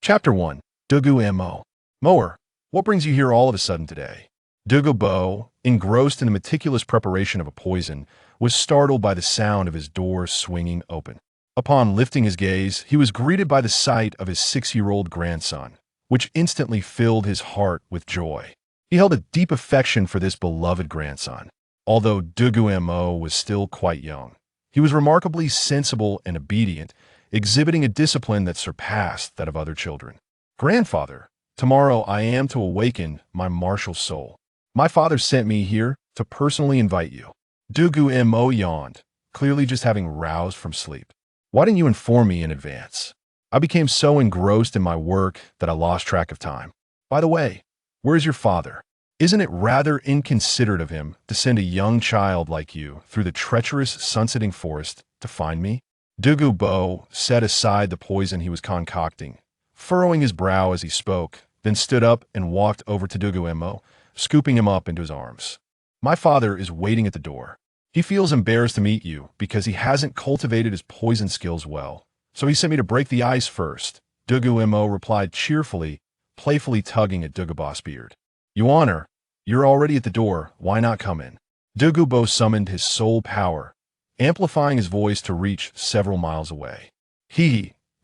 Chapter 1. Dugu Mo. Mower, what brings you here all of a sudden today? Dugu Mo, engrossed in the meticulous preparation of a poison, was startled by the sound of his door swinging open. Upon lifting his gaze, he was greeted by the sight of his 6-year-old grandson, which instantly filled his heart with joy. He held a deep affection for this beloved grandson. Although Dugu Mo was still quite young, he was remarkably sensible and obedient, exhibiting a discipline that surpassed that of other children. Grandfather, tomorrow I am to awaken my martial soul. My father sent me here to personally invite you. Dugu Mo yawned, clearly just having roused from sleep. Why didn't you inform me in advance? I became so engrossed in my work that I lost track of time. By the way, where's your father? Isn't it rather inconsiderate of him to send a young child like you through the treacherous sunsetting forest to find me? Dugu Mo set aside the poison he was concocting, furrowing his brow as he spoke, then stood up and walked over to Dugu Mo, scooping him up into his arms. My father is waiting at the door. He feels embarrassed to meet you because he hasn't cultivated his poison skills well, so he sent me to break the ice first. Dugu Mo replied cheerfully, playfully tugging at Dugu Mo's beard. Yuaner, you're already at the door, why not come in? Dugu Mo summoned his soul power, amplifying his voice to reach several miles away.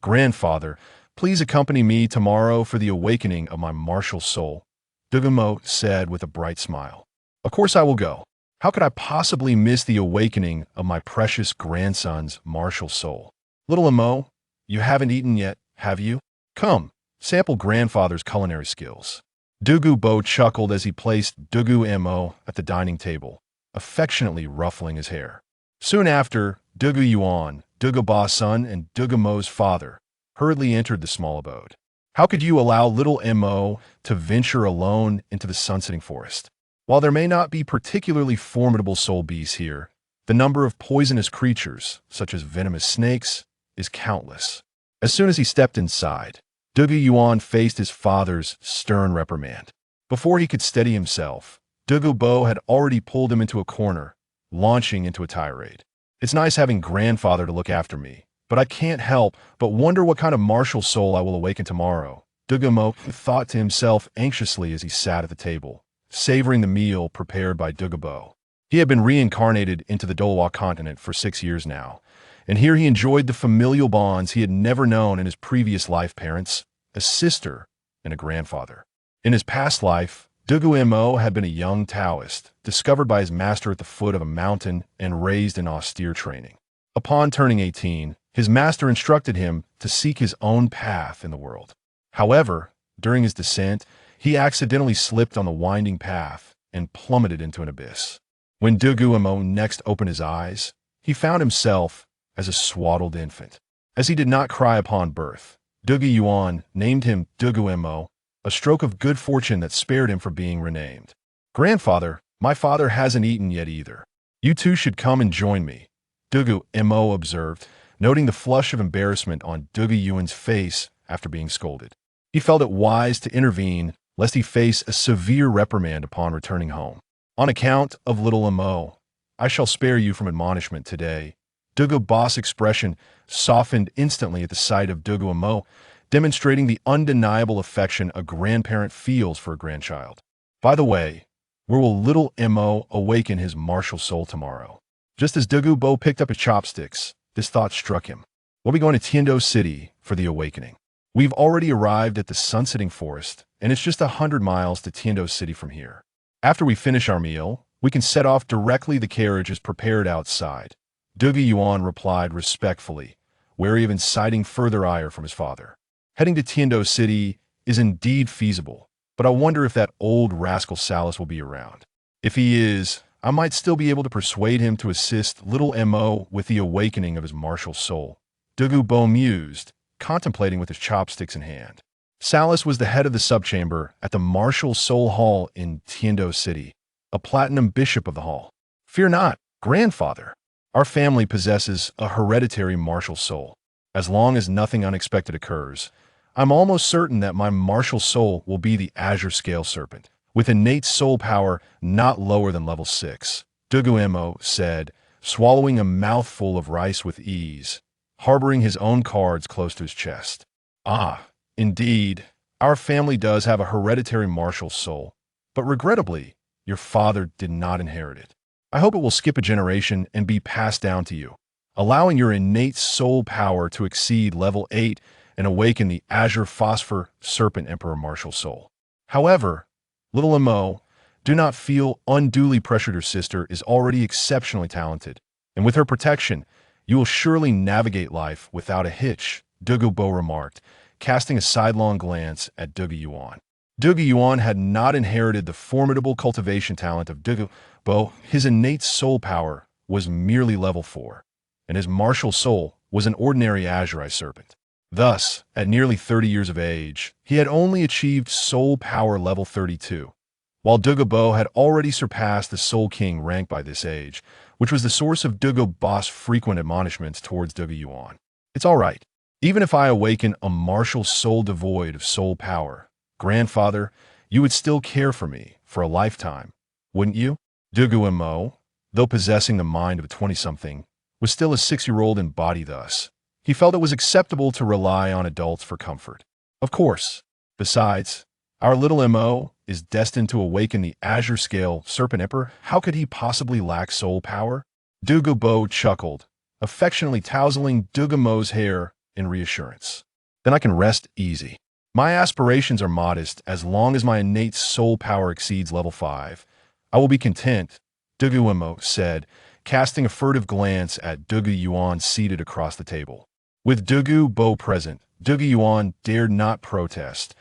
Grandfather, please accompany me tomorrow for the awakening of my martial soul, Dugu Mo said with a bright smile. Of course I will go. How could I possibly miss the awakening of my precious grandson's martial soul? Little Mo, you haven't eaten yet, have you? Come, sample grandfather's culinary skills. Dugu Mo chuckled as he placed Dugu Mo at the dining table, affectionately ruffling his hair. Soon after, Dugu Yuan, Dugu Mo's son and Dugu Mo's father, hurriedly entered the small abode. How could you allow little Mo to venture alone into the sunsetting forest? While there may not be particularly formidable soul beasts here, the number of poisonous creatures, such as venomous snakes, is countless. As soon as he stepped inside, Dugu Yuan faced his father's stern reprimand. Before he could steady himself, Dugu Mo had already pulled him into a corner, launching into a tirade. It's nice having grandfather to look after me, but I can't help but wonder what kind of martial soul I will awaken tomorrow. Dugu Mo thought to himself anxiously as he sat at the table, savoring the meal prepared by Dugu Mo. He had been reincarnated into the Douluo continent for 6 years now, and here he enjoyed the familial bonds he had never known in his previous life parents, a sister, and a grandfather. In his past life, Dugu Mo had been a young Taoist, discovered by his master at the foot of a mountain and raised in austere training. Upon turning 18, his master instructed him to seek his own path in the world. However, during his descent, he accidentally slipped on the winding path and plummeted into an abyss. When Dugu Mo next opened his eyes, he found himself as a swaddled infant. As he did not cry upon birth, Dugu Yuan named him Dugu Mo, a stroke of good fortune that spared him from being renamed. Grandfather, my father hasn't eaten yet either. You two should come and join me, Dugu Mo observed, noting the flush of embarrassment on Dugu Yuan's face after being scolded. He felt it wise to intervene lest he face a severe reprimand upon returning home. On account of little Mo, I shall spare you from admonishment today. Dugu Mo's expression softened instantly at the sight of Dugu Mo, demonstrating the undeniable affection a grandparent feels for a grandchild. By the way, where will little Mo awaken his martial soul tomorrow? Just as Dugu Mo picked up his chopsticks, this thought struck him. We'll be going to Tiandou City for the awakening. We've already arrived at the sunsetting forest, and it's just 100 miles to Tiandou City from here. After we finish our meal, we can set off directly. The carriage is prepared outside. Dugu Yuan replied respectfully, wary of inciting further ire from his father. Heading to Tiandou City is indeed feasible, but I wonder if that old rascal Salas will be around. If he is, I might still be able to persuade him to assist little Mo with the awakening of his martial soul. Dugu Mo mused, contemplating with his chopsticks in hand. Salas was the head of the subchamber at the Martial Soul Hall in Tiandou City, a platinum bishop of the hall. Fear not, grandfather. Our family possesses a hereditary martial soul. As long as nothing unexpected occurs, I'm almost certain that my martial soul will be the Azure Scale Serpent, with innate soul power not lower than level 6. Dugu Mo said, swallowing a mouthful of rice with ease, harboring his own cards close to his chest. Ah, Indeed, our family does have a hereditary martial soul, but regrettably, your father did not inherit it. I hope it will skip a generation and be passed down to you, allowing your innate soul power to exceed level 8 and awaken the Azure Phosphor Serpent Emperor martial soul. However, little Mo, do not feel unduly pressured. Your sister is already exceptionally talented, and with her protection, you will surely navigate life without a hitch, Dugu Mo remarked, casting a sidelong glance at Dugu Yuan. Dugu Yuan had not inherited the formidable cultivation talent of Dugu Mo. His innate soul power was merely level 4, and his martial soul was an ordinary Azurite serpent. Thus, at nearly 30 years of age, he had only achieved soul power level 32, while Dugu Mo had already surpassed the Soul King rank by this age, which was the source of Dugu Mo's frequent admonishments towards Dugu Yuan. It's all right. Even if I awaken a martial soul devoid of soul power, grandfather, you would still care for me for a lifetime, wouldn't you? Dugu Mo, though possessing the mind of a 20-something, was still a 6-year-old in body thus. He felt it was acceptable to rely on adults for comfort. Of course. Besides, our little Mo is destined to awaken the Azure Scale Serpent Emperor. How could he possibly lack soul power? Dugu Mo chuckled, affectionately tousling Dugu Mo's hair in reassurance. Then I can rest easy. My aspirations are modest as long as my innate soul power exceeds level 5. I will be content, Dugu Mo said, casting a furtive glance at Dugu Yuan seated across the table. With Dugu Mo present, Dugu Yuan dared not protest,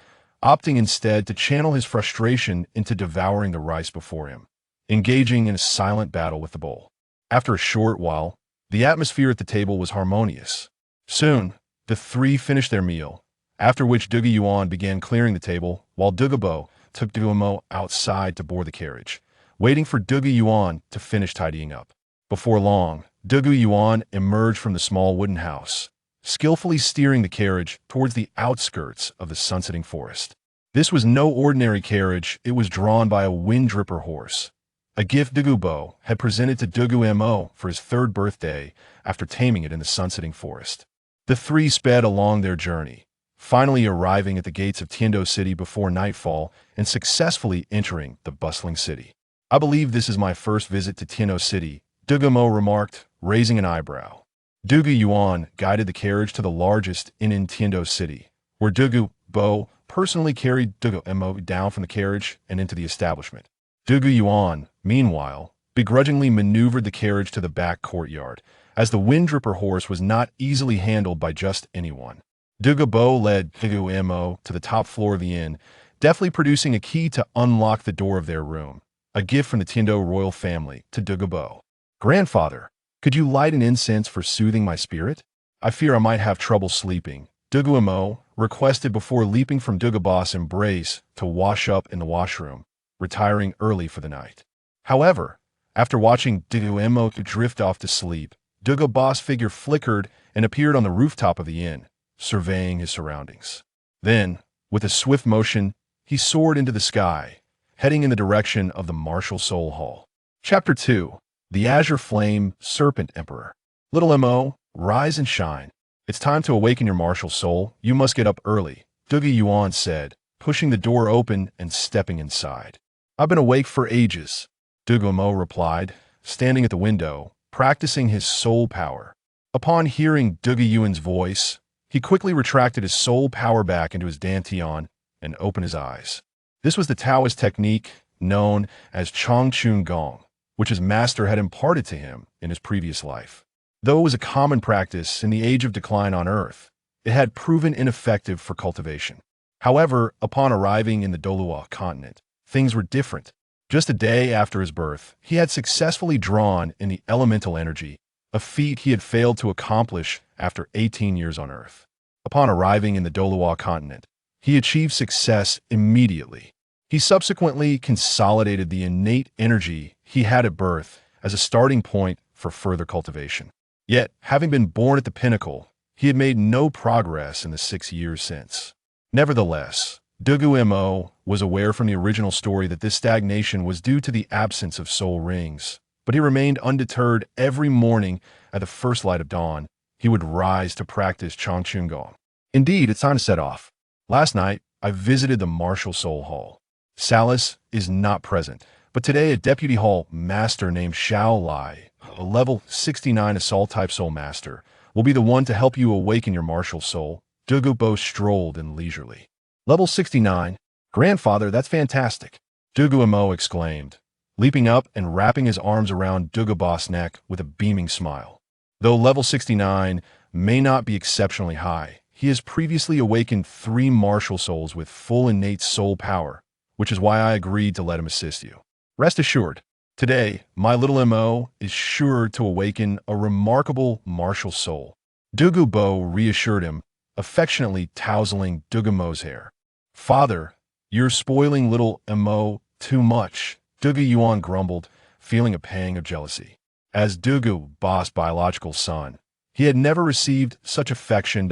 opting instead to channel his frustration into devouring the rice before him, engaging in a silent battle with the bowl. After a short while, the atmosphere at the table was harmonious. Soon, the three finished their meal, after which Dugu Yuan began clearing the table, while Dugu Mo took Dugu Mo outside to board the carriage, waiting for Dugu Yuan to finish tidying up. Before long, Dugu Yuan emerged from the small wooden house, skillfully steering the carriage towards the outskirts of the sunsetting forest. This was no ordinary carriage. It was drawn by a wind-dripper horse, a gift Dugu Mo had presented to Dugu Mo for his 3rd birthday after taming it in the sunsetting forest. The three sped along their journey, finally arriving at the gates of Tiandou City before nightfall and successfully entering the bustling city. I believe this is my first visit to Tiandou City, Dugu Mo remarked, raising an eyebrow. Dugu Yuan guided the carriage to the largest inn in Tiandou City, where Dugu Mo personally carried Dugu Mo down from the carriage and into the establishment. Dugu Yuan, meanwhile, begrudgingly maneuvered the carriage to the back courtyard, as the wind-dripper horse was not easily handled by just anyone. Dugu Mo led Dugu Mo to the top floor of the inn, deftly producing a key to unlock the door of their room, a gift from the Tiandou royal family to Dugu Mo. Grandfather, could you light an incense for soothing my spirit? I fear I might have trouble sleeping, Dugu Mo requested before leaping from Dugu Mo's embrace to wash up in the washroom, retiring early for the night. However, after watching Dugu Mo drift off to sleep, Dugu Mo's figure flickered and appeared on the rooftop of the inn, surveying his surroundings. Then, with a swift motion, he soared into the sky, heading in the direction of the Martial Soul Hall. Chapter 2. The Azure Flame Serpent Emperor. Little Mo, rise and shine. It's time to awaken your martial soul. You must get up early, Dugu Yuan said, pushing the door open and stepping inside. I've been awake for ages, Dugu Mo replied, standing at the window, practicing his soul power. Upon hearing Dugu Yuan's voice, he quickly retracted his soul power back into his Dancian and opened his eyes. This was the Taoist technique known as Chong Chun Gong, which his master had imparted to him in his previous life. Though it was a common practice in the age of decline on Earth, it had proven ineffective for cultivation. However, upon arriving in the Douluo continent, things were different. Just a day after his birth, he had successfully drawn in the elemental energy, a feat he had failed to accomplish after 18 years on Earth. Upon arriving in the Douluo continent, he achieved success immediately. He subsequently consolidated the innate energy he had at birth as a starting point for further cultivation. Yet, having been born at the pinnacle, he had made no progress in the 6 years since. Nevertheless, Dugu Mo was aware from the original story that this stagnation was due to the absence of soul rings, but he remained undeterred. Every morning at the first light of dawn, he would rise to practice Chong Chun Gong. Indeed, it's time to set off. Last night, I visited the Martial Soul Hall. Salas is not present, but today a deputy hall master named Xiao Lai, a level 69 assault-type soul master, will be the one to help you awaken your martial soul. Dugu Mo strolled in leisurely. Level 69? Grandfather, that's fantastic. Dugu Mo exclaimed, leaping up and wrapping his arms around Dugu Mo's neck with a beaming smile. Though level 69 may not be exceptionally high, he has previously awakened 3 martial souls with full innate soul power, which is why I agreed to let him assist you. Rest assured, today, my little Mo is sure to awaken a remarkable martial soul. Dugu Mo reassured him, affectionately tousling Dugu Mo's hair. Father, you're spoiling little Mo too much, Dugu Yuan grumbled, feeling a pang of jealousy. As Dugu Mo's biological son, he had never received such affection.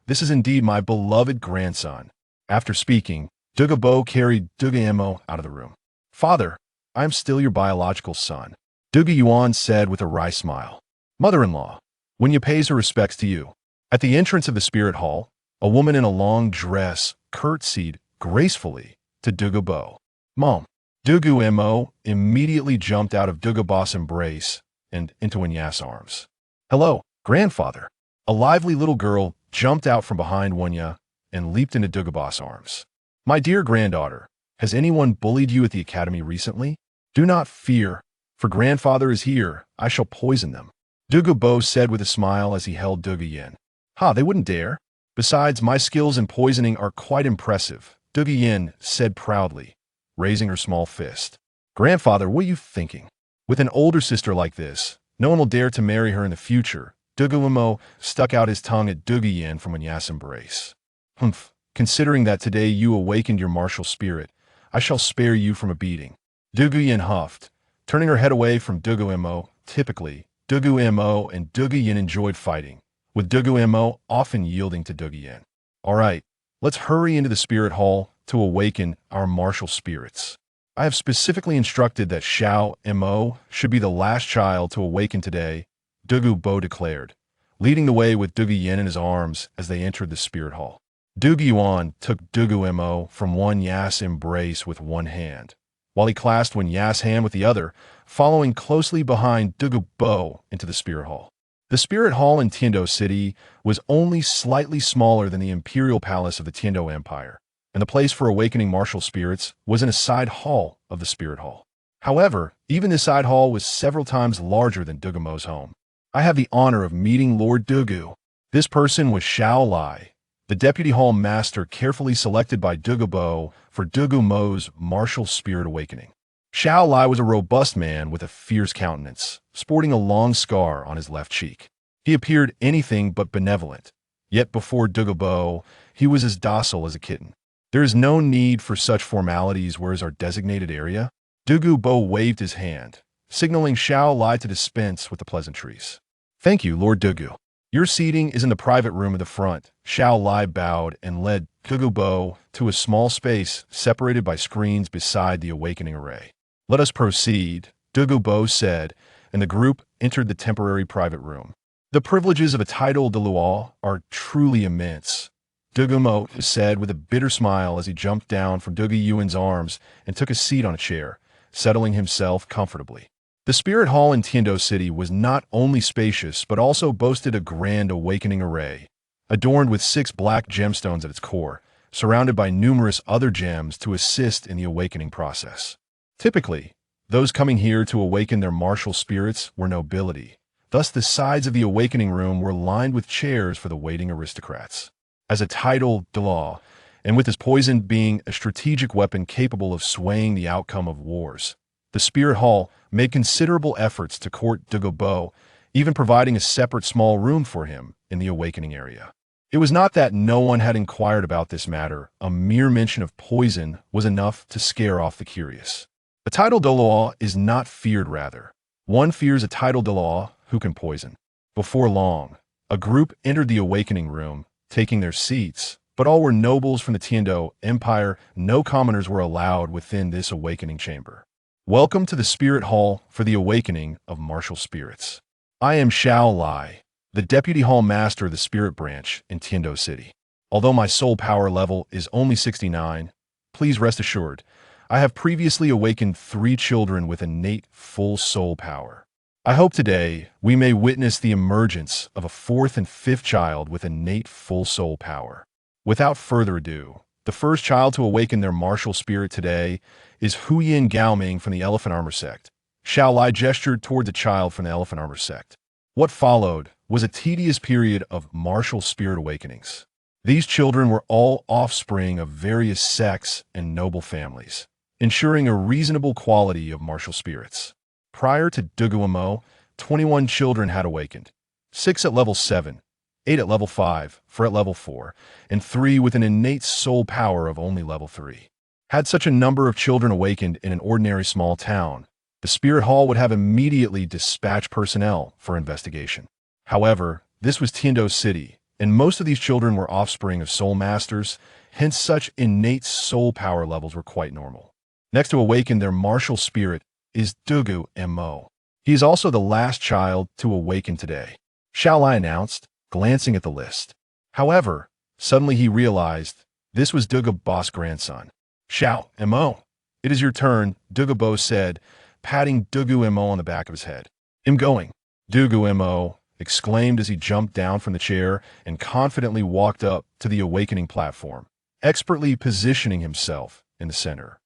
This is indeed my beloved grandson. After speaking, Dugu Mo carried Dugu Mo out of the room. Father, I am still your biological son, Dugu Yuan said with a wry smile. Mother-in-law, when you pays her respects to you. At the entrance of the spirit hall, a woman in a long dress curtsied gracefully to Dugu Mo. Mom. Dugu Mo immediately jumped out of Dugu Mo's embrace and into Wanya's arms. Hello, grandfather. A lively little girl jumped out from behind Wanya and leaped into Dugu Mo's arms. My dear granddaughter, has anyone bullied you at the academy recently? Do not fear, for grandfather is here. I shall poison them. Dugu Mo said with a smile as he held Dugu Yin. Ha, they wouldn't dare. Besides, my skills in poisoning are quite impressive, Dugu Yin said proudly, raising her small fist. Grandfather, what are you thinking? With an older sister like this, no one will dare to marry her in the future. Dugu Mo stuck out his tongue at Dugu Yin from Wanya's embrace. Humph, considering that today you awakened your martial spirit, I shall spare you from a beating. Dugu Yin huffed, turning her head away from Dugu Mo. Typically, Dugu Mo and Dugu Yin enjoyed fighting, with Dugu Mo often yielding to Dugu Yin. All right, let's hurry into the spirit hall to awaken our martial spirits. I have specifically instructed that Xiao Mo should be the last child to awaken today, Dugu Mo declared, leading the way with Dugu Yin in his arms as they entered the spirit hall. Dugu Yuan took Dugu Mo from Wanya's embrace with one hand, while he clasped Wanya's hand with the other, following closely behind Dugu Mo into the spirit hall. The spirit hall in Tiandou City was only slightly smaller than the imperial palace of the Tiandou Empire, and the place for awakening martial spirits was in a side hall of the spirit hall. However, even this side hall was several times larger than Dugu Mo's home. I have the honor of meeting Lord Dugu. This person was Xiao Lai, the deputy hall master carefully selected by Dugu Mo for Dugu Mo's martial spirit awakening. Xiao Lai was a robust man with a fierce countenance, sporting a long scar on his left cheek. He appeared anything but benevolent, yet before Dugu Mo, he was as docile as a kitten. There is no need for such formalities. Where is our designated area? Dugu Mo waved his hand, signaling Xiao Lai to dispense with the pleasantries. Thank you, Lord Dugu. Your seating is in the private room at the front. Xiao Lai bowed and led Dugu Mo to a small space separated by screens beside the awakening array. Let us proceed, Dugu Mo said, and the group entered the temporary private room. The privileges of a title Douluo are truly immense, Dugu Mo said with a bitter smile as he jumped down from Dugu Yuan's arms and took a seat on a chair, settling himself comfortably. The spirit hall in Tiandou City was not only spacious but also boasted a grand awakening array, adorned with 6 black gemstones at its core, surrounded by numerous other gems to assist in the awakening process. Typically, those coming here to awaken their martial spirits were nobility. Thus, the sides of the awakening room were lined with chairs for the waiting aristocrats. As a title Douluo, and with his poison being a strategic weapon capable of swaying the outcome of wars, the spirit hall made considerable efforts to court Dugu Mo, even providing a separate small room for him in the awakening area. It was not that no one had inquired about this matter. A mere mention of poison was enough to scare off the curious. A title Douluo is not feared, rather. One fears a title Douluo who can poison. Before long, a group entered the awakening room, taking their seats, but all were nobles from the Tiandou Empire. No commoners were allowed within this awakening chamber. Welcome to the Spirit Hall for the awakening of martial spirits. I am Xiao Lai, the Deputy Hall Master of the Spirit Branch in Tiandou City. Although my soul power level is only 69, please rest assured, I have previously awakened 3 children with innate full soul power. I hope today we may witness the emergence of a 4th and 5th child with innate full soul power. Without further ado, the first child to awaken their martial spirit today is Huyin Gaoming from the Elephant Armor Sect. Xiao Lai gestured toward the child from the Elephant Armor Sect. What followed was a tedious period of martial spirit awakenings. These children were all offspring of various sects and noble families, ensuring a reasonable quality of martial spirits. Prior to Dugu Mo, 21 children had awakened, 6 at level 7, 8 at level 5, 4 at level 4, and 3 with an innate soul power of only level 3. Had such a number of children awakened in an ordinary small town, the Spirit Hall would have immediately dispatched personnel for investigation. However, this was Tiandou City, and most of these children were offspring of soul masters, hence such innate soul power levels were quite normal. Next to awaken their martial spirit is Dugu Mo. He is also the last child to awaken today, Xiao Lai announced, glancing at the list. However, suddenly he realized this was Dugu Bo's grandson. Xiao Mo, it is your turn, Dugu Bo said, patting Dugu Mo on the back of his head. I'm going. Dugu Mo exclaimed as he jumped down from the chair and confidently walked up to the awakening platform, expertly positioning himself in the center.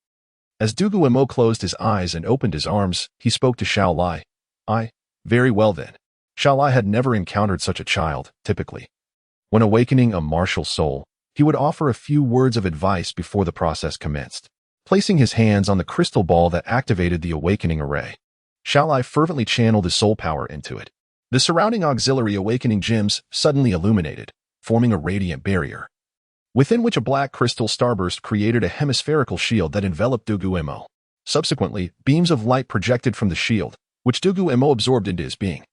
As Dugu Mo closed his eyes and opened his arms, he spoke to Xiao Lai. Very well then. Xiao Lai had never encountered such a child, typically. When awakening a martial soul, he would offer a few words of advice before the process commenced, placing his hands on the crystal ball that activated the awakening array. Xiao Lai fervently channeled his soul power into it. The surrounding auxiliary awakening gems suddenly illuminated, forming a radiant barrier, within which a black crystal starburst created a hemispherical shield that enveloped Dugu Mo. Subsequently, beams of light projected from the shield, which Dugu Mo absorbed into his being.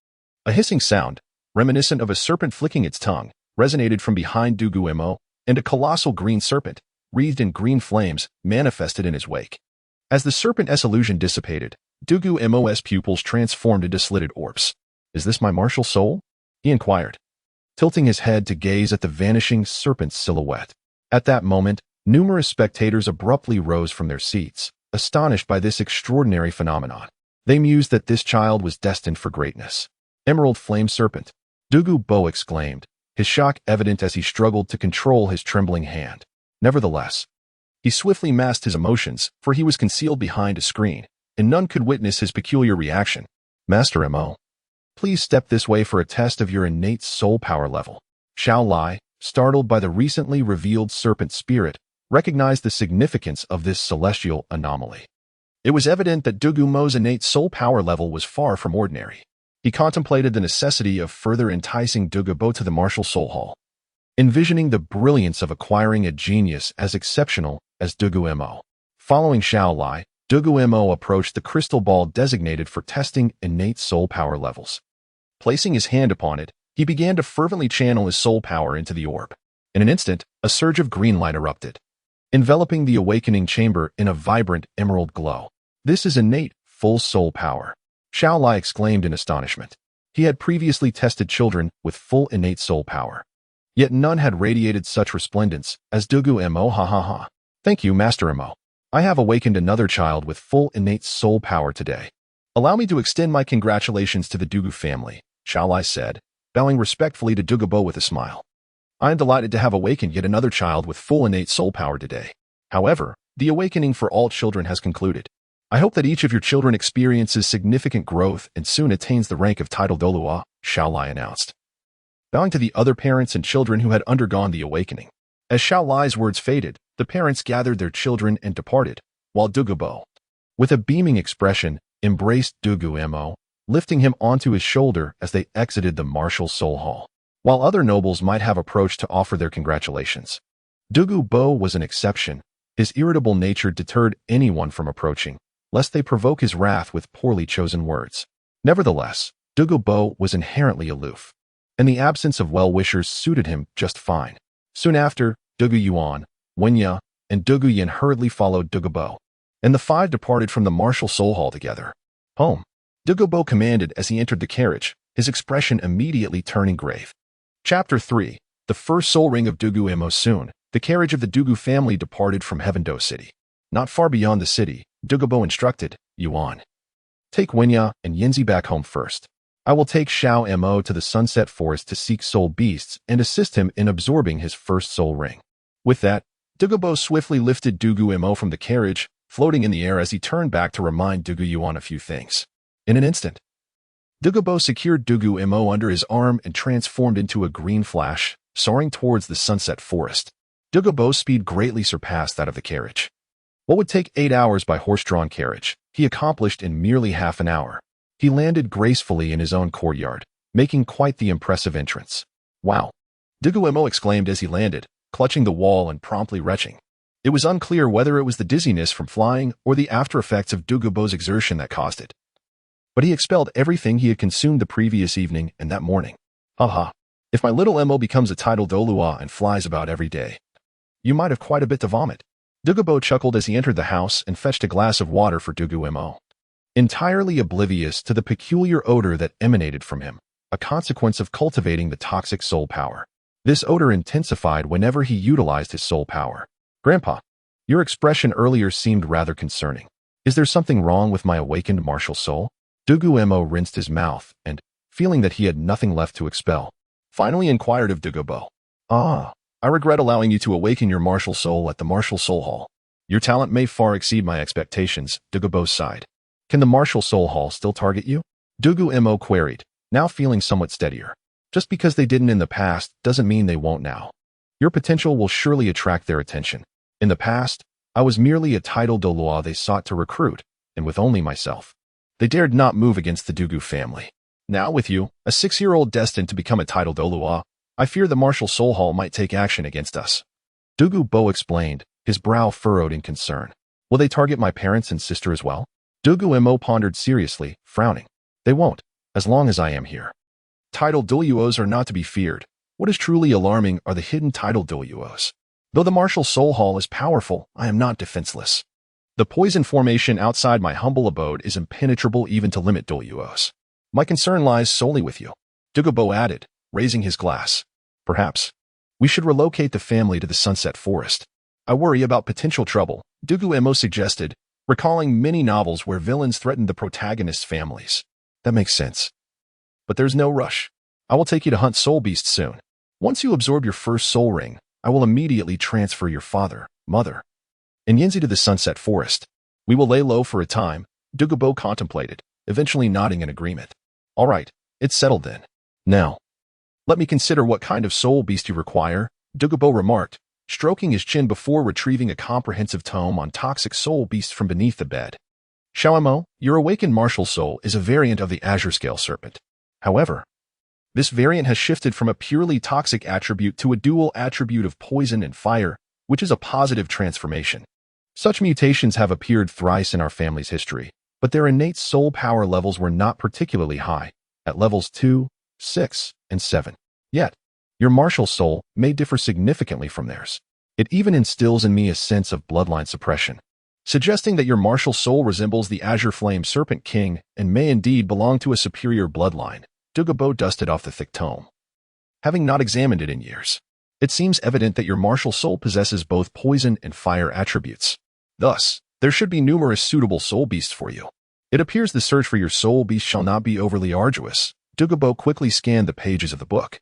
A hissing sound, reminiscent of a serpent flicking its tongue, resonated from behind Dugu Mo, and a colossal green serpent, wreathed in green flames, manifested in his wake. As the serpent's illusion dissipated, Dugu Mo's pupils transformed into slitted orbs. Is this my martial soul? He inquired, tilting his head to gaze at the vanishing serpent's silhouette. At that moment, numerous spectators abruptly rose from their seats, astonished by this extraordinary phenomenon. They mused that this child was destined for greatness. Emerald Flame Serpent, Dugu Mo exclaimed, his shock evident as he struggled to control his trembling hand. Nevertheless, he swiftly masked his emotions, for he was concealed behind a screen, and none could witness his peculiar reaction. Master Mo, please step this way for a test of your innate soul power level. Xiao Lai, startled by the recently revealed serpent spirit, recognized the significance of this celestial anomaly. It was evident that Dugu Mo's innate soul power level was far from ordinary. He contemplated the necessity of further enticing Dugu Mo to the martial soul hall, envisioning the brilliance of acquiring a genius as exceptional as Dugu Mo. Following Xiao Lai, Dugu Mo approached the crystal ball designated for testing innate soul power levels. Placing his hand upon it, he began to fervently channel his soul power into the orb. In an instant, a surge of green light erupted, enveloping the awakening chamber in a vibrant emerald glow. This is innate full soul power, Xiao Lai exclaimed in astonishment. He had previously tested children with full innate soul power, yet none had radiated such resplendence as Dugu Mo. Ha. Thank you, Master Mo. I have awakened another child with full innate soul power today. Allow me to extend my congratulations to the Dugu family, Xiao Lai said, bowing respectfully to Dugu Mo with a smile. I am delighted to have awakened yet another child with full innate soul power today. However, the awakening for all children has concluded. I hope that each of your children experiences significant growth and soon attains the rank of title Douluo, Xiao Lai announced, bowing to the other parents and children who had undergone the awakening. As Xiao Lai's words faded, the parents gathered their children and departed, while Dugu Mo, with a beaming expression, embraced Dugu Mo, lifting him onto his shoulder as they exited the martial soul hall. While other nobles might have approached to offer their congratulations, Dugu Mo was an exception. His irritable nature deterred anyone from approaching, lest they provoke his wrath with poorly chosen words. Nevertheless, Dugu Mo was inherently aloof, and the absence of well-wishers suited him just fine. Soon after, Dugu Yuan, Wenya, and Dugu Yin hurriedly followed Dugu Mo, and the 5 departed from the martial soul hall together. Home, Dugu Mo commanded as he entered the carriage, his expression immediately turning grave. Chapter 3. The first soul ring of Dugu Mo soon. The carriage of the Dugu family departed from Heavendou City. Not far beyond the city, Dugu Mo instructed, Yuan. Take Winya and Yinzi back home first. I will take Xiao Mo to the Sunset Forest to seek soul beasts and assist him in absorbing his first soul ring. With that, Dugu Mo swiftly lifted Dugu Mo from the carriage, floating in the air as he turned back to remind Dugu Yuan a few things. In an instant, Dugu Mo secured Dugu Mo under his arm and transformed into a green flash, soaring towards the Sunset Forest. Dugu Mo's speed greatly surpassed that of the carriage. What would take 8 hours by horse-drawn carriage, he accomplished in merely half an hour. He landed gracefully in his own courtyard, making quite the impressive entrance. Wow! Dugu Mo exclaimed as he landed, clutching the wall and promptly retching. It was unclear whether it was the dizziness from flying or the after-effects of Dugu Mo's exertion that caused it. But he expelled everything he had consumed the previous evening and that morning. Haha. If my little Mo becomes a tidal Douluo and flies about every day, you might have quite a bit to vomit. Dugu Mo chuckled as he entered the house and fetched a glass of water for Dugu Mo. Entirely oblivious to the peculiar odor that emanated from him, a consequence of cultivating the toxic soul power. This odor intensified whenever he utilized his soul power. Grandpa, your expression earlier seemed rather concerning. Is there something wrong with my awakened martial soul? Dugu Mo rinsed his mouth and, feeling that he had nothing left to expel, finally inquired of Dugu Mo. I regret allowing you to awaken your martial soul at the Martial Soul Hall. Your talent may far exceed my expectations, Dugu Mo sighed. Can the Martial Soul Hall still target you? Dugu Mo queried, now feeling somewhat steadier. Just because they didn't in the past doesn't mean they won't now. Your potential will surely attract their attention. In the past, I was merely a tidal Douluo they sought to recruit, and with only myself. They dared not move against the Dugu family. Now with you, a 6-year-old destined to become a tidal Douluo, I fear the Martial Soul Hall might take action against us. Dugu Mo explained, his brow furrowed in concern. Will they target my parents and sister as well? Dugu Mo pondered seriously, frowning. They won't, as long as I am here. Tidal Douluos are not to be feared. What is truly alarming are the hidden tidal Douluos. Though the Martial Soul Hall is powerful, I am not defenseless. The poison formation outside my humble abode is impenetrable even to limit Douluos. My concern lies solely with you. Dugu Mo added, raising his glass. Perhaps we should relocate the family to the Sunset Forest. I worry about potential trouble, Dugu Mo suggested, recalling many novels where villains threatened the protagonist's families. That makes sense. But there's no rush. I will take you to hunt soul beasts soon. Once you absorb your first soul ring, I will immediately transfer your father, mother, and Yinzi to the Sunset Forest. We will lay low for a time, Dugu Mo contemplated, eventually nodding in agreement. All right, it's settled then. Now, let me consider what kind of soul beast you require, Dugu Mo remarked, stroking his chin before retrieving a comprehensive tome on toxic soul beasts from beneath the bed. Xiao Mo, your awakened martial soul is a variant of the Azure Scale Serpent. However, this variant has shifted from a purely toxic attribute to a dual attribute of poison and fire, which is a positive transformation. Such mutations have appeared thrice in our family's history, but their innate soul power levels were not particularly high, at levels 2, 6, and 7. Yet, your martial soul may differ significantly from theirs. It even instills in me a sense of bloodline suppression, suggesting that your martial soul resembles the Azure Flame Serpent King and may indeed belong to a superior bloodline. Dugu Mo dusted off the thick tome. Having not examined it in years, it seems evident that your martial soul possesses both poison and fire attributes. Thus, there should be numerous suitable soul beasts for you. It appears the search for your soul beast shall not be overly arduous. Dugu Mo quickly scanned the pages of the book,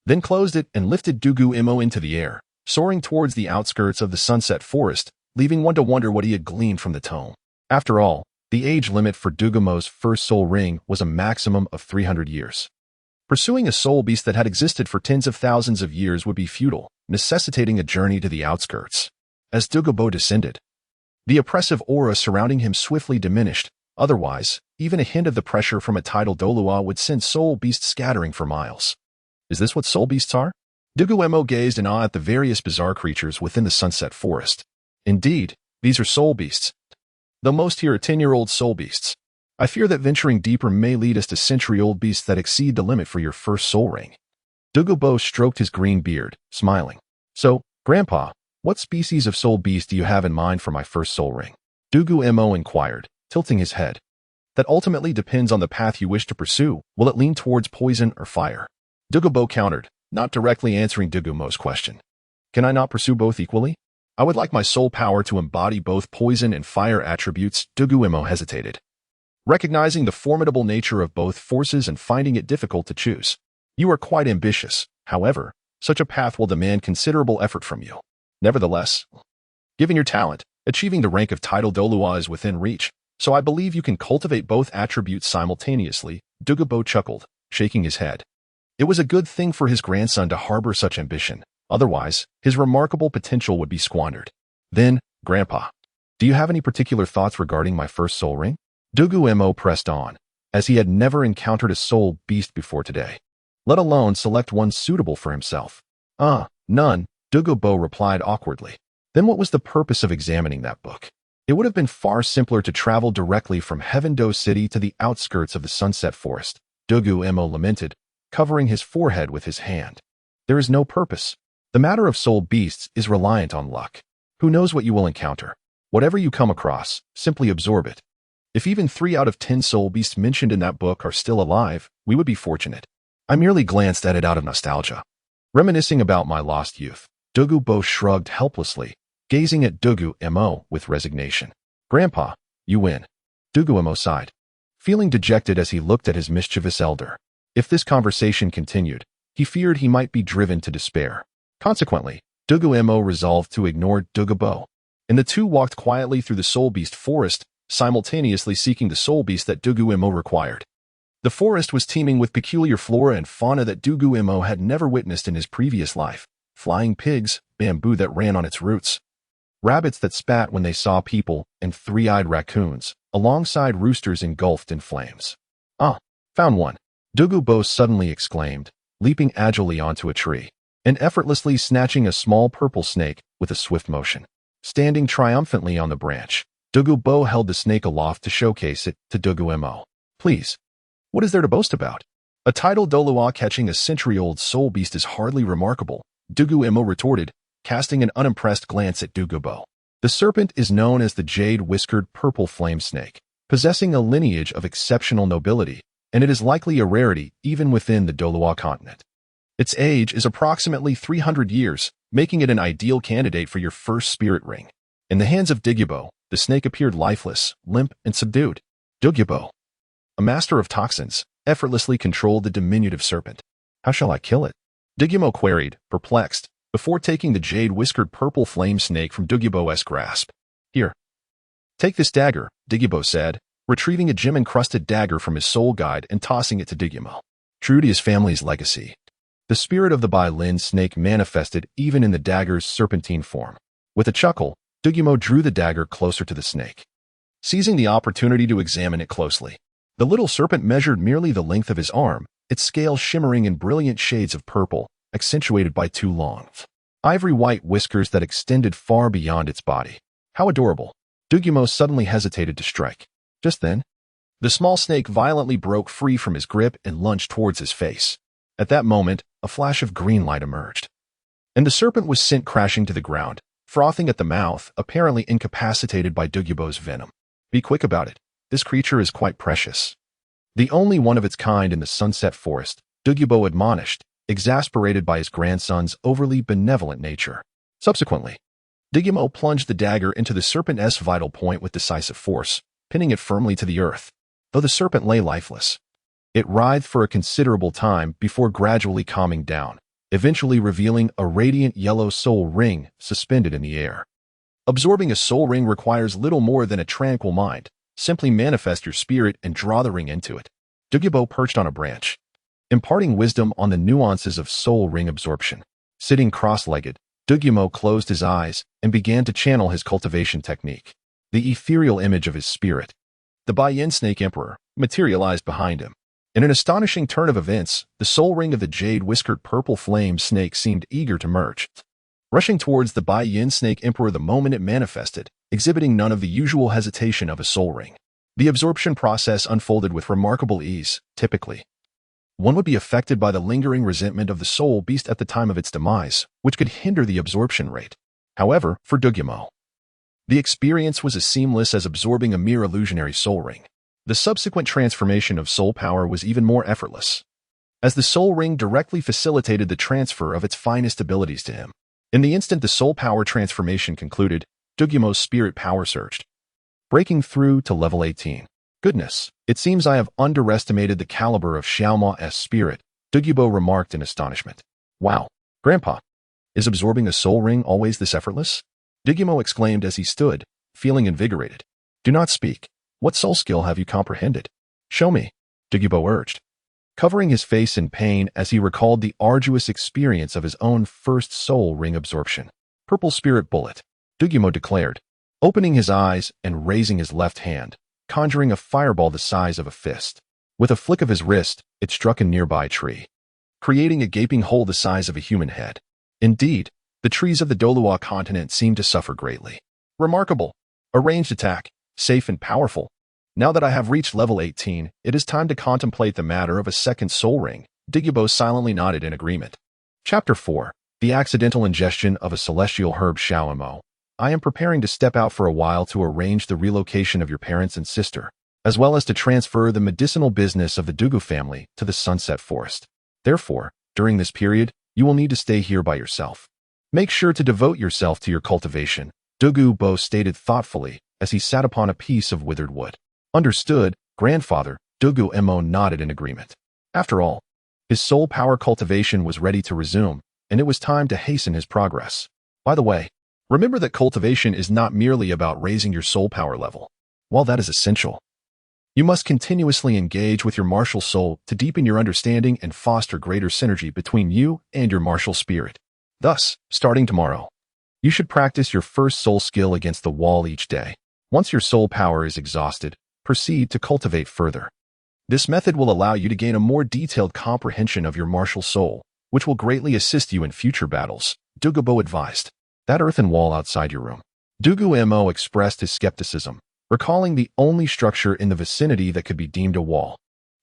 then closed it and lifted Dugu Mo into the air, soaring towards the outskirts of the Sunset Forest, leaving one to wonder what he had gleaned from the tome. After all, the age limit for Dugu Mo's first soul ring was a maximum of 300 years. Pursuing a soul beast that had existed for tens of thousands of years would be futile, necessitating a journey to the outskirts. As Dugu Mo descended, the oppressive aura surrounding him swiftly diminished. Otherwise, even a hint of the pressure from a tidal Douluo would send soul beasts scattering for miles. Is this what soul beasts are? Dugu Mo gazed in awe at the various bizarre creatures within the Sunset Forest. Indeed, these are soul beasts. Though most here are 10-year-old soul beasts, I fear that venturing deeper may lead us to century-old beasts that exceed the limit for your first soul ring. Dugu Mo stroked his green beard, smiling. So, Grandpa, what species of soul beast do you have in mind for my first soul ring? Dugu Mo inquired, tilting his head. That ultimately depends on the path you wish to pursue. Will it lean towards poison or fire? Dugu Mo countered, not directly answering Dugu Mo's question. Can I not pursue both equally? I would like my soul power to embody both poison and fire attributes. Dugu Mo hesitated, recognizing the formidable nature of both forces and finding it difficult to choose. You are quite ambitious. However, such a path will demand considerable effort from you. Nevertheless, given your talent, achieving the rank of title Douluo is within reach, so I believe you can cultivate both attributes simultaneously. Dugu Mo chuckled, shaking his head. It was a good thing for his grandson to harbor such ambition. Otherwise, his remarkable potential would be squandered. Then, Grandpa, do you have any particular thoughts regarding my first soul ring? Dugu Mo pressed on, as he had never encountered a soul beast before today, let alone select one suitable for himself. None, Dugu Mo replied awkwardly. Then what was the purpose of examining that book? It would have been far simpler to travel directly from Tiandou City to the outskirts of the Sunset Forest. Dugu Mo lamented, covering his forehead with his hand. There is no purpose. The matter of soul beasts is reliant on luck. Who knows what you will encounter? Whatever you come across, simply absorb it. If even 3 out of 10 soul beasts mentioned in that book are still alive, we would be fortunate. I merely glanced at it out of nostalgia, reminiscing about my lost youth. Dugu Mo shrugged helplessly, gazing at Dugu Mo with resignation. Grandpa, you win. Dugu Mo sighed, feeling dejected as he looked at his mischievous elder. If this conversation continued, he feared he might be driven to despair. Consequently, Dugu Mo resolved to ignore Dugu Mo, and the two walked quietly through the soul beast forest, simultaneously seeking the soul beast that Dugu Mo required. The forest was teeming with peculiar flora and fauna that Dugu Mo had never witnessed in his previous life. Flying pigs, bamboo that ran on its roots, rabbits that spat when they saw people, and 3-eyed raccoons, alongside roosters engulfed in flames. Found one, Dugu Mo suddenly exclaimed, leaping agilely onto a tree, and effortlessly snatching a small purple snake with a swift motion. Standing triumphantly on the branch, Dugu Mo held the snake aloft to showcase it to Dugu Mo. Please, what is there to boast about? A title Douluo catching a century-old soul beast is hardly remarkable, Dugu Mo retorted, casting an unimpressed glance at Dugu Mo. The serpent is known as the jade-whiskered purple flame snake, possessing a lineage of exceptional nobility, and it is likely a rarity even within the Douluo continent. Its age is approximately 300 years, making it an ideal candidate for your first spirit ring. In the hands of Dugu Mo, the snake appeared lifeless, limp, and subdued. Dugu Mo, a master of toxins, effortlessly controlled the diminutive serpent. How shall I kill it? Dugu Mo queried, perplexed, before taking the jade-whiskered purple flame snake from Dugu Mo's grasp. Here. Take this dagger, Dugu Mo said, retrieving a gem-encrusted dagger from his soul guide and tossing it to Dugu Mo. True to his family's legacy, the spirit of the Bai Lin snake manifested even in the dagger's serpentine form. With a chuckle, Dugu Mo drew the dagger closer to the snake, seizing the opportunity to examine it closely. The little serpent measured merely the length of his arm, its scales shimmering in brilliant shades of purple, accentuated by 2 long, ivory-white whiskers that extended far beyond its body. How adorable! Dugu Mo suddenly hesitated to strike. Just then, the small snake violently broke free from his grip and lunged towards his face. At that moment, a flash of green light emerged, and the serpent was sent crashing to the ground, frothing at the mouth, apparently incapacitated by Dugu Mo's venom. Be quick about it. This creature is quite precious. The only one of its kind in the Sunset Forest, Dugu Mo admonished, exasperated by his grandson's overly benevolent nature. Subsequently, Dugu Mo plunged the dagger into the serpent's vital point with decisive force, pinning it firmly to the earth. Though the serpent lay lifeless, it writhed for a considerable time before gradually calming down, eventually revealing a radiant yellow soul ring suspended in the air. Absorbing a soul ring requires little more than a tranquil mind. Simply manifest your spirit and draw the ring into it. Dugu Mo perched on a branch, imparting wisdom on the nuances of soul ring absorption. Sitting cross-legged, Dugu Mo closed his eyes and began to channel his cultivation technique. The ethereal image of his spirit, the Bai Yin Snake Emperor, materialized behind him. In an astonishing turn of events, the soul ring of the jade-whiskered purple flame snake seemed eager to merge, rushing towards the Bai Yin Snake Emperor the moment it manifested, exhibiting none of the usual hesitation of a soul ring. The absorption process unfolded with remarkable ease. Typically, one would be affected by the lingering resentment of the soul beast at the time of its demise, which could hinder the absorption rate. However, for Dugu Mo, the experience was as seamless as absorbing a mere illusionary soul ring. The subsequent transformation of soul power was even more effortless. as the soul ring directly facilitated the transfer of its finest abilities to him. In the instant the soul power transformation concluded, Dugu Mo's spirit power surged, breaking through to level 18. Goodness, it seems I have underestimated the caliber of Xiaoma's spirit, Dugu Mo remarked in astonishment. Wow, Grandpa, is absorbing a soul ring always this effortless? Dugu Mo exclaimed as he stood, feeling invigorated. Do not speak. What soul skill have you comprehended? Show me, Dugu Mo urged, covering his face in pain as he recalled the arduous experience of his own first soul ring absorption. Purple spirit bullet, Dugu Mo declared, opening his eyes and raising his left hand, conjuring a fireball the size of a fist. With a flick of his wrist, it struck a nearby tree, creating a gaping hole the size of a human head. Indeed, the trees of the Douluo continent seemed to suffer greatly. Remarkable. A ranged attack, safe and powerful. Now that I have reached level 18, it is time to contemplate the matter of a second soul ring. Dugu Mo silently nodded in agreement. Chapter 4. The accidental ingestion of a celestial herb. Xiaomo, I am preparing to step out for a while to arrange the relocation of your parents and sister, as well as to transfer the medicinal business of the Dugu family to the Sunset Forest. Therefore, during this period, you will need to stay here by yourself. Make sure to devote yourself to your cultivation, Dugu Mo stated thoughtfully as he sat upon a piece of withered wood. Understood, grandfather, Dugu Mo nodded in agreement. After all, his soul power cultivation was ready to resume, and it was time to hasten his progress. By the way, remember that cultivation is not merely about raising your soul power level. While that is essential, you must continuously engage with your martial soul to deepen your understanding and foster greater synergy between you and your martial spirit. Thus, starting tomorrow, you should practice your first soul skill against the wall each day. Once your soul power is exhausted, proceed to cultivate further. This method will allow you to gain a more detailed comprehension of your martial soul, which will greatly assist you in future battles, Dugu Mo advised. That earthen wall outside your room. Dugu Mo expressed his skepticism, recalling the only structure in the vicinity that could be deemed a wall.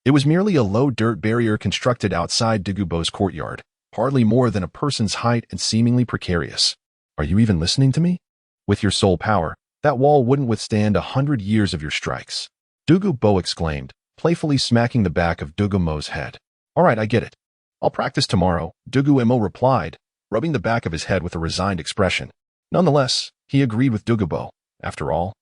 It was merely a low dirt barrier constructed outside Dugu Mo's courtyard, hardly more than a person's height and seemingly precarious. Are you even listening to me? With your soul power, that wall wouldn't withstand 100 years of your strikes, Dugu Mo exclaimed, playfully smacking the back of Dugu Mo's head. All right, I get it. I'll practice tomorrow, Dugu Mo replied, rubbing the back of his head with a resigned expression. Nonetheless, he agreed with Dugu Mo. After all,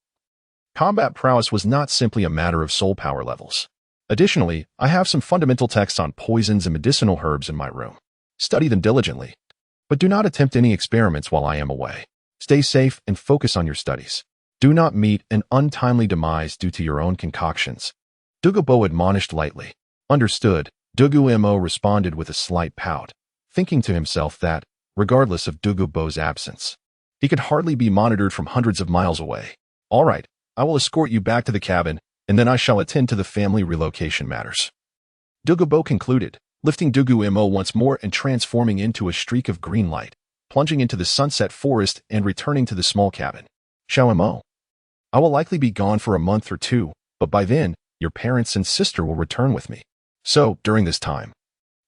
combat prowess was not simply a matter of soul power levels. Additionally, I have some fundamental texts on poisons and medicinal herbs in my room. Study them diligently. But do not attempt any experiments while I am away. Stay safe and focus on your studies. Do not meet an untimely demise due to your own concoctions, Dugu Mo admonished lightly. Understood, Dugu Mo responded with a slight pout, thinking to himself that, regardless of Dugu Mo's absence, he could hardly be monitored from hundreds of miles away. All right, I will escort you back to the cabin, and then I shall attend to the family relocation matters. Dugu Mo concluded, lifting Dugu Mo once more and transforming into a streak of green light, plunging into the sunset forest and returning to the small cabin. Xiaomo, I will likely be gone for a month or two, but by then, your parents and sister will return with me. So, during this time,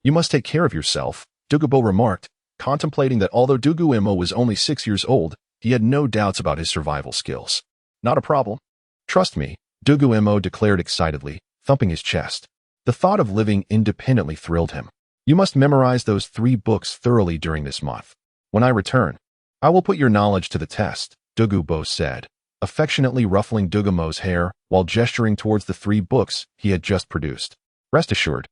you must take care of yourself, Dugu Mo remarked, contemplating that although Dugu Mo was only 6 years old, he had no doubts about his survival skills. Not a problem. Trust me, Dugu Mo declared excitedly, thumping his chest. The thought of living independently thrilled him. You must memorize those 3 books thoroughly during this month. When I return, I will put your knowledge to the test, Dugu Mo said, affectionately ruffling Dugu Mo's hair while gesturing towards the 3 books he had just produced. Rest assured.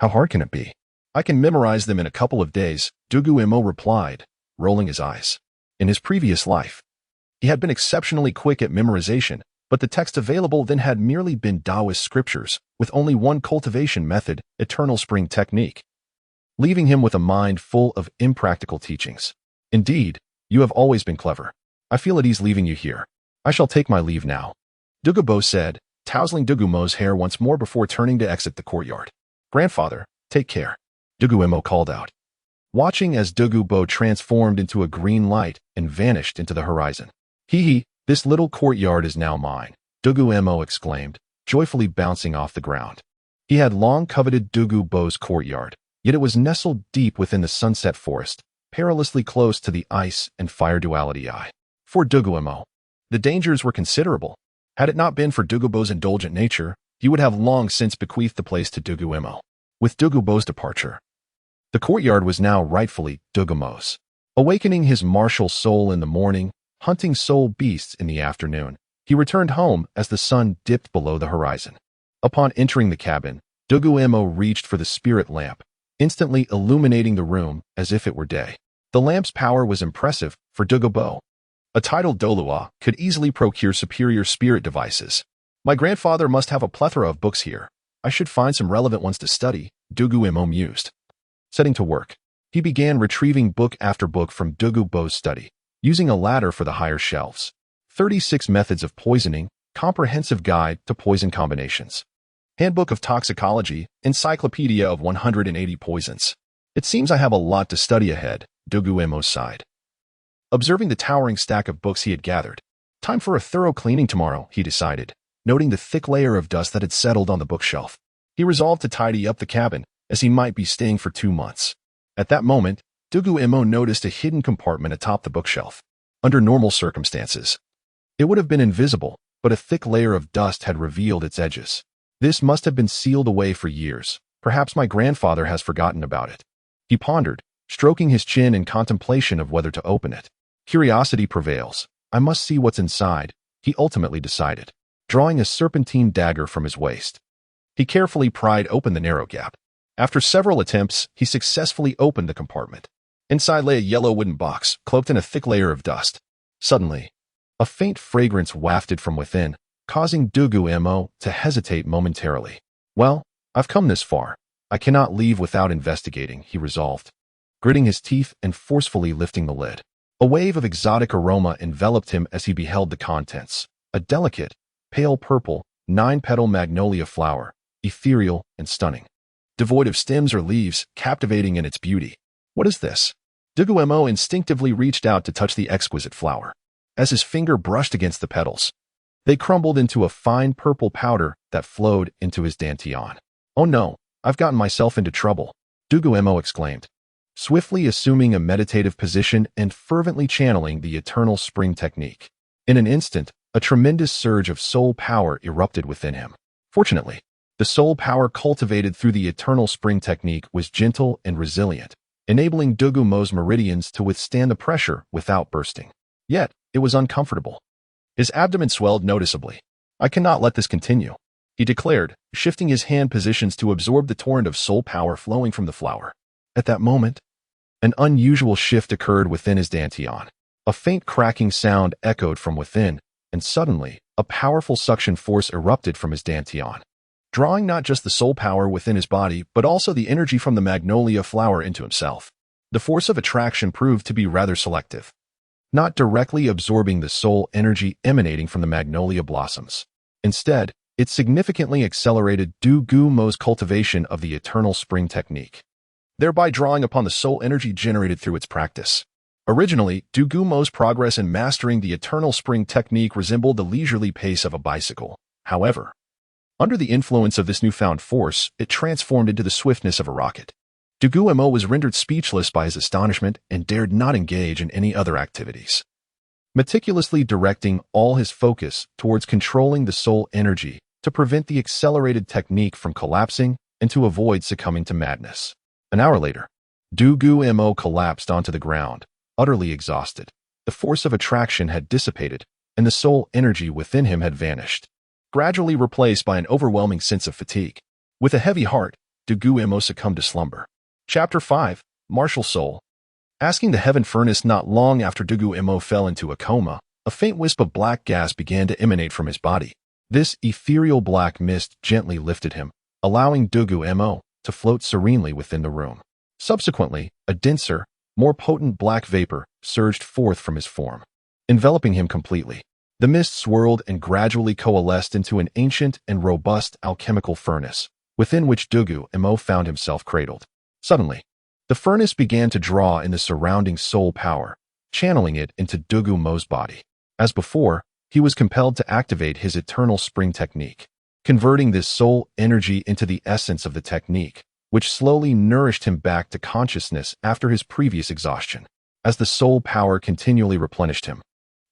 How hard can it be? I can memorize them in a couple of days, Dugu Mo replied, rolling his eyes. In his previous life, he had been exceptionally quick at memorization, but the text available then had merely been Taoist scriptures, with only one cultivation method, eternal spring technique, leaving him with a mind full of impractical teachings. Indeed, you have always been clever. I feel at ease leaving you here. I shall take my leave now, Dugu Mo said, tousling Dugu Mo's hair once more before turning to exit the courtyard. Grandfather, take care, Dugu Mo called out, watching as Dugu Mo transformed into a green light and vanished into the horizon. Hee, this little courtyard is now mine, Dugu Mo exclaimed, joyfully bouncing off the ground. He had long coveted Dugu Mo's courtyard, yet it was nestled deep within the sunset forest, perilously close to the ice and fire duality eye. For Dugu Mo, the dangers were considerable. Had it not been for Dugu Mo's indulgent nature, he would have long since bequeathed the place to Dugu Mo. with Dugu Mo's departure. The courtyard was now rightfully Dugu Mo's. Awakening his martial soul in the morning, hunting soul beasts in the afternoon, he returned home as the sun dipped below the horizon. Upon entering the cabin, Dugu Mo reached for the spirit lamp, instantly illuminating the room as if it were day. The lamp's power was impressive for Dugu Mo. A titled Douluo could easily procure superior spirit devices. My grandfather must have a plethora of books here. I should find some relevant ones to study, Dugu Mo mused. Setting to work, he began retrieving book after book from Dugu Mo's study, using a ladder for the higher shelves. 36 Methods of Poisoning, Comprehensive Guide to Poison Combinations. Handbook of Toxicology, Encyclopedia of 180 Poisons. It seems I have a lot to study ahead, Dugu Mo sighed. Observing the towering stack of books he had gathered. Time for a thorough cleaning tomorrow, he decided, noting the thick layer of dust that had settled on the bookshelf. He resolved to tidy up the cabin, as he might be staying for 2 months. At that moment, Dugu Mo noticed a hidden compartment atop the bookshelf. Under normal circumstances, it would have been invisible, but a thick layer of dust had revealed its edges. This must have been sealed away for years. Perhaps my grandfather has forgotten about it. He pondered, stroking his chin in contemplation of whether to open it. Curiosity prevails. I must see what's inside, he ultimately decided, drawing a serpentine dagger from his waist. He carefully pried open the narrow gap. After several attempts, he successfully opened the compartment. Inside lay a yellow wooden box, cloaked in a thick layer of dust. Suddenly, a faint fragrance wafted from within, causing Dugu Mo to hesitate momentarily. Well, I've come this far. I cannot leave without investigating, he resolved, gritting his teeth and forcefully lifting the lid. A wave of exotic aroma enveloped him as he beheld the contents. A delicate, pale purple, 9-petal magnolia flower, ethereal and stunning. Devoid of stems or leaves, captivating in its beauty. What is this? Dugu Mo instinctively reached out to touch the exquisite flower. As his finger brushed against the petals, they crumbled into a fine purple powder that flowed into his Dancian. Oh no, I've gotten myself into trouble, Dugu Mo exclaimed, swiftly assuming a meditative position and fervently channeling the eternal spring technique. In an instant, a tremendous surge of soul power erupted within him. Fortunately, the soul power cultivated through the eternal spring technique was gentle and resilient, enabling Dugu Mo's meridians to withstand the pressure without bursting. Yet, it was uncomfortable. His abdomen swelled noticeably. I cannot let this continue, he declared, shifting his hand positions to absorb the torrent of soul power flowing from the flower. At that moment, an unusual shift occurred within his Dancian. A faint cracking sound echoed from within, and suddenly, a powerful suction force erupted from his Dancian, drawing not just the soul power within his body, but also the energy from the magnolia flower into himself. The force of attraction proved to be rather selective, not directly absorbing the soul energy emanating from the magnolia blossoms. Instead, it significantly accelerated Dugu Mo's cultivation of the eternal spring technique, thereby drawing upon the soul energy generated through its practice. Originally, Dugu Mo's progress in mastering the eternal spring technique resembled the leisurely pace of a bicycle. However, under the influence of this newfound force, it transformed into the swiftness of a rocket. Dugu Mo was rendered speechless by his astonishment and dared not engage in any other activities. Meticulously directing all his focus towards controlling the soul energy to prevent the accelerated technique from collapsing and to avoid succumbing to madness. An hour later, Dugu Mo collapsed onto the ground, utterly exhausted. The force of attraction had dissipated, and the soul energy within him had vanished, gradually replaced by an overwhelming sense of fatigue. With a heavy heart, Dugu Mo succumbed to slumber. Chapter 5, Martial Soul. Asking the heaven furnace not long after Dugu Mo fell into a coma, a faint wisp of black gas began to emanate from his body. This ethereal black mist gently lifted him, allowing Dugu Mo to float serenely within the room. Subsequently, a denser, more potent black vapor surged forth from his form, enveloping him completely. The mist swirled and gradually coalesced into an ancient and robust alchemical furnace, within which Dugu Mo found himself cradled. Suddenly, the furnace began to draw in the surrounding soul power, channeling it into Dugu Mo's body. As before, he was compelled to activate his eternal spring technique, converting this soul energy into the essence of the technique, which slowly nourished him back to consciousness after his previous exhaustion. As the soul power continually replenished him,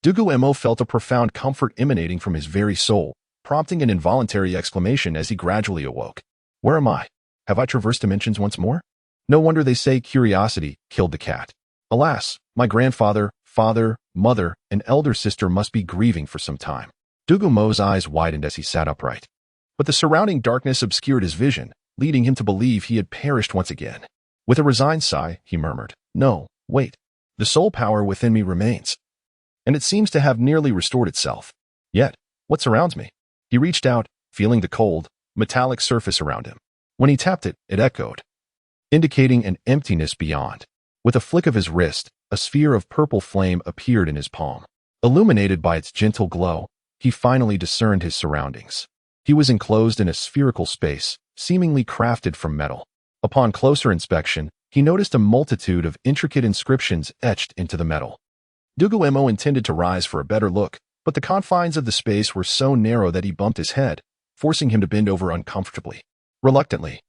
Dugu Mo felt a profound comfort emanating from his very soul, prompting an involuntary exclamation as he gradually awoke. Where am I? Have I traversed dimensions once more? No wonder they say curiosity killed the cat. Alas, my grandfather, father, mother, and elder sister must be grieving for some time. Dugu Mo's eyes widened as he sat upright. But the surrounding darkness obscured his vision, leading him to believe he had perished once again. With a resigned sigh, he murmured, "No, wait. The soul power within me remains. And it seems to have nearly restored itself. Yet, what surrounds me?" He reached out, feeling the cold, metallic surface around him. When he tapped it, it echoed, indicating an emptiness beyond. With a flick of his wrist, a sphere of purple flame appeared in his palm. Illuminated by its gentle glow, he finally discerned his surroundings. He was enclosed in a spherical space, seemingly crafted from metal. Upon closer inspection, he noticed a multitude of intricate inscriptions etched into the metal. Dugu Mo intended to rise for a better look, but the confines of the space were so narrow that he bumped his head, forcing him to bend over uncomfortably. Reluctantly,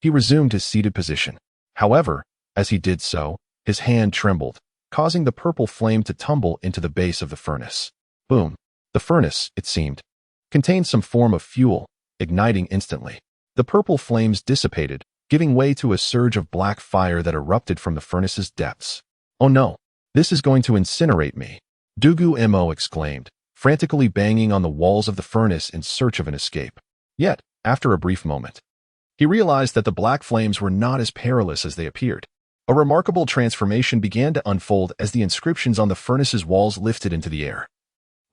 he resumed his seated position. However, as he did so, his hand trembled, causing the purple flame to tumble into the base of the furnace. Boom! The furnace, it seemed, contained some form of fuel, igniting instantly. The purple flames dissipated, giving way to a surge of black fire that erupted from the furnace's depths. "Oh no! This is going to incinerate me!" Dugu Mo exclaimed, frantically banging on the walls of the furnace in search of an escape. Yet, after a brief moment, he realized that the black flames were not as perilous as they appeared. A remarkable transformation began to unfold as the inscriptions on the furnace's walls lifted into the air,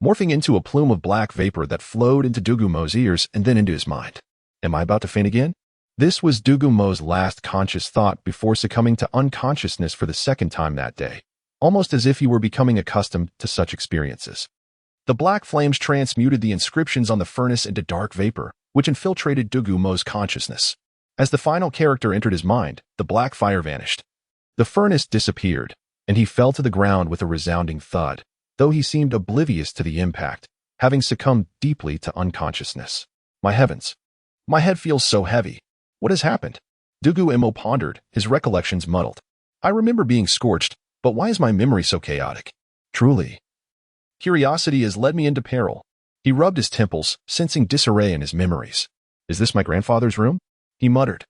morphing into a plume of black vapor that flowed into Dugu Mo's ears and then into his mind. Am I about to faint again? This was Dugu Mo's last conscious thought before succumbing to unconsciousness for the second time that day, almost as if he were becoming accustomed to such experiences. The black flames transmuted the inscriptions on the furnace into dark vapor, which infiltrated Dugu Mo's consciousness. As the final character entered his mind, the black fire vanished. The furnace disappeared, and he fell to the ground with a resounding thud, though he seemed oblivious to the impact, having succumbed deeply to unconsciousness. My heavens! My head feels so heavy. What has happened? Dugu Mo pondered, his recollections muddled. I remember being scorched, but why is my memory so chaotic? Truly, curiosity has led me into peril. He rubbed his temples, sensing disarray in his memories. Is this my grandfather's room? He muttered,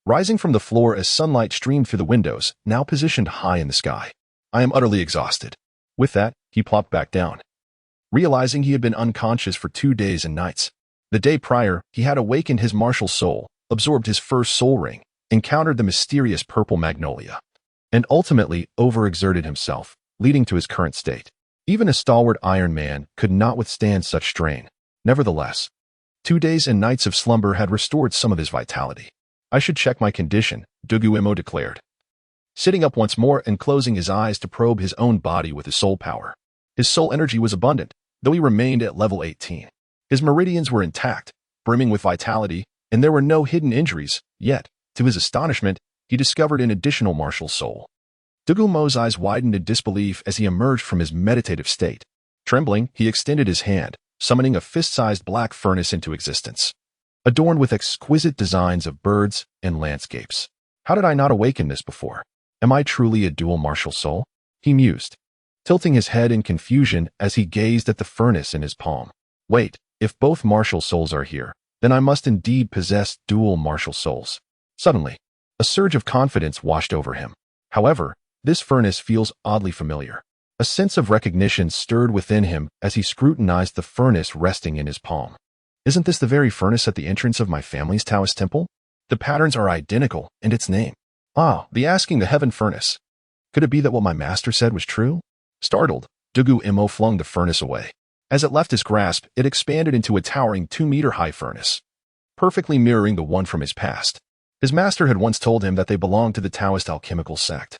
rising from the floor as sunlight streamed through the windows, now positioned high in the sky. I am utterly exhausted. With that, he plopped back down, realizing he had been unconscious for 2 days and nights. The day prior, he had awakened his martial soul, absorbed his first soul ring, encountered the mysterious purple magnolia, and ultimately overexerted himself, leading to his current state. Even a stalwart Iron Man could not withstand such strain. Nevertheless, 2 days and nights of slumber had restored some of his vitality. I should check my condition, Dugu Mo declared, sitting up once more and closing his eyes to probe his own body with his soul power. His soul energy was abundant, though he remained at level 18. His meridians were intact, brimming with vitality, and there were no hidden injuries, yet, to his astonishment, he discovered an additional martial soul. Dugu Mo's eyes widened in disbelief as he emerged from his meditative state. Trembling, he extended his hand, summoning a fist-sized black furnace into existence, adorned with exquisite designs of birds and landscapes. How did I not awaken this before? Am I truly a dual martial soul? He mused, tilting his head in confusion as he gazed at the furnace in his palm. Wait, if both martial souls are here, then I must indeed possess dual martial souls. Suddenly, a surge of confidence washed over him. However, this furnace feels oddly familiar. A sense of recognition stirred within him as he scrutinized the furnace resting in his palm. Isn't this the very furnace at the entrance of my family's Taoist temple? The patterns are identical, and its name. Ah, the asking the heaven furnace. Could it be that what my master said was true? Startled, Dugu Mo flung the furnace away. As it left his grasp, it expanded into a towering 2-meter-high furnace, perfectly mirroring the one from his past. His master had once told him that they belonged to the Taoist Alchemical Sect,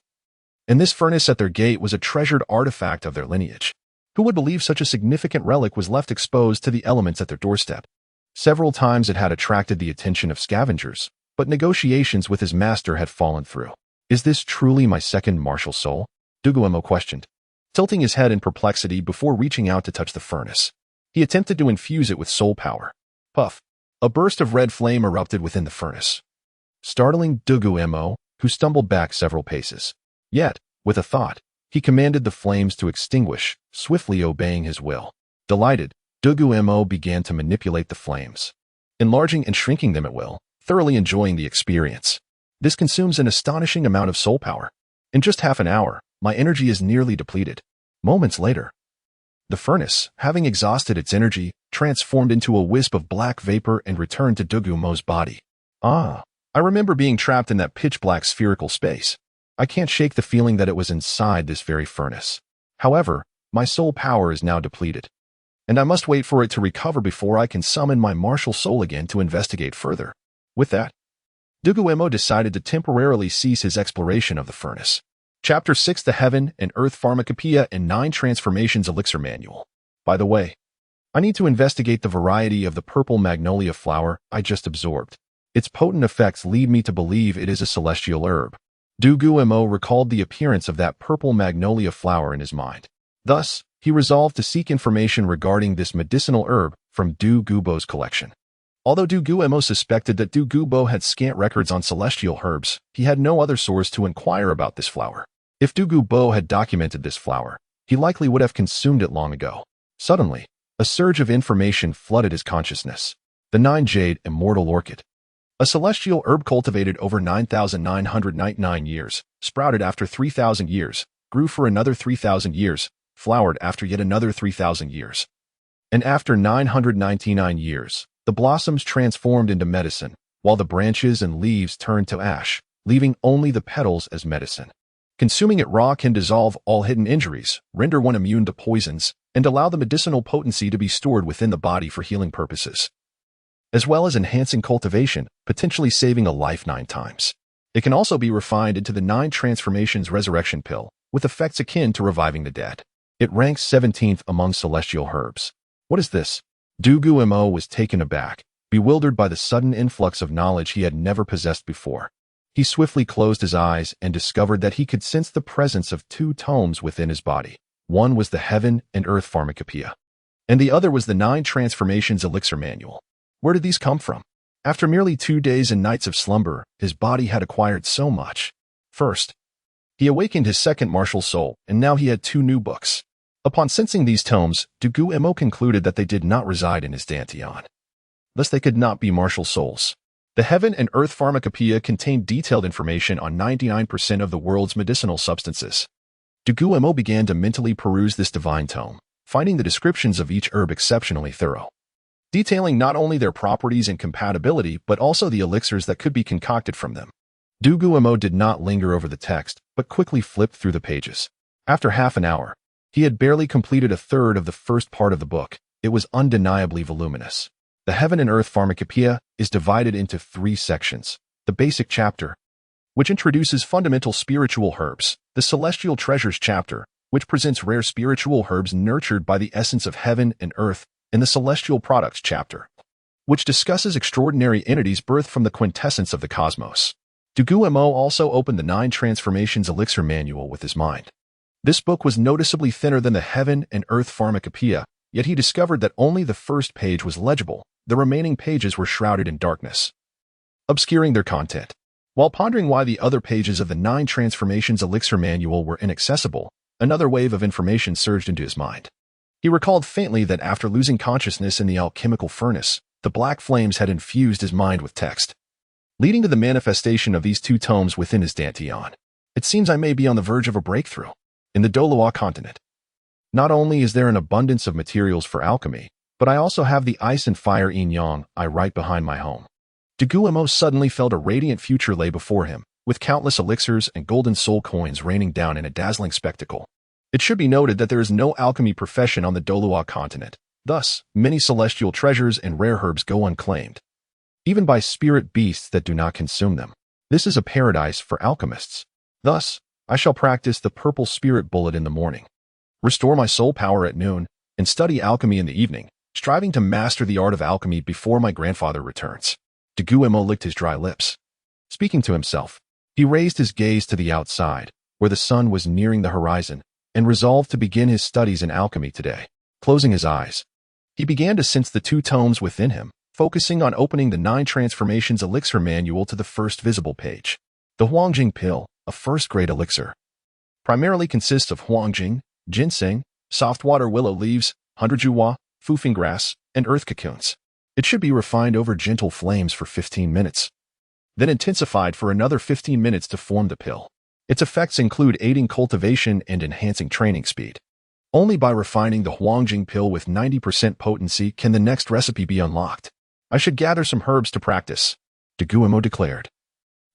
and this furnace at their gate was a treasured artifact of their lineage. Who would believe such a significant relic was left exposed to the elements at their doorstep? Several times it had attracted the attention of scavengers, but negotiations with his master had fallen through. Is this truly my second martial soul? Dugu Mo questioned, tilting his head in perplexity before reaching out to touch the furnace. He attempted to infuse it with soul power. Puff! A burst of red flame erupted within the furnace, startling Dugu Mo, who stumbled back several paces. Yet, with a thought, he commanded the flames to extinguish, swiftly obeying his will. Delighted, Dugu Mo began to manipulate the flames, enlarging and shrinking them at will, thoroughly enjoying the experience. This consumes an astonishing amount of soul power. In just half an hour, my energy is nearly depleted. Moments later, the furnace, having exhausted its energy, transformed into a wisp of black vapor and returned to Dugu Mo's body. I remember being trapped in that pitch-black spherical space. I can't shake the feeling that it was inside this very furnace. However, my soul power is now depleted, and I must wait for it to recover before I can summon my martial soul again to investigate further. With that, Dugu Mo decided to temporarily cease his exploration of the furnace. Chapter 6: The Heaven and Earth Pharmacopoeia and 9 Transformations Elixir Manual. By the way, I need to investigate the variety of the purple magnolia flower I just absorbed. Its potent effects lead me to believe it is a celestial herb. Dugu Mo recalled the appearance of that purple magnolia flower in his mind. Thus, he resolved to seek information regarding this medicinal herb from Dugu Mo's collection. Although Dugu Mo suspected that Dugu Mo had scant records on celestial herbs, he had no other source to inquire about this flower. If Dugu Mo had documented this flower, he likely would have consumed it long ago. Suddenly, a surge of information flooded his consciousness. The 9-jade immortal orchid. A celestial herb cultivated over 9,999 years, sprouted after 3,000 years, grew for another 3,000 years, flowered after yet another 3,000 years. And after 999 years, the blossoms transformed into medicine, while the branches and leaves turned to ash, leaving only the petals as medicine. Consuming it raw can dissolve all hidden injuries, render one immune to poisons, and allow the medicinal potency to be stored within the body for healing purposes, as well as enhancing cultivation, potentially saving a life 9 times. It can also be refined into the 9 Transformations Resurrection Pill, with effects akin to reviving the dead. It ranks 17th among celestial herbs. What is this? Dugu Mo was taken aback, bewildered by the sudden influx of knowledge he had never possessed before. He swiftly closed his eyes and discovered that he could sense the presence of 2 tomes within his body. One was the Heaven and Earth Pharmacopoeia, and the other was the 9 Transformations Elixir Manual. Where did these come from? After merely 2 days and nights of slumber, his body had acquired so much. First, he awakened his second martial soul, and now he had 2 new books. Upon sensing these tomes, Dugu Mo concluded that they did not reside in his Dancian. Thus they could not be martial souls. The Heaven and Earth Pharmacopoeia contained detailed information on 99% of the world's medicinal substances. Dugu Mo began to mentally peruse this divine tome, finding the descriptions of each herb exceptionally thorough, detailing not only their properties and compatibility but also the elixirs that could be concocted from them. Dugu Mo did not linger over the text, but quickly flipped through the pages. After half an hour, he had barely completed a third of the first part of the book. It was undeniably voluminous. The Heaven and Earth Pharmacopoeia is divided into 3 sections. The basic chapter, which introduces fundamental spiritual herbs. The Celestial Treasures chapter, which presents rare spiritual herbs nurtured by the essence of heaven and earth. And the Celestial Products chapter, which discusses extraordinary entities birthed from the quintessence of the cosmos. Dugu Mo also opened the 9 Transformations Elixir Manual with his mind. This book was noticeably thinner than the Heaven and Earth Pharmacopoeia, yet he discovered that only the first page was legible. The remaining pages were shrouded in darkness, obscuring their content. While pondering why the other pages of the 9 Transformations Elixir Manual were inaccessible, another wave of information surged into his mind. He recalled faintly that after losing consciousness in the alchemical furnace, the black flames had infused his mind with text, leading to the manifestation of these 2 tomes within his Dancian. It seems I may be on the verge of a breakthrough. In the Douluo continent, not only is there an abundance of materials for alchemy, but I also have the ice and fire yin-yang right behind my home. Dugu Mo suddenly felt a radiant future lay before him, with countless elixirs and golden soul coins raining down in a dazzling spectacle. It should be noted that there is no alchemy profession on the Douluo continent. Thus, many celestial treasures and rare herbs go unclaimed, even by spirit beasts that do not consume them. This is a paradise for alchemists. Thus, I shall practice the purple spirit bullet in the morning, restore my soul power at noon, and study alchemy in the evening, striving to master the art of alchemy before my grandfather returns. Dugu Mo licked his dry lips. Speaking to himself, he raised his gaze to the outside, where the sun was nearing the horizon, and resolved to begin his studies in alchemy today. Closing his eyes, he began to sense the 2 tomes within him, focusing on opening the 9 Transformations Elixir Manual to the first visible page. The Huangjing Pill, a first-grade elixir, primarily consists of huangjing, ginseng, soft water willow leaves, 100 juwa, fufing grass, and earth cocoons. It should be refined over gentle flames for 15 minutes, then intensified for another 15 minutes to form the pill. Its effects include aiding cultivation and enhancing training speed. Only by refining the Huangjing pill with 90% potency can the next recipe be unlocked. I should gather some herbs to practice, Dugu Mo declared.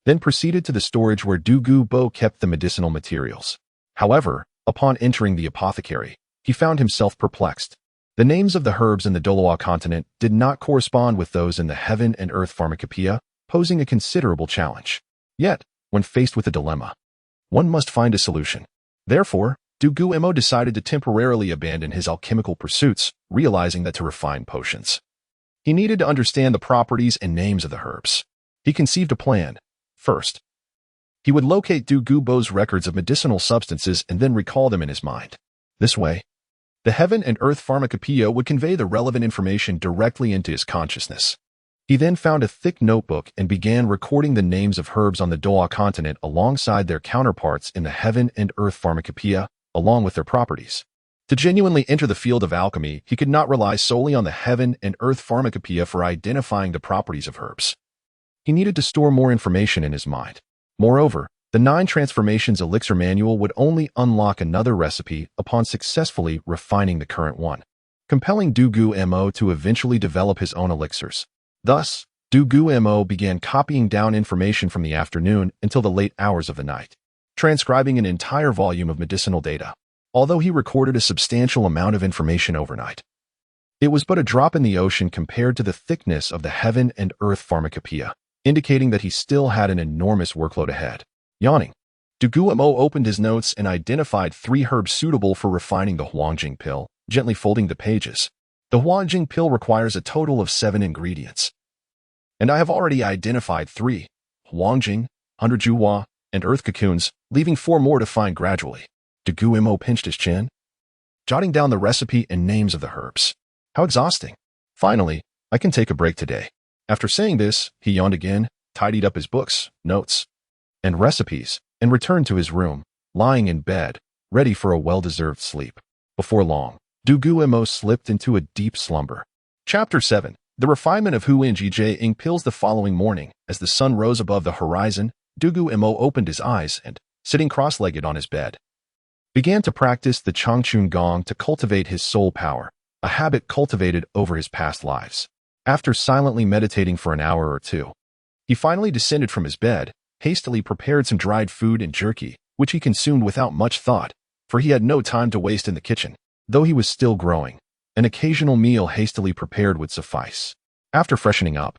Then proceeded to the storage where Dugu Mo kept the medicinal materials. However, upon entering the apothecary, he found himself perplexed. The names of the herbs in the Douluo continent did not correspond with those in the Heaven and Earth Pharmacopoeia, posing a considerable challenge. Yet, when faced with a dilemma, one must find a solution. Therefore, Dugu Mo decided to temporarily abandon his alchemical pursuits, realizing that to refine potions, he needed to understand the properties and names of the herbs. He conceived a plan. First, he would locate Dugu Mo's records of medicinal substances and then recall them in his mind. This way, the Heaven and Earth Pharmacopoeia would convey the relevant information directly into his consciousness. He then found a thick notebook and began recording the names of herbs on the Douluo continent alongside their counterparts in the Heaven and Earth Pharmacopoeia, along with their properties. To genuinely enter the field of alchemy, he could not rely solely on the Heaven and Earth Pharmacopoeia for identifying the properties of herbs. He needed to store more information in his mind. Moreover, the 9 Transformations Elixir Manual would only unlock another recipe upon successfully refining the current one, compelling Dugu Mo to eventually develop his own elixirs. Thus, Dugu Mo began copying down information from the afternoon until the late hours of the night, transcribing an entire volume of medicinal data. Although he recorded a substantial amount of information overnight, it was but a drop in the ocean compared to the thickness of the Heaven and Earth Pharmacopoeia, indicating that he still had an enormous workload ahead. Yawning, Dugu Mo opened his notes and identified 3 herbs suitable for refining the Huangjing pill, gently folding the pages. The Huangjing pill requires a total of 7 ingredients, and I have already identified 3, Huangjing, 100 Juhua, and earth cocoons, leaving 4 more to find gradually. Dugu Mo pinched his chin, jotting down the recipe and names of the herbs. How exhausting. Finally, I can take a break today. After saying this, he yawned again, tidied up his books, notes, and recipes, and returned to his room, lying in bed, ready for a well-deserved sleep. Before long, Dugu Mo slipped into a deep slumber. Chapter 7. The refinement of Huangjing pills. The following morning, as the sun rose above the horizon, Dugu Mo opened his eyes and, sitting cross-legged on his bed, began to practice the Changchun Gong to cultivate his soul power, a habit cultivated over his past lives. After silently meditating for an hour or 2, he finally descended from his bed, hastily prepared some dried food and jerky, which he consumed without much thought, for he had no time to waste in the kitchen. Though he was still growing, an occasional meal hastily prepared would suffice. After freshening up,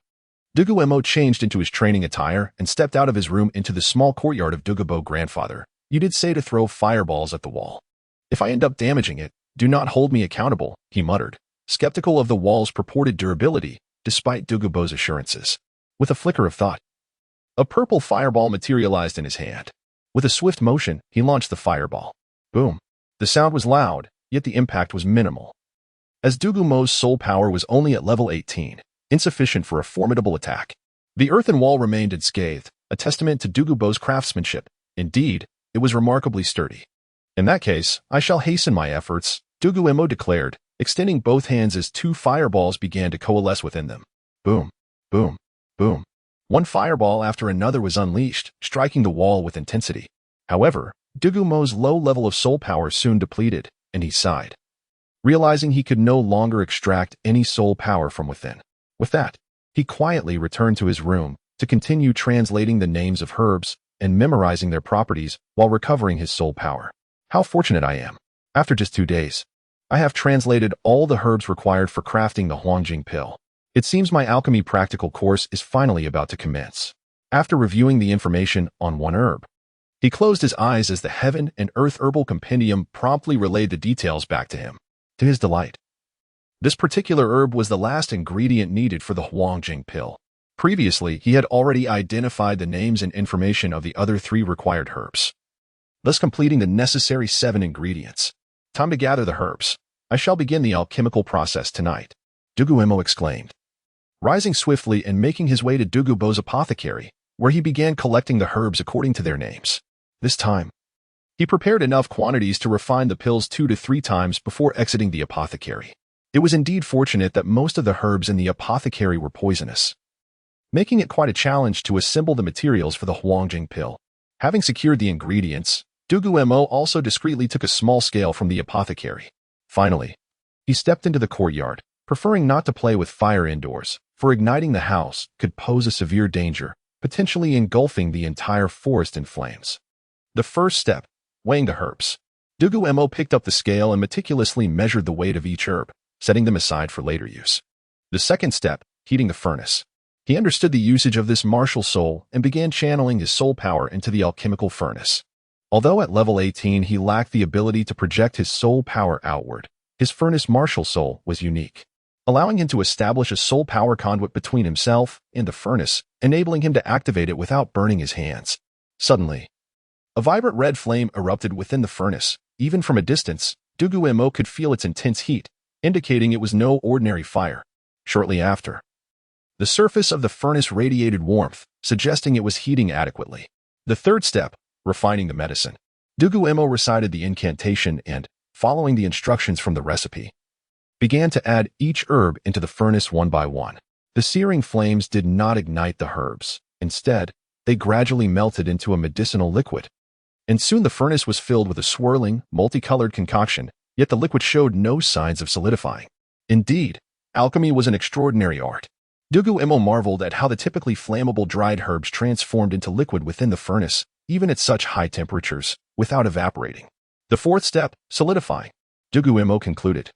Dugu Mo changed into his training attire and stepped out of his room into the small courtyard of Dugu Mo's grandfather. You did say to throw fireballs at the wall. If I end up damaging it, do not hold me accountable, he muttered, skeptical of the wall's purported durability, despite Dugu Mo's assurances. With a flicker of thought, a purple fireball materialized in his hand. With a swift motion, he launched the fireball. Boom. The sound was loud, yet the impact was minimal. As Dugu Mo's soul power was only at level 18, insufficient for a formidable attack, the earthen wall remained unscathed, a testament to Dugu Mo's craftsmanship. Indeed, it was remarkably sturdy. In that case, I shall hasten my efforts, Dugu Mo declared, extending both hands as 2 fireballs began to coalesce within them. Boom, boom, boom. One fireball after another was unleashed, striking the wall with intensity. However, Dugu Mo's low level of soul power soon depleted, and he sighed, realizing he could no longer extract any soul power from within. With that, he quietly returned to his room to continue translating the names of herbs and memorizing their properties while recovering his soul power. How fortunate I am. After just 2 days, I have translated all the herbs required for crafting the Huangjing pill. It seems my alchemy practical course is finally about to commence. After reviewing the information on one herb, he closed his eyes as the Heaven and Earth Herbal Compendium promptly relayed the details back to him. To his delight, this particular herb was the last ingredient needed for the Huangjing pill. Previously, he had already identified the names and information of the other 3 required herbs, thus completing the necessary 7 ingredients. Time to gather the herbs. I shall begin the alchemical process tonight, Dugu Mo exclaimed, rising swiftly and making his way to Dugu Mo's apothecary, where he began collecting the herbs according to their names. This time, he prepared enough quantities to refine the pills 2 to 3 times before exiting the apothecary. It was indeed fortunate that most of the herbs in the apothecary were poisonous. making it quite a challenge to assemble the materials for the Huangjing pill. Having secured the ingredients, Dugu Mo also discreetly took a small scale from the apothecary. Finally, he stepped into the courtyard, preferring not to play with fire indoors, for igniting the house could pose a severe danger, potentially engulfing the entire forest in flames. The first step, weighing the herbs. Dugu Mo picked up the scale and meticulously measured the weight of each herb, setting them aside for later use. The second step, heating the furnace. He understood the usage of this martial soul and began channeling his soul power into the alchemical furnace. Although at level 18 he lacked the ability to project his soul power outward, his furnace martial soul was unique, allowing him to establish a soul power conduit between himself and the furnace, enabling him to activate it without burning his hands. Suddenly, a vibrant red flame erupted within the furnace. Even from a distance, Dugu Mo could feel its intense heat, indicating it was no ordinary fire. Shortly after, the surface of the furnace radiated warmth, suggesting it was heating adequately. The third step, refining the medicine. Dugu Mo recited the incantation and, following the instructions from the recipe, began to add each herb into the furnace one by one. The searing flames did not ignite the herbs. Instead, they gradually melted into a medicinal liquid. And soon the furnace was filled with a swirling, multicolored concoction, yet the liquid showed no signs of solidifying. Indeed, alchemy was an extraordinary art. Dugu Mo marveled at how the typically flammable dried herbs transformed into liquid within the furnace, even at such high temperatures, without evaporating. The fourth step, solidifying. Dugu Mo concluded,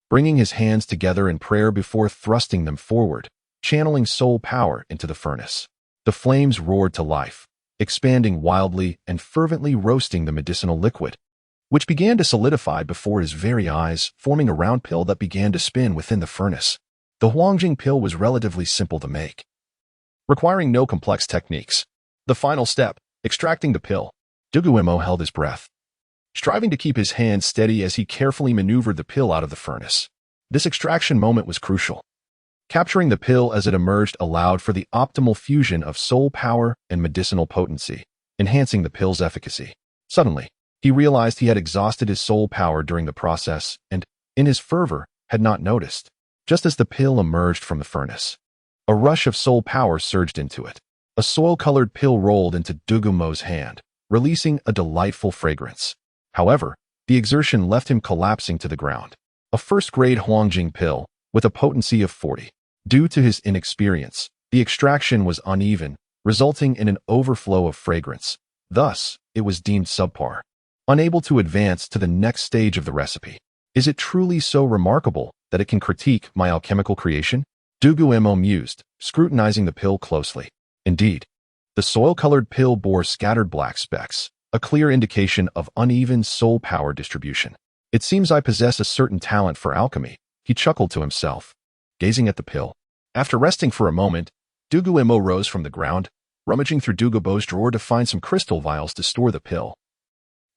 bringing his hands together in prayer before thrusting them forward, channeling soul power into the furnace. The flames roared to life, expanding wildly and fervently roasting the medicinal liquid, which began to solidify before his very eyes, forming a round pill that began to spin within the furnace. The Huangjing pill was relatively simple to make, requiring no complex techniques. The final step, extracting the pill. Dugu Mo held his breath, striving to keep his hands steady as he carefully maneuvered the pill out of the furnace. This extraction moment was crucial. Capturing the pill as it emerged allowed for the optimal fusion of soul power and medicinal potency, enhancing the pill's efficacy. Suddenly, he realized he had exhausted his soul power during the process and, in his fervor, had not noticed. Just as the pill emerged from the furnace, a rush of soul power surged into it. A soil-colored pill rolled into Dugu Mo's hand, releasing a delightful fragrance. However, the exertion left him collapsing to the ground. A first-grade Huangjing pill, with a potency of 40. Due to his inexperience, the extraction was uneven, resulting in an overflow of fragrance. Thus, it was deemed subpar, unable to advance to the next stage of the recipe. Is it truly so remarkable that it can critique my alchemical creation? Dugu Mo mused, scrutinizing the pill closely. Indeed, the soil-colored pill bore scattered black specks, a clear indication of uneven soul power distribution. It seems I possess a certain talent for alchemy, he chuckled to himself, gazing at the pill. After resting for a moment, Dugu Mo rose from the ground, rummaging through Dugu Mo's drawer to find some crystal vials to store the pill.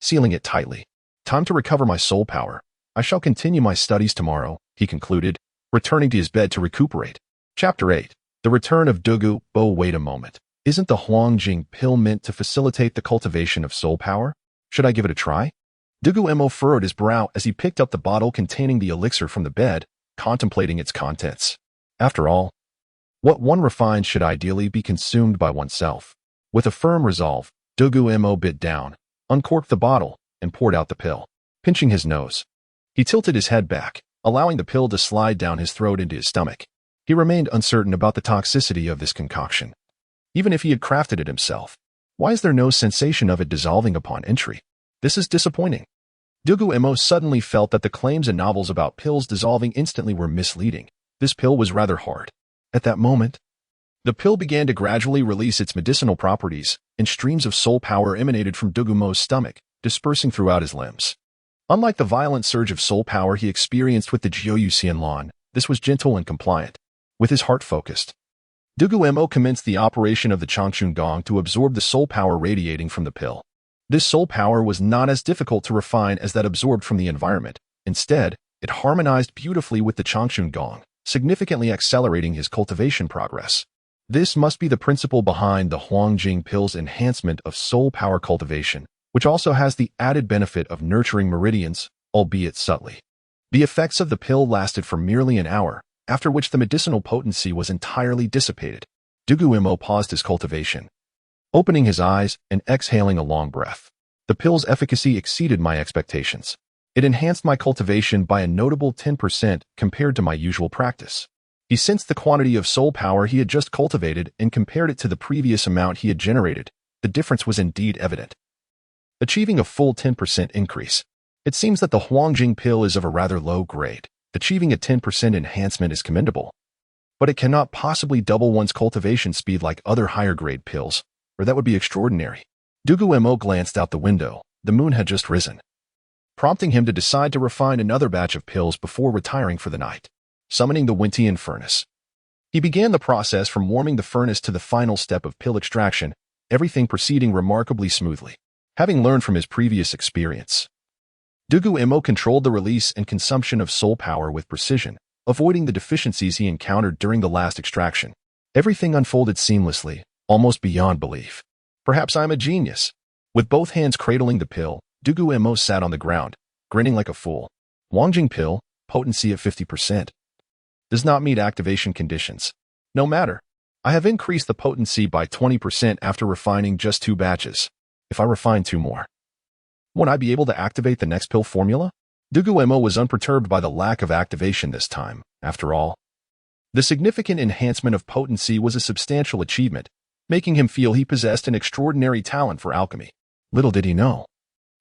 Sealing it tightly. Time to recover my soul power. I shall continue my studies tomorrow, he concluded, returning to his bed to recuperate. Chapter 8. The Return of Dugu Mo. Wait a moment. Isn't the Huangjing pill meant to facilitate the cultivation of soul power? Should I give it a try? Dugu Mo furrowed his brow as he picked up the bottle containing the elixir from the bed, contemplating its contents. After all, what one refines should ideally be consumed by oneself. With a firm resolve, Dugu Mo bit down, uncorked the bottle, and poured out the pill. Pinching his nose, he tilted his head back, allowing the pill to slide down his throat into his stomach. He remained uncertain about the toxicity of this concoction. Even if he had crafted it himself, why is there no sensation of it dissolving upon entry? This is disappointing. Dugu Mo suddenly felt that the claims in novels about pills dissolving instantly were misleading. This pill was rather hard. At that moment, the pill began to gradually release its medicinal properties, and streams of soul power emanated from Dugu Mo's stomach, dispersing throughout his limbs. Unlike the violent surge of soul power he experienced with the Jiuyu Xianlan, this was gentle and compliant. With his heart focused, Dugu Mo commenced the operation of the Changchun Gong to absorb the soul power radiating from the pill. This soul power was not as difficult to refine as that absorbed from the environment. Instead, it harmonized beautifully with the Changchun Gong, significantly accelerating his cultivation progress. This must be the principle behind the Huangjing pill's enhancement of soul power cultivation, which also has the added benefit of nurturing meridians, albeit subtly. The effects of the pill lasted for merely an hour, after which the medicinal potency was entirely dissipated. Dugu Mo paused his cultivation, opening his eyes and exhaling a long breath. The pill's efficacy exceeded my expectations. It enhanced my cultivation by a notable 10% compared to my usual practice. He sensed the quantity of soul power he had just cultivated and compared it to the previous amount he had generated. The difference was indeed evident. Achieving a full 10% increase. It seems that the Huangjing pill is of a rather low grade. Achieving a 10% enhancement is commendable, but it cannot possibly double one's cultivation speed like other higher-grade pills, or that would be extraordinary. Dugu Mo glanced out the window. The moon had just risen, prompting him to decide to refine another batch of pills before retiring for the night. Summoning the Wintian furnace. He began the process from warming the furnace to the final step of pill extraction, everything proceeding remarkably smoothly. Having learned from his previous experience, Dugu Mo controlled the release and consumption of soul power with precision, avoiding the deficiencies he encountered during the last extraction. Everything unfolded seamlessly, almost beyond belief. Perhaps I'm a genius. With both hands cradling the pill, Dugu Mo sat on the ground, grinning like a fool. Huangjing pill, potency at 50%. Does not meet activation conditions. No matter. I have increased the potency by 20% after refining just 2 batches. If I refine 2 more, won't I be able to activate the next pill formula? Dugu Mo was unperturbed by the lack of activation this time. After all, the significant enhancement of potency was a substantial achievement, making him feel he possessed an extraordinary talent for alchemy. Little did he know,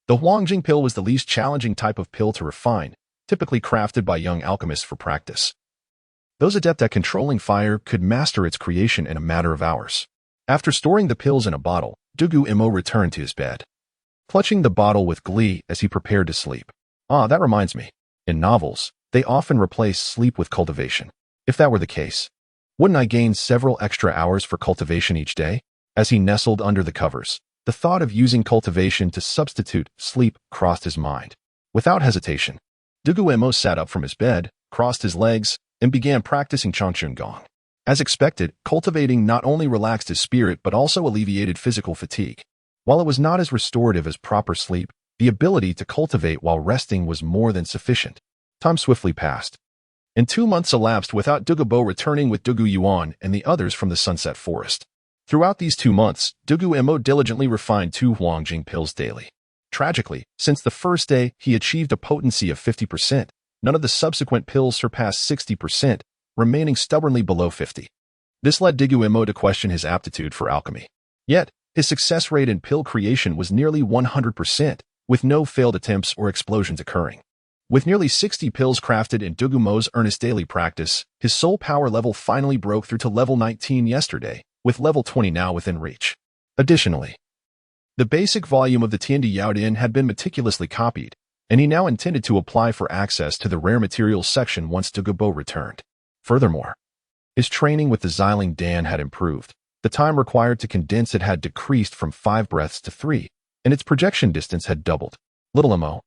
the Huangjing pill was the least challenging type of pill to refine, typically crafted by young alchemists for practice. Those adept at controlling fire could master its creation in a matter of hours. After storing the pills in a bottle, Dugu Mo returned to his bed, clutching the bottle with glee as he prepared to sleep. Ah, that reminds me. In novels, they often replace sleep with cultivation. If that were the case, wouldn't I gain several extra hours for cultivation each day? As he nestled under the covers, the thought of using cultivation to substitute sleep crossed his mind. Without hesitation, Dugu Mo sat up from his bed, crossed his legs, and began practicing Changchun Gong. As expected, cultivating not only relaxed his spirit but also alleviated physical fatigue. While it was not as restorative as proper sleep, the ability to cultivate while resting was more than sufficient. Time swiftly passed, and 2 months elapsed without Dugu Mo returning with Dugu Yuan and the others from the Sunset Forest. Throughout these 2 months, Dugu Mo diligently refined 2 Huangjing pills daily. Tragically, since the first day he achieved a potency of 50%, none of the subsequent pills surpassed 60%, remaining stubbornly below 50. This led Dugu Mo to question his aptitude for alchemy. Yet, his success rate in pill creation was nearly 100%, with no failed attempts or explosions occurring. With nearly 60 pills crafted in Dugu Mo's earnest daily practice, his soul power level finally broke through to level 19 yesterday, with level 20 now within reach. Additionally, the basic volume of the Tiandou had been meticulously copied, and he now intended to apply for access to the rare materials section once Dugu Mo returned. Furthermore, his training with the Xiling Dan had improved. The time required to condense it had decreased from 5 breaths to 3, and its projection distance had doubled. Little Mo,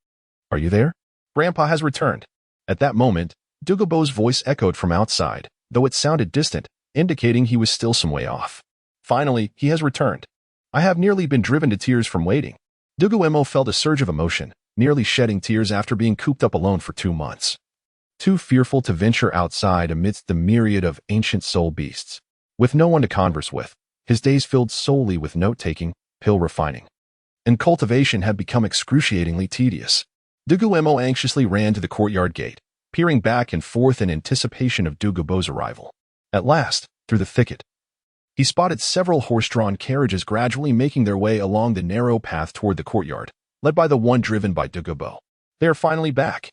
are you there? Grandpa has returned. At that moment, Dugu Mo's voice echoed from outside, though it sounded distant, indicating he was still some way off. Finally, he has returned. I have nearly been driven to tears from waiting. Dugu Mo felt a surge of emotion, nearly shedding tears after being cooped up alone for 2 months. Too fearful to venture outside amidst the myriad of ancient soul beasts. With no one to converse with, his days filled solely with note-taking, pill refining, and cultivation had become excruciatingly tedious. Dugu Mo anxiously ran to the courtyard gate, peering back and forth in anticipation of Dugu Mo's arrival. At last, through the thicket, he spotted several horse-drawn carriages gradually making their way along the narrow path toward the courtyard, led by the one driven by Dugu Mo. They are finally back.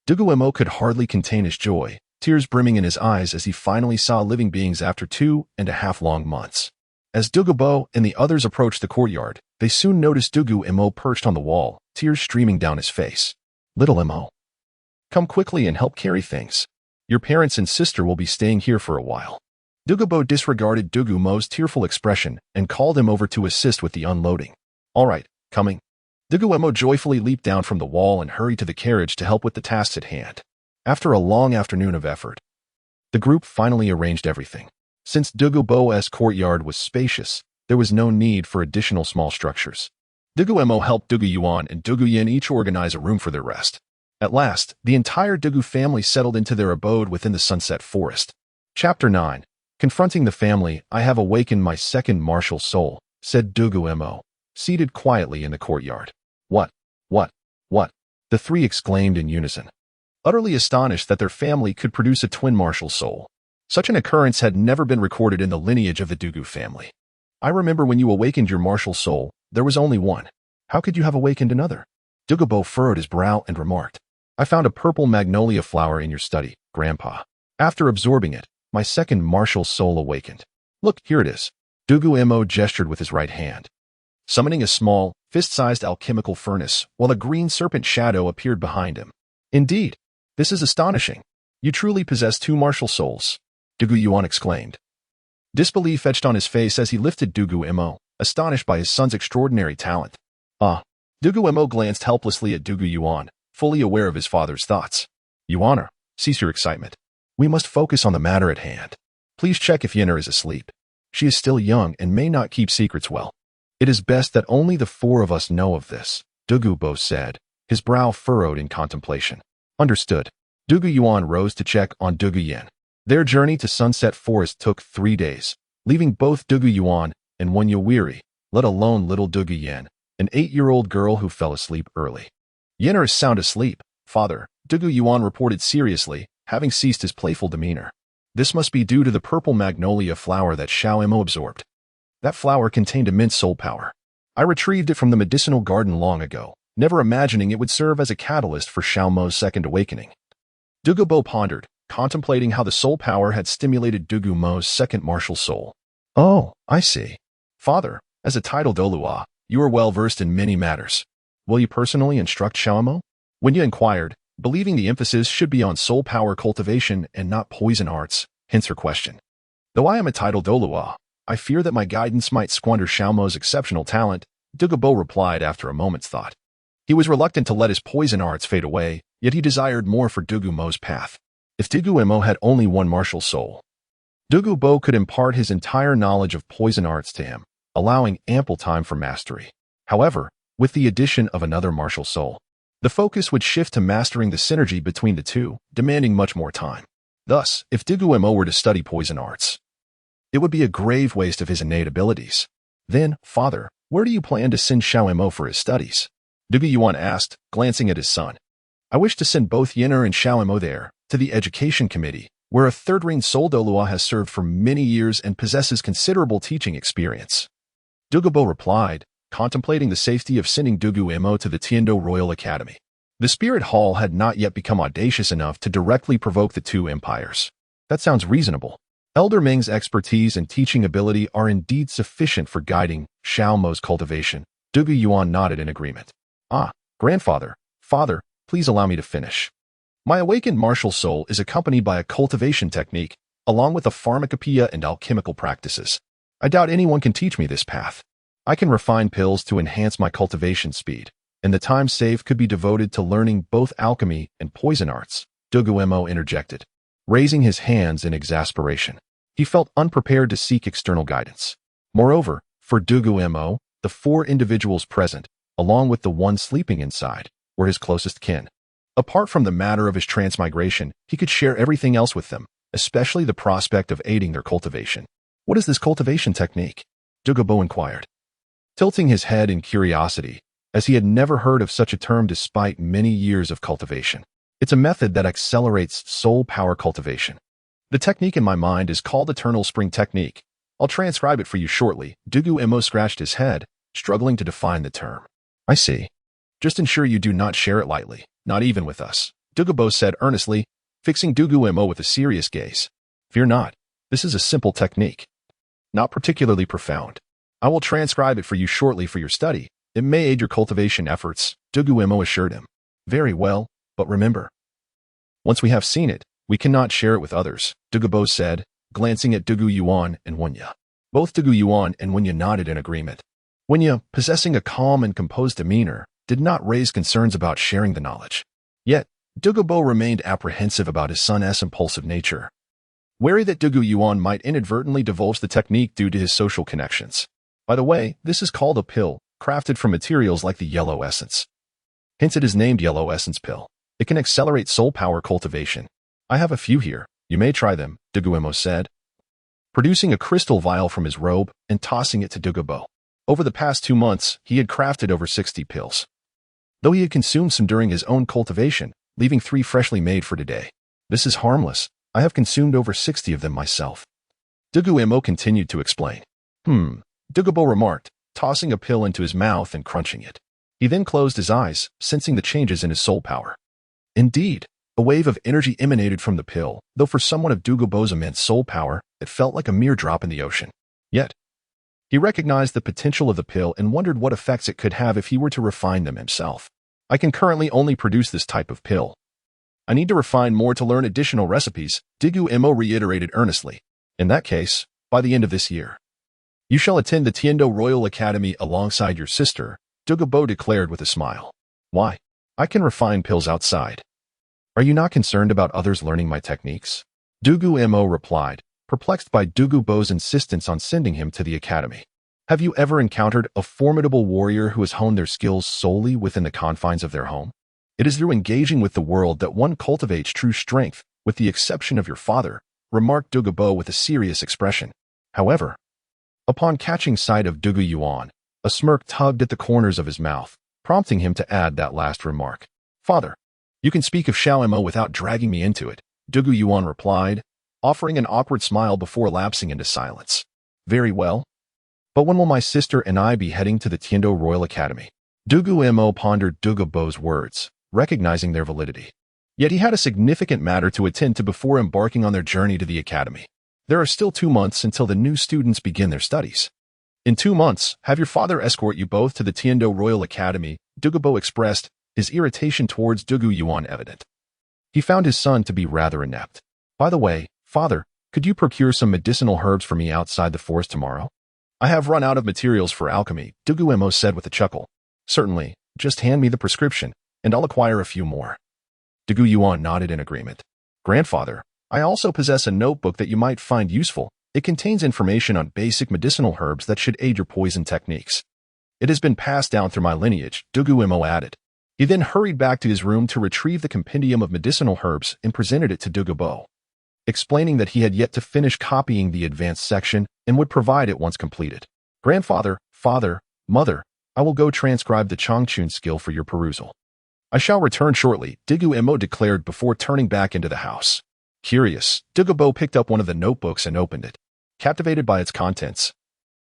Dugu Mo could hardly contain his joy, tears brimming in his eyes as he finally saw living beings after 2.5 long months. As Dugu Mo and the others approached the courtyard, they soon noticed Dugu Mo perched on the wall, tears streaming down his face. Little Mo, come quickly and help carry things. Your parents and sister will be staying here for a while. Dugu Mo disregarded Dugu Mo's tearful expression and called him over to assist with the unloading. All right, coming. Dugu Mo joyfully leaped down from the wall and hurried to the carriage to help with the tasks at hand. After a long afternoon of effort, the group finally arranged everything. Since Dugu Mo's courtyard was spacious, there was no need for additional small structures. Dugu Mo helped Dugu Yuan and Dugu Yin each organize a room for their rest. At last, the entire Dugu family settled into their abode within the Sunset Forest. Chapter 9. Confronting the family, I have awakened my second martial soul, said Dugu Mo, seated quietly in the courtyard. What? What? What? The three exclaimed in unison, utterly astonished that their family could produce a twin martial soul. Such an occurrence had never been recorded in the lineage of the Dugu family. I remember when you awakened your martial soul, there was only one. How could you have awakened another? Dugu Mo furrowed his brow and remarked, I found a purple magnolia flower in your study, Grandpa. After absorbing it, my second martial soul awakened. Look, here it is. Dugu Mo gestured with his right hand, summoning a small, fist-sized alchemical furnace, while a green serpent shadow appeared behind him. Indeed, this is astonishing. You truly possess two martial souls, Dugu Yuan exclaimed. Disbelief etched on his face as he lifted Dugu Mo, astonished by his son's extraordinary talent. Dugu Mo glanced helplessly at Dugu Yuan, fully aware of his father's thoughts. Yuan, cease your excitement. We must focus on the matter at hand. Please check if Yenner is asleep. She is still young and may not keep secrets well. It is best that only the four of us know of this, Dugu Mo said, his brow furrowed in contemplation. Understood. Dugu Yuan rose to check on Dugu Yen. Their journey to Sunset Forest took 3 days, leaving both Dugu Yuan and Wenya weary, let alone little Dugu Yen, an 8-year-old girl who fell asleep early. Yenner is sound asleep, father, Dugu Yuan reported seriously, having ceased his playful demeanor. This must be due to the purple magnolia flower that Xiao Mo absorbed. That flower contained immense soul power. I retrieved it from the medicinal garden long ago, never imagining it would serve as a catalyst for Xiao Mo's second awakening. Dugu Mo pondered, contemplating how the soul power had stimulated Dugu Mo's second martial soul. Oh, I see. Father, as a titled Douluo, you are well versed in many matters. Will you personally instruct Xiao Mo? When you inquired, believing the emphasis should be on soul power cultivation and not poison arts, hence her question. Though I am a titled Douluo, I fear that my guidance might squander Xiao Mo's exceptional talent, Dugu Mo replied after a moment's thought. He was reluctant to let his poison arts fade away, yet he desired more for Dugu Mo's path. If Dugu Mo had only one martial soul, Dugu Mo could impart his entire knowledge of poison arts to him, allowing ample time for mastery. However, with the addition of another martial soul, the focus would shift to mastering the synergy between the two, demanding much more time. Thus, if Dugu Mo were to study poison arts, it would be a grave waste of his innate abilities. Then, father, where do you plan to send Xiao Mo for his studies? Dugu Yuan asked, glancing at his son. I wish to send both Yenner and Xiao Mo there, to the education committee, where a third-ring soul Douluo has served for many years and possesses considerable teaching experience. Dugu Mo replied, contemplating the safety of sending Dugu Mo to the Tiandou Royal Academy. The Spirit Hall had not yet become audacious enough to directly provoke the two empires. That sounds reasonable. Elder Ming's expertise and teaching ability are indeed sufficient for guiding Xiao Mo's cultivation. Dugu Yuan nodded in agreement. Grandfather, father, please allow me to finish. My awakened martial soul is accompanied by a cultivation technique, along with a pharmacopoeia and alchemical practices. I doubt anyone can teach me this path. I can refine pills to enhance my cultivation speed, and the time saved could be devoted to learning both alchemy and poison arts, Dugu Mo interjected, raising his hands in exasperation. He felt unprepared to seek external guidance. Moreover, for Dugu Mo, the 4 individuals present, along with the one sleeping inside, were his closest kin. Apart from the matter of his transmigration, he could share everything else with them, especially the prospect of aiding their cultivation. What is this cultivation technique? Dugu Mo inquired, tilting his head in curiosity, as he had never heard of such a term despite many years of cultivation. It's a method that accelerates soul power cultivation. The technique in my mind is called Eternal Spring Technique. I'll transcribe it for you shortly. Dugu Mo scratched his head, struggling to define the term. I see. Just ensure you do not share it lightly, not even with us, Dugu Mo said earnestly, fixing Dugu Mo with a serious gaze. Fear not. This is a simple technique, not particularly profound. I will transcribe it for you shortly for your study. It may aid your cultivation efforts, Dugu Mo assured him. Very well, but remember, once we have seen it, we cannot share it with others, Dugu Mo said, glancing at Dugu Yuan and Wenya. Both Dugu Yuan and Wenya nodded in agreement. Wenya, possessing a calm and composed demeanor, did not raise concerns about sharing the knowledge. Yet, Dugu Mo remained apprehensive about his son's impulsive nature, wary that Dugu Yuan might inadvertently divulge the technique due to his social connections. By the way, this is called a pill, crafted from materials like the yellow essence. Hence it is named Yellow Essence Pill. It can accelerate soul power cultivation. I have a few here. You may try them, Dugu Mo said. producing a crystal vial from his robe and tossing it to Dugu Mo. Over the past 2 months, he had crafted over 60 pills. Though he had consumed some during his own cultivation, leaving 3 freshly made for today. This is harmless. I have consumed over 60 of them myself. Dugu Mo continued to explain. Dugu Mo remarked, tossing a pill into his mouth and crunching it. He then closed his eyes, sensing the changes in his soul power. Indeed, a wave of energy emanated from the pill, though for someone of Dugu Mo's immense soul power, it felt like a mere drop in the ocean. Yet, he recognized the potential of the pill and wondered what effects it could have if he were to refine them himself. I can currently only produce this type of pill. I need to refine more to learn additional recipes, Dugu Mo reiterated earnestly. In that case, by the end of this year, you shall attend the Tiandou Royal Academy alongside your sister, Dugu Mo declared with a smile. Why? I can refine pills outside. Are you not concerned about others learning my techniques? Dugu Mo replied, perplexed by Dugu Mo's insistence on sending him to the academy. Have you ever encountered a formidable warrior who has honed their skills solely within the confines of their home? It is through engaging with the world that one cultivates true strength, with the exception of your father, remarked Dugu Mo with a serious expression. However, upon catching sight of Dugu Yuan, a smirk tugged at the corners of his mouth, prompting him to add that last remark. Father, you can speak of Xiao Mo without dragging me into it, Dugu Yuan replied, offering an awkward smile before lapsing into silence. Very well. But when will my sister and I be heading to the Tiandou Royal Academy? Dugu Mo pondered Dugu Mo's words, recognizing their validity. Yet he had a significant matter to attend to before embarking on their journey to the academy. There are still 2 months until the new students begin their studies. In 2 months, have your father escort you both to the Tiandou Royal Academy, Dugu Mo expressed, his irritation towards Dugu Yuan evident. He found his son to be rather inept. By the way, father, could you procure some medicinal herbs for me outside the forest tomorrow? I have run out of materials for alchemy, Dugu Mo said with a chuckle. Certainly, just hand me the prescription, and I'll acquire a few more. Dugu Yuan nodded in agreement. Grandfather, I also possess a notebook that you might find useful. It contains information on basic medicinal herbs that should aid your poison techniques. It has been passed down through my lineage, Dugu Mo added. He then hurried back to his room to retrieve the compendium of medicinal herbs and presented it to Dugu Mo, explaining that he had yet to finish copying the advanced section and would provide it once completed. Grandfather, father, mother, I will go transcribe the Changchun skill for your perusal. I shall return shortly, Dugu Mo declared before turning back into the house. Curious, Dugu Mo picked up one of the notebooks and opened it. Captivated by its contents,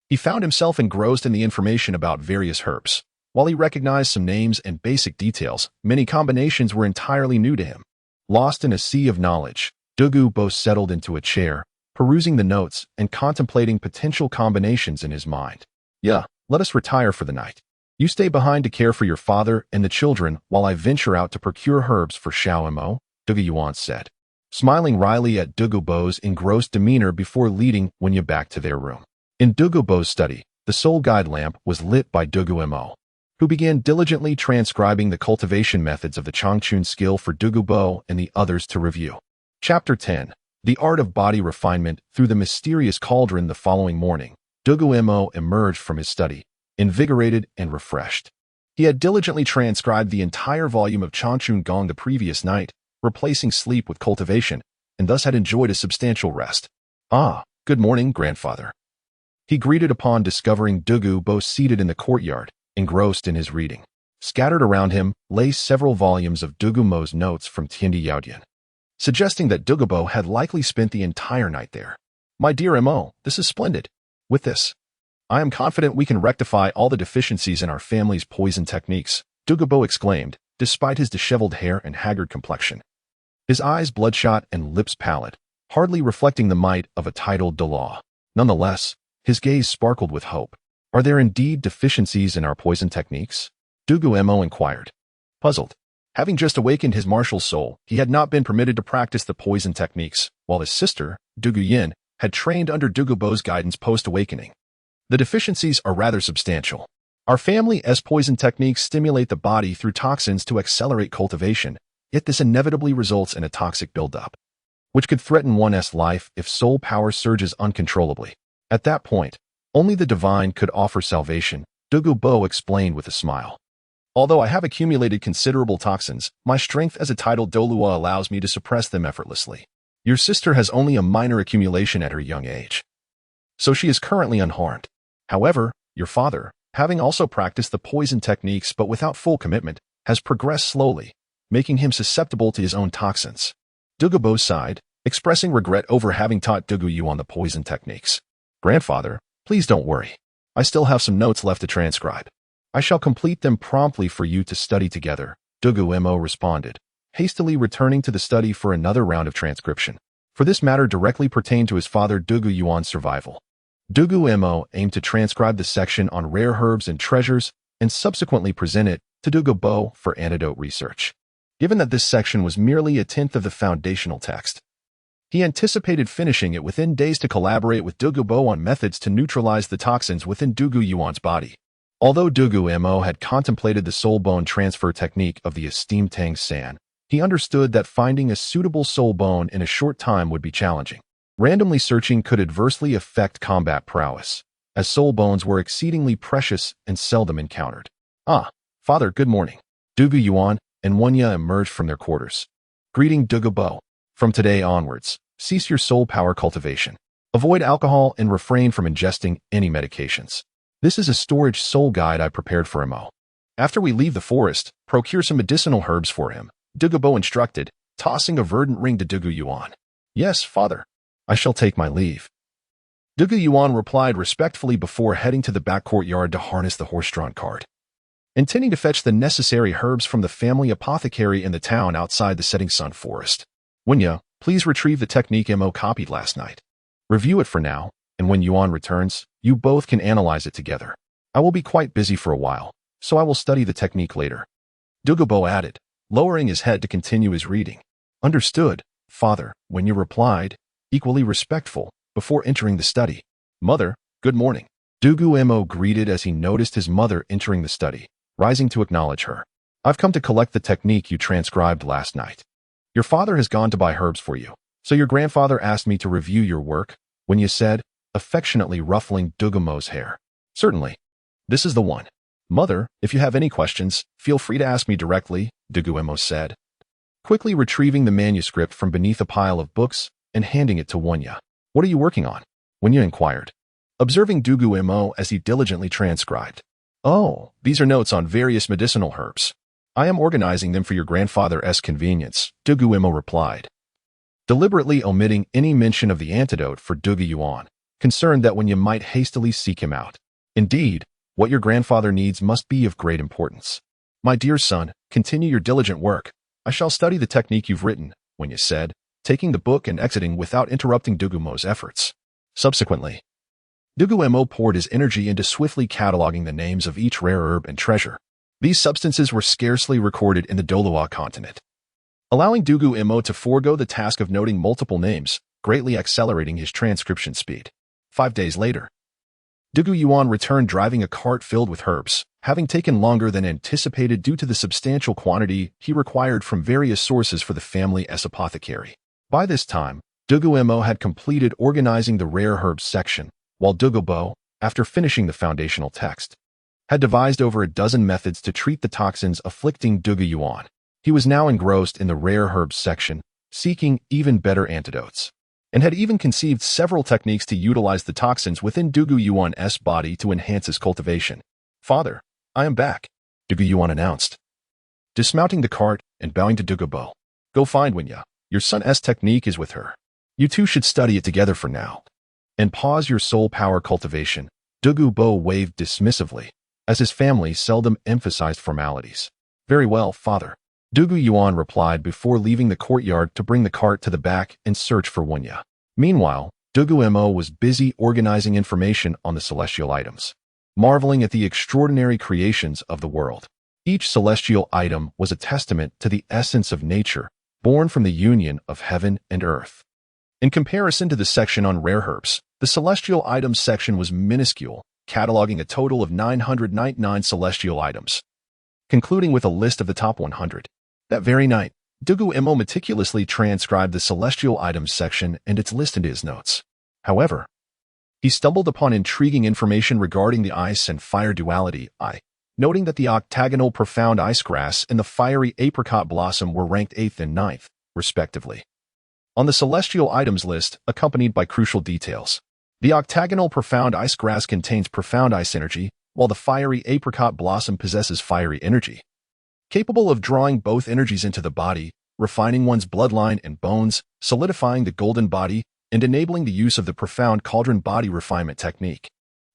he found himself engrossed in the information about various herbs. While he recognized some names and basic details, many combinations were entirely new to him. Lost in a sea of knowledge, Dugu Mo settled into a chair, perusing the notes and contemplating potential combinations in his mind. Yeah, let us retire for the night. You stay behind to care for your father and the children while I venture out to procure herbs for Xiao Mo, Dugu Yuan said, smiling wryly at Dugu Mo's engrossed demeanor before leading Wenya back to their room. In Dugu Mo's study, the soul guide lamp was lit by Dugu Mo, who began diligently transcribing the cultivation methods of the Changchun skill for Dugu Mo and the others to review. Chapter 10. The Art of Body Refinement. Through the mysterious cauldron the following morning, Dugu Mo emerged from his study, invigorated and refreshed. He had diligently transcribed the entire volume of Changchun Gong the previous night, replacing sleep with cultivation, and thus had enjoyed a substantial rest. Ah, good morning, grandfather. He greeted upon discovering Dugu Mo seated in the courtyard, engrossed in his reading. Scattered around him lay several volumes of Dugu Mo's notes from Tiandi Yaodian, suggesting that Dugu Mo had likely spent the entire night there. My dear Mo, this is splendid. With this, I am confident we can rectify all the deficiencies in our family's poison techniques, Dugu Mo exclaimed, despite his disheveled hair and haggard complexion. His eyes bloodshot and lips pallid, hardly reflecting the might of a titled Douluo. Nonetheless, his gaze sparkled with hope. Are there indeed deficiencies in our poison techniques? Dugu Mo inquired. Puzzled. Having just awakened his martial soul, he had not been permitted to practice the poison techniques, while his sister, Dugu Yin, had trained under Dugu Mo's guidance post-awakening. The deficiencies are rather substantial. Our family's poison techniques stimulate the body through toxins to accelerate cultivation, yet this inevitably results in a toxic buildup, which could threaten one's life if soul power surges uncontrollably. At that point, only the divine could offer salvation, Dugu Mo explained with a smile. Although I have accumulated considerable toxins, my strength as a titled Douluo allows me to suppress them effortlessly. Your sister has only a minor accumulation at her young age. so she is currently unharmed. However, your father, having also practiced the poison techniques but without full commitment, has progressed slowly, making him susceptible to his own toxins. Dugu Mo sighed, expressing regret over having taught Dugu Yuan the poison techniques. Grandfather, please don't worry. I still have some notes left to transcribe. I shall complete them promptly for you to study together, Dugu Mo responded, hastily returning to the study for another round of transcription. For this matter directly pertained to his father Dugu Yuan's survival. Dugu Mo aimed to transcribe the section on rare herbs and treasures and subsequently present it to Dugu Mo for antidote research. Given that this section was merely a tenth of the foundational text, he anticipated finishing it within days to collaborate with Dugu Mo on methods to neutralize the toxins within Dugu Yuan's body. Although Dugu Mo had contemplated the soul bone transfer technique of the esteemed Tang San, he understood that finding a suitable soul bone in a short time would be challenging. Randomly searching could adversely affect combat prowess, as soul bones were exceedingly precious and seldom encountered. Ah, father, good morning. Dugu Yuan and Wenya emerged from their quarters. Greeting Dugu Mo. From today onwards, cease your soul power cultivation. Avoid alcohol and refrain from ingesting any medications. This is a storage soul guide I prepared for Mo. After we leave the forest, procure some medicinal herbs for him, Dugu Mo instructed, tossing a verdant ring to Dugu Yuan. Yes, father. I shall take my leave. Dugu Yuan replied respectfully before heading to the back courtyard to harness the horse-drawn cart. Intending to fetch the necessary herbs from the family apothecary in the town outside the setting sun forest. Wenya, please retrieve the technique Mo copied last night. Review it for now, and when Yuan returns, you both can analyze it together. I will be quite busy for a while, so I will study the technique later. Dugu Mo added, lowering his head to continue his reading. Understood, father, Wenya replied, equally respectful, before entering the study. Mother, good morning. Dugu Mo greeted as he noticed his mother entering the study, rising to acknowledge her. I've come to collect the technique you transcribed last night. Your father has gone to buy herbs for you, so your grandfather asked me to review your work, Wenya said, affectionately ruffling Dugu Mo's hair. Certainly. This is the one. Mother, if you have any questions, feel free to ask me directly, Dugu Mo said, quickly retrieving the manuscript from beneath a pile of books and handing it to Wenya. What are you working on? Wenya inquired, observing Dugu Mo as he diligently transcribed. Oh, these are notes on various medicinal herbs. I am organizing them for your grandfather's convenience, Dugu Mo replied, deliberately omitting any mention of the antidote for Dugu Yuan, concerned that Wenya might hastily seek him out. Indeed, what your grandfather needs must be of great importance. My dear son, continue your diligent work. I shall study the technique you've written, Wenya said, taking the book and exiting without interrupting Dugu Mo's efforts. Subsequently, Dugu Mo poured his energy into swiftly cataloging the names of each rare herb and treasure. These substances were scarcely recorded in the Douluo continent, allowing Dugu Mo to forego the task of noting multiple names, greatly accelerating his transcription speed. 5 days later, Dugu Yuan returned driving a cart filled with herbs, having taken longer than anticipated due to the substantial quantity he required from various sources for the family's apothecary. By this time, Dugu Mo had completed organizing the rare herbs section, while Dugu Mo, after finishing the foundational text, had devised over a dozen methods to treat the toxins afflicting Dugu Yuan. He was now engrossed in the rare herbs section, seeking even better antidotes, and had even conceived several techniques to utilize the toxins within Dugu Yuan's body to enhance his cultivation. Father, I am back, Dugu Yuan announced, dismounting the cart and bowing to Dugu Mo. Go find Wenya. Your son's technique is with her. You two should study it together for now. And pause your soul power cultivation, Dugu Mo waved dismissively, as his family seldom emphasized formalities. Very well, father, Dugu Yuan replied before leaving the courtyard to bring the cart to the back and search for Wenya. Meanwhile, Dugu Mo was busy organizing information on the celestial items, marveling at the extraordinary creations of the world. Each celestial item was a testament to the essence of nature, born from the union of heaven and earth. In comparison to the section on rare herbs, the celestial items section was minuscule, cataloging a total of 999 celestial items, concluding with a list of the top 100. That very night, Dugu Mo meticulously transcribed the celestial items section and its list into his notes. However, he stumbled upon intriguing information regarding the ice and fire duality, noting that the octagonal profound ice grass and the fiery apricot blossom were ranked 8th and 9th, respectively, on the celestial items list, accompanied by crucial details. The octagonal profound ice grass contains profound ice energy, while the fiery apricot blossom possesses fiery energy. Capable of drawing both energies into the body, refining one's bloodline and bones, solidifying the golden body, and enabling the use of the profound cauldron body refinement technique.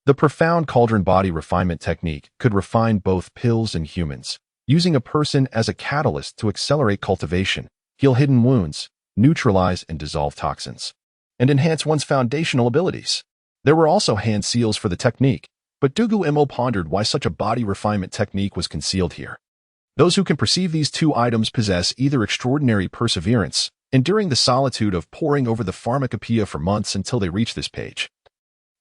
The profound cauldron body refinement technique could refine both pills and humans, using a person as a catalyst to accelerate cultivation, heal hidden wounds, neutralize and dissolve toxins, and enhance one's foundational abilities. There were also hand seals for the technique, but Dugu Mo pondered why such a body refinement technique was concealed here. Those who can perceive these two items possess either extraordinary perseverance, enduring the solitude of poring over the pharmacopoeia for months until they reach this page,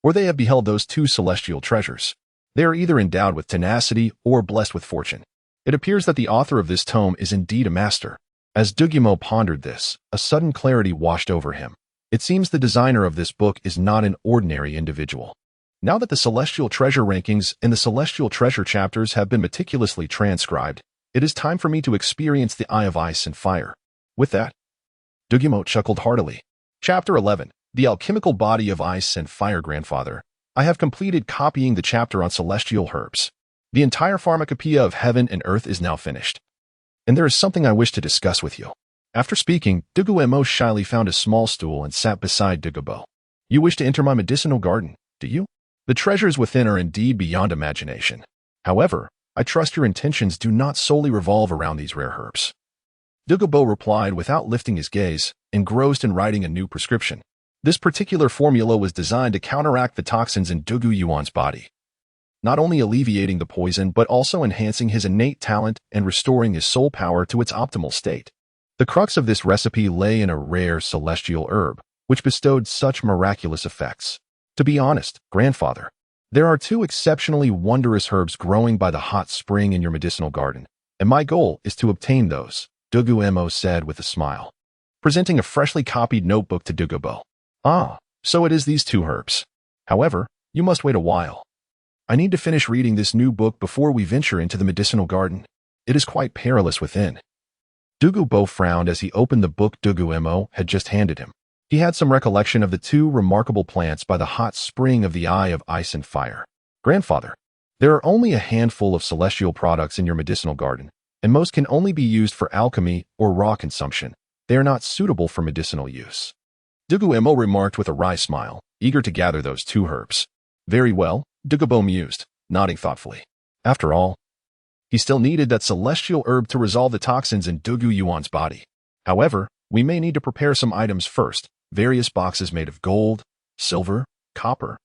or they have beheld those two celestial treasures. They are either endowed with tenacity or blessed with fortune. It appears that the author of this tome is indeed a master. As Dugu Mo pondered this, a sudden clarity washed over him. It seems the designer of this book is not an ordinary individual. Now that the celestial treasure rankings and the celestial treasure chapters have been meticulously transcribed, it is time for me to experience the Eye of Ice and Fire. With that, Dugu Mo chuckled heartily. Chapter 11. The Alchemical Body of Ice and Fire. Grandfather, I have completed copying the chapter on celestial herbs. The entire pharmacopoeia of heaven and earth is now finished. And there is something I wish to discuss with you. After speaking, Dugu Mo shyly found a small stool and sat beside Dugu Bo. You wish to enter my medicinal garden, do you? The treasures within are indeed beyond imagination. However, I trust your intentions do not solely revolve around these rare herbs. Dugu Bo replied without lifting his gaze, engrossed in writing a new prescription. This particular formula was designed to counteract the toxins in Dugu Yuan's body, not only alleviating the poison but also enhancing his innate talent and restoring his soul power to its optimal state. The crux of this recipe lay in a rare celestial herb, which bestowed such miraculous effects. To be honest, grandfather, there are two exceptionally wondrous herbs growing by the hot spring in your medicinal garden, and my goal is to obtain those, Dugu Mo said with a smile, presenting a freshly copied notebook to Dugu Bo. Ah, so it is these two herbs. However, you must wait a while. I need to finish reading this new book before we venture into the medicinal garden. It is quite perilous within. Dugu Bo frowned as he opened the book Dugu Mo had just handed him. He had some recollection of the two remarkable plants by the hot spring of the Eye of Ice and Fire. Grandfather, there are only a handful of celestial products in your medicinal garden, and most can only be used for alchemy or raw consumption. They are not suitable for medicinal use. Dugu Mo remarked with a wry smile, eager to gather those two herbs. Very well, Dugu Bo mused, nodding thoughtfully. After all, he still needed that celestial herb to resolve the toxins in Dugu Yuan's body. However, we may need to prepare some items first. Various boxes made of gold, silver, copper,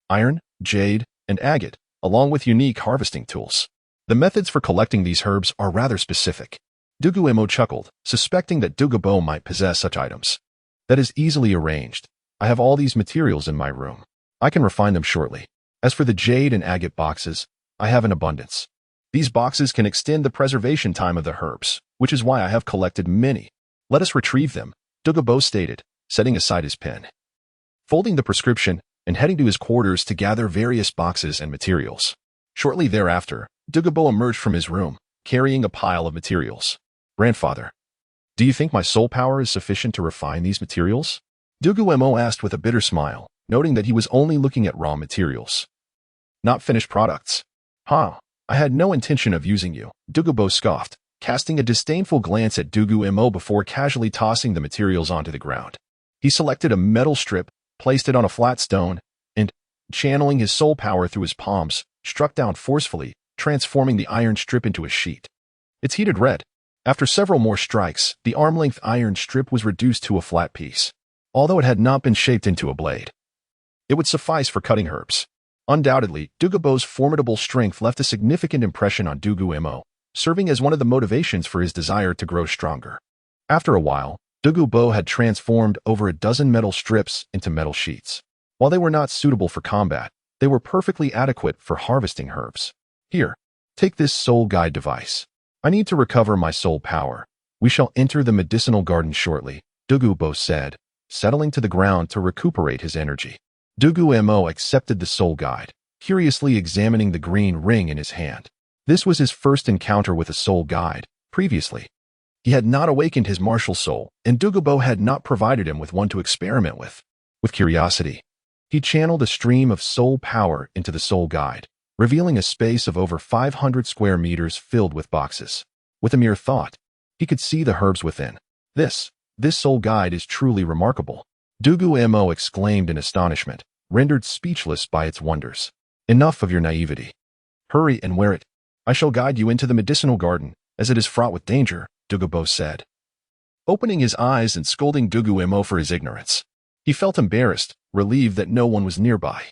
iron, jade, and agate, along with unique harvesting tools. The methods for collecting these herbs are rather specific. Dugu Mo chuckled, suspecting that Dugu Bo might possess such items. That is easily arranged. I have all these materials in my room. I can refine them shortly. As for the jade and agate boxes, I have an abundance. These boxes can extend the preservation time of the herbs, which is why I have collected many. Let us retrieve them, Dugu Bo stated, setting aside his pen, folding the prescription, and heading to his quarters to gather various boxes and materials. Shortly thereafter, Dugu Bo emerged from his room, carrying a pile of materials. Grandfather, do you think my soul power is sufficient to refine these materials? Dugu Mo asked with a bitter smile, noting that he was only looking at raw materials, not finished products. I had no intention of using you, Dugu Bo scoffed, casting a disdainful glance at Dugu Mo before casually tossing the materials onto the ground. He selected a metal strip, placed it on a flat stone, and, channeling his soul power through his palms, struck down forcefully, transforming the iron strip into a sheet. It's heated red. After several more strikes, the arm-length iron strip was reduced to a flat piece. Although it had not been shaped into a blade, it would suffice for cutting herbs. Undoubtedly, Dugu Bo's formidable strength left a significant impression on Dugu Mo, serving as one of the motivations for his desire to grow stronger. After a while, Dugu Bo had transformed over a dozen metal strips into metal sheets. While they were not suitable for combat, they were perfectly adequate for harvesting herbs. Here, take this soul guide device. I need to recover my soul power. We shall enter the medicinal garden shortly, Dugu Bo said, settling to the ground to recuperate his energy. Dugu Mo accepted the soul guide, curiously examining the green ring in his hand. This was his first encounter with a soul guide. Previously, he had not awakened his martial soul, and Dugu Bo had not provided him with one to experiment with. With curiosity, He channeled a stream of soul power into the soul guide, revealing a space of over 500 square meters filled with boxes. With a mere thought, he could see the herbs within. This soul guide is truly remarkable. Dugu Mo exclaimed in astonishment, rendered speechless by its wonders. Enough of your naivety. Hurry and wear it. I shall guide you into the medicinal garden, as it is fraught with danger, Dugu Mo said, opening his eyes and scolding Dugu Mo for his ignorance. He felt embarrassed, relieved that no one was nearby.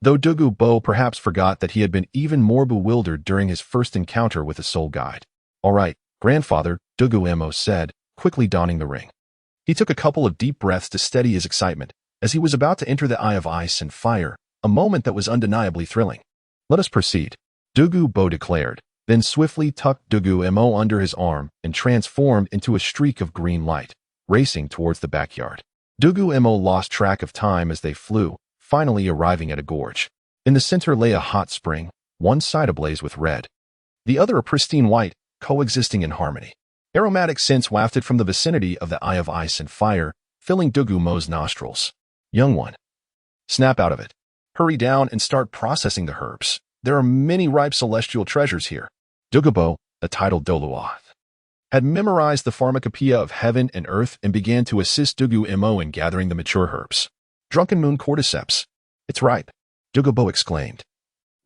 Though Dugu Mo perhaps forgot that he had been even more bewildered during his first encounter with the soul guide. All right, grandfather, Dugu Mo said, quickly donning the ring. He took a couple of deep breaths to steady his excitement, as he was about to enter the Eye of Ice and Fire, a moment that was undeniably thrilling. Let us proceed, Dugu Mo declared, then swiftly tucked Dugu Mo under his arm and transformed into a streak of green light, racing towards the backyard. Dugu Mo lost track of time as they flew, finally arriving at a gorge. In the center lay a hot spring, one side ablaze with red, the other a pristine white, coexisting in harmony. Aromatic scents wafted from the vicinity of the Eye of Ice and Fire, filling Dugu Mo's nostrils. Young one, snap out of it. Hurry down and start processing the herbs. There are many ripe celestial treasures here. Dugu Mo, a titled Douluo, had memorized the pharmacopoeia of heaven and earth and began to assist Dugu Mo in gathering the mature herbs. Drunken moon cordyceps. It's ripe, Dugu Mo exclaimed,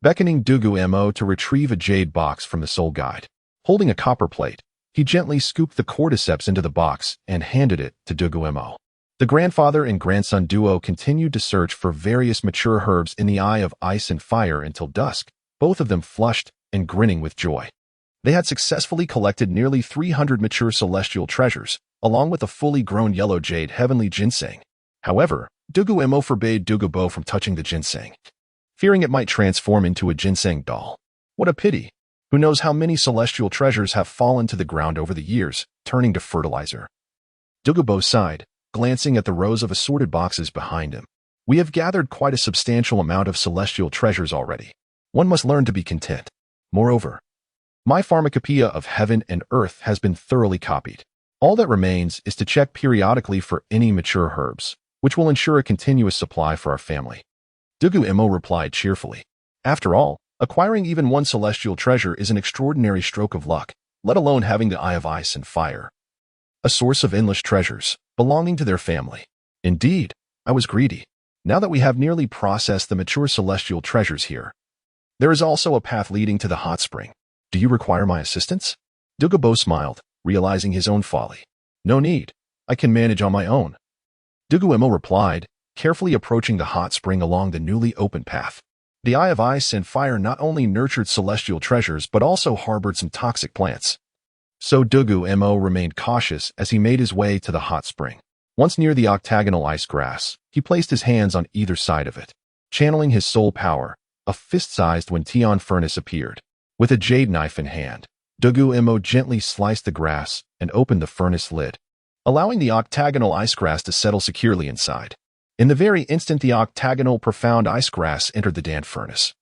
beckoning Dugu Mo to retrieve a jade box from the soul guide. Holding a copper plate, he gently scooped the cordyceps into the box and handed it to Dugu Mo. The grandfather and grandson duo continued to search for various mature herbs in the Eye of Ice and Fire until dusk, both of them flushed and grinning with joy. They had successfully collected nearly 300 mature celestial treasures, along with a fully grown yellow jade heavenly ginseng. However, Dugu Mo forbade Dugu Mo from touching the ginseng, fearing it might transform into a ginseng doll. What a pity! Who knows how many celestial treasures have fallen to the ground over the years, turning to fertilizer. Dugu Mo sighed, glancing at the rows of assorted boxes behind him. We have gathered quite a substantial amount of celestial treasures already. One must learn to be content. Moreover, my pharmacopoeia of heaven and earth has been thoroughly copied. All that remains is to check periodically for any mature herbs, which will ensure a continuous supply for our family. Dugu Mo replied cheerfully. After all, acquiring even one celestial treasure is an extraordinary stroke of luck, let alone having the Eye of Ice and Fire, a source of endless treasures belonging to their family. Indeed, I was greedy. Now that we have nearly processed the mature celestial treasures here, there is also a path leading to the hot spring. Do you require my assistance? Dugu Mo smiled, realizing his own folly. No need. I can manage on my own. Dugu Mo replied, carefully approaching the hot spring along the newly opened path. The Eye of Ice and Fire not only nurtured celestial treasures but also harbored some toxic plants. So Dugu Mo remained cautious as he made his way to the hot spring. Once near the octagonal ice grass, he placed his hands on either side of it. Channeling his soul power, a fist-sized Tiandou furnace appeared. With a jade knife in hand, Dugu Mo gently sliced the grass and opened the furnace lid, allowing the octagonal ice grass to settle securely inside. In the very instant the octagonal profound ice grass entered the damp furnace,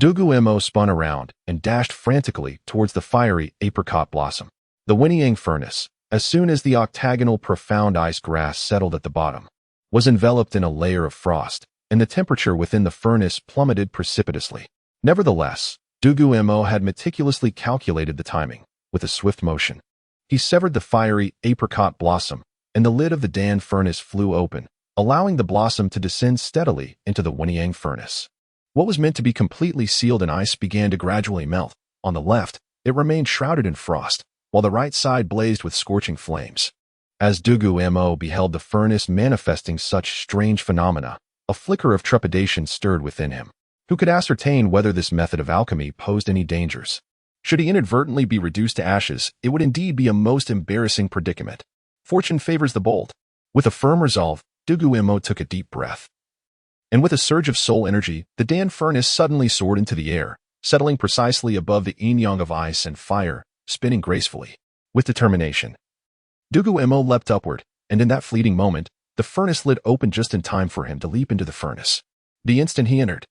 Dugu Mo spun around and dashed frantically towards the fiery apricot blossom. The whinnying furnace, as soon as the octagonal profound ice grass settled at the bottom, was enveloped in a layer of frost, and the temperature within the furnace plummeted precipitously. Nevertheless, Dugu Mo had meticulously calculated the timing. With a swift motion, he severed the fiery apricot blossom, and the lid of the Dan furnace flew open, allowing the blossom to descend steadily into the whinnying furnace. What was meant to be completely sealed in ice began to gradually melt. On the left, it remained shrouded in frost, while the right side blazed with scorching flames. As Dugu Mo beheld the furnace manifesting such strange phenomena, a flicker of trepidation stirred within him. Who could ascertain whether this method of alchemy posed any dangers? Should he inadvertently be reduced to ashes, it would indeed be a most embarrassing predicament. Fortune favors the bold. With a firm resolve, Dugu Mo took a deep breath. And with a surge of soul energy, the Dan furnace suddenly soared into the air, settling precisely above the yin-yang of ice and fire, spinning gracefully. With determination, Dugu Mo leapt upward, and in that fleeting moment, the furnace lid opened just in time for him to leap into the furnace. The instant he entered,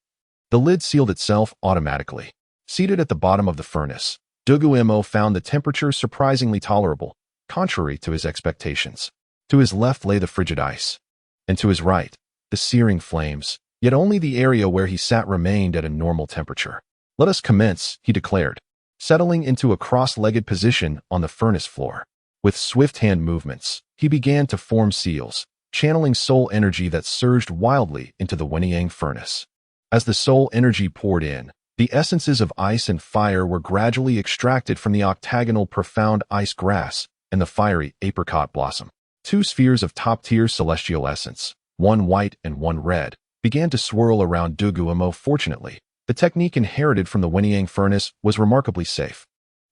the lid sealed itself automatically. Seated at the bottom of the furnace, Dugu Mo found the temperature surprisingly tolerable, contrary to his expectations. To his left lay the frigid ice, and to his right, the searing flames, Yet only the area where he sat remained at a normal temperature. "Let us commence," he declared, settling into a cross-legged position on the furnace floor. With swift hand movements, he began to form seals, channeling soul energy that surged wildly into the Wenyang furnace. As the soul energy poured in, the essences of ice and fire were gradually extracted from the octagonal profound ice grass and the fiery apricot blossom. Two spheres of top-tier celestial essence, one white and one red, began to swirl around Dugu Mo. Fortunately, the technique inherited from the Wenyang furnace was remarkably safe.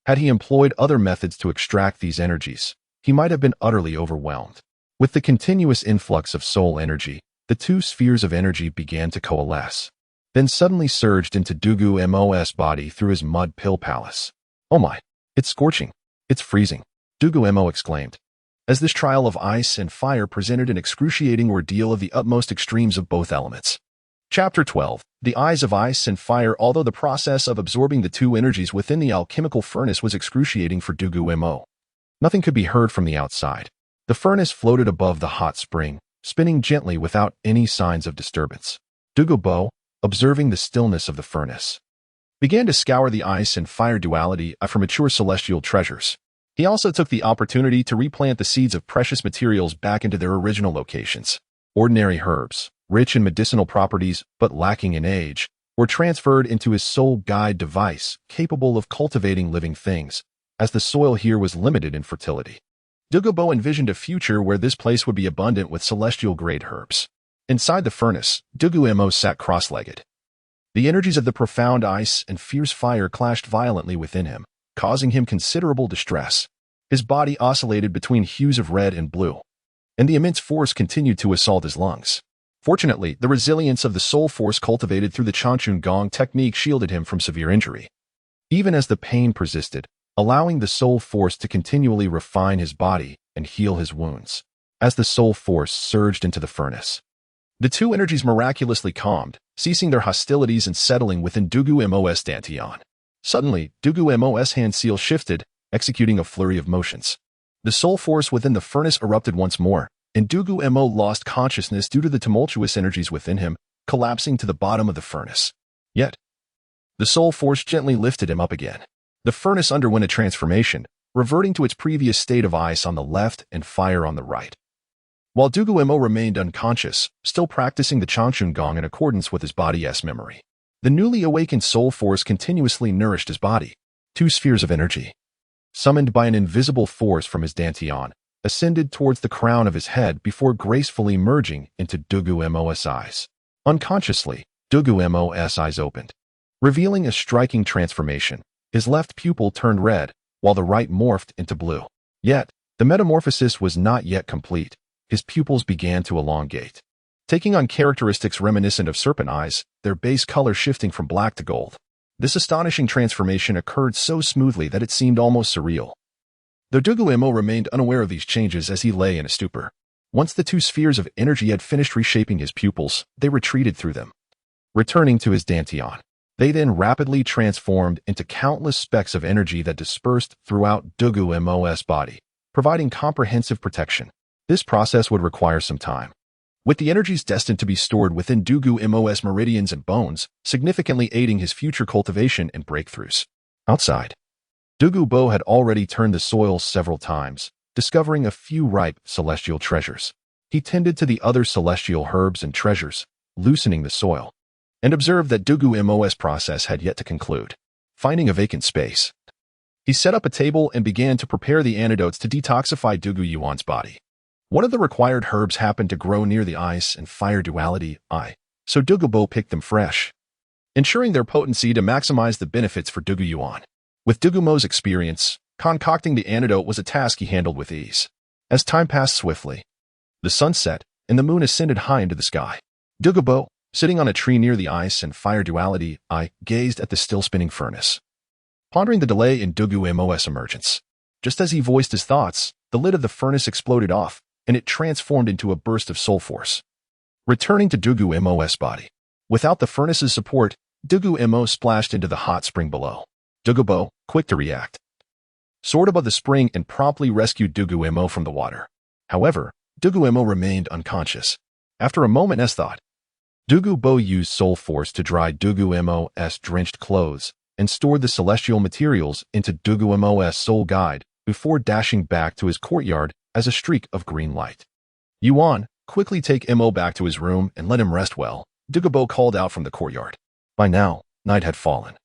Had he employed other methods to extract these energies, he might have been utterly overwhelmed. With the continuous influx of soul energy, the two spheres of energy began to coalesce, then suddenly surged into Dugu Mo's body through his mud pill palace. "Oh my, it's scorching. It's freezing," Dugu Mo exclaimed, as this trial of ice and fire presented an excruciating ordeal of the utmost extremes of both elements. Chapter 12. The Eyes of Ice and Fire. Although the process of absorbing the two energies within the alchemical furnace was excruciating for Dugu Mo, nothing could be heard from the outside. The furnace floated above the hot spring, spinning gently without any signs of disturbance. Dugu Mo, observing the stillness of the furnace, began to scour the ice and fire duality for mature celestial treasures. He also took the opportunity to replant the seeds of precious materials back into their original locations. Ordinary herbs, rich in medicinal properties but lacking in age, were transferred into his soul guide device, capable of cultivating living things, as the soil here was limited in fertility. Dugu Mo envisioned a future where this place would be abundant with celestial-grade herbs. Inside the furnace, Dugu Mo sat cross-legged. The energies of the profound ice and fierce fire clashed violently within him, causing him considerable distress. His body oscillated between hues of red and blue, and the immense force continued to assault his lungs. Fortunately, the resilience of the soul force cultivated through the Chanchun Gong technique shielded him from severe injury. Even as the pain persisted, allowing the soul force to continually refine his body and heal his wounds. As the soul force surged into the furnace, the two energies miraculously calmed, ceasing their hostilities and settling within Dugu Mo's Dancian. Suddenly, Dugu Mo's hand seal shifted, executing a flurry of motions. The soul force within the furnace erupted once more, and Dugu Mo lost consciousness due to the tumultuous energies within him, collapsing to the bottom of the furnace. Yet, the soul force gently lifted him up again. The furnace underwent a transformation, reverting to its previous state of ice on the left and fire on the right. While Dugu Mo remained unconscious, still practicing the Chanchun Gong in accordance with his body's memory, the newly awakened soul force continuously nourished his body. Two spheres of energy, summoned by an invisible force from his Dancian, ascended towards the crown of his head before gracefully merging into Dugu Mo's eyes. Unconsciously, Dugu Mo's eyes opened, revealing a striking transformation. His left pupil turned red, while the right morphed into blue. Yet, the metamorphosis was not yet complete. His pupils began to elongate, taking on characteristics reminiscent of serpent eyes, their base color shifting from black to gold. This astonishing transformation occurred so smoothly that it seemed almost surreal. Though Dugu Mo remained unaware of these changes as he lay in a stupor. Once the two spheres of energy had finished reshaping his pupils, they retreated through them, returning to his Dancian. They then rapidly transformed into countless specks of energy that dispersed throughout Dugu Mo's body, providing comprehensive protection. This process would require some time, with the energies destined to be stored within Dugu Mo's meridians and bones, significantly aiding his future cultivation and breakthroughs. Outside, Dugu Mo had already turned the soil several times, discovering a few ripe celestial treasures. He tended to the other celestial herbs and treasures, loosening the soil, and observed that Dugu Mo's process had yet to conclude. Finding a vacant space, he set up a table and began to prepare the antidotes to detoxify Dugu Yuan's body. One of the required herbs happened to grow near the ice and fire duality, so Dugu Mo picked them fresh, ensuring their potency to maximize the benefits for Dugu Yuan. With Dugu Mo's experience, concocting the antidote was a task he handled with ease. As time passed swiftly, the sun set and the moon ascended high into the sky. Dugu Mo, sitting on a tree near the ice and fire duality, gazed at the still spinning furnace, pondering the delay in Dugu Mo's emergence. Just as he voiced his thoughts, the lid of the furnace exploded off, and it transformed into a burst of soul force, returning to Dugu Mo's body. Without the furnace's support, Dugu Mo splashed into the hot spring below. Dugu Mo, quick to react, soared above the spring and promptly rescued Dugu Mo from the water. However, Dugu Mo remained unconscious. After a moment's thought, Dugu Mo used soul force to dry Dugu Mo's drenched clothes and stored the celestial materials into Dugu Mo's soul guide before dashing back to his courtyard as a streak of green light. Yuan, quickly take Mo back to his room and let him rest well, Dugu Mo called out from the courtyard. By now, night had fallen,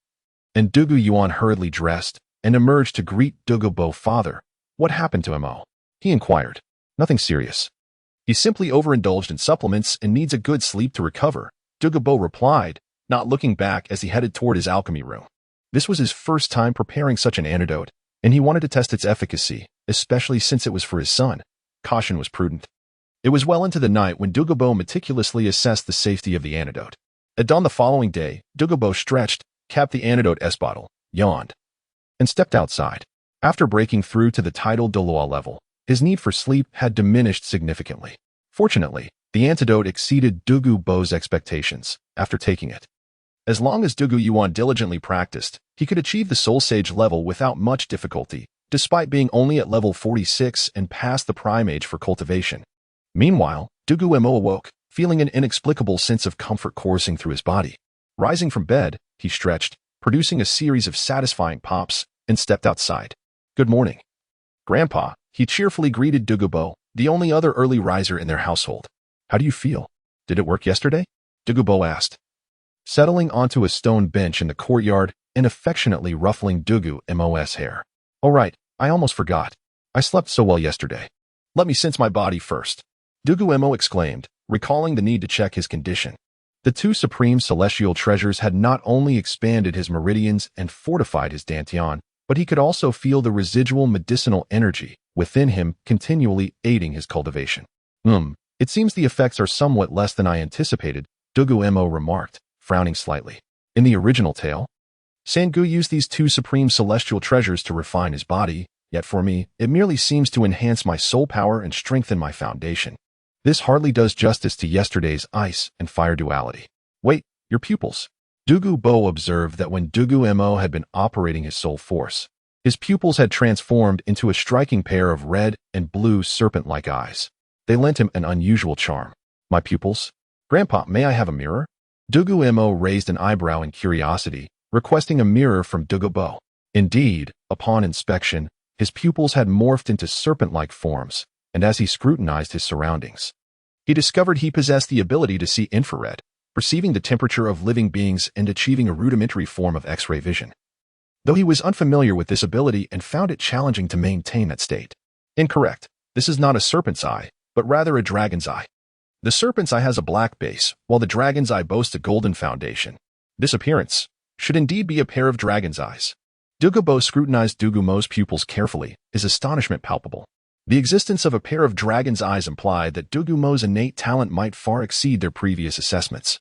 and Dugu Yuan hurriedly dressed and emerged to greet Dugu Mo's father. What happened to Mo? He inquired. Nothing serious. He simply overindulged in supplements and needs a good sleep to recover, Dugu Mo replied, not looking back as he headed toward his alchemy room. This was his first time preparing such an antidote, and he wanted to test its efficacy, especially since it was for his son. Caution was prudent. It was well into the night when Dugu Mo meticulously assessed the safety of the antidote. At dawn the following day, Dugu Mo stretched, capped the antidote bottle, yawned, and stepped outside. After breaking through to the tidal Douluo level, his need for sleep had diminished significantly. Fortunately, the antidote exceeded Dugu Mo's expectations after taking it. As long as Dugu Yuan diligently practiced, he could achieve the Soul Sage level without much difficulty, despite being only at level 46 and past the prime age for cultivation. Meanwhile, Dugu Mo awoke, feeling an inexplicable sense of comfort coursing through his body. Rising from bed, he stretched, producing a series of satisfying pops, and stepped outside. Good morning, Grandpa, he cheerfully greeted Dugu Mo, the only other early riser in their household. How do you feel? Did it work yesterday? Dugu Mo asked, settling onto a stone bench in the courtyard and affectionately ruffling Dugu Mo's hair. Oh right, I almost forgot. I slept so well yesterday. Let me sense my body first, Dugu Mo exclaimed, recalling the need to check his condition. The two supreme celestial treasures had not only expanded his meridians and fortified his Dancian, but he could also feel the residual medicinal energy within him continually aiding his cultivation. It seems the effects are somewhat less than I anticipated, Dugu Mo remarked, frowning slightly. In the original tale, Sangu used these two supreme celestial treasures to refine his body, yet for me, it merely seems to enhance my soul power and strengthen my foundation. This hardly does justice to yesterday's ice and fire duality. Wait, your pupils. Dugu Mo observed that when Dugu Mo had been operating his soul force, his pupils had transformed into a striking pair of red and blue serpent-like eyes. They lent him an unusual charm. My pupils? Grandpa, may I have a mirror? Dugu Mo raised an eyebrow in curiosity, requesting a mirror from Dugu Mo. Indeed, upon inspection, his pupils had morphed into serpent-like forms, and as he scrutinized his surroundings, he discovered he possessed the ability to see infrared, perceiving the temperature of living beings and achieving a rudimentary form of X-ray vision. Though he was unfamiliar with this ability and found it challenging to maintain that state. Incorrect. This is not a serpent's eye, but rather a dragon's eye. The serpent's eye has a black base, while the dragon's eye boasts a golden foundation. This appearance should indeed be a pair of dragon's eyes. Dugu Mo scrutinized Dugu Mo's pupils carefully, his astonishment palpable. The existence of a pair of dragon's eyes implied that Dugu Mo's innate talent might far exceed their previous assessments.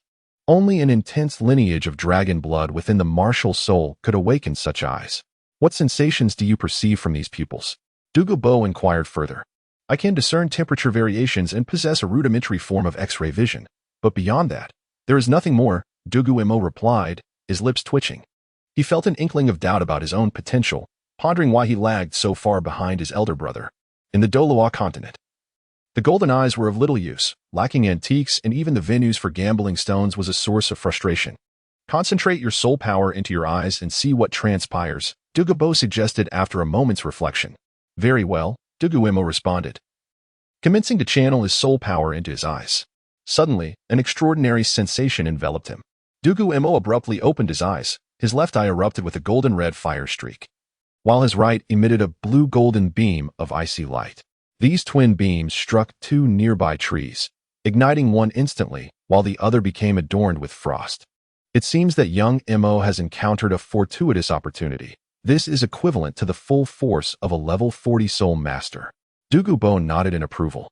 Only an intense lineage of dragon blood within the martial soul could awaken such eyes. What sensations do you perceive from these pupils? Dugu Mo inquired further. I can discern temperature variations and possess a rudimentary form of X-ray vision, but beyond that, there is nothing more, Dugu Mo replied, his lips twitching. He felt an inkling of doubt about his own potential, pondering why he lagged so far behind his elder brother. In the Douluo continent, the golden eyes were of little use, lacking antiques, and even the venues for gambling stones was a source of frustration. Concentrate your soul power into your eyes and see what transpires, Dugu Mo suggested after a moment's reflection. Very well, Dugu Mo responded, commencing to channel his soul power into his eyes. Suddenly, an extraordinary sensation enveloped him. Dugu Mo abruptly opened his eyes. His left eye erupted with a golden-red fire streak, while his right emitted a blue-golden beam of icy light. These twin beams struck two nearby trees, igniting one instantly, while the other became adorned with frost. It seems that young Mo has encountered a fortuitous opportunity. This is equivalent to the full force of a level 40 soul master. Dugu Mo nodded in approval.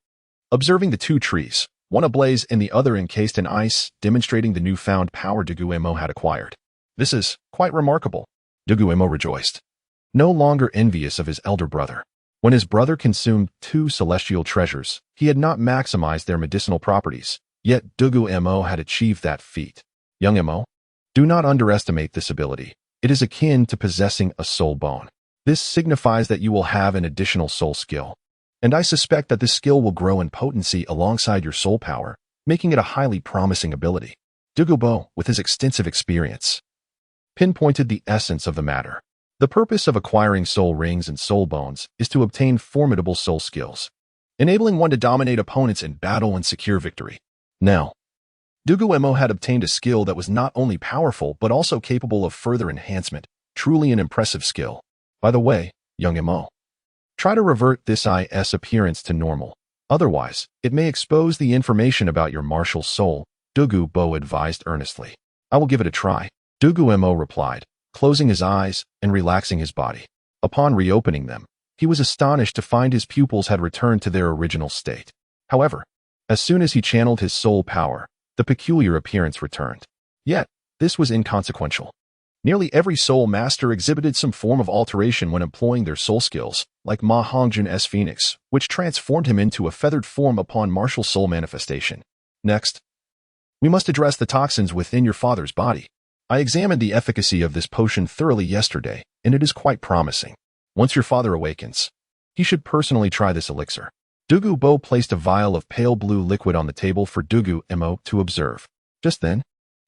Observing the two trees, one ablaze and the other encased in ice, demonstrating the newfound power Dugu Mo had acquired. This is quite remarkable, Dugu Mo rejoiced, no longer envious of his elder brother. When his brother consumed two celestial treasures, he had not maximized their medicinal properties, yet Dugu Mo had achieved that feat. Young Mo, do not underestimate this ability. It is akin to possessing a soul bone. This signifies that you will have an additional soul skill, and I suspect that this skill will grow in potency alongside your soul power, making it a highly promising ability. Dugu Mo, with his extensive experience, pinpointed the essence of the matter. The purpose of acquiring soul rings and soul bones is to obtain formidable soul skills, enabling one to dominate opponents in battle and secure victory. Now, Dugu Mo had obtained a skill that was not only powerful but also capable of further enhancement, truly an impressive skill. By the way, young Mo, try to revert this IS appearance to normal. Otherwise, it may expose the information about your martial soul, Dugu Mo advised earnestly. I will give it a try, Dugu Mo replied, closing his eyes and relaxing his body. Upon reopening them, he was astonished to find his pupils had returned to their original state. However, as soon as he channeled his soul power, the peculiar appearance returned. Yet, this was inconsequential. Nearly every soul master exhibited some form of alteration when employing their soul skills, like Ma Hongjun's Phoenix, which transformed him into a feathered form upon martial soul manifestation. Next, we must address the toxins within your father's body. I examined the efficacy of this potion thoroughly yesterday, and it is quite promising. Once your father awakens, he should personally try this elixir. Dugu Mo placed a vial of pale blue liquid on the table for Dugu Mo to observe. Just then,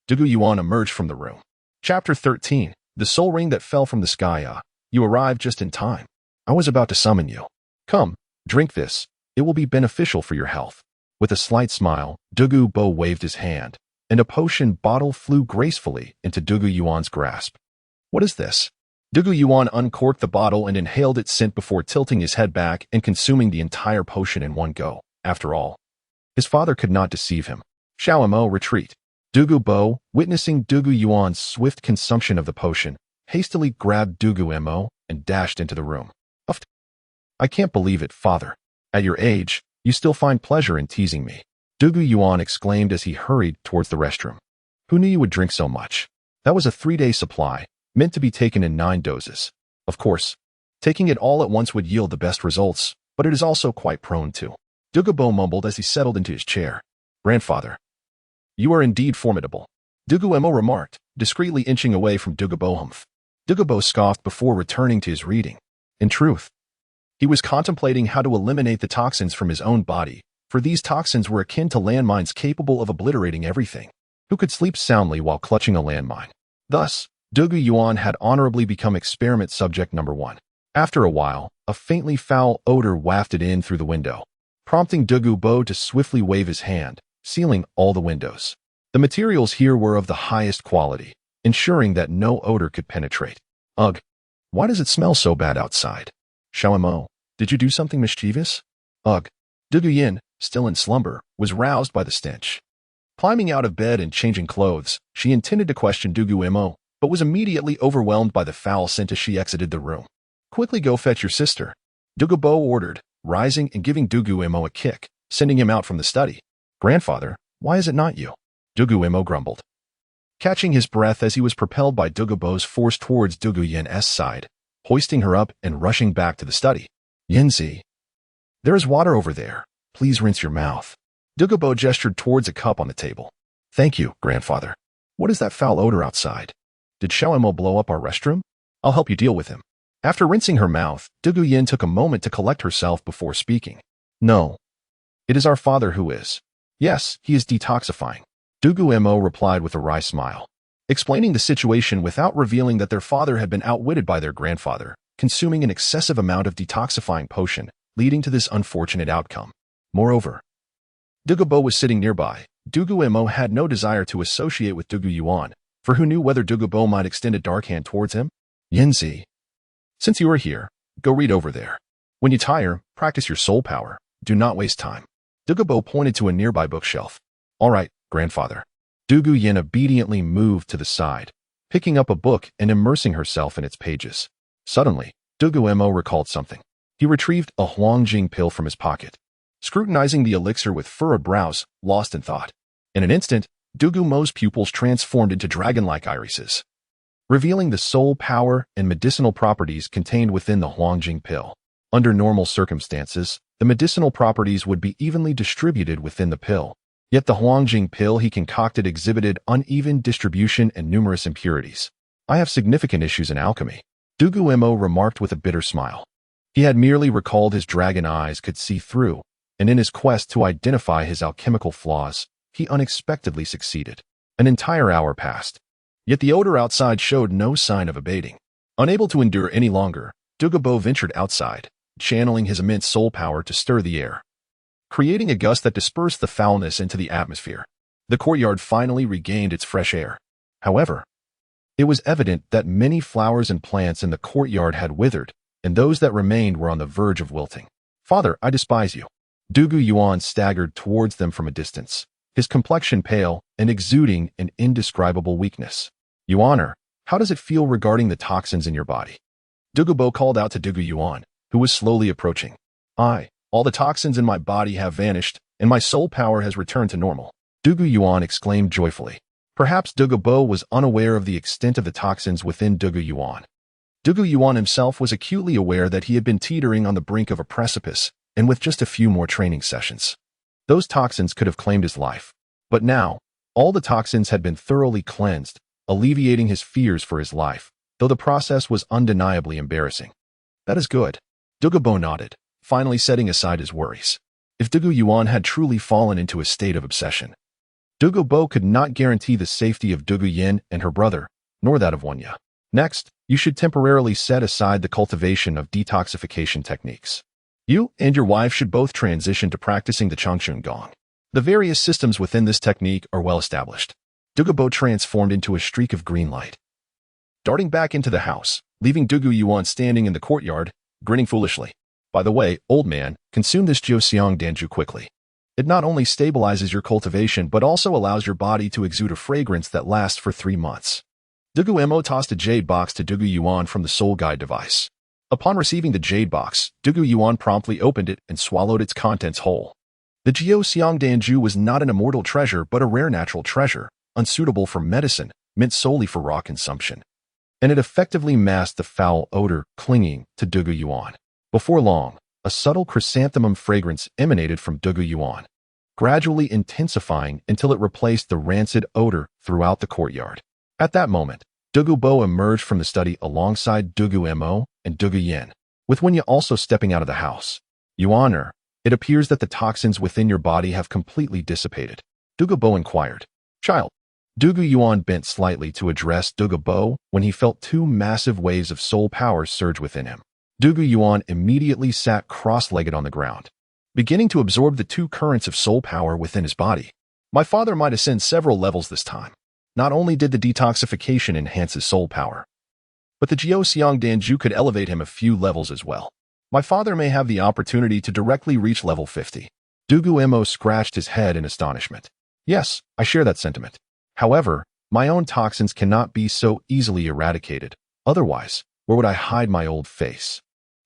Dugu Yuan emerged from the room. Chapter 13. The Soul Ring That Fell from the Sky. You arrived just in time. I was about to summon you. Come, drink this. It will be beneficial for your health. With a slight smile, Dugu Mo waved his hand, and a potion bottle flew gracefully into Dugu Yuan's grasp. What is this? Dugu Yuan uncorked the bottle and inhaled its scent before tilting his head back and consuming the entire potion in one go. After all, his father could not deceive him. Xiao Mo, retreat. Dugu Mo, witnessing Dugu Yuan's swift consumption of the potion, hastily grabbed Dugu Mo and dashed into the room. Uffed. I can't believe it, father. At your age, you still find pleasure in teasing me. Dugu Yuan exclaimed as he hurried towards the restroom. Who knew you would drink so much? That was a 3-day supply, meant to be taken in 9 doses. Of course, taking it all at once would yield the best results, but it is also quite prone to. Dugu Mo mumbled as he settled into his chair. Grandfather, you are indeed formidable, Dugu Mo remarked, discreetly inching away from Dugu Mo. Dugu Mo scoffed before returning to his reading. In truth, he was contemplating how to eliminate the toxins from his own body, for these toxins were akin to landmines capable of obliterating everything. Who could sleep soundly while clutching a landmine? Thus, Dugu Yuan had honorably become experiment subject number 1. After a while, a faintly foul odor wafted in through the window, prompting Dugu Mo to swiftly wave his hand, sealing all the windows. The materials here were of the highest quality, ensuring that no odor could penetrate. Ugh, why does it smell so bad outside? Xiao Mo, did you do something mischievous? Ugh. Dugu Yin, still in slumber, was roused by the stench. Climbing out of bed and changing clothes, she intended to question Dugu Mo, but was immediately overwhelmed by the foul scent as she exited the room. Quickly go fetch your sister, Dugu Mo ordered, rising and giving Dugu Mo a kick, sending him out from the study. Grandfather, why is it not you? Dugu Mo grumbled, catching his breath as he was propelled by Dugu Mo's force towards Dugu Yin's side, hoisting her up and rushing back to the study. Yinzi, there is water over there. Please rinse your mouth. Dugu Mo gestured towards a cup on the table. Thank you, grandfather. What is that foul odor outside? Did Xiao Mo blow up our restroom? I'll help you deal with him. After rinsing her mouth, Dugu Yin took a moment to collect herself before speaking. No. It is our father who is. Yes, he is detoxifying. Dugu Mo replied with a wry smile, explaining the situation without revealing that their father had been outwitted by their grandfather, consuming an excessive amount of detoxifying potion, leading to this unfortunate outcome. Moreover, Dugu Mo was sitting nearby. Dugu Mo had no desire to associate with Dugu Yuan, for who knew whether Dugu Mo might extend a dark hand towards him? Yinzi, since you are here, go read over there. When you tire, practice your soul power. Do not waste time. Dugu Mo pointed to a nearby bookshelf. All right, grandfather. Dugu Yin obediently moved to the side, picking up a book and immersing herself in its pages. Suddenly, Dugu Mo recalled something. He retrieved a Huangjing pill from his pocket, scrutinizing the elixir with furrowed brows, lost in thought. In an instant, Dugu Mo's pupils transformed into dragon-like irises, revealing the soul power and medicinal properties contained within the Huangjing pill. Under normal circumstances, the medicinal properties would be evenly distributed within the pill. Yet the Huangjing pill he concocted exhibited uneven distribution and numerous impurities. I have significant issues in alchemy, Dugu Mo remarked with a bitter smile. He had merely recalled his dragon eyes could see through, and in his quest to identify his alchemical flaws, he unexpectedly succeeded. An entire hour passed. Yet the odor outside showed no sign of abating. Unable to endure any longer, Dugu Mo ventured outside, channeling his immense soul power to stir the air, creating a gust that dispersed the foulness into the atmosphere. The courtyard finally regained its fresh air. However, it was evident that many flowers and plants in the courtyard had withered, and those that remained were on the verge of wilting. "Father, I despise you." Dugu Yuan staggered towards them from a distance, his complexion pale and exuding an indescribable weakness. "Yuaner, how does it feel regarding the toxins in your body?" Dugu Mo called out to Dugu Yuan, who was slowly approaching. All the toxins in my body have vanished, and my soul power has returned to normal." Dugu Yuan exclaimed joyfully. Perhaps Dugu Mo was unaware of the extent of the toxins within Dugu Yuan. Dugu Yuan himself was acutely aware that he had been teetering on the brink of a precipice, and with just a few more training sessions, those toxins could have claimed his life. But now, all the toxins had been thoroughly cleansed, alleviating his fears for his life, though the process was undeniably embarrassing. "That is good." Dugu Mo nodded, finally setting aside his worries. If Dugu Yuan had truly fallen into a state of obsession, Dugu Mo could not guarantee the safety of Dugu Yin and her brother, nor that of Wanya. "Next, you should temporarily set aside the cultivation of detoxification techniques. You and your wife should both transition to practicing the Changchun Gong. The various systems within this technique are well established." Dugu Mo transformed into a streak of green light, darting back into the house, leaving Dugu Yuan standing in the courtyard, grinning foolishly. "By the way, old man, consume this Jiuxiang Danju quickly. It not only stabilizes your cultivation but also allows your body to exude a fragrance that lasts for 3 months. Dugu Mo tossed a jade box to Dugu Yuan from the soul guide device. Upon receiving the jade box, Dugu Yuan promptly opened it and swallowed its contents whole. The Jiuxiang Danju was not an immortal treasure but a rare natural treasure, unsuitable for medicine, meant solely for raw consumption. And it effectively masked the foul odor clinging to Dugu Yuan. Before long, a subtle chrysanthemum fragrance emanated from Dugu Yuan, gradually intensifying until it replaced the rancid odor throughout the courtyard. At that moment, Dugu Mo emerged from the study alongside Dugu Mo and Dugu Yin, with Wenya also stepping out of the house. "Yuaner, it appears that the toxins within your body have completely dissipated." Dugu Mo inquired. "Child." Dugu Yuan bent slightly to address Dugu Mo when he felt 2 massive waves of soul power surge within him. Dugu Yuan immediately sat cross-legged on the ground, beginning to absorb the 2 currents of soul power within his body. My father might ascend several levels this time. Not only did the detoxification enhance his soul power, but the Jiuxiang Danju could elevate him a few levels as well. My father may have the opportunity to directly reach level 50. Dugu Mo scratched his head in astonishment. "Yes, I share that sentiment. However, my own toxins cannot be so easily eradicated. Otherwise, where would I hide my old face?"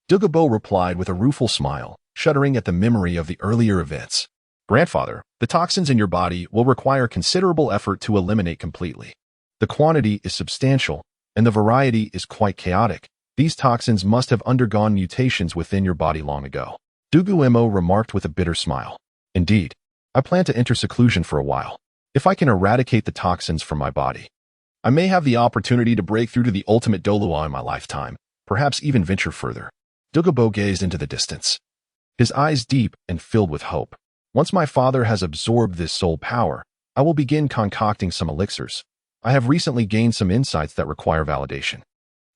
Dugu Mo replied with a rueful smile, shuddering at the memory of the earlier events. "Grandfather, the toxins in your body will require considerable effort to eliminate completely. The quantity is substantial, and the variety is quite chaotic. These toxins must have undergone mutations within your body long ago." Dugu Mo remarked with a bitter smile. "Indeed, I plan to enter seclusion for a while. If I can eradicate the toxins from my body, I may have the opportunity to break through to the ultimate Douluo in my lifetime, perhaps even venture further." Dugu Mo gazed into the distance, his eyes deep and filled with hope. "Once my father has absorbed this soul power, I will begin concocting some elixirs. I have recently gained some insights that require validation."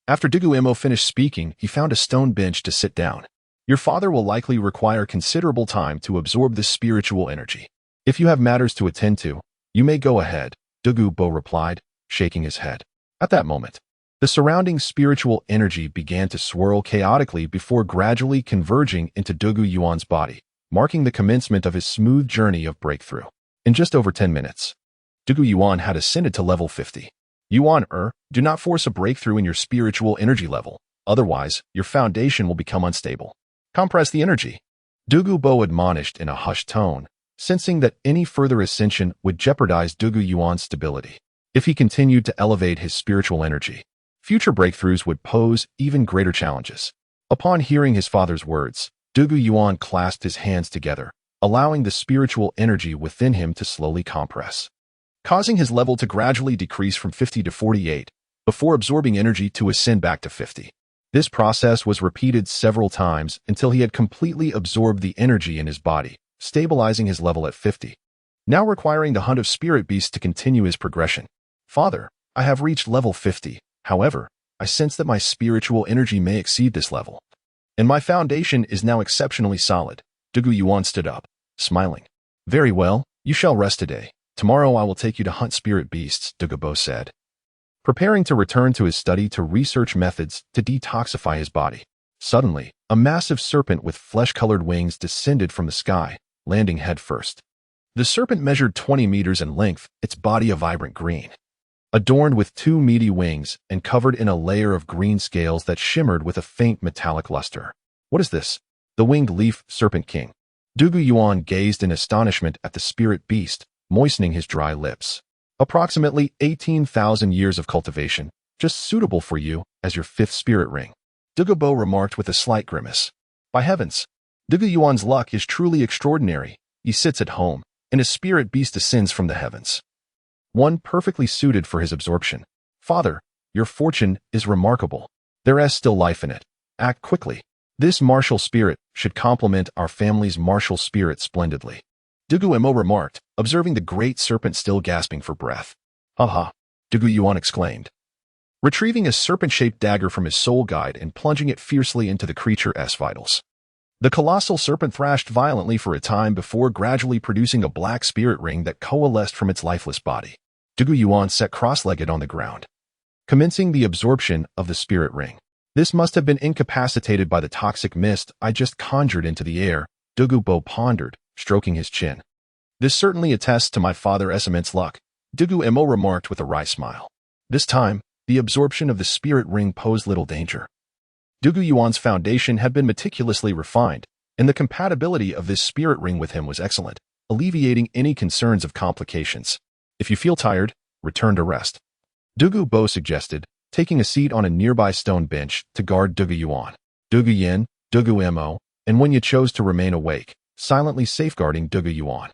After Dugu Mo finished speaking, he found a stone bench to sit down. "Your father will likely require considerable time to absorb this spiritual energy. If you have matters to attend to, you may go ahead," Dugu Mo replied, shaking his head. At that moment, the surrounding spiritual energy began to swirl chaotically before gradually converging into Dugu Yuan's body, marking the commencement of his smooth journey of breakthrough. In just over 10 minutes, Dugu Yuan had ascended to level 50. "Yuan, do not force a breakthrough in your spiritual energy level, otherwise your foundation will become unstable. Compress the energy," Dugu Mo admonished in a hushed tone, sensing that any further ascension would jeopardize Dugu Yuan's stability. If he continued to elevate his spiritual energy, future breakthroughs would pose even greater challenges. Upon hearing his father's words, Dugu Yuan clasped his hands together, allowing the spiritual energy within him to slowly compress, causing his level to gradually decrease from 50 to 48, before absorbing energy to ascend back to 50. This process was repeated several times until he had completely absorbed the energy in his body, stabilizing his level at 50. now requiring the hunt of spirit beasts to continue his progression. Father, I have reached level 50. However, I sense that my spiritual energy may exceed this level, and my foundation is now exceptionally solid. Dugu Yuan stood up, smiling. Very well, you shall rest today. Tomorrow I will take you to hunt spirit beasts, Dugu Mo said, preparing to return to his study to research methods to detoxify his body. Suddenly, a massive serpent with flesh-colored wings descended from the sky, landing headfirst. The serpent measured 20 meters in length, its body a vibrant green, adorned with 2 meaty wings and covered in a layer of green scales that shimmered with a faint metallic luster. What is this? The winged leaf serpent king. Dugu Yuan gazed in astonishment at the spirit beast, moistening his dry lips. Approximately 18,000 years of cultivation, just suitable for you as your 5th spirit ring. Dugu Mo remarked with a slight grimace. By heavens, Dugu Yuan's luck is truly extraordinary. He sits at home, and his spirit beast descends from the heavens. One perfectly suited for his absorption. Father, your fortune is remarkable. There is still life in it. Act quickly. This martial spirit should complement our family's martial spirit splendidly. Dugu Mo remarked, observing the great serpent still gasping for breath. Ha! Dugu Yuan exclaimed, retrieving a serpent-shaped dagger from his soul guide and plunging it fiercely into the creature's vitals. The colossal serpent thrashed violently for a time before gradually producing a black spirit ring that coalesced from its lifeless body. Dugu Yuan sat cross-legged on the ground, commencing the absorption of the spirit ring. This must have been incapacitated by the toxic mist I just conjured into the air, Dugu Mo pondered, stroking his chin. This certainly attests to my father's immense luck, Dugu Mo remarked with a wry smile. This time, the absorption of the spirit ring posed little danger. Dugu Yuan's foundation had been meticulously refined, and the compatibility of this spirit ring with him was excellent, alleviating any concerns of complications. If you feel tired, return to rest, Dugu Mo suggested, taking a seat on a nearby stone bench to guard Dugu Yuan. Dugu Yin, Dugu Mo, and Wen Ye chose to remain awake, silently safeguarding Dugu Yuan.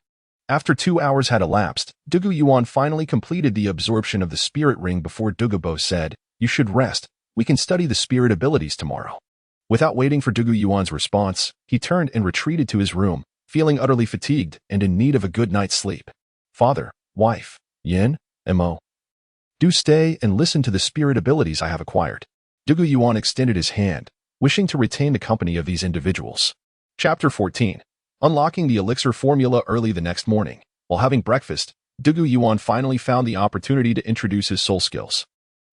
After 2 hours had elapsed, Dugu Yuan finally completed the absorption of the spirit ring before Dugu Mo said, You should rest. We can study the spirit abilities tomorrow. Without waiting for Dugu Yuan's response, he turned and retreated to his room, feeling utterly fatigued and in need of a good night's sleep. Father, wife, Yin, Mo, do stay and listen to the spirit abilities I have acquired. Dugu Yuan extended his hand, wishing to retain the company of these individuals. Chapter 14. Unlocking the elixir formula early the next morning. While having breakfast, Dugu Yuan finally found the opportunity to introduce his soul skills.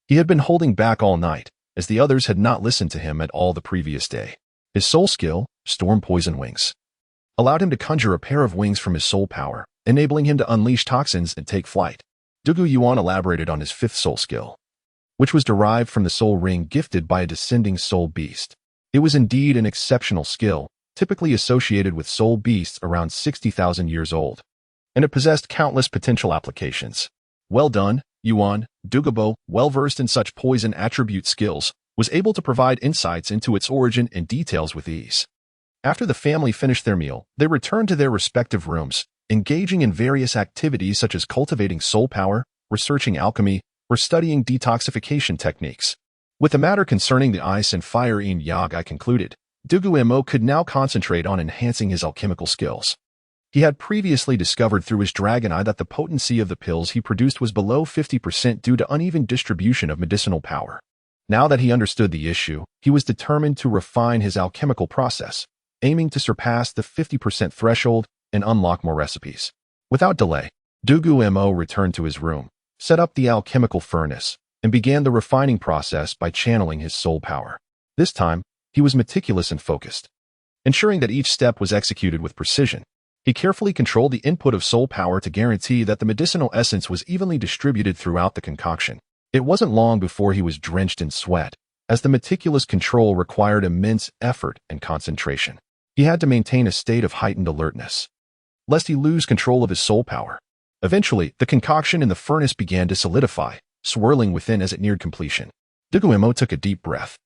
He had been holding back all night, as the others had not listened to him at all the previous day. His soul skill, Storm Poison Wings, allowed him to conjure a pair of wings from his soul power, enabling him to unleash toxins and take flight. Dugu Yuan elaborated on his 5th soul skill, which was derived from the soul ring gifted by a descending soul beast. It was indeed an exceptional skill, typically associated with soul beasts around 60,000 years old, and it possessed countless potential applications. Well done, Yuan. Dugu Mo, well-versed in such poison attribute skills, was able to provide insights into its origin and details with ease. After the family finished their meal, they returned to their respective rooms, engaging in various activities such as cultivating soul power, researching alchemy, or studying detoxification techniques. With the matter concerning the ice and fire yin yang concluded, Dugu Mo could now concentrate on enhancing his alchemical skills. He had previously discovered through his dragon eye that the potency of the pills he produced was below 50% due to uneven distribution of medicinal power. Now that he understood the issue, he was determined to refine his alchemical process, aiming to surpass the 50% threshold and unlock more recipes. Without delay, Dugu Mo returned to his room, set up the alchemical furnace, and began the refining process by channeling his soul power. This time, he was meticulous and focused, ensuring that each step was executed with precision. He carefully controlled the input of soul power to guarantee that the medicinal essence was evenly distributed throughout the concoction. It wasn't long before he was drenched in sweat, as the meticulous control required immense effort and concentration. He had to maintain a state of heightened alertness, lest he lose control of his soul power. Eventually, the concoction in the furnace began to solidify, swirling within as it neared completion. Dugu Mo took a deep breath,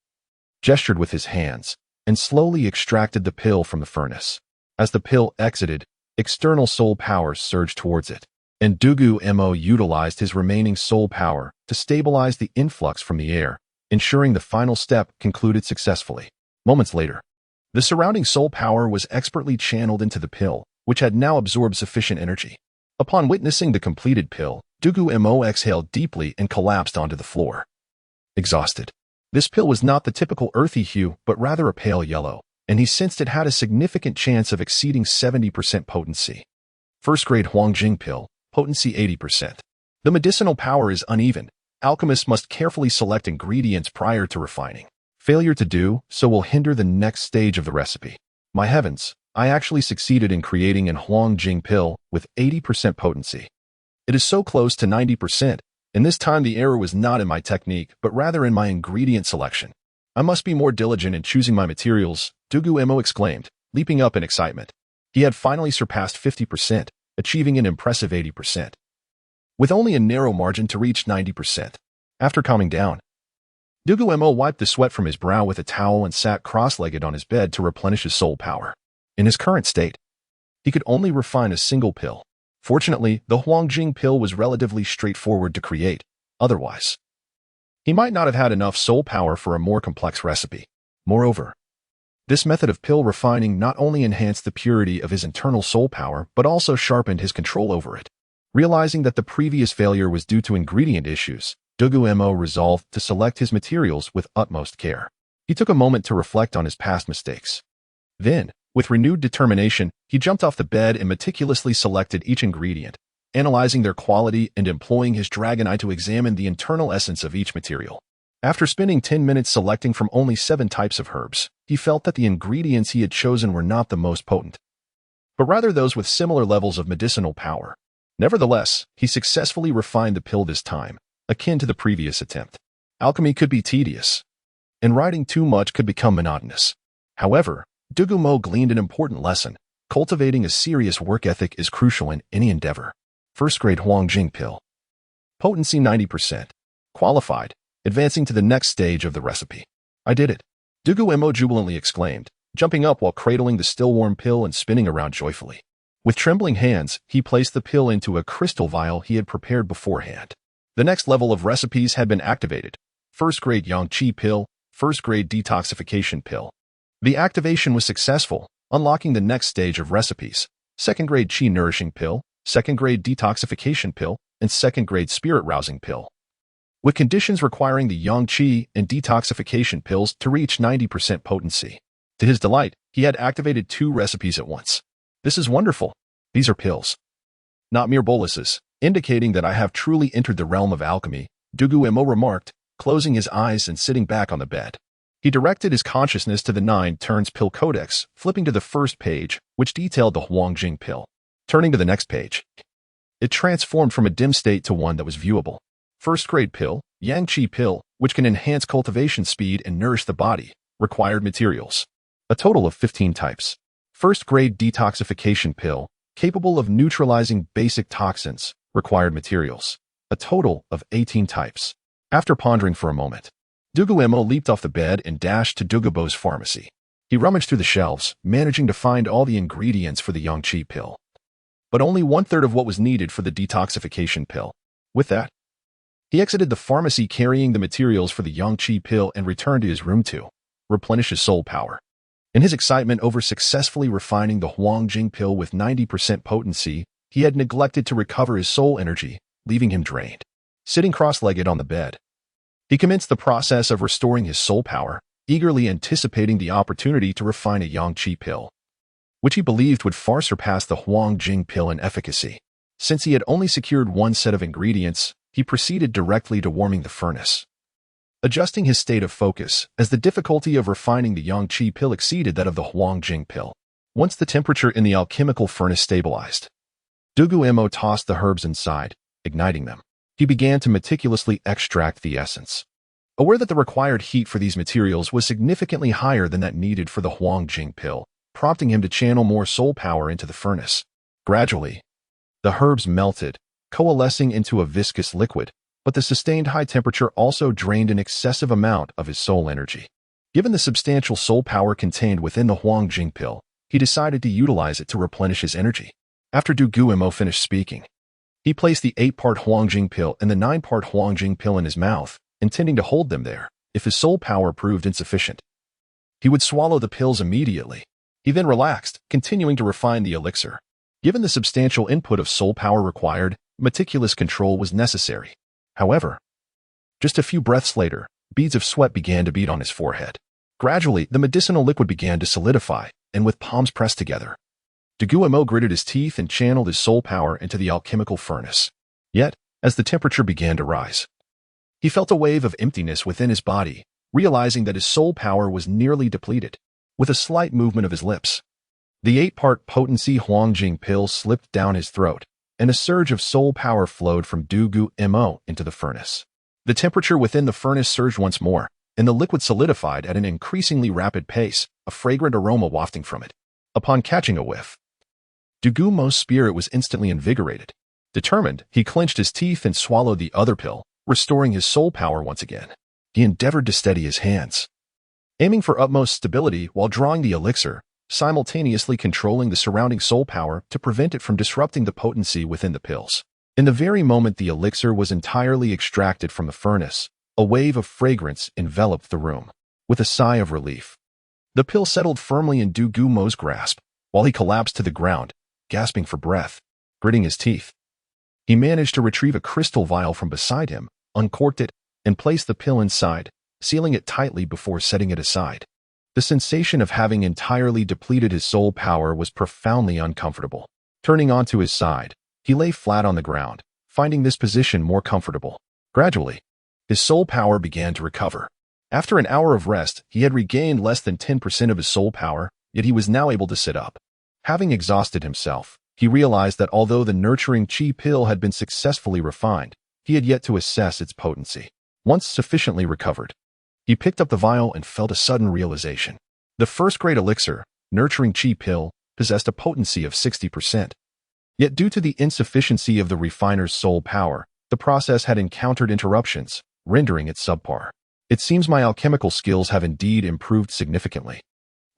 gestured with his hands, and slowly extracted the pill from the furnace. As the pill exited, external soul power surged towards it, and Dugu Mo utilized his remaining soul power to stabilize the influx from the air, ensuring the final step concluded successfully. Moments later, the surrounding soul power was expertly channeled into the pill, which had now absorbed sufficient energy. Upon witnessing the completed pill, Dugu Mo exhaled deeply and collapsed onto the floor. Exhausted. This pill was not the typical earthy hue, but rather a pale yellow, and he sensed it had a significant chance of exceeding 70% potency. First-grade Huangjing pill, potency 80%. The medicinal power is uneven. Alchemists must carefully select ingredients prior to refining. Failure to do so will hinder the next stage of the recipe. My heavens, I actually succeeded in creating an Huangjing pill with 80% potency. It is so close to 90%, and this time the error was not in my technique, but rather in my ingredient selection. I must be more diligent in choosing my materials, Dugu Mo exclaimed, leaping up in excitement. He had finally surpassed 50%, achieving an impressive 80%. With only a narrow margin to reach 90%. After calming down, Dugu Mo wiped the sweat from his brow with a towel and sat cross-legged on his bed to replenish his soul power. In his current state, he could only refine a single pill. Fortunately, the Huangjing pill was relatively straightforward to create. Otherwise, he might not have had enough soul power for a more complex recipe. Moreover, this method of pill refining not only enhanced the purity of his internal soul power, but also sharpened his control over it. Realizing that the previous failure was due to ingredient issues, Dugu Mo resolved to select his materials with utmost care. He took a moment to reflect on his past mistakes. Then, with renewed determination, he jumped off the bed and meticulously selected each ingredient, analyzing their quality and employing his dragon eye to examine the internal essence of each material. After spending 10 minutes selecting from only 7 types of herbs, he felt that the ingredients he had chosen were not the most potent, but rather those with similar levels of medicinal power. Nevertheless, he successfully refined the pill this time, akin to the previous attempt. Alchemy could be tedious, and writing too much could become monotonous. However, Dugu Mo gleaned an important lesson. Cultivating a serious work ethic is crucial in any endeavor. First-grade Huangjing pill. Potency 90%. Qualified, advancing to the next stage of the recipe. I did it. Dugu Mo jubilantly exclaimed, jumping up while cradling the still-warm pill and spinning around joyfully. With trembling hands, he placed the pill into a crystal vial he had prepared beforehand. The next level of recipes had been activated. First-grade Yangqi pill, first-grade detoxification pill. The activation was successful, unlocking the next stage of recipes. Second-grade Qi nourishing pill, second-grade detoxification pill, and second-grade spirit-rousing pill. With conditions requiring the Yangqi and detoxification pills to reach 90% potency. To his delight, he had activated 2 recipes at once. This is wonderful. These are pills, not mere boluses, indicating that I have truly entered the realm of alchemy, Dugu Mo remarked, closing his eyes and sitting back on the bed. He directed his consciousness to the 9 turns pill codex, flipping to the first page, which detailed the Huangjing pill. Turning to the next page, it transformed from a dim state to one that was viewable. First-grade pill, Yangqi pill, which can enhance cultivation speed and nourish the body. Required materials. A total of 15 types. First-grade detoxification pill, capable of neutralizing basic toxins. Required materials. A total of 18 types. After pondering for a moment, Dugu Mo leaped off the bed and dashed to Dugu Mo's pharmacy. He rummaged through the shelves, managing to find all the ingredients for the Yangqi pill, but only 1/3 of what was needed for the detoxification pill. With that, he exited the pharmacy carrying the materials for the Yangqi pill and returned to his room to replenish his soul power. In his excitement over successfully refining the Huangjing pill with 90% potency, he had neglected to recover his soul energy, leaving him drained. Sitting cross-legged on the bed, he commenced the process of restoring his soul power, eagerly anticipating the opportunity to refine a Yangqi pill, which he believed would far surpass the Huangjing pill in efficacy. Since he had only secured 1 set of ingredients, he proceeded directly to warming the furnace, adjusting his state of focus as the difficulty of refining the Yangqi pill exceeded that of the Huangjing pill. Once the temperature in the alchemical furnace stabilized, Dugu Mo tossed the herbs inside, igniting them. He began to meticulously extract the essence, aware that the required heat for these materials was significantly higher than that needed for the Huangjing pill, prompting him to channel more soul power into the furnace. Gradually, the herbs melted, coalescing into a viscous liquid, but the sustained high temperature also drained an excessive amount of his soul energy. Given the substantial soul power contained within the Huangjing pill, he decided to utilize it to replenish his energy. After Dugu Mo finished speaking, he placed the 8-part Huangjing pill and the 9-part Huangjing pill in his mouth, intending to hold them there. If his soul power proved insufficient, he would swallow the pills immediately. He then relaxed, continuing to refine the elixir. Given the substantial input of soul power required, meticulous control was necessary. However, just a few breaths later, beads of sweat began to bead on his forehead. Gradually, the medicinal liquid began to solidify, and with palms pressed together, Dugu Mo gritted his teeth and channeled his soul power into the alchemical furnace. Yet, as the temperature began to rise, he felt a wave of emptiness within his body, realizing that his soul power was nearly depleted. With a slight movement of his lips, the 8-part potency Huangjing pill slipped down his throat, and a surge of soul power flowed from Dugu Mo into the furnace. The temperature within the furnace surged once more, and the liquid solidified at an increasingly rapid pace, a fragrant aroma wafting from it. Upon catching a whiff, Dugu Mo's spirit was instantly invigorated. Determined, he clenched his teeth and swallowed the other pill, restoring his soul power once again. He endeavored to steady his hands, aiming for utmost stability while drawing the elixir, simultaneously controlling the surrounding soul power to prevent it from disrupting the potency within the pills. In the very moment the elixir was entirely extracted from the furnace, a wave of fragrance enveloped the room. With a sigh of relief, the pill settled firmly in Dugu Mo's grasp, while he collapsed to the ground, gasping for breath. Gritting his teeth, he managed to retrieve a crystal vial from beside him, uncorked it, and placed the pill inside, sealing it tightly before setting it aside. The sensation of having entirely depleted his soul power was profoundly uncomfortable. Turning onto his side, he lay flat on the ground, finding this position more comfortable. Gradually, his soul power began to recover. After an hour of rest, he had regained less than 10% of his soul power, yet he was now able to sit up. Having exhausted himself, he realized that although the nurturing chi pill had been successfully refined, he had yet to assess its potency. Once sufficiently recovered, he picked up the vial and felt a sudden realization. The first-grade elixir, nurturing chi pill, possessed a potency of 60%. Yet due to the insufficiency of the refiner's soul power, the process had encountered interruptions, rendering it subpar. It seems my alchemical skills have indeed improved significantly.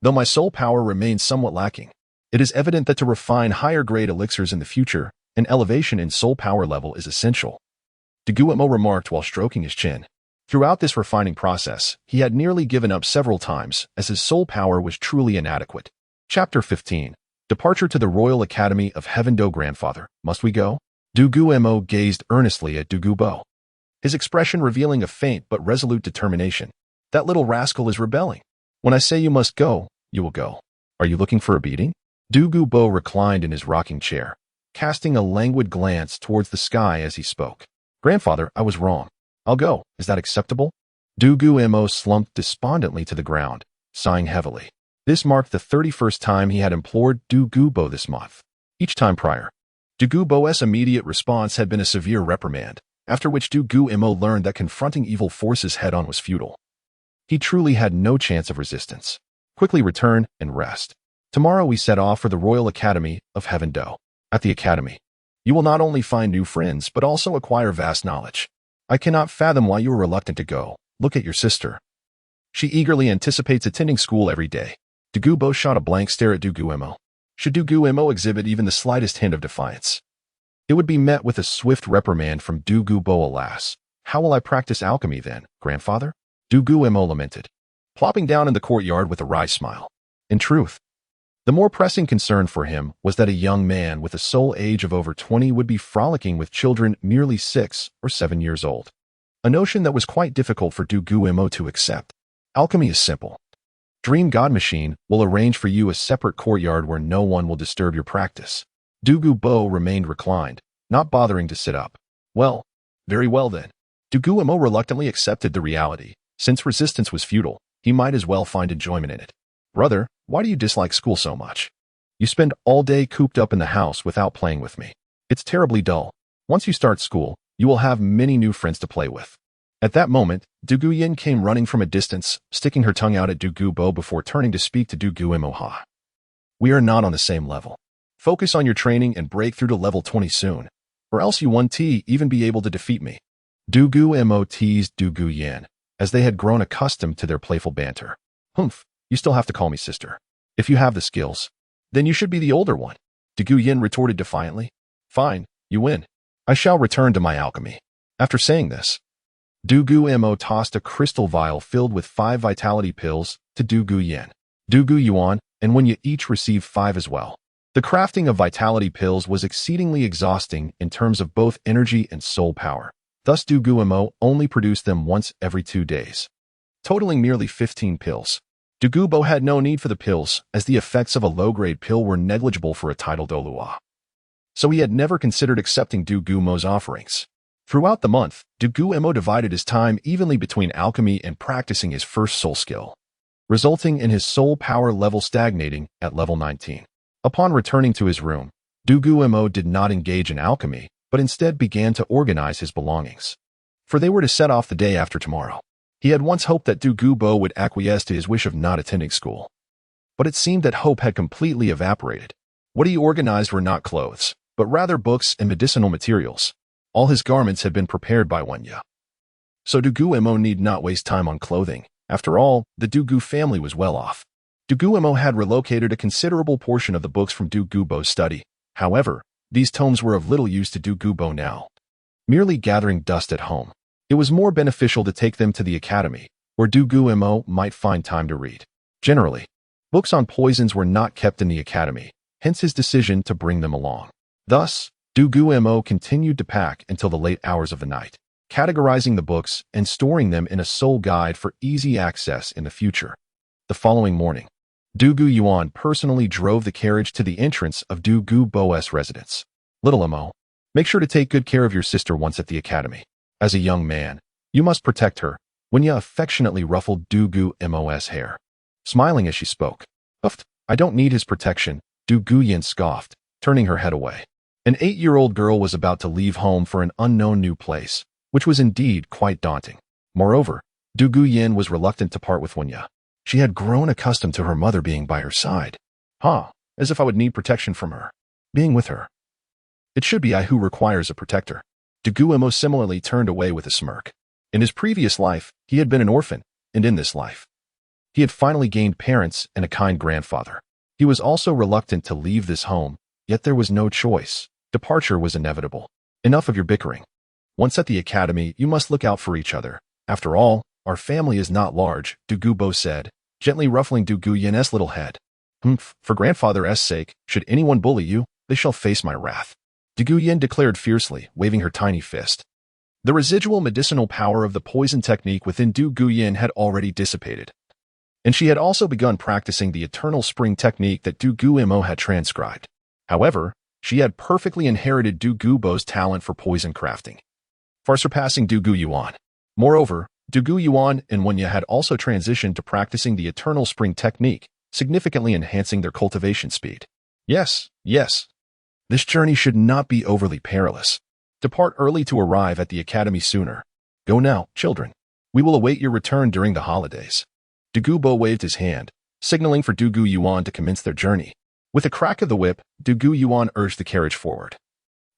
Though my soul power remains somewhat lacking, it is evident that to refine higher-grade elixirs in the future, an elevation in soul power level is essential. Dugu Mo remarked while stroking his chin. Throughout this refining process, he had nearly given up several times, as his soul power was truly inadequate. Chapter 15. Departure to the Royal Academy of Tiandou. Grandfather, must we go? Dugu Mo gazed earnestly at Dugu Bo, his expression revealing a faint but resolute determination. That little rascal is rebelling. When I say you must go, you will go. Are you looking for a beating? Dugu Bo reclined in his rocking chair, casting a languid glance towards the sky as he spoke. Grandfather, I was wrong. I'll go. Is that acceptable? Dugu Mo slumped despondently to the ground, sighing heavily. This marked the 31st time he had implored Dugu Bo this month. Each time prior, Dugu Bo's immediate response had been a severe reprimand, after which Dugu Mo learned that confronting evil forces head-on was futile. He truly had no chance of resistance. Quickly return and rest. Tomorrow we set off for the Royal Academy of Tiandou. At the Academy, you will not only find new friends, but also acquire vast knowledge. I cannot fathom why you are reluctant to go. Look at your sister. She eagerly anticipates attending school every day. Dugu Bo shot a blank stare at Dugu Mo. Should Dugu Mo exhibit even the slightest hint of defiance, it would be met with a swift reprimand from Dugu Bo. Alas, how will I practice alchemy then, grandfather? Dugu Mo lamented, plopping down in the courtyard with a wry smile. In truth, the more pressing concern for him was that a young man with a soul age of over 20 would be frolicking with children merely 6 or 7 years old. A notion that was quite difficult for Dugu Mo to accept. Alchemy is simple. Dream God Machine will arrange for you a separate courtyard where no one will disturb your practice. Dugu Bo remained reclined, not bothering to sit up. Well, very well then. Dugu Mo reluctantly accepted the reality. Since resistance was futile, he might as well find enjoyment in it. Brother, why do you dislike school so much? You spend all day cooped up in the house without playing with me. It's terribly dull. Once you start school, you will have many new friends to play with. At that moment, Dugu Yin came running from a distance, sticking her tongue out at Dugu Bo before turning to speak to Dugu Mo. Ha. We are not on the same level. Focus on your training and break through to level 20 soon, or else you won't even be able to defeat me. Dugu Mo teased Dugu Yin, as they had grown accustomed to their playful banter. Humph, you still have to call me sister. If you have the skills, then you should be the older one. Dugu Yin retorted defiantly. Fine, you win. I shall return to my alchemy. After saying this, Dugu Mo tossed a crystal vial filled with 5 vitality pills to Dugu Yin. Dugu Yuan, and when you each receive 5 as well. The crafting of vitality pills was exceedingly exhausting in terms of both energy and soul power. Thus, Dugu Mo only produced them once every 2 days, totaling merely 15 pills. Dugu Mo had no need for the pills, as the effects of a low-grade pill were negligible for a titled Douluo. So he had never considered accepting Dugu Mo's offerings. Throughout the month, Dugu Mo divided his time evenly between alchemy and practicing his first soul skill, resulting in his soul power level stagnating at level 19. Upon returning to his room, Dugu Mo did not engage in alchemy, but instead began to organize his belongings, for they were to set off the day after tomorrow. He had once hoped that Dugu Mo would acquiesce to his wish of not attending school, but it seemed that hope had completely evaporated. What he organized were not clothes, but rather books and medicinal materials. All his garments had been prepared by Wenya, so Dugu Mo need not waste time on clothing. After all, the Dugu family was well off. Dugu Mo had relocated a considerable portion of the books from Dugu Mo's study. However, these tomes were of little use to Dugu Mo now, merely gathering dust at home. It was more beneficial to take them to the academy, where Dugu Mo might find time to read. Generally, books on poisons were not kept in the academy, hence his decision to bring them along. Thus, Dugu Mo continued to pack until the late hours of the night, categorizing the books and storing them in a soul guide for easy access in the future. The following morning, Dugu Yuan personally drove the carriage to the entrance of Dugu Mo's residence. Little Mo, make sure to take good care of your sister once at the academy. As a young man, you must protect her. Wenya affectionately ruffled Dugu Mo's hair, smiling as she spoke. Uft, I don't need his protection, Dugu Yin scoffed, turning her head away. An 8-year-old girl was about to leave home for an unknown new place, which was indeed quite daunting. Moreover, Dugu Yin was reluctant to part with Wenya. She had grown accustomed to her mother being by her side. As if I would need protection from her, being with her. It should be I who requires a protector. Dugu Mo similarly turned away with a smirk. In his previous life, he had been an orphan, and in this life, he had finally gained parents and a kind grandfather. He was also reluctant to leave this home, yet there was no choice. Departure was inevitable. Enough of your bickering. Once at the academy, you must look out for each other. After all, our family is not large, Dugu Mo said, gently ruffling Dugu Yin's little head. For grandfather's sake, should anyone bully you, they shall face my wrath, Dugu Yin declared fiercely, waving her tiny fist. The residual medicinal power of the poison technique within Dugu Yin had already dissipated, and she had also begun practicing the eternal spring technique that Dugu Mo had transcribed. However, she had perfectly inherited Dugu Mo's talent for poison crafting, far surpassing Dugu Yuan. Moreover, Dugu Yuan and Wenya had also transitioned to practicing the eternal spring technique, significantly enhancing their cultivation speed. Yes. This journey should not be overly perilous. Depart early to arrive at the academy sooner. Go now, children. We will await your return during the holidays. Dugu Mo waved his hand, signaling for Dugu Yuan to commence their journey. With a crack of the whip, Dugu Yuan urged the carriage forward,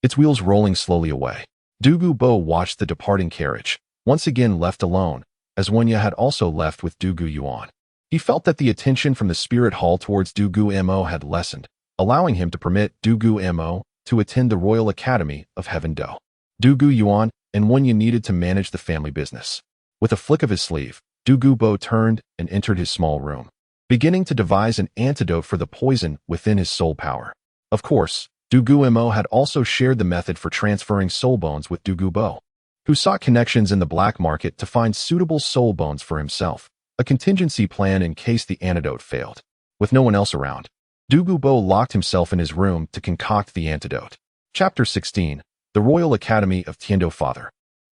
its wheels rolling slowly away. Dugu Mo watched the departing carriage, once again left alone, as Wenya had also left with Dugu Yuan. He felt that the attention from the spirit hall towards Dugu Mo had lessened, allowing him to permit Dugu Mo to attend the Royal Academy of Heaven Do. Dugu Yuan and Wenya needed to manage the family business. With a flick of his sleeve, Dugu Mo turned and entered his small room, beginning to devise an antidote for the poison within his soul power. Of course, Dugu Mo had also shared the method for transferring soul bones with Dugu Mo, who sought connections in the black market to find suitable soul bones for himself, a contingency plan in case the antidote failed. With no one else around, Dugu Mo locked himself in his room to concoct the antidote. Chapter 16. The Royal Academy of Tiandou. Father,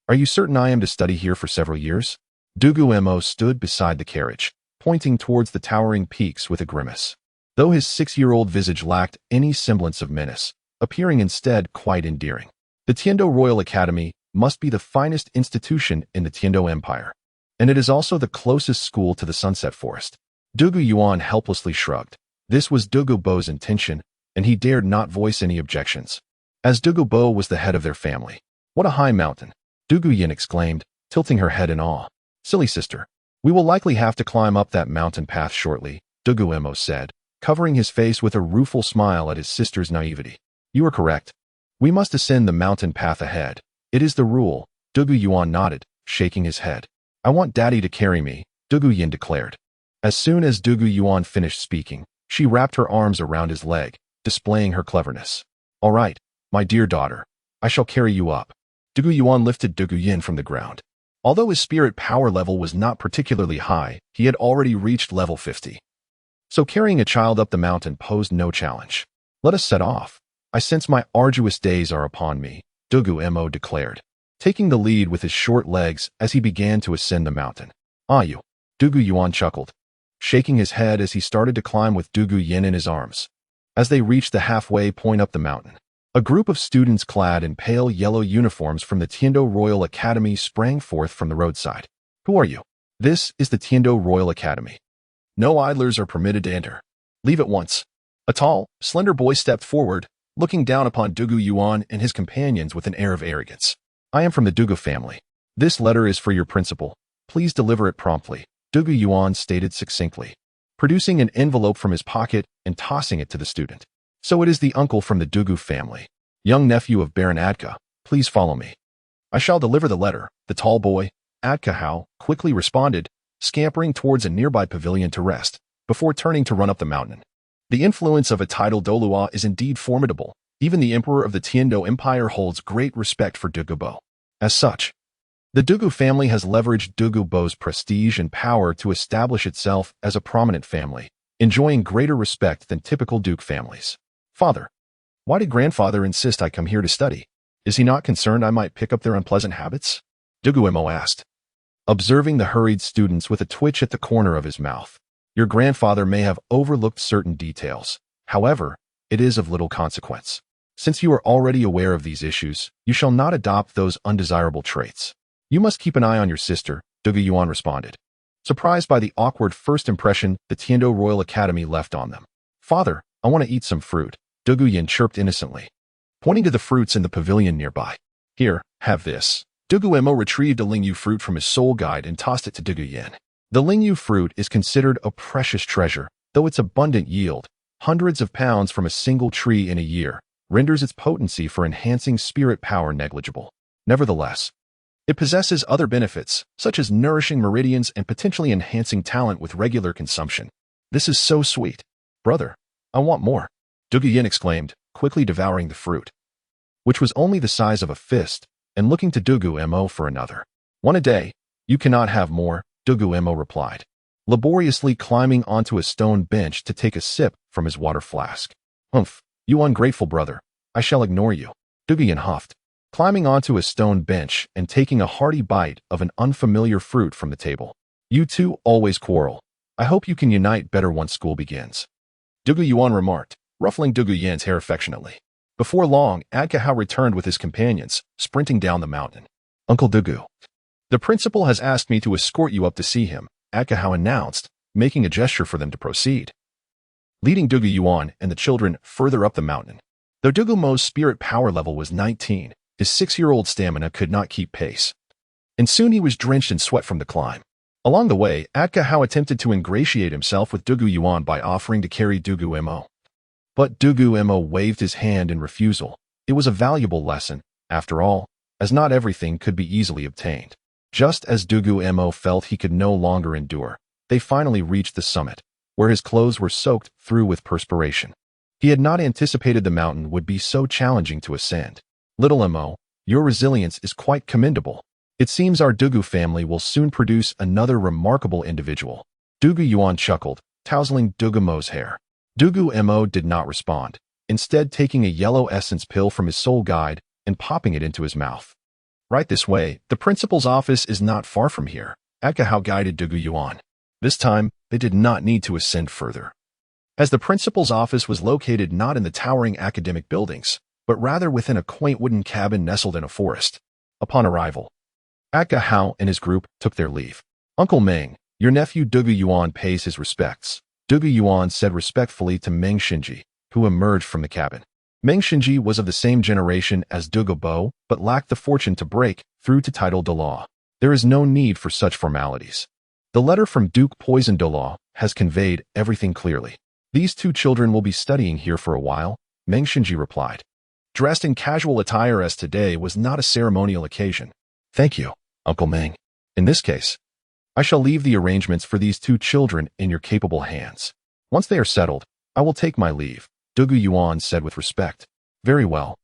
are you certain I am to study here for several years? Dugu Mo stood beside the carriage, pointing towards the towering peaks with a grimace, though his 6-year-old visage lacked any semblance of menace, appearing instead quite endearing. The Tiandou Royal Academy must be the finest institution in the Tiandou Empire, and it is also the closest school to the Sunset Forest. Dugu Yuan helplessly shrugged. This was Dugu Mo's intention, and he dared not voice any objections, as Dugu Mo was the head of their family. What a high mountain, Dugu Yin exclaimed, tilting her head in awe. Silly sister, we will likely have to climb up that mountain path shortly, Dugu Mo said, covering his face with a rueful smile at his sister's naivety. You are correct. We must ascend the mountain path ahead. It is the rule, Dugu Yuan nodded, shaking his head. I want Daddy to carry me, Dugu Yin declared. As soon as Dugu Yuan finished speaking, she wrapped her arms around his leg, displaying her cleverness. All right, my dear daughter, I shall carry you up. Dugu Yuan lifted Dugu Yin from the ground. Although his spirit power level was not particularly high, he had already reached level 50. So carrying a child up the mountain posed no challenge. Let us set off. I sense my arduous days are upon me, Dugu Mo declared, taking the lead with his short legs as he began to ascend the mountain. Ah, you, Dugu Yuan chuckled, shaking his head as he started to climb with Dugu Yin in his arms. As they reached the halfway point up the mountain, a group of students clad in pale yellow uniforms from the Tiandou Royal Academy sprang forth from the roadside. Who are you? This is the Tiandou Royal Academy. No idlers are permitted to enter. Leave at once. A tall, slender boy stepped forward, looking down upon Dugu Yuan and his companions with an air of arrogance. I am from the Dugu family. This letter is for your principal. Please deliver it promptly, Dugu Yuan stated succinctly, producing an envelope from his pocket and tossing it to the student. So it is the uncle from the Dugu family. Young nephew of Baron Adka, please follow me. I shall deliver the letter, the tall boy, Tang Hao, quickly responded, scampering towards a nearby pavilion to rest, before turning to run up the mountain. The influence of a titled Douluo is indeed formidable. Even the emperor of the Tiandou Empire holds great respect for Dugu Mo. As such, the Dugu family has leveraged Dugu Mo's prestige and power to establish itself as a prominent family, enjoying greater respect than typical duke families. Father, why did grandfather insist I come here to study? Is he not concerned I might pick up their unpleasant habits? Dugu Mo asked, observing the hurried students with a twitch at the corner of his mouth. Your grandfather may have overlooked certain details. However, it is of little consequence. Since you are already aware of these issues, you shall not adopt those undesirable traits. You must keep an eye on your sister, Dugu Yuan responded, surprised by the awkward first impression the Tiandou Royal Academy left on them. Father, I want to eat some fruit, Dugu Yin chirped innocently, pointing to the fruits in the pavilion nearby. Here, have this. Dugu Mo retrieved a lingyu fruit from his soul guide and tossed it to Dugu Yin. The lingyu fruit is considered a precious treasure, though its abundant yield, hundreds of pounds from a single tree in a year, renders its potency for enhancing spirit power negligible. Nevertheless, it possesses other benefits, such as nourishing meridians and potentially enhancing talent with regular consumption. This is so sweet. Brother, I want more, Dugu Yin exclaimed, quickly devouring the fruit, which was only the size of a fist, and looking to Dugu Mo for another. One a day. You cannot have more, Dugu Mo replied, laboriously climbing onto a stone bench to take a sip from his water flask. Humph, you ungrateful brother. I shall ignore you, Dugu Yin huffed, climbing onto a stone bench and taking a hearty bite of an unfamiliar fruit from the table. You two always quarrel. I hope you can unite better once school begins, Dugu Yuan remarked, ruffling Dugu Yin's hair affectionately. Before long, Tang Hao returned with his companions, sprinting down the mountain. Uncle Dugu, the principal has asked me to escort you up to see him, Tang Hao announced, making a gesture for them to proceed, leading Dugu Yuan and the children further up the mountain. Though Dugu Mo's spirit power level was 19, his 6-year-old stamina could not keep pace, and soon he was drenched in sweat from the climb. Along the way, Tang Hao attempted to ingratiate himself with Dugu Yuan by offering to carry Dugu Mo. But Dugu Mo waved his hand in refusal. It was a valuable lesson, after all, as not everything could be easily obtained. Just as Dugu Mo felt he could no longer endure, they finally reached the summit, where his clothes were soaked through with perspiration. He had not anticipated the mountain would be so challenging to ascend. Little Mo, your resilience is quite commendable. It seems our Dugu family will soon produce another remarkable individual. Dugu Yuan chuckled, tousling Dugu Mo's hair. Dugu Mo did not respond, instead taking a yellow essence pill from his soul guide and popping it into his mouth. Right this way, the principal's office is not far from here, Tang Hao guided Dugu Yuan. This time, they did not need to ascend further, as the principal's office was located not in the towering academic buildings, but rather within a quaint wooden cabin nestled in a forest. Upon arrival, Tang Hao and his group took their leave. Uncle Meng, your nephew Dugu Yuan pays his respects, Dugu Yuan said respectfully to Meng Xinji, who emerged from the cabin. Meng Xinji was of the same generation as Dugu Mo, but lacked the fortune to break through to title Douluo. There is no need for such formalities. The letter from Duke Poison Douluo has conveyed everything clearly. These two children will be studying here for a while, Meng Xinji replied, dressed in casual attire as today was not a ceremonial occasion. Thank you, Uncle Meng. In this case, I shall leave the arrangements for these two children in your capable hands. Once they are settled, I will take my leave, Dugu Yuan said with respect. Very well.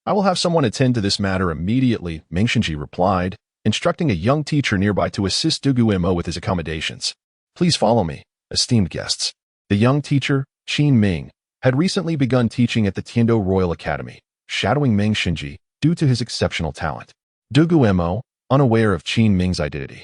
I will have someone attend to this matter immediately, Ming Shinji replied, instructing a young teacher nearby to assist Dugu Mo with his accommodations. Please follow me, esteemed guests. The young teacher, Qin Ming, had recently begun teaching at the Tiandou Royal Academy, shadowing Ming Shinji due to his exceptional talent. Dugu Mo, unaware of Qin Ming's identity,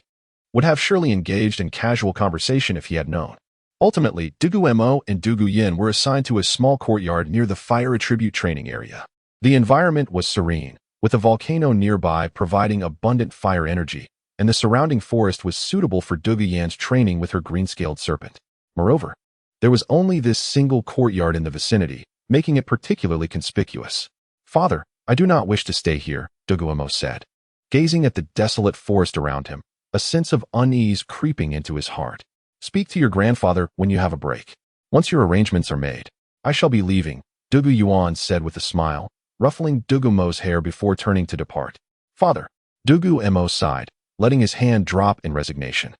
would have surely engaged in casual conversation if he had known. Ultimately, Dugu Mo and Dugu Yin were assigned to a small courtyard near the fire attribute training area. The environment was serene, with a volcano nearby providing abundant fire energy, and the surrounding forest was suitable for Dugu Yan's training with her green-scaled serpent. Moreover, there was only this single courtyard in the vicinity, making it particularly conspicuous. Father, I do not wish to stay here, Dugu Mo said. Gazing at the desolate forest around him, a sense of unease creeping into his heart. Speak to your grandfather when you have a break. Once your arrangements are made, I shall be leaving, Dugu Yuan said with a smile, ruffling Dugu Mo's hair before turning to depart. Father, Dugu Mo sighed, letting his hand drop in resignation.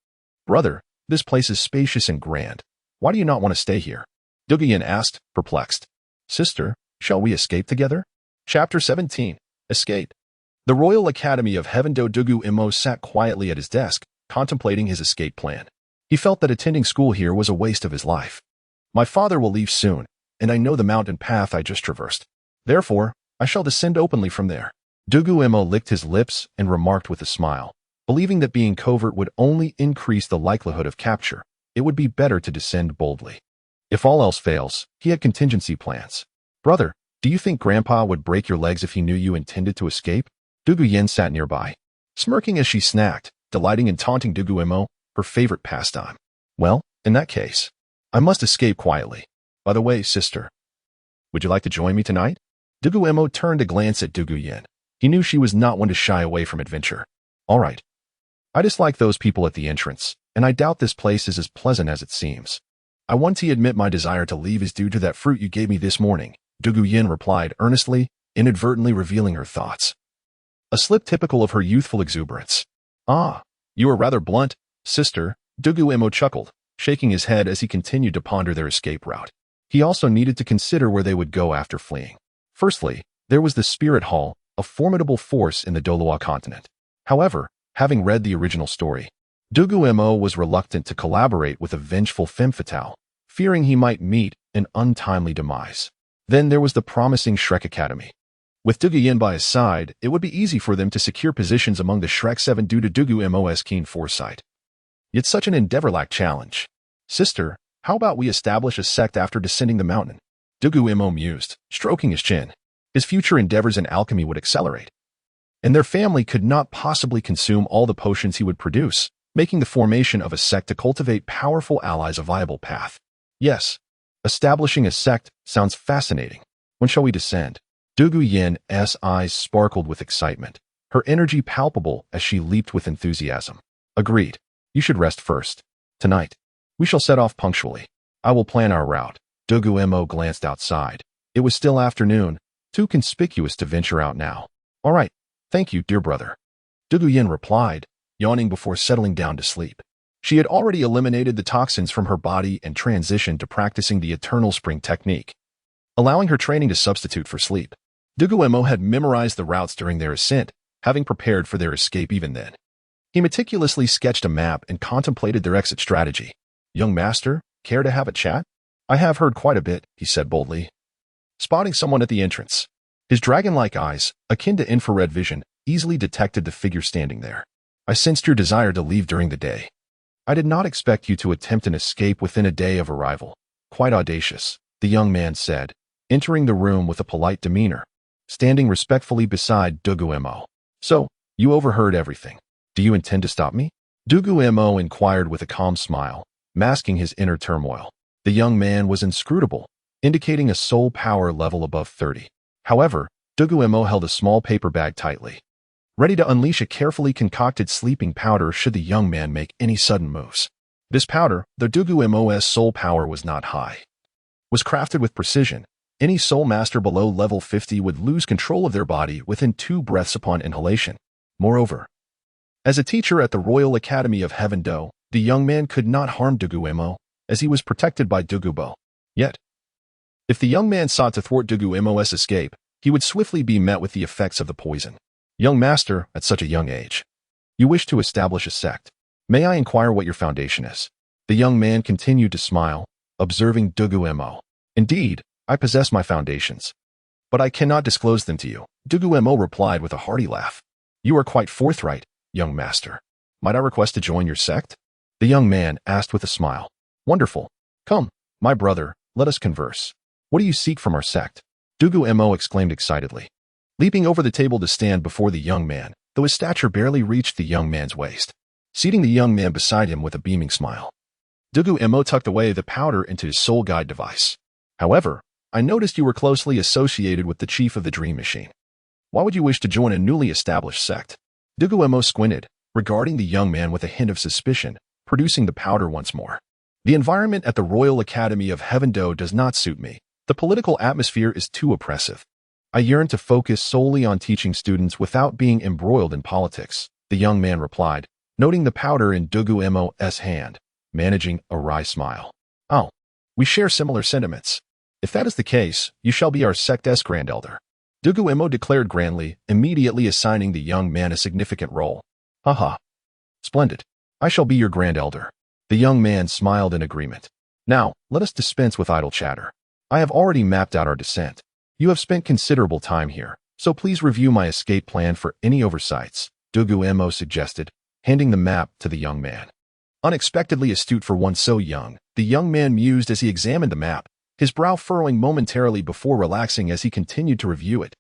Brother, this place is spacious and grand. Why do you not want to stay here? Dugu Yin asked, perplexed. Sister, shall we escape together? Chapter 17. Escape. The Royal Academy of Heavendo Dugu Mo sat quietly at his desk, contemplating his escape plan. He felt that attending school here was a waste of his life. My father will leave soon, and I know the mountain path I just traversed. Therefore, I shall descend openly from there. Dugu Mo licked his lips and remarked with a smile. Believing that being covert would only increase the likelihood of capture, it would be better to descend boldly. If all else fails, he had contingency plans. Brother, do you think Grandpa would break your legs if he knew you intended to escape? Dugu Yin sat nearby, smirking as she snacked, delighting in taunting Dugu Mo, her favorite pastime. Well, in that case, I must escape quietly. By the way, sister, would you like to join me tonight? Dugu Mo turned to glance at Dugu Yin. He knew she was not one to shy away from adventure. All right. I dislike those people at the entrance, and I doubt this place is as pleasant as it seems. I want to admit my desire to leave is due to that fruit you gave me this morning, Dugu Yin replied earnestly, inadvertently revealing her thoughts. A slip typical of her youthful exuberance. Ah, you are rather blunt, sister, Dugu Mo chuckled, shaking his head as he continued to ponder their escape route. He also needed to consider where they would go after fleeing. Firstly, there was the Spirit Hall, a formidable force in the Douluo continent. However, having read the original story, Dugu Mo was reluctant to collaborate with a vengeful femme fatale, fearing he might meet an untimely demise. Then there was the promising Shrek Academy. With Dugu Yin by his side, it would be easy for them to secure positions among the Shrek 7 due to Dugu Mo's keen foresight. Yet such an endeavor lacked challenge. Sister, how about we establish a sect after descending the mountain? Dugu Mo mused, stroking his chin. His future endeavors in alchemy would accelerate, and their family could not possibly consume all the potions he would produce, making the formation of a sect to cultivate powerful allies a viable path. Yes, establishing a sect sounds fascinating. When shall we descend? Dugu Yin's eyes sparkled with excitement, her energy palpable as she leaped with enthusiasm. Agreed. You should rest first. Tonight, we shall set off punctually. I will plan our route. Dugu Mo glanced outside. It was still afternoon, too conspicuous to venture out now. All right, thank you, dear brother. Dugu Yin replied, yawning before settling down to sleep. She had already eliminated the toxins from her body and transitioned to practicing the eternal spring technique, allowing her training to substitute for sleep. Dugu Mo had memorized the routes during their ascent, having prepared for their escape even then. He meticulously sketched a map and contemplated their exit strategy. Young master, care to have a chat? I have heard quite a bit, he said boldly, spotting someone at the entrance. His dragon-like eyes, akin to infrared vision, easily detected the figure standing there. I sensed your desire to leave during the day. I did not expect you to attempt an escape within a day of arrival. Quite audacious, the young man said, entering the room with a polite demeanor, standing respectfully beside Dugu Mo. So, you overheard everything. Do you intend to stop me? Dugu Mo inquired with a calm smile, masking his inner turmoil. The young man was inscrutable, indicating a soul power level above 30. However, Dugu Mo held a small paper bag tightly, ready to unleash a carefully concocted sleeping powder should the young man make any sudden moves. This powder, though Dugu Mo's soul power was not high, was crafted with precision. Any soul master below level 50 would lose control of their body within 2 breaths upon inhalation. Moreover, as a teacher at the Royal Academy of Heavendo, the young man could not harm Dugu Mo, as he was protected by Dugu Bo. Yet, If the young man sought to thwart Dugu Mo's escape, he would swiftly be met with the effects of the poison. Young master, at such a young age, you wish to establish a sect. May I inquire what your foundation is? The young man continued to smile, observing Dugu Mo. Indeed, I possess my foundations, but I cannot disclose them to you. Dugu Mo replied with a hearty laugh. You are quite forthright, young master. Might I request to join your sect? The young man asked with a smile. Wonderful. Come, my brother, let us converse. What do you seek from our sect? Dugu Mo exclaimed excitedly, leaping over the table to stand before the young man, though his stature barely reached the young man's waist, seating the young man beside him with a beaming smile. Dugu Mo tucked away the powder into his soul guide device. However, I noticed you were closely associated with the chief of the Dream Machine. Why would you wish to join a newly established sect? Dugu Mo squinted, regarding the young man with a hint of suspicion, producing the powder once more. The environment at the Royal Academy of Tiandou does not suit me. The political atmosphere is too oppressive. I yearn to focus solely on teaching students without being embroiled in politics, the young man replied, noting the powder in Dugu Mo's hand, managing a wry smile. Oh, we share similar sentiments. If that is the case, you shall be our sect's grand elder. Dugu Mo declared grandly, immediately assigning the young man a significant role. Haha. Splendid. I shall be your grand elder. The young man smiled in agreement. Now, let us dispense with idle chatter. I have already mapped out our descent. You have spent considerable time here, so please review my escape plan for any oversights, Dugu Mo suggested, handing the map to the young man. Unexpectedly astute for one so young, the young man mused as he examined the map, his brow furrowing momentarily before relaxing as he continued to review it.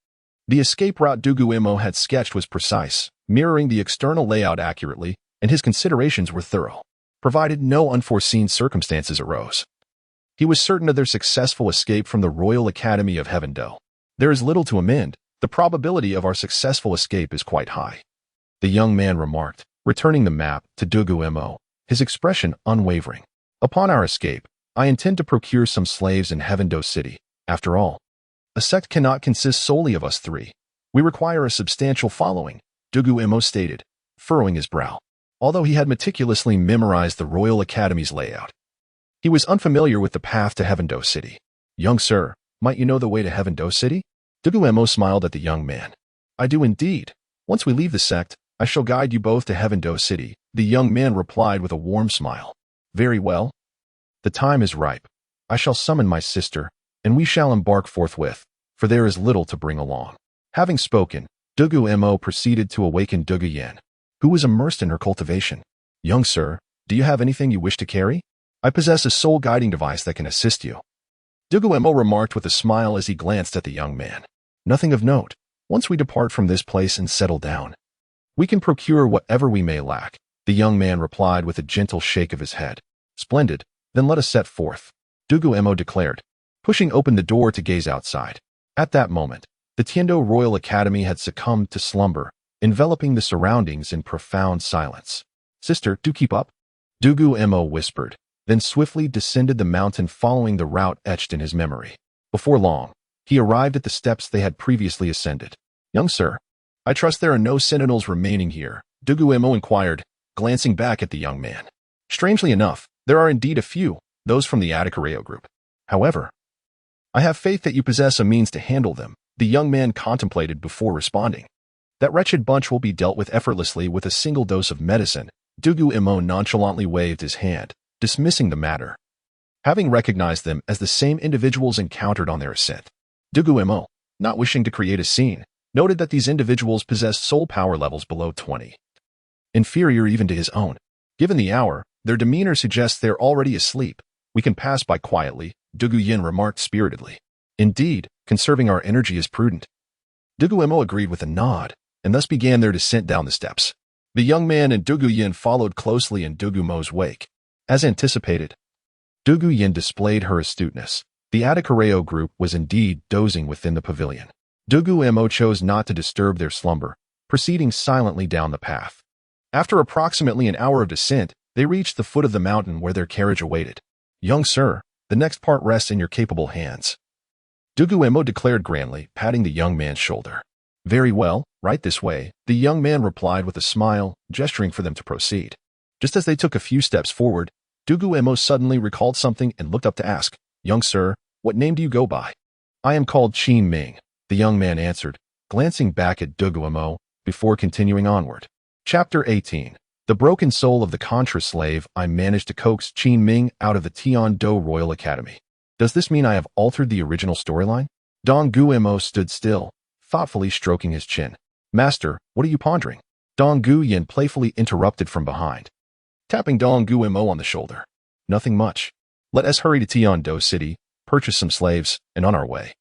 The escape route Dugu Mo had sketched was precise, mirroring the external layout accurately, and his considerations were thorough, provided no unforeseen circumstances arose. He was certain of their successful escape from the Royal Academy of Tiandou. There is little to amend. The probability of our successful escape is quite high, the young man remarked, returning the map to Dugu Mo, his expression unwavering. Upon our escape, I intend to procure some slaves in Tiandou City. After all, a sect cannot consist solely of us three. We require a substantial following, Dugu Mo stated, furrowing his brow. Although he had meticulously memorized the Royal Academy's layout, he was unfamiliar with the path to Tiandou City. Young sir, might you know the way to Tiandou City? Dugu Mo smiled at the young man. I do indeed. Once we leave the sect, I shall guide you both to Tiandou City, the young man replied with a warm smile. Very well. The time is ripe. I shall summon my sister, and we shall embark forthwith, for there is little to bring along. Having spoken, Dugu Mo proceeded to awaken Dugu Yen, who was immersed in her cultivation. Young sir, do you have anything you wish to carry? I possess a soul guiding device that can assist you. Dugu Mo remarked with a smile as he glanced at the young man. Nothing of note. Once we depart from this place and settle down, we can procure whatever we may lack, the young man replied with a gentle shake of his head. Splendid. Then let us set forth, Dugu Mo declared, pushing open the door to gaze outside. At that moment, the Tiandou Royal Academy had succumbed to slumber, enveloping the surroundings in profound silence. Sister, do keep up, Dugu Mo whispered, then swiftly descended the mountain following the route etched in his memory. Before long, he arrived at the steps they had previously ascended. Young sir, I trust there are no sentinels remaining here, Dugu Mo inquired, glancing back at the young man. Strangely enough, there are indeed a few, those from the Alchemical group. However, I have faith that you possess a means to handle them, the young man contemplated before responding. That wretched bunch will be dealt with effortlessly with a single dose of medicine. Dugu Mo nonchalantly waved his hand, dismissing the matter, having recognized them as the same individuals encountered on their ascent. Dugu Mo, not wishing to create a scene, noted that these individuals possessed soul power levels below 20, inferior even to his own. Given the hour, their demeanor suggests they're already asleep. We can pass by quietly, Dugu Yin remarked spiritedly. Indeed, conserving our energy is prudent. Dugu Mo agreed with a nod, and thus began their descent down the steps. The young man and Dugu Yin followed closely in Dugu Mo's wake. As anticipated, Dugu Yin displayed her astuteness. The Alchemical group was indeed dozing within the pavilion. Dugu Mo chose not to disturb their slumber, proceeding silently down the path. After approximately an hour of descent, they reached the foot of the mountain where their carriage awaited. Young sir, the next part rests in your capable hands, Dugu Mo declared grandly, patting the young man's shoulder. Very well, right this way, the young man replied with a smile, gesturing for them to proceed. Just as they took a few steps forward, Dugu Mo suddenly recalled something and looked up to ask, Young sir, What name do you go by? I am called Qin Ming, the young man answered, glancing back at Dugu Mo before continuing onward. Chapter 18. The broken soul of the Contra slave. I managed to coax Qin Ming out of the Tiandou Royal Academy. Does this mean I have altered the original storyline? Douluo Mo stood still, thoughtfully stroking his chin. Master, what are you pondering? Dong Guyan playfully interrupted from behind, tapping Douluo Mo on the shoulder. Nothing much. Let us hurry to Tiandou City, purchase some slaves, and on our way.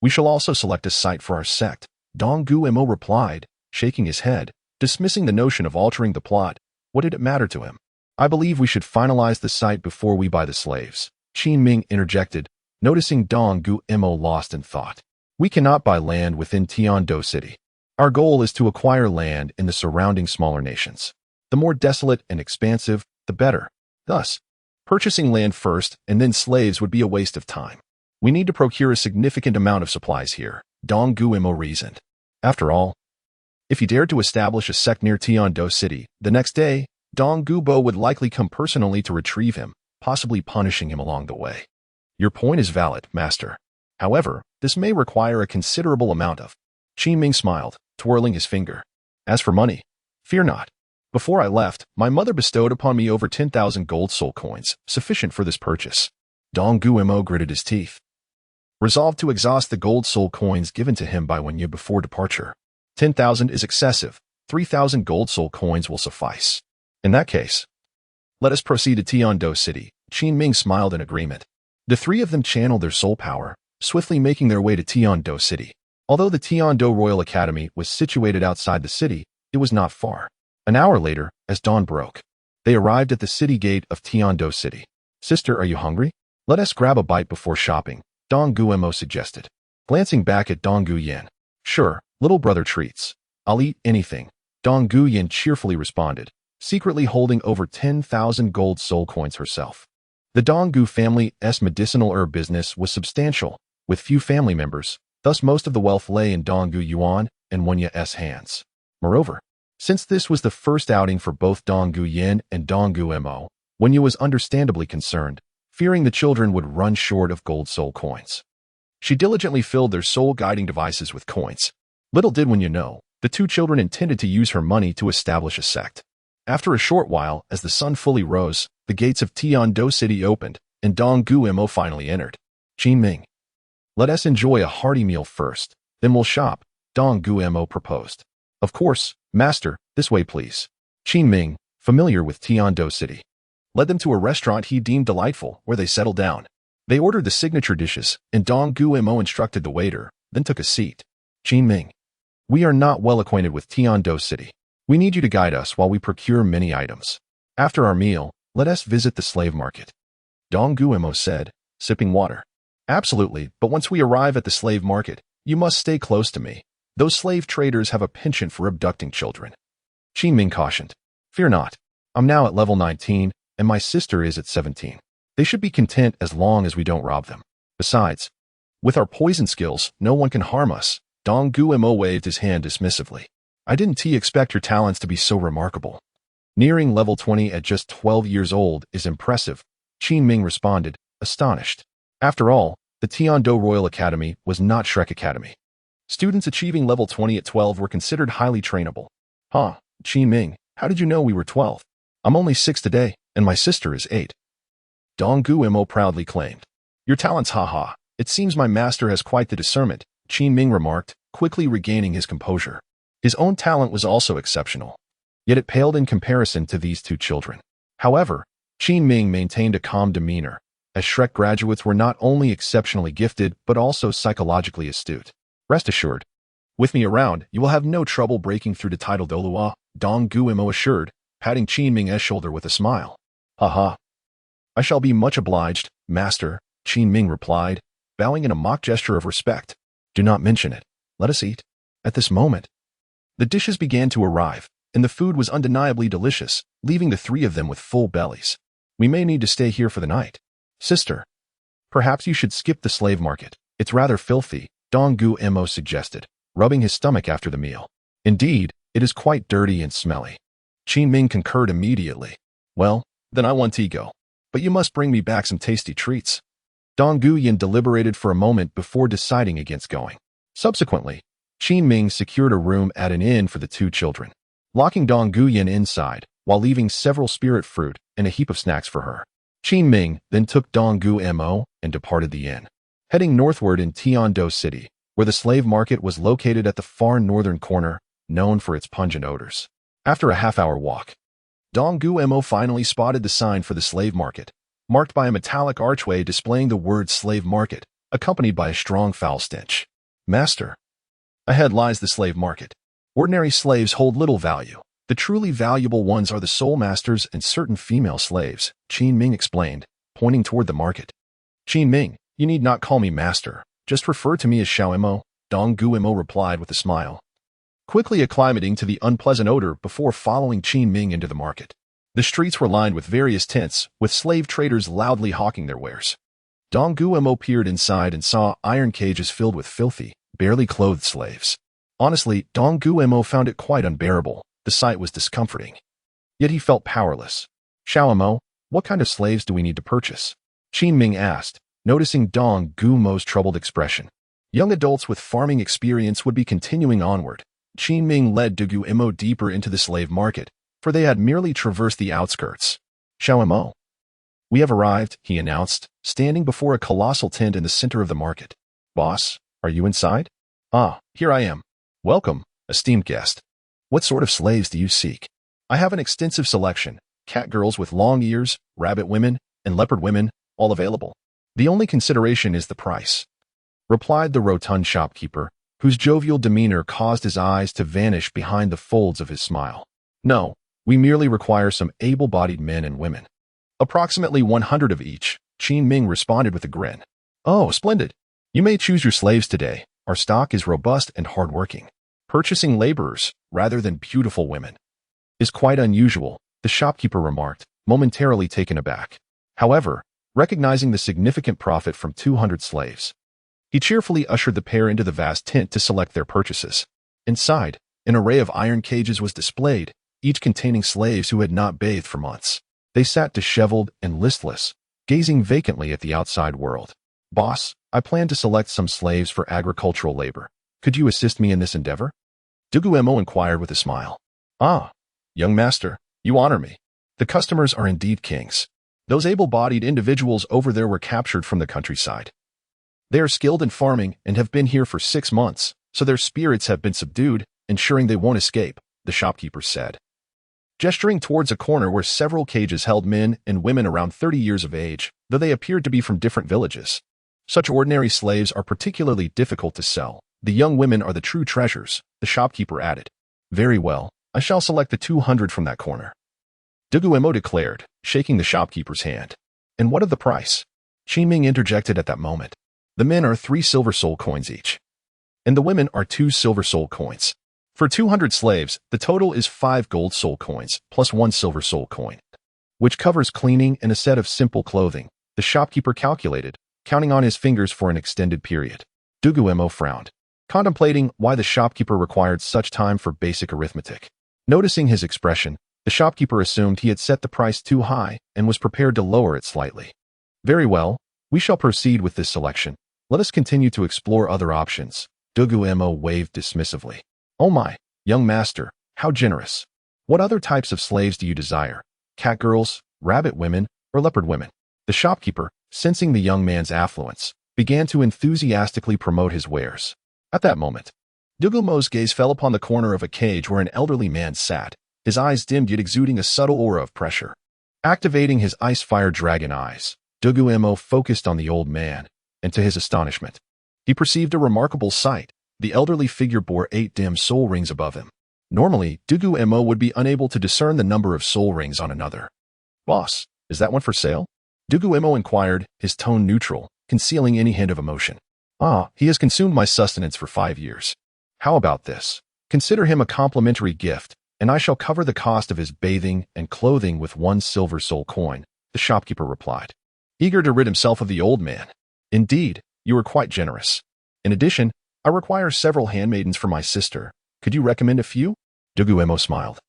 We shall also select a site for our sect, Douluo Mo replied, shaking his head, dismissing the notion of altering the plot. What did it matter to him? I believe we should finalize the site before we buy the slaves, Qin Ming interjected, noticing Douluo Mo lost in thought. We cannot buy land within Tiandou City. Our goal is to acquire land in the surrounding smaller nations. The more desolate and expansive, the better. Thus, purchasing land first and then slaves would be a waste of time. We need to procure a significant amount of supplies here, Douluo Mo reasoned. After all, if he dared to establish a sect near Tiandou City, the next day, Douluo Mo would likely come personally to retrieve him, possibly punishing him along the way. Your point is valid, Master. However, this may require a considerable amount of. Qin Ming smiled, twirling his finger. As for money, fear not. Before I left, my mother bestowed upon me over 10,000 gold soul coins, sufficient for this purchase. Douluo Mo gritted his teeth, resolved to exhaust the gold soul coins given to him by Wenye before departure. 10,000 is excessive. 3,000 gold soul coins will suffice. In that case, let us proceed to Tiandou City. Qin Ming smiled in agreement. The three of them channeled their soul power, swiftly making their way to Tiandou City. Although the Tiandou Royal Academy was situated outside the city, it was not far. An hour later, as dawn broke, they arrived at the city gate of Tiandou City. Sister, are you hungry? Let us grab a bite before shopping, Douluo Mo suggested. Glancing back at Dong Guyan. Sure, little brother treats. I'll eat anything, Dong Guyan cheerfully responded, secretly holding over 10,000 gold soul coins herself. The Donggu family's medicinal herb business was substantial, with few family members, thus most of the wealth lay in Donggu Yuan and Wenye's hands. Moreover, since this was the first outing for both Dong Guyan and Douluo Mo, Wenye was understandably concerned, fearing the children would run short of gold soul coins. She diligently filled their soul guiding devices with coins. Little did Wenye know, the two children intended to use her money to establish a sect. After a short while, as the sun fully rose, the gates of Tiandou City opened, and Douluo Mo finally entered. Qin Ming, let us enjoy a hearty meal first, then we'll shop, Douluo Mo proposed. Of course, Master, this way please. Qin Ming, familiar with Tiandou City, led them to a restaurant he deemed delightful, where they settled down. They ordered the signature dishes, and Douluo Mo instructed the waiter, then took a seat. Qin Ming, we are not well acquainted with Tiandou City. We need you to guide us while we procure many items. After our meal, let us visit the slave market, Douluo Mo said, sipping water. Absolutely, but once we arrive at the slave market, you must stay close to me. Those slave traders have a penchant for abducting children. Qin Ming cautioned. Fear not. I'm now at level 19, and my sister is at 17. They should be content as long as we don't rob them. Besides, with our poison skills, no one can harm us. Douluo Mo waved his hand dismissively. I didn't expect your talents to be so remarkable. Nearing level 20 at just 12 years old is impressive, Qin Ming responded, astonished. After all, the Tiandou Royal Academy was not Shrek Academy. Students achieving level 20 at 12 were considered highly trainable. Huh, Qin Ming, how did you know we were 12? I'm only 6 today, and my sister is 8. Douluo Mo proudly claimed. Your talents, haha. It seems my master has quite the discernment, Qin Ming remarked, quickly regaining his composure. His own talent was also exceptional, yet it paled in comparison to these two children. However, Qin Ming maintained a calm demeanor, as Shrek graduates were not only exceptionally gifted but also psychologically astute. Rest assured, with me around, you will have no trouble breaking through to title Douluo, Douluo Mo assured, patting Qin Ming's shoulder with a smile. Haha. I shall be much obliged, master, Qin Ming replied, bowing in a mock gesture of respect. Do not mention it. Let us eat. At this moment, the dishes began to arrive, and the food was undeniably delicious, leaving the three of them with full bellies. We may need to stay here for the night. Sister, perhaps you should skip the slave market. It's rather filthy, Douluo Mo suggested, rubbing his stomach after the meal. Indeed, it is quite dirty and smelly. Qin Ming concurred immediately. Well, then I want to go. But you must bring me back some tasty treats. Dong Guyan deliberated for a moment before deciding against going. Subsequently, Qin Ming secured a room at an inn for the two children, locking Dong Guyan inside while leaving several spirit fruit and a heap of snacks for her. Qin Ming then took Dong Mo and departed the inn, heading northward in Tiandou City, where the slave market was located at the far northern corner, known for its pungent odors. After a half-hour walk, Dong Mo finally spotted the sign for the slave market, marked by a metallic archway displaying the word slave market, accompanied by a strong foul stench. Master. Ahead lies the slave market. Ordinary slaves hold little value. The truly valuable ones are the soul masters and certain female slaves, Qin Ming explained, pointing toward the market. Qin Ming, you need not call me master. Just refer to me as Xiao Mo, Dong Mo replied with a smile, quickly acclimating to the unpleasant odor before following Qin Ming into the market. The streets were lined with various tents, with slave traders loudly hawking their wares. Dong Mo peered inside and saw iron cages filled with filthy, barely clothed slaves. Honestly, Dong Mo found it quite unbearable. The sight was discomforting. Yet he felt powerless. Xiao Mo, what kind of slaves do we need to purchase? Qin Ming asked, noticing Dong Mo's troubled expression. Young adults with farming experience would be continuing onward. Qin Ming led Dugu Mo deeper into the slave market, for they had merely traversed the outskirts. Xiao Mo. We have arrived, he announced, standing before a colossal tent in the center of the market. Boss, are you inside? Ah, here I am. Welcome, esteemed guest. What sort of slaves do you seek? I have an extensive selection, cat girls with long ears, rabbit women, and leopard women, all available. The only consideration is the price, replied the rotund shopkeeper, whose jovial demeanor caused his eyes to vanish behind the folds of his smile. No, we merely require some able-bodied men and women. Approximately 100 of each, Qin Ming responded with a grin. Oh, splendid. You may choose your slaves today. Our stock is robust and hardworking. Purchasing laborers, rather than beautiful women, is quite unusual, the shopkeeper remarked, momentarily taken aback. However, recognizing the significant profit from 200 slaves, he cheerfully ushered the pair into the vast tent to select their purchases. Inside, an array of iron cages was displayed, each containing slaves who had not bathed for months. They sat disheveled and listless, gazing vacantly at the outside world. Boss, I plan to select some slaves for agricultural labor. Could you assist me in this endeavor? Dugu Mo inquired with a smile. Ah, young master, you honor me. The customers are indeed kings. Those able-bodied individuals over there were captured from the countryside. They are skilled in farming and have been here for 6 months, so their spirits have been subdued, ensuring they won't escape, the shopkeeper said, gesturing towards a corner where several cages held men and women around 30 years of age, though they appeared to be from different villages. Such ordinary slaves are particularly difficult to sell. The young women are the true treasures, the shopkeeper added. Very well, I shall select the 200 from that corner, Dugu Mo declared, shaking the shopkeeper's hand. And what of the price? Qin Ming interjected at that moment. The men are 3 silver soul coins each, and the women are 2 silver soul coins. For 200 slaves, the total is 5 gold soul coins plus 1 silver soul coin, which covers cleaning and a set of simple clothing, the shopkeeper calculated, counting on his fingers for an extended period. Dugu Mo frowned, contemplating why the shopkeeper required such time for basic arithmetic. Noticing his expression, the shopkeeper assumed he had set the price too high and was prepared to lower it slightly. Very well, we shall proceed with this selection. Let us continue to explore other options. Dugu Mo waved dismissively. Oh my, young master, how generous. What other types of slaves do you desire? Cat girls, rabbit women, or leopard women? The shopkeeper, sensing the young man's affluence, began to enthusiastically promote his wares. At that moment, Dugu Mo's gaze fell upon the corner of a cage where an elderly man sat, his eyes dimmed yet exuding a subtle aura of pressure. Activating his ice-fire dragon eyes, Dugu Mo focused on the old man, and to his astonishment, he perceived a remarkable sight. The elderly figure bore 8 dim soul rings above him. Normally, Dugu Mo would be unable to discern the number of soul rings on another. Boss, is that one for sale? Dugu Mo inquired, his tone neutral, concealing any hint of emotion. Ah, he has consumed my sustenance for 5 years. How about this? Consider him a complimentary gift, and I shall cover the cost of his bathing and clothing with 1 silver soul coin, the shopkeeper replied, eager to rid himself of the old man. Indeed, you are quite generous. In addition, I require several handmaidens for my sister. Could you recommend a few? Dugu Mo smiled,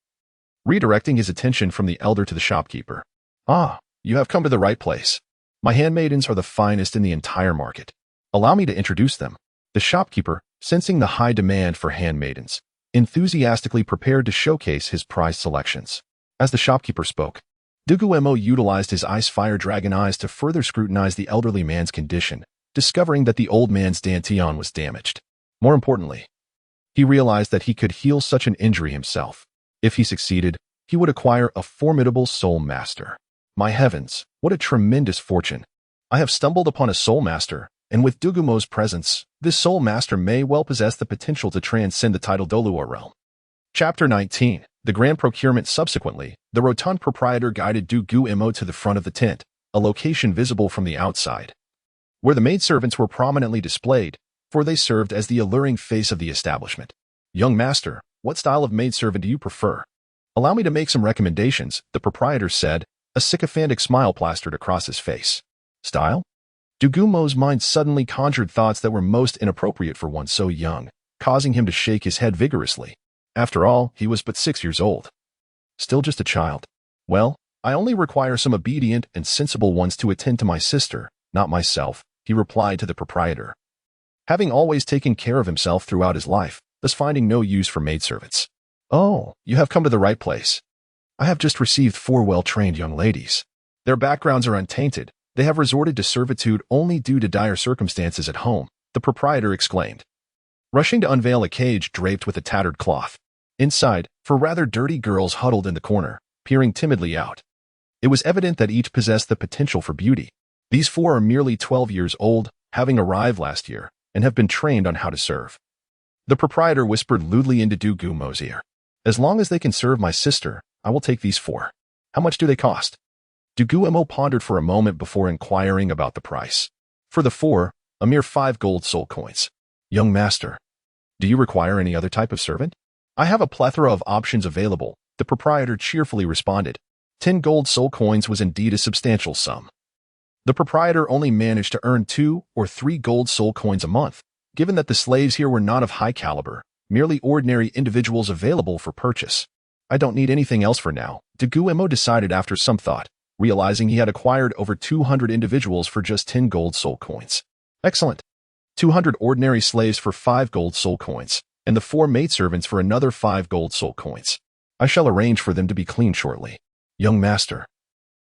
redirecting his attention from the elder to the shopkeeper. Ah, you have come to the right place. My handmaidens are the finest in the entire market. Allow me to introduce them. The shopkeeper, sensing the high demand for handmaidens, enthusiastically prepared to showcase his prized selections. As the shopkeeper spoke, Dugu Mo utilized his ice-fire dragon eyes to further scrutinize the elderly man's condition, discovering that the old man's Dancian was damaged. More importantly, he realized that he could heal such an injury himself. If he succeeded, he would acquire a formidable soul master. My heavens, what a tremendous fortune! I have stumbled upon a soul master, and with Dugu Mo's presence, this soul master may well possess the potential to transcend the title Douluo realm. Chapter 19. The Grand Procurement. Subsequently, the rotund proprietor guided Dugu Mo to the front of the tent, a location visible from the outside, where the maidservants were prominently displayed, for they served as the alluring face of the establishment. Young master, what style of maidservant do you prefer? Allow me to make some recommendations, the proprietor said, a sycophantic smile plastered across his face. Style? Dugu Mo's mind suddenly conjured thoughts that were most inappropriate for one so young, causing him to shake his head vigorously. After all, he was but 6 years old. Still just a child. Well, I only require some obedient and sensible ones to attend to my sister, not myself, he replied to the proprietor. Having always taken care of himself throughout his life, thus finding no use for maidservants. Oh, you have come to the right place. I have just received 4 well-trained young ladies. Their backgrounds are untainted. They have resorted to servitude only due to dire circumstances at home, the proprietor exclaimed, rushing to unveil a cage draped with a tattered cloth. Inside, 4 rather dirty girls huddled in the corner, peering timidly out. It was evident that each possessed the potential for beauty. These 4 are merely 12 years old, having arrived last year, and have been trained on how to serve. The proprietor whispered lewdly into Dugu Mo's ear. As long as they can serve my sister, I will take these 4. How much do they cost? Dugu Mo pondered for a moment before inquiring about the price. For the 4, a mere 5 gold soul coins. Young master, do you require any other type of servant? I have a plethora of options available, the proprietor cheerfully responded. 10 gold soul coins was indeed a substantial sum. The proprietor only managed to earn 2 or 3 gold soul coins a month, given that the slaves here were not of high caliber, merely ordinary individuals available for purchase. I don't need anything else for now, Dugu Mo decided after some thought, realizing he had acquired over 200 individuals for just 10 gold soul coins. Excellent. 200 ordinary slaves for 5 gold soul coins, and the 4 maidservants for another 5 gold soul coins. I shall arrange for them to be cleaned shortly. Young master,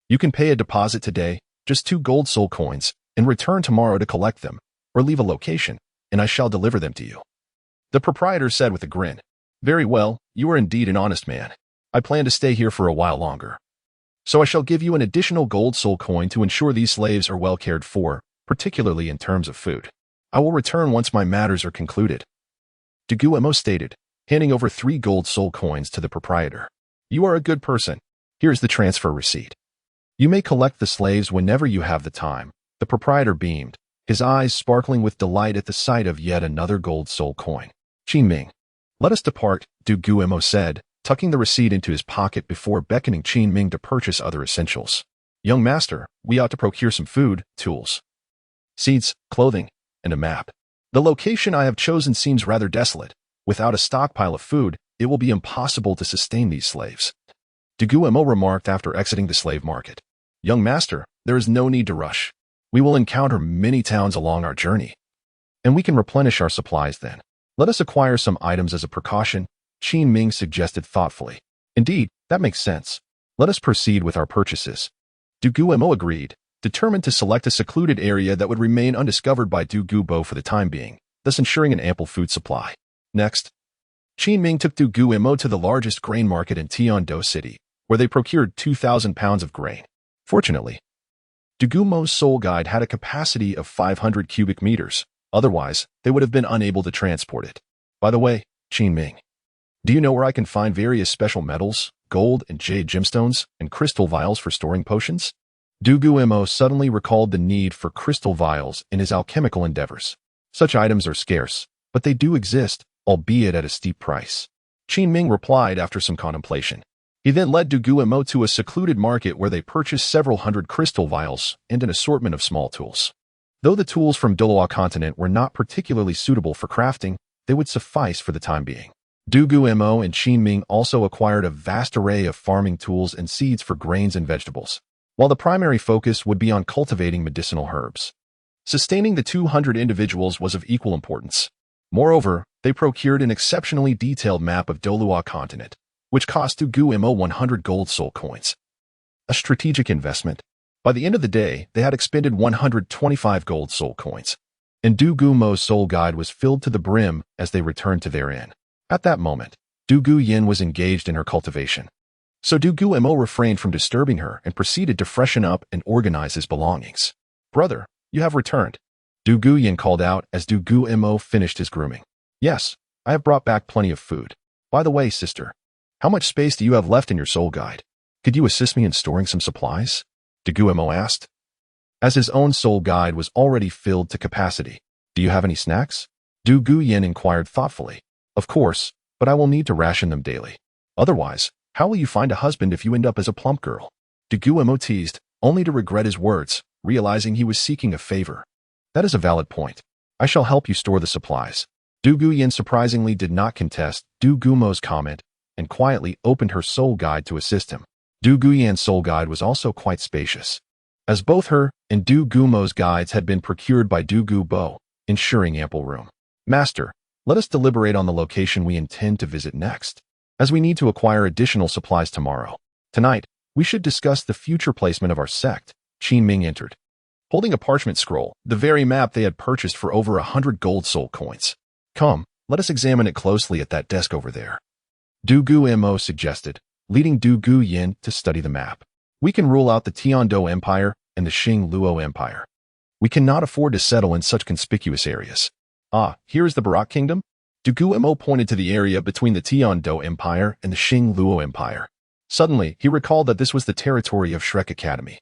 you can pay a deposit today, just 2 gold soul coins, and return tomorrow to collect them, or leave a location, and I shall deliver them to you. The proprietor said with a grin. Very well, you are indeed an honest man. I plan to stay here for a while longer. So I shall give you an additional gold soul coin to ensure these slaves are well cared for, particularly in terms of food. I will return once my matters are concluded. Dugu Mo stated, handing over 3 gold soul coins to the proprietor. You are a good person. Here's the transfer receipt. You may collect the slaves whenever you have the time. The proprietor beamed, his eyes sparkling with delight at the sight of yet another gold soul coin. Qin Ming. Let us depart, Dugu Mo said, tucking the receipt into his pocket before beckoning Qin Ming to purchase other essentials. Young master, we ought to procure some food, tools, seeds, clothing, and a map. The location I have chosen seems rather desolate. Without a stockpile of food, it will be impossible to sustain these slaves. Dugu Mo remarked after exiting the slave market. Young master, there is no need to rush. We will encounter many towns along our journey, and we can replenish our supplies then. Let us acquire some items as a precaution, Qin Ming suggested thoughtfully. Indeed, that makes sense. Let us proceed with our purchases. Dugu Mo agreed, determined to select a secluded area that would remain undiscovered by Dugu Mo for the time being, thus ensuring an ample food supply. Next, Qin Ming took Dugu Mo to the largest grain market in Tiandou City, where they procured 2,000 pounds of grain. Fortunately, Dugu Mo's soul guide had a capacity of 500 cubic meters. Otherwise, they would have been unable to transport it. By the way, Qin Ming, do you know where I can find various special metals, gold and jade gemstones, and crystal vials for storing potions? Dugu Mo suddenly recalled the need for crystal vials in his alchemical endeavors. Such items are scarce, but they do exist, albeit at a steep price. Qin Ming replied after some contemplation. He then led Dugu Mo to a secluded market where they purchased several hundred crystal vials and an assortment of small tools. Though the tools from Douluo continent were not particularly suitable for crafting, they would suffice for the time being. Dugu Mo and Qin Ming also acquired a vast array of farming tools and seeds for grains and vegetables. while the primary focus would be on cultivating medicinal herbs. Sustaining the 200 individuals was of equal importance. Moreover, they procured an exceptionally detailed map of Douluo continent, which cost Dugu Mo 100 gold soul coins. A strategic investment. By the end of the day, they had expended 125 gold soul coins, and Dugu Mo's soul guide was filled to the brim as they returned to their inn. At that moment, Dugu Yin was engaged in her cultivation. So Dugu Mo refrained from disturbing her and proceeded to freshen up and organize his belongings. "Brother, you have returned," Dugu Yin called out as Dugu Mo finished his grooming. "Yes, I have brought back plenty of food. By the way, sister, how much space do you have left in your soul guide? Could you assist me in storing some supplies?" Dugu Mo asked. As his own soul guide was already filled to capacity. "Do you have any snacks?" Dugu Yin inquired thoughtfully. "Of course, but I will need to ration them daily. Otherwise, how will you find a husband if you end up as a plump girl?" Dugu Mo teased, only to regret his words, realizing he was seeking a favor. "That is a valid point. I shall help you store the supplies." Dugu Yin surprisingly did not contest Dugu Mo's comment and quietly opened her soul guide to assist him. Dugu Yin's soul guide was also quite spacious, as both her and Dugu Mo's guides had been procured by Dugu Bo, ensuring ample room. "Master, let us deliberate on the location we intend to visit next, as we need to acquire additional supplies tomorrow. Tonight, we should discuss the future placement of our sect." Qin Ming entered, holding a parchment scroll, the very map they had purchased for over 100 gold soul coins. "Come, let us examine it closely at that desk over there," Dugu Mo suggested, leading Dugu Yin to study the map. "We can rule out the Tiandou Empire and the Luo Empire. We cannot afford to settle in such conspicuous areas." "Ah, here is the Barak Kingdom?" Dugu Mo pointed to the area between the Tiandou Empire and the Luo Empire. Suddenly, he recalled that this was the territory of Shrek Academy,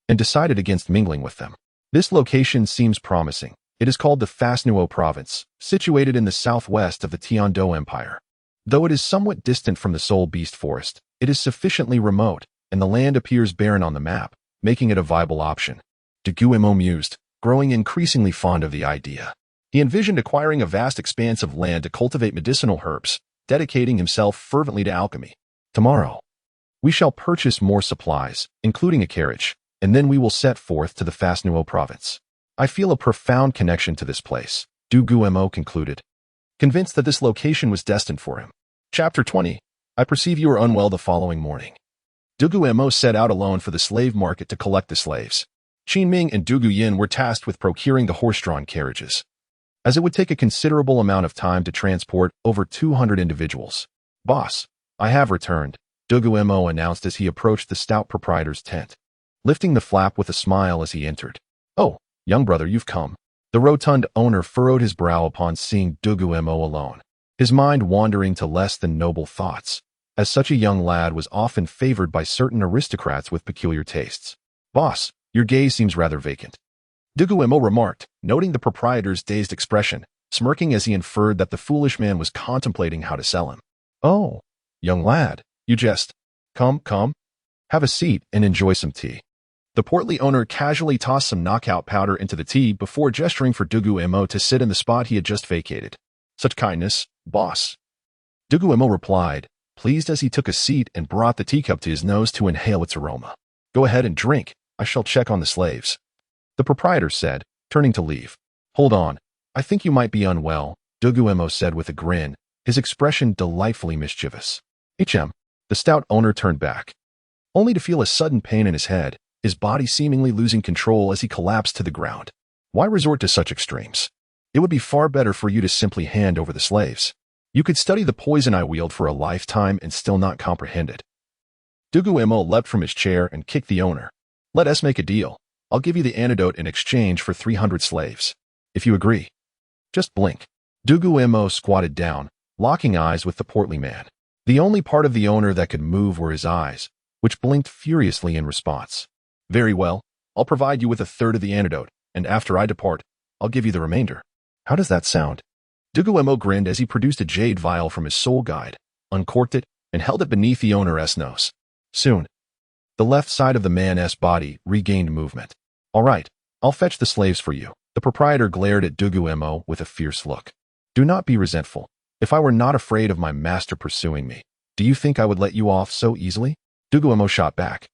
and decided against mingling with them. This location seems promising. It is called the Fasnuo Province, situated in the southwest of the Tiandou Empire. Though it is somewhat distant from the Soul Beast Forest, it is sufficiently remote, and the land appears barren on the map, making it a viable option. Dugu Mo mused, growing increasingly fond of the idea. He envisioned acquiring a vast expanse of land to cultivate medicinal herbs, dedicating himself fervently to alchemy. "Tomorrow, we shall purchase more supplies, including a carriage, and then we will set forth to the Fasnuo Province. I feel a profound connection to this place," Dugu Mo concluded, convinced that this location was destined for him. Chapter 20. I perceive you are unwell the following morning. Dugu Mo set out alone for the slave market to collect the slaves. Qin Ming and Dugu Yin were tasked with procuring the horse-drawn carriages, as it would take a considerable amount of time to transport over 200 individuals. "Boss, I have returned," Dugu Mo announced as he approached the stout proprietor's tent, lifting the flap with a smile as he entered. "Oh, young brother, you've come." The rotund owner furrowed his brow upon seeing Dugu Mo alone, his mind wandering to less than noble thoughts, as such a young lad was often favored by certain aristocrats with peculiar tastes. "Boss, your gaze seems rather vacant," Dugu Mo remarked, noting the proprietor's dazed expression, smirking as he inferred that the foolish man was contemplating how to sell him. "Oh, young lad, you jest. Come, have a seat and enjoy some tea." The portly owner casually tossed some knockout powder into the tea before gesturing for Dugu Mo to sit in the spot he had just vacated. "Such kindness, boss," Dugu Mo replied, pleased as he took a seat and brought the teacup to his nose to inhale its aroma. "Go ahead and drink. I shall check on the slaves," the proprietor said, turning to leave. "Hold on. I think you might be unwell," Dugu Mo said with a grin, his expression delightfully mischievous. The stout owner turned back, only to feel a sudden pain in his head, his body seemingly losing control as he collapsed to the ground. "Why resort to such extremes? It would be far better for you to simply hand over the slaves. You could study the poison I wield for a lifetime and still not comprehend it." Dugu Mo leapt from his chair and kicked the owner. "Let us make a deal. I'll give you the antidote in exchange for 300 slaves, if you agree." "Just blink." Dugu Mo squatted down, locking eyes with the portly man. The only part of the owner that could move were his eyes, which blinked furiously in response. "Very well, I'll provide you with a third of the antidote, and after I depart, I'll give you the remainder." "How does that sound?" Dugu Mo grinned as he produced a jade vial from his soul guide, uncorked it, and held it beneath the owner's nose. Soon, the left side of the man's body regained movement. "All right, I'll fetch the slaves for you." The proprietor glared at Dugu Mo with a fierce look. "Do not be resentful. If I were not afraid of my master pursuing me, do you think I would let you off so easily?" Dugu Mo shot back,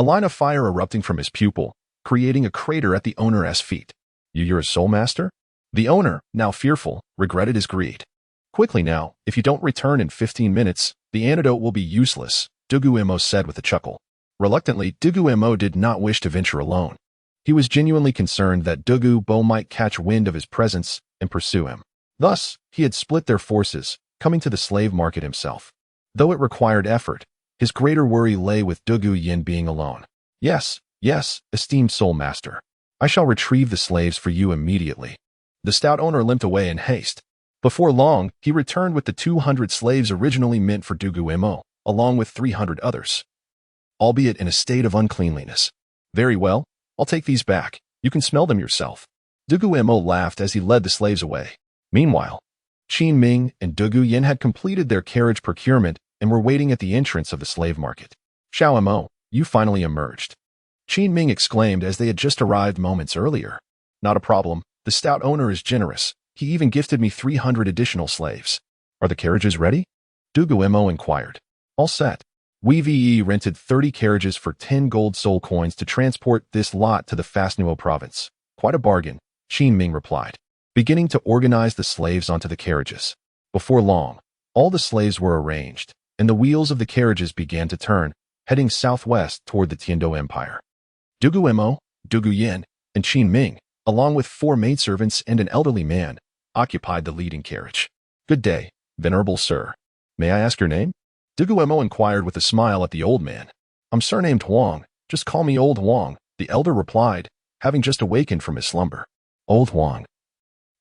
a line of fire erupting from his pupil, creating a crater at the owner's feet. You're a soul master? The owner, now fearful, regretted his greed. Quickly now, if you don't return in 15 minutes, the antidote will be useless, Dugu Mo said with a chuckle. Reluctantly, Dugu Mo did not wish to venture alone. He was genuinely concerned that Dugu Mo might catch wind of his presence and pursue him. Thus, he had split their forces, coming to the slave market himself. Though it required effort, his greater worry lay with Dugu Yin being alone. Yes, esteemed soul master. I shall retrieve the slaves for you immediately. The stout owner limped away in haste. Before long, he returned with the 200 slaves originally meant for Dugu Mo, along with 300 others, albeit in a state of uncleanliness. Very well, I'll take these back. You can smell them yourself. Dugu Mo laughed as he led the slaves away. Meanwhile, Qin Ming and Dugu Yin had completed their carriage procurement and were waiting at the entrance of the slave market. Xiao Mo, you finally emerged. Qin Ming exclaimed as they had just arrived moments earlier. Not a problem. The stout owner is generous. He even gifted me 300 additional slaves. Are the carriages ready? Dugu Mo inquired. All set. We rented 30 carriages for 10 gold soul coins to transport this lot to the Fasnuo province. Quite a bargain, Qin Ming replied, beginning to organize the slaves onto the carriages. Before long, all the slaves were arranged, and the wheels of the carriages began to turn, heading southwest toward the Tiandou Empire. Dugu Mo, Dugu Yin, and Qin Ming, along with 4 maidservants and an elderly man, occupied the leading carriage. Good day, venerable sir. May I ask your name? Dugu Mo inquired with a smile at the old man. I'm surnamed Huang. Just call me Old Huang, the elder replied, having just awakened from his slumber. Old Huang.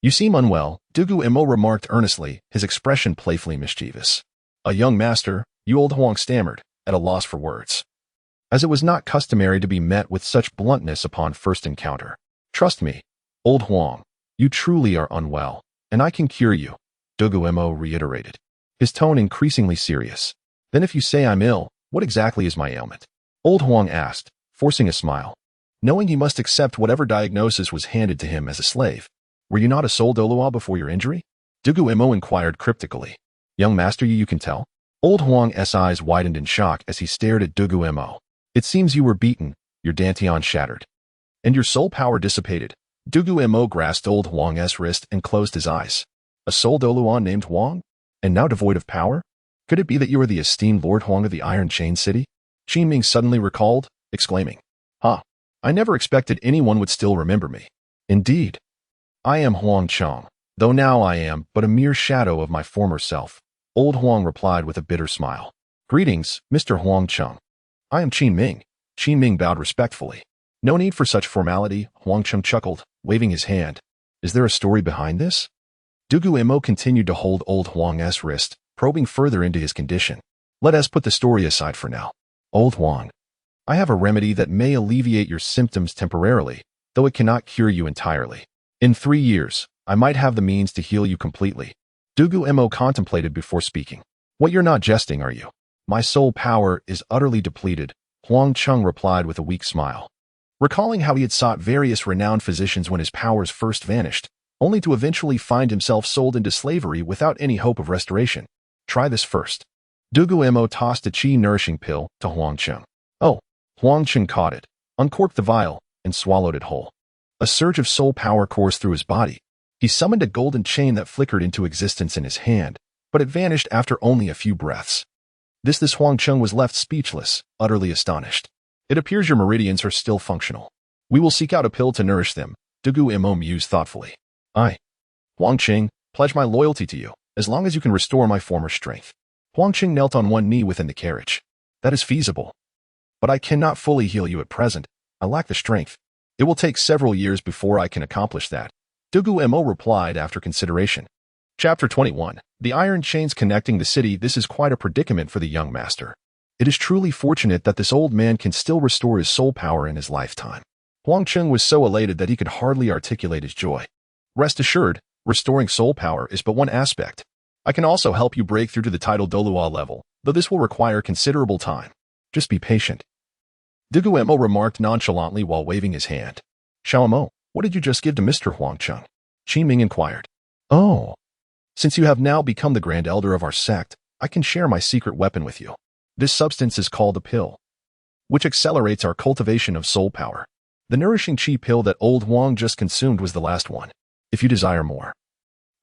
You seem unwell, Dugu Mo remarked earnestly, his expression playfully mischievous. A young master, you Old Huang stammered, at a loss for words, as it was not customary to be met with such bluntness upon first encounter. Trust me, Old Huang, you truly are unwell, and I can cure you, Dugu Mo reiterated, his tone increasingly serious. Then if you say I'm ill, what exactly is my ailment? Old Huang asked, forcing a smile, knowing he must accept whatever diagnosis was handed to him as a slave. Were you not a soul Douluo before your injury? Dugu Mo inquired cryptically. Young master, you can tell? Old Huang's eyes widened in shock as he stared at Dugu Mo. It seems you were beaten, your Dancian shattered, and your soul power dissipated. Dugu Mo grasped Old Huang's wrist and closed his eyes. A soul Douluo named Huang? And now devoid of power? Could it be that you are the esteemed Lord Huang of the Iron Chain City? Qin Ming suddenly recalled, exclaiming, I never expected anyone would still remember me. Indeed. I am Huang Cheng, though now I am but a mere shadow of my former self, Old Huang replied with a bitter smile. Greetings, Mr. Huang Cheng. I am Qin Ming. Qin Ming bowed respectfully. No need for such formality, Huang Cheng chuckled, waving his hand. Is there a story behind this? Dugu Mo continued to hold Old Huang's wrist, probing further into his condition. Let us put the story aside for now. Old Huang, I have a remedy that may alleviate your symptoms temporarily, though it cannot cure you entirely. In 3 years, I might have the means to heal you completely. Dugu Mo contemplated before speaking. What, you're not jesting, are you? My soul power is utterly depleted, Huang Cheng replied with a weak smile. Recalling how he had sought various renowned physicians when his powers first vanished, only to eventually find himself sold into slavery without any hope of restoration. Try this first. Dugu Mo tossed a qi nourishing pill to Huang Cheng. Oh, Huang Cheng caught it, uncorked the vial, and swallowed it whole. A surge of soul power coursed through his body. He summoned a golden chain that flickered into existence in his hand, but it vanished after only a few breaths. This Huang Cheng was left speechless, utterly astonished. It appears your meridians are still functional. We will seek out a pill to nourish them, Dugu Mo mused thoughtfully. Huang Cheng, pledge my loyalty to you, as long as you can restore my former strength. Huang Cheng knelt on one knee within the carriage. That is feasible. But I cannot fully heal you at present. I lack the strength. It will take several years before I can accomplish that, Dugu Mo replied after consideration. Chapter 21. The iron chains connecting the city. This is quite a predicament for the young master. It is truly fortunate that this old man can still restore his soul power in his lifetime. Huang Cheng was so elated that he could hardly articulate his joy. Rest assured, restoring soul power is but one aspect. I can also help you break through to the title Douluo level, though this will require considerable time. Just be patient. Dugu Mo remarked nonchalantly while waving his hand. Xiao Mo, what did you just give to Mr. Huang Cheng? Qin Ming inquired. Oh. Since you have now become the Grand Elder of our sect, I can share my secret weapon with you. This substance is called a pill. which accelerates our cultivation of soul power. The nourishing chi pill that old Huang just consumed was the last one. If you desire more,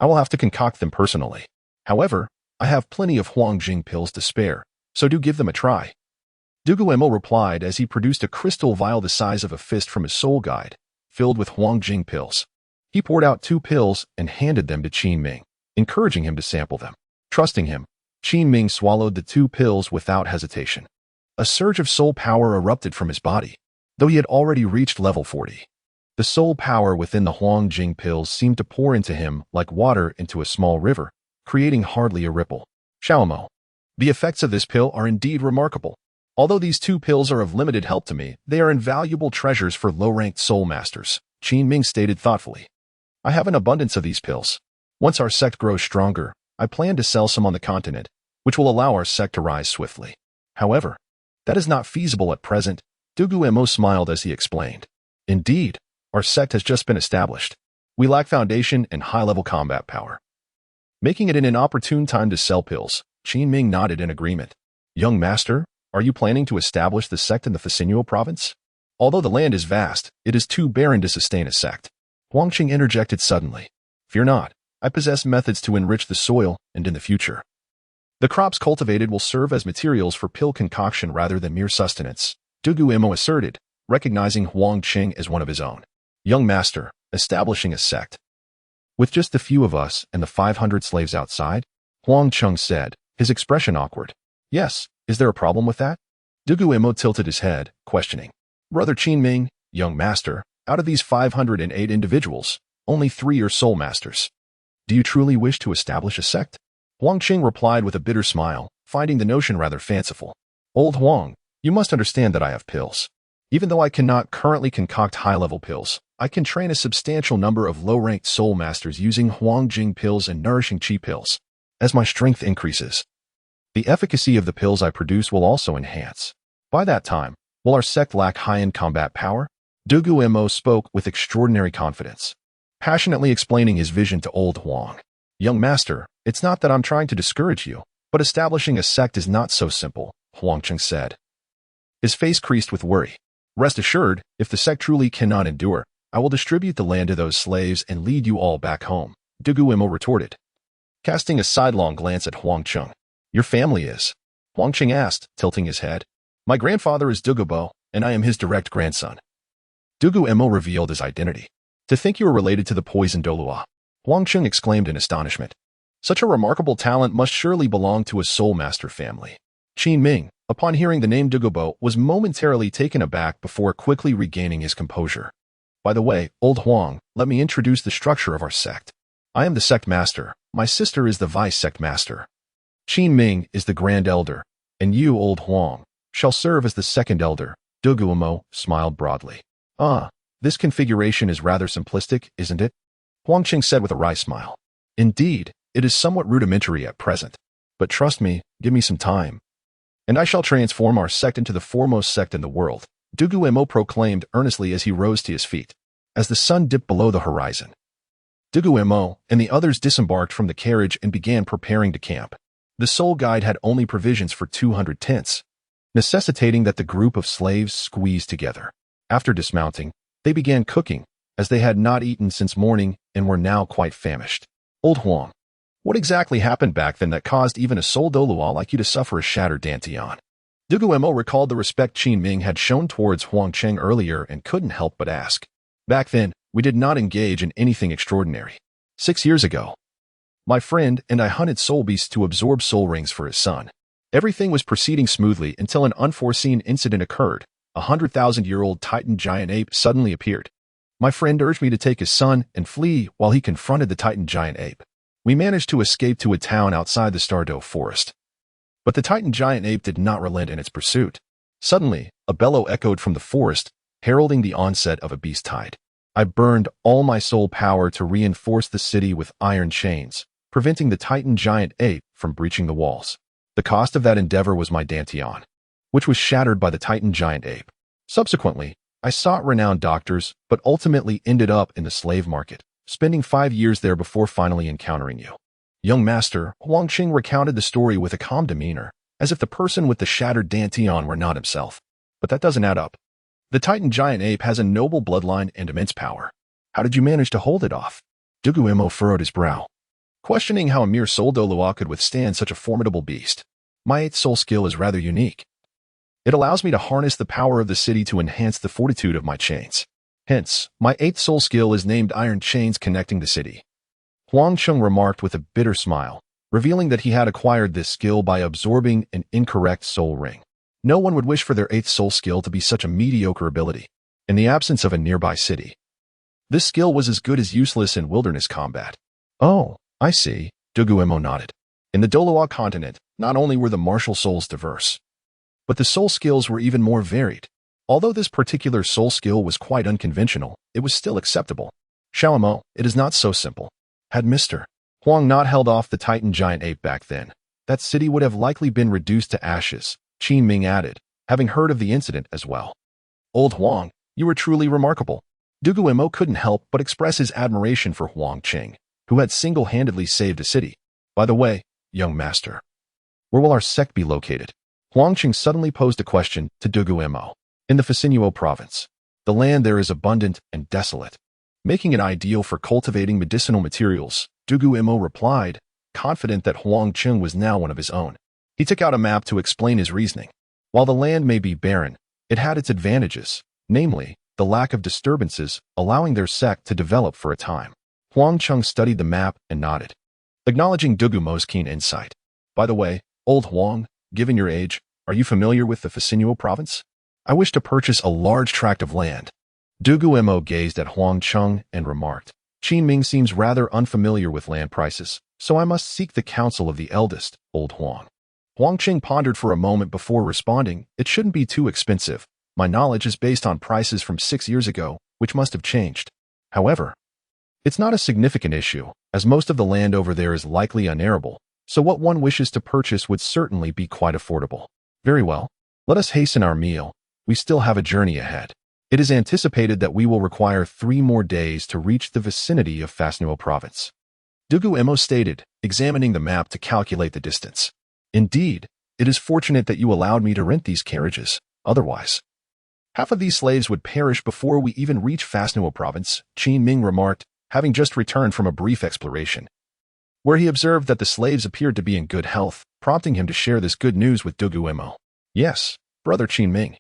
I will have to concoct them personally. However, I have plenty of Huang Jing pills to spare, so do give them a try. Dugu Mo replied as he produced a crystal vial the size of a fist from his soul guide, filled with Huang Jing pills. He poured out 2 pills and handed them to Qin Ming, encouraging him to sample them. Trusting him, Qin Ming swallowed the 2 pills without hesitation. A surge of soul power erupted from his body, though he had already reached level 40. The soul power within the Huang Jing pills seemed to pour into him like water into a small river, creating hardly a ripple. Xiaomo. The effects of this pill are indeed remarkable. Although these 2 pills are of limited help to me, they are invaluable treasures for low-ranked soul masters, Qin Ming stated thoughtfully. I have an abundance of these pills. Once our sect grows stronger, I plan to sell some on the continent, which will allow our sect to rise swiftly. However, that is not feasible at present, Dugu Mo smiled as he explained. Indeed, our sect has just been established. We lack foundation and high-level combat power. Making it an opportune time to sell pills, Qin Ming nodded in agreement. Young master, are you planning to establish the sect in the Fasinhuo province? Although the land is vast, it is too barren to sustain a sect. Huangqing interjected suddenly. Fear not, I possess methods to enrich the soil and in the future. The crops cultivated will serve as materials for pill concoction rather than mere sustenance, Dugu Mo asserted, recognizing Huangqing as one of his own. Young master, establishing a sect. With just the few of us and the 500 slaves outside? Huangqing said, his expression awkward. Yes, is there a problem with that? Dugu Mo tilted his head, questioning. Brother Qin Ming, young master, out of these 508 individuals, only 3 are soul masters. Do you truly wish to establish a sect? Huangqing replied with a bitter smile, finding the notion rather fanciful. Old Huang, you must understand that I have pills. Even though I cannot currently concoct high-level pills, I can train a substantial number of low-ranked soul masters using Huang Jing pills and nourishing chi pills. As my strength increases, the efficacy of the pills I produce will also enhance. By that time, will our sect lack high-end combat power? Dugu Mo spoke with extraordinary confidence, passionately explaining his vision to old Huang. Young master, it's not that I'm trying to discourage you, but establishing a sect is not so simple, Huangqing said. His face creased with worry. Rest assured, if the sect truly cannot endure, I will distribute the land to those slaves and lead you all back home, Dugu Mo retorted. Casting a sidelong glance at Huangqing. Your family is? Huangqing asked, tilting his head. My grandfather is Dugu Mo, and I am his direct grandson. Dugu Mo revealed his identity. To think you are related to the poisoned Douluo, Huangqing exclaimed in astonishment. Such a remarkable talent must surely belong to a soul master family. Qin Ming, upon hearing the name Dugu Mo, was momentarily taken aback before quickly regaining his composure. By the way, old Huang, let me introduce the structure of our sect. I am the sect master, my sister is the vice sect master. Qin Ming is the grand elder, and you, old Huang, shall serve as the second elder, Dugu Mo smiled broadly. This configuration is rather simplistic, isn't it? Huangqing said with a wry smile. Indeed, it is somewhat rudimentary at present. But trust me, give me some time, and I shall transform our sect into the foremost sect in the world, Dugu Mo proclaimed earnestly as he rose to his feet. As the sun dipped below the horizon, Dugu Mo and the others disembarked from the carriage and began preparing to camp. The soul guide had only provisions for 200 tents, necessitating that the group of slaves squeeze together. After dismounting, they began cooking, as they had not eaten since morning and were now quite famished. Old Huang, what exactly happened back then that caused even a soul Douluo like you to suffer a shattered Dancian? Dugu Mo recalled the respect Qin Ming had shown towards Huangqing earlier and couldn't help but ask. Back then, we did not engage in anything extraordinary. 6 years ago, my friend and I hunted soul beasts to absorb soul rings for his son. Everything was proceeding smoothly until an unforeseen incident occurred. A 100,000-year-old Titan giant ape suddenly appeared. My friend urged me to take his son and flee while he confronted the Titan giant ape. We managed to escape to a town outside the Tiandou forest. But the Titan giant ape did not relent in its pursuit. Suddenly, a bellow echoed from the forest, heralding the onset of a beast tide. I burned all my soul power to reinforce the city with iron chains, preventing the Titan giant ape from breaching the walls. The cost of that endeavor was my Dancian, which was shattered by the Titan giant ape. Subsequently, I sought renowned doctors, but ultimately ended up in the slave market, spending 5 years there before finally encountering you. Young master, Huangqing recounted the story with a calm demeanor, as if the person with the shattered Dancian were not himself. But that doesn't add up. The Titan giant ape has a noble bloodline and immense power. How did you manage to hold it off? Dugu Mo furrowed his brow, questioning how a mere soul Douluo could withstand such a formidable beast. My 8th soul skill is rather unique. It allows me to harness the power of the city to enhance the fortitude of my chains. Hence, my 8th soul skill is named Iron Chains Connecting the City. Huang Cheng remarked with a bitter smile, revealing that he had acquired this skill by absorbing an incorrect soul ring. No one would wish for their 8th soul skill to be such a mediocre ability, in the absence of a nearby city. This skill was as good as useless in wilderness combat. Oh, I see, Dugu Mo nodded. In the Douluo continent, not only were the martial souls diverse, but the soul skills were even more varied. Although this particular soul skill was quite unconventional, it was still acceptable. Mo, it is not so simple. Had Mr. Huang not held off the Titan giant ape back then, that city would have likely been reduced to ashes, Qin Ming added, having heard of the incident as well. Old Huang, you were truly remarkable. Dugu Mo couldn't help but express his admiration for Huang Qing, who had single-handedly saved a city. By the way, young master, where will our sect be located? Huang Qing suddenly posed a question to Dugu Mo. In the Facinuo province, the land there is abundant and desolate, making it ideal for cultivating medicinal materials. Dugu Mo replied, confident that Huang Qing was now one of his own. He took out a map to explain his reasoning. While the land may be barren, it had its advantages, namely, the lack of disturbances, allowing their sect to develop for a time. Huang Qing studied the map and nodded, acknowledging Dugu Mo's keen insight. By the way, old Huang, given your age, are you familiar with the Facinuo province? I wish to purchase a large tract of land. Dugu Mo gazed at Huang Qing and remarked, Qin Ming seems rather unfamiliar with land prices, so I must seek the counsel of the eldest, old Huang. Huang Qing pondered for a moment before responding, it shouldn't be too expensive. My knowledge is based on prices from 6 years ago, which must have changed. However, it's not a significant issue, as most of the land over there is likely unarable, so what one wishes to purchase would certainly be quite affordable. Very well. Let us hasten our meal. We still have a journey ahead. It is anticipated that we will require 3 more days to reach the vicinity of Facinuo province. Dugu Mo stated, examining the map to calculate the distance. Indeed, it is fortunate that you allowed me to rent these carriages. Otherwise, half of these slaves would perish before we even reach Facinuo province, Qin Ming remarked, having just returned from a brief exploration, where he observed that the slaves appeared to be in good health, prompting him to share this good news with Dugu Mo. Yes, brother Qin Ming.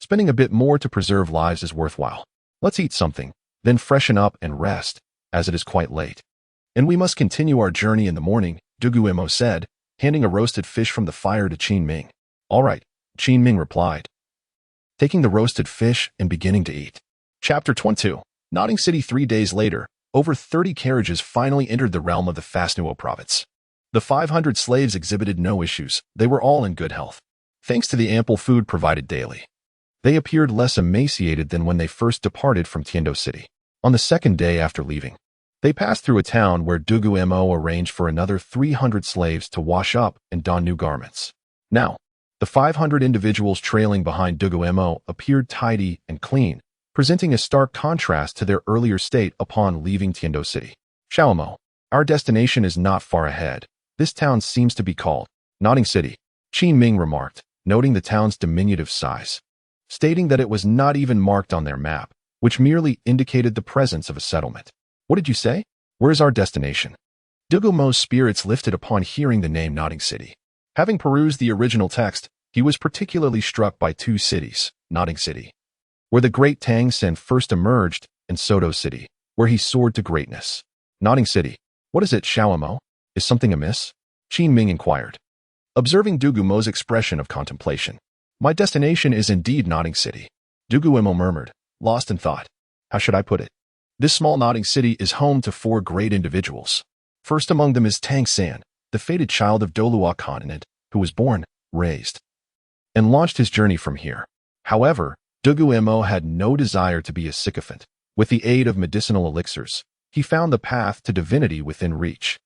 Spending a bit more to preserve lives is worthwhile. Let's eat something, then freshen up and rest, as it is quite late. And we must continue our journey in the morning, Dugu Mo said, handing a roasted fish from the fire to Qin Ming. All right, Qin Ming replied, taking the roasted fish and beginning to eat. Chapter 22. Nodding City 3 days later, over 30 carriages finally entered the realm of the Facinuo province. The 500 slaves exhibited no issues. They were all in good health, thanks to the ample food provided daily. They appeared less emaciated than when they first departed from Tiandou City. On the second day after leaving, they passed through a town where Dugu Mo arranged for another 300 slaves to wash up and don new garments. Now, the 500 individuals trailing behind Dugu Mo appeared tidy and clean, presenting a stark contrast to their earlier state upon leaving Tiandou City. Mo, our destination is not far ahead. This town seems to be called Nodding City, Qin Ming remarked, noting the town's diminutive size, stating that it was not even marked on their map, which merely indicated the presence of a settlement. What did you say? Where is our destination? Dugu Mo's spirits lifted upon hearing the name Nodding City. Having perused the original text, he was particularly struck by 2 cities, Nodding City, where the great Tang Sen first emerged, and Soto City, where he soared to greatness. Nodding City. What is it, Mo? Is something amiss? Qin Ming inquired, observing Dugu Mo's expression of contemplation. My destination is indeed Nodding City. Dugu Mo murmured, lost in thought. How should I put it? This small Nodding City is home to 4 great individuals. First among them is Tang San, the fated child of Douluo continent, who was born, raised, and launched his journey from here. However, Dugu Mo had no desire to be a sycophant. With the aid of medicinal elixirs, he found the path to divinity within reach,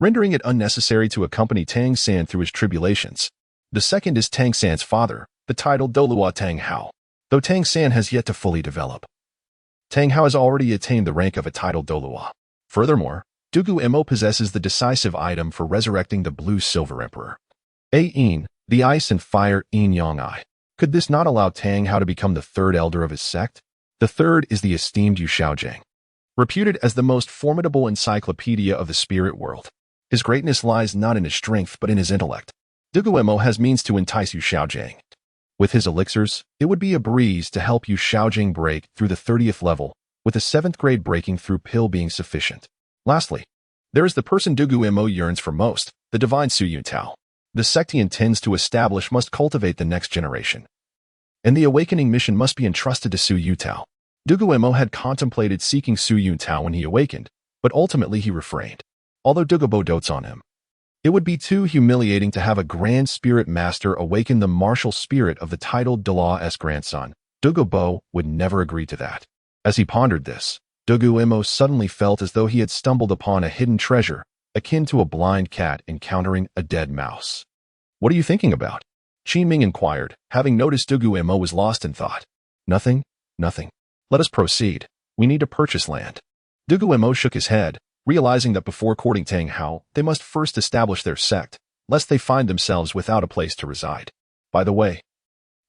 rendering it unnecessary to accompany Tang San through his tribulations. The second is Tang San's father, the titled Douluo Tang Hao, though Tang San has yet to fully develop. Tang Hao has already attained the rank of a titled Douluo. Furthermore, Dugu Mo possesses the decisive item for resurrecting the Blue Silver Emperor. A Yin, the ice and fire Yin Yang Eye, Could this not allow Tang Hao to become the third elder of his sect? The third is the esteemed Yu Shaojing, reputed as the most formidable encyclopedia of the spirit world. His greatness lies not in his strength but in his intellect. Dugu Mo has means to entice Yu Shaojing. With his elixirs, it would be a breeze to help Yu Shaojing break through the 30th level, with the 7th grade breaking through pill being sufficient. Lastly, there is the person Dugu Mo yearns for most, the divine Su Yun Tao. The sect he intends to establish must cultivate the next generation, and the awakening mission must be entrusted to Su Yun Tao. Dugu Mo had contemplated seeking Su Yun Tao when he awakened, but ultimately he refrained. Although Dugu Mo dotes on him, it would be too humiliating to have a grand spirit master awaken the martial spirit of the titled Douluo's grandson. Dugu Mo would never agree to that. As he pondered this, Dugu Mo suddenly felt as though he had stumbled upon a hidden treasure, akin to a blind cat encountering a dead mouse. What are you thinking about? Qin Ming inquired, having noticed Dugu Mo was lost in thought. Nothing. Let us proceed. We need to purchase land. Dugu Mo shook his head, realizing that before courting Tang Hao, they must first establish their sect, lest they find themselves without a place to reside. By the way,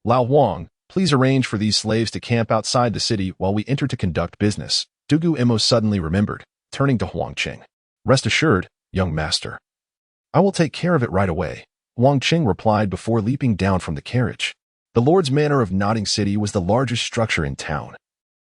Lao Wang, please arrange for these slaves to camp outside the city while we enter to conduct business. Dugu Mo suddenly remembered, turning to Huang Qing. Rest assured, young master. I will take care of it right away, Huang Qing replied before leaping down from the carriage. The Lord's Manor of Notting City was the largest structure in town,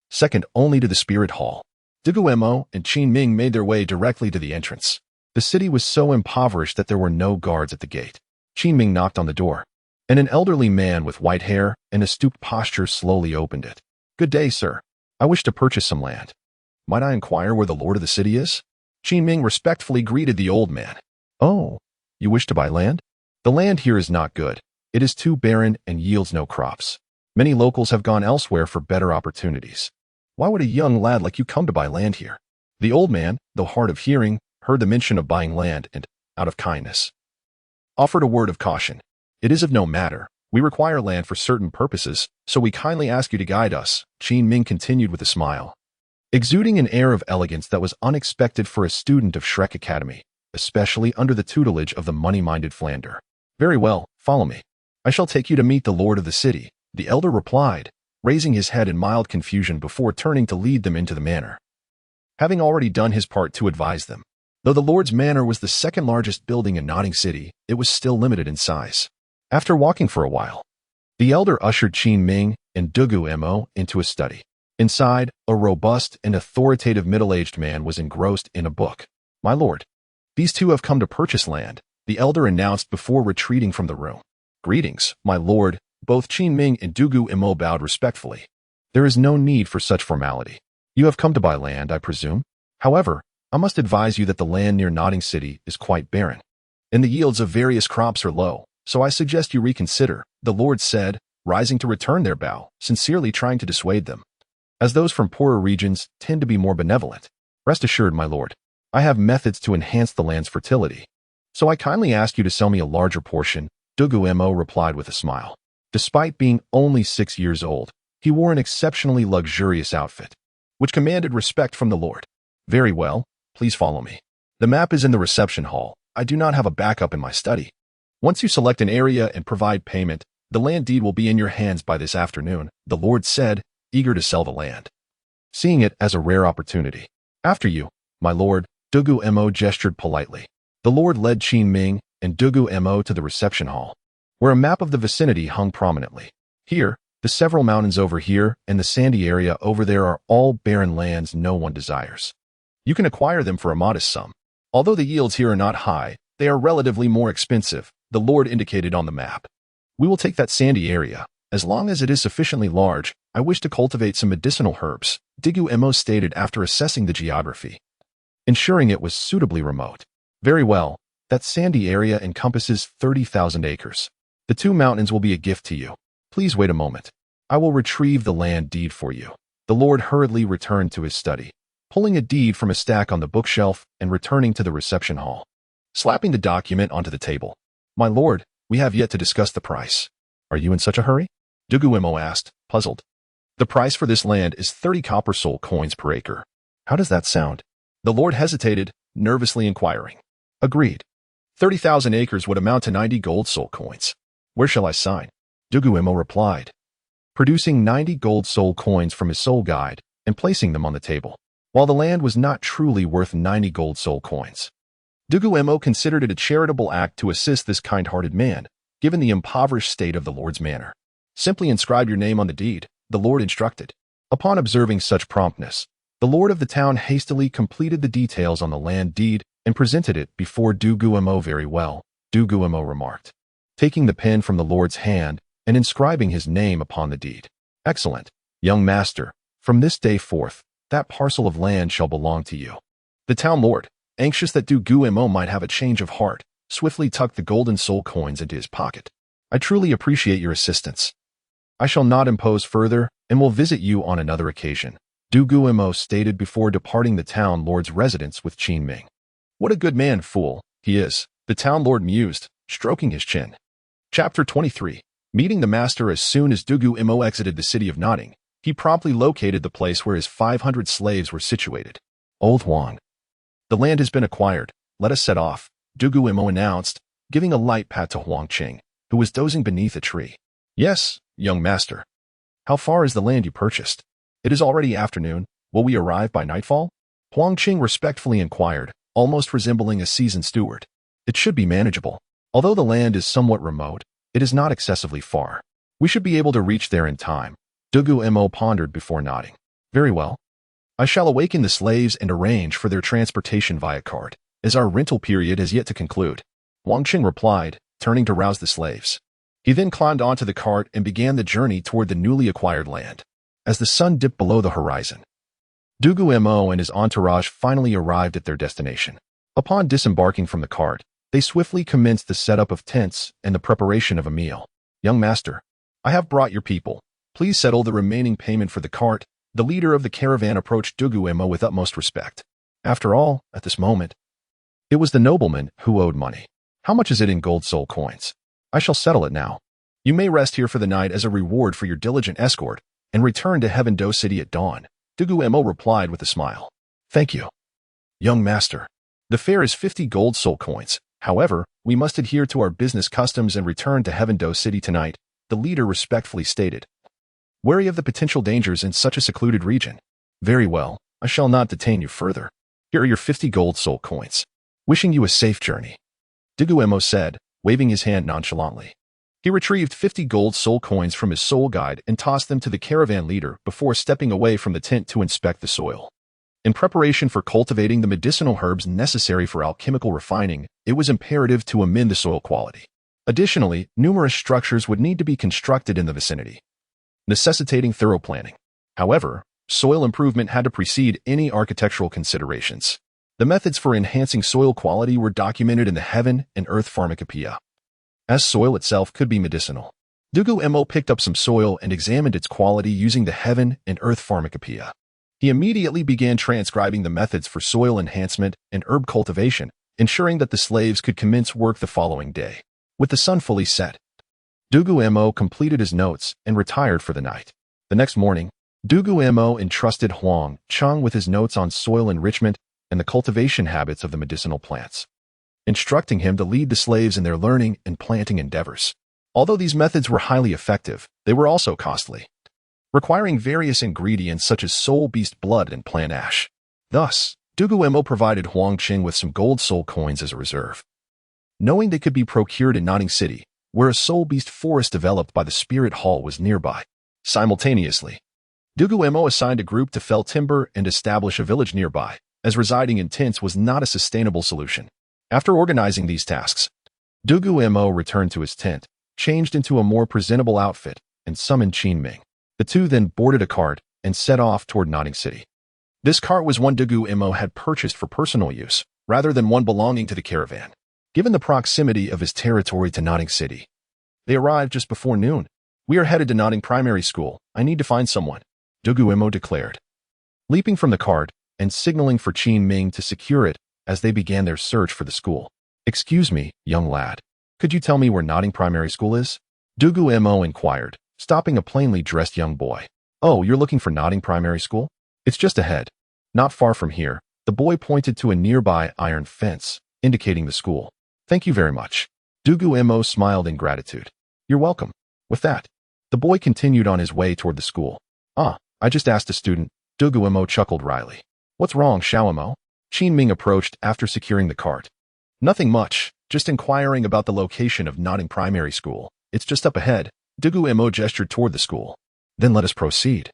second only to the Spirit Hall. Dugu Mo and Qin Ming made their way directly to the entrance. The city was so impoverished that there were no guards at the gate. Qin Ming knocked on the door, and an elderly man with white hair and a stooped posture slowly opened it. Good day, sir. I wish to purchase some land. Might I inquire where the lord of the city is? Qin Ming respectfully greeted the old man. Oh, you wish to buy land? The land here is not good. It is too barren and yields no crops. Many locals have gone elsewhere for better opportunities. Why would a young lad like you come to buy land here? The old man, though hard of hearing, heard the mention of buying land and, out of kindness, offered a word of caution. It is of no matter. We require land for certain purposes, so we kindly ask you to guide us, Qin Ming continued with a smile, exuding an air of elegance that was unexpected for a student of Shrek Academy, especially under the tutelage of the money-minded Flander. Very well, follow me. I shall take you to meet the lord of the city, the elder replied, raising his head in mild confusion before turning to lead them into the manor. Having already done his part to advise them, though the lord's manor was the second largest building in Notting City, it was still limited in size. After walking for a while, the elder ushered Qin Ming and Dugu Mo into a study. Inside, a robust and authoritative middle-aged man was engrossed in a book. My lord, these two have come to purchase land, the elder announced before retreating from the room. Greetings, my lord. Both Qin Ming and Dugu Mo bowed respectfully. There is no need for such formality. You have come to buy land, I presume? However, I must advise you that the land near Notting City is quite barren, and the yields of various crops are low, so I suggest you reconsider, the lord said, rising to return their bow, sincerely trying to dissuade them, as those from poorer regions tend to be more benevolent. Rest assured, my lord, I have methods to enhance the land's fertility, so I kindly ask you to sell me a larger portion, Dugu Mo replied with a smile. Despite being only 6 years old, he wore an exceptionally luxurious outfit, which commanded respect from the lord. Very well, please follow me. The map is in the reception hall. I do not have a backup in my study. Once you select an area and provide payment, the land deed will be in your hands by this afternoon, the lord said, eager to sell the land, seeing it as a rare opportunity. After you, my lord, Dugu Mo gestured politely. The lord led Qin Ming and Dugu Mo to the reception hall, where a map of the vicinity hung prominently. Here, the several mountains over here and the sandy area over there are all barren lands no one desires. You can acquire them for a modest sum. Although the yields here are not high, they are relatively more expensive, the lord indicated on the map. We will take that sandy area. As long as it is sufficiently large, I wish to cultivate some medicinal herbs, Dugu Mo stated after assessing the geography, ensuring it was suitably remote. Very well, that sandy area encompasses 30,000 acres. The 2 mountains will be a gift to you. Please wait a moment. I will retrieve the land deed for you. The lord hurriedly returned to his study, pulling a deed from a stack on the bookshelf and returning to the reception hall, slapping the document onto the table. My lord, we have yet to discuss the price. Are you in such a hurry? Dugu Mo asked, puzzled. The price for this land is 30 copper soul coins per acre. How does that sound? The lord hesitated, nervously inquiring. Agreed. 30,000 acres would amount to 90 gold soul coins. Where shall I sign? Dugu Mo replied, producing 90 gold soul coins from his soul guide and placing them on the table. While the land was not truly worth 90 gold soul coins, Dugu Mo considered it a charitable act to assist this kind-hearted man, given the impoverished state of the Lord's manor. Simply inscribe your name on the deed, the Lord instructed. Upon observing such promptness, the Lord of the town hastily completed the details on the land deed and presented it before Dugu Mo. Very well, Dugu Mo remarked, taking the pen from the Lord's hand and inscribing his name upon the deed. Excellent, young master. From this day forth, that parcel of land shall belong to you. The town lord, anxious that Dugu Mo might have a change of heart, swiftly tucked the golden soul coins into his pocket. I truly appreciate your assistance. I shall not impose further and will visit you on another occasion, Dugu Mo stated before departing the town lord's residence with Qin Ming. What a good man, fool, he is, the town lord mused, stroking his chin. Chapter 23. Meeting the master. As soon as Dugu Mo exited the city of Notting, he promptly located the place where his 500 slaves were situated. Old Huang. The land has been acquired. Let us set off, Dugu Mo announced, giving a light pat to Huang Qing, who was dozing beneath a tree. Yes, young master. How far is the land you purchased? It is already afternoon. Will we arrive by nightfall? Huang Qing respectfully inquired, almost resembling a seasoned steward. It should be manageable. Although the land is somewhat remote, it is not excessively far. We should be able to reach there in time, Dugu Mo pondered before nodding. Very well. I shall awaken the slaves and arrange for their transportation via cart, as our rental period has yet to conclude, Huang Qing replied, turning to rouse the slaves. He then climbed onto the cart and began the journey toward the newly acquired land. As the sun dipped below the horizon, Dugu Mo and his entourage finally arrived at their destination. Upon disembarking from the cart, they swiftly commenced the setup of tents and the preparation of a meal. Young master, I have brought your people. Please settle the remaining payment for the cart. The leader of the caravan approached Dugu Mo with utmost respect. After all, at this moment, it was the nobleman who owed money. How much is it in gold soul coins? I shall settle it now. You may rest here for the night as a reward for your diligent escort and return to Tiandou City at dawn, Dugu Mo replied with a smile. Thank you, young master. The fare is 50 gold soul coins. However, we must adhere to our business customs and return to Tiandou City tonight, the leader respectfully stated, wary of the potential dangers in such a secluded region. Very well, I shall not detain you further. Here are your 50 gold soul coins. Wishing you a safe journey, Dugu Mo said, waving his hand nonchalantly. He retrieved 50 gold soul coins from his soul guide and tossed them to the caravan leader before stepping away from the tent to inspect the soil. In preparation for cultivating the medicinal herbs necessary for alchemical refining, it was imperative to amend the soil quality. Additionally, numerous structures would need to be constructed in the vicinity, necessitating thorough planning. However, soil improvement had to precede any architectural considerations. The methods for enhancing soil quality were documented in the Heaven and Earth Pharmacopoeia, as soil itself could be medicinal. Dugu Mo picked up some soil and examined its quality using the Heaven and Earth Pharmacopoeia. He immediately began transcribing the methods for soil enhancement and herb cultivation, ensuring that the slaves could commence work the following day. With the sun fully set, Dugu Mo completed his notes and retired for the night. The next morning, Dugu Mo entrusted Huang Qing with his notes on soil enrichment and the cultivation habits of the medicinal plants, instructing him to lead the slaves in their learning and planting endeavors. Although these methods were highly effective, they were also costly, requiring various ingredients such as soul beast blood and plant ash. Thus, Dugu Mo provided Huang Qing with some gold soul coins as a reserve, knowing they could be procured in Notting City, where a soul beast forest developed by the Spirit Hall was nearby. Simultaneously, Dugu Mo assigned a group to fell timber and establish a village nearby, as residing in tents was not a sustainable solution. After organizing these tasks, Dugu Mo returned to his tent, changed into a more presentable outfit, and summoned Qin Ming. The two then boarded a cart and set off toward Notting City. This cart was one Dugu Mo had purchased for personal use, rather than one belonging to the caravan. Given the proximity of his territory to Notting City, they arrived just before noon. We are headed to Notting Primary School. I need to find someone, Dugu Mo declared, leaping from the cart and signaling for Qin Ming to secure it as they began their search for the school. Excuse me, young lad. Could you tell me where Notting Primary School is? Dugu Mo inquired, stopping a plainly dressed young boy. Oh, you're looking for Notting Primary School? It's just ahead. Not far from here. The boy pointed to a nearby iron fence, indicating the school. Thank you very much. Dugu Mo smiled in gratitude. You're welcome. With that, the boy continued on his way toward the school. I just asked a student, Dugu Mo chuckled wryly. What's wrong, Xiao Mo? Qin Ming approached after securing the cart. Nothing much, just inquiring about the location of Notting Primary School. It's just up ahead. Dugu Mo gestured toward the school. Then let us proceed.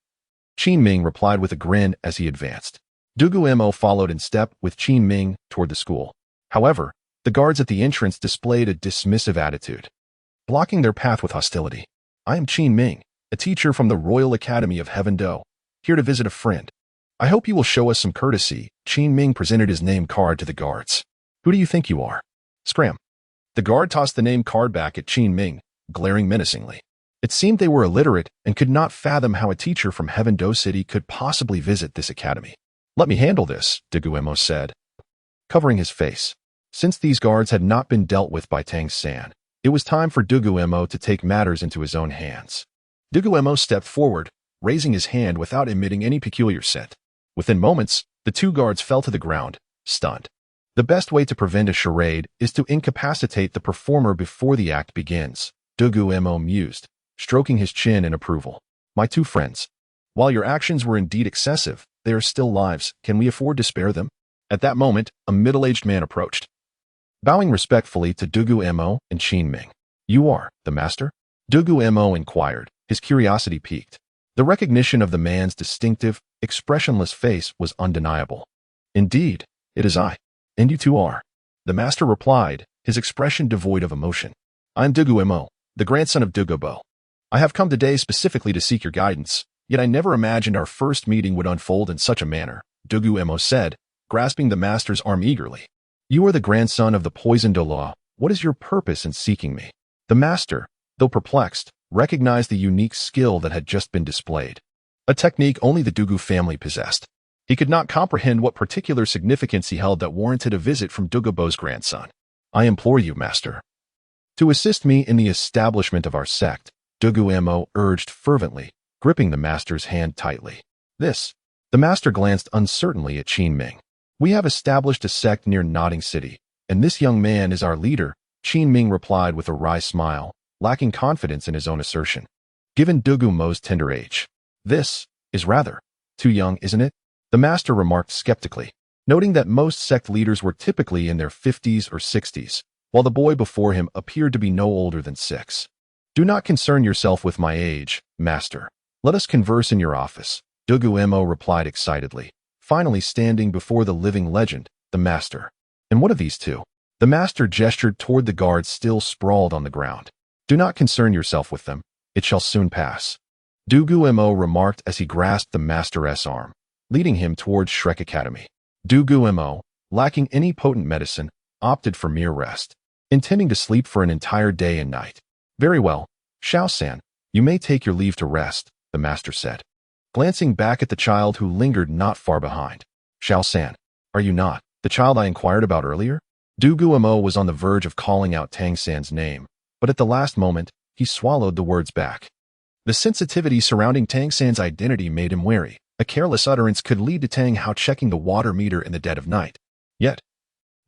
Qin Ming replied with a grin as he advanced. Dugu Mo followed in step with Qin Ming toward the school. However, the guards at the entrance displayed a dismissive attitude, blocking their path with hostility. I am Qin Ming, a teacher from the Royal Academy of Tiandou, here to visit a friend. I hope you will show us some courtesy. Qin Ming presented his name card to the guards. Who do you think you are? Scram. The guard tossed the name card back at Qin Ming, glaring menacingly. It seemed they were illiterate and could not fathom how a teacher from Tiandou City could possibly visit this academy. Let me handle this, Dugu Mo said, covering his face. Since these guards had not been dealt with by Tang San, it was time for Dugu Mo to take matters into his own hands. Dugu Mo stepped forward, raising his hand without emitting any peculiar scent. Within moments, the two guards fell to the ground, stunned. The best way to prevent a charade is to incapacitate the performer before the act begins, Dugu Mo mused, stroking his chin in approval. My two friends. While your actions were indeed excessive, they are still lives. Can we afford to spare them? At that moment, a middle-aged man approached, bowing respectfully to Dugu Mo and Qin Ming. You are the master? Dugu Mo inquired, his curiosity piqued. The recognition of the man's distinctive, expressionless face was undeniable. Indeed, it is I. And you two are. The master replied, his expression devoid of emotion. I'm Dugu Mo, the grandson of Dugu Mo. I have come today specifically to seek your guidance, yet I never imagined our first meeting would unfold in such a manner, Dugu Mo said, grasping the master's arm eagerly. You are the grandson of the poisoned Douluo. What is your purpose in seeking me? The master, though perplexed, recognized the unique skill that had just been displayed, a technique only the Dugu family possessed. He could not comprehend what particular significance he held that warranted a visit from Dugu Mo's grandson. I implore you, master, to assist me in the establishment of our sect, Dugu Mo urged fervently, gripping the master's hand tightly. The master glanced uncertainly at Qin Ming. We have established a sect near Notting City, and this young man is our leader, Qin Ming replied with a wry smile, lacking confidence in his own assertion. Given Dugu Mo's tender age, this is rather too young, isn't it? The master remarked skeptically, noting that most sect leaders were typically in their 50s or 60s, while the boy before him appeared to be no older than 6. Do not concern yourself with my age, master. Let us converse in your office, Dugu Mo replied excitedly, finally standing before the living legend, the master. And what of these two? The master gestured toward the guards still sprawled on the ground. Do not concern yourself with them. It shall soon pass. Dugu Mo remarked as he grasped the master's arm, leading him towards Shrek Academy. Dugu Mo, lacking any potent medicine, opted for mere rest, intending to sleep for an entire day and night. Very well, Xiao-san, you may take your leave to rest, the master said, glancing back at the child who lingered not far behind. Xiao-san, are you not the child I inquired about earlier? Dugu Mo was on the verge of calling out Tang San's name, but at the last moment, he swallowed the words back. The sensitivity surrounding Tang San's identity made him wary. A careless utterance could lead to Tang Hao checking the water meter in the dead of night. Yet,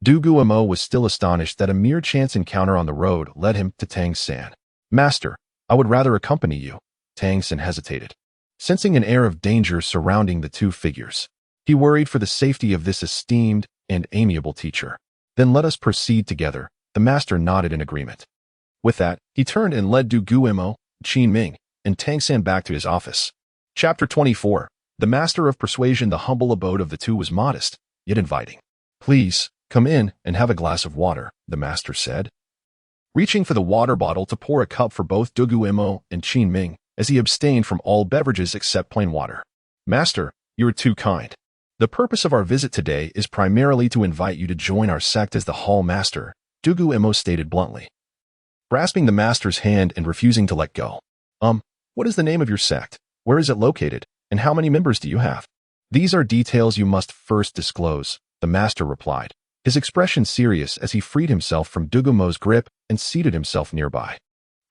Dugu Mo was still astonished that a mere chance encounter on the road led him to Tang San. Master, I would rather accompany you. Tang San hesitated, sensing an air of danger surrounding the two figures. He worried for the safety of this esteemed and amiable teacher. Then let us proceed together. The master nodded in agreement. With that, he turned and led Dugu Mo, Qin Ming, and Tang San back to his office. Chapter 24. The master of persuasion. The humble abode of the two was modest, yet inviting. Please, come in and have a glass of water, the master said, reaching for the water bottle to pour a cup for both Dugu Mo and Qin Ming, as he abstained from all beverages except plain water. Master, you are too kind. The purpose of our visit today is primarily to invite you to join our sect as the hall master, Dugu Mo stated bluntly, grasping the master's hand and refusing to let go. What is the name of your sect? Where is it located? And how many members do you have? These are details you must first disclose, the master replied, his expression serious as he freed himself from Dugu Mo's grip and seated himself nearby.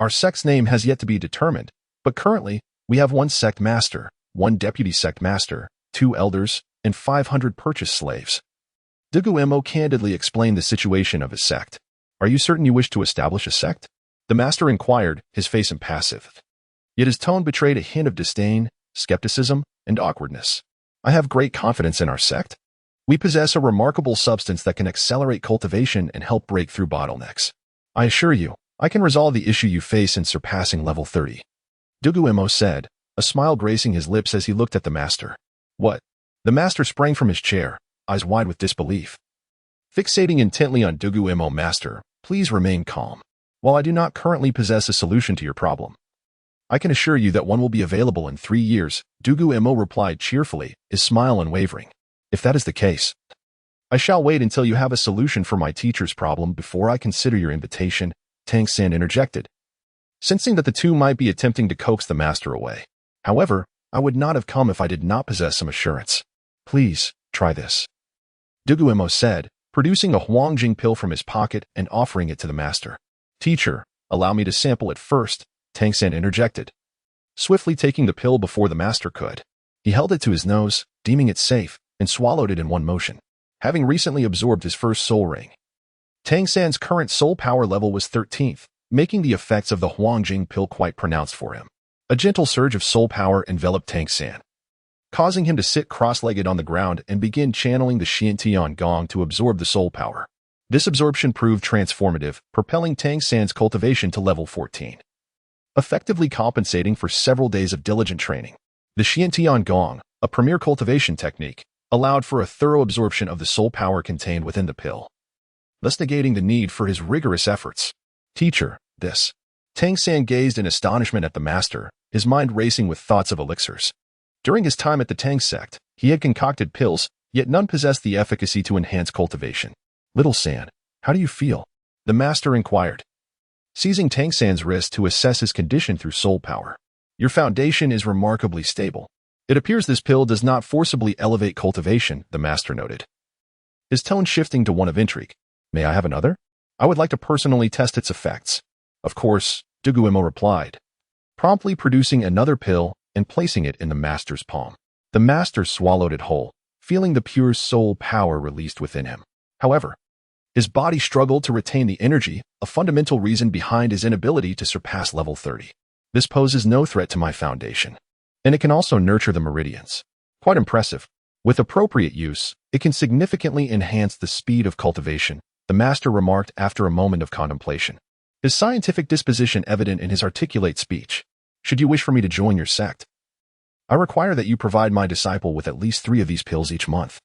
Our sect's name has yet to be determined, but currently, we have 1 sect master, 1 deputy sect master, 2 elders, and 500 purchased slaves. Dugu Mo candidly explained the situation of his sect. Are you certain you wish to establish a sect? The master inquired, his face impassive. Yet his tone betrayed a hint of disdain, skepticism, and awkwardness. I have great confidence in our sect. We possess a remarkable substance that can accelerate cultivation and help break through bottlenecks. I assure you, I can resolve the issue you face in surpassing level 30. Dugu Mo said, a smile gracing his lips as he looked at the master. What? The master sprang from his chair, eyes wide with disbelief. Fixating intently on Dugu Mo, master, please remain calm. While I do not currently possess a solution to your problem, I can assure you that one will be available in 3 years, Dugu Mo replied cheerfully, his smile unwavering. If that is the case, I shall wait until you have a solution for my teacher's problem before I consider your invitation, Tang San interjected, sensing that the two might be attempting to coax the master away. However, I would not have come if I did not possess some assurance. Please, try this. Dugu Mo said, producing a Huangjing pill from his pocket and offering it to the master. Teacher, allow me to sample it first, Tang San interjected, swiftly taking the pill before the master could. He held it to his nose, deeming it safe, and swallowed it in one motion, having recently absorbed his first soul ring. Tang San's current soul power level was 13th, making the effects of the Huangjing pill quite pronounced for him. A gentle surge of soul power enveloped Tang San, causing him to sit cross-legged on the ground and begin channeling the Xiantian Gong to absorb the soul power. This absorption proved transformative, propelling Tang San's cultivation to level 14, effectively compensating for several days of diligent training. The Xiantian Gong, a premier cultivation technique, allowed for a thorough absorption of the soul power contained within the pill, thus negating the need for his rigorous efforts. Teacher, this. Tang San gazed in astonishment at the master, his mind racing with thoughts of elixirs. During his time at the Tang Sect, he had concocted pills, yet none possessed the efficacy to enhance cultivation. Little San, how do you feel? The master inquired, seizing Tang San's wrist to assess his condition through soul power. Your foundation is remarkably stable. It appears this pill does not forcibly elevate cultivation, the master noted, his tone shifting to one of intrigue. May I have another? I would like to personally test its effects. Of course, Dugu Mo replied, promptly producing another pill and placing it in the master's palm. The master swallowed it whole, feeling the pure soul power released within him. However, his body struggled to retain the energy, a fundamental reason behind his inability to surpass level 30. This poses no threat to my foundation, and it can also nurture the meridians. Quite impressive. With appropriate use, it can significantly enhance the speed of cultivation, the master remarked after a moment of contemplation, his scientific disposition evident in his articulate speech. Should you wish for me to join your sect, I require that you provide my disciple with at least 3 of these pills each month,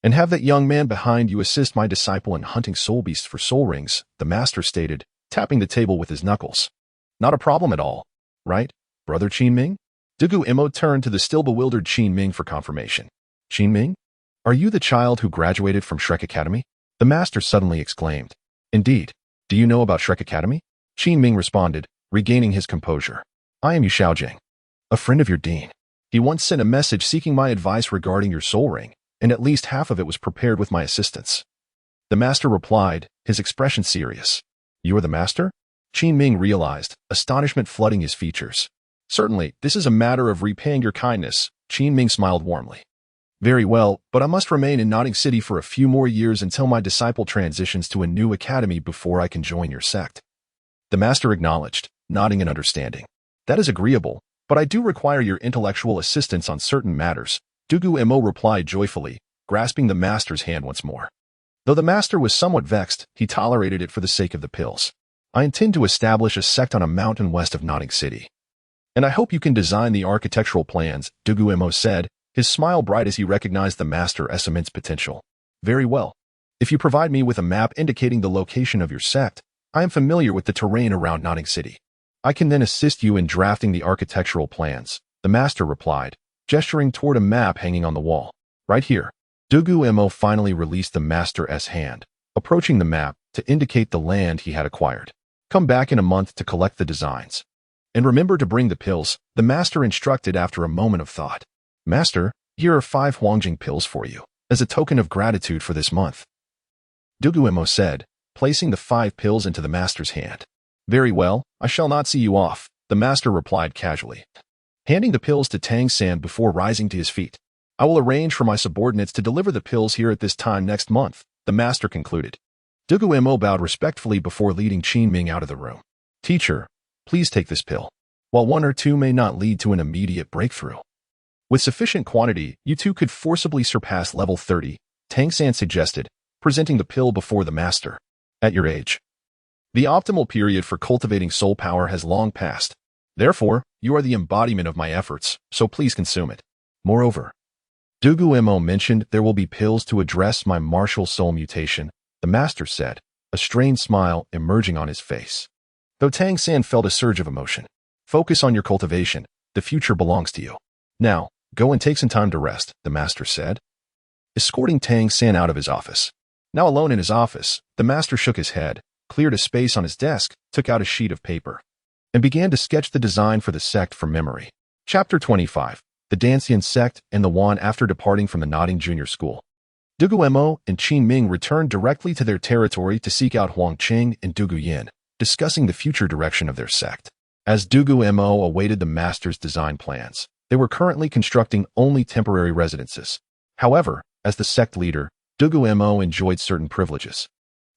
and have that young man behind you assist my disciple in hunting soul beasts for soul rings, the master stated, tapping the table with his knuckles. Not a problem at all, right, Brother Qin Ming? Dugu Mo turned to the still bewildered Qin Ming for confirmation. Qin Ming? Are you the child who graduated from Shrek Academy? The master suddenly exclaimed. Indeed. Do you know about Shrek Academy? Qin Ming responded, regaining his composure. I am Yu Xiaojing, a friend of your dean. He once sent a message seeking my advice regarding your soul ring, and at least half of it was prepared with my assistance. The master replied, his expression serious. You are the master? Qin Ming realized, astonishment flooding his features. Certainly, this is a matter of repaying your kindness, Qin Ming smiled warmly. Very well, but I must remain in Notting City for a few more years until my disciple transitions to a new academy before I can join your sect. The master acknowledged, nodding in understanding. That is agreeable, but I do require your intellectual assistance on certain matters, Dugu Mo replied joyfully, grasping the master's hand once more. Though the master was somewhat vexed, he tolerated it for the sake of the pills. I intend to establish a sect on a mountain west of Notting City, and I hope you can design the architectural plans, Dugu Mo said, his smile bright as he recognized the master's immense potential. Very well. If you provide me with a map indicating the location of your sect, I am familiar with the terrain around Notting City. I can then assist you in drafting the architectural plans, the master replied, gesturing toward a map hanging on the wall. Right here. Dugu Mo finally released the master's hand, approaching the map to indicate the land he had acquired. Come back in a month to collect the designs. And remember to bring the pills, the master instructed after a moment of thought. Master, here are 5 Huangjing pills for you, as a token of gratitude for this month. Dugu Mo said, placing the 5 pills into the master's hand. Very well, I shall not see you off, the master replied casually, handing the pills to Tang San before rising to his feet. I will arrange for my subordinates to deliver the pills here at this time next month, the master concluded. Dugu Mo bowed respectfully before leading Qin Ming out of the room. Teacher, please take this pill. While one or two may not lead to an immediate breakthrough, with sufficient quantity, you two could forcibly surpass level 30, Tang San suggested, presenting the pill before the master. At your age, the optimal period for cultivating soul power has long passed. Therefore, you are the embodiment of my efforts, so please consume it. Moreover, Dugu Mo mentioned there will be pills to address my martial soul mutation, the master said, a strained smile emerging on his face. Though Tang San felt a surge of emotion. Focus on your cultivation, the future belongs to you. Now, go and take some time to rest, the master said, escorting Tang San out of his office. Now alone in his office, the master shook his head, cleared a space on his desk, took out a sheet of paper, and began to sketch the design for the sect from memory. Chapter 25. The Dancian Sect and the Wan. After departing from the Nodding Junior School, Dugu Mo and Qin Ming returned directly to their territory to seek out Huang Qing and Dugu Yin, discussing the future direction of their sect. As Dugu Mo awaited the master's design plans, they were currently constructing only temporary residences. However, as the sect leader, Dugu Mo enjoyed certain privileges,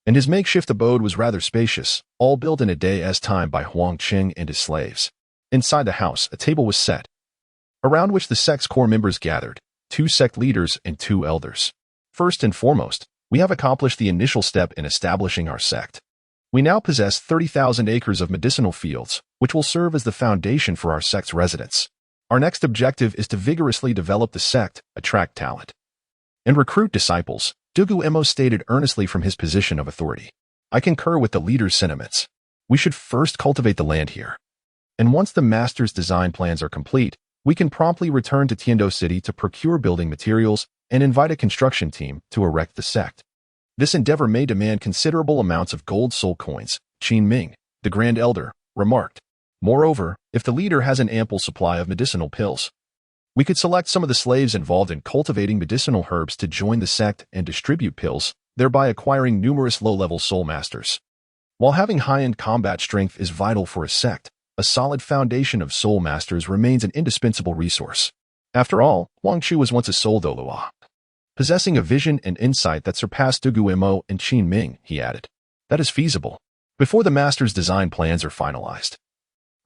and his makeshift abode was rather spacious, all built in a day's time by Huang Qing and his slaves. Inside the house, a table was set, around which the sect's core members gathered, 2 sect leaders and 2 elders. First and foremost, we have accomplished the initial step in establishing our sect. We now possess 30,000 acres of medicinal fields, which will serve as the foundation for our sect's residents. Our next objective is to vigorously develop the sect, attract talent, and recruit disciples, Dugu Mo stated earnestly from his position of authority. I concur with the leader's sentiments. We should first cultivate the land here. And once the master's design plans are complete, we can promptly return to Tiandou City to procure building materials and invite a construction team to erect the sect. This endeavor may demand considerable amounts of gold soul coins, Qin Ming, the Grand Elder, remarked. Moreover, if the leader has an ample supply of medicinal pills, we could select some of the slaves involved in cultivating medicinal herbs to join the sect and distribute pills, thereby acquiring numerous low-level soul masters. While having high-end combat strength is vital for a sect, a solid foundation of soul masters remains an indispensable resource. After all, Huang Chu was once a soul Douluo, possessing a vision and insight that surpassed Dugu Mo and Qin Ming, he added. That is feasible. Before the master's design plans are finalized,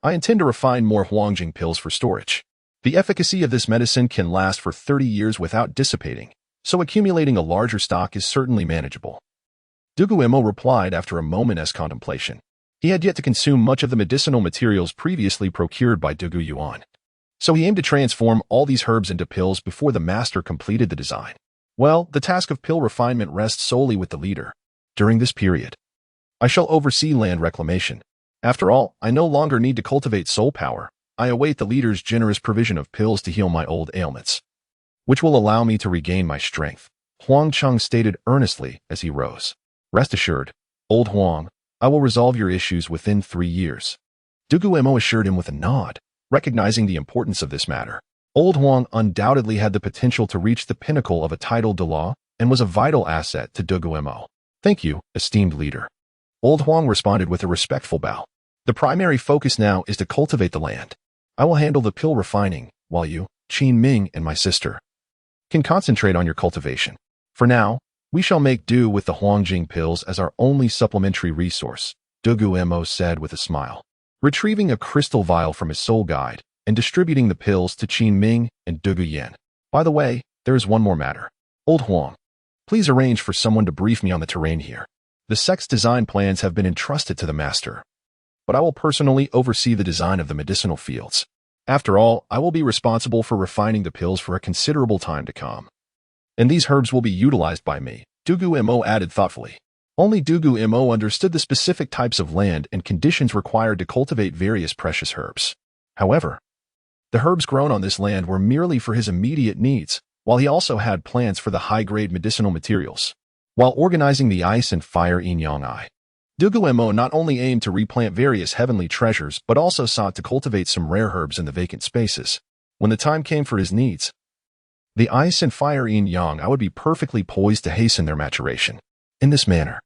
I intend to refine more Huangjing pills for storage. The efficacy of this medicine can last for 30 years without dissipating, so accumulating a larger stock is certainly manageable. Dugu Mo replied after a moment's contemplation. He had yet to consume much of the medicinal materials previously procured by Dugu Yuan, so he aimed to transform all these herbs into pills before the master completed the design. Well, the task of pill refinement rests solely with the leader. During this period, I shall oversee land reclamation. After all, I no longer need to cultivate soul power. I await the leader's generous provision of pills to heal my old ailments, which will allow me to regain my strength, Huang Cheng stated earnestly as he rose. Rest assured, old Huang, I will resolve your issues within 3 years. Dugu Mo assured him with a nod, recognizing the importance of this matter. Old Huang undoubtedly had the potential to reach the pinnacle of a titled Douluo and was a vital asset to Dugu Mo. Thank you, esteemed leader. Old Huang responded with a respectful bow. The primary focus now is to cultivate the land. I will handle the pill refining, while you, Qin Ming, and my sister can concentrate on your cultivation. For now, we shall make do with the Huangjing pills as our only supplementary resource, Dugu Mo said with a smile, retrieving a crystal vial from his soul guide and distributing the pills to Qin Ming and Dugu Yin. By the way, there is one more matter. Old Huang, please arrange for someone to brief me on the terrain here. The sect's design plans have been entrusted to the master, but I will personally oversee the design of the medicinal fields. After all, I will be responsible for refining the pills for a considerable time to come. And these herbs will be utilized by me, Dugu Mo added thoughtfully. Only Dugu Mo understood the specific types of land and conditions required to cultivate various precious herbs. However, the herbs grown on this land were merely for his immediate needs, while he also had plans for the high-grade medicinal materials. While organizing the ice and fire yin-yang eye, Dugu Mo not only aimed to replant various heavenly treasures but also sought to cultivate some rare herbs in the vacant spaces. When the time came for his needs, the ice and fire yin-yang I would be perfectly poised to hasten their maturation. In this manner,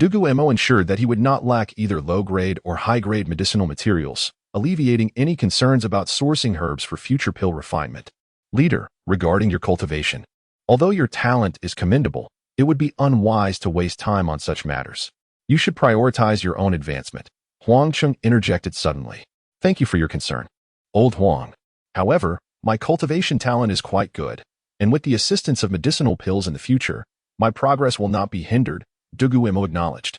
Dugu Mo ensured that he would not lack either low-grade or high-grade medicinal materials, alleviating any concerns about sourcing herbs for future pill refinement. Leader, regarding your cultivation, although your talent is commendable, it would be unwise to waste time on such matters. You should prioritize your own advancement, Huang Cheng interjected suddenly. Thank you for your concern, old Huang. However, my cultivation talent is quite good, and with the assistance of medicinal pills in the future, my progress will not be hindered, Dugu Mo acknowledged.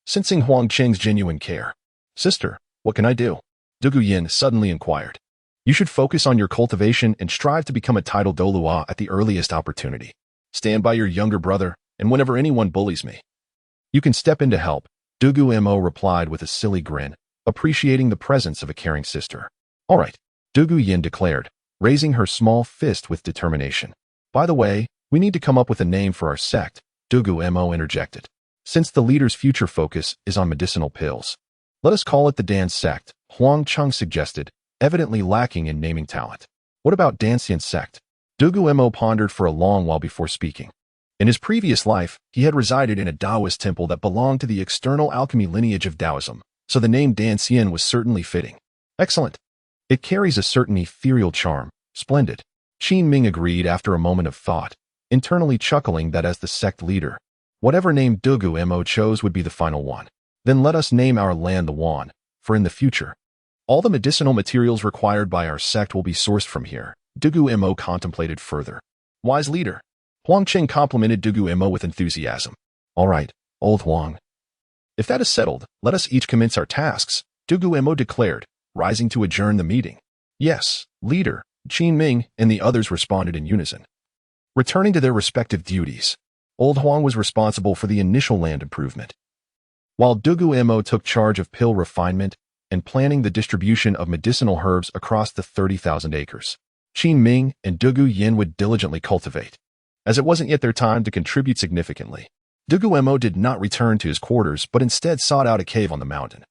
Sensing Huang Cheng's genuine care. Sister, what can I do? Dugu Yin suddenly inquired. You should focus on your cultivation and strive to become a titled Douluo at the earliest opportunity. Stand by your younger brother, and whenever anyone bullies me, you can step in to help, Dugu Mo replied with a silly grin, appreciating the presence of a caring sister. All right, Dugu Yin declared, raising her small fist with determination. By the way, we need to come up with a name for our sect, Dugu Mo interjected. Since the leader's future focus is on medicinal pills, let us call it the Dan Sect, Huang Cheng suggested, evidently lacking in naming talent. What about Dancian Sect? Dugu Mo pondered for a long while before speaking. In his previous life, he had resided in a Taoist temple that belonged to the external alchemy lineage of Taoism, so the name Dancian was certainly fitting. Excellent. It carries a certain ethereal charm. Splendid. Qin Ming agreed after a moment of thought, internally chuckling that as the sect leader, whatever name Dugu Mo chose would be the final one. Then let us name our land the Wan, for in the future, all the medicinal materials required by our sect will be sourced from here, Dugu Mo contemplated further. Wise leader. Huang Cheng complimented Dugu Mo with enthusiasm. All right, old Huang. If that is settled, let us each commence our tasks, Dugu Mo declared, rising to adjourn the meeting. Yes, leader, Qin Ming and the others responded in unison. Returning to their respective duties, old Huang was responsible for the initial land improvement, while Dugu Mo took charge of pill refinement and planning the distribution of medicinal herbs across the 30,000 acres. Qin Ming and Dugu Yin would diligently cultivate. As it wasn't yet their time to contribute significantly, Dugu Mo did not return to his quarters but instead sought out a cave on the mountain,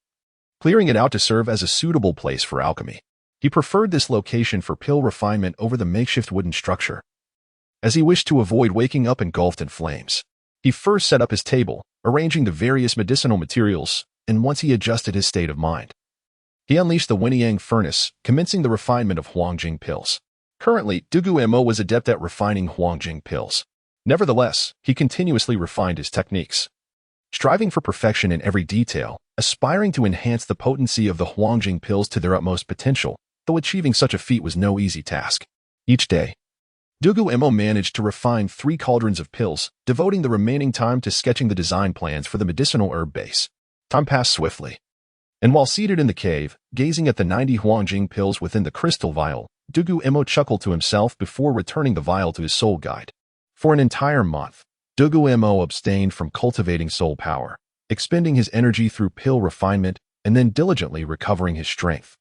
clearing it out to serve as a suitable place for alchemy. He preferred this location for pill refinement over the makeshift wooden structure, as he wished to avoid waking up engulfed in flames. He first set up his table, arranging the various medicinal materials, and once he adjusted his state of mind, he unleashed the Wenyang furnace, commencing the refinement of Huangjing pills. Currently, Dugu Mo was adept at refining Huangjing pills. Nevertheless, he continuously refined his techniques, striving for perfection in every detail, aspiring to enhance the potency of the Huangjing pills to their utmost potential, though achieving such a feat was no easy task. Each day, Dugu Mo managed to refine 3 cauldrons of pills, devoting the remaining time to sketching the design plans for the medicinal herb base. Time passed swiftly, and while seated in the cave, gazing at the 90 Huangjing pills within the crystal vial, Dugu Mo chuckled to himself before returning the vial to his soul guide. For an entire month, Dugu Mo abstained from cultivating soul power, expending his energy through pill refinement and then diligently recovering his strength,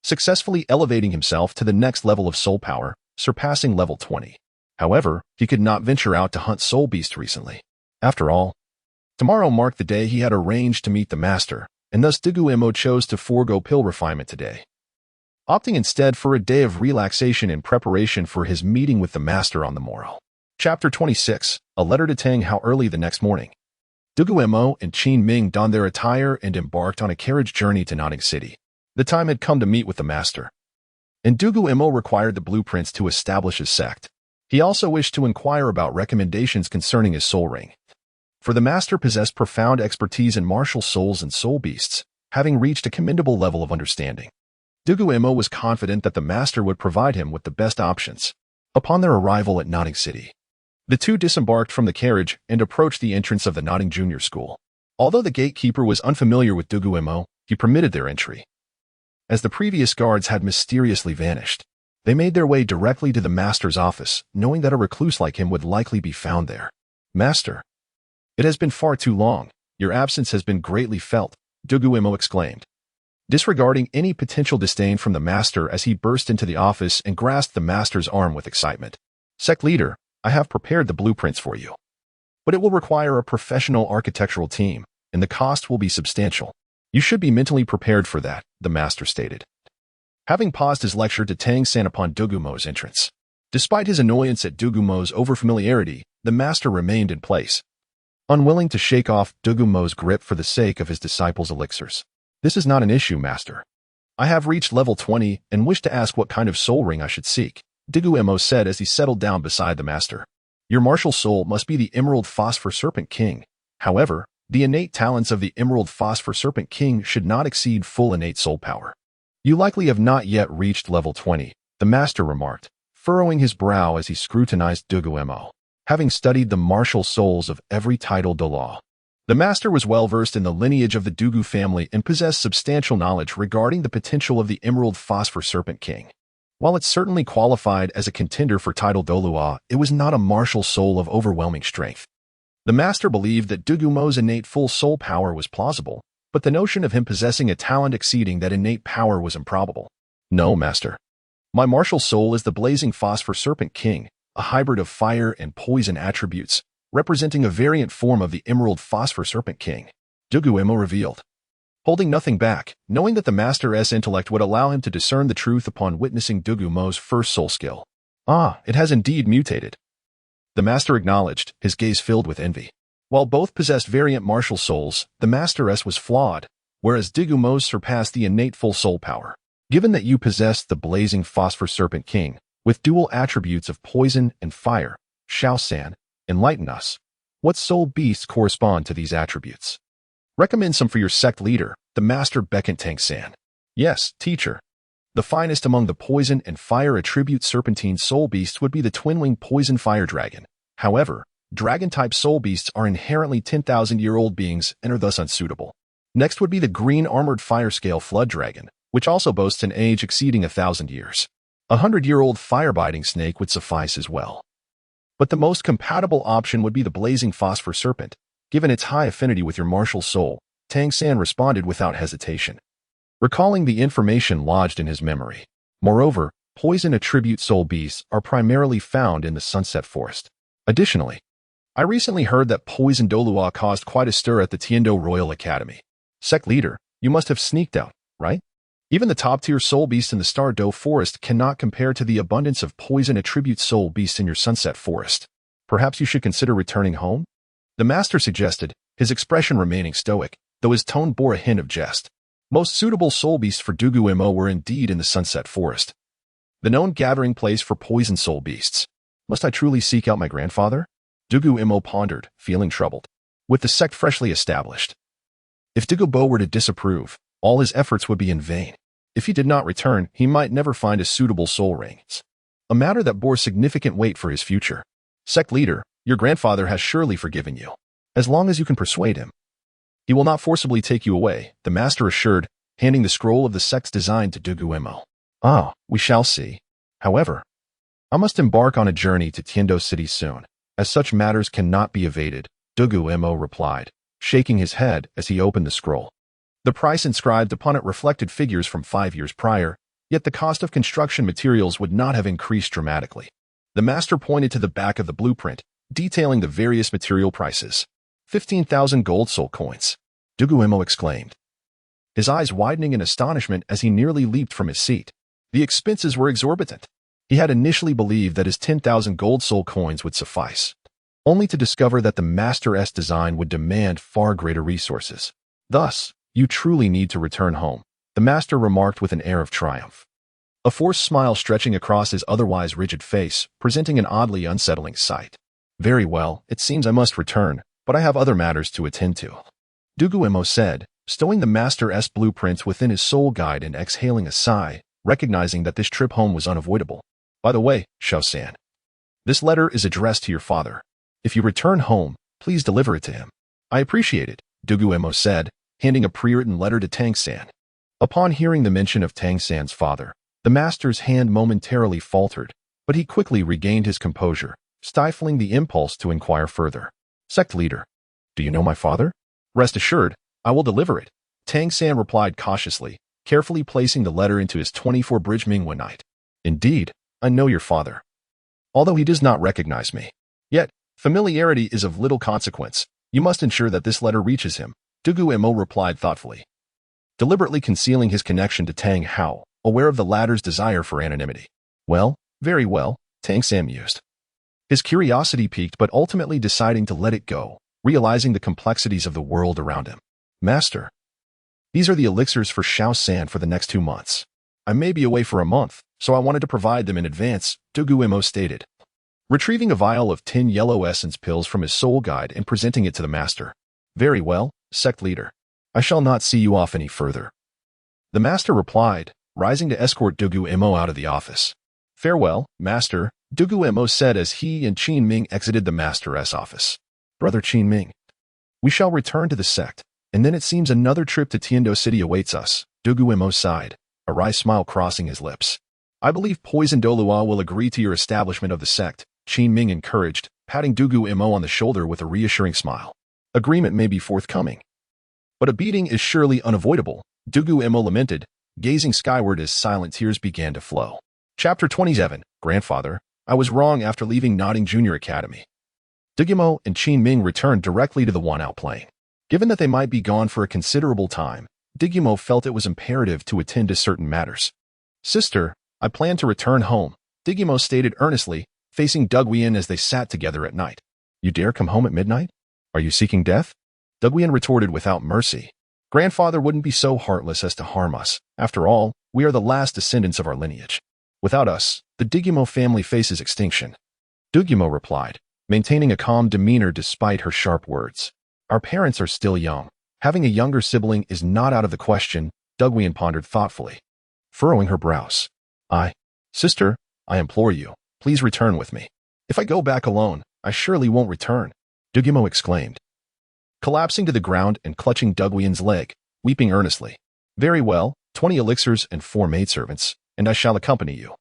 successfully elevating himself to the next level of soul power, surpassing level 20. However, he could not venture out to hunt soul beasts recently. After all, tomorrow marked the day he had arranged to meet the master, and thus Dugu Mo chose to forego pill refinement today, opting instead for a day of relaxation in preparation for his meeting with the master on the morrow. Chapter 26, A Letter to Tang Hao. Early the next morning, Dugu Mo and Qin Ming donned their attire and embarked on a carriage journey to Notting City. The time had come to meet with the master, and Dugu Mo required the blueprints to establish his sect. He also wished to inquire about recommendations concerning his soul ring, for the master possessed profound expertise in martial souls and soul beasts, having reached a commendable level of understanding. Dugu Mo was confident that the master would provide him with the best options. Upon their arrival at Notting City, the two disembarked from the carriage and approached the entrance of the Notting Junior School. Although the gatekeeper was unfamiliar with Dugu Mo, he permitted their entry. As the previous guards had mysteriously vanished, they made their way directly to the master's office, knowing that a recluse like him would likely be found there. Master, it has been far too long. Your absence has been greatly felt, Dugu Mo exclaimed, disregarding any potential disdain from the master as he burst into the office and grasped the master's arm with excitement. Sect leader, I have prepared the blueprints for you, but it will require a professional architectural team, and the cost will be substantial. You should be mentally prepared for that, the master stated, having paused his lecture to Tang San upon Dugu Mo's entrance. Despite his annoyance at Dugu Mo's overfamiliarity, the master remained in place, unwilling to shake off Dugu Mo's grip for the sake of his disciples' elixirs. This is not an issue, master. I have reached level 20 and wish to ask what kind of soul ring I should seek, Dugu Mo said as he settled down beside the master. Your martial soul must be the Emerald Phosphor Serpent King. However, The innate talents of the Emerald Phosphor Serpent King should not exceed full innate soul power. You likely have not yet reached level 20, the master remarked, furrowing his brow as he scrutinized Dugu Mo. Having studied the martial souls of every title Douluo, the master was well-versed in the lineage of the Dugu family and possessed substantial knowledge regarding the potential of the Emerald Phosphor Serpent King. While it certainly qualified as a contender for title Douluo, it was not a martial soul of overwhelming strength. The master believed that Dugu Mo's innate full soul power was plausible, but the notion of him possessing a talent exceeding that innate power was improbable. No, master. My martial soul is the blazing Phosphor Serpent King, a hybrid of fire and poison attributes, representing a variant form of the Emerald Phosphor Serpent King, Dugu Mo revealed. Holding nothing back, knowing that the master's intellect would allow him to discern the truth upon witnessing Dugu Mo's first soul skill. Ah, it has indeed mutated. The master acknowledged, his gaze filled with envy. While both possessed variant martial souls, the master's was flawed, whereas Dugu Mo's surpassed the innate full soul power. Given that you possess the blazing Phosphor Serpent King, with dual attributes of poison and fire, Xiaosan, enlighten us. What soul beasts correspond to these attributes? Recommend some for your sect leader, the master beckoned Tang San. Yes, teacher. The finest among the poison and fire attribute serpentine soul beasts would be the twin-winged poison fire dragon. However, dragon-type soul beasts are inherently 10,000-year-old beings and are thus unsuitable. Next would be the green armored fire scale flood dragon, which also boasts an age exceeding 1,000 years. 100-year-old fire-biting snake would suffice as well. But the most compatible option would be the blazing phosphor serpent. Given its high affinity with your martial soul, Tang San responded without hesitation, recalling the information lodged in his memory. Moreover, poison attribute soul beasts are primarily found in the Sunset Forest. Additionally, I recently heard that poison Douluo caused quite a stir at the Tiandou Royal Academy. Sect leader, you must have sneaked out, right? Even the top-tier soul beasts in the Star Doe Forest cannot compare to the abundance of poison attribute soul beasts in your Sunset Forest. Perhaps you should consider returning home? The master suggested, his expression remaining stoic, though his tone bore a hint of jest. Most suitable soul beasts for Dugu Mo were indeed in the Sunset Forest, the known gathering place for poison soul beasts. Must I truly seek out my grandfather? Dugu Mo pondered, feeling troubled. With the sect freshly established, if Dugu Mo were to disapprove, all his efforts would be in vain. If he did not return, he might never find a suitable soul ring, a matter that bore significant weight for his future. Sect leader, your grandfather has surely forgiven you. As long as you can persuade him, he will not forcibly take you away, the master assured, handing the scroll of the sect's design to Dugu Mo. Ah, we shall see. However, I must embark on a journey to Tiandou City soon, as such matters cannot be evaded, Dugu Mo replied, shaking his head as he opened the scroll. The price inscribed upon it reflected figures from 5 years prior, yet the cost of construction materials would not have increased dramatically. The master pointed to the back of the blueprint, detailing the various material prices. 15,000 gold soul coins. Dugu Mo exclaimed, his eyes widening in astonishment as he nearly leaped from his seat. The expenses were exorbitant. He had initially believed that his 10,000 gold soul coins would suffice, only to discover that the master's design would demand far greater resources. Thus, you truly need to return home, the master remarked with an air of triumph, a forced smile stretching across his otherwise rigid face, presenting an oddly unsettling sight. Very well, it seems I must return, but I have other matters to attend to, Dugu Mo said, stowing the master's blueprints within his soul guide and exhaling a sigh, recognizing that this trip home was unavoidable. By the way, Xiaosan, this letter is addressed to your father. If you return home, please deliver it to him. I appreciate it, Dugu Mo said, handing a pre-written letter to Tang San. Upon hearing the mention of Tang San's father, the master's hand momentarily faltered, but he quickly regained his composure, stifling the impulse to inquire further. Sect leader, do you know my father? Rest assured, I will deliver it, Tang San replied cautiously, carefully placing the letter into his 24 bridge Mingwen Knight. Indeed, I know your father, although he does not recognize me. Yet, familiarity is of little consequence. You must ensure that this letter reaches him, Dugu Mo replied thoughtfully, deliberately concealing his connection to Tang Hao, aware of the latter's desire for anonymity. Well, very well, Tang San mused. His curiosity piqued but ultimately deciding to let it go, realizing the complexities of the world around him. Master, these are the elixirs for Xiaosan for the next 2 months. I may be away for a month, so I wanted to provide them in advance, Dugu Mo stated, retrieving a vial of 10 yellow essence pills from his soul guide and presenting it to the master. Very well, sect leader. I shall not see you off any further. The master replied, rising to escort Dugu Mo out of the office. Farewell, master, Dugu Mo said as he and Qin Ming exited the master's office. Brother Qin Ming. We shall return to the sect, and then it seems another trip to Tiandou City awaits us, Dugu Mo sighed, a wry smile crossing his lips. I believe Poison Douluo will agree to your establishment of the sect, Qin Ming encouraged, patting Dugu Mo on the shoulder with a reassuring smile. Agreement may be forthcoming. But a beating is surely unavoidable, Dugu Mo lamented, gazing skyward as silent tears began to flow. Chapter 27, Grandfather, I was wrong after leaving Notting Junior Academy. Dugu Mo and Qin Ming returned directly to the Wanao Plain. Given that they might be gone for a considerable time, Dugu Mo felt it was imperative to attend to certain matters. Sister, I plan to return home, Dugu Mo stated earnestly, facing Duguian as they sat together at night. You dare come home at midnight? Are you seeking death? Duguian retorted without mercy. Grandfather wouldn't be so heartless as to harm us. After all, we are the last descendants of our lineage. Without us, the Dugu Mo family faces extinction. Dugu Mo replied, maintaining a calm demeanor despite her sharp words. Our parents are still young. Having a younger sibling is not out of the question, Duguian pondered thoughtfully, furrowing her brows. Sister, I implore you, please return with me. If I go back alone, I surely won't return, Dugu Mo exclaimed, collapsing to the ground and clutching Duguian's leg, weeping earnestly. Very well, 20 elixirs and 4 maidservants, and I shall accompany you.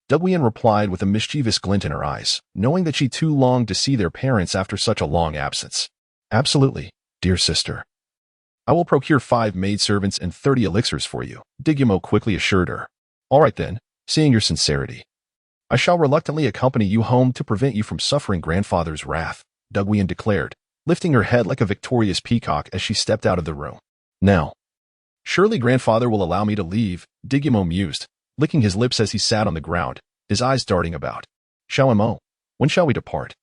Duguian replied with a mischievous glint in her eyes, knowing that she too longed to see their parents after such a long absence. Absolutely, dear sister. I will procure 5 maidservants and 30 elixirs for you, Dugu Mo quickly assured her. All right then, seeing your sincerity. I shall reluctantly accompany you home to prevent you from suffering grandfather's wrath, Duguian declared, lifting her head like a victorious peacock as she stepped out of the room. Now, surely grandfather will allow me to leave, Dugu Mo mused, licking his lips as he sat on the ground, his eyes darting about. Xiao Mo, when shall we depart?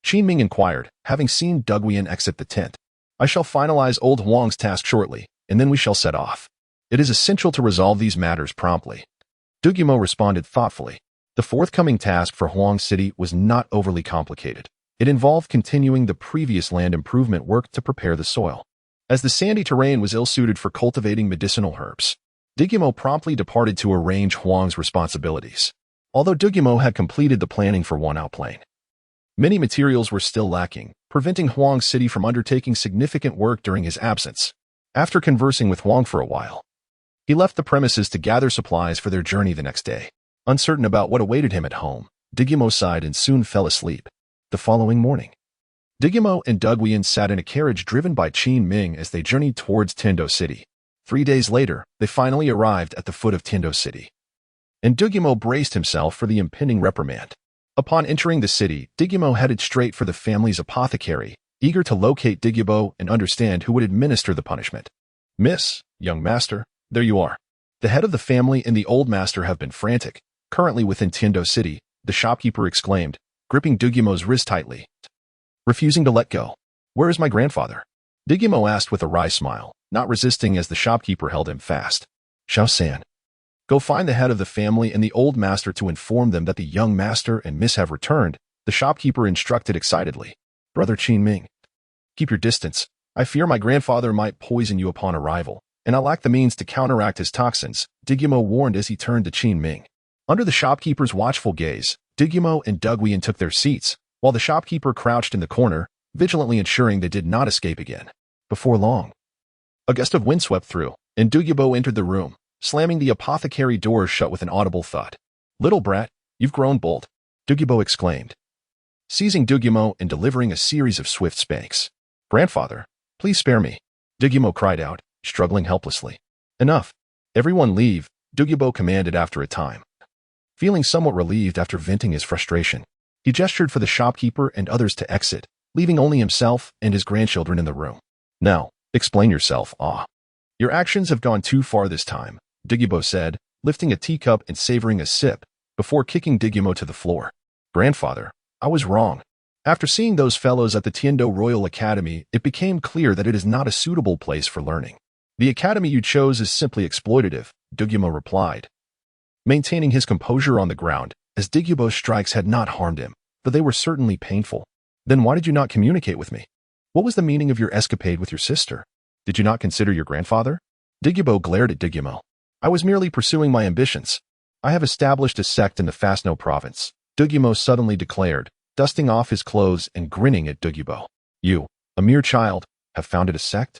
Qin Ming inquired, having seen Duguian exit the tent. I shall finalize old Huang's task shortly, and then we shall set off. It is essential to resolve these matters promptly. Dugu Mo responded thoughtfully. The forthcoming task for Huang City was not overly complicated. It involved continuing the previous land improvement work to prepare the soil. As the sandy terrain was ill-suited for cultivating medicinal herbs, Dugu Mo promptly departed to arrange Huang's responsibilities. Although Dugu Mo had completed the planning for Wanao Plain, many materials were still lacking, preventing Huang City from undertaking significant work during his absence. After conversing with Huang for a while, he left the premises to gather supplies for their journey the next day. Uncertain about what awaited him at home, Dugu Mo sighed and soon fell asleep. The following morning, Dugu Mo and Duguian sat in a carriage driven by Qin Ming as they journeyed towards Tiandou City. 3 days later, they finally arrived at the foot of Tiandou City, and Dugu Mo braced himself for the impending reprimand. Upon entering the city, Dugu Mo headed straight for the family's apothecary, eager to locate Dugu Mo and understand who would administer the punishment. Miss, young master, there you are. The head of the family and the old master have been frantic. Currently within Tiandou City, the shopkeeper exclaimed, gripping Dugu Mo's wrist tightly, refusing to let go. Where is my grandfather? Dugu Mo asked with a wry smile, not resisting as the shopkeeper held him fast. Xiao-san, go find the head of the family and the old master to inform them that the young master and miss have returned, the shopkeeper instructed excitedly. Brother Qin Ming, keep your distance. I fear my grandfather might poison you upon arrival, and I lack the means to counteract his toxins, Dugu Mo warned as he turned to Qin Ming. Under the shopkeeper's watchful gaze, Dugu Mo and Duguian took their seats, while the shopkeeper crouched in the corner, vigilantly ensuring they did not escape again. Before long, a gust of wind swept through, and Dugu Mo entered the room, slamming the apothecary doors shut with an audible thud. Little brat, you've grown bold, Dugu Mo exclaimed, seizing Dugu Mo and delivering a series of swift spanks. Grandfather, please spare me, Dugu Mo cried out, struggling helplessly. Enough. Everyone leave, Dugu Mo commanded after a time. Feeling somewhat relieved after venting his frustration, he gestured for the shopkeeper and others to exit, leaving only himself and his grandchildren in the room. Now, explain yourself, Your actions have gone too far this time, Dugu Mo said, lifting a teacup and savoring a sip, before kicking Dugu Mo to the floor. Grandfather, I was wrong. After seeing those fellows at the Tiandou Royal Academy, it became clear that it is not a suitable place for learning. The academy you chose is simply exploitative, Dugu Mo replied, maintaining his composure on the ground, as Dugu Mo's strikes had not harmed him, but they were certainly painful. Then why did you not communicate with me? What was the meaning of your escapade with your sister? Did you not consider your grandfather? Dugu Mo glared at Dugu Mo. I was merely pursuing my ambitions. I have established a sect in the Fastno province, Dugu Mo suddenly declared, dusting off his clothes and grinning at Dugu Mo. You, a mere child, have founded a sect?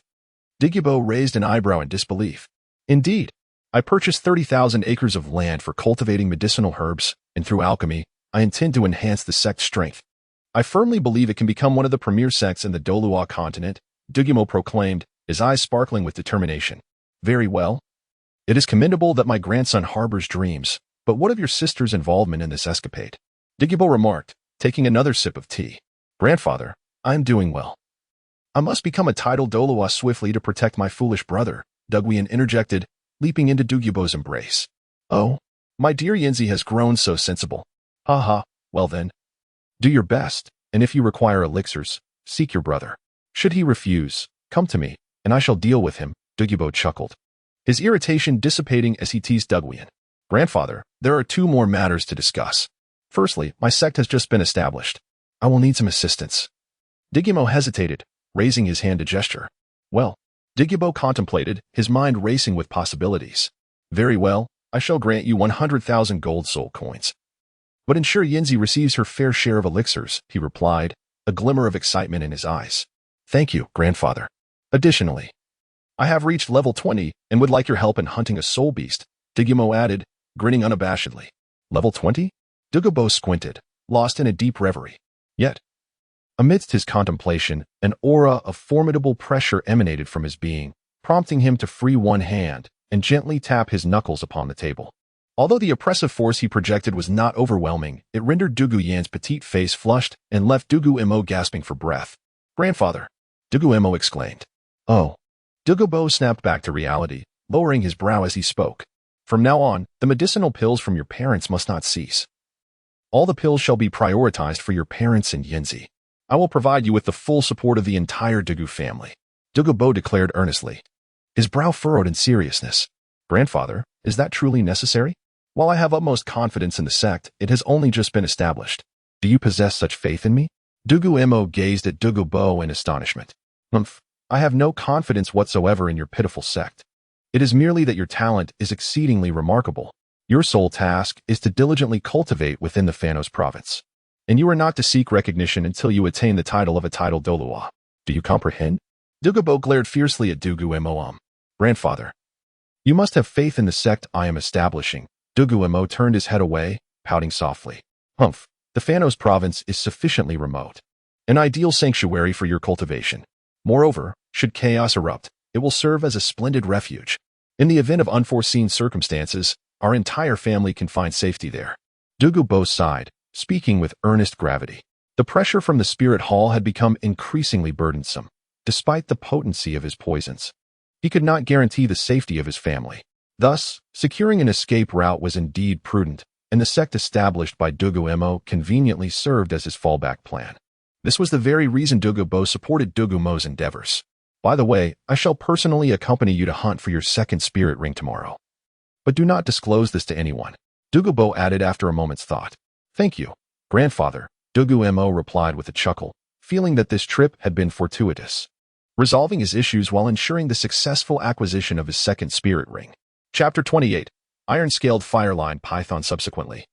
Dugu Mo raised an eyebrow in disbelief. Indeed. I purchased 30,000 acres of land for cultivating medicinal herbs, and through alchemy, I intend to enhance the sect's strength. I firmly believe it can become one of the premier sects in the Douluo continent, Dugu Mo proclaimed, his eyes sparkling with determination. Very well. It is commendable that my grandson harbors dreams, but what of your sister's involvement in this escapade? Dugu Mo remarked, taking another sip of tea. Grandfather, I am doing well. I must become a titled Douluo swiftly to protect my foolish brother, Dancian interjected, leaping into Dugu Mo's embrace. Oh, my dear Yanzi has grown so sensible. Ha ha, well then. Do your best, and if you require elixirs, seek your brother. Should he refuse, come to me, and I shall deal with him, Dugu Mo chuckled, his irritation dissipating as he teased Dancian. Grandfather, there are 2 more matters to discuss. Firstly, my sect has just been established. I will need some assistance. Dugu Mo hesitated, raising his hand to gesture. Well, Dugu Mo contemplated, his mind racing with possibilities. Very well, I shall grant you 100,000 gold soul coins. But ensure Yanzi receives her fair share of elixirs, he replied, a glimmer of excitement in his eyes. Thank you, grandfather. Additionally, I have reached level 20 and would like your help in hunting a soul beast, Dugu Mo added, grinning unabashedly. Level 20? Dugu Mo squinted, lost in a deep reverie. Yet, amidst his contemplation, an aura of formidable pressure emanated from his being, prompting him to free one hand and gently tap his knuckles upon the table. Although the oppressive force he projected was not overwhelming, it rendered Dugu Yan's petite face flushed and left Dugu Mo gasping for breath. Grandfather, Dugu Mo exclaimed. Oh. Dugu Mo snapped back to reality, lowering his brow as he spoke. From now on, the medicinal pills from your parents must not cease. All the pills shall be prioritized for your parents and Yanzi. I will provide you with the full support of the entire Dugu family, Dugu Mo declared earnestly. His brow furrowed in seriousness. Grandfather, is that truly necessary? While I have utmost confidence in the sect, it has only just been established. Do you possess such faith in me? Dugu Mo gazed at Dugu Mo in astonishment. I have no confidence whatsoever in your pitiful sect. It is merely that your talent is exceedingly remarkable. Your sole task is to diligently cultivate within the Fastno province. And you are not to seek recognition until you attain the title of a titled Douluo. Do you comprehend? Dugu Mo glared fiercely at Dugu Mo. Grandfather, you must have faith in the sect I am establishing. Dugu Mo turned his head away, pouting softly. The Fastno province is sufficiently remote. An ideal sanctuary for your cultivation. Moreover, should chaos erupt, it will serve as a splendid refuge. In the event of unforeseen circumstances, our entire family can find safety there. Dugu Mo sighed, speaking with earnest gravity. The pressure from the spirit hall had become increasingly burdensome, despite the potency of his poisons. He could not guarantee the safety of his family. Thus, securing an escape route was indeed prudent, and the sect established by Dugu Mo conveniently served as his fallback plan. This was the very reason Dugu Mo supported Dugu Mo's endeavors. By the way, I shall personally accompany you to hunt for your second spirit ring tomorrow. But do not disclose this to anyone, Dugu Mo added after a moment's thought. Thank you, grandfather, Dugu Mo replied with a chuckle, feeling that this trip had been fortuitous. Resolving his issues while ensuring the successful acquisition of his second spirit ring. Chapter 28. Iron-Scaled Fireline Python. Subsequently,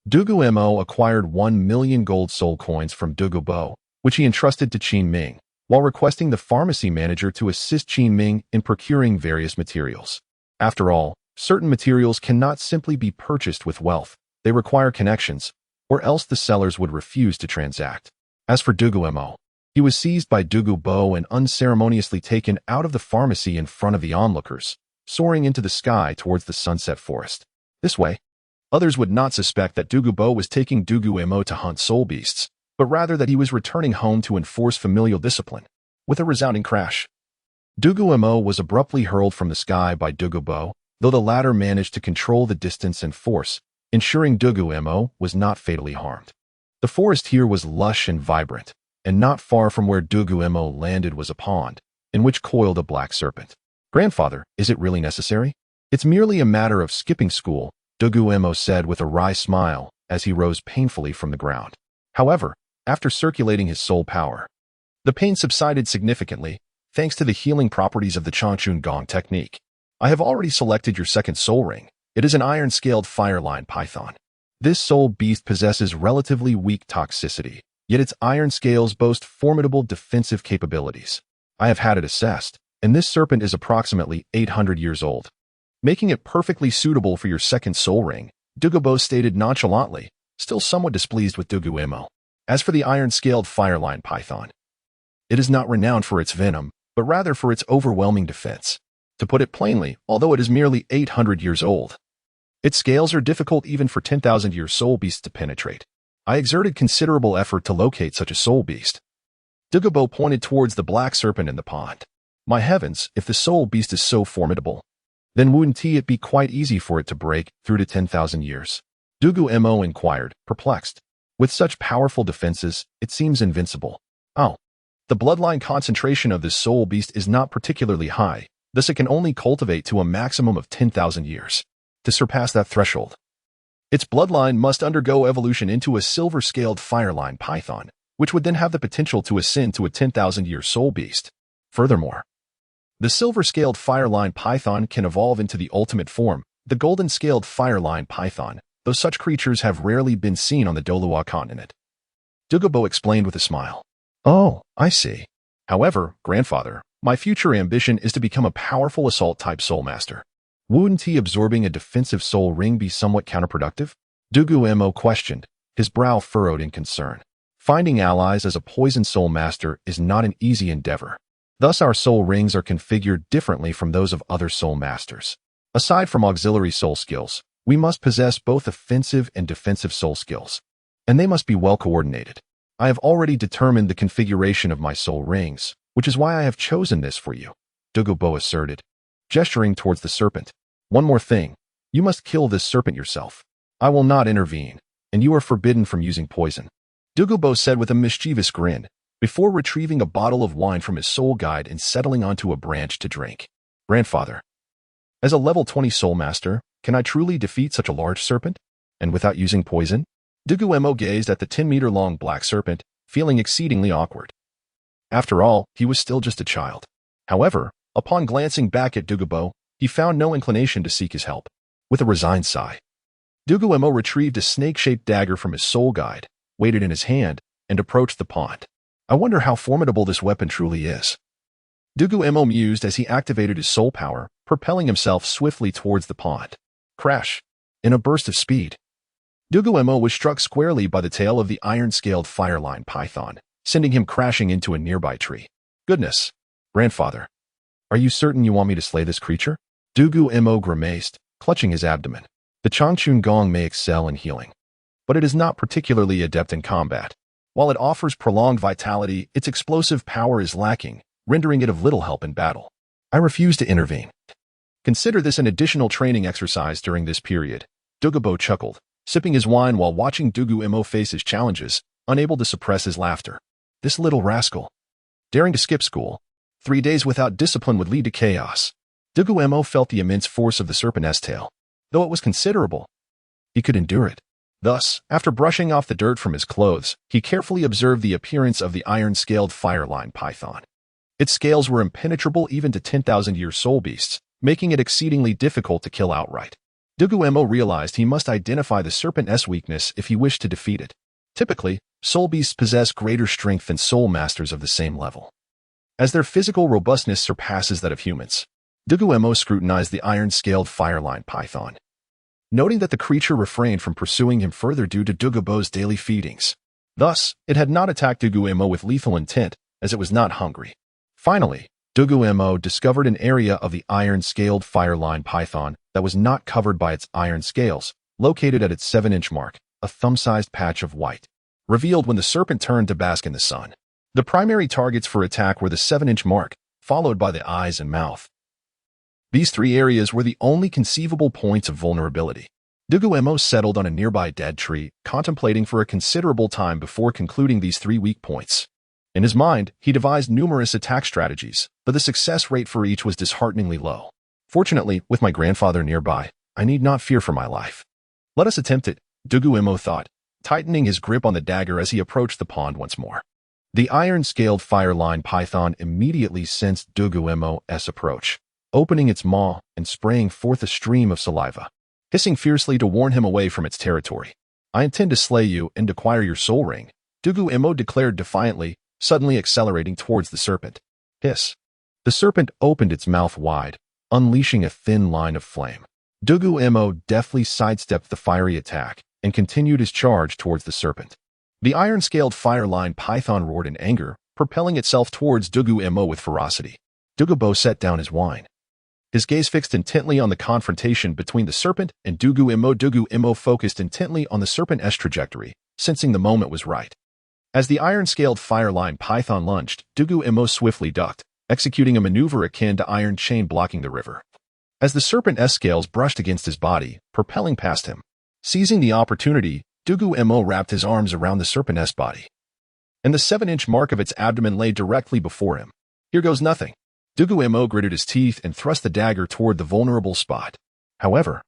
Dugu Mo acquired 1 million gold soul coins from Dugu Mo, which he entrusted to Qin Ming, while requesting the pharmacy manager to assist Qin Ming in procuring various materials. After all, certain materials cannot simply be purchased with wealth. They require connections, or else the sellers would refuse to transact. As for Dugu Mo, he was seized by Dugu Mo and unceremoniously taken out of the pharmacy in front of the onlookers, soaring into the sky towards the sunset forest. This way, others would not suspect that Dugu Mo was taking Dugu Mo to hunt soul beasts, but rather that he was returning home to enforce familial discipline. With a resounding crash, Dugu Mo was abruptly hurled from the sky by Dugu Mo, though the latter managed to control the distance and force, ensuring Dugu Mo was not fatally harmed. The forest here was lush and vibrant, and not far from where Dugu Mo landed was a pond, in which coiled a black serpent. Grandfather, is it really necessary? It's merely a matter of skipping school, Dugu Mo said with a wry smile as he rose painfully from the ground. However, after circulating his soul power, The pain subsided significantly, thanks to the healing properties of the Changchun Gong technique. I have already selected your second soul ring. It is an iron-scaled fire-line python. This soul beast possesses relatively weak toxicity, yet its iron scales boast formidable defensive capabilities. I have had it assessed, and this serpent is approximately 800 years old. Making it perfectly suitable for your second soul ring, Dugu Mo stated nonchalantly, still somewhat displeased with Dugu Mo. As for the iron-scaled fire-line python, it is not renowned for its venom, but rather for its overwhelming defense. To put it plainly, although it is merely 800 years old, its scales are difficult even for 10,000-year soul beasts to penetrate. I exerted considerable effort to locate such a soul beast. Dugu Mo pointed towards the black serpent in the pond. My heavens, if the soul beast is so formidable, then wouldn't it be quite easy for it to break through to 10,000 years? Dugu Mo inquired, perplexed. With such powerful defenses, it seems invincible. Oh. The bloodline concentration of this soul beast is not particularly high, thus it can only cultivate to a maximum of 10,000 years. To surpass that threshold, its bloodline must undergo evolution into a silver-scaled fire-line python, which would then have the potential to ascend to a 10,000-year soul beast. Furthermore, the silver-scaled fire-line python can evolve into the ultimate form, the golden-scaled fire-line python, though such creatures have rarely been seen on the Douluo continent. Dugu Mo explained with a smile. Oh, I see. However, grandfather, my future ambition is to become a powerful assault-type soul master. Wouldn't absorbing a defensive soul ring be somewhat counterproductive? Dugu Mo questioned, his brow furrowed in concern. Finding allies as a poison soul master is not an easy endeavor. Thus our soul rings are configured differently from those of other soul masters. Aside from auxiliary soul skills, we must possess both offensive and defensive soul skills, and they must be well coordinated. I have already determined the configuration of my soul rings, which is why I have chosen this for you, Dugu Mo asserted, gesturing towards the serpent. One more thing, you must kill this serpent yourself. I will not intervene, and you are forbidden from using poison, Dugu Mo said with a mischievous grin, before retrieving a bottle of wine from his soul guide and settling onto a branch to drink. Grandfather, as a level 20 soul master, can I truly defeat such a large serpent? And without using poison? Dugu Mo gazed at the 10-meter-long black serpent, feeling exceedingly awkward. After all, he was still just a child. However, upon glancing back at Dugu Mo, he found no inclination to seek his help. With a resigned sigh, Dugu Mo retrieved a snake-shaped dagger from his soul guide, weighed it in his hand, and approached the pond. I wonder how formidable this weapon truly is. Dugu Mo mused as he activated his soul power, propelling himself swiftly towards the pond. Crash! In a burst of speed, Dugu Mo was struck squarely by the tail of the iron-scaled fire-line python, sending him crashing into a nearby tree. Goodness! Grandfather, are you certain you want me to slay this creature? Dugu Mo grimaced, clutching his abdomen. The Changchun Gong may excel in healing, but it is not particularly adept in combat. While it offers prolonged vitality, its explosive power is lacking, rendering it of little help in battle. I refuse to intervene. Consider this an additional training exercise during this period. Dugu Mo chuckled, sipping his wine while watching Dugu Mo face his challenges, unable to suppress his laughter. This little rascal, daring to skip school. 3 days without discipline would lead to chaos. Dugu Mo felt the immense force of the serpent's tail. Though it was considerable, he could endure it. Thus, after brushing off the dirt from his clothes, he carefully observed the appearance of the iron-scaled fire-line python. Its scales were impenetrable even to 10,000-year soul beasts, making it exceedingly difficult to kill outright. Dugu Mo realized he must identify the serpent's weakness if he wished to defeat it. Typically, soul beasts possess greater strength than soul masters of the same level, as their physical robustness surpasses that of humans. Dugu Mo scrutinized the iron-scaled fire-line python, noting that the creature refrained from pursuing him further due to Dugu Mo's daily feedings. Thus, it had not attacked Dugu Mo with lethal intent, as it was not hungry. Finally, Dugu Mo discovered an area of the iron-scaled fire-line python that was not covered by its iron scales, located at its 7-inch mark, a thumb-sized patch of white, revealed when the serpent turned to bask in the sun. The primary targets for attack were the 7-inch mark, followed by the eyes and mouth. These 3 areas were the only conceivable points of vulnerability. Dugu Mo settled on a nearby dead tree, contemplating for a considerable time before concluding these 3 weak points. In his mind, he devised numerous attack strategies, but the success rate for each was dishearteningly low. Fortunately, with my grandfather nearby, I need not fear for my life. Let us attempt it, Dugu Mo thought, tightening his grip on the dagger as he approached the pond once more. The iron-scaled fire-line python immediately sensed Dugu Mo's approach, opening its maw and spraying forth a stream of saliva, hissing fiercely to warn him away from its territory. "I intend to slay you and acquire your soul ring," Dugu Mo declared defiantly, suddenly accelerating towards the serpent. Hiss. The serpent opened its mouth wide, unleashing a thin line of flame. Dugu Mo deftly sidestepped the fiery attack and continued his charge towards the serpent. The iron-scaled fire-line python roared in anger, propelling itself towards Dugu Mo with ferocity. Dugu Bo set down his wine, his gaze fixed intently on the confrontation between the serpent and Dugu Mo. Dugu Mo focused intently on the serpent's trajectory, sensing the moment was right. As the iron-scaled fire-line python lunged, Dugu Mo swiftly ducked, executing a maneuver akin to iron chain blocking the river. As the serpent's scales brushed against his body, propelling past him. Seizing the opportunity, Dugu Mo wrapped his arms around the serpent's body, and the 7-inch mark of its abdomen lay directly before him. "Here goes nothing." Dugu Mo gritted his teeth and thrust the dagger toward the vulnerable spot. However,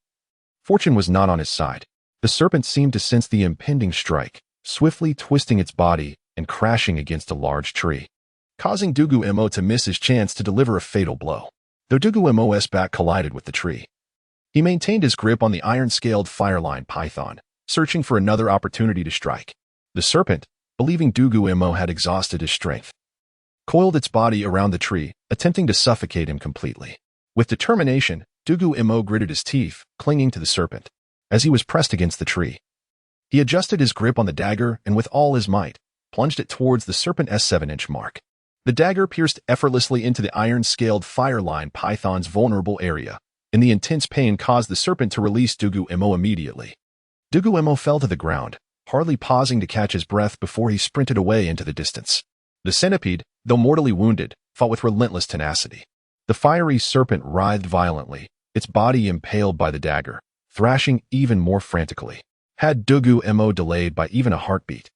fortune was not on his side. The serpent seemed to sense the impending strike, swiftly twisting its body and crashing against a large tree, causing Dugu Mo to miss his chance to deliver a fatal blow. Though Dugu Mo's back collided with the tree, he maintained his grip on the iron-scaled fire-line python, searching for another opportunity to strike. The serpent, believing Dugu Mo had exhausted his strength, coiled its body around the tree, attempting to suffocate him completely. With determination, Dugu Mo gritted his teeth, clinging to the serpent. As he was pressed against the tree, he adjusted his grip on the dagger and with all his might, plunged it towards the serpent's 7-inch mark. The dagger pierced effortlessly into the iron-scaled fire-line python's vulnerable area, and the intense pain caused the serpent to release Dugu Mo immediately. Dugu Mo fell to the ground, hardly pausing to catch his breath before he sprinted away into the distance. The centipede, though mortally wounded, fought with relentless tenacity. The fiery serpent writhed violently, its body impaled by the dagger, thrashing even more frantically. Had Dugu Mo delayed by even a heartbeat,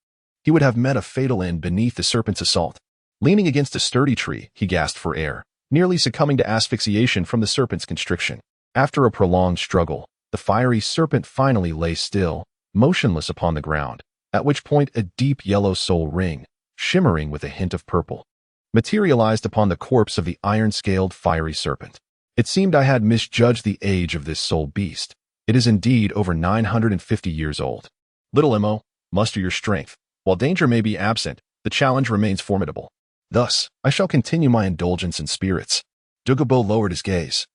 he would have met a fatal end beneath the serpent's assault. Leaning against a sturdy tree, he gasped for air, nearly succumbing to asphyxiation from the serpent's constriction. After a prolonged struggle, the fiery serpent finally lay still, motionless upon the ground, at which point a deep yellow soul ring, shimmering with a hint of purple, materialized upon the corpse of the iron-scaled fiery serpent. It seemed I had misjudged the age of this soul beast. It is indeed over 950 years old. Little Mo, muster your strength. While danger may be absent, the challenge remains formidable. Thus, I shall continue my indulgence in spirits. Dugu Mo lowered his gaze,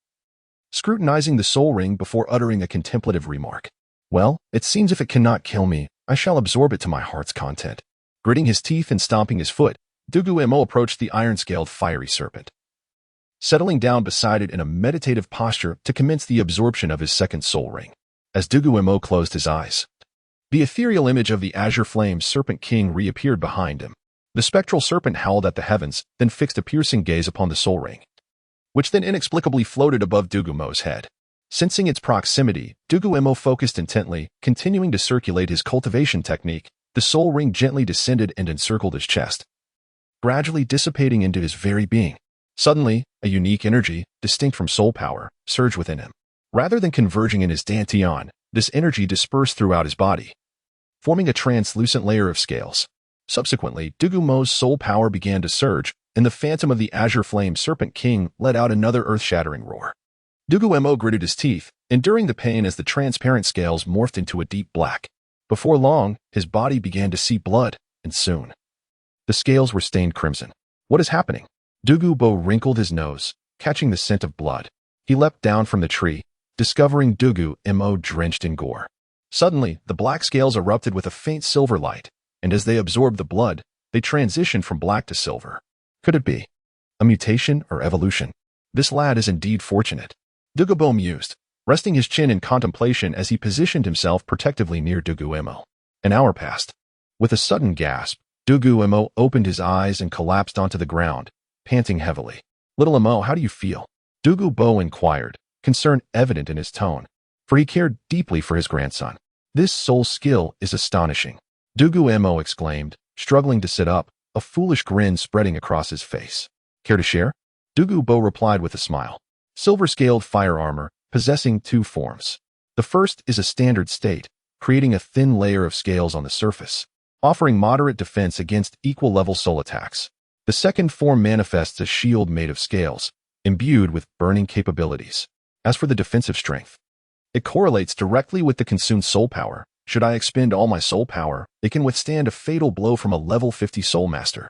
scrutinizing the soul ring before uttering a contemplative remark. "Well, it seems if it cannot kill me, I shall absorb it to my heart's content." Gritting his teeth and stomping his foot, Dugu Mo approached the iron-scaled fiery serpent, settling down beside it in a meditative posture to commence the absorption of his second soul ring. As Dugu Mo closed his eyes, the ethereal image of the azure flame serpent king reappeared behind him. The spectral serpent howled at the heavens, then fixed a piercing gaze upon the soul ring, which then inexplicably floated above Dugu Mo's head. Sensing its proximity, Dugu Mo focused intently, continuing to circulate his cultivation technique. The soul ring gently descended and encircled his chest, gradually dissipating into his very being. Suddenly, a unique energy, distinct from soul power, surged within him. Rather than converging in his Dancian, this energy dispersed throughout his body, forming a translucent layer of scales. Subsequently, Dugu Mo's soul power began to surge, and the phantom of the azure flame serpent king let out another earth-shattering roar. Dugu Mo gritted his teeth, enduring the pain as the transparent scales morphed into a deep black. Before long, his body began to see blood, and soon, the scales were stained crimson. "What is happening?" Dugu Mo wrinkled his nose, catching the scent of blood. He leapt down from the tree, discovering Dugu Mo drenched in gore. Suddenly, the black scales erupted with a faint silver light, and as they absorbed the blood, they transitioned from black to silver. Could it be a mutation or evolution? This lad is indeed fortunate. Dugu Mo mused, resting his chin in contemplation as he positioned himself protectively near Dugu Mo. An hour passed. With a sudden gasp, Dugu Mo opened his eyes and collapsed onto the ground, panting heavily. "Little Mo, how do you feel?" Dugu Mo inquired, concern evident in his tone, for he cared deeply for his grandson. "This soul skill is astonishing," Dugu Mo exclaimed, struggling to sit up, a foolish grin spreading across his face. "Care to share?" Dugu Mo replied with a smile. "Silver-scaled fire armor, possessing two forms. The first is a standard state, creating a thin layer of scales on the surface. offering moderate defense against equal-level soul attacks. The second form manifests a shield made of scales, imbued with burning capabilities. As for the defensive strength, it correlates directly with the consumed soul power. Should I expend all my soul power, it can withstand a fatal blow from a level 50 soul master.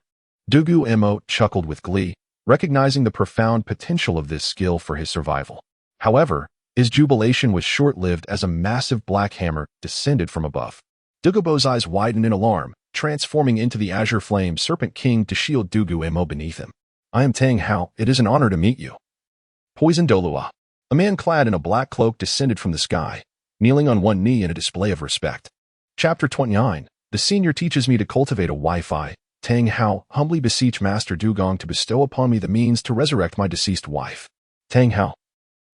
Dugu Mo chuckled with glee, recognizing the profound potential of this skill for his survival. However, his jubilation was short-lived as a massive black hammer descended from above. Dugu Mo's eyes widened in alarm, transforming into the azure flame Serpent King to shield Dugu Mo beneath him. I am Tang Hao. It is an honor to meet you. Poison Douluo. A man clad in a black cloak descended from the sky, kneeling on one knee in a display of respect. Chapter 29. The senior teaches me to cultivate a Wi-Fi. Tang Hao, humbly beseech Master Dugong to bestow upon me the means to resurrect my deceased wife. Tang Hao,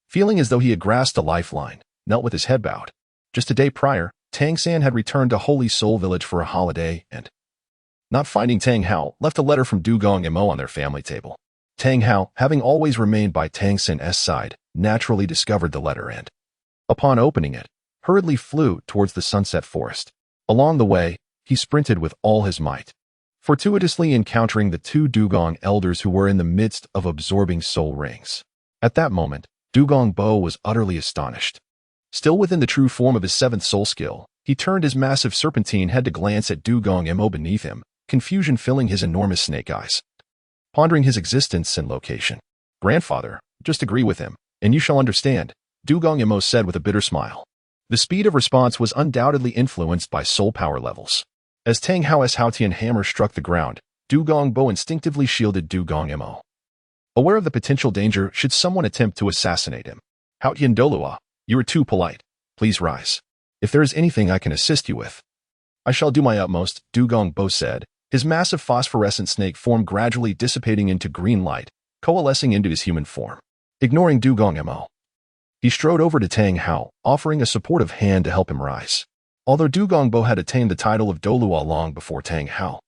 feeling as though he had grasped a lifeline, knelt with his head bowed. Just a day prior, Tang San had returned to Holy Soul Village for a holiday and, not finding Tang Hao, left a letter from Dugong Mo on their family table. Tang Hao, having always remained by Tang San's side, naturally discovered the letter and, upon opening it, hurriedly flew towards the sunset forest. Along the way, he sprinted with all his might, fortuitously encountering the two Dugong elders who were in the midst of absorbing soul rings. At that moment, Dugong Bo was utterly astonished. Still within the true form of his seventh soul skill, he turned his massive serpentine head to glance at Dugong Mo beneath him, confusion filling his enormous snake eyes. Pondering his existence and location. Grandfather, just agree with him, and you shall understand, Dugong Mo said with a bitter smile. The speed of response was undoubtedly influenced by soul power levels. As Tang Hao's Haotian hammer struck the ground, Dugong Bo instinctively shielded Dugong Mo. Aware of the potential danger should someone attempt to assassinate him. Haotian Douluo, you are too polite. Please rise. If there is anything I can assist you with, I shall do my utmost, Dugong Bo said, his massive phosphorescent snake form gradually dissipating into green light, coalescing into his human form. Ignoring Dugong Mo, he strode over to Tang Hao, offering a supportive hand to help him rise. Although Dugong Bo had attained the title of Douluo long before Tang Hao,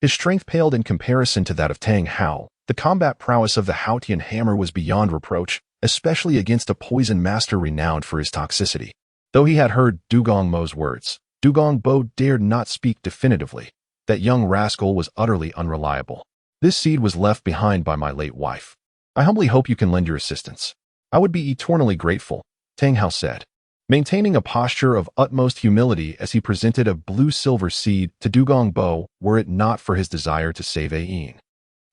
his strength paled in comparison to that of Tang Hao. The combat prowess of the Haotian hammer was beyond reproach, especially against a poison master renowned for his toxicity. Though he had heard Dugong Mo's words, Dugong Bo dared not speak definitively. That young rascal was utterly unreliable. This seed was left behind by my late wife. I humbly hope you can lend your assistance. I would be eternally grateful, Tang Hao said, maintaining a posture of utmost humility as he presented a blue-silver seed to Dugong Bo were it not for his desire to save Ain.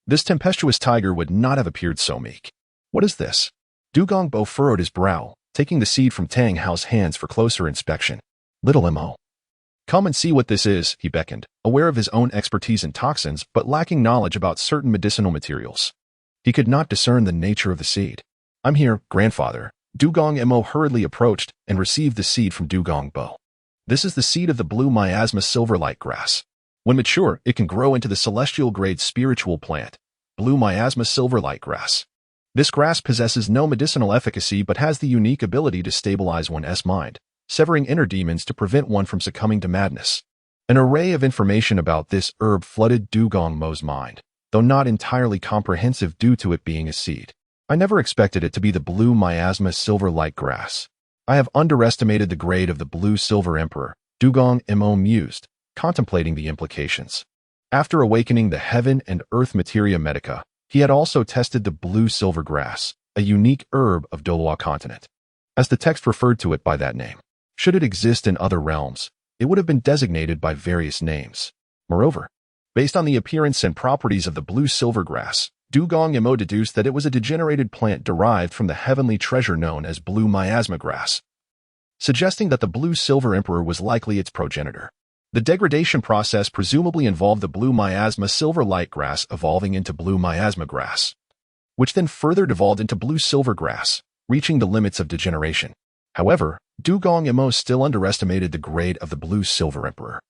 This tempestuous tiger would not have appeared so meek. What is this? Dugong Bo furrowed his brow, taking the seed from Tang Hao's hands for closer inspection. Little Mo. Come and see what this is, he beckoned, aware of his own expertise in toxins but lacking knowledge about certain medicinal materials. He could not discern the nature of the seed. I'm here, grandfather. Dugong Mo hurriedly approached and received the seed from Dugong Bo. This is the seed of the blue miasma silverlight grass. When mature, it can grow into the celestial-grade spiritual plant, blue miasma silverlight grass. This grass possesses no medicinal efficacy but has the unique ability to stabilize one's mind, severing inner demons to prevent one from succumbing to madness. An array of information about this herb flooded Dugong Mo's mind, though not entirely comprehensive due to it being a seed. I never expected it to be the blue miasma silverlight grass. I have underestimated the grade of the blue-silver emperor, Dugong Mo mused, contemplating the implications. After awakening the heaven and earth materia medica, he had also tested the blue-silver grass, a unique herb of Douluo continent, as the text referred to it by that name. Should it exist in other realms, it would have been designated by various names. Moreover, based on the appearance and properties of the blue-silver grass, Dugong Mo deduced that it was a degenerated plant derived from the heavenly treasure known as blue miasma grass, suggesting that the blue-silver emperor was likely its progenitor. The degradation process presumably involved the blue miasma silverlight grass evolving into blue miasma grass, which then further devolved into blue-silver grass, reaching the limits of degeneration. However, Dugong Mo still underestimated the grade of the blue-silver emperor,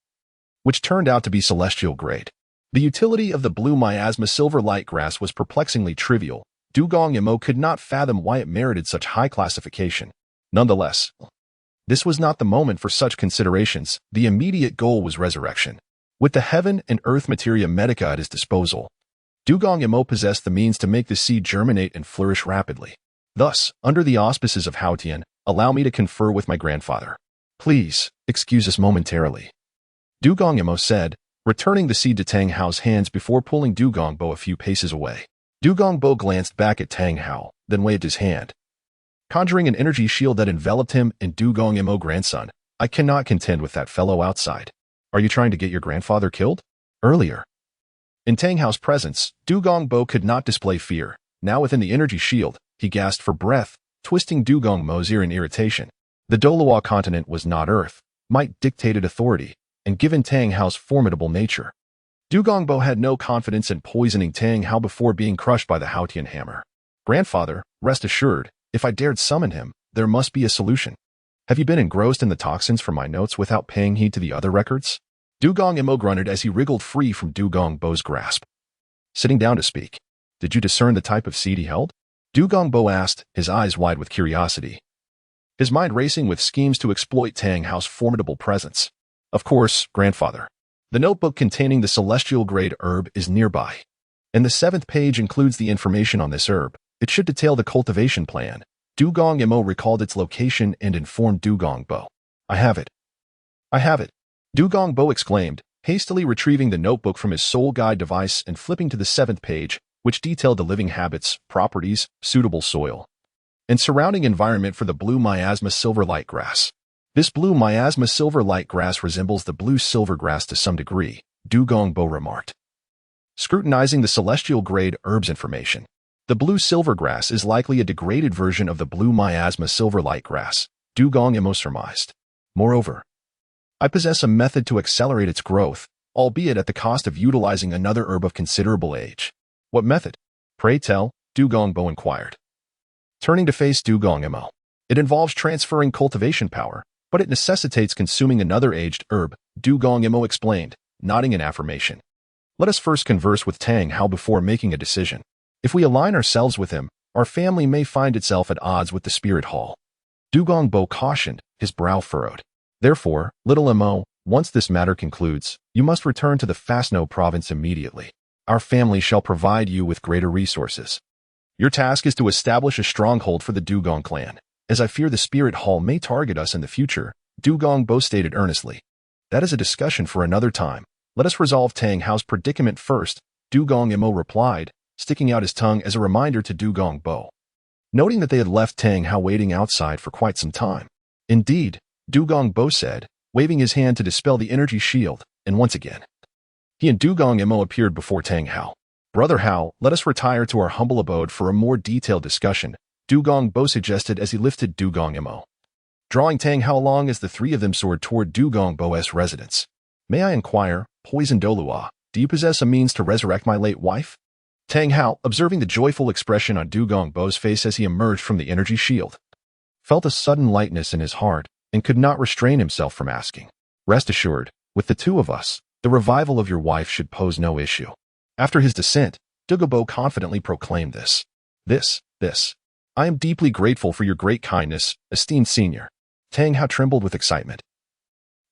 which turned out to be celestial grade. The utility of the blue miasma silverlight grass was perplexingly trivial. Dugong Mo could not fathom why it merited such high classification. Nonetheless, this was not the moment for such considerations. The immediate goal was resurrection. With the heaven and earth materia medica at his disposal, Dugong Mo possessed the means to make the seed germinate and flourish rapidly. Thus, under the auspices of Haotian, allow me to confer with my grandfather. Please, excuse us momentarily. Dugu Mo said, returning the seed to Tang Hao's hands before pulling Dugu Mo a few paces away. Dugu Mo glanced back at Tang Hao, then waved his hand, conjuring an energy shield that enveloped him and Dugu Mo grandson. I cannot contend with that fellow outside. Are you trying to get your grandfather killed? Earlier, in Tang Hao's presence, Dugu Mo could not display fear. Now within the energy shield, he gasped for breath, twisting Dugu Mo's ear in irritation. The Douluo continent was not Earth. Might dictated authority, and given Tang Hao's formidable nature, Dugu Mo had no confidence in poisoning Tang Hao before being crushed by the Haotian hammer. Grandfather, rest assured, if I dared summon him, there must be a solution. Have you been engrossed in the toxins from my notes without paying heed to the other records? Dugu Mo grunted as he wriggled free from Dugu Mo's grasp. Sitting down to speak, did you discern the type of seed he held? Dugu Mo asked, his eyes wide with curiosity, his mind racing with schemes to exploit Tang Hao's formidable presence. Of course, grandfather. The notebook containing the celestial-grade herb is nearby. And the 7th page includes the information on this herb. It should detail the cultivation plan. Dugu Mo recalled its location and informed Dugu Mo. I have it. I have it. Dugu Mo exclaimed, hastily retrieving the notebook from his soul guide device and flipping to the 7th page, which detailed the living habits, properties, suitable soil, and surrounding environment for the blue miasma silver light grass. This blue miasma silver light grass resembles the blue silver grass to some degree, Dugu Mo remarked, scrutinizing the celestial-grade herbs information. The blue silver grass is likely a degraded version of the blue miasma silver light grass, Dugu Mo surmised. Moreover, I possess a method to accelerate its growth, albeit at the cost of utilizing another herb of considerable age. What method? Pray tell, Dugu Mo inquired, turning to face Dugu Mo. It involves transferring cultivation power, but it necessitates consuming another aged herb, Dugu Mo explained, nodding in affirmation. Let us first converse with Tang Hao before making a decision. If we align ourselves with him, our family may find itself at odds with the spirit hall. Dugu Mo cautioned, his brow furrowed. Therefore, little Mo, once this matter concludes, you must return to the Fasno province immediately. Our family shall provide you with greater resources. Your task is to establish a stronghold for the Dugu clan, as I fear the spirit hall may target us in the future, Dugu Mo stated earnestly. That is a discussion for another time. Let us resolve Tang Hao's predicament first, Dugu Mo replied, sticking out his tongue as a reminder to Dugu Mo, noting that they had left Tang Hao waiting outside for quite some time. Indeed, Dugu Mo said, waving his hand to dispel the energy shield, and once again, he and Dugu Mo appeared before Tang Hao. Brother Hao, let us retire to our humble abode for a more detailed discussion, Dugu Mo suggested as he lifted Dugu Mo, drawing Tang Hao along as the three of them soared toward Dugu Mo's residence. May I inquire, Poison Douluo, do you possess a means to resurrect my late wife? Tang Hao, observing the joyful expression on Dugu Mo's face as he emerged from the energy shield, felt a sudden lightness in his heart and could not restrain himself from asking. Rest assured, with the two of us, the revival of your wife should pose no issue. After his descent, Dugu Mo confidently proclaimed this. I am deeply grateful for your great kindness, esteemed senior. Tang Hao trembled with excitement,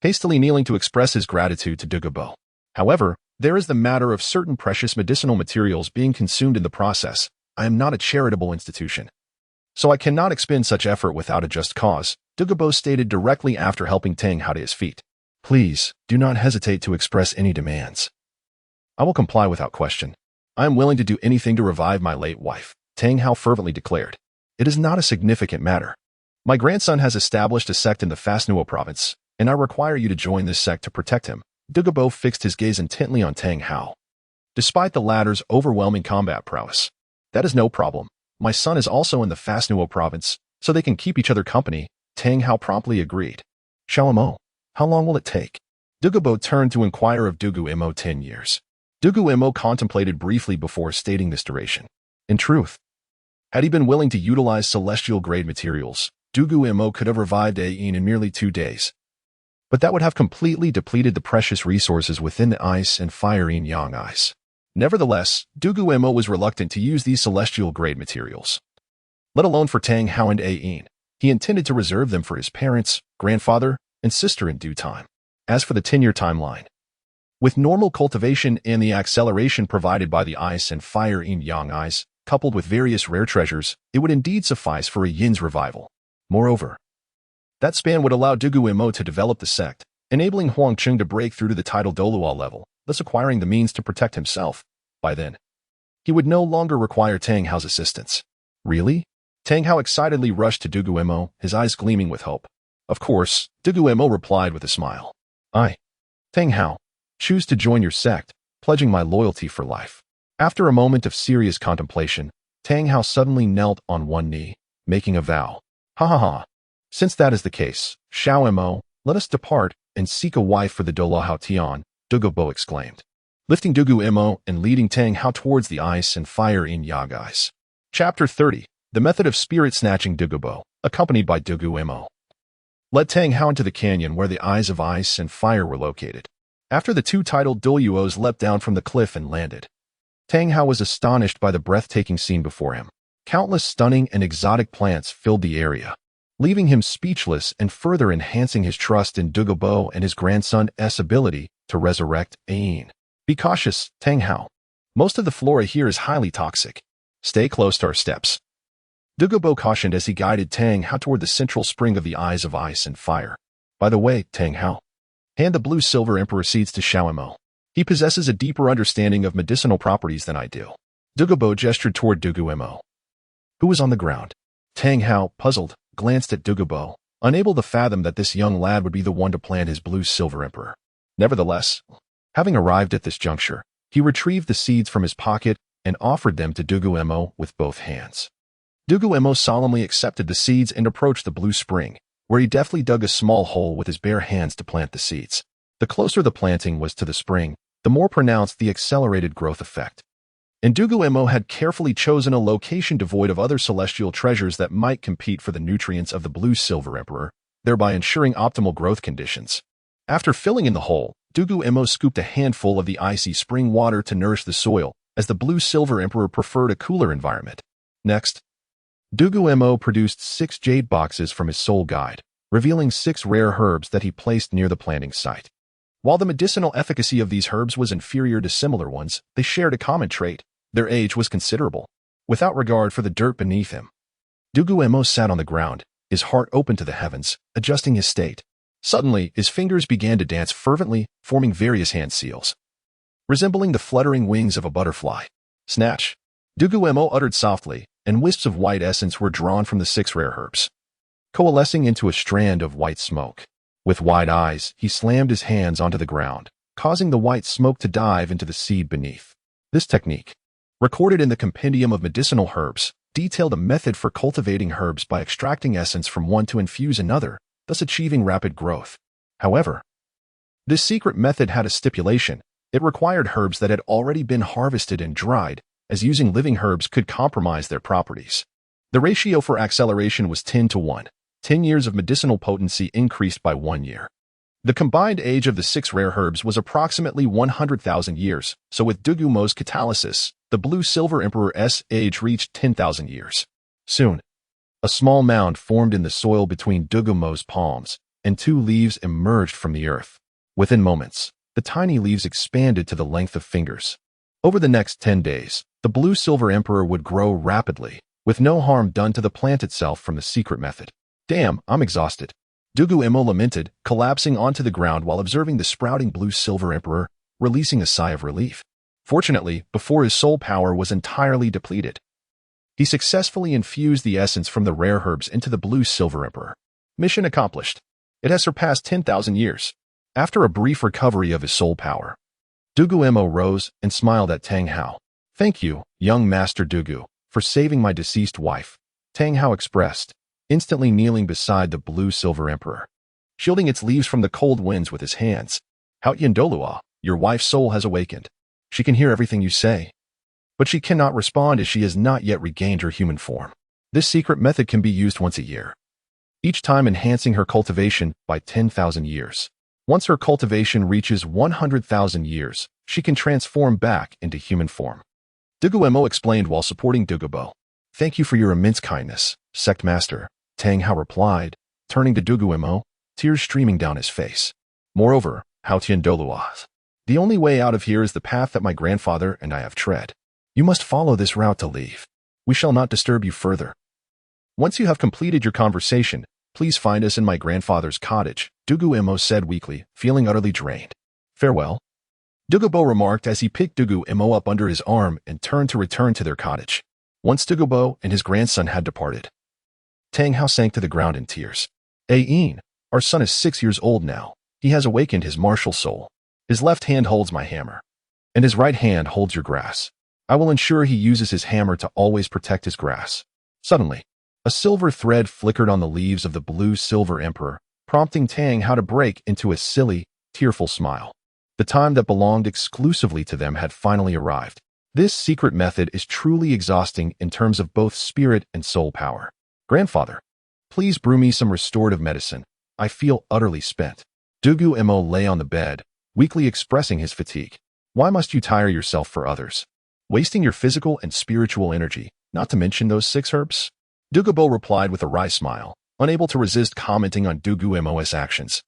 hastily kneeling to express his gratitude to Dugu Mo. However, there is the matter of certain precious medicinal materials being consumed in the process. I am not a charitable institution, so I cannot expend such effort without a just cause, Dugu Mo stated directly after helping Tang Hao to his feet. Please, do not hesitate to express any demands. I will comply without question. I am willing to do anything to revive my late wife, Tang Hao fervently declared. It is not a significant matter. My grandson has established a sect in the Fasno province, and I require you to join this sect to protect him. Dugu Mo fixed his gaze intently on Tang Hao, despite the latter's overwhelming combat prowess. That is no problem. My son is also in the Fasno province, so they can keep each other company, Tang Hao promptly agreed. Mo, how long will it take? Dugu Mo turned to inquire of Dugu Mo 10 years. Dugu Mo contemplated briefly before stating this duration. In truth, had he been willing to utilize celestial-grade materials, Dugu Mo could have revived Ayin in merely 2 days. But that would have completely depleted the precious resources within the ice and fire yin-yang ice. Nevertheless, Dugu Mo was reluctant to use these celestial-grade materials, let alone for Tang Hao and Ayin. He intended to reserve them for his parents, grandfather, and sister in due time. As for the 10-year timeline, with normal cultivation and the acceleration provided by the ice and fire yin-yang ice, coupled with various rare treasures, it would indeed suffice for a yin's revival. Moreover, that span would allow Dugu Mo to develop the sect, enabling Huangcheng to break through to the title Douluo level, thus acquiring the means to protect himself. By then, he would no longer require Tang Hao's assistance. Really? Tang Hao excitedly rushed to Dugu Mo, his eyes gleaming with hope. Of course, Dugu Mo replied with a smile. I, Tang Hao, choose to join your sect, pledging my loyalty for life. After a moment of serious contemplation, Tang Hao suddenly knelt on one knee, making a vow. Ha ha ha. Since that is the case, Xiao Mo, let us depart and seek a wife for the Douluo Tian, Dugu Mo exclaimed, lifting Dugu Mo and leading Tang Hao towards the ice and fire in Yagais. Chapter 30. The method of spirit snatching Dugu Mo, accompanied by Dugu Mo, led Tang Hao into the canyon where the eyes of ice and fire were located. After the two titled Douluos leapt down from the cliff and landed, Tang Hao was astonished by the breathtaking scene before him. Countless stunning and exotic plants filled the area, leaving him speechless and further enhancing his trust in Dugu Mo and his grandson's ability to resurrect Ain. Be cautious, Tang Hao. Most of the flora here is highly toxic. Stay close to our steps. Dugu Mo cautioned as he guided Tang Hao toward the central spring of the eyes of ice and fire. By the way, Tang Hao, hand the blue silver emperor seeds to Xiao Mo. He possesses a deeper understanding of medicinal properties than I do. Dugu Mo gestured toward Dugu Mo, who was on the ground. Tang Hao, puzzled, glanced at Dugu Mo, unable to fathom that this young lad would be the one to plant his blue silver emperor. Nevertheless, having arrived at this juncture, he retrieved the seeds from his pocket and offered them to Dugu Mo with both hands. Dugu Mo solemnly accepted the seeds and approached the blue spring, where he deftly dug a small hole with his bare hands to plant the seeds. The closer the planting was to the spring, the more pronounced the accelerated growth effect. And Dugu Mo had carefully chosen a location devoid of other celestial treasures that might compete for the nutrients of the blue silver emperor, thereby ensuring optimal growth conditions. After filling in the hole, Dugu Mo scooped a handful of the icy spring water to nourish the soil, as the blue silver emperor preferred a cooler environment. Next, Dugu Mo produced 6 jade boxes from his soul guide, revealing 6 rare herbs that he placed near the planting site. While the medicinal efficacy of these herbs was inferior to similar ones, they shared a common trait. Their age was considerable. Without regard for the dirt beneath him, Dugu Mo sat on the ground, his heart open to the heavens, adjusting his state. Suddenly, his fingers began to dance fervently, forming various hand seals, resembling the fluttering wings of a butterfly. Snatch! Dugu Mo uttered softly, and wisps of white essence were drawn from the 6 rare herbs, coalescing into a strand of white smoke. With wide eyes, he slammed his hands onto the ground, causing the white smoke to dive into the seed beneath. This technique, recorded in the Compendium of Medicinal Herbs, detailed a method for cultivating herbs by extracting essence from one to infuse another, thus achieving rapid growth. However, this secret method had a stipulation. It required herbs that had already been harvested and dried, as using living herbs could compromise their properties. The ratio for acceleration was 10:1. 10 years of medicinal potency increased by 1 year. The combined age of the 6 rare herbs was approximately 100,000 years, so with Dugu Mo's catalysis, the blue silver emperor's age reached 10,000 years. Soon, a small mound formed in the soil between Dugu Mo's palms, and 2 leaves emerged from the earth. Within moments, the tiny leaves expanded to the length of fingers. Over the next 10 days, the blue silver emperor would grow rapidly, with no harm done to the plant itself from the secret method. Damn, I'm exhausted. Dugu Mo lamented, collapsing onto the ground while observing the sprouting blue silver emperor, releasing a sigh of relief. Fortunately, before his soul power was entirely depleted, he successfully infused the essence from the rare herbs into the blue silver emperor. Mission accomplished. It has surpassed 10,000 years. After a brief recovery of his soul power, Dugu Mo rose and smiled at Tang Hao. Thank you, young Master Dugu, for saving my deceased wife, Tang Hao expressed, instantly kneeling beside the blue silver emperor, shielding its leaves from the cold winds with his hands. Douluo, your wife's soul has awakened. She can hear everything you say, but she cannot respond as she has not yet regained her human form. This secret method can be used once a year, each time enhancing her cultivation by 10,000 years. Once her cultivation reaches 100,000 years, she can transform back into human form. Dugu Mo explained while supporting Dugu Mo. Thank you for your immense kindness, Sect Master, Tang Hao replied, turning to Dugu Mo, tears streaming down his face. Moreover, Tiandou, the only way out of here is the path that my grandfather and I have tread. You must follow this route to leave. We shall not disturb you further. Once you have completed your conversation, Please find us in my grandfather's cottage, Dugu Mo said weakly, feeling utterly drained. Farewell. Dugu Mo remarked as he picked Dugu Mo up under his arm and turned to return to their cottage. Once Dugu Mo and his grandson had departed, Tang Hao sank to the ground in tears. Our son is 6 years old now. He has awakened his martial soul. His left hand holds my hammer, and his right hand holds your grass. I will ensure he uses his hammer to always protect his grass. Suddenly, a silver thread flickered on the leaves of the blue silver emperor, prompting Tang Hao to break into a silly, tearful smile. The time that belonged exclusively to them had finally arrived. This secret method is truly exhausting in terms of both spirit and soul power. Grandfather, please brew me some restorative medicine. I feel utterly spent. Dugu Mo lay on the bed, weakly expressing his fatigue. Why must you tire yourself for others? Wasting your physical and spiritual energy, not to mention those 6 herbs? Dugu Mo replied with a wry smile, unable to resist commenting on Dugu Mo's actions.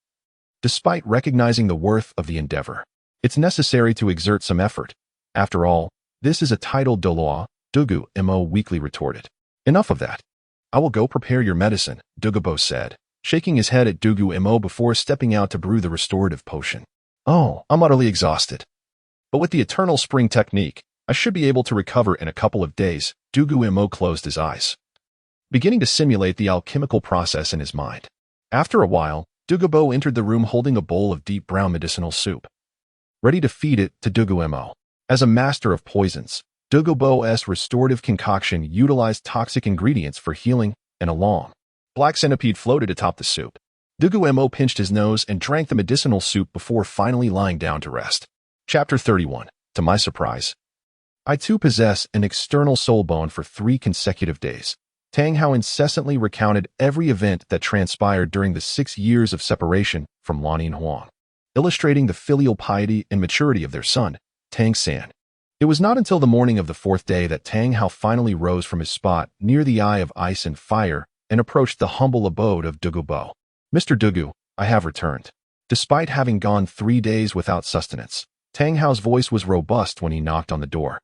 Despite recognizing the worth of the endeavor, it's necessary to exert some effort. After all, this is a titled Douluo, Dugu Mo weakly retorted. Enough of that. I will go prepare your medicine, Dugu Mo said, shaking his head at Dugu Mo before stepping out to brew the restorative potion. Oh, I'm utterly exhausted. But with the eternal spring technique, I should be able to recover in a couple of days. Dugu Mo closed his eyes, beginning to simulate the alchemical process in his mind. After a while, Dugu Mo entered the room holding a bowl of deep brown medicinal soup, ready to feed it to Dugu Mo. As a master of poisons, Dugu Mo's restorative concoction utilized toxic ingredients for healing, and a long, black centipede floated atop the soup. Dugu Mo pinched his nose and drank the medicinal soup before finally lying down to rest. Chapter 31. To my surprise, I too possess an external soul bone for 3 consecutive days. Tang Hao incessantly recounted every event that transpired during the 6 years of separation from Lanyin Huang, illustrating the filial piety and maturity of their son, Tang San. It was not until the morning of the 4th day that Tang Hao finally rose from his spot near the Eye of Ice and Fire and approached the humble abode of Dugu Mo. Mr. Dugu, I have returned. Despite having gone 3 days without sustenance, Tang Hao's voice was robust when he knocked on the door,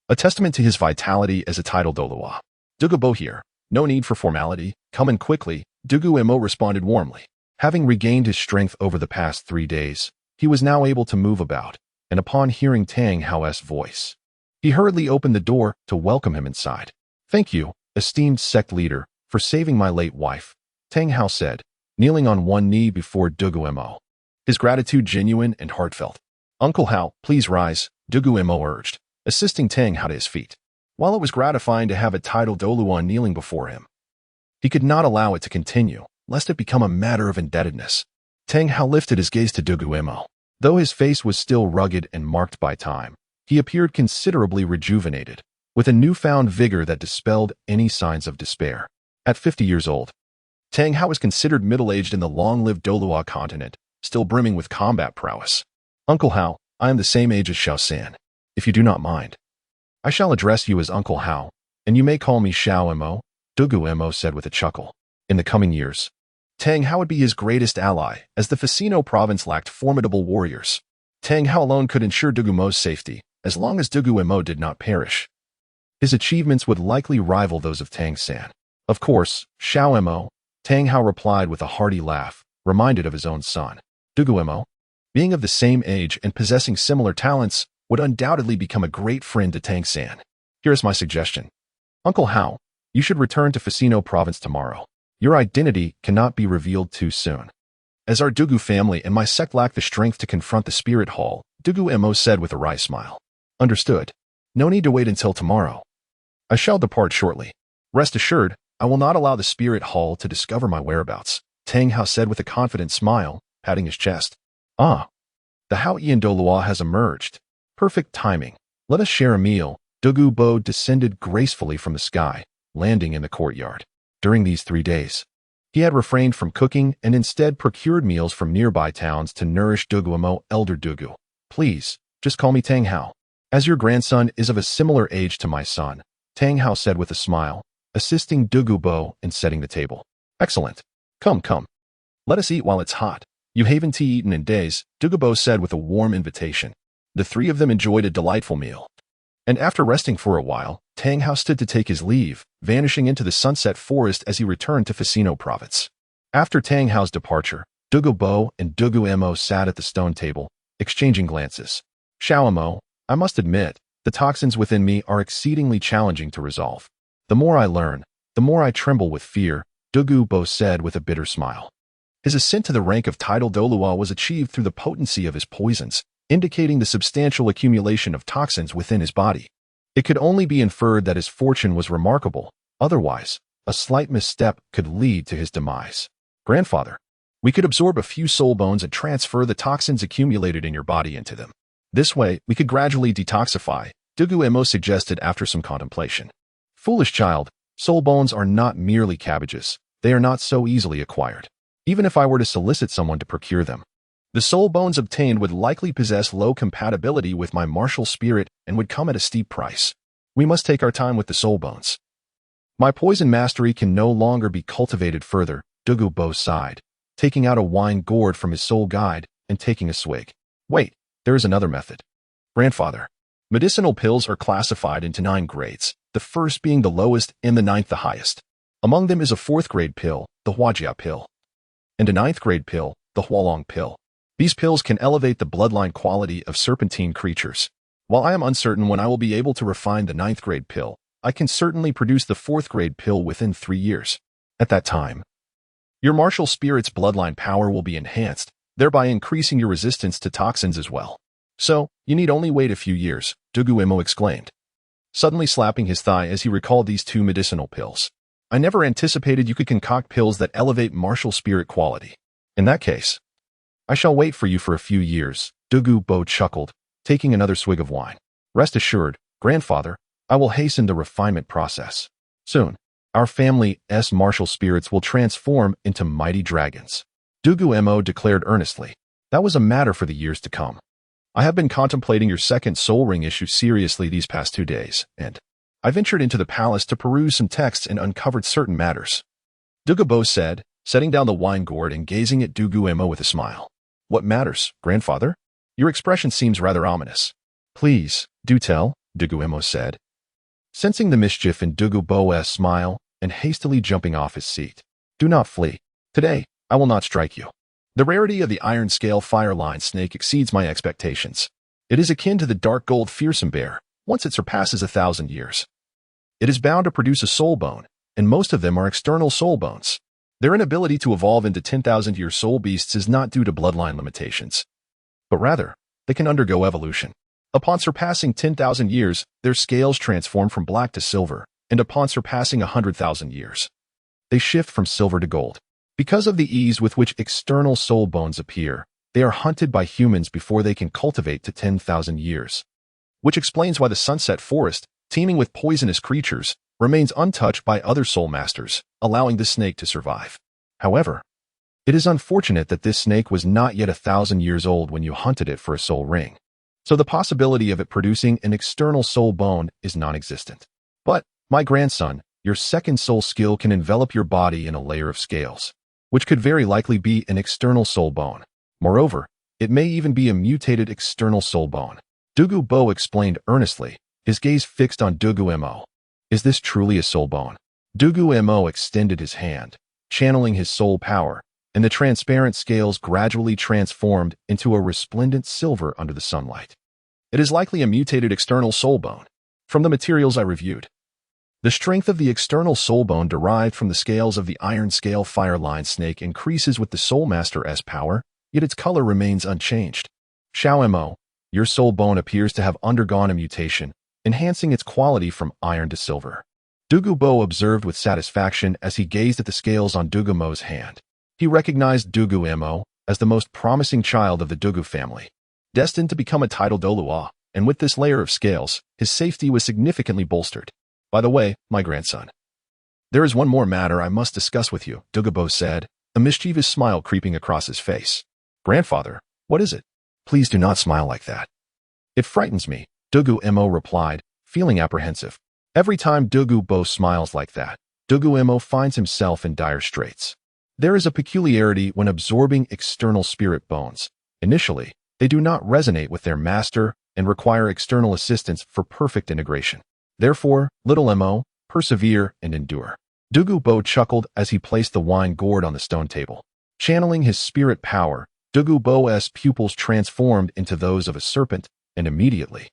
a testament to his vitality as a titled Douluo. Dugu Mo here. No need for formality. Come in quickly, Dugu Mo responded warmly. Having regained his strength over the past 3 days, he was now able to move about, and upon hearing Tang Hao's voice, he hurriedly opened the door to welcome him inside. Thank you, esteemed sect leader, for saving my late wife, Tang Hao said, kneeling on one knee before Dugu Mo, his gratitude genuine and heartfelt. Uncle Hao, please rise, Dugu Mo urged, assisting Tang Hao to his feet. While it was gratifying to have a titled Douluo kneeling before him, he could not allow it to continue, lest it become a matter of indebtedness. Tang Hao lifted his gaze to Dugu Mo. Though his face was still rugged and marked by time, he appeared considerably rejuvenated, with a newfound vigor that dispelled any signs of despair. At 50 years old, Tang Hao was considered middle-aged in the long-lived Douluo continent, still brimming with combat prowess. Uncle Hao, I am the same age as Xiao San. If you do not mind, I shall address you as Uncle Hao, and you may call me Xiao Mo, Dugu Mo said with a chuckle. In the coming years, Tang Hao would be his greatest ally, as the Ficino province lacked formidable warriors. Tang Hao alone could ensure Dugu Mo's safety, as long as Dugu Mo did not perish. His achievements would likely rival those of Tang San. Of course, Xiao Mo, Tang Hao replied with a hearty laugh, reminded of his own son. Dugu Mo, being of the same age and possessing similar talents, would undoubtedly become a great friend to Tang San. Here is my suggestion. Uncle Hao, you should return to Ficino province tomorrow. Your identity cannot be revealed too soon. As our Dugu family and my sect lack the strength to confront the spirit hall, Dugu Mo said with a wry smile. Understood. No need to wait until tomorrow. I shall depart shortly. Rest assured, I will not allow the spirit hall to discover my whereabouts, Tang Hao said with a confident smile, patting his chest. Ah, the Haoyan Douluo has emerged. Perfect timing. Let us share a meal. Dugu Mo descended gracefully from the sky, landing in the courtyard. During these 3 days, he had refrained from cooking and instead procured meals from nearby towns to nourish Dugu Mo. Elder Dugu, please, just call me Tang Hao. As your grandson is of a similar age to my son, Tang Hao said with a smile, assisting Dugu Mo in setting the table. Excellent. Come, come. Let us eat while it's hot. You haven't tea eaten in days, Dugu Mo said with a warm invitation. The 3 of them enjoyed a delightful meal. And after resting for a while, Tang Hao stood to take his leave, vanishing into the sunset forest as he returned to Ficino province. After Tang Hao's departure, Dugu Mo and Dugu Mo sat at the stone table, exchanging glances. Xiao Mo, I must admit, the toxins within me are exceedingly challenging to resolve. The more I learn, the more I tremble with fear, Dugu Mo said with a bitter smile. His ascent to the rank of title Douluo was achieved through the potency of his poisons, indicating the substantial accumulation of toxins within his body. It could only be inferred that his fortune was remarkable, otherwise, a slight misstep could lead to his demise. Grandfather, we could absorb a few soul bones and transfer the toxins accumulated in your body into them. This way, we could gradually detoxify, Dugu Mo suggested after some contemplation. Foolish child, soul bones are not merely cabbages. They are not so easily acquired. Even if I were to solicit someone to procure them, the soul bones obtained would likely possess low compatibility with my martial spirit and would come at a steep price. We must take our time with the soul bones. My poison mastery can no longer be cultivated further, Dugu Mo sighed, taking out a wine gourd from his soul guide and taking a swig. Wait, there is another method. Grandfather, medicinal pills are classified into 9 grades, the first being the lowest and the 9th the highest. Among them is a 4th grade pill, the Huajia pill, and a 9th grade pill, the Hualong pill. These pills can elevate the bloodline quality of serpentine creatures. While I am uncertain when I will be able to refine the 9th grade pill, I can certainly produce the 4th grade pill within 3 years. At that time, your martial spirit's bloodline power will be enhanced, thereby increasing your resistance to toxins as well. So, you need only wait a few years, Dugu Mo exclaimed, suddenly slapping his thigh as he recalled these 2 medicinal pills. I never anticipated you could concoct pills that elevate martial spirit quality. In that case, I shall wait for you for a few years, Dugu Mo chuckled, taking another swig of wine. Rest assured, grandfather, I will hasten the refinement process. Soon, our family's martial spirits will transform into mighty dragons. Dugu Mo declared earnestly. That was a matter for the years to come. I have been contemplating your second soul ring issue seriously these past 2 days, and I ventured into the palace to peruse some texts and uncovered certain matters. Dugu Mo said, setting down the wine gourd and gazing at Dugu Mo with a smile. What matters, grandfather? Your expression seems rather ominous. Please, do tell, Dugu Mo said, sensing the mischief in Dugu Mo's smile and hastily jumping off his seat. Do not flee. Today, I will not strike you. The rarity of the iron scale fireline snake exceeds my expectations. It is akin to the dark gold fearsome bear, once it surpasses 1,000 years. It is bound to produce a soul bone, and most of them are external soul bones. Their inability to evolve into 10,000-year soul beasts is not due to bloodline limitations, but rather, they can undergo evolution. Upon surpassing 10,000 years, their scales transform from black to silver, and upon surpassing 100,000 years, they shift from silver to gold. Because of the ease with which external soul bones appear, they are hunted by humans before they can cultivate to 10,000 years. Which explains why the Sunset Forest, teeming with poisonous creatures, remains untouched by other soul masters, allowing the snake to survive. However, it is unfortunate that this snake was not yet 1,000 years old when you hunted it for a soul ring. So the possibility of it producing an external soul bone is non-existent. But, my grandson, your second soul skill can envelop your body in a layer of scales, which could very likely be an external soul bone. Moreover, it may even be a mutated external soul bone. Dugu Mo explained earnestly, his gaze fixed on Dugu Mo. Is this truly a soul bone? Dugu Mo extended his hand, channeling his soul power, and the transparent scales gradually transformed into a resplendent silver under the sunlight. It is likely a mutated external soul bone. From the materials I reviewed, the strength of the external soul bone derived from the scales of the iron scale fireline snake increases with the soul master's power, yet its color remains unchanged. Xiao Mo, your soul bone appears to have undergone a mutation, enhancing its quality from iron to silver. Dugu Mo observed with satisfaction as he gazed at the scales on Dugu Mo's hand. He recognized Dugu Mo as the most promising child of the Dugu family, destined to become a title Douluo, and with this layer of scales, his safety was significantly bolstered. By the way, my grandson, there is one more matter I must discuss with you, Dugu Mo said, a mischievous smile creeping across his face. Grandfather, what is it? Please do not smile like that. It frightens me, Dugu Mo replied, feeling apprehensive. Every time Dugu Mo smiles like that, Dugu Mo finds himself in dire straits. There is a peculiarity when absorbing external spirit bones. Initially, they do not resonate with their master and require external assistance for perfect integration. Therefore, little Mo, persevere and endure. Dugu Mo chuckled as he placed the wine gourd on the stone table. Channeling his spirit power, Dugu Mo's pupils transformed into those of a serpent, and immediately,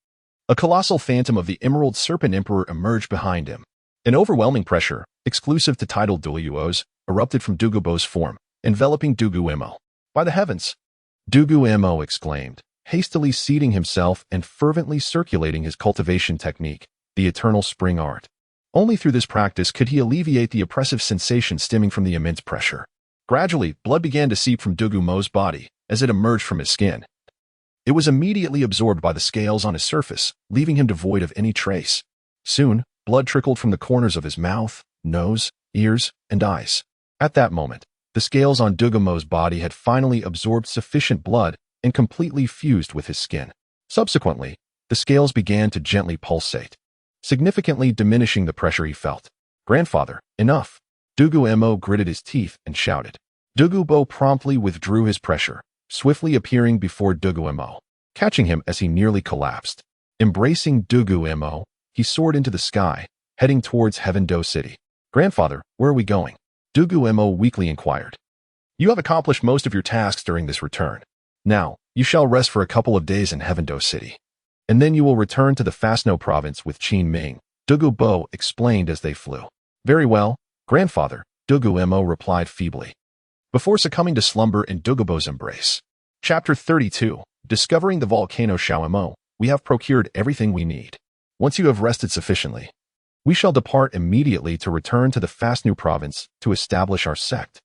a colossal phantom of the Emerald Serpent Emperor emerged behind him. An overwhelming pressure, exclusive to titled Douluos, erupted from Dugu Mo's form, enveloping Dugu Mo. By the heavens! Dugu Mo exclaimed, hastily seating himself and fervently circulating his cultivation technique, the eternal spring art. Only through this practice could he alleviate the oppressive sensation stemming from the immense pressure. Gradually, blood began to seep from Dugu Mo's body as it emerged from his skin. It was immediately absorbed by the scales on his surface, leaving him devoid of any trace. Soon, blood trickled from the corners of his mouth, nose, ears, and eyes. At that moment, the scales on Dugu Mo's body had finally absorbed sufficient blood and completely fused with his skin. Subsequently, the scales began to gently pulsate, significantly diminishing the pressure he felt. "Grandfather, enough!" Dugu Mo gritted his teeth and shouted. Dugu Mo promptly withdrew his pressure, swiftly appearing before Dugu Mo, catching him as he nearly collapsed. Embracing Dugu Mo, he soared into the sky, heading towards Tiandou City. "Grandfather, where are we going?" Dugu Mo weakly inquired. "You have accomplished most of your tasks during this return. Now, you shall rest for a couple of days in Tiandou City. And then you will return to the Fastno province with Qin Ming," Dugu Mo explained as they flew. "Very well, grandfather," Dugu Mo replied feebly, before succumbing to slumber in Dugu Mo's embrace. Chapter 32. Discovering the volcano Xiaomo. We have procured everything we need. Once you have rested sufficiently, we shall depart immediately to return to the Fastno province to establish our sect.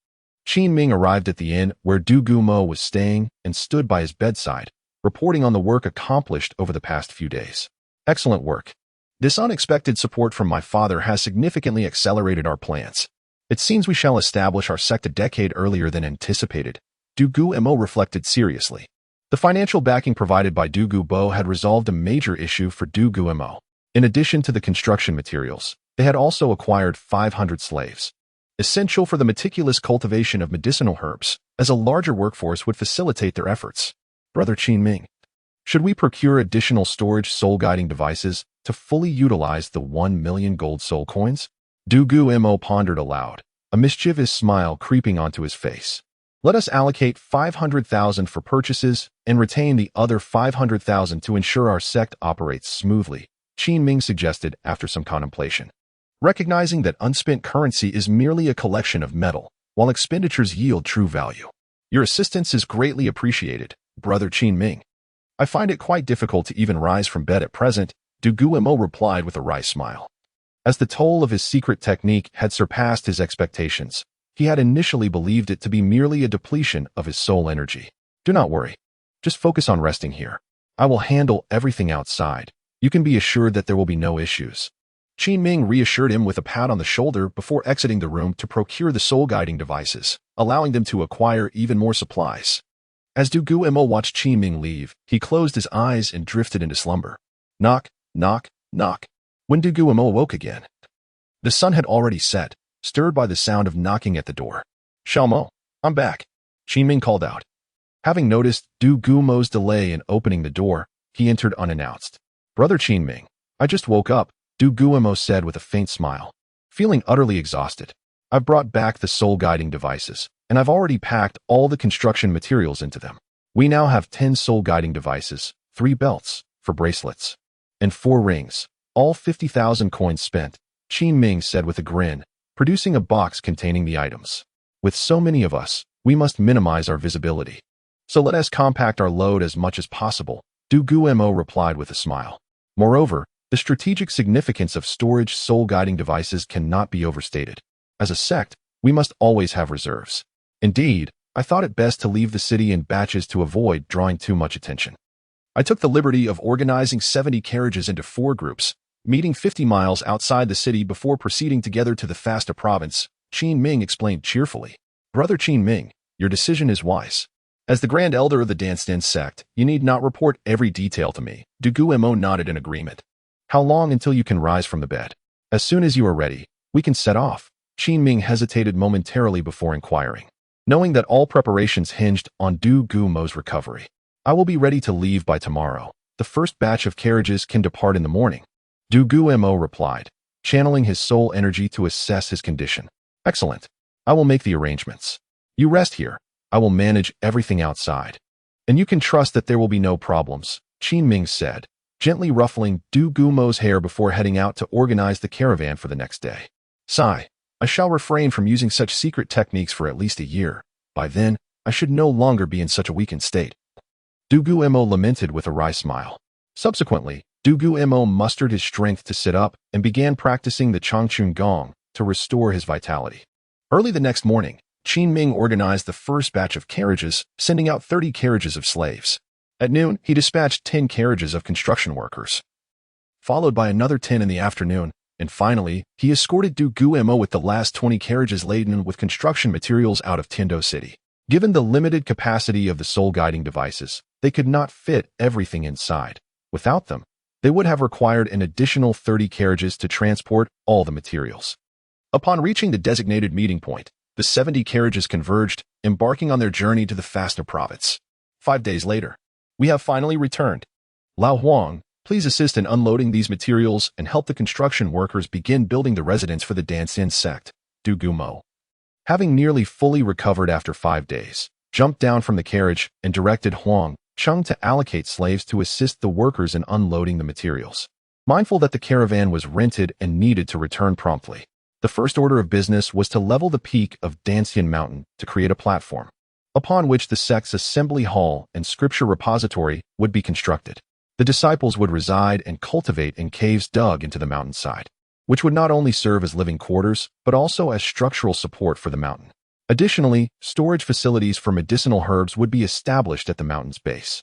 Qin Ming arrived at the inn where Dugu Mo was staying and stood by his bedside, reporting on the work accomplished over the past few days. "Excellent work. This unexpected support from my father has significantly accelerated our plans. It seems we shall establish our sect a decade earlier than anticipated." Dugu Mo reflected seriously. The financial backing provided by Dugu Mo had resolved a major issue for Dugu Mo. In addition to the construction materials, they had also acquired 500 slaves, essential for the meticulous cultivation of medicinal herbs, as a larger workforce would facilitate their efforts. "Brother Qin Ming, should we procure additional storage soul-guiding devices to fully utilize the 1 million gold soul coins?" Dugu Mo pondered aloud, a mischievous smile creeping onto his face. "Let us allocate 500,000 for purchases and retain the other 500,000 to ensure our sect operates smoothly," Qin Ming suggested after some contemplation. Recognizing that unspent currency is merely a collection of metal, while expenditures yield true value. "Your assistance is greatly appreciated, Brother Qin Ming. I find it quite difficult to even rise from bed at present," Dugu Mo replied with a wry smile. As the toll of his secret technique had surpassed his expectations, he had initially believed it to be merely a depletion of his soul energy. "Do not worry. Just focus on resting here. I will handle everything outside. You can be assured that there will be no issues." Qin Ming reassured him with a pat on the shoulder before exiting the room to procure the soul-guiding devices, allowing them to acquire even more supplies. As Dugu Mo watched Qin Ming leave, he closed his eyes and drifted into slumber. Knock, knock, knock. When Dugu Mo awoke again, the sun had already set, stirred by the sound of knocking at the door. "Xiaomo, I'm back," Qin Ming called out. Having noticed Dugu Mo's delay in opening the door, he entered unannounced. "Brother Qin Ming, I just woke up," Dugu Mo said with a faint smile. "Feeling utterly exhausted. I've brought back the soul-guiding devices, and I've already packed all the construction materials into them. We now have 10 soul-guiding devices, 3 belts for bracelets, and 4 rings, all 50,000 coins spent," Qin Ming said with a grin, producing a box containing the items. "With so many of us, we must minimize our visibility. So let us compact our load as much as possible," Dugu Mo replied with a smile. Moreover, the strategic significance of storage soul-guiding devices cannot be overstated. As a sect, we must always have reserves. Indeed, I thought it best to leave the city in batches to avoid drawing too much attention. I took the liberty of organizing 70 carriages into 4 groups, meeting 50 miles outside the city before proceeding together to the Fasta province, Qin Ming explained cheerfully. "Brother Qin Ming, your decision is wise. As the Grand Elder of the Dancian sect, you need not report every detail to me." Dugu Mo nodded in agreement. "How long until you can rise from the bed?" "As soon as you are ready, we can set off." Qin Ming hesitated momentarily before inquiring, knowing that all preparations hinged on Dugu Mo's recovery. "I will be ready to leave by tomorrow. The first batch of carriages can depart in the morning," Dugu Mo replied. channeling his soul energy to assess his condition. Excellent. I will make the arrangements. You rest here. I will manage everything outside. And you can trust that there will be no problems, Qin Ming said, gently ruffling Dugu Mo's hair before heading out to organize the caravan for the next day. Sigh. I shall refrain from using such secret techniques for at least a year. By then, I should no longer be in such a weakened state. Dugu Mo lamented with a wry smile. Subsequently, Dugu Mo mustered his strength to sit up and began practicing the Changchun Gong to restore his vitality. Early the next morning, Qin Ming organized the first batch of carriages, sending out 30 carriages of slaves. At noon, he dispatched 10 carriages of construction workers, followed by another 10 in the afternoon, and finally, he escorted Dugu Mo with the last 20 carriages laden with construction materials out of Tiandou City. Given the limited capacity of the soul-guiding devices, they could not fit everything inside. Without them, they would have required an additional 30 carriages to transport all the materials. Upon reaching the designated meeting point, the 70 carriages converged, embarking on their journey to the Fastner province. 5 days later, we have finally returned. Lao Huang, please assist in unloading these materials and help the construction workers begin building the residence for the Dancian Sect, Dugu Mo. Having nearly fully recovered after 5 days, jumped down from the carriage and directed Huang Chung to allocate slaves to assist the workers in unloading the materials. Mindful that the caravan was rented and needed to return promptly, the first order of business was to level the peak of Dancian Mountain to create a platform, upon which the sect's assembly hall and scripture repository would be constructed. The disciples would reside and cultivate in caves dug into the mountainside, which would not only serve as living quarters, but also as structural support for the mountain. Additionally, storage facilities for medicinal herbs would be established at the mountain's base.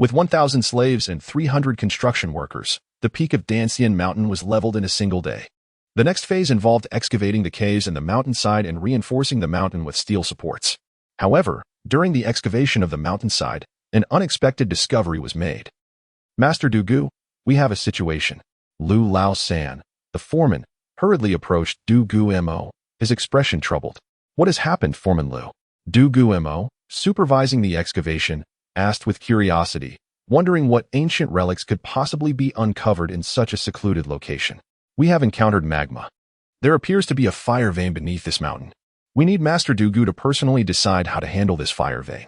With 1,000 slaves and 300 construction workers, the peak of Dancian Mountain was leveled in a single day. The next phase involved excavating the caves in the mountainside and reinforcing the mountain with steel supports. However, during the excavation of the mountainside, an unexpected discovery was made. Master Dugu, we have a situation. Lu Lao San, the foreman, hurriedly approached Dugu Mo, his expression troubled. What has happened, Foreman Lu? Dugu Mo, supervising the excavation, asked with curiosity, wondering what ancient relics could possibly be uncovered in such a secluded location. We have encountered magma. There appears to be a fire vein beneath this mountain. We need Master Dugu to personally decide how to handle this fire vein.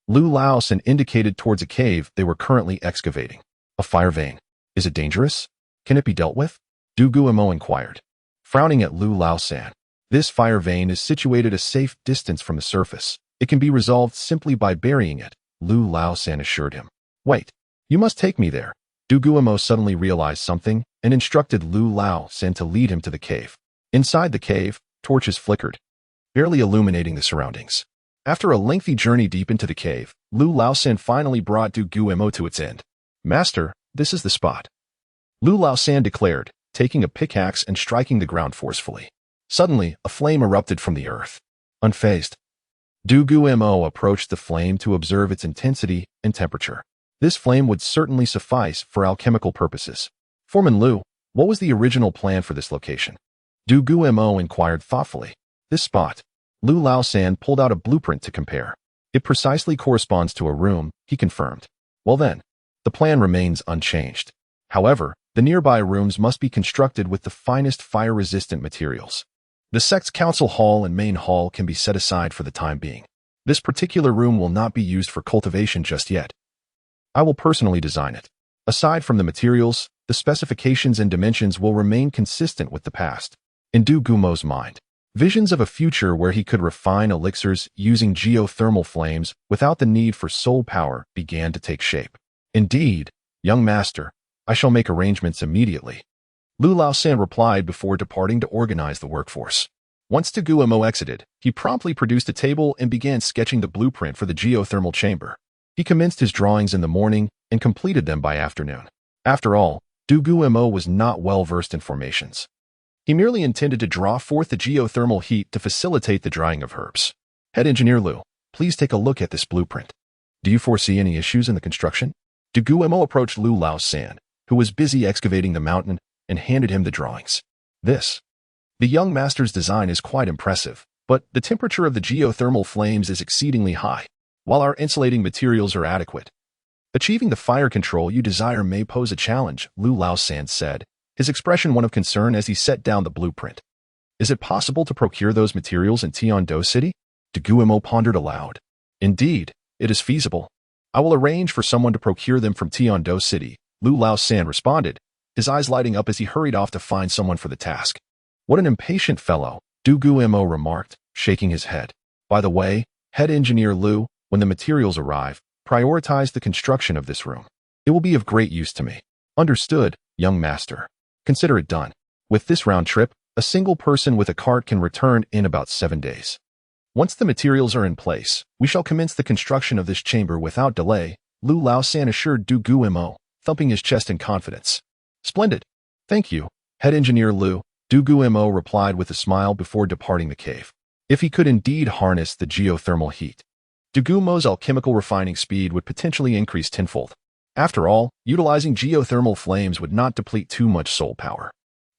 Lu Lao San indicated towards a cave they were currently excavating. A fire vein. Is it dangerous? Can it be dealt with? Dugu Mo inquired, frowning at Lu Lao San. This fire vein is situated a safe distance from the surface. It can be resolved simply by burying it, Lu Lao San assured him. Wait, you must take me there. Dugu Mo suddenly realized something and instructed Lu Lao San to lead him to the cave. Inside the cave, torches flickered, barely illuminating the surroundings. After a lengthy journey deep into the cave, Lu Lao San finally brought Dugu Mo to its end. Master, this is the spot, Lu Lao San declared, taking a pickaxe and striking the ground forcefully. Suddenly, a flame erupted from the earth. Unfazed, Dugu Mo approached the flame to observe its intensity and temperature. This flame would certainly suffice for alchemical purposes. Foreman Lu, what was the original plan for this location? Dugu Mo inquired thoughtfully. This spot. Lu Lao San pulled out a blueprint to compare. It precisely corresponds to a room, he confirmed. Well then, the plan remains unchanged. However, the nearby rooms must be constructed with the finest fire-resistant materials. The sect's council hall and main hall can be set aside for the time being. This particular room will not be used for cultivation just yet. I will personally design it. Aside from the materials, the specifications and dimensions will remain consistent with the past. In Dugu Mo's mind, visions of a future where he could refine elixirs using geothermal flames without the need for soul power began to take shape. Indeed, young master, I shall make arrangements immediately. Lu Lao San replied before departing to organize the workforce. Once Dugu Mo exited, he promptly produced a table and began sketching the blueprint for the geothermal chamber. He commenced his drawings in the morning and completed them by afternoon. After all, Dugu Mo was not well versed in formations. He merely intended to draw forth the geothermal heat to facilitate the drying of herbs. Head Engineer Lu, please take a look at this blueprint. Do you foresee any issues in the construction? Dugu Mo approached Lu Lao San, who was busy excavating the mountain, and handed him the drawings. The young master's design is quite impressive, but the temperature of the geothermal flames is exceedingly high, while our insulating materials are adequate. Achieving the fire control you desire may pose a challenge, Lu Lao San said, his expression one of concern as he set down the blueprint. Is it possible to procure those materials in Tiandou City? Dugu Mo pondered aloud. Indeed, it is feasible. I will arrange for someone to procure them from Tiandou City, Lu Lao-san responded, his eyes lighting up as he hurried off to find someone for the task. What an impatient fellow, Dugu Mo remarked, shaking his head. By the way, head engineer Lu, when the materials arrive, prioritize the construction of this room. It will be of great use to me. Understood, young master. Consider it done. With this round trip, a single person with a cart can return in about 7 days. Once the materials are in place, we shall commence the construction of this chamber without delay, Lu Lao-san assured Dugu Mo, thumping his chest in confidence. Splendid. Thank you, head engineer Lu, Dugu Mo replied with a smile before departing the cave. If he could indeed harness the geothermal heat, Dugu Mo's alchemical refining speed would potentially increase tenfold. After all, utilizing geothermal flames would not deplete too much soul power.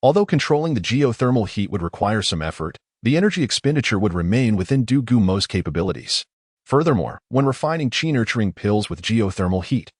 Although controlling the geothermal heat would require some effort, the energy expenditure would remain within Dugu Mo's capabilities. Furthermore, when refining chi-nurturing pills with geothermal heat,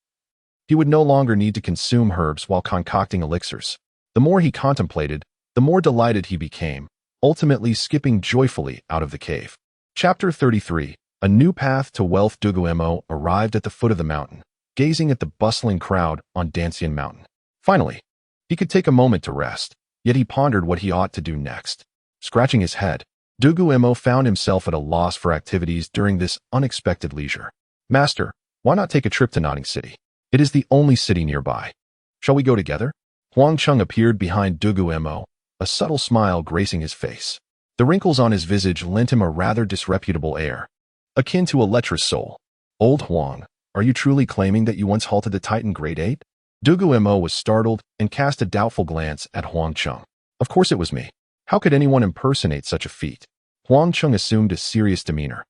he would no longer need to consume herbs while concocting elixirs. The more he contemplated, the more delighted he became, ultimately skipping joyfully out of the cave. Chapter 33. A new path to wealth. Dugu Mo arrived at the foot of the mountain, gazing at the bustling crowd on Dancian Mountain. Finally, he could take a moment to rest, yet he pondered what he ought to do next. Scratching his head, Dugu Mo found himself at a loss for activities during this unexpected leisure. Master, why not take a trip to Notting City? It is the only city nearby. Shall we go together? Huang Chung appeared behind Dugu Mo, a subtle smile gracing his face. The wrinkles on his visage lent him a rather disreputable air, akin to a lecherous soul. Old Huang, are you truly claiming that you once halted the Titan Grade 8? Dugu Mo was startled and cast a doubtful glance at Huang Chung. Of course it was me. How could anyone impersonate such a feat? Huang Chung assumed a serious demeanor,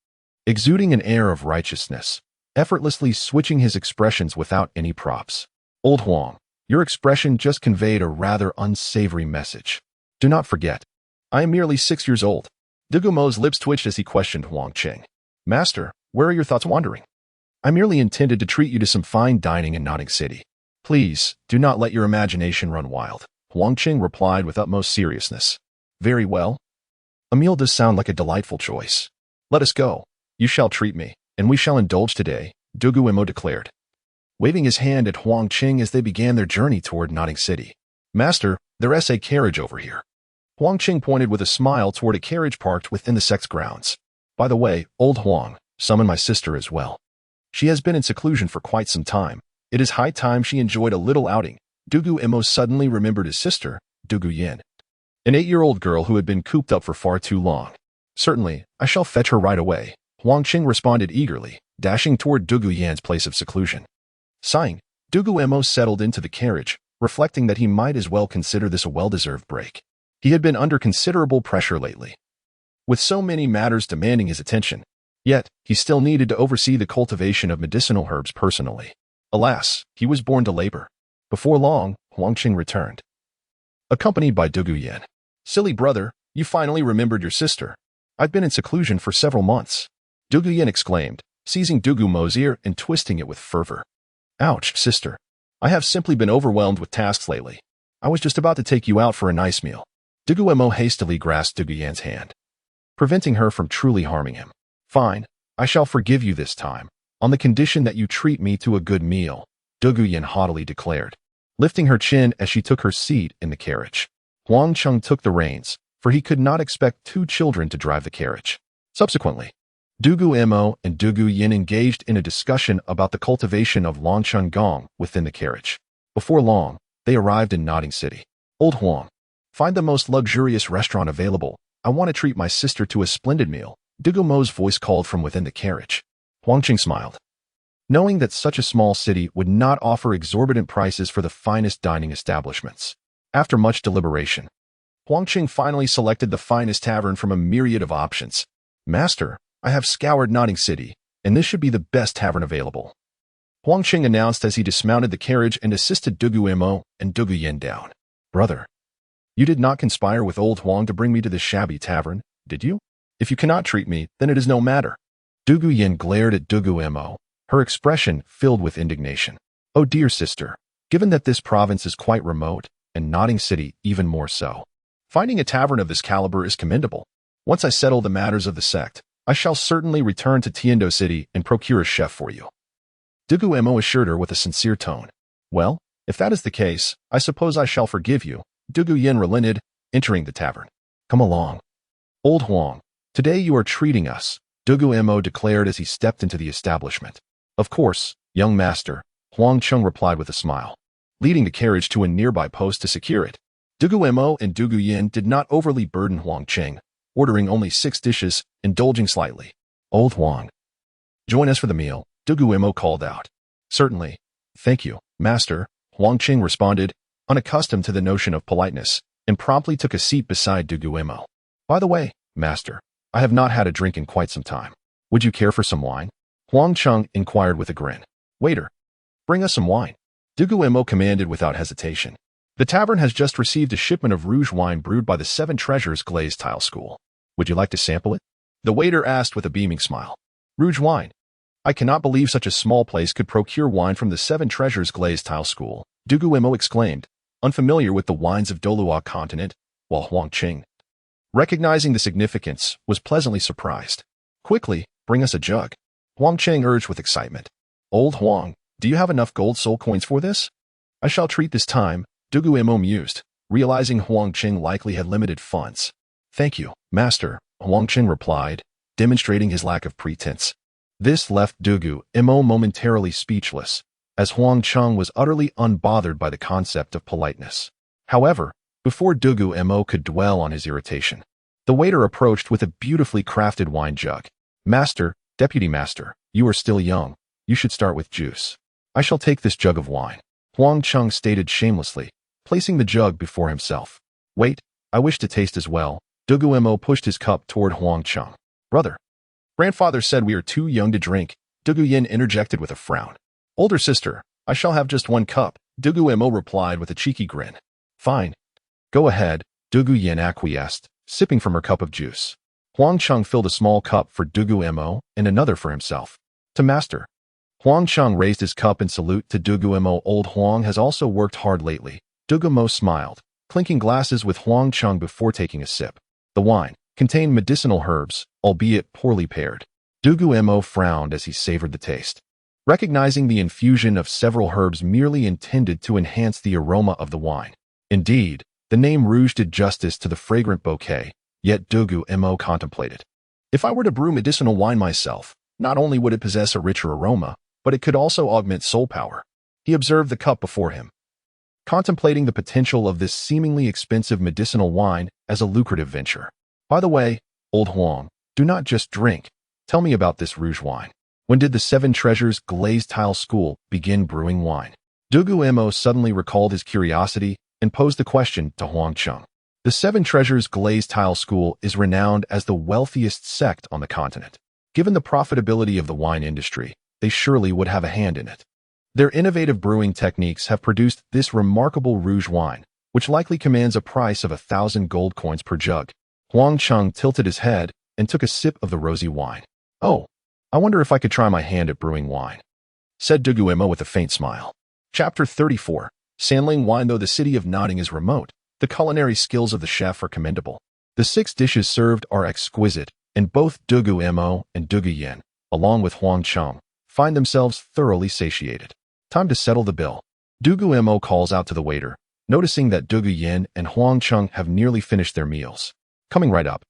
exuding an air of righteousness, effortlessly switching his expressions without any props. Old Huang, your expression just conveyed a rather unsavory message. Do not forget, I am merely 6 years old. Dugu Mo's lips twitched as he questioned Huang Chung. Master, where are your thoughts wandering? I merely intended to treat you to some fine dining in Notting City. Please, do not let your imagination run wild, Huang Chung replied with utmost seriousness. Very well. A meal does sound like a delightful choice. Let us go. You shall treat me, and we shall indulge today, Dugu Mo declared, waving his hand at Huang Chung as they began their journey toward Notting City. Master, there's a carriage over here. Huang Chung pointed with a smile toward a carriage parked within the Sect's grounds. By the way, old Huang, summon my sister as well. She has been in seclusion for quite some time. It is high time she enjoyed a little outing. Dugu Mo suddenly remembered his sister, Dugu Yin, an 8-year-old girl who had been cooped up for far too long. Certainly, I shall fetch her right away, Huang Chung responded eagerly, dashing toward Dugu Yan's place of seclusion. Sighing, Dugu Mo settled into the carriage, reflecting that he might as well consider this a well-deserved break. He had been under considerable pressure lately, with so many matters demanding his attention. Yet, he still needed to oversee the cultivation of medicinal herbs personally. Alas, he was born to labor. Before long, Huang Chung returned, accompanied by Dugu Yan. Silly brother, you finally remembered your sister. I've been in seclusion for several months, Dugu Yan exclaimed, seizing Dugu Mo's ear and twisting it with fervor. Ouch, sister. I have simply been overwhelmed with tasks lately. I was just about to take you out for a nice meal. Dugu Mo hastily grasped Dugu Yan's hand, preventing her from truly harming him. Fine, I shall forgive you this time, on the condition that you treat me to a good meal, Dugu Yan haughtily declared, lifting her chin as she took her seat in the carriage. Huang Chung took the reins, for he could not expect 2 children to drive the carriage. Subsequently, Dugu Mo and Dugu Yin engaged in a discussion about the cultivation of Longcheng Gong within the carriage. Before long, they arrived in Notting City. Old Huang, find the most luxurious restaurant available. I want to treat my sister to a splendid meal, Dugu Mo's voice called from within the carriage. Huang Chung smiled, knowing that such a small city would not offer exorbitant prices for the finest dining establishments. After much deliberation, Huang Chung finally selected the finest tavern from a myriad of options. Master, I have scoured Notting City, and this should be the best tavern available, Huang Chung announced as he dismounted the carriage and assisted Dugu Mo and Dugu Yin down. Brother, you did not conspire with old Huang to bring me to this shabby tavern, did you? If you cannot treat me, then it is no matter. Dugu Yin glared at Dugu Mo, her expression filled with indignation. Oh dear sister, given that this province is quite remote, and Notting City even more so. Finding a tavern of this caliber is commendable. Once I settle the matters of the sect, I shall certainly return to Tiandou City and procure a chef for you. Dugu Mo assured her with a sincere tone. Well, if that is the case, I suppose I shall forgive you, Dugu Yin relented, entering the tavern. Come along. Old Huang, today you are treating us, Dugu Mo declared as he stepped into the establishment. Of course, young master, Huang Chung replied with a smile, leading the carriage to a nearby post to secure it. Dugu Mo and Dugu Yin did not overly burden Huang Cheng, ordering only 6 dishes, indulging slightly. Old Huang, join us for the meal, Dugu Mo called out. Certainly. Thank you, master, Huang Cheng responded, unaccustomed to the notion of politeness, and promptly took a seat beside Dugu Mo. By the way, master, I have not had a drink in quite some time. Would you care for some wine? Huang Chung inquired with a grin. Waiter, bring us some wine, Dugu Mo commanded without hesitation. The tavern has just received a shipment of rouge wine brewed by the Seven Treasures Glazed Tile School. Would you like to sample it? The waiter asked with a beaming smile. Rouge wine. I cannot believe such a small place could procure wine from the Seven Treasures Glazed Tile School, Dugu Mo exclaimed, unfamiliar with the wines of Douluo continent, while Huang Cheng, recognizing the significance, was pleasantly surprised. Quickly, bring us a jug, Huang Cheng urged with excitement. Old Huang, do you have enough gold soul coins for this? I shall treat this time, Dugu Mo mused, realizing Huang Cheng likely had limited funds. Thank you, master, Huang Cheng replied, demonstrating his lack of pretense. This left Dugu Mo momentarily speechless, as Huang Cheng was utterly unbothered by the concept of politeness. However, before Dugu Mo could dwell on his irritation, the waiter approached with a beautifully crafted wine jug. Master, deputy master, you are still young. You should start with juice. I shall take this jug of wine, Huang Cheng stated shamelessly, placing the jug before himself. Wait, I wish to taste as well. Dugu Mo pushed his cup toward Huang Cheng. Brother, grandfather said we are too young to drink, Dugu Yin interjected with a frown. Older sister, I shall have just 1 cup, Dugu Mo replied with a cheeky grin. Fine. Go ahead, Dugu Yin acquiesced, sipping from her cup of juice. Huang Cheng filled a small cup for Dugu Mo and another for himself. To master. Huang Cheng raised his cup in salute to Dugu Mo. Old Huang has also worked hard lately. Dugu Mo smiled, clinking glasses with Huang Cheng before taking a sip. The wine contained medicinal herbs, albeit poorly paired. Dugu Mo frowned as he savored the taste, recognizing the infusion of several herbs merely intended to enhance the aroma of the wine. Indeed, the name rouge did justice to the fragrant bouquet, yet Dugu Mo contemplated. If I were to brew medicinal wine myself, not only would it possess a richer aroma, but it could also augment soul power. He observed the cup before him, contemplating the potential of this seemingly expensive medicinal wine as a lucrative venture. By the way, Old Huang, do not just drink. Tell me about this rouge wine. When did the Seven Treasures Glazed Tile School begin brewing wine? Dugu Mo suddenly recalled his curiosity and posed the question to Huang Cheng. The Seven Treasures Glazed Tile School is renowned as the wealthiest sect on the continent. Given the profitability of the wine industry, they surely would have a hand in it. Their innovative brewing techniques have produced this remarkable rouge wine, which likely commands a price of 1,000 gold coins per jug. Huang Cheng tilted his head and took a sip of the rosy wine. Oh, I wonder if I could try my hand at brewing wine, said Dugu Mo with a faint smile. Chapter 34. Sandling wine. Though the city of Notting is remote, the culinary skills of the chef are commendable. The 6 dishes served are exquisite, and both Dugu Mo and Dugu Yin, along with Huang Cheng, find themselves thoroughly satiated. Time to settle the bill. Dugu Mo calls out to the waiter, noticing that Dugu Yin and Huang Cheng have nearly finished their meals. Coming right up.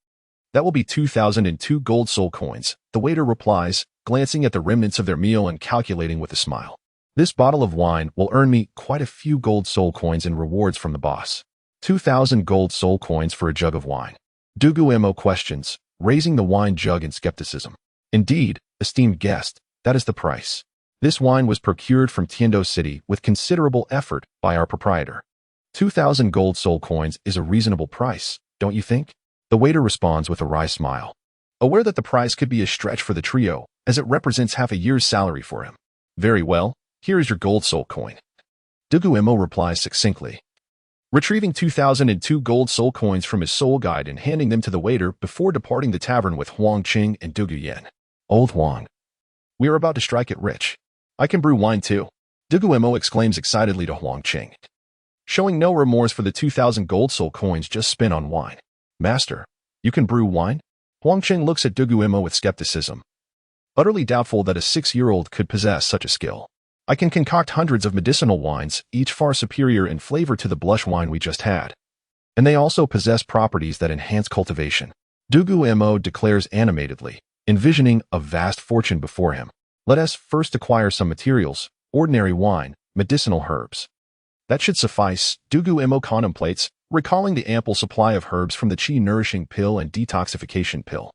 That will be 2,002 gold soul coins, the waiter replies, glancing at the remnants of their meal and calculating with a smile. This bottle of wine will earn me quite a few gold soul coins in rewards from the boss. 2,000 gold soul coins for a jug of wine. Dugu Mo questions, raising the wine jug in skepticism. Indeed, esteemed guest, that is the price. This wine was procured from Tiandou City with considerable effort by our proprietor. 2,000 gold soul coins is a reasonable price, don't you think? The waiter responds with a wry smile, aware that the price could be a stretch for the trio, as it represents half a year's salary for him. Very well, here is your gold soul coin. Dugu Mo replies succinctly, retrieving 2,002 gold soul coins from his soul guide and handing them to the waiter before departing the tavern with Huang Cheng and Dugu Yin. Old Huang, we are about to strike it rich. I can brew wine too, Dugu Mo exclaims excitedly to Huang Cheng. showing no remorse for the 2,000 gold soul coins just spent on wine. Master, you can brew wine? Huangqing looks at Dugu Mo with skepticism, utterly doubtful that a 6-year-old could possess such a skill. I can concoct hundreds of medicinal wines, each far superior in flavor to the blush wine we just had. And they also possess properties that enhance cultivation. Dugu Mo declares animatedly, envisioning a vast fortune before him. Let us first acquire some materials, ordinary wine, medicinal herbs. That should suffice, Dugu Mo contemplates, recalling the ample supply of herbs from the qi-nourishing pill and detoxification pill,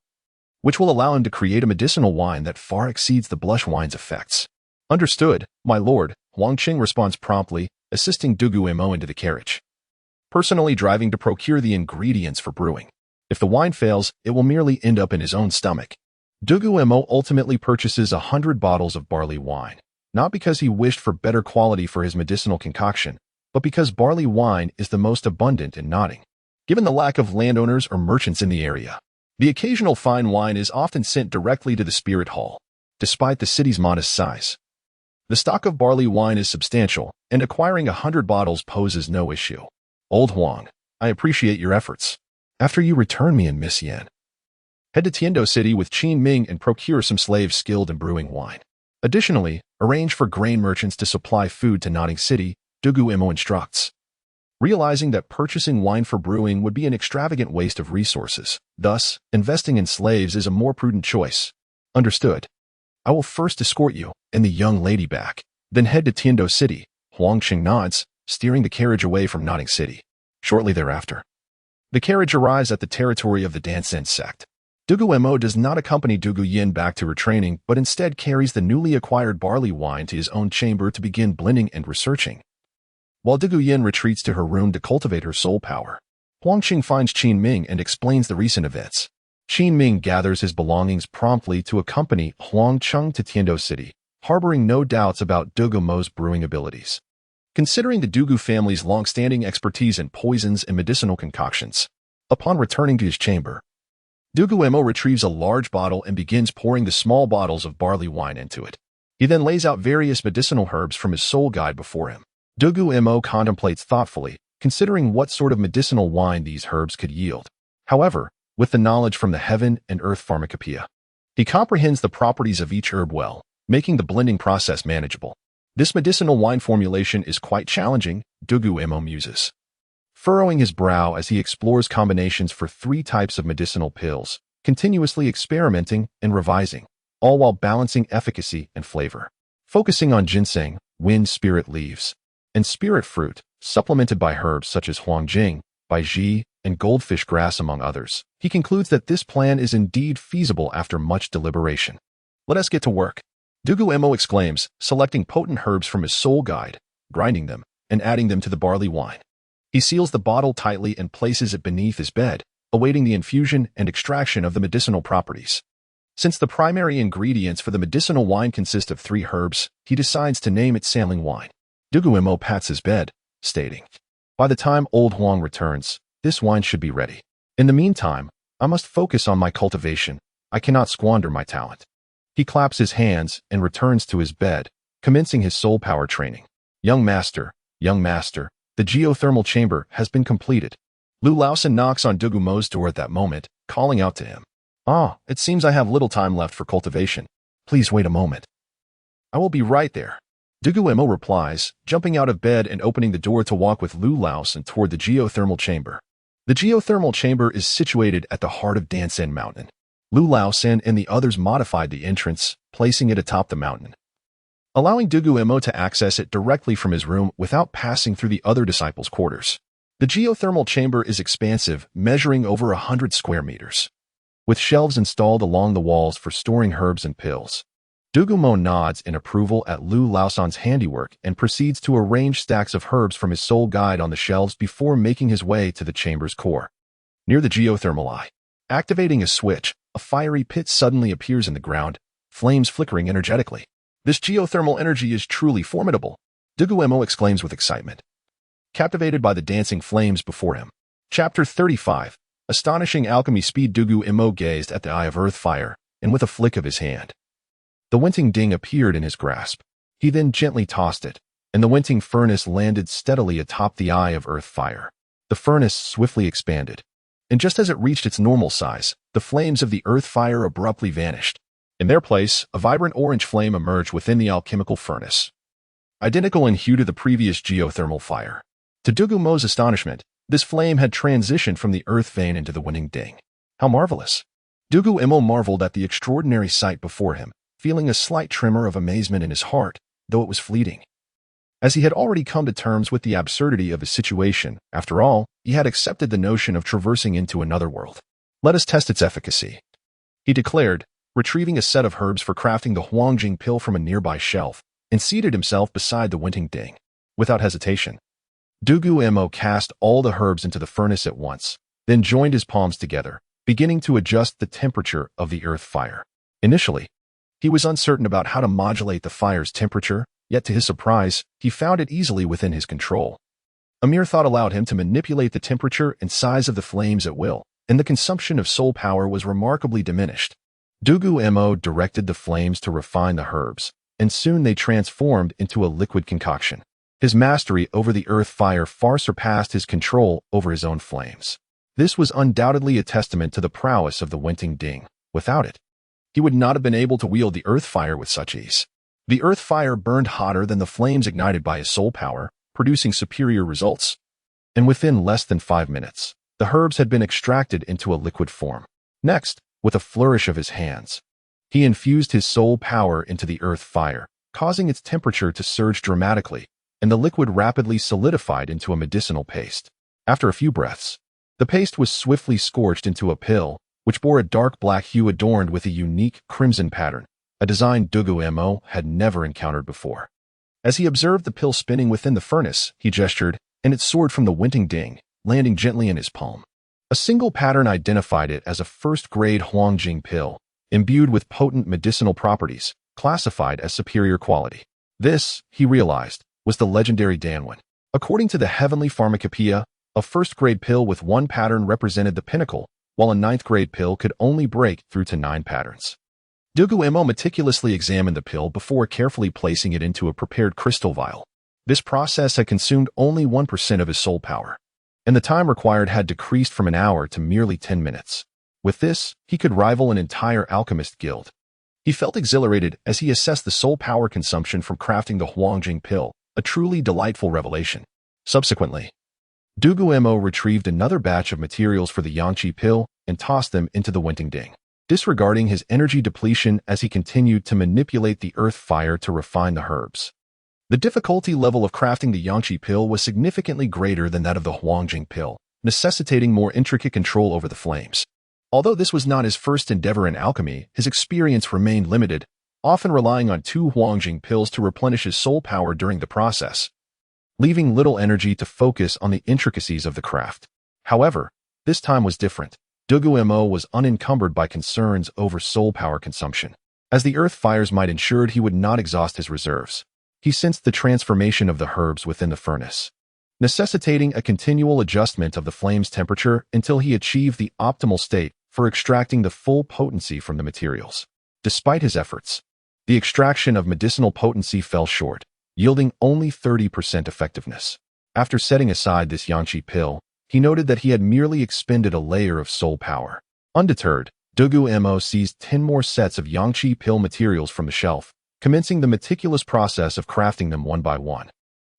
which will allow him to create a medicinal wine that far exceeds the blush wine's effects. Understood, my lord, Huangqing responds promptly, assisting Dugu Mo into the carriage, personally driving to procure the ingredients for brewing. If the wine fails, it will merely end up in his own stomach. Dugu Mo ultimately purchases 100 bottles of barley wine, not because he wished for better quality for his medicinal concoction, but because barley wine is the most abundant in Notting. Given the lack of landowners or merchants in the area, the occasional fine wine is often sent directly to the spirit hall, despite the city's modest size. The stock of barley wine is substantial, and acquiring 100 bottles poses no issue. Old Huang, I appreciate your efforts. After you return me and Miss Yan, head to Tiandou City with Qin Ming and procure some slaves skilled in brewing wine. Additionally, arrange for grain merchants to supply food to Notting City, Dugu Mo instructs, realizing that purchasing wine for brewing would be an extravagant waste of resources. Thus, investing in slaves is a more prudent choice. Understood. I will first escort you and the young lady back, then head to Tiandou City. Huangqing nods, steering the carriage away from Notting City. Shortly thereafter, the carriage arrives at the territory of the Dancian Sect. Dugu Mo does not accompany Dugu Yin back to her training, but instead carries the newly acquired barley wine to his own chamber to begin blending and researching. While Dugu Yin retreats to her room to cultivate her soul power, Huangqing finds Qin Ming and explains the recent events. Qin Ming gathers his belongings promptly to accompany Huangqing to Tiandou City, harboring no doubts about Dugu Mo's brewing abilities. Considering the Dugu family's long-standing expertise in poisons and medicinal concoctions, upon returning to his chamber, Dugu Mo retrieves a large bottle and begins pouring the small bottles of barley wine into it. He then lays out various medicinal herbs from his soul guide before him. Dugu Mo contemplates thoughtfully, considering what sort of medicinal wine these herbs could yield. However, with the knowledge from the heaven and earth pharmacopoeia, he comprehends the properties of each herb well, making the blending process manageable. This medicinal wine formulation is quite challenging, Dugu Mo muses, furrowing his brow as he explores combinations for 3 types of medicinal pills, continuously experimenting and revising, all while balancing efficacy and flavor. Focusing on ginseng, wind spirit leaves, and spirit fruit, supplemented by herbs such as huangjing, baiji, and goldfish grass among others, he concludes that this plan is indeed feasible after much deliberation. Let us get to work, Dugu Mo exclaims, selecting potent herbs from his soul guide, grinding them, and adding them to the barley wine. He seals the bottle tightly and places it beneath his bed, awaiting the infusion and extraction of the medicinal properties. Since the primary ingredients for the medicinal wine consist of 3 herbs, he decides to name it Sanling wine. Dugu Mo pats his bed, stating, by the time old Huang returns, this wine should be ready. In the meantime, I must focus on my cultivation. I cannot squander my talent. He claps his hands and returns to his bed, commencing his soul power training. Young master, the geothermal chamber has been completed. Lu Laosan knocks on Dugu Mo's door at that moment, calling out to him. Ah, it seems I have little time left for cultivation. Please wait a moment. I will be right there. Dugu Mo replies, jumping out of bed and opening the door to walk with Lu Laosan toward the geothermal chamber. The geothermal chamber is situated at the heart of Dancian Mountain. Lu Laosan and the others modified the entrance, placing it atop the mountain, allowing Dugu Mo to access it directly from his room without passing through the other disciples' quarters. The geothermal chamber is expansive, measuring over 100 square meters, with shelves installed along the walls for storing herbs and pills. Dugu Mo nods in approval at Lu Laosan's handiwork and proceeds to arrange stacks of herbs from his soul guide on the shelves before making his way to the chamber's core. Near the geothermal eye, activating a switch, a fiery pit suddenly appears in the ground, flames flickering energetically. This geothermal energy is truly formidable, Dugu Mo exclaims with excitement, captivated by the dancing flames before him. Chapter 35. Astonishing alchemy speed. Dugu Mo gazed at the eye of earth fire, and with a flick of his hand, the winting ding appeared in his grasp. He then gently tossed it, and the winting furnace landed steadily atop the eye of earth fire. The furnace swiftly expanded, and just as it reached its normal size, the flames of the earth fire abruptly vanished. In their place, a vibrant orange flame emerged within the alchemical furnace, identical in hue to the previous geothermal fire. To Dugu Mo's astonishment, this flame had transitioned from the earth vein into the winning ding. How marvelous! Dugu Mo marveled at the extraordinary sight before him, feeling a slight tremor of amazement in his heart, though it was fleeting. As he had already come to terms with the absurdity of his situation, after all, he had accepted the notion of traversing into another world. Let us test its efficacy, he declared, retrieving a set of herbs for crafting the Huangjing pill from a nearby shelf, and seated himself beside the winting ding. Without hesitation, Dugu Mo cast all the herbs into the furnace at once, then joined his palms together, beginning to adjust the temperature of the earth fire. Initially, he was uncertain about how to modulate the fire's temperature, yet to his surprise, he found it easily within his control. A mere thought allowed him to manipulate the temperature and size of the flames at will, and the consumption of soul power was remarkably diminished. Dugu Mo directed the flames to refine the herbs, and soon they transformed into a liquid concoction. His mastery over the earth fire far surpassed his control over his own flames. This was undoubtedly a testament to the prowess of the winting ding. Without it, he would not have been able to wield the earth fire with such ease. The earth fire burned hotter than the flames ignited by his soul power, producing superior results. And within less than 5 minutes, the herbs had been extracted into a liquid form. Next, with a flourish of his hands, he infused his soul power into the earth fire, causing its temperature to surge dramatically, and the liquid rapidly solidified into a medicinal paste. After a few breaths, the paste was swiftly scorched into a pill, which bore a dark black hue adorned with a unique crimson pattern, a design Dugu Mo had never encountered before. As he observed the pill spinning within the furnace, he gestured, and it soared from the winting ding, landing gently in his palm. A single pattern identified it as a first-grade Huangjing pill, imbued with potent medicinal properties, classified as superior quality. This, he realized, was the legendary Dancian. According to the Heavenly Pharmacopoeia, a first-grade pill with one pattern represented the pinnacle, while a ninth-grade pill could only break through to 9 patterns. Dugu Mo meticulously examined the pill before carefully placing it into a prepared crystal vial. This process had consumed only 1% of his soul power, and the time required had decreased from an hour to merely 10 minutes. With this, he could rival an entire alchemist guild. He felt exhilarated as he assessed the soul power consumption from crafting the Huangjing pill, a truly delightful revelation. Subsequently, Dugu Mo retrieved another batch of materials for the Yangqi pill and tossed them into the winting ding, disregarding his energy depletion as he continued to manipulate the earth fire to refine the herbs. The difficulty level of crafting the Yangqi pill was significantly greater than that of the Huangjing pill, necessitating more intricate control over the flames. Although this was not his first endeavor in alchemy, his experience remained limited, often relying on 2 Huangjing pills to replenish his soul power during the process, leaving little energy to focus on the intricacies of the craft. However, this time was different. Dugu Mo was unencumbered by concerns over soul power consumption. As the earth fires might ensure he would not exhaust his reserves, he sensed the transformation of the herbs within the furnace, necessitating a continual adjustment of the flame's temperature until he achieved the optimal state for extracting the full potency from the materials. Despite his efforts, the extraction of medicinal potency fell short, yielding only 30% effectiveness. After setting aside this Yangqi pill, he noted that he had merely expended a layer of soul power. Undeterred, Dugu Mo seized 10 more sets of Yangqi pill materials from the shelf, commencing the meticulous process of crafting them one by one,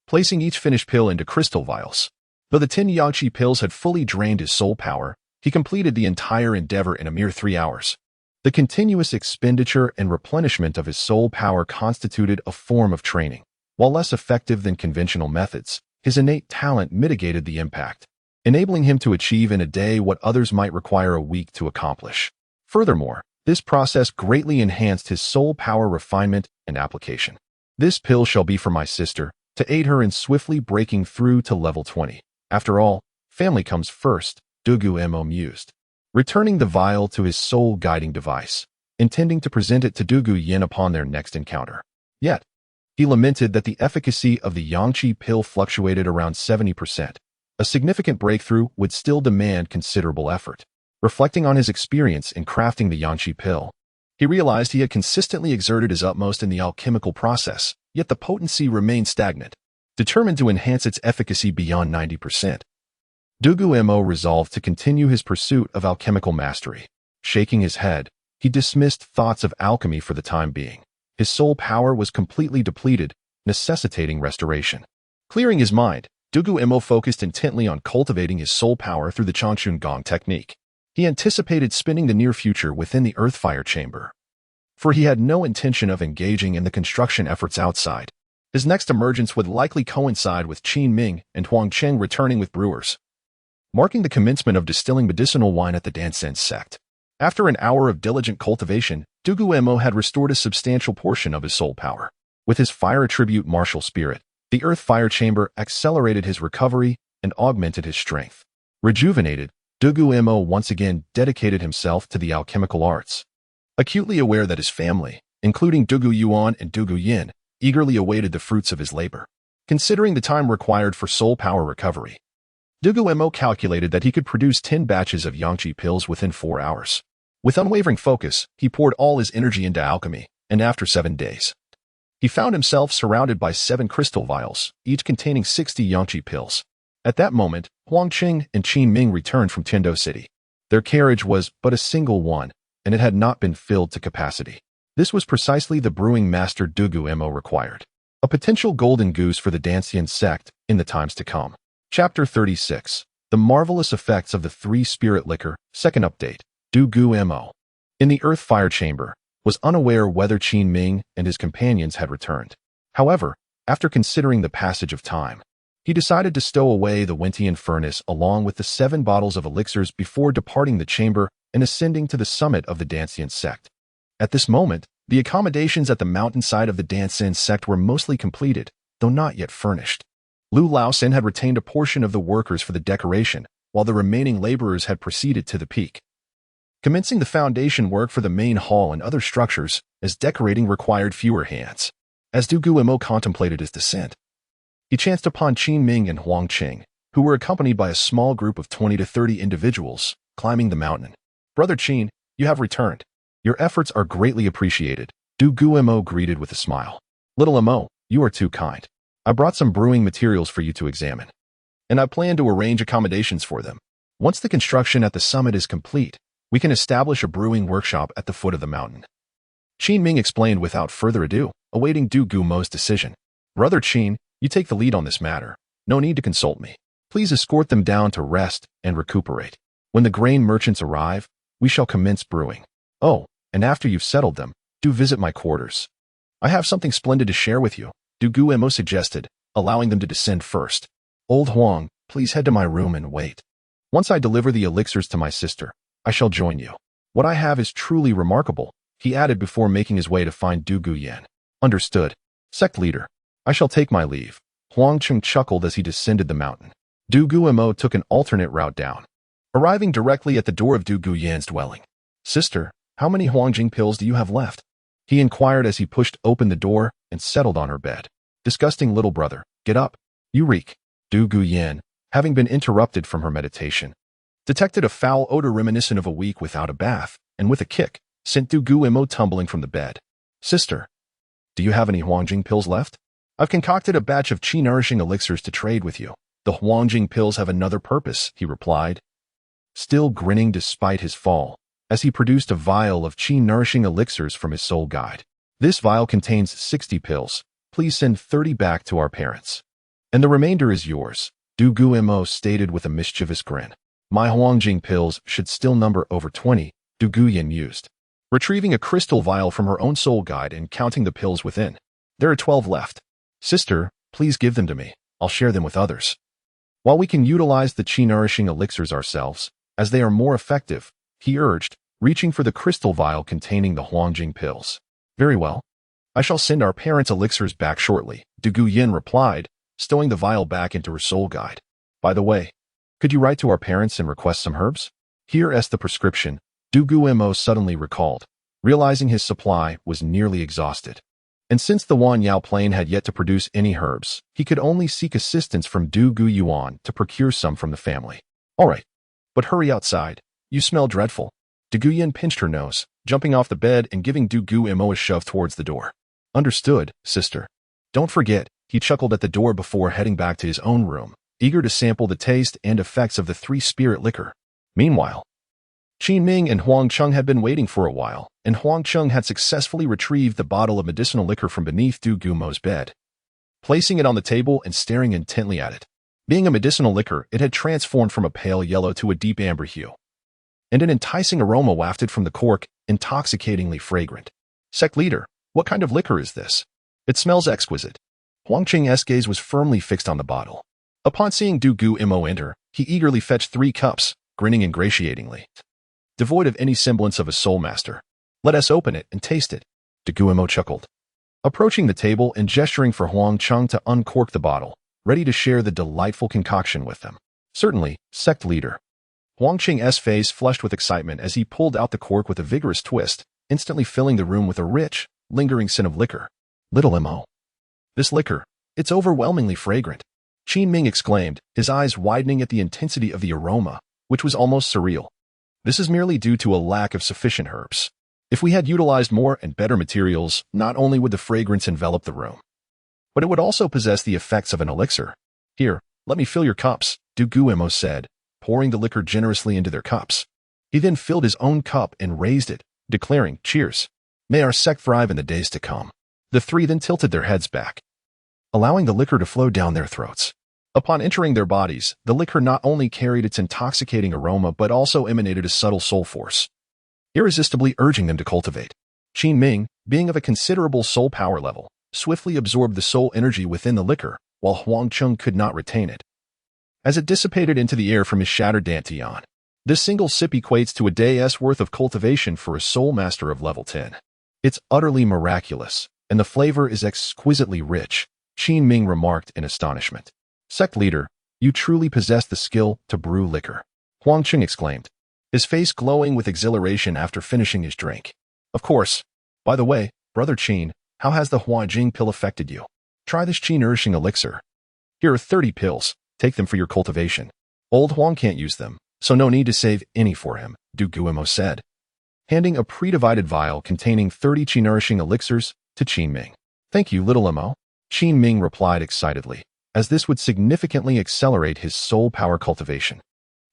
placing each finished pill into crystal vials. Though the 10 Yangqi pills had fully drained his soul power, he completed the entire endeavor in a mere 3 hours. The continuous expenditure and replenishment of his soul power constituted a form of training. While less effective than conventional methods, his innate talent mitigated the impact, enabling him to achieve in a day what others might require a week to accomplish. Furthermore, this process greatly enhanced his soul power refinement and application. This pill shall be for my sister, to aid her in swiftly breaking through to level 20. After all, family comes first, Dugu Mo mused, returning the vial to his soul guiding device, intending to present it to Dugu Yin upon their next encounter. Yet, he lamented that the efficacy of the Yangqi pill fluctuated around 70%. A significant breakthrough would still demand considerable effort. Reflecting on his experience in crafting the Yangqi pill, he realized he had consistently exerted his utmost in the alchemical process, yet the potency remained stagnant. determined to enhance its efficacy beyond 90%. Dugu Mo resolved to continue his pursuit of alchemical mastery. Shaking his head, he dismissed thoughts of alchemy for the time being. His soul power was completely depleted, necessitating restoration. Clearing his mind, Dugu Mo focused intently on cultivating his soul power through the Changchun Gong technique. He anticipated spending the near future within the earth fire chamber, for he had no intention of engaging in the construction efforts outside. His next emergence would likely coincide with Qin Ming and Huang Cheng returning with brewers, marking the commencement of distilling medicinal wine at the Dancian Sect. After an hour of diligent cultivation, Dugu Mo had restored a substantial portion of his soul power. With his fire attribute martial spirit, the earth fire chamber accelerated his recovery and augmented his strength. Rejuvenated, Dugu Mo once again dedicated himself to the alchemical arts. Acutely aware that his family, including Dugu Yuan and Dugu Yin, eagerly awaited the fruits of his labor. Considering the time required for soul power recovery, Dugu Mo calculated that he could produce 10 batches of Yangqi pills within 4 hours. With unwavering focus, he poured all his energy into alchemy, and after 7 days, he found himself surrounded by 7 crystal vials, each containing 60 Yangqi pills. At that moment, Huang Qing and Qin Ming returned from Tiandou City. Their carriage was but a single one, and it had not been filled to capacity. This was precisely the brewing master Dugu Mo required. A potential golden goose for the Dancian Sect in the times to come. Chapter 36. The Marvelous Effects of the 3-Spirit Liquor. Second update. Dugu Mo, in the earth fire chamber, was unaware whether Qin Ming and his companions had returned. However, after considering the passage of time, he decided to stow away the Wentian furnace along with the 7 bottles of elixirs before departing the chamber and ascending to the summit of the Dancian Sect. At this moment, the accommodations at the mountainside of the Dancian Sect were mostly completed, though not yet furnished. Lu Laosin had retained a portion of the workers for the decoration, while the remaining laborers had proceeded to the peak, commencing the foundation work for the main hall and other structures, as decorating required fewer hands. As Dugu Mo contemplated his descent, he chanced upon Qin Ming and Huang Qing, who were accompanied by a small group of 20 to 30 individuals, climbing the mountain. "Brother Qin, you have returned. Your efforts are greatly appreciated," Dugu Mo greeted with a smile. "Little Mo, you are too kind. I brought some brewing materials for you to examine, and I plan to arrange accommodations for them. Once the construction at the summit is complete, we can establish a brewing workshop at the foot of the mountain." Qin Ming explained without further ado, awaiting Dugu Mo's decision. "Brother Qin, you take the lead on this matter. No need to consult me. Please escort them down to rest and recuperate. When the grain merchants arrive, we shall commence brewing. Oh, and after you've settled them, do visit my quarters. I have something splendid to share with you," Dugu Mo suggested, allowing them to descend first. "Old Huang, please head to my room and wait. Once I deliver the elixirs to my sister, I shall join you. What I have is truly remarkable," he added before making his way to find Dugu Yin. "Understood. Sect leader. I shall take my leave." Huang Cheng chuckled as he descended the mountain. Dugu Mo took an alternate route down, arriving directly at the door of Dugu Yin's dwelling. "Sister, how many Huangjing pills do you have left?" he inquired as he pushed open the door and settled on her bed. "Disgusting little brother, get up. You reek." Dugu Yin, having been interrupted from her meditation, detected a foul odor reminiscent of a week without a bath, and with a kick, sent Dugu Mo tumbling from the bed. "Sister, do you have any Huangjing pills left? I've concocted a batch of qi-nourishing elixirs to trade with you." "The Huangjing pills have another purpose," he replied, still grinning despite his fall, as he produced a vial of qi-nourishing elixirs from his soul guide. "This vial contains 60 pills. Please send 30 back to our parents, and the remainder is yours," Dugu Mo stated with a mischievous grin. "My Huangjing pills should still number over 20, Dugu Yin mused, retrieving a crystal vial from her own soul guide and counting the pills within. "There are 12 left. Sister, please give them to me. I'll share them with others. While we can utilize the qi-nourishing elixirs ourselves, as they are more effective," he urged, reaching for the crystal vial containing the Huangjing pills. "Very well. I shall send our parents' elixirs back shortly," Dugu Yin replied, stowing the vial back into her soul guide. "By the way, could you write to our parents and request some herbs?" "Here's the prescription," Dugu Mo suddenly recalled, realizing his supply was nearly exhausted. And since the Wanyao Plain had yet to produce any herbs, he could only seek assistance from Dugu Yuan to procure some from the family. "All right, but hurry outside. You smell dreadful." Dugu Yin pinched her nose, jumping off the bed and giving Dugu Mo a shove towards the door. "Understood, sister. Don't forget," he chuckled at the door before heading back to his own room, eager to sample the taste and effects of the three-spirit liquor. Meanwhile, Qin Ming and Huang Cheng had been waiting for a while, and Huang Cheng had successfully retrieved the bottle of medicinal liquor from beneath Dugu Mo's bed. Placing it on the table and staring intently at it. Being a medicinal liquor, it had transformed from a pale yellow to a deep amber hue. And an enticing aroma wafted from the cork, intoxicatingly fragrant. Sect leader, what kind of liquor is this? It smells exquisite. Huang Cheng's gaze was firmly fixed on the bottle. Upon seeing Dugu Mo enter, he eagerly fetched 3 cups, grinning ingratiatingly. Devoid of any semblance of a soul master. Let us open it and taste it. Dugu Mo chuckled. Approaching the table and gesturing for Huang Cheng to uncork the bottle, ready to share the delightful concoction with them. Certainly, Sect leader. Huang Cheng's face flushed with excitement as he pulled out the cork with a vigorous twist, instantly filling the room with a rich, lingering scent of liquor. Little Mo. This liquor, it's overwhelmingly fragrant. Qin Ming exclaimed, his eyes widening at the intensity of the aroma, which was almost surreal. This is merely due to a lack of sufficient herbs. If we had utilized more and better materials, not only would the fragrance envelop the room, but it would also possess the effects of an elixir. Here, let me fill your cups, Dugu Mo said, pouring the liquor generously into their cups. He then filled his own cup and raised it, declaring, cheers. May our sect thrive in the days to come. The 3 then tilted their heads back, allowing the liquor to flow down their throats. Upon entering their bodies, the liquor not only carried its intoxicating aroma but also emanated a subtle soul force, irresistibly urging them to cultivate. Qin Ming, being of a considerable soul power level, swiftly absorbed the soul energy within the liquor, while Huang Cheng could not retain it, as it dissipated into the air from his shattered Dancian. This single sip equates to a day's worth of cultivation for a soul master of level 10. It's utterly miraculous, and the flavor is exquisitely rich, Qin Ming remarked in astonishment. Sect leader, you truly possess the skill to brew liquor, Huang Cheng exclaimed, his face glowing with exhilaration after finishing his drink. Of course. By the way, brother Qin, how has the Huajing pill affected you? Try this qi nourishing elixir. Here are 30 pills, take them for your cultivation. Old Huang can't use them, so no need to save any for him, Dugu Mo said, handing a pre-divided vial containing 30 qi nourishing elixirs to Qin Ming. Thank you, little Mo, Qin Ming replied excitedly, as this would significantly accelerate his soul power cultivation,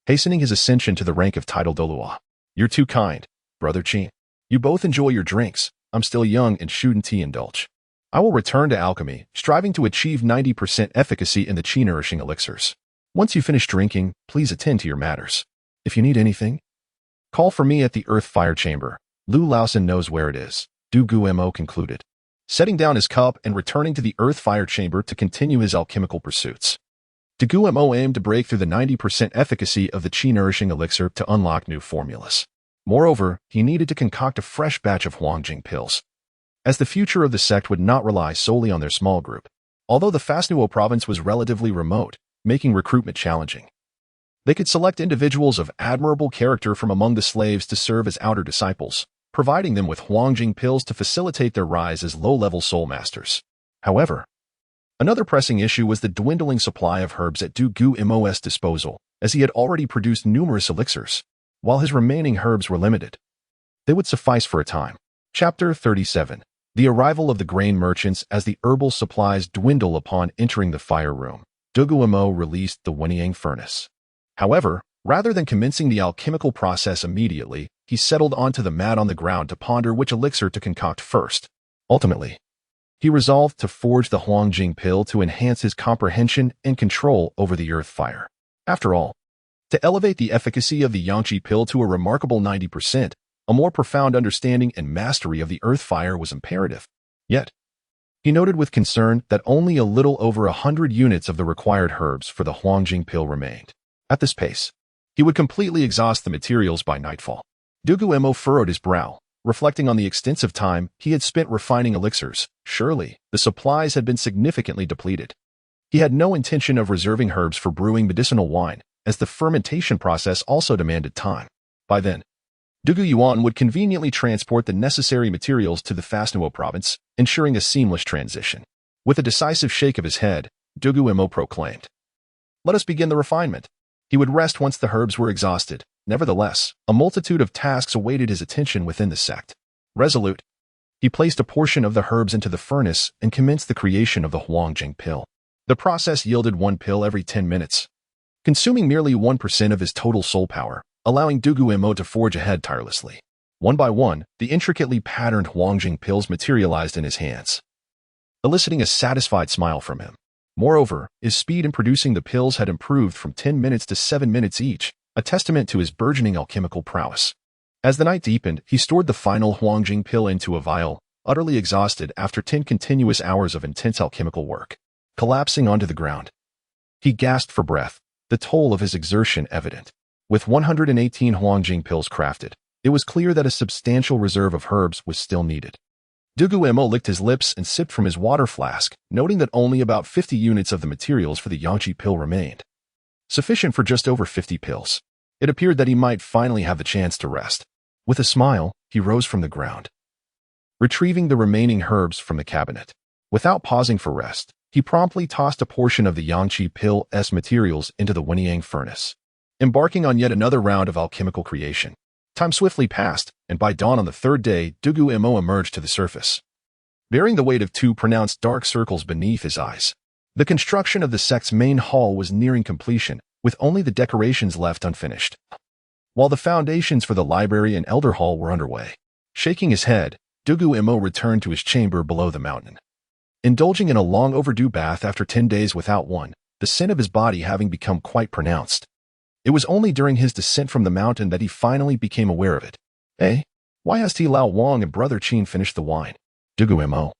hastening his ascension to the rank of title Douluo. You're too kind, brother Qin. You both enjoy your drinks. I'm still young and shouldn't indulge. I will return to alchemy, striving to achieve 90% efficacy in the qi nourishing elixirs. Once you finish drinking, please attend to your matters. If you need anything, call for me at the Earth Fire Chamber. Lu Laosan knows where it is, Dugu Mo concluded, setting down his cup and returning to the Earth Fire Chamber to continue his alchemical pursuits. Dugu Mo aimed to break through the 90% efficacy of the qi-nourishing elixir to unlock new formulas. Moreover, he needed to concoct a fresh batch of Huangjing pills, as the future of the sect would not rely solely on their small group. Although the Fasnuo province was relatively remote, making recruitment challenging, they could select individuals of admirable character from among the slaves to serve as outer disciples, providing them with Huangjing pills to facilitate their rise as low-level soul masters. However, another pressing issue was the dwindling supply of herbs at Dugu Mo's disposal, as he had already produced numerous elixirs. While his remaining herbs were limited, they would suffice for a time. Chapter 37. The arrival of the grain merchants as the herbal supplies dwindle upon entering the fire room. Dugu Mo released the Wenyang furnace. However, rather than commencing the alchemical process immediately, he settled onto the mat on the ground to ponder which elixir to concoct first. Ultimately, he resolved to forge the Huangjing pill to enhance his comprehension and control over the earth fire. After all, to elevate the efficacy of the Yangqi pill to a remarkable 90%, a more profound understanding and mastery of the earth fire was imperative. Yet, he noted with concern that only a little over 100 units of the required herbs for the Huangjing pill remained. At this pace, he would completely exhaust the materials by nightfall. Dugu Mo furrowed his brow, reflecting on the extensive time he had spent refining elixirs. Surely, the supplies had been significantly depleted. He had no intention of reserving herbs for brewing medicinal wine, as the fermentation process also demanded time. By then, Dugu Yuan would conveniently transport the necessary materials to the Fasnuo province, ensuring a seamless transition. With a decisive shake of his head, Dugu Mo proclaimed, "Let us begin the refinement." He would rest once the herbs were exhausted. Nevertheless, a multitude of tasks awaited his attention within the sect. Resolute, He placed a portion of the herbs into the furnace and commenced the creation of the Huangjing pill. The process yielded 1 pill every 10 minutes, consuming merely 1% of his total soul power, allowing Dugu Mo to forge ahead tirelessly. One by one, the intricately patterned Huangjing pills materialized in his hands, eliciting a satisfied smile from him. Moreover, his speed in producing the pills had improved from 10 minutes to 7 minutes each, a testament to his burgeoning alchemical prowess. As the night deepened, he stored the final Huangjing pill into a vial, utterly exhausted after 10 continuous hours of intense alchemical work. Collapsing onto the ground, he gasped for breath, the toll of his exertion evident. With 118 Huangjing pills crafted, it was clear that a substantial reserve of herbs was still needed. Dugu Mo licked his lips and sipped from his water flask, noting that only about 50 units of the materials for the Yangqi pill remained, sufficient for just over 50 pills. It appeared that he might finally have the chance to rest. With a smile, he rose from the ground, retrieving the remaining herbs from the cabinet. Without pausing for rest, he promptly tossed a portion of the Yangqi pill's materials into the Wenyang furnace, embarking on yet another round of alchemical creation. Time swiftly passed, and by dawn on the third day, Dugu Mo emerged to the surface, bearing the weight of 2 pronounced dark circles beneath his eyes. The construction of the sect's main hall was nearing completion, with only the decorations left unfinished, while the foundations for the library and elder hall were underway. Shaking his head, Dugu Mo returned to his chamber below the mountain, indulging in a long overdue bath after 10 days without one, the scent of his body having become quite pronounced. It was only during his descent from the mountain that he finally became aware of it. Why has Lao Wang and Brother Qin finished the wine? Dugu Mo,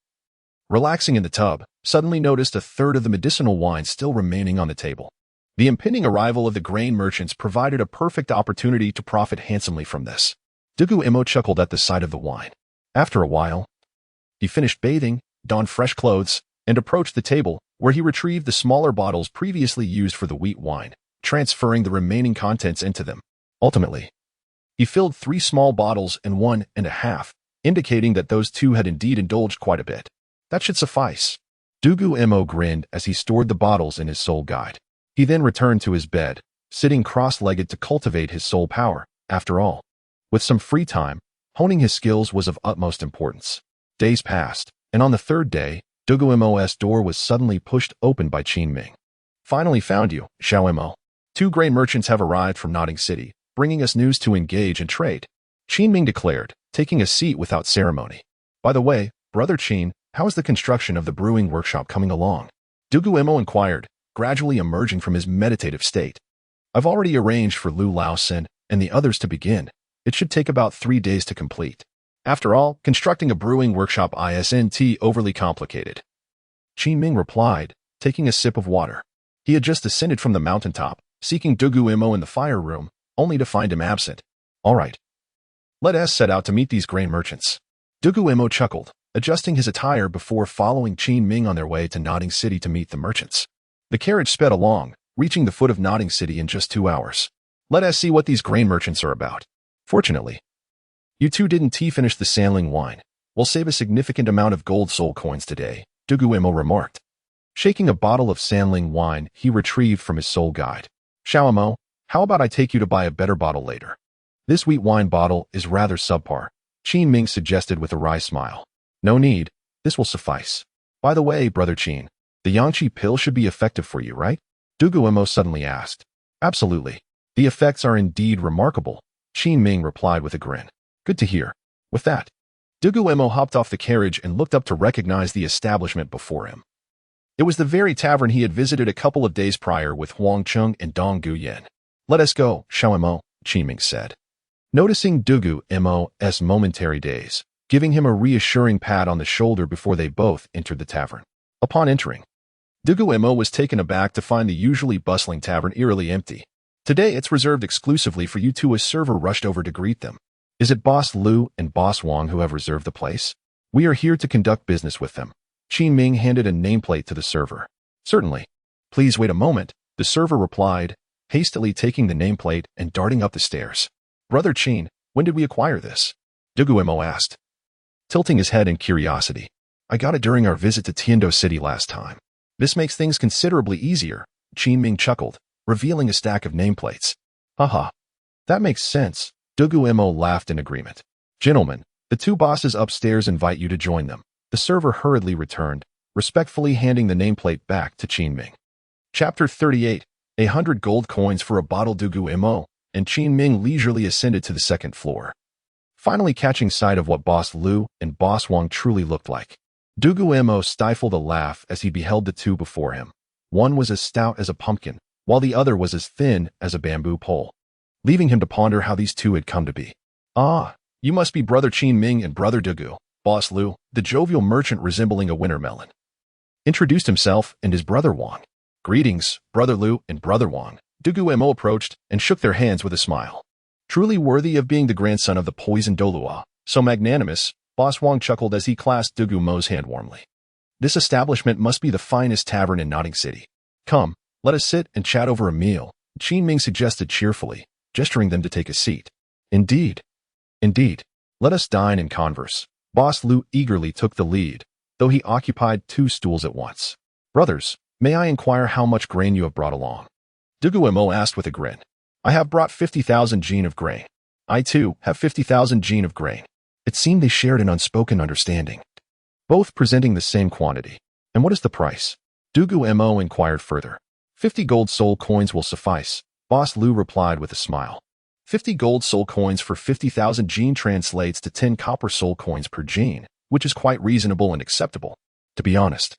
relaxing in the tub, suddenly noticed a third of the medicinal wine still remaining on the table. The impending arrival of the grain merchants provided a perfect opportunity to profit handsomely from this. Dugu Mo chuckled at the sight of the wine. After a while, he finished bathing, donned fresh clothes, and approached the table, where he retrieved the smaller bottles previously used for the wheat wine, transferring the remaining contents into them. Ultimately, he filled 3 small bottles and 1.5, indicating that those 2 had indeed indulged quite a bit. That should suffice. Dugu Mo grinned as he stored the bottles in his soul guide. He then returned to his bed, sitting cross-legged to cultivate his soul power. After all, with some free time, honing his skills was of utmost importance. Days passed, and on the third day, Dugu Mo's door was suddenly pushed open by Qin Ming. Finally found you, Xiao Mo. 2 grain merchants have arrived from Notting City, bringing us news to engage in trade, Qin Ming declared, taking a seat without ceremony. By the way, Brother Qin, how is the construction of the brewing workshop coming along? Dugu Mo inquired, gradually emerging from his meditative state. I've already arranged for Lu Laosen and the others to begin. It should take about 3 days to complete. After all, constructing a brewing workshop isn't overly complicated. Qin Ming replied, taking a sip of water. He had just descended from the mountaintop, seeking Dugu Mo in the fire room, only to find him absent. All right. Let us set out to meet these grain merchants. Dugu Mo chuckled, adjusting his attire before following Qin Ming on their way to Notting City to meet the merchants. The carriage sped along, reaching the foot of Notting City in just 2 hours. Let us see what these grain merchants are about. Fortunately, you 2 didn't finish the Sanling wine. We'll save a significant amount of gold soul coins today, Dugu Mo remarked. Shaking a bottle of Sanling wine he retrieved from his soul guide. Xiao Mo, how about I take you to buy a better bottle later? This wheat wine bottle is rather subpar, Qin Ming suggested with a wry smile. No need, this will suffice. By the way, Brother Qin, the Yangqi pill should be effective for you, right? Dugu Mo suddenly asked. Absolutely. The effects are indeed remarkable, Qin Ming replied with a grin. Good to hear. With that, Dugu Mo hopped off the carriage and looked up to recognize the establishment before him. It was the very tavern he had visited a couple of days prior with Huang Cheng and Dong Guyan. Let us go, Xiao Mo, Qin Ming said, noticing Dugu Mo's momentary daze, giving him a reassuring pat on the shoulder before they both entered the tavern. Upon entering, Dugu Mo was taken aback to find the usually bustling tavern eerily empty. Today it's reserved exclusively for you 2. A server rushed over to greet them. Is it Boss Lu and Boss Wang who have reserved the place? We are here to conduct business with them. Qin Ming handed a nameplate to the server. Certainly. Please wait a moment, the server replied, hastily taking the nameplate and darting up the stairs. Brother Qin, when did we acquire this? Dugu Mo asked, tilting his head in curiosity. I got it during our visit to Tiandou City last time. This makes things considerably easier, Qin Ming chuckled, revealing a stack of nameplates. Haha. That makes sense, Dugu Mo laughed in agreement. Gentlemen, The two bosses upstairs invite you to join them. The server hurriedly returned, respectfully handing the nameplate back to Qin-Ming. Chapter 38, 100 gold coins for a bottle. Dugu Mo, and Qin-Ming leisurely ascended to the second floor, finally catching sight of what Boss Lu and Boss Wang truly looked like. Dugu Mo stifled a laugh as he beheld the two before him. One was as stout as a pumpkin, while the other was as thin as a bamboo pole, leaving him to ponder how these two had come to be. Ah, you must be Brother Qin-Ming and Brother Dugu. Boss Lu, the jovial merchant resembling a winter melon, introduced himself and his brother Wang. Greetings, Brother Lu and Brother Wang. Dugu Mo approached and shook their hands with a smile. Truly worthy of being the grandson of the poisoned Douluo, so magnanimous, Boss Wang chuckled as he clasped Dugu Mo's hand warmly. This establishment must be the finest tavern in Notting City. Come, let us sit and chat over a meal, Qin-Ming suggested cheerfully, gesturing them to take a seat. Indeed. Indeed. Let us dine and converse. Boss Lu eagerly took the lead, though he occupied 2 stools at once. Brothers, may I inquire how much grain you have brought along? Dugu Mo asked with a grin. I have brought 50,000 jin of grain. I too have 50,000 jin of grain. It seemed they shared an unspoken understanding, both presenting the same quantity. And what is the price? Dugu Mo inquired further. 50 gold soul coins will suffice, Boss Lu replied with a smile. 50 gold soul coins for 50,000 jin translates to 10 copper soul coins per jin, which is quite reasonable and acceptable, to be honest.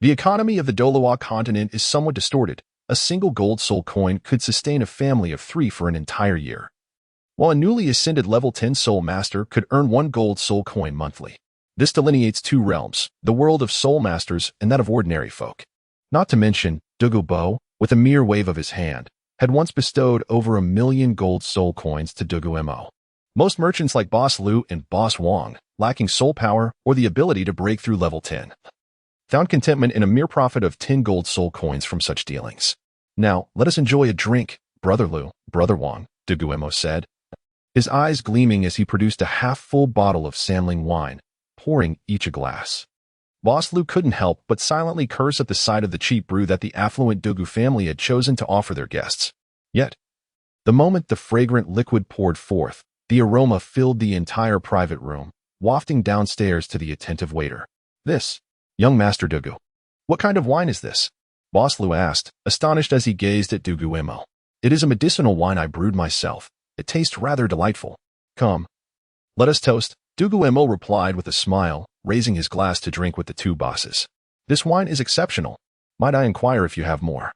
The economy of the Douluo continent is somewhat distorted. A single gold soul coin could sustain a family of 3 for an entire year, while a newly ascended level 10 soul master could earn 1 gold soul coin monthly. This delineates 2 realms, the world of soul masters and that of ordinary folk. Not to mention, Dugu Mo, with a mere wave of his hand, had once bestowed over 1 million gold soul coins to Dugu Mo. Most merchants like Boss Lu and Boss Wang, lacking soul power or the ability to break through level 10, found contentment in a mere profit of 10 gold soul coins from such dealings. Now, let us enjoy a drink, Brother Lu, Brother Wang, Dugu Mo said, his eyes gleaming as he produced a half-full bottle of Samling wine, pouring each a glass. Boss Lu couldn't help but silently curse at the sight of the cheap brew that the affluent Dugu family had chosen to offer their guests. Yet, the moment the fragrant liquid poured forth, the aroma filled the entire private room, wafting downstairs to the attentive waiter. This, young Master Dugu. What kind of wine is this? Boss Lu asked, astonished as he gazed at Dugu Mo. It is a medicinal wine I brewed myself. It tastes rather delightful. Come, let us toast, Dugu Mo replied with a smile, raising his glass to drink with the 2 bosses. This wine is exceptional. Might I inquire if you have more?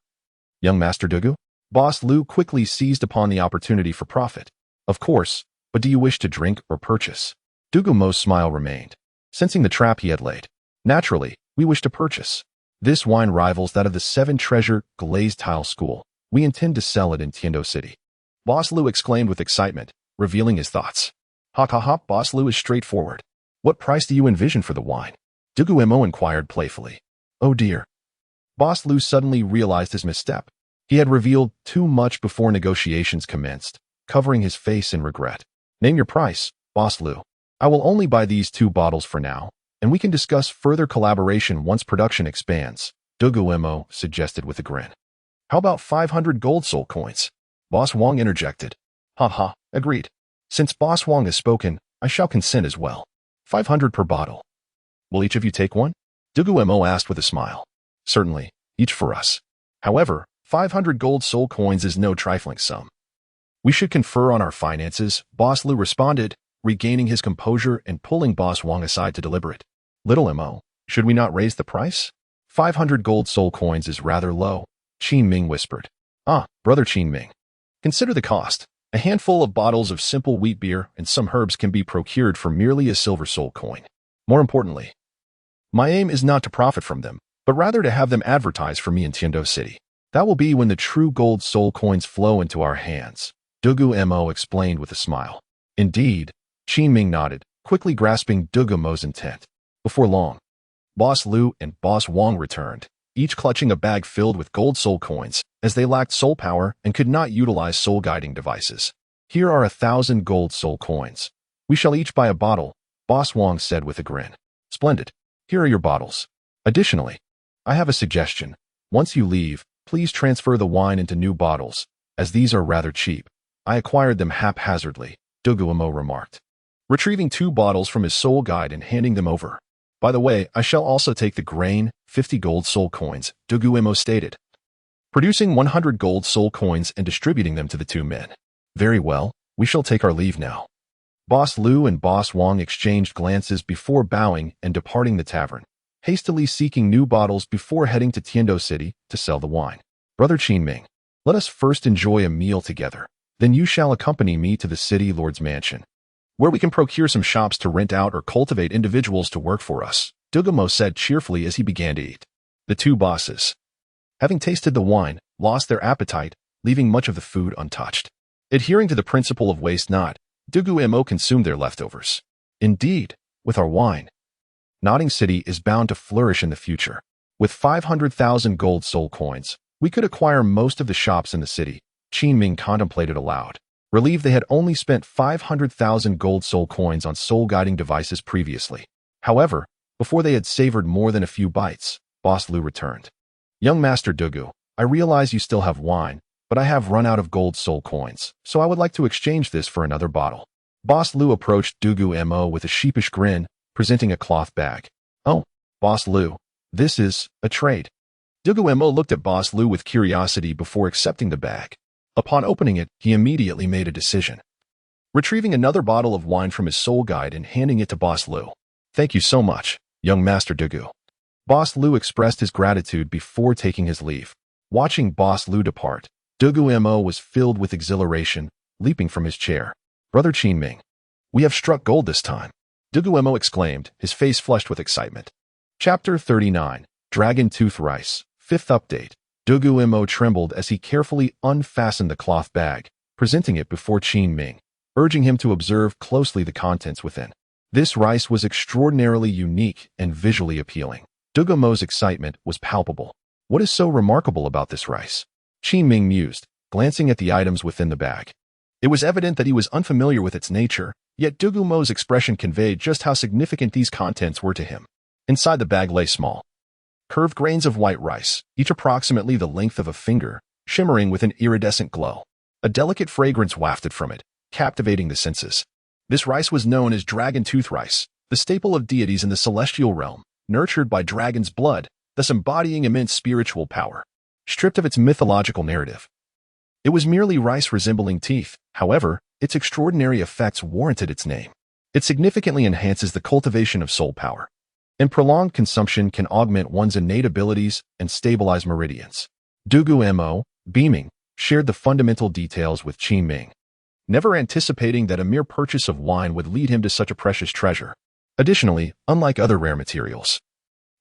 Young Master Dugu? Boss Lu quickly seized upon the opportunity for profit. Of course, but do you wish to drink or purchase? Dugu Mo's smile remained, sensing the trap he had laid. Naturally, we wish to purchase. This wine rivals that of the 7 Treasure glazed tile school. We intend to sell it in Tiandou City. Boss Lu exclaimed with excitement, revealing his thoughts. Ha ha ha, Boss Lu is straightforward. What price do you envision for the wine? Dugu Mo inquired playfully. Oh dear. Boss Lu suddenly realized his misstep. He had revealed too much before negotiations commenced, covering his face in regret. Name your price, Boss Lu. I will only buy these 2 bottles for now, and we can discuss further collaboration once production expands, Dugu Mo suggested with a grin. How about 500 gold soul coins? Boss Wang interjected. Ha ha, agreed. Since Boss Wang has spoken, I shall consent as well. 500 per bottle. Will each of you take one? Dugu Mo asked with a smile. Certainly, each for us. However, 500 gold soul coins is no trifling sum. We should confer on our finances, Boss Lu responded, regaining his composure and pulling Boss Wang aside to deliberate. Little Mo, should we not raise the price? 500 gold soul coins is rather low, Qin-Ming whispered. Ah, Brother Qin-Ming. Consider the cost. A handful of bottles of simple wheat beer and some herbs can be procured for merely a silver soul coin. More importantly, my aim is not to profit from them, but rather to have them advertised for me in Tiandou City. That will be when the true gold soul coins flow into our hands, Dugu Mo explained with a smile. Indeed, Qin-Ming nodded, quickly grasping Dugu Mo's intent. Before long, Boss Lu and Boss Wang returned, each clutching a bag filled with gold soul coins, as they lacked soul power and could not utilize soul guiding devices. Here are 1,000 gold soul coins. We shall each buy a bottle, Boss Wang said with a grin. Splendid. Here are your bottles. Additionally, I have a suggestion. Once you leave, please transfer the wine into new bottles, as these are rather cheap. I acquired them haphazardly, Dugu Mo remarked. retrieving 2 bottles from his soul guide and handing them over. By the way, I shall also take the grain, 50 gold soul coins, Dugu Mo stated, producing 100 gold soul coins and distributing them to the 2 men. Very well, we shall take our leave now. Boss Liu and Boss Wang exchanged glances before bowing and departing the tavern, hastily seeking new bottles before heading to Tiandou City to sell the wine. Brother Qinming, let us first enjoy a meal together. Then you shall accompany me to the city lord's mansion, where we can procure some shops to rent out or cultivate individuals to work for us, Dugu Mo said cheerfully as he began to eat. The 2 bosses, having tasted the wine, lost their appetite, leaving much of the food untouched. Adhering to the principle of waste not, Dugu Mo consumed their leftovers. Indeed, with our wine, Nodding City is bound to flourish in the future. With 500,000 gold soul coins, we could acquire most of the shops in the city, Qinming contemplated aloud, relieved they had only spent 500,000 gold soul coins on soul-guiding devices previously. However, before they had savored more than a few bites, Boss Liu returned. Young Master Dugu, I realize you still have wine, but I have run out of gold soul coins, so I would like to exchange this for another bottle. Boss Liu approached Dugu Mo with a sheepish grin, presenting a cloth bag. Oh, Boss Liu, this is a trade. Dugu Mo looked at Boss Liu with curiosity before accepting the bag. Upon opening it, he immediately made a decision, retrieving another bottle of wine from his soul guide and handing it to Boss Liu. Thank you so much, young Master Dugu. Boss Liu expressed his gratitude before taking his leave. Watching Boss Liu depart, Dugu Mo was filled with exhilaration, leaping from his chair. Brother Qinming, we have struck gold this time, Dugu Mo exclaimed, his face flushed with excitement. Chapter 39, Dragon Tooth Rice, 5th update. Dugu Mo trembled as he carefully unfastened the cloth bag, presenting it before Qinming, urging him to observe closely the contents within. This rice was extraordinarily unique and visually appealing. Dugu Mo's excitement was palpable. What is so remarkable about this rice? Qinming mused, glancing at the items within the bag. It was evident that he was unfamiliar with its nature, yet Dugu Mo's expression conveyed just how significant these contents were to him. Inside the bag lay small, curved grains of white rice, each approximately the length of a finger, shimmering with an iridescent glow. A delicate fragrance wafted from it, captivating the senses. This rice was known as dragon tooth rice, the staple of deities in the celestial realm, nurtured by dragon's blood, thus embodying immense spiritual power. Stripped of its mythological narrative, it was merely rice resembling teeth. However, its extraordinary effects warranted its name. It significantly enhances the cultivation of soul power, and prolonged consumption can augment one's innate abilities and stabilize meridians. Dugu Mo, beaming, shared the fundamental details with Qinming, never anticipating that a mere purchase of wine would lead him to such a precious treasure. Additionally, unlike other rare materials,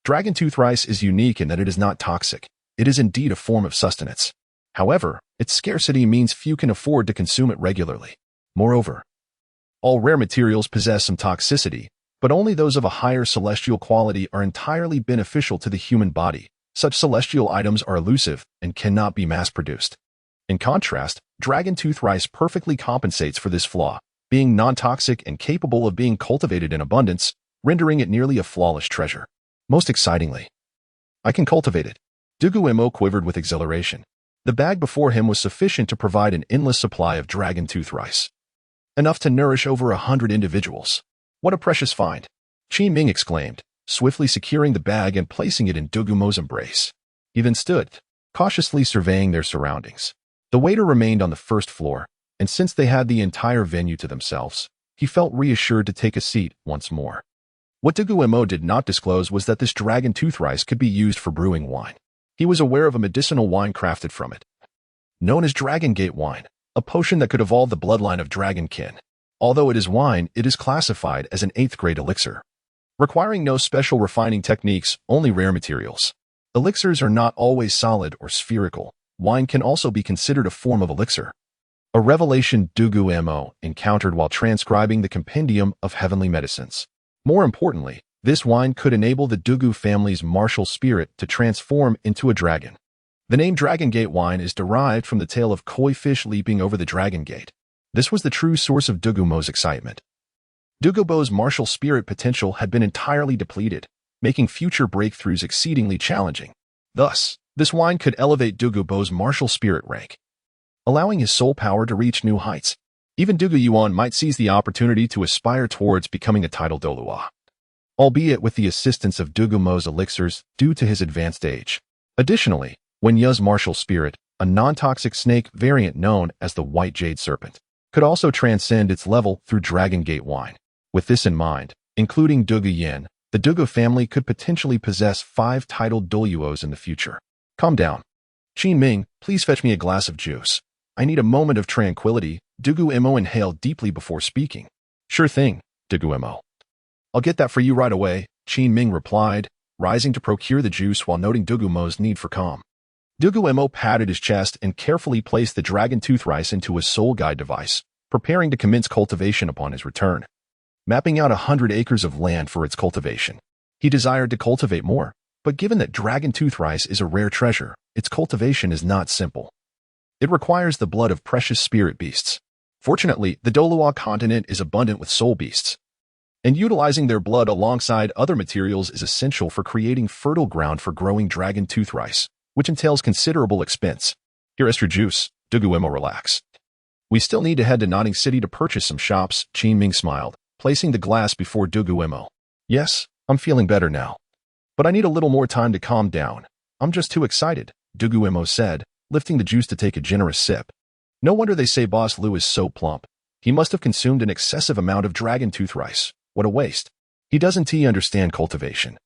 dragon tooth rice is unique in that it is not toxic. It is indeed a form of sustenance. However, its scarcity means few can afford to consume it regularly. Moreover, all rare materials possess some toxicity, but only those of a higher celestial quality are entirely beneficial to the human body. Such celestial items are elusive and cannot be mass-produced. In contrast, dragon tooth rice perfectly compensates for this flaw, being non-toxic and capable of being cultivated in abundance, rendering it nearly a flawless treasure. Most excitingly, I can cultivate it. Dugu Mo quivered with exhilaration. The bag before him was sufficient to provide an endless supply of dragon tooth rice, enough to nourish over 100 individuals. What a precious find! Qinming exclaimed, swiftly securing the bag and placing it in Dugu Mo's embrace. He then stood, cautiously surveying their surroundings. The waiter remained on the first floor, and since they had the entire venue to themselves, he felt reassured to take a seat once more. What Dugu Mo did not disclose was that this dragon tooth rice could be used for brewing wine. He was aware of a medicinal wine crafted from it, known as Dragon Gate wine, a potion that could evolve the bloodline of dragonkin. Although it is wine, it is classified as an 8th-grade elixir, requiring no special refining techniques, only rare materials. Elixirs are not always solid or spherical. Wine can also be considered a form of elixir, a revelation Dugu Mo encountered while transcribing the Compendium of Heavenly Medicines. More importantly, this wine could enable the Dugu family's martial spirit to transform into a dragon. The name Dragon Gate wine is derived from the tale of koi fish leaping over the Dragon Gate. This was the true source of Dugu Mo's excitement. Dugu Mo's martial spirit potential had been entirely depleted, making future breakthroughs exceedingly challenging. Thus, this wine could elevate Dugu Mo's martial spirit rank, allowing his soul power to reach new heights. Even Dugu Yuan might seize the opportunity to aspire towards becoming a titled Douluo, albeit with the assistance of Dugu Mo's elixirs due to his advanced age. Additionally, Wen Yu's martial spirit, a non-toxic snake variant known as the White Jade Serpent, could also transcend its level through Dragon Gate wine. With this in mind, including Dugu Yin, the Dugu family could potentially possess 5 titled Douluos in the future. Calm down. Qin Ming, please fetch me a glass of juice. I need a moment of tranquility. Dugu Mo inhaled deeply before speaking. Sure thing, Dugu Mo. I'll get that for you right away, Qin Ming replied, rising to procure the juice while noting Dugu Mo's need for calm. Dugu Mo patted his chest and carefully placed the dragon tooth rice into his soul guide device, preparing to commence cultivation upon his return. Mapping out 100 acres of land for its cultivation. He desired to cultivate more, but given that dragon tooth rice is a rare treasure, its cultivation is not simple. It requires the blood of precious spirit beasts. Fortunately, the Douluo continent is abundant with soul beasts, and utilizing their blood alongside other materials is essential for creating fertile ground for growing dragon tooth rice, which entails considerable expense. Here is your juice, Dugu Mo relaxed. We still need to head to Notting City to purchase some shops, Qin Ming smiled, placing the glass before Dugu Mo. Yes, I'm feeling better now. But I need a little more time to calm down. I'm just too excited, Dugu Mo said, lifting the juice to take a generous sip. No wonder they say Boss Liu is so plump. He must have consumed an excessive amount of dragon tooth rice. What a waste. He doesn't understand cultivation.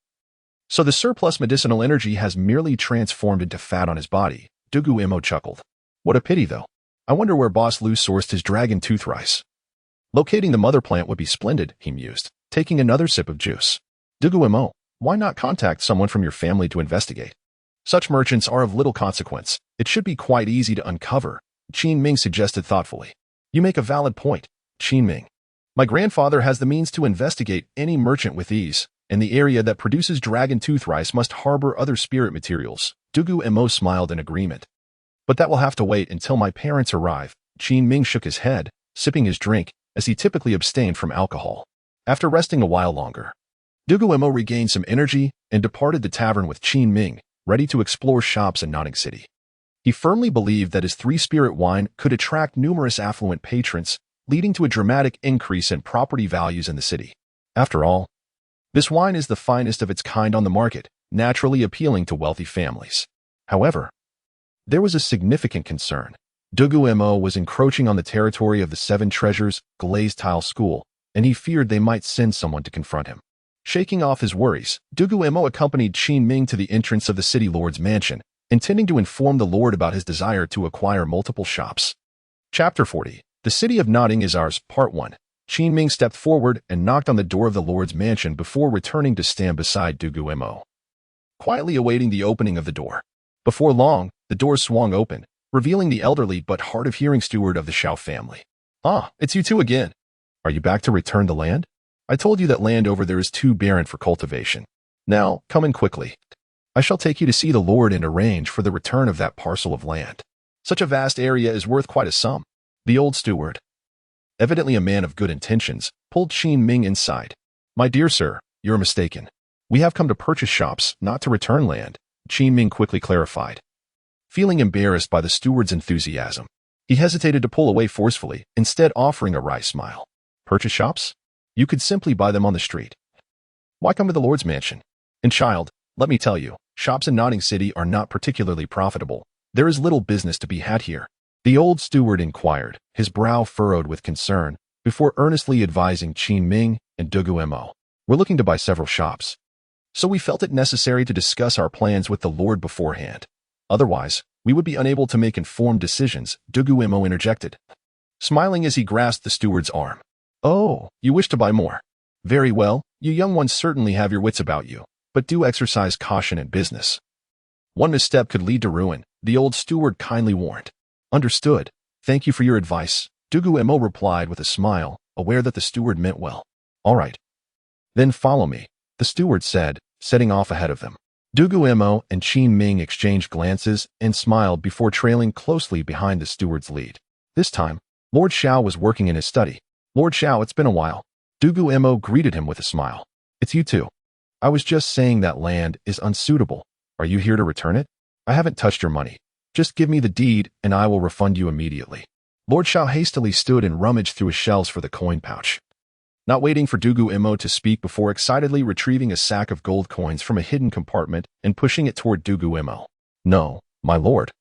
So the surplus medicinal energy has merely transformed into fat on his body, Dugu Mo chuckled. What a pity though. I wonder where Boss Liu sourced his dragon tooth rice. Locating the mother plant would be splendid, he mused, taking another sip of juice. Dugu Mo, why not contact someone from your family to investigate? Such merchants are of little consequence. It should be quite easy to uncover, Qin Ming suggested thoughtfully. You make a valid point, Qin Ming. My grandfather has the means to investigate any merchant with ease, and the area that produces dragon tooth rice must harbor other spirit materials. Dugu Mo smiled in agreement. But that will have to wait until my parents arrive. Qin Ming shook his head, sipping his drink, as he typically abstained from alcohol. After resting a while longer, Dugu Mo regained some energy and departed the tavern with Qin Ming, ready to explore shops in Notting City. He firmly believed that his 3-spirit wine could attract numerous affluent patrons, leading to a dramatic increase in property values in the city. After all, this wine is the finest of its kind on the market, naturally appealing to wealthy families. However, there was a significant concern. Dugu Mo was encroaching on the territory of the 7 Treasures Glazed Tile School, and he feared they might send someone to confront him. Shaking off his worries, Dugu Mo accompanied Qin Ming to the entrance of the city lord's mansion, intending to inform the lord about his desire to acquire multiple shops. Chapter 40. The City of Notting is Ours, Part 1. Qin Ming stepped forward and knocked on the door of the lord's mansion before returning to stand beside Dugu Mo, quietly awaiting the opening of the door. Before long, the door swung open, revealing the elderly but hard-of-hearing steward of the Shao family. Ah, it's you two again. Are you back to return the land? I told you that land over there is too barren for cultivation. Now, come in quickly. I shall take you to see the lord and arrange for the return of that parcel of land. Such a vast area is worth quite a sum. The old steward, evidently a man of good intentions, pulled Qin Ming inside. My dear sir, you're mistaken. We have come to purchase shops, not to return land, Qin Ming quickly clarified. Feeling embarrassed by the steward's enthusiasm, he hesitated to pull away forcefully, instead offering a wry smile. Purchase shops? You could simply buy them on the street. Why come to the lord's mansion? And child, let me tell you, shops in Notting City are not particularly profitable. There is little business to be had here. The old steward inquired, his brow furrowed with concern, before earnestly advising Qin Ming and Dugu Mo. We're looking to buy several shops, so we felt it necessary to discuss our plans with the lord beforehand. Otherwise, we would be unable to make informed decisions, Dugu Mo interjected, smiling as he grasped the steward's arm. Oh, you wish to buy more? Very well, you young ones certainly have your wits about you, but do exercise caution in business. One misstep could lead to ruin, the old steward kindly warned. Understood. Thank you for your advice, Dugu Mo replied with a smile, aware that the steward meant well. All right. Then follow me, the steward said, setting off ahead of them. Dugu Mo and Qin Ming exchanged glances and smiled before trailing closely behind the steward's lead. This time, Lord Xiao was working in his study. Lord Xiao, it's been a while. Dugu Mo greeted him with a smile. It's you too. I was just saying that land is unsuitable. Are you here to return it? I haven't touched your money. Just give me the deed and I will refund you immediately. Lord Xiao hastily stood and rummaged through his shelves for the coin pouch. Not waiting for Dugu Mo to speak before excitedly retrieving a sack of gold coins from a hidden compartment and pushing it toward Dugu Mo. No, my lord.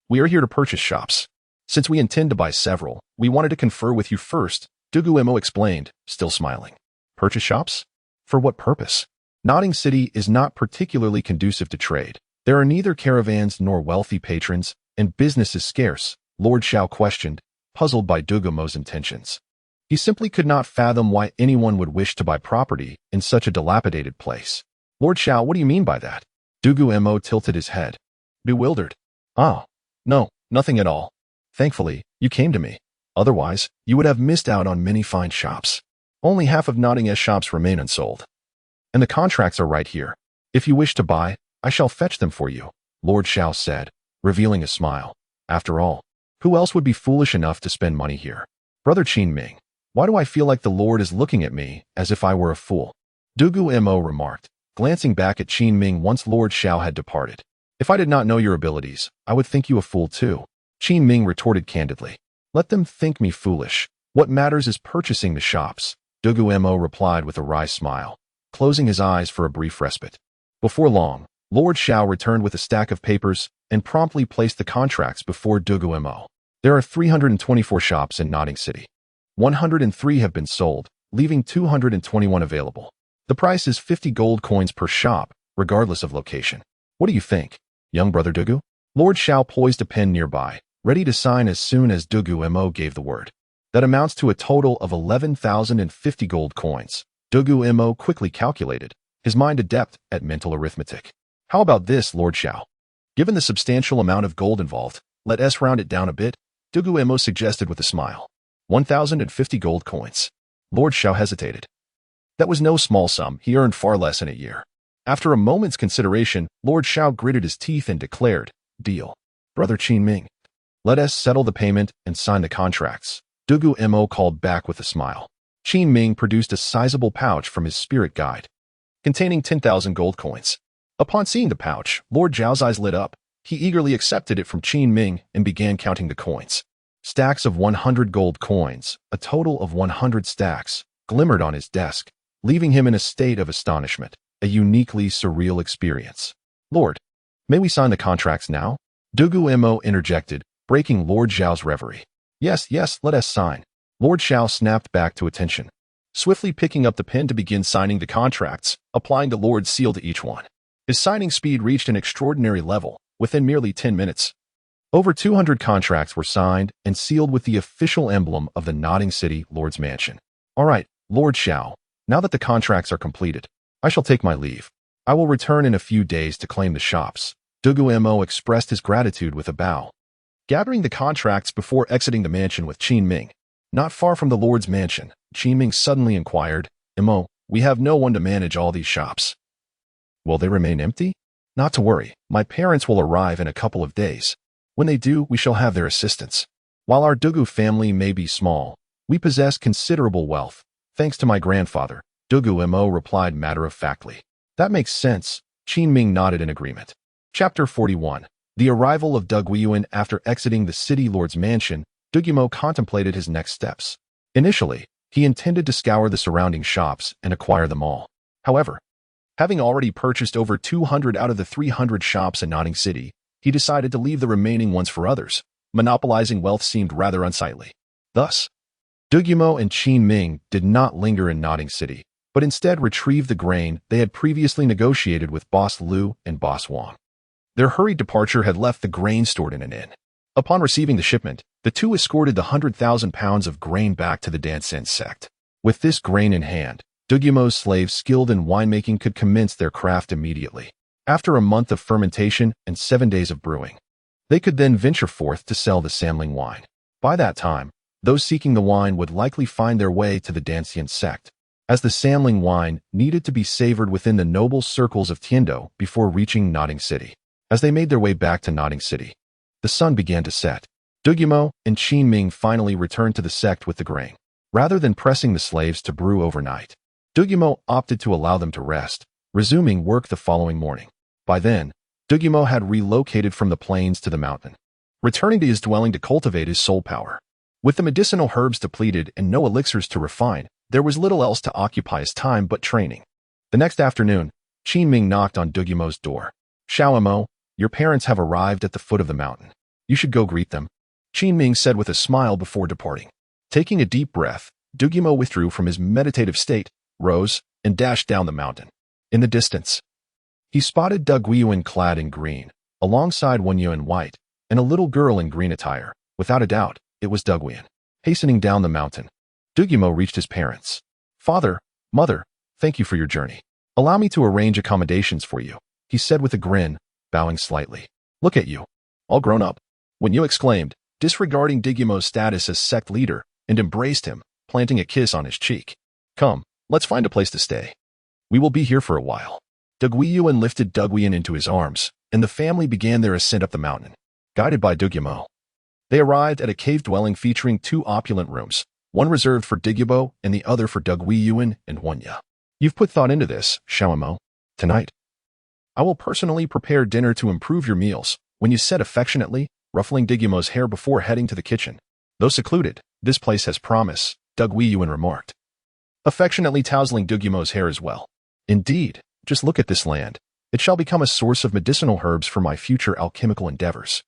We are here to purchase shops. Since we intend to buy several, we wanted to confer with you first, Dugu Mo explained, still smiling. Purchase shops? For what purpose? Nodding City is not particularly conducive to trade. There are neither caravans nor wealthy patrons, and business is scarce, Lord Xiao questioned, puzzled by Dugu Mo's intentions. He simply could not fathom why anyone would wish to buy property in such a dilapidated place. Lord Xiao, what do you mean by that? Dugu Mo tilted his head. Bewildered. Ah, no, nothing at all. Thankfully, you came to me. Otherwise, you would have missed out on many fine shops. Only half of Notting's shops remain unsold. And the contracts are right here. If you wish to buy, I shall fetch them for you, Lord Xiao said, revealing a smile. After all, who else would be foolish enough to spend money here? Brother Qin Ming, why do I feel like the Lord is looking at me as if I were a fool? Dugu Mo remarked, glancing back at Qin Ming once Lord Xiao had departed. If I did not know your abilities, I would think you a fool too, Qin Ming retorted candidly. Let them think me foolish. What matters is purchasing the shops, Dugu Mo replied with a wry smile, closing his eyes for a brief respite. Before long, Lord Xiao returned with a stack of papers and promptly placed the contracts before Dugu Mo. There are 324 shops in Notting City. 103 have been sold, leaving 221 available. The price is 50 gold coins per shop, regardless of location. What do you think, young brother Dugu? Lord Xiao poised a pen nearby, ready to sign as soon as Dugu Mo gave the word. That amounts to a total of 11,050 gold coins, Dugu Mo quickly calculated, his mind adept at mental arithmetic. How about this, Lord Xiao? Given the substantial amount of gold involved, let us round it down a bit, Dugu Mo suggested with a smile. 1,050 gold coins. Lord Xiao hesitated. That was no small sum, he earned far less in a year. After a moment's consideration, Lord Xiao gritted his teeth and declared, Deal. Brother Qin Ming. Let us settle the payment and sign the contracts, Dugu Mo called back with a smile. Qin Ming produced a sizable pouch from his spirit guide, containing 10,000 gold coins. Upon seeing the pouch, Lord Zhao's eyes lit up. He eagerly accepted it from Qin Ming and began counting the coins. Stacks of 100 gold coins, a total of 100 stacks, glimmered on his desk, leaving him in a state of astonishment, a uniquely surreal experience. Lord, may we sign the contracts now? Dugu Mo interjected, breaking Lord Zhao's reverie. Yes, let us sign. Lord Xiao snapped back to attention, swiftly picking up the pen to begin signing the contracts, applying the Lord's seal to each one. His signing speed reached an extraordinary level, within merely 10 minutes. Over 200 contracts were signed and sealed with the official emblem of the Notting City Lord's Mansion. All right, Lord Xiao, now that the contracts are completed, I shall take my leave. I will return in a few days to claim the shops. Dugu Mo expressed his gratitude with a bow. Gathering the contracts before exiting the mansion with Qin Ming. Not far from the Lord's mansion, Qin Ming suddenly inquired, Mo, we have no one to manage all these shops. Will they remain empty? Not to worry, my parents will arrive in a couple of days. When they do, we shall have their assistance. While our Dugu family may be small, we possess considerable wealth, thanks to my grandfather, Dugu Mo replied matter-of-factly. That makes sense, Qin Ming nodded in agreement. Chapter 41. The arrival of Dugu after exiting the city lord's mansion, Dugu Mo contemplated his next steps. Initially, he intended to scour the surrounding shops and acquire them all. However, having already purchased over 200 out of the 300 shops in Notting City, he decided to leave the remaining ones for others. Monopolizing wealth seemed rather unsightly. Thus, Dugu Mo and Qin Ming did not linger in Notting City, but instead retrieved the grain they had previously negotiated with Boss Liu and Boss Wang. Their hurried departure had left the grain stored in an inn. Upon receiving the shipment, the two escorted the 100,000 pounds of grain back to the Dancian Sect. With this grain in hand, Dugu Mo's slaves skilled in winemaking could commence their craft immediately. After a month of fermentation and 7 days of brewing, they could then venture forth to sell the samling wine. By that time, those seeking the wine would likely find their way to the Dancian Sect, as the samling wine needed to be savored within the noble circles of Tiandou before reaching Notting City. As they made their way back to Notting City, the sun began to set. Dugu Mo and Qin Ming finally returned to the sect with the grain. Rather than pressing the slaves to brew overnight, Dugu Mo opted to allow them to rest, resuming work the following morning. By then, Dugu Mo had relocated from the plains to the mountain, returning to his dwelling to cultivate his soul power. With the medicinal herbs depleted and no elixirs to refine, there was little else to occupy his time but training. The next afternoon, Qin Ming knocked on Dugu Mo's door. "Xiao Mo, your parents have arrived at the foot of the mountain. You should go greet them," Qin Ming said with a smile before departing. Taking a deep breath, Dugu Mo withdrew from his meditative state, rose, and dashed down the mountain. In the distance, he spotted Dugu Yuan clad in green, alongside Wenyu in white, and a little girl in green attire. Without a doubt, it was Dugu Yuan. Hastening down the mountain, Dugu Mo reached his parents. "Father, Mother, thank you for your journey. Allow me to arrange accommodations for you," he said with a grin, bowing slightly. "Look at you, all grown up," Wenyu exclaimed, disregarding Dugu Mo's status as sect leader, and embraced him, planting a kiss on his cheek. "Come, let's find a place to stay. We will be here for a while." Dugu Yuan lifted Dugu Yuan into his arms, and the family began their ascent up the mountain, guided by Dugu Mo. They arrived at a cave dwelling featuring 2 opulent rooms, one reserved for Dugu Mo and the other for Dugu Yuan and Wenyu. "You've put thought into this, Xiao Mo. Tonight, I will personally prepare dinner to improve your meals," Wenyu said affectionately, ruffling Dugu Mo's hair before heading to the kitchen. "Though secluded, this place has promise," Dugu Yuan remarked, affectionately tousling Dugu Mo's hair as well. "Indeed, just look at this land. It shall become a source of medicinal herbs for my future alchemical endeavors.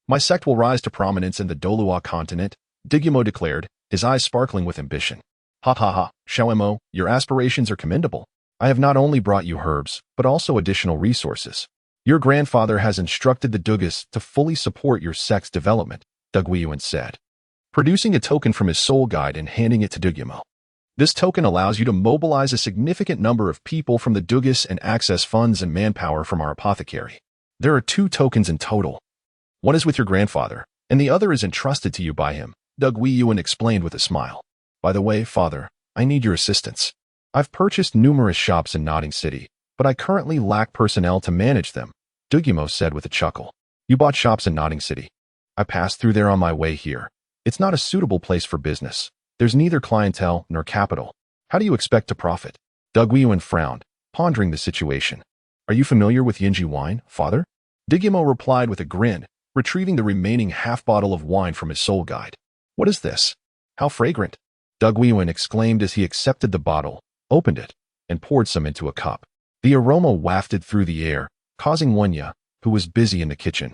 My sect will rise to prominence in the Douluo continent," Dugu Mo declared, his eyes sparkling with ambition. "Ha ha ha, Xiao Mo, your aspirations are commendable. I have not only brought you herbs, but also additional resources. Your grandfather has instructed the Dugus to fully support your sect's development," Dugu Yuan said, producing a token from his soul guide and handing it to Dugu Mo. "This token allows you to mobilize a significant number of people from the Dugus and access funds and manpower from our apothecary. There are 2 tokens in total. One is with your grandfather, and the other is entrusted to you by him," Dugu Yuan explained with a smile. "By the way, father, I need your assistance. I've purchased numerous shops in Notting City, but I currently lack personnel to manage them," Dugu Mo said with a chuckle. "You bought shops in Notting City. I passed through there on my way here. It's not a suitable place for business. There's neither clientele nor capital. How do you expect to profit?" Dugu Yuan frowned, pondering the situation. "Are you familiar with Yinji wine, father?" Dugu Mo replied with a grin, retrieving the remaining half bottle of wine from his soul guide. "What is this? How fragrant!" Dugu Yuan exclaimed as he accepted the bottle, opened it, and poured some into a cup. The aroma wafted through the air, causing Wenyu, who was busy in the kitchen,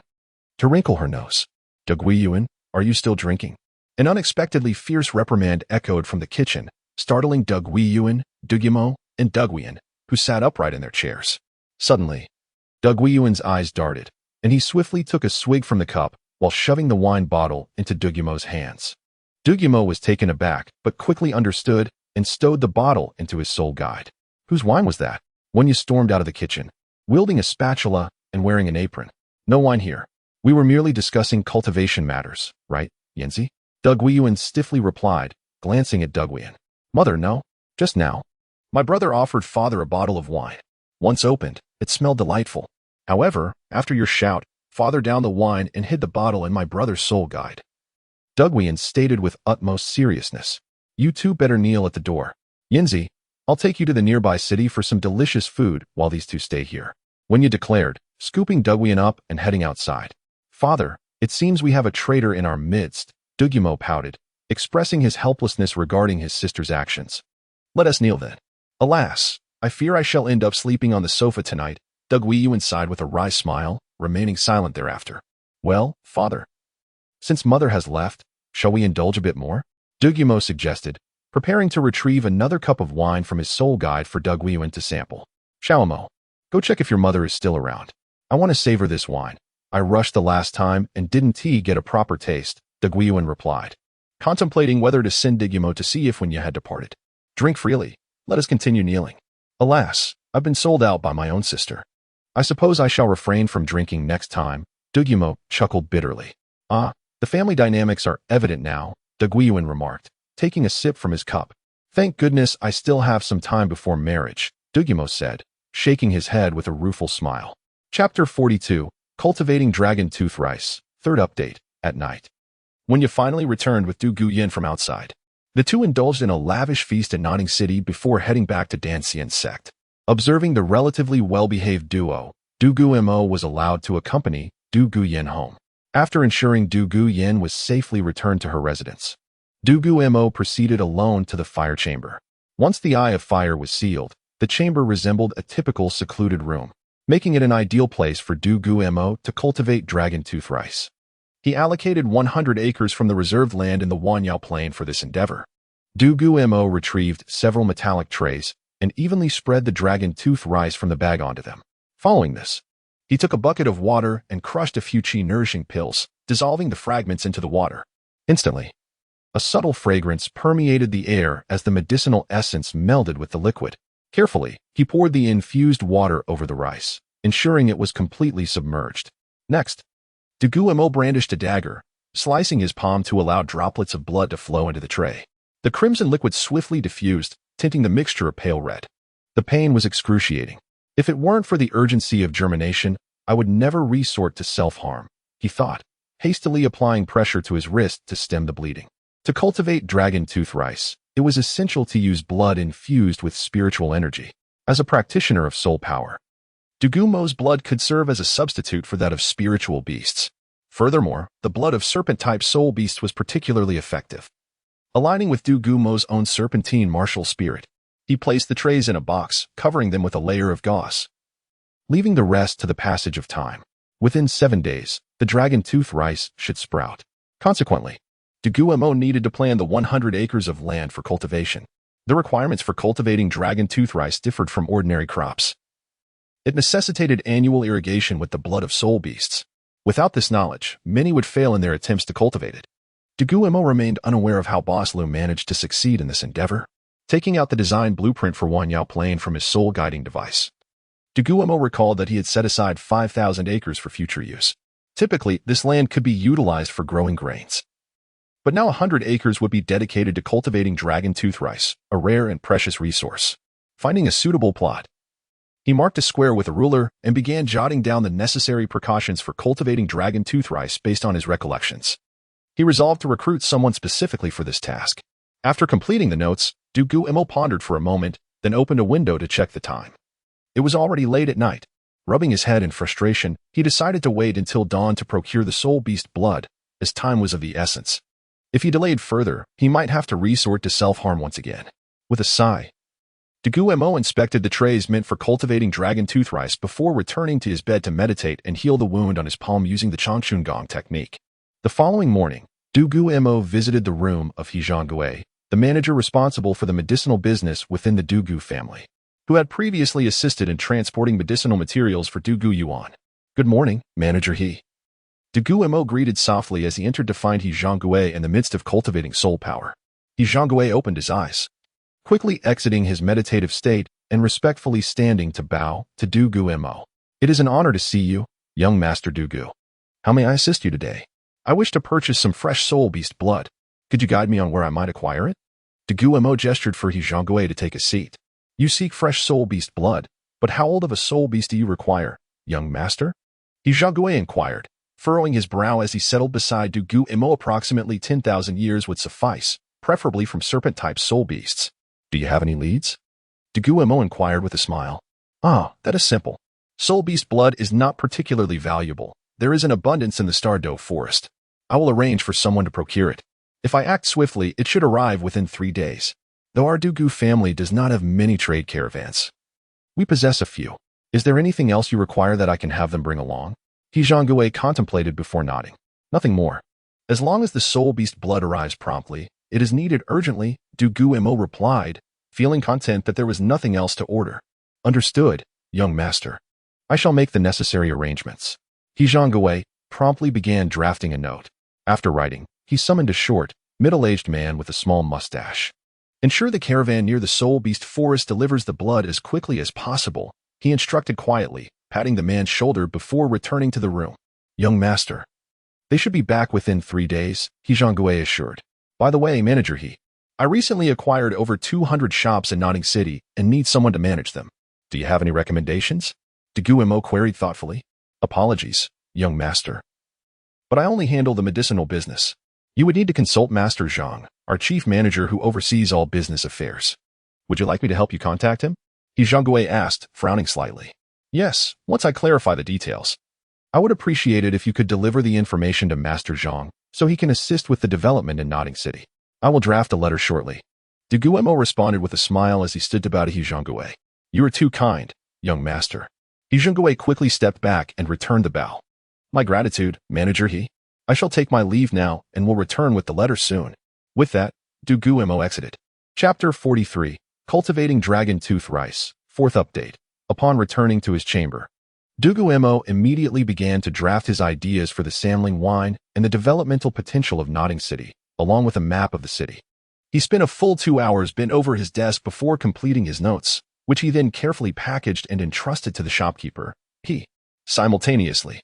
to wrinkle her nose. "Dugu Yuan, are you still drinking?" An unexpectedly fierce reprimand echoed from the kitchen, startling Dugu Yuan, Dugu Mo, and Dugu Yuan, who sat upright in their chairs. Suddenly, Dugu Yuan's eyes darted, and he swiftly took a swig from the cup while shoving the wine bottle into Dugu Mo's hands. Dugu Mo was taken aback, but quickly understood and stowed the bottle into his soul guide. "Whose wine was that?" Wenyu stormed out of the kitchen, wielding a spatula and wearing an apron. "No wine here. We were merely discussing cultivation matters, right, Yanzi?" Dugu Yuan stiffly replied, glancing at Dugu Yuan. "Mother, no. Just now. My brother offered father a bottle of wine. Once opened, it smelled delightful. However, after your shout, father downed the wine and hid the bottle in my brother's soul guide." Dugu Yuan stated with utmost seriousness. "You 2 better kneel at the door. Yinzi, I'll take you to the nearby city for some delicious food while these 2 stay here," Wenyu declared, scooping Dugu Yuan up and heading outside. "Father, it seems we have a traitor in our midst," Dugu Mo pouted, expressing his helplessness regarding his sister's actions. "Let us kneel then. Alas, I fear I shall end up sleeping on the sofa tonight," Dugu Yuan sighed with a wry smile, remaining silent thereafter. "Well, father, since mother has left, shall we indulge a bit more?" Dugu Mo suggested, preparing to retrieve another cup of wine from his soul guide for Dugu Yuan to sample. "Xiao Mo, go check if your mother is still around. I want to savor this wine. I rushed the last time and didn't get a proper taste," Dugu Yuan replied, contemplating whether to send Dugu Mo to see if Wenyu had departed. "Drink freely. Let us continue kneeling. Alas, I've been sold out by my own sister. I suppose I shall refrain from drinking next time," Dugu Mo chuckled bitterly. "Ah, the family dynamics are evident now," Dugu Yuan remarked, taking a sip from his cup. "Thank goodness I still have some time before marriage," Dugu Mo said, shaking his head with a rueful smile. Chapter 42, Cultivating Dragon Tooth Rice, 3rd update, at night. Wenyu finally returned with Dugu Yuan from outside. The 2 indulged in a lavish feast at Notting City before heading back to Dancian's sect. Observing the relatively well-behaved duo, Dugu Mo was allowed to accompany Dugu Yuan home. After ensuring Dugu Yuan was safely returned to her residence, Dugu Mo proceeded alone to the fire chamber. Once the Eye of Fire was sealed, the chamber resembled a typical secluded room, making it an ideal place for Dugu Mo to cultivate dragon tooth rice. He allocated 100 acres from the reserved land in the Wanyao Plain for this endeavor. Dugu Mo retrieved several metallic trays and evenly spread the dragon tooth rice from the bag onto them. Following this, he took a bucket of water and crushed a few qi-nourishing pills, dissolving the fragments into the water. Instantly, a subtle fragrance permeated the air as the medicinal essence melded with the liquid. Carefully, he poured the infused water over the rice, ensuring it was completely submerged. Next, Dugu Mo brandished a dagger, slicing his palm to allow droplets of blood to flow into the tray. The crimson liquid swiftly diffused, tinting the mixture a pale red. The pain was excruciating. If it weren't for the urgency of germination, I would never resort to self-harm, he thought, hastily applying pressure to his wrist to stem the bleeding. To cultivate dragon tooth rice, it was essential to use blood infused with spiritual energy. As a practitioner of soul power, Dugu Mo's blood could serve as a substitute for that of spiritual beasts. Furthermore, the blood of serpent-type soul beasts was particularly effective. Aligning with Dugu Mo's own serpentine martial spirit, he placed the trays in a box, covering them with a layer of gauze, leaving the rest to the passage of time. Within 7 days, the dragon tooth rice should sprout. Consequently, Dugu Mo needed to plan the 100 acres of land for cultivation. The requirements for cultivating dragon tooth rice differed from ordinary crops. It necessitated annual irrigation with the blood of soul beasts. Without this knowledge, many would fail in their attempts to cultivate it. Dugu Mo remained unaware of how Boss Lu managed to succeed in this endeavor. Taking out the design blueprint for Wanyao Plain from his soul guiding device, Dugu Mo recalled that he had set aside 5,000 acres for future use. Typically, this land could be utilized for growing grains. But now 100 acres would be dedicated to cultivating dragon tooth rice, a rare and precious resource. Finding a suitable plot, he marked a square with a ruler and began jotting down the necessary precautions for cultivating dragon tooth rice based on his recollections. He resolved to recruit someone specifically for this task. After completing the notes, Dugu Mo pondered for a moment, then opened a window to check the time. It was already late at night. Rubbing his head in frustration, he decided to wait until dawn to procure the soul beast blood, as time was of the essence. If he delayed further, he might have to resort to self-harm once again. With a sigh, Dugu Mo inspected the trays meant for cultivating dragon tooth rice before returning to his bed to meditate and heal the wound on his palm using the Changchun Gong technique. The following morning, Dugu Mo visited the room of He Zhonggui, the manager responsible for the medicinal business within the Dugu family, who had previously assisted in transporting medicinal materials for Dugu Yuan. "Good morning, Manager He." Dugu Mo greeted softly as he entered to find He Zhonggui in the midst of cultivating soul power. He Zhonggui opened his eyes, quickly exiting his meditative state and respectfully standing to bow to Dugu Mo. "It is an honor to see you, young Master Dugu. How may I assist you today? I wish to purchase some fresh soul beast blood. Could you guide me on where I might acquire it?" Dugu Mo gestured for He Zhonggui to take a seat. "You seek fresh soul beast blood, but how old of a soul beast do you require, young master?" He Zhonggui inquired, furrowing his brow as he settled beside Dugu Mo. "Approximately 10,000 years would suffice, preferably from serpent-type soul beasts. Do you have any leads?" Dugu Mo inquired with a smile. "Ah, that is simple. Soul beast blood is not particularly valuable. There is an abundance in the Tiandou forest. I will arrange for someone to procure it. If I act swiftly, it should arrive within 3 days. Though our Dugu family does not have many trade caravans, we possess a few. Is there anything else you require that I can have them bring along?" He Zhonggui contemplated before nodding. "Nothing more. As long as the soul beast blood arrives promptly, it is needed urgently," Dugu Mo replied, feeling content that there was nothing else to order. "Understood, young master. I shall make the necessary arrangements." He Zhonggui promptly began drafting a note. After writing, he summoned a short, middle-aged man with a small mustache. "Ensure the caravan near the soul beast forest delivers the blood as quickly as possible," he instructed quietly, patting the man's shoulder before returning to the room. "Young master, they should be back within 3 days," He Zhonggui assured. "By the way, Manager He, I recently acquired over 200 shops in Notting City and need someone to manage them. Do you have any recommendations?" Dugu Mo queried thoughtfully. "Apologies, young master, but I only handle the medicinal business. You would need to consult Master Zhang, our chief manager who oversees all business affairs. Would you like me to help you contact him?" He Zhonggui asked, frowning slightly. "Yes, once I clarify the details. I would appreciate it if you could deliver the information to Master Zhang so he can assist with the development in Notting City." I will draft a letter shortly. Dugu Mo responded with a smile as he stood about Hizhonggue. You are too kind, young master. Hizhonggue quickly stepped back and returned the bow. My gratitude, manager he. I shall take my leave now and will return with the letter soon. With that, Dugu Mo exited. Chapter 43. Cultivating Dragon Tooth Rice. Fourth update. Upon returning to his chamber, Dugu Mo immediately began to draft his ideas for the Samling wine and the developmental potential of Notting City, along with a map of the city. He spent a full 2 hours bent over his desk before completing his notes, which he then carefully packaged and entrusted to the shopkeeper. Simultaneously,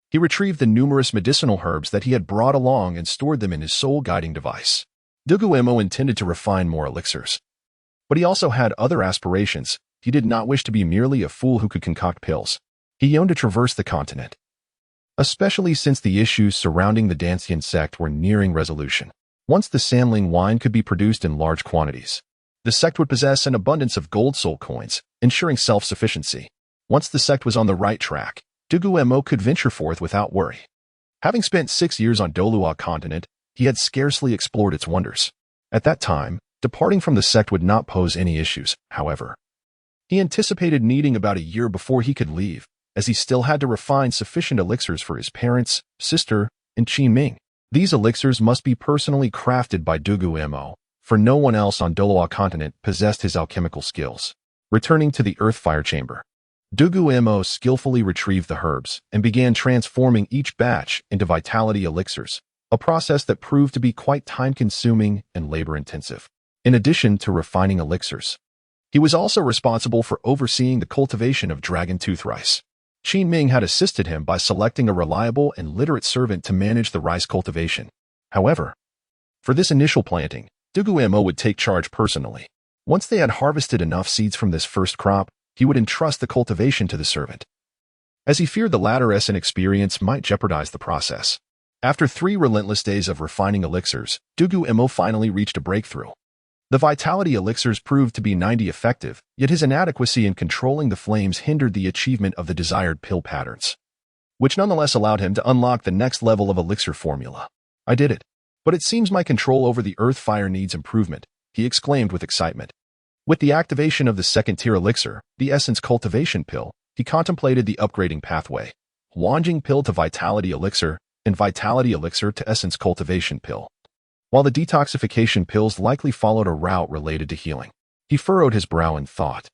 he retrieved the numerous medicinal herbs that he had brought along and stored them in his soul-guiding device. Dugu Mo intended to refine more elixirs, but he also had other aspirations. He did not wish to be merely a fool who could concoct pills. He yearned to traverse the continent, especially since the issues surrounding the Dancian sect were nearing resolution. Once the Samling wine could be produced in large quantities, the sect would possess an abundance of gold soul coins, ensuring self-sufficiency. Once the sect was on the right track, Dugu Mo could venture forth without worry. Having spent 6 years on Douluo continent, he had scarcely explored its wonders. At that time, departing from the sect would not pose any issues, however. He anticipated needing about a year before he could leave, as he still had to refine sufficient elixirs for his parents, sister, and Qin Ming. These elixirs must be personally crafted by Dugu Mo, for no one else on Douluo continent possessed his alchemical skills. Returning to the earth fire chamber, Dugu Mo skillfully retrieved the herbs and began transforming each batch into vitality elixirs, a process that proved to be quite time-consuming and labor-intensive. In addition to refining elixirs, he was also responsible for overseeing the cultivation of dragon tooth rice. Qin Ming had assisted him by selecting a reliable and literate servant to manage the rice cultivation. However, for this initial planting, Dugu Mo would take charge personally. Once they had harvested enough seeds from this first crop, he would entrust the cultivation to the servant, as he feared the latter's inexperience might jeopardize the process. After 3 relentless days of refining elixirs, Dugu Mo finally reached a breakthrough. The vitality elixirs proved to be 90 effective, yet his inadequacy in controlling the flames hindered the achievement of the desired pill patterns, which nonetheless allowed him to unlock the next level of elixir formula. I did it. But it seems my control over the earth fire needs improvement, he exclaimed with excitement. With the activation of the second-tier elixir, the essence cultivation pill, he contemplated the upgrading pathway. Wanjing pill to vitality elixir, and vitality elixir to essence cultivation pill. While the detoxification pills likely followed a route related to healing. He furrowed his brow in thought,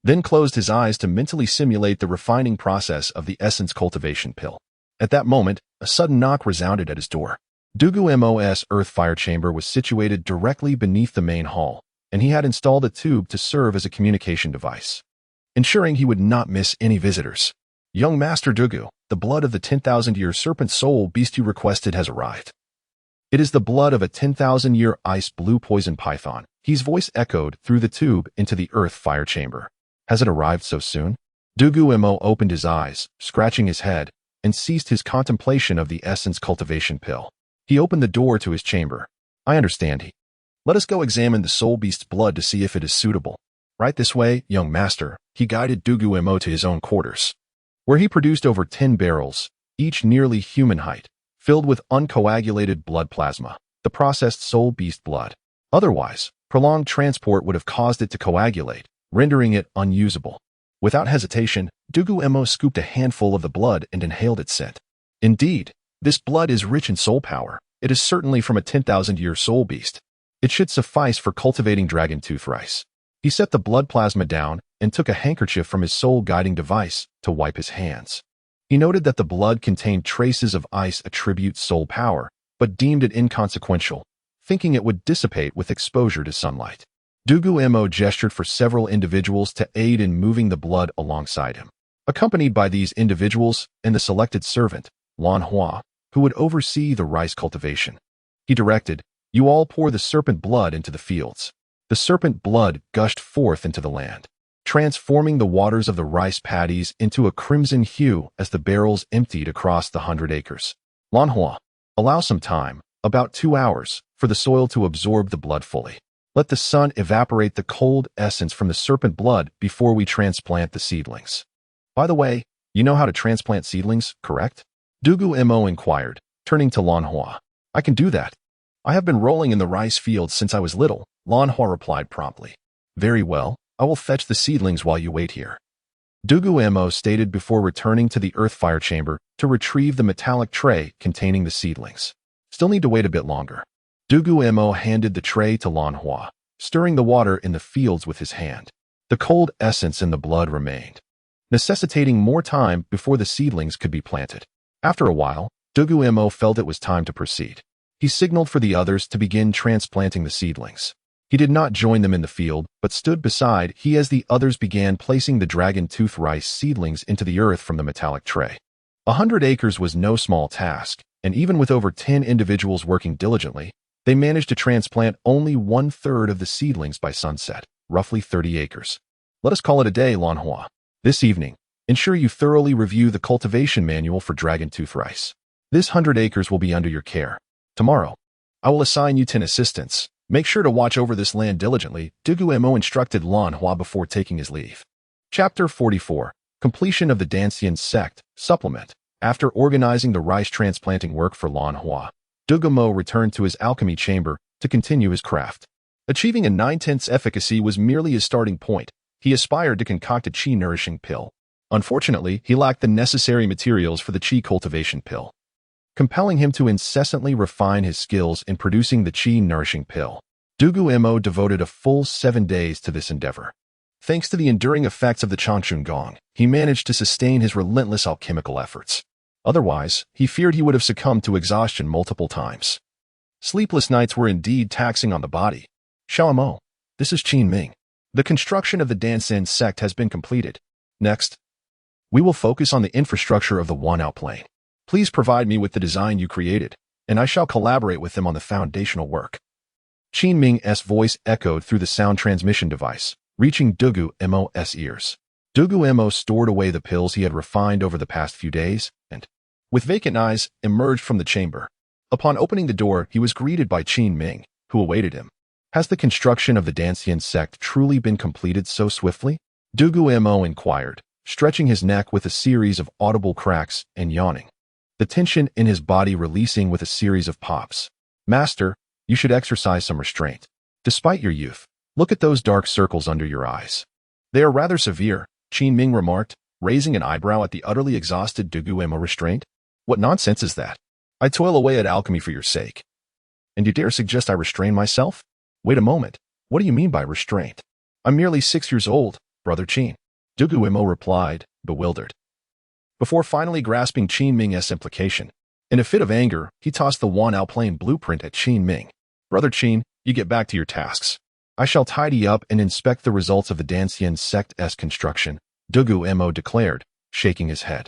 then closed his eyes to mentally simulate the refining process of the essence cultivation pill. At that moment, a sudden knock resounded at his door. Dugu Mo's earth fire chamber was situated directly beneath the main hall, and he had installed a tube to serve as a communication device, ensuring he would not miss any visitors. Young Master Dugu, the blood of the 10,000-year serpent soul beast you requested has arrived. It is the blood of a 10,000-year ice blue poison python. His voice echoed through the tube into the earth fire chamber. Has it arrived so soon? Dugu Mo opened his eyes, scratching his head, and ceased his contemplation of the essence cultivation pill. He opened the door to his chamber. I understand he. Let us go examine the soul beast's blood to see if it is suitable. Right this way, young master. He guided Dugu Mo to his own quarters, where he produced over 10 barrels, each nearly human height, filled with uncoagulated blood plasma, the processed soul beast blood. Otherwise, prolonged transport would have caused it to coagulate, rendering it unusable. Without hesitation, Dugu Mo scooped a handful of the blood and inhaled its scent. Indeed, this blood is rich in soul power. It is certainly from a 10,000-year soul beast. It should suffice for cultivating dragon tooth rice. He set the blood plasma down and took a handkerchief from his soul-guiding device to wipe his hands. He noted that the blood contained traces of ice attribute soul power, but deemed it inconsequential, thinking it would dissipate with exposure to sunlight. Dugu Mo gestured for several individuals to aid in moving the blood alongside him. Accompanied by these individuals and the selected servant, Lan Hua, who would oversee the rice cultivation, he directed, "You all pour the serpent blood into the fields." The serpent blood gushed forth into the land, transforming the waters of the rice paddies into a crimson hue as the barrels emptied across the 100 acres. Lan Hua, allow some time, about 2 hours, for the soil to absorb the blood fully. Let the sun evaporate the cold essence from the serpent blood before we transplant the seedlings. By the way, you know how to transplant seedlings, correct? Dugu Mo inquired, turning to Lan Hua. I can do that. I have been rolling in the rice fields since I was little, Lan Hua replied promptly. Very well, I will fetch the seedlings while you wait here. Dugu Mo stated before returning to the earth fire chamber to retrieve the metallic tray containing the seedlings. Still need to wait a bit longer. Dugu Mo handed the tray to Lan Hua, stirring the water in the fields with his hand. The cold essence in the blood remained, necessitating more time before the seedlings could be planted. After a while, Dugu Mo felt it was time to proceed. He signaled for the others to begin transplanting the seedlings. He did not join them in the field, but stood beside he as the others began placing the dragon tooth rice seedlings into the earth from the metallic tray. 100 acres was no small task, and even with over 10 individuals working diligently, they managed to transplant only 1/3 of the seedlings by sunset, roughly 30 acres. Let us call it a day, Lan Hua. This evening, ensure you thoroughly review the cultivation manual for dragon tooth rice. This 100 acres will be under your care. Tomorrow, I will assign you 10 assistants. Make sure to watch over this land diligently, Dugu Mo instructed Lan Hua before taking his leave. Chapter 44. Completion of the Dancian Sect. Supplement. After organizing the rice transplanting work for Lan Hua, Dugu Mo returned to his alchemy chamber to continue his craft. Achieving a 9/10 efficacy was merely his starting point. He aspired to concoct a qi-nourishing pill. Unfortunately, he lacked the necessary materials for the qi cultivation pill, compelling him to incessantly refine his skills in producing the qi-nourishing pill. Dugu Mo devoted a full 7 days to this endeavor. Thanks to the enduring effects of the Changchun Gong, he managed to sustain his relentless alchemical efforts. Otherwise, he feared he would have succumbed to exhaustion multiple times. Sleepless nights were indeed taxing on the body. Xiaomo, this is Qin Ming. The construction of the Dancian Sect has been completed. Next, we will focus on the infrastructure of the Wanao Plain. Please provide me with the design you created, and I shall collaborate with them on the foundational work. Qin Ming's voice echoed through the sound transmission device, reaching Dugu Mo's ears. Dugu Mo stored away the pills he had refined over the past few days, and, with vacant eyes, emerged from the chamber. Upon opening the door, he was greeted by Qin Ming, who awaited him. Has the construction of the Dancian Sect truly been completed so swiftly? Dugu Mo inquired, stretching his neck with a series of audible cracks and yawning, the tension in his body releasing with a series of pops. Master, you should exercise some restraint. Despite your youth, look at those dark circles under your eyes. They are rather severe, Qin Ming remarked, raising an eyebrow at the utterly exhausted Dugu Mo restraint. What nonsense is that? I toil away at alchemy for your sake. And you dare suggest I restrain myself? Wait a moment. What do you mean by restraint? I'm merely 6 years old, Brother Qin. Dugu Mo replied, bewildered. Before finally grasping Qin Ming's implication, in a fit of anger, he tossed the Wanao Plain blueprint at Qin Ming. Brother Qin, you get back to your tasks. I shall tidy up and inspect the results of the Dancian Sect's construction, Dugu Mo declared, shaking his head.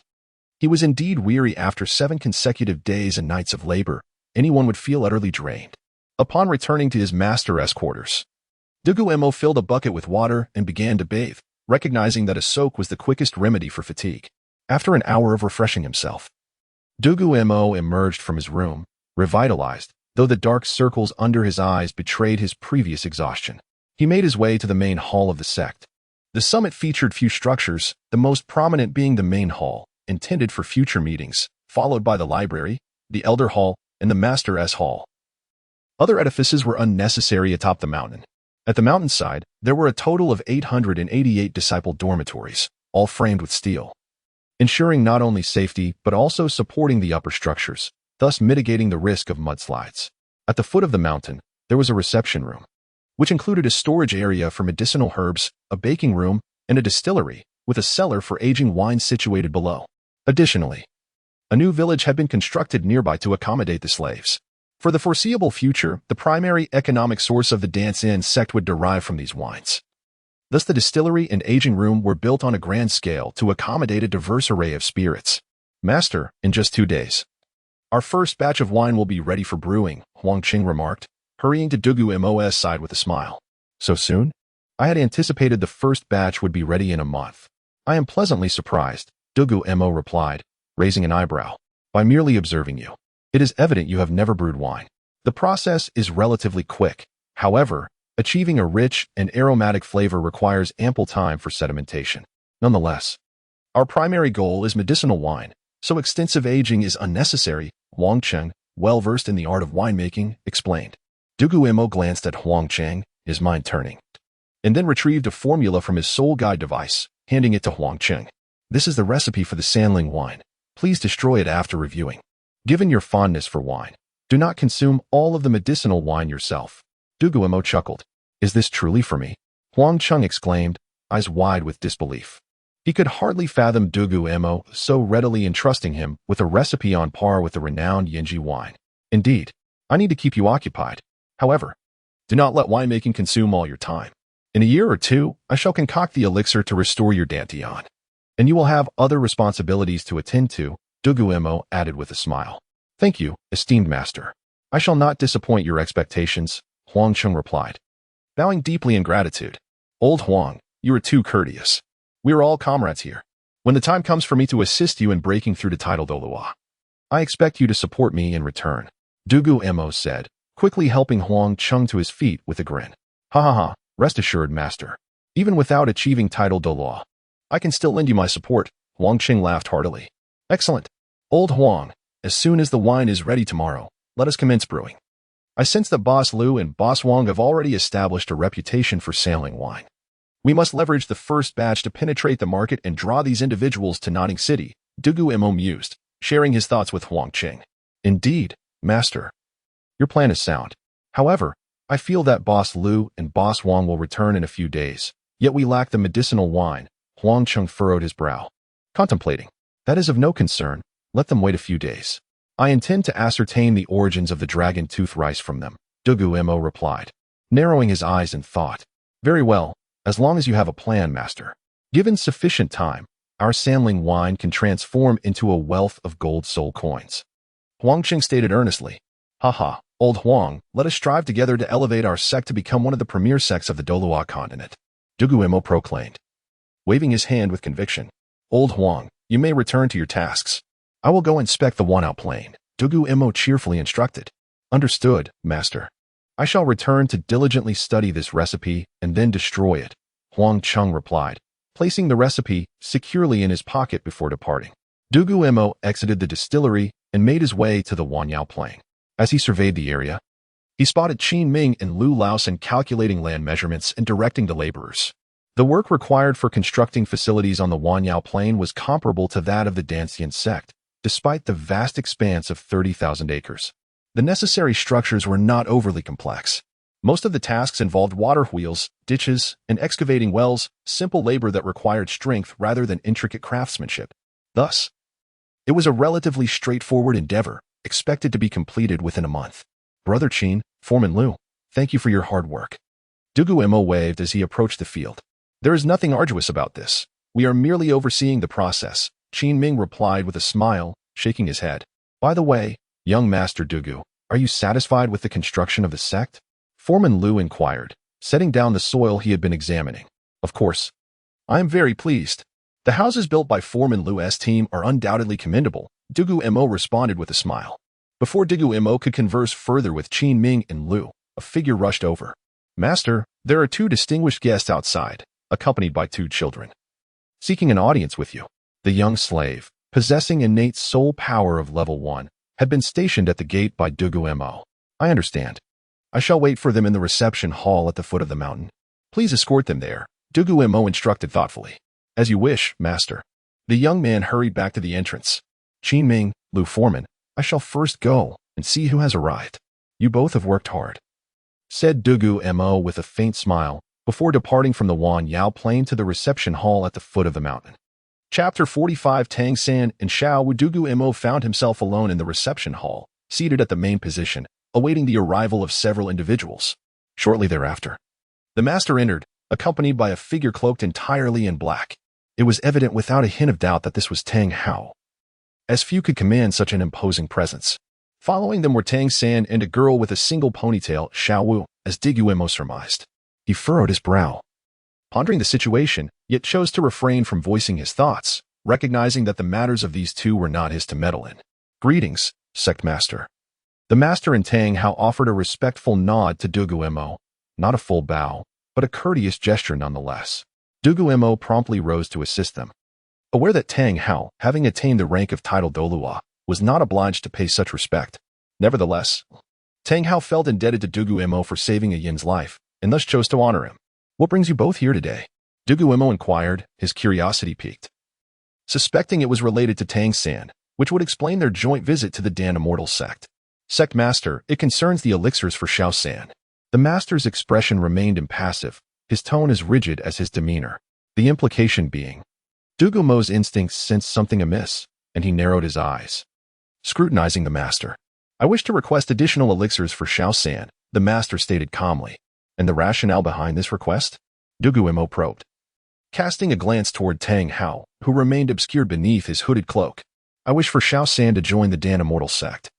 He was indeed weary after 7 consecutive days and nights of labor. Anyone would feel utterly drained. Upon returning to his master's quarters, Dugu Mo filled a bucket with water and began to bathe, recognizing that a soak was the quickest remedy for fatigue. After an hour of refreshing himself, Dugu Mo emerged from his room, revitalized, though the dark circles under his eyes betrayed his previous exhaustion. He made his way to the main hall of the sect. The summit featured few structures, the most prominent being the main hall, intended for future meetings, followed by the library, the elder hall, and the master's hall. Other edifices were unnecessary atop the mountain. At the mountainside, there were a total of 888 disciple dormitories, all framed with steel, ensuring not only safety but also supporting the upper structures, thus mitigating the risk of mudslides. At the foot of the mountain, there was a reception room, which included a storage area for medicinal herbs, a baking room, and a distillery, with a cellar for aging wine situated below. Additionally, a new village had been constructed nearby to accommodate the slaves. For the foreseeable future, the primary economic source of the Dancian Sect would derive from these wines. Thus the distillery and aging room were built on a grand scale to accommodate a diverse array of spirits. Master, in just 2 days, our first batch of wine will be ready for brewing, Huang Qing remarked, hurrying to Dugu Mo's side with a smile. So soon? I had anticipated the first batch would be ready in a month. I am pleasantly surprised, Dugu Mo replied, raising an eyebrow. By merely observing you, it is evident you have never brewed wine. The process is relatively quick. However, achieving a rich and aromatic flavor requires ample time for sedimentation. Nonetheless, our primary goal is medicinal wine, so extensive aging is unnecessary, Wang Cheng, well-versed in the art of winemaking, explained. Dugu Mo glanced at Huang Cheng, his mind turning, and then retrieved a formula from his soul guide device, handing it to Huang Cheng. This is the recipe for the Sanling wine. Please destroy it after reviewing. Given your fondness for wine, do not consume all of the medicinal wine yourself. Dugu Mo chuckled. Is this truly for me? Huang Cheng exclaimed, eyes wide with disbelief. He could hardly fathom Dugu Mo so readily entrusting him with a recipe on par with the renowned Yinji wine. Indeed, I need to keep you occupied. However, do not let winemaking consume all your time. In a year or two, I shall concoct the elixir to restore your Dancian, and you will have other responsibilities to attend to, Dugu Mo added with a smile. Thank you, esteemed master. I shall not disappoint your expectations, Huang Cheng replied, bowing deeply in gratitude. Old Huang, you are too courteous. We are all comrades here. When the time comes for me to assist you in breaking through to title Douluo, I expect you to support me in return, Dugu Mo said, quickly helping Huang Cheng to his feet with a grin. Ha ha ha, rest assured, master. Even without achieving title Douluo, I can still lend you my support, Huang Cheng laughed heartily. Excellent. Old Huang, as soon as the wine is ready tomorrow, let us commence brewing. I sense that Boss Liu and Boss Wang have already established a reputation for sailing wine. We must leverage the first batch to penetrate the market and draw these individuals to Notting City, Dugu Mo mused, sharing his thoughts with Huang Cheng. Indeed, master. Your plan is sound. However, I feel that Boss Liu and Boss Wang will return in a few days, yet we lack the medicinal wine, Huang Cheng furrowed his brow. Contemplating. That is of no concern, let them wait a few days. I intend to ascertain the origins of the dragon tooth rice from them, Dugu Mo replied, narrowing his eyes in thought. Very well, as long as you have a plan, master. Given sufficient time, our Sanling wine can transform into a wealth of gold soul coins. Huang Cheng stated earnestly. Haha, old Huang, let us strive together to elevate our sect to become one of the premier sects of the Douluo continent, Dugu Mo proclaimed, waving his hand with conviction. Old Huang, you may return to your tasks. I will go inspect the Wanao plain, Dugu Mo cheerfully instructed. Understood, master. I shall return to diligently study this recipe and then destroy it, Huang Cheng replied, placing the recipe securely in his pocket before departing. Dugu Mo exited the distillery and made his way to the Wanao plain. As he surveyed the area, he spotted Qin Ming and Lu Laosan calculating land measurements and directing the laborers. The work required for constructing facilities on the Wanao plain was comparable to that of the Dancian sect, despite the vast expanse of 30,000 acres. The necessary structures were not overly complex. Most of the tasks involved water wheels, ditches, and excavating wells, simple labor that required strength rather than intricate craftsmanship. Thus, it was a relatively straightforward endeavor, expected to be completed within a month. Brother Qin, Foreman Liu, thank you for your hard work. Dugu Mo waved as he approached the field. There is nothing arduous about this. We are merely overseeing the process, Qin Ming replied with a smile, shaking his head. By the way, young Master Dugu, are you satisfied with the construction of the sect? Foreman Liu inquired, setting down the soil he had been examining. Of course. I am very pleased. The houses built by Foreman Liu's team are undoubtedly commendable, Dugu Mo responded with a smile. Before Dugu Mo could converse further with Qin Ming and Liu, a figure rushed over. Master, there are 2 distinguished guests outside, accompanied by 2 children, seeking an audience with you. The young slave, possessing innate soul power of level 1, had been stationed at the gate by Dugu Mo. I understand. I shall wait for them in the reception hall at the foot of the mountain. Please escort them there, Dugu Mo instructed thoughtfully. As you wish, master. The young man hurried back to the entrance. Qin Ming, Liu Foreman, I shall first go and see who has arrived. You both have worked hard, said Dugu Mo with a faint smile, before departing from the Wanao plain to the reception hall at the foot of the mountain. Chapter 45. Tang San and Xiao Wu. Dugu Mo found himself alone in the reception hall, seated at the main position, awaiting the arrival of several individuals. Shortly thereafter, the master entered, accompanied by a figure cloaked entirely in black. It was evident without a hint of doubt that this was Tang Hao, as few could command such an imposing presence. Following them were Tang San and a girl with a single ponytail, Xiao Wu, as Dugu Mo surmised. He furrowed his brow, pondering the situation, yet chose to refrain from voicing his thoughts, recognizing that the matters of these 2 were not his to meddle in. Greetings, Sect Master. The master and Tang Hao offered a respectful nod to Dugu Mo, not a full bow, but a courteous gesture nonetheless. Dugu Mo promptly rose to assist them. Aware that Tang Hao, having attained the rank of title Douluo, was not obliged to pay such respect. Nevertheless, Tang Hao felt indebted to Dugu Mo for saving a yin's life, and thus chose to honor him. What brings you both here today? Dugu Mo inquired, his curiosity piqued. Suspecting it was related to Tang San, which would explain their joint visit to the Dan Immortal Sect. Sect Master, it concerns the elixirs for Xiao San. The master's expression remained impassive, his tone as rigid as his demeanor. The implication being, Dugu Mo's instincts sensed something amiss, and he narrowed his eyes, scrutinizing the master. I wish to request additional elixirs for Xiao San, the master stated calmly. And the rationale behind this request? Dugu Mo probed, casting a glance toward Tang Hao, who remained obscured beneath his hooded cloak. I wish for Xiao San to join the Dan Immortal Sect.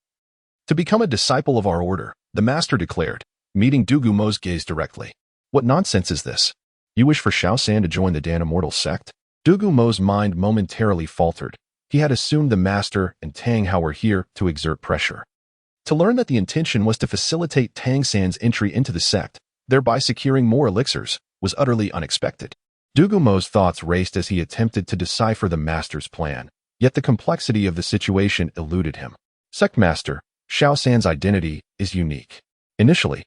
To become a disciple of our order, the master declared, meeting Dugu Mo's gaze directly. What nonsense is this? You wish for Xiao San to join the Dan Immortal Sect? Dugu Mo's mind momentarily faltered. He had assumed the master and Tang Hao were here to exert pressure. To learn that the intention was to facilitate Tang San's entry into the sect, thereby securing more elixirs, was utterly unexpected. Dugu Mo's thoughts raced as he attempted to decipher the master's plan, yet the complexity of the situation eluded him. Sect Master, Xiao San's identity is unique. Initially,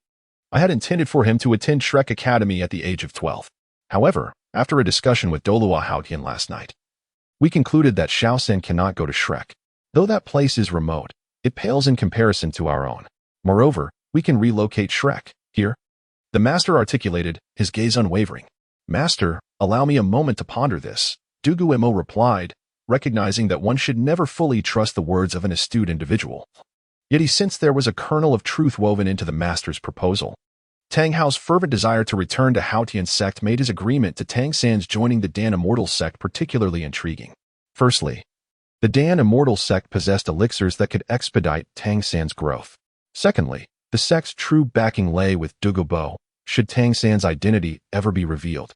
I had intended for him to attend Shrek Academy at the age of 12. However, after a discussion with Douluo Haotian last night, we concluded that Xiao San cannot go to Shrek. Though that place is remote, it pales in comparison to our own. Moreover, we can relocate Shrek here. The master articulated, his gaze unwavering. Master, allow me a moment to ponder this, Dugu Mo replied, recognizing that one should never fully trust the words of an astute individual. Yet he sensed there was a kernel of truth woven into the master's proposal. Tang Hao's fervent desire to return to Haotian sect made his agreement to Tang San's joining the Dan Immortal sect particularly intriguing. Firstly, the Dan Immortal sect possessed elixirs that could expedite Tang San's growth. Secondly, the sect's true backing lay with Dugu Mo, should Tang San's identity ever be revealed.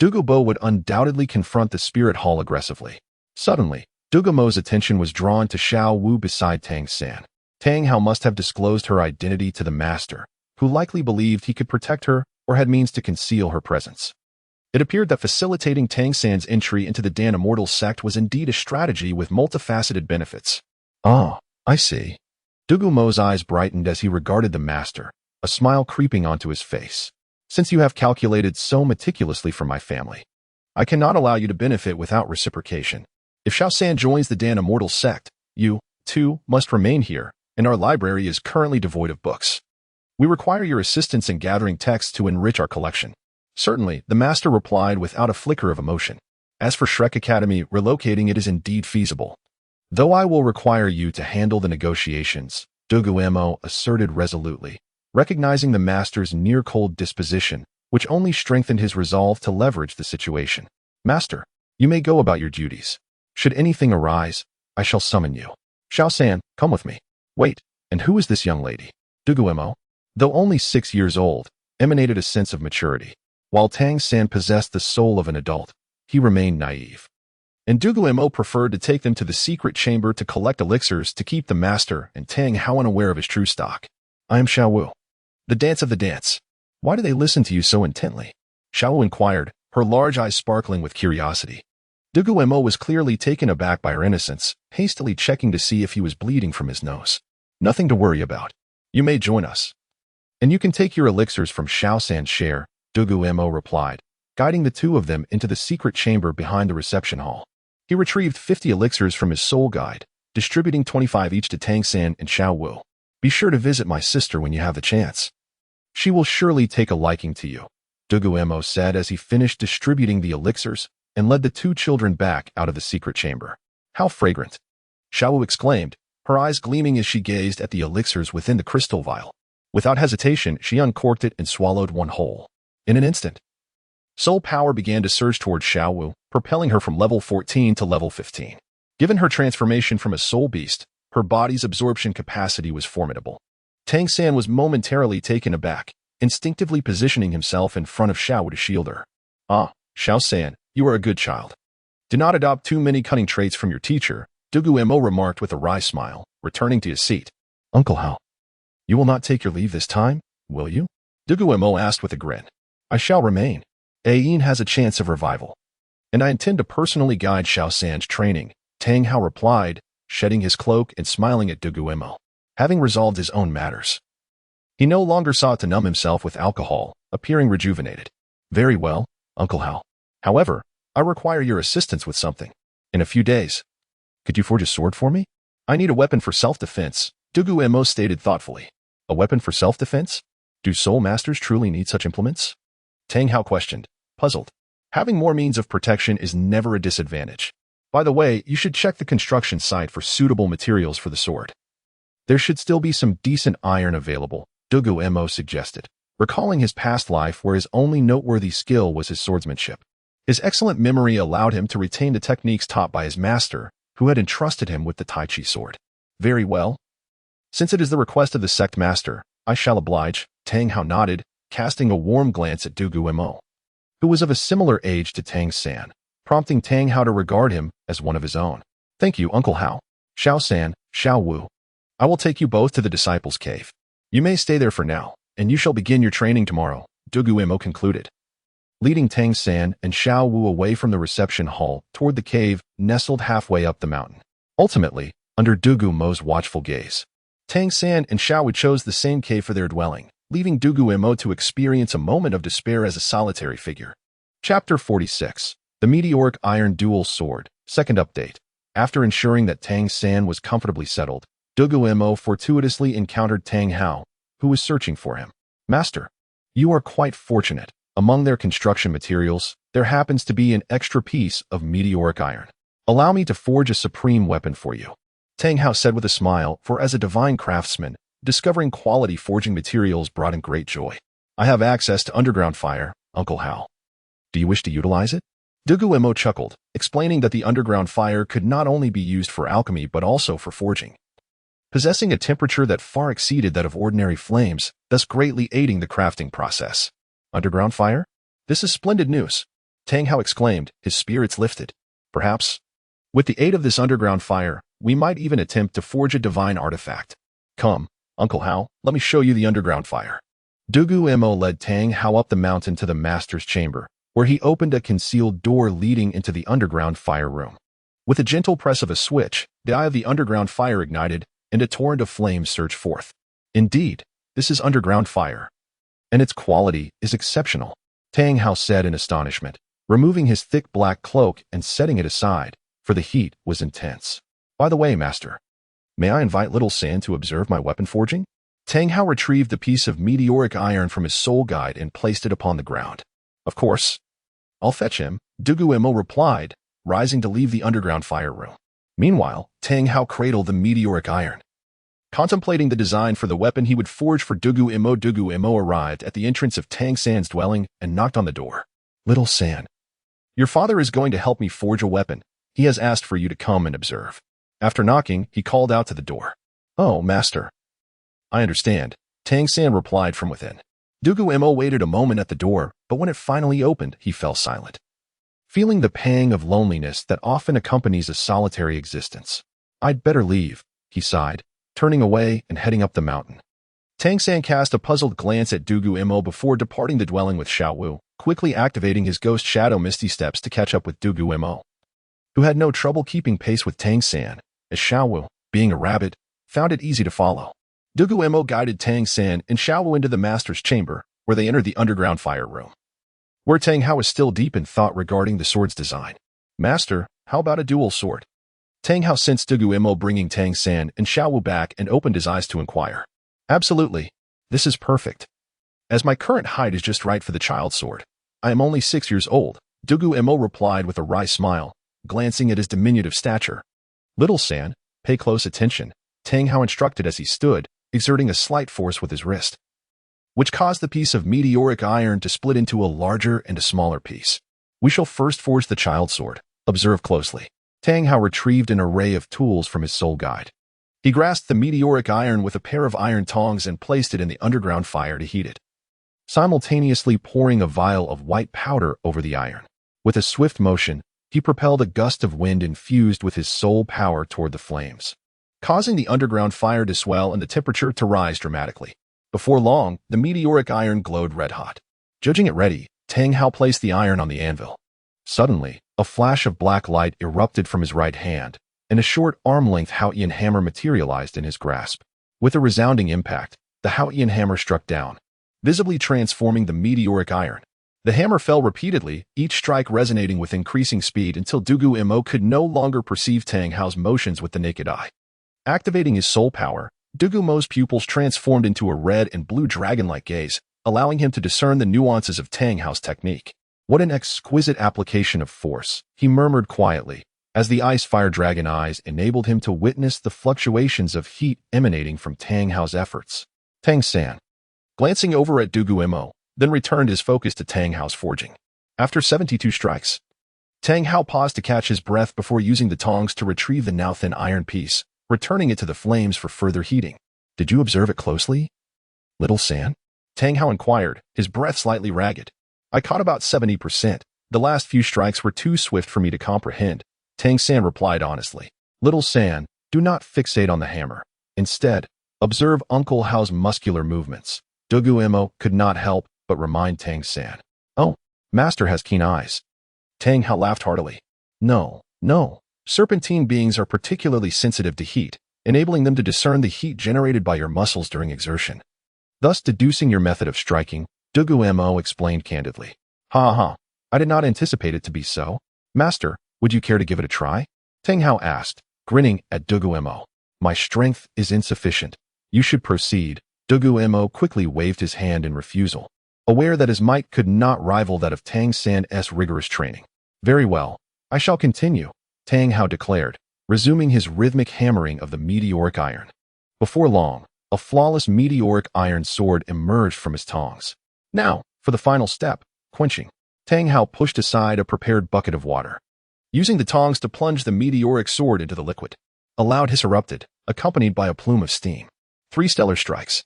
Dugu Mo would undoubtedly confront the spirit hall aggressively. Suddenly, Dugu Mo's attention was drawn to Xiao Wu beside Tang San. Tang Hao must have disclosed her identity to the master, who likely believed he could protect her or had means to conceal her presence. It appeared that facilitating Tang San's entry into the Dan Immortal sect was indeed a strategy with multifaceted benefits. Ah, I see. Dugu Mo's eyes brightened as he regarded the master, a smile creeping onto his face. Since you have calculated so meticulously for my family, I cannot allow you to benefit without reciprocation. If Xiao San joins the Dan Immortal sect, you, too, must remain here, and our library is currently devoid of books. We require your assistance in gathering texts to enrich our collection. Certainly, the master replied without a flicker of emotion. As for Shrek Academy, relocating it is indeed feasible. Though I will require you to handle the negotiations, Dugu Mo asserted resolutely, recognizing the master's near-cold disposition, which only strengthened his resolve to leverage the situation. Master, you may go about your duties. Should anything arise, I shall summon you. Xiao San, come with me. Wait, and who is this young lady? Dugu Mo, though only 6 years old, emanated a sense of maturity. While Tang San possessed the soul of an adult, he remained naive. And Dugu Mo preferred to take them to the secret chamber to collect elixirs to keep the master and Tang Hao unaware of his true stock. I am Xiao Wu. The dance of the dance. Why do they listen to you so intently? Xiao Wu inquired, her large eyes sparkling with curiosity. Dugu Mo was clearly taken aback by her innocence, hastily checking to see if he was bleeding from his nose. Nothing to worry about. You may join us. And you can take your elixirs from Xiao San's share, Dugu Mo replied, guiding the two of them into the secret chamber behind the reception hall. He retrieved 50 elixirs from his soul guide, distributing 25 each to Tang San and Xiao Wu. Be sure to visit my sister when you have the chance. She will surely take a liking to you, Dugu Mo said as he finished distributing the elixirs and led the two children back out of the secret chamber. How fragrant! Xiao Wu exclaimed, her eyes gleaming as she gazed at the elixirs within the crystal vial. Without hesitation, she uncorked it and swallowed one whole. In an instant, soul power began to surge towards Xiao Wu, propelling her from level 14 to level 15. Given her transformation from a soul beast, her body's absorption capacity was formidable. Tang San was momentarily taken aback, instinctively positioning himself in front of Xiao Wu to shield her. Ah, Xiao San, you are a good child. Do not adopt too many cunning traits from your teacher, Dugu Mo remarked with a wry smile, returning to his seat. Uncle Hao, you will not take your leave this time, will you? Dugu Mo asked with a grin. I shall remain. Ayin has a chance of revival. And I intend to personally guide Xiao San's training, Tang Hao replied, shedding his cloak and smiling at Dugu Mo. having resolved his own matters. He no longer sought to numb himself with alcohol, appearing rejuvenated. Very well, Uncle Hao. However, I require your assistance with something. In a few days. Could you forge a sword for me? I need a weapon for self-defense, Dugu Mo stated thoughtfully. A weapon for self-defense? Do soul masters truly need such implements? Tang Hao questioned, puzzled. Having more means of protection is never a disadvantage. By the way, you should check the construction site for suitable materials for the sword. There should still be some decent iron available, Dugu Mo suggested, recalling his past life where his only noteworthy skill was his swordsmanship. His excellent memory allowed him to retain the techniques taught by his master, who had entrusted him with the Tai Chi sword. Very well. Since it is the request of the Sect master, I shall oblige, Tang Hao nodded, casting a warm glance at Dugu Mo, who was of a similar age to Tang San, prompting Tang Hao to regard him as one of his own. Thank you, Uncle Hao. Xiao San, Xiao Wu. I will take you both to the disciples' cave. You may stay there for now, and you shall begin your training tomorrow, Dugu Mo concluded, leading Tang San and Xiao Wu away from the reception hall toward the cave nestled halfway up the mountain. Ultimately, under Dugu Mo's watchful gaze, Tang San and Xiao Wu chose the same cave for their dwelling, leaving Dugu Mo to experience a moment of despair as a solitary figure. Chapter 46. The Meteoric Iron Dual Sword, Second Update. After ensuring that Tang San was comfortably settled, Dugu Mo fortuitously encountered Tang Hao, who was searching for him. Master, you are quite fortunate. Among their construction materials, there happens to be an extra piece of meteoric iron. Allow me to forge a supreme weapon for you, Tang Hao said with a smile, for as a divine craftsman, discovering quality forging materials brought him great joy. I have access to underground fire, Uncle Hao. Do you wish to utilize it? Dugu Mo chuckled, explaining that the underground fire could not only be used for alchemy but also for forging, possessing a temperature that far exceeded that of ordinary flames, thus greatly aiding the crafting process. Underground fire? This is splendid news, Tang Hao exclaimed, his spirits lifted. Perhaps, with the aid of this underground fire, we might even attempt to forge a divine artifact. Come, Uncle Hao, let me show you the underground fire. Dugu Mo led Tang Hao up the mountain to the master's chamber, where he opened a concealed door leading into the underground fire room. With a gentle press of a switch, the eye of the underground fire ignited, and a torrent of flames surged forth. Indeed, this is underground fire, and its quality is exceptional, Tang Hao said in astonishment, removing his thick black cloak and setting it aside, for the heat was intense. By the way, master, may I invite little San to observe my weapon forging? Tang Hao retrieved the piece of meteoric iron from his soul guide and placed it upon the ground. Of course. I'll fetch him, Dugu Mo replied, rising to leave the underground fire room. Meanwhile, Tang Hao cradled the meteoric iron, contemplating the design for the weapon he would forge for Dugu Mo. Dugu Mo arrived at the entrance of Tang San's dwelling and knocked on the door. Little San, your father is going to help me forge a weapon. He has asked for you to come and observe. After knocking, he called out to the door. Oh, master. I understand, Tang San replied from within. Dugu Mo waited a moment at the door, but when it finally opened, he fell silent, feeling the pang of loneliness that often accompanies a solitary existence. I'd better leave, he sighed, turning away and heading up the mountain. Tang San cast a puzzled glance at Dugu Mo before departing the dwelling with Xiao Wu, quickly activating his ghost shadow misty steps to catch up with Dugu Mo, who had no trouble keeping pace with Tang San, as Xiao Wu, being a rabbit, found it easy to follow. Dugu Mo guided Tang San and Xiao Wu into the master's chamber, where they entered the underground fire room, where Tang Hao was still deep in thought regarding the sword's design. Master, how about a dual sword? Tang Hao sensed Dugu Mo bringing Tang San and Xiao Wu back and opened his eyes to inquire. Absolutely. This is perfect. As my current height is just right for the child sword. I am only 6 years old, Dugu Mo replied with a wry smile, glancing at his diminutive stature. Little San, pay close attention, Tang Hao instructed as he stood, exerting a slight force with his wrist, which caused the piece of meteoric iron to split into a larger and a smaller piece. We shall first forge the child sword. Observe closely. Tang Hao retrieved an array of tools from his soul guide. He grasped the meteoric iron with a pair of iron tongs and placed it in the underground fire to heat it, simultaneously pouring a vial of white powder over the iron. With a swift motion, he propelled a gust of wind infused with his soul power toward the flames, causing the underground fire to swell and the temperature to rise dramatically. Before long, the meteoric iron glowed red-hot. Judging it ready, Tang Hao placed the iron on the anvil. Suddenly, a flash of black light erupted from his right hand, and a short arm-length Haotian hammer materialized in his grasp. With a resounding impact, the Haotian hammer struck down, visibly transforming the meteoric iron. The hammer fell repeatedly, each strike resonating with increasing speed until Dugu Mo could no longer perceive Tang Hao's motions with the naked eye. Activating his soul power, Dugu Mo's pupils transformed into a red and blue dragon-like gaze, allowing him to discern the nuances of Tang Hao's technique. What an exquisite application of force, he murmured quietly, as the ice-fire dragon eyes enabled him to witness the fluctuations of heat emanating from Tang Hao's efforts. Tang San, glancing over at Dugu Mo, then returned his focus to Tang Hao's forging. After 72 strikes, Tang Hao paused to catch his breath before using the tongs to retrieve the now thin iron piece, returning it to the flames for further heating. Did you observe it closely, little San? Tang Hao inquired, his breath slightly ragged. I caught about 70%. The last few strikes were too swift for me to comprehend, Tang San replied honestly. Little San, do not fixate on the hammer. Instead, observe Uncle Hao's muscular movements. Dugu Mo could not help but remind Tang San. Oh, Master has keen eyes. Tang Hao laughed heartily. No. Serpentine beings are particularly sensitive to heat, enabling them to discern the heat generated by your muscles during exertion, thus deducing your method of striking, Dugu Mo explained candidly. Ha, I did not anticipate it to be so. Master, would you care to give it a try? Tang Hao asked, grinning at Dugu Mo. My strength is insufficient. You should proceed. Dugu Mo quickly waved his hand in refusal, aware that his might could not rival that of Tang San's rigorous training. Very well, I shall continue, Tang Hao declared, resuming his rhythmic hammering of the meteoric iron. Before long, a flawless meteoric iron sword emerged from his tongs. Now, for the final step, quenching. Tang Hao pushed aside a prepared bucket of water, using the tongs to plunge the meteoric sword into the liquid. A loud hiss erupted, accompanied by a plume of steam. 3 stellar strikes.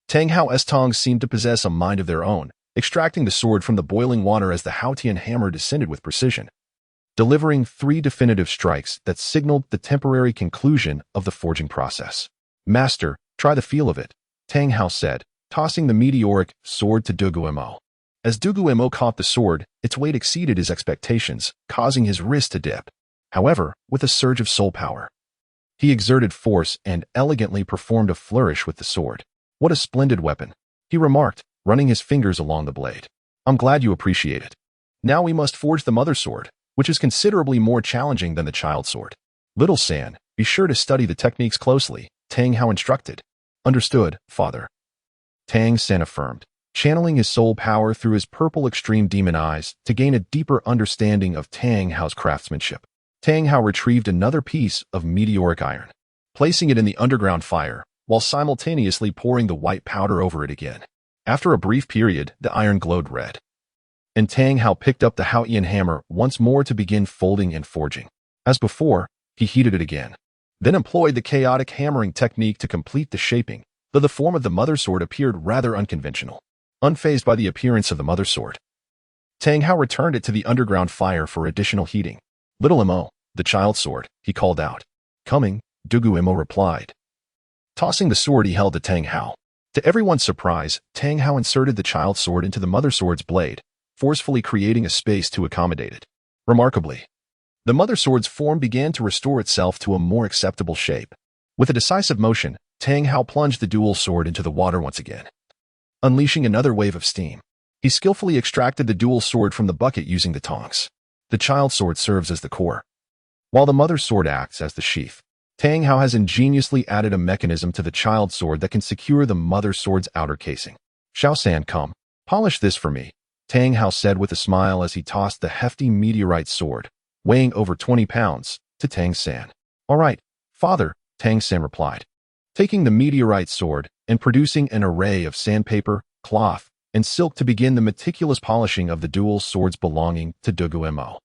Tang Hao's tongs seemed to possess a mind of their own, extracting the sword from the boiling water as the Haotian hammer descended with precision, delivering 3 definitive strikes that signaled the temporary conclusion of the forging process. Master, try the feel of it, Tang Hao said, tossing the meteoric sword to Dugu Mo. As Dugu Mo caught the sword, its weight exceeded his expectations, causing his wrist to dip. However, with a surge of soul power, he exerted force and elegantly performed a flourish with the sword. What a splendid weapon, he remarked, running his fingers along the blade. I'm glad you appreciate it. Now we must forge the mother sword, which is considerably more challenging than the child sword. Little San, be sure to study the techniques closely, Tang Hao instructed. Understood, father. Tang San affirmed, channeling his soul power through his purple extreme demon eyes to gain a deeper understanding of Tang Hao's craftsmanship. Tang Hao retrieved another piece of meteoric iron, placing it in the underground fire, while simultaneously pouring the white powder over it again. After a brief period, the iron glowed red, and Tang Hao picked up the Haotian hammer once more to begin folding and forging. As before, he heated it again, then employed the chaotic hammering technique to complete the shaping, though the form of the mother sword appeared rather unconventional. Unfazed by the appearance of the mother sword, Tang Hao returned it to the underground fire for additional heating. Little Mo, the child sword, he called out. Coming, Dugu Mo replied, tossing the sword he held to Tang Hao. To everyone's surprise, Tang Hao inserted the child sword into the mother sword's blade, forcefully creating a space to accommodate it. Remarkably, the mother sword's form began to restore itself to a more acceptable shape. With a decisive motion, Tang Hao plunged the dual sword into the water once again, unleashing another wave of steam. He skillfully extracted the dual sword from the bucket using the tongs. The child sword serves as the core, while the mother sword acts as the sheath. Tang Hao has ingeniously added a mechanism to the child sword that can secure the mother sword's outer casing. Xiao San, come, polish this for me, Tang Hao said with a smile as he tossed the hefty meteorite sword, weighing over 20 pounds, to Tang San. All right, father, Tang San replied, taking the meteorite sword and producing an array of sandpaper, cloth, and silk to begin the meticulous polishing of the dual swords belonging to Dugu Mo.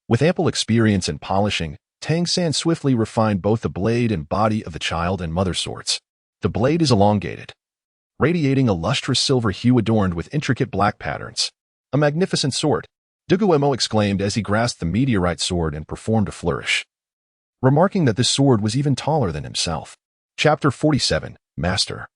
With ample experience in polishing, Tang San swiftly refined both the blade and body of the child and mother swords. The blade is elongated, radiating a lustrous silver hue adorned with intricate black patterns. A magnificent sword, Dugu Mo exclaimed as he grasped the meteorite sword and performed a flourish, remarking that this sword was even taller than himself. Chapter 47, Master.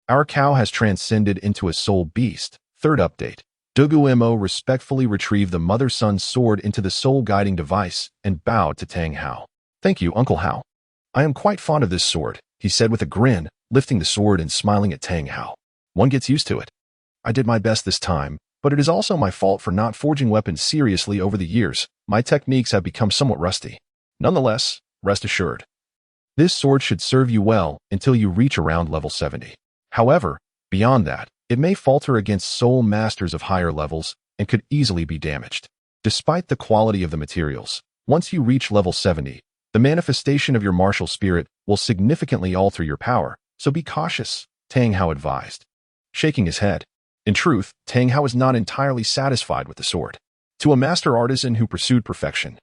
Our cow has transcended into a soul beast. Third update. Dugu Mo respectfully retrieved the mother-son sword into the soul-guiding device and bowed to Tang Hao. Thank you, Uncle Hao. I am quite fond of this sword, he said with a grin, lifting the sword and smiling at Tang Hao. One gets used to it. I did my best this time, but it is also my fault for not forging weapons seriously over the years. My techniques have become somewhat rusty. Nonetheless, rest assured. This sword should serve you well until you reach around level 70. However, beyond that, it may falter against soul masters of higher levels and could easily be damaged. Despite the quality of the materials, once you reach level 70, the manifestation of your martial spirit will significantly alter your power, so be cautious, Tang Hao advised. Shaking his head. In truth, Tang Hao is not entirely satisfied with the sword. To a master artisan who pursued perfection,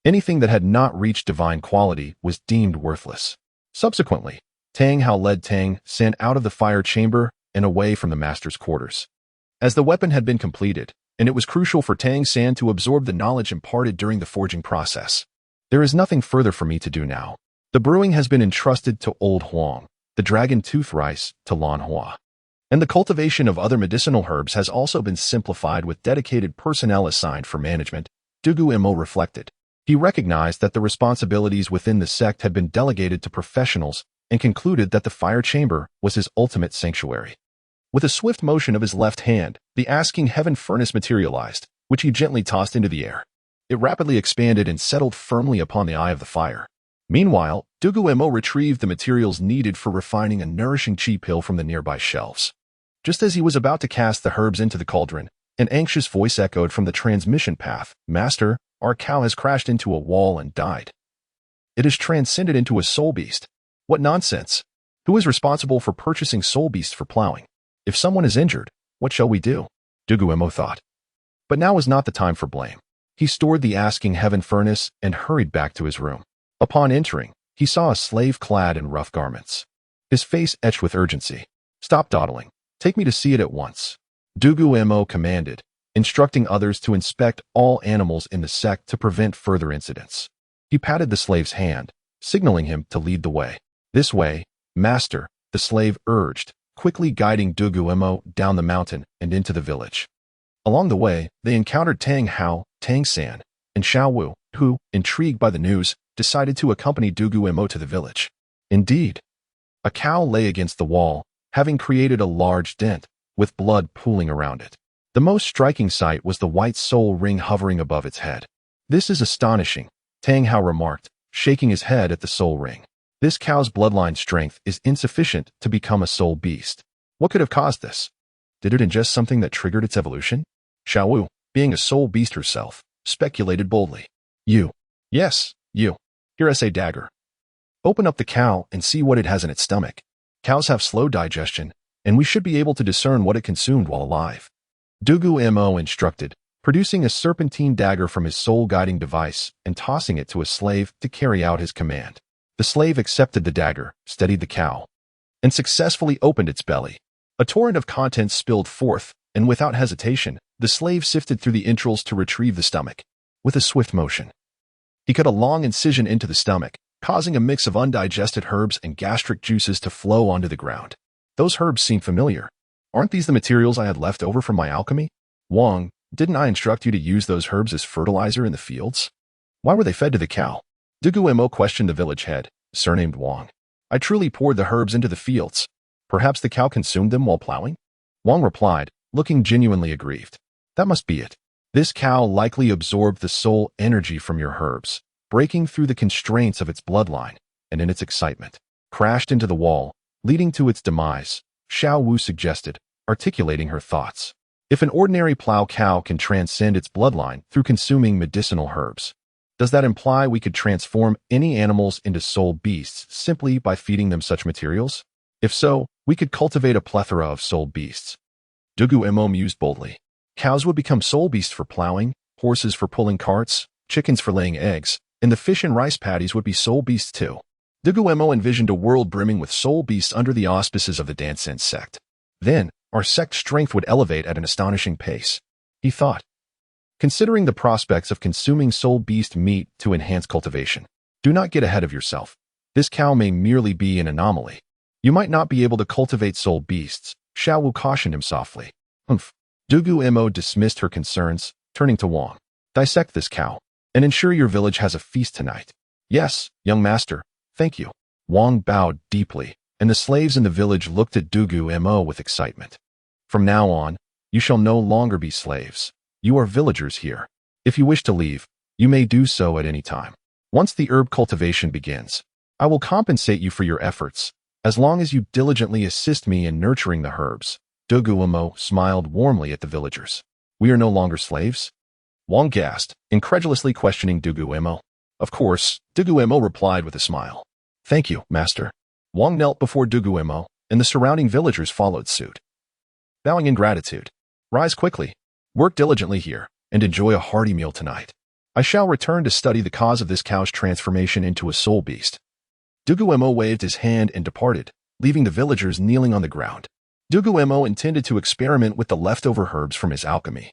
anything that had not reached divine quality was deemed worthless. Subsequently, Tang Hao led Tang San out of the fire chamber and away from the master's quarters. As the weapon had been completed, and it was crucial for Tang San to absorb the knowledge imparted during the forging process, there is nothing further for me to do now. The brewing has been entrusted to Old Huang, the dragon tooth rice to Lan Hua, and the cultivation of other medicinal herbs has also been simplified with dedicated personnel assigned for management, Dugu Mo reflected. He recognized that the responsibilities within the sect had been delegated to professionals and concluded that the fire chamber was his ultimate sanctuary. With a swift motion of his left hand, the asking heaven furnace materialized, which he gently tossed into the air. It rapidly expanded and settled firmly upon the eye of the fire. Meanwhile, Dugu Mo retrieved the materials needed for refining a nourishing chi pill from the nearby shelves. Just as he was about to cast the herbs into the cauldron, an anxious voice echoed from the transmission path. Master, our cow has crashed into a wall and died. It has transcended into a soul beast. What nonsense! Who is responsible for purchasing soul beasts for plowing? If someone is injured, what shall we do? Dugu Mo thought. But now was not the time for blame. He stored the asking heaven furnace and hurried back to his room. Upon entering, he saw a slave clad in rough garments. His face etched with urgency. Stop dawdling. Take me to see it at once. Dugu Mo commanded, instructing others to inspect all animals in the sect to prevent further incidents. He patted the slave's hand, signaling him to lead the way. This way, master, the slave urged, quickly guiding Dugu Mo down the mountain and into the village. Along the way, they encountered Tang Hao, Tang San, and Xiao Wu, who, intrigued by the news, decided to accompany Dugu Mo to the village. Indeed, a cow lay against the wall, having created a large dent, with blood pooling around it. The most striking sight was the white soul ring hovering above its head. This is astonishing, Tang Hao remarked, shaking his head at the soul ring. This cow's bloodline strength is insufficient to become a soul beast. What could have caused this? Did it ingest something that triggered its evolution? Xiao Wu, being a soul beast herself, speculated boldly. You. Yes, you. Here is a dagger. Open up the cow and see what it has in its stomach. Cows have slow digestion, and we should be able to discern what it consumed while alive. Dugu Mo instructed, producing a serpentine dagger from his soul-guiding device and tossing it to a slave to carry out his command. The slave accepted the dagger, steadied the cow, and successfully opened its belly. A torrent of contents spilled forth, and without hesitation, the slave sifted through the entrails to retrieve the stomach. With a swift motion, he cut a long incision into the stomach, causing a mix of undigested herbs and gastric juices to flow onto the ground. Those herbs seem familiar. Aren't these the materials I had left over from my alchemy? Wang, didn't I instruct you to use those herbs as fertilizer in the fields? Why were they fed to the cow? Dugu Mo questioned the village head, surnamed Wang. I truly poured the herbs into the fields. Perhaps the cow consumed them while plowing? Wang replied, looking genuinely aggrieved. That must be it. This cow likely absorbed the soul energy from your herbs, breaking through the constraints of its bloodline, and in its excitement, crashed into the wall, leading to its demise, Xiao Wu suggested, articulating her thoughts. If an ordinary plow cow can transcend its bloodline through consuming medicinal herbs, does that imply we could transform any animals into soul beasts simply by feeding them such materials? If so, we could cultivate a plethora of soul beasts. Dugu Mo mused boldly. Cows would become soul beasts for plowing, horses for pulling carts, chickens for laying eggs, and the fish and rice paddies would be soul beasts too. Dugu Mo envisioned a world brimming with soul beasts under the auspices of the Dancian sect. Then, our sect's strength would elevate at an astonishing pace, he thought. Considering the prospects of consuming soul beast meat to enhance cultivation, do not get ahead of yourself. This cow may merely be an anomaly. You might not be able to cultivate soul beasts, Xiao Wu cautioned him softly. Humph. Dugu Mo dismissed her concerns, turning to Wang. Dissect this cow, and ensure your village has a feast tonight. Yes, young master, thank you. Wang bowed deeply, and the slaves in the village looked at Dugu Mo with excitement. From now on, you shall no longer be slaves. You are villagers here. If you wish to leave, you may do so at any time. Once the herb cultivation begins, I will compensate you for your efforts, as long as you diligently assist me in nurturing the herbs. Dugu Mo smiled warmly at the villagers. We are no longer slaves? Wang gasped, incredulously questioning Dugu Mo. Of course, Dugu Mo replied with a smile. Thank you, master. Wang knelt before Dugu Mo, and the surrounding villagers followed suit. Bowing in gratitude. Rise quickly, work diligently here, and enjoy a hearty meal tonight. I shall return to study the cause of this cow's transformation into a soul beast. Dugu Mo waved his hand and departed, leaving the villagers kneeling on the ground. Dugu Mo intended to experiment with the leftover herbs from his alchemy,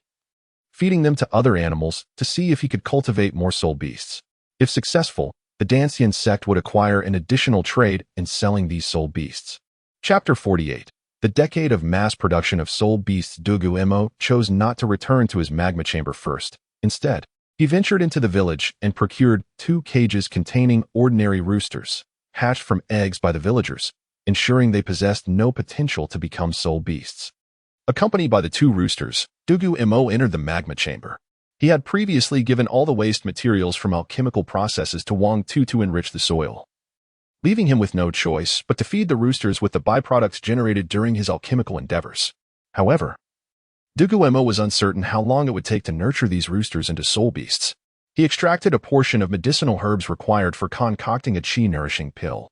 feeding them to other animals to see if he could cultivate more soul beasts. If successful, the Dancian sect would acquire an additional trade in selling these soul beasts. Chapter 48. The decade of mass production of soul beasts. Dugu Mo chose not to return to his magma chamber first. Instead, he ventured into the village and procured 2 cages containing ordinary roosters, hatched from eggs by the villagers, ensuring they possessed no potential to become soul beasts. Accompanied by the 2 roosters, Dugu Mo entered the magma chamber. He had previously given all the waste materials from alchemical processes to Wang Tu to enrich the soil, leaving him with no choice but to feed the roosters with the byproducts generated during his alchemical endeavors. However, Dugu Mo was uncertain how long it would take to nurture these roosters into soul beasts. He extracted a portion of medicinal herbs required for concocting a qi-nourishing pill,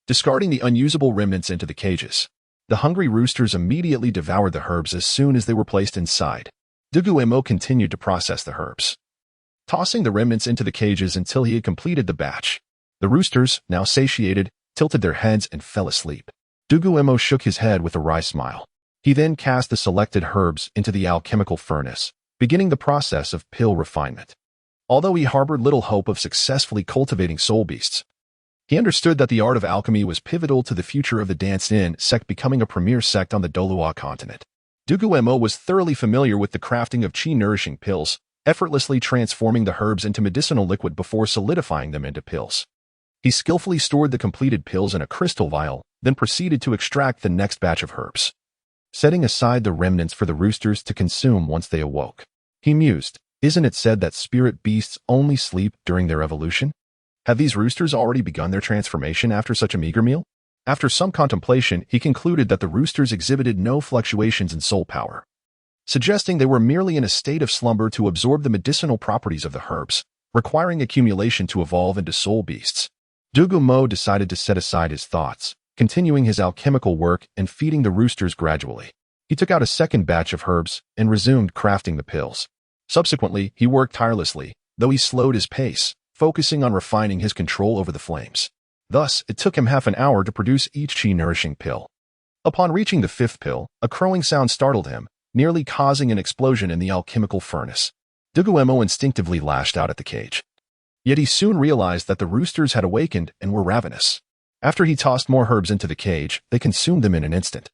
discarding the unusable remnants into the cages. The hungry roosters immediately devoured the herbs as soon as they were placed inside. Dugu Mo continued to process the herbs, tossing the remnants into the cages until he had completed the batch. The roosters, now satiated, tilted their heads and fell asleep. Dugu Mo shook his head with a wry smile. He then cast the selected herbs into the alchemical furnace, beginning the process of pill refinement. Although he harbored little hope of successfully cultivating soul beasts, he understood that the art of alchemy was pivotal to the future of the Dancian sect becoming a premier sect on the Douluo continent. Dugu Mo was thoroughly familiar with the crafting of qi-nourishing pills, effortlessly transforming the herbs into medicinal liquid before solidifying them into pills. He skillfully stored the completed pills in a crystal vial, then proceeded to extract the next batch of herbs, setting aside the remnants for the roosters to consume once they awoke. He mused, isn't it said that spirit beasts only sleep during their evolution? Have these roosters already begun their transformation after such a meager meal? After some contemplation, he concluded that the roosters exhibited no fluctuations in soul power, suggesting they were merely in a state of slumber to absorb the medicinal properties of the herbs, requiring accumulation to evolve into soul beasts. Dugu Mo decided to set aside his thoughts, continuing his alchemical work and feeding the roosters gradually. He took out a second batch of herbs and resumed crafting the pills. Subsequently, he worked tirelessly, though he slowed his pace, focusing on refining his control over the flames. Thus, it took him half an hour to produce each qi-nourishing pill. Upon reaching the 5th pill, a crowing sound startled him, nearly causing an explosion in the alchemical furnace. Dugu Mo instinctively lashed out at the cage. Yet he soon realized that the roosters had awakened and were ravenous. After he tossed more herbs into the cage, they consumed them in an instant,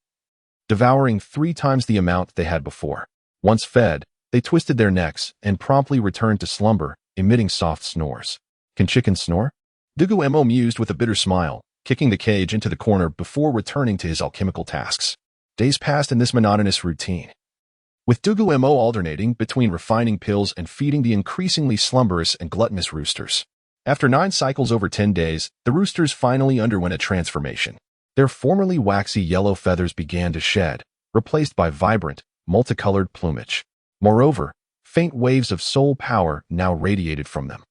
devouring 3 times the amount they had before. Once fed, they twisted their necks and promptly returned to slumber, emitting soft snores. Can chickens snore? Dugu Mo mused with a bitter smile, kicking the cage into the corner before returning to his alchemical tasks. Days passed in this monotonous routine, with Dugu Mo alternating between refining pills and feeding the increasingly slumberous and gluttonous roosters. After 9 cycles over 10 days, the roosters finally underwent a transformation. Their formerly waxy yellow feathers began to shed, replaced by vibrant, multicolored plumage. Moreover, faint waves of soul power now radiated from them,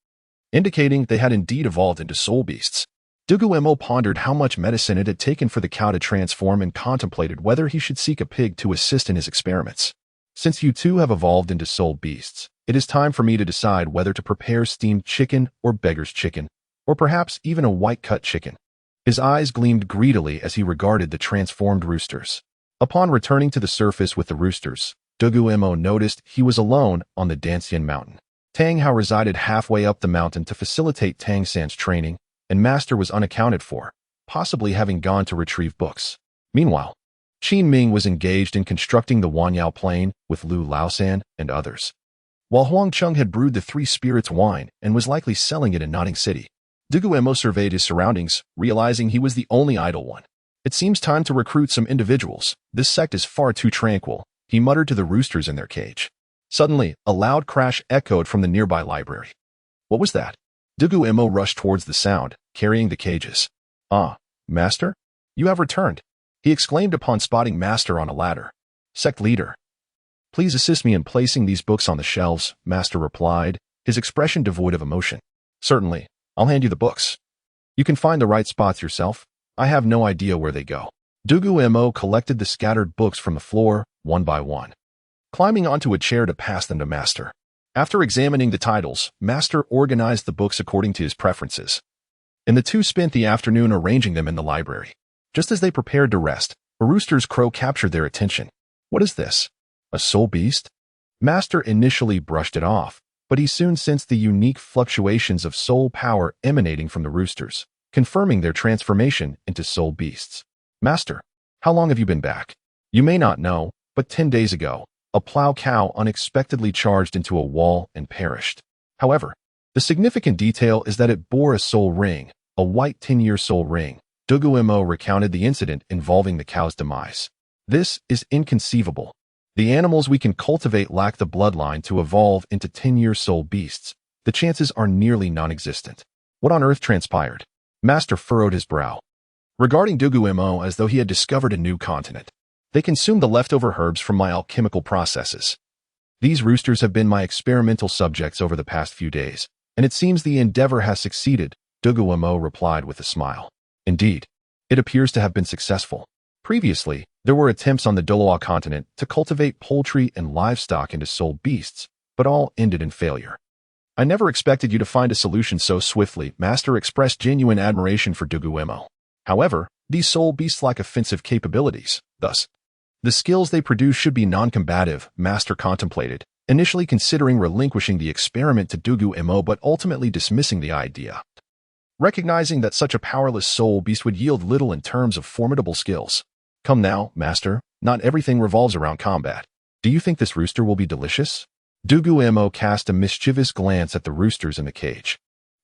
indicating they had indeed evolved into soul beasts. Dugu Mo pondered how much medicine it had taken for the cow to transform and contemplated whether he should seek a pig to assist in his experiments. Since you two have evolved into soul beasts, it is time for me to decide whether to prepare steamed chicken or beggar's chicken, or perhaps even a white-cut chicken. His eyes gleamed greedily as he regarded the transformed roosters. Upon returning to the surface with the roosters, Dugu Mo noticed he was alone on the Dancian mountain. Tang Hao resided halfway up the mountain to facilitate Tang San's training, and Master was unaccounted for, possibly having gone to retrieve books. Meanwhile, Qin Ming was engaged in constructing the Wanyao Plain with Lu Laosan and others, while Huang Cheng had brewed the 3 spirits wine and was likely selling it in Notting City. Dugu Mo surveyed his surroundings, realizing he was the only idle one. It seems time to recruit some individuals. This sect is far too tranquil, he muttered to the roosters in their cage. Suddenly, a loud crash echoed from the nearby library. What was that? Dugu Mo rushed towards the sound, carrying the cages. Ah, Master? You have returned, he exclaimed upon spotting Master on a ladder. Sect leader. Please assist me in placing these books on the shelves, Master replied, his expression devoid of emotion. Certainly, I'll hand you the books. You can find the right spots yourself. I have no idea where they go. Dugu Mo collected the scattered books from the floor, one by one, climbing onto a chair to pass them to Master. After examining the titles, Master organized the books according to his preferences. And the two spent the afternoon arranging them in the library. Just as they prepared to rest, a rooster's crow captured their attention. What is this? A soul beast? Master initially brushed it off, but he soon sensed the unique fluctuations of soul power emanating from the roosters, confirming their transformation into soul beasts. Master, how long have you been back? You may not know, but 10 days ago, a plow cow unexpectedly charged into a wall and perished. However, the significant detail is that it bore a soul ring, a white 10-year soul ring. Dugu Mo recounted the incident involving the cow's demise. This is inconceivable. The animals we can cultivate lack the bloodline to evolve into 10-year soul beasts. The chances are nearly non-existent. What on earth transpired? Master furrowed his brow, regarding Dugu Mo as though he had discovered a new continent. They consumed the leftover herbs from my alchemical processes. These roosters have been my experimental subjects over the past few days, and it seems the endeavor has succeeded, Dugu Mo replied with a smile. Indeed, it appears to have been successful. Previously, there were attempts on the Douluo continent to cultivate poultry and livestock into soul beasts, but all ended in failure. I never expected you to find a solution so swiftly. Master expressed genuine admiration for Dugu Mo. However, these soul beasts lack offensive capabilities. Thus, the skills they produce should be non-combative, Master contemplated, initially considering relinquishing the experiment to Dugu Mo but ultimately dismissing the idea, recognizing that such a powerless soul beast would yield little in terms of formidable skills. Come now, Master, not everything revolves around combat. Do you think this rooster will be delicious? Dugu Mo cast a mischievous glance at the roosters in the cage.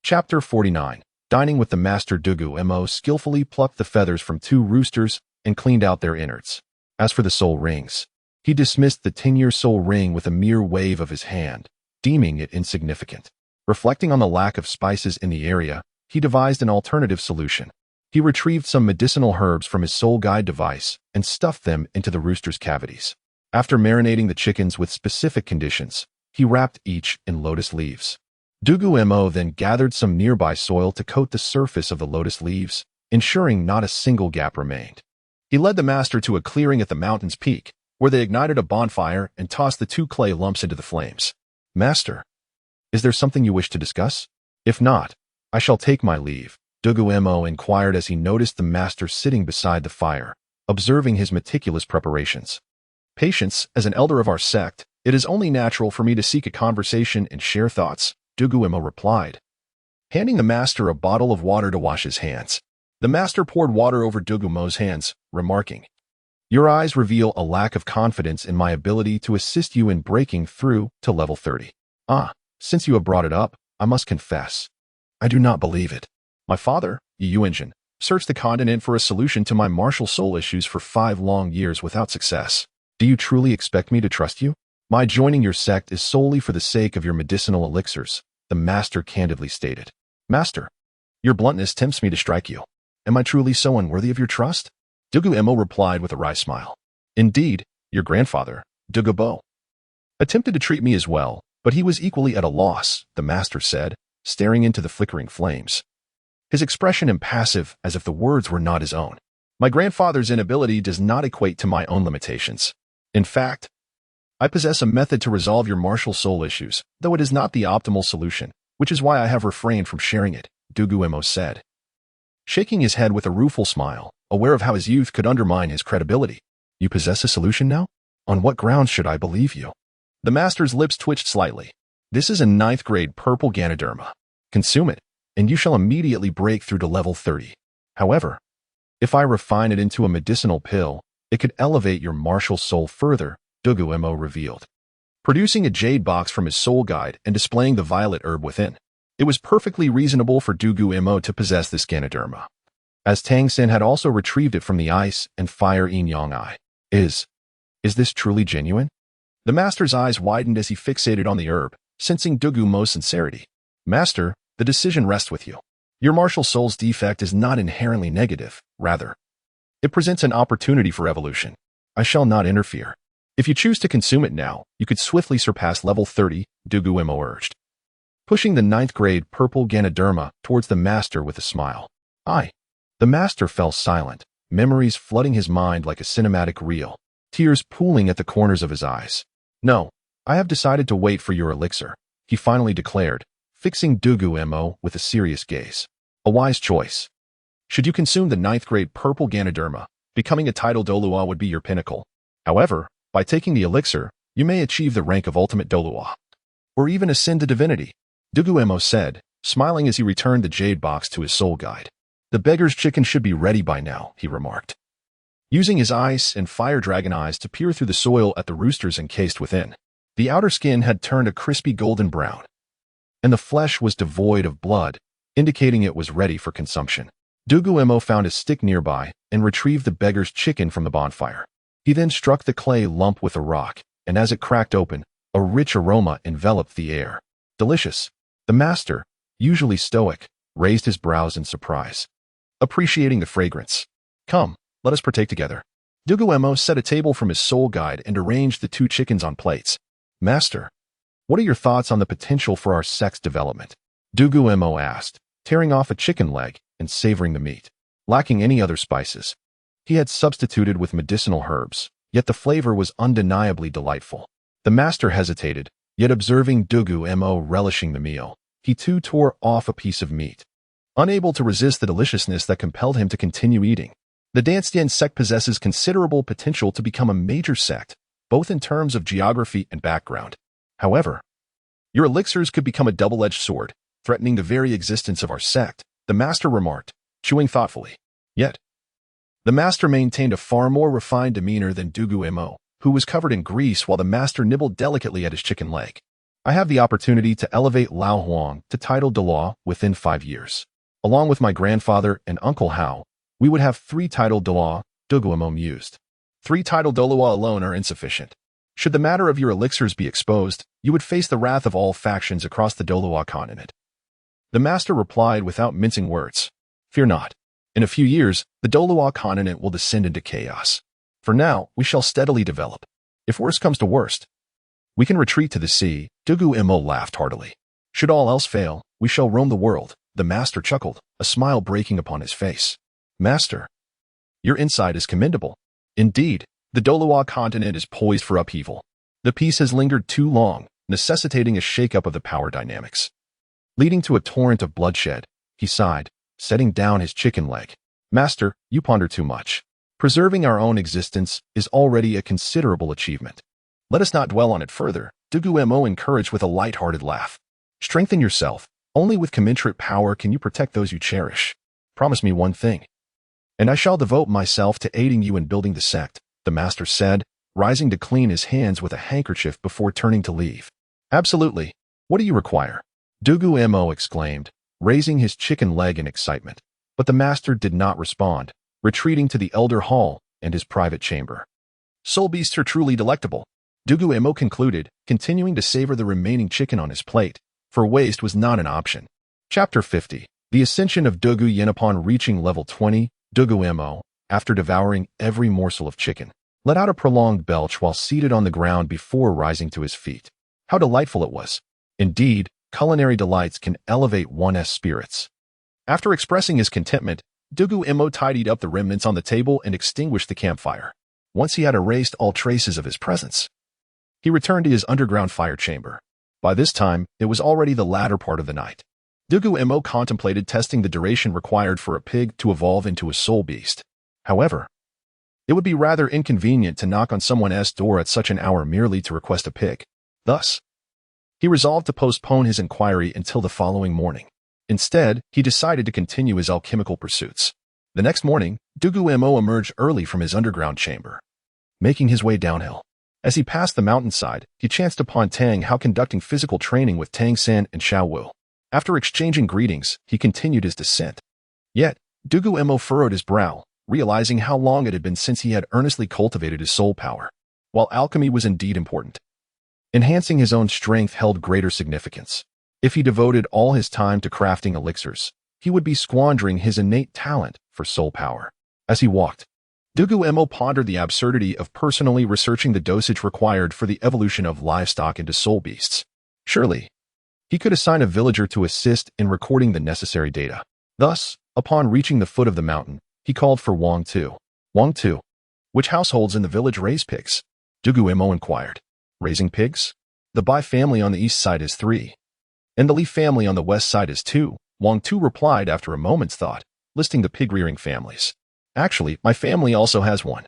Chapter 49. Dining with the Master. Dugu Mo skillfully plucked the feathers from 2 roosters and cleaned out their innards. As for the soul rings, he dismissed the 10-year soul ring with a mere wave of his hand, deeming it insignificant. Reflecting on the lack of spices in the area, he devised an alternative solution. He retrieved some medicinal herbs from his soul guide device and stuffed them into the rooster's cavities. After marinating the chickens with specific conditions, he wrapped each in lotus leaves. Dugu Mo then gathered some nearby soil to coat the surface of the lotus leaves, ensuring not a single gap remained. He led the Master to a clearing at the mountain's peak, where they ignited a bonfire and tossed the 2 clay lumps into the flames. Master, is there something you wish to discuss? If not, I shall take my leave, Dugu Mo inquired as he noticed the Master sitting beside the fire, observing his meticulous preparations. Patience, as an elder of our sect, it is only natural for me to seek a conversation and share thoughts, Dugu Mo replied, handing the Master a bottle of water to wash his hands. The Master poured water over Dugu Mo's hands, remarking, Your eyes reveal a lack of confidence in my ability to assist you in breaking through to level 30. Ah, since you have brought it up, I must confess, I do not believe it. My father, Yuanjin, searched the continent for a solution to my martial soul issues for 5 long years without success. Do you truly expect me to trust you? My joining your sect is solely for the sake of your medicinal elixirs, the Master candidly stated. Master, your bluntness tempts me to strike you. Am I truly so unworthy of your trust? Dugu Mo replied with a wry smile. Indeed, your grandfather, Dugu Mo, attempted to treat me as well, but he was equally at a loss, the Master said, staring into the flickering flames, his expression impassive as if the words were not his own. My grandfather's inability does not equate to my own limitations. In fact, I possess a method to resolve your martial soul issues, though it is not the optimal solution, which is why I have refrained from sharing it, Dugu Mo said, shaking his head with a rueful smile, aware of how his youth could undermine his credibility. You possess a solution now? On what grounds should I believe you? The Master's lips twitched slightly. This is a 9th grade purple Ganoderma. Consume it, and you shall immediately break through to level 30. However, if I refine it into a medicinal pill, it could elevate your martial soul further, Dugu Mo revealed, producing a jade box from his soul guide and displaying the violet herb within. It was perfectly reasonable for Dugu Mo to possess this Ganoderma. as Tang Sin had also retrieved it from the ice and fire yin yang eye. Is this truly genuine? The master's eyes widened as he fixated on the herb, sensing Dugu Mo's sincerity. Master, the decision rests with you. Your martial soul's defect is not inherently negative, rather. It presents an opportunity for evolution. I shall not interfere. If you choose to consume it now, you could swiftly surpass level 30, Dugu Mo urged, pushing the 9th grade purple Ganoderma towards the master with a smile. The master fell silent, memories flooding his mind like a cinematic reel, tears pooling at the corners of his eyes. No, I have decided to wait for your elixir, he finally declared, fixing Dugu Mo with a serious gaze. A wise choice. Should you consume the 9th grade purple Ganoderma, becoming a title Douluo would be your pinnacle. However, by taking the elixir, you may achieve the rank of ultimate Douluo, or even ascend to divinity, Dugu Mo said, smiling as he returned the jade box to his soul guide. The beggar's chicken should be ready by now, he remarked, using his ice and fire dragon eyes to peer through the soil at the roosters encased within. The outer skin had turned a crispy golden brown, and the flesh was devoid of blood, indicating it was ready for consumption. Dugu Mo found a stick nearby and retrieved the beggar's chicken from the bonfire. He then struck the clay lump with a rock, and as it cracked open, a rich aroma enveloped the air. Delicious. The master, usually stoic, raised his brows in surprise, appreciating the fragrance. Come, let us partake together. Dugu Mo set a table from his soul guide and arranged the 2 chickens on plates. Master, what are your thoughts on the potential for our sect's development? Dugu Mo asked, tearing off a chicken leg and savoring the meat. Lacking any other spices, he had substituted with medicinal herbs, yet the flavor was undeniably delightful. The master hesitated, yet observing Dugu Mo relishing the meal, he too tore off a piece of meat, unable to resist the deliciousness that compelled him to continue eating. The Dancian sect possesses considerable potential to become a major sect, both in terms of geography and background. However, your elixirs could become a double-edged sword, threatening the very existence of our sect, the master remarked, chewing thoughtfully. Yet, the master maintained a far more refined demeanor than Dugu Mo, who was covered in grease while the master nibbled delicately at his chicken leg. I have the opportunity to elevate Lao Huang to title Douluo within 5 years. Along with my grandfather and Uncle Hao, we would have 3 titled Douluo, Dugu Mo mused. 3 titled Douluo alone are insufficient. Should the matter of your elixirs be exposed, you would face the wrath of all factions across the Douluo continent. The master replied without mincing words. Fear not. In a few years, the Douluo continent will descend into chaos. For now, we shall steadily develop. If worst comes to worst, we can retreat to the sea. Dugu Mo laughed heartily. Should all else fail, we shall roam the world. The master chuckled, a smile breaking upon his face. Master, your insight is commendable. Indeed, the Douluo continent is poised for upheaval. The peace has lingered too long, necessitating a shake-up of the power dynamics, leading to a torrent of bloodshed. He sighed, setting down his chicken leg. Master, you ponder too much. Preserving our own existence is already a considerable achievement. Let us not dwell on it further, Dugu Mo encouraged with a light-hearted laugh. Strengthen yourself. Only with commensurate power can you protect those you cherish. Promise me one thing, and I shall devote myself to aiding you in building the sect, the master said, rising to clean his hands with a handkerchief before turning to leave. Absolutely. What do you require? Dugu Mo exclaimed, raising his chicken leg in excitement. But the master did not respond, retreating to the elder hall and his private chamber. Soul beasts are truly delectable, Dugu Mo concluded, continuing to savor the remaining chicken on his plate, for waste was not an option. Chapter 50. The Ascension of Dugu Yin. Upon reaching level 20, Dugu Mo, after devouring every morsel of chicken, let out a prolonged belch while seated on the ground before rising to his feet. How delightful it was. Indeed, culinary delights can elevate one's spirits. After expressing his contentment, Dugu Mo tidied up the remnants on the table and extinguished the campfire. Once he had erased all traces of his presence, he returned to his underground fire chamber. By this time, it was already the latter part of the night. Dugu Mo contemplated testing the duration required for a pig to evolve into a soul beast. However, it would be rather inconvenient to knock on someone's door at such an hour merely to request a pig. Thus, he resolved to postpone his inquiry until the following morning. Instead, he decided to continue his alchemical pursuits. The next morning, Dugu Mo emerged early from his underground chamber, making his way downhill. As he passed the mountainside, he chanced upon Tang Hao conducting physical training with Tang San and Xiao Wu. After exchanging greetings, he continued his descent. Yet, Dugu Mo furrowed his brow, realizing how long it had been since he had earnestly cultivated his soul power. While alchemy was indeed important, enhancing his own strength held greater significance. If he devoted all his time to crafting elixirs, he would be squandering his innate talent for soul power. As he walked, Dugu Mo pondered the absurdity of personally researching the dosage required for the evolution of livestock into soul beasts. Surely, he could assign a villager to assist in recording the necessary data. Thus, upon reaching the foot of the mountain, he called for Wang Tu. Wang Tu, which households in the village raise pigs? Dugu Mo inquired. Raising pigs? The Bai family on the east side is 3. And the Li family on the west side is 2, Wang Tu replied after a moment's thought, listing the pig-rearing families. Actually, my family also has one.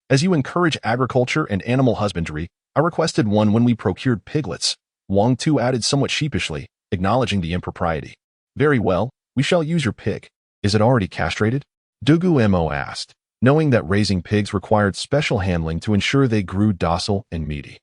As you encourage agriculture and animal husbandry, I requested one when we procured piglets, Wang Tu added somewhat sheepishly, acknowledging the impropriety. Very well, we shall use your pig. Is it already castrated? Dugu Mo asked, knowing that raising pigs required special handling to ensure they grew docile and meaty.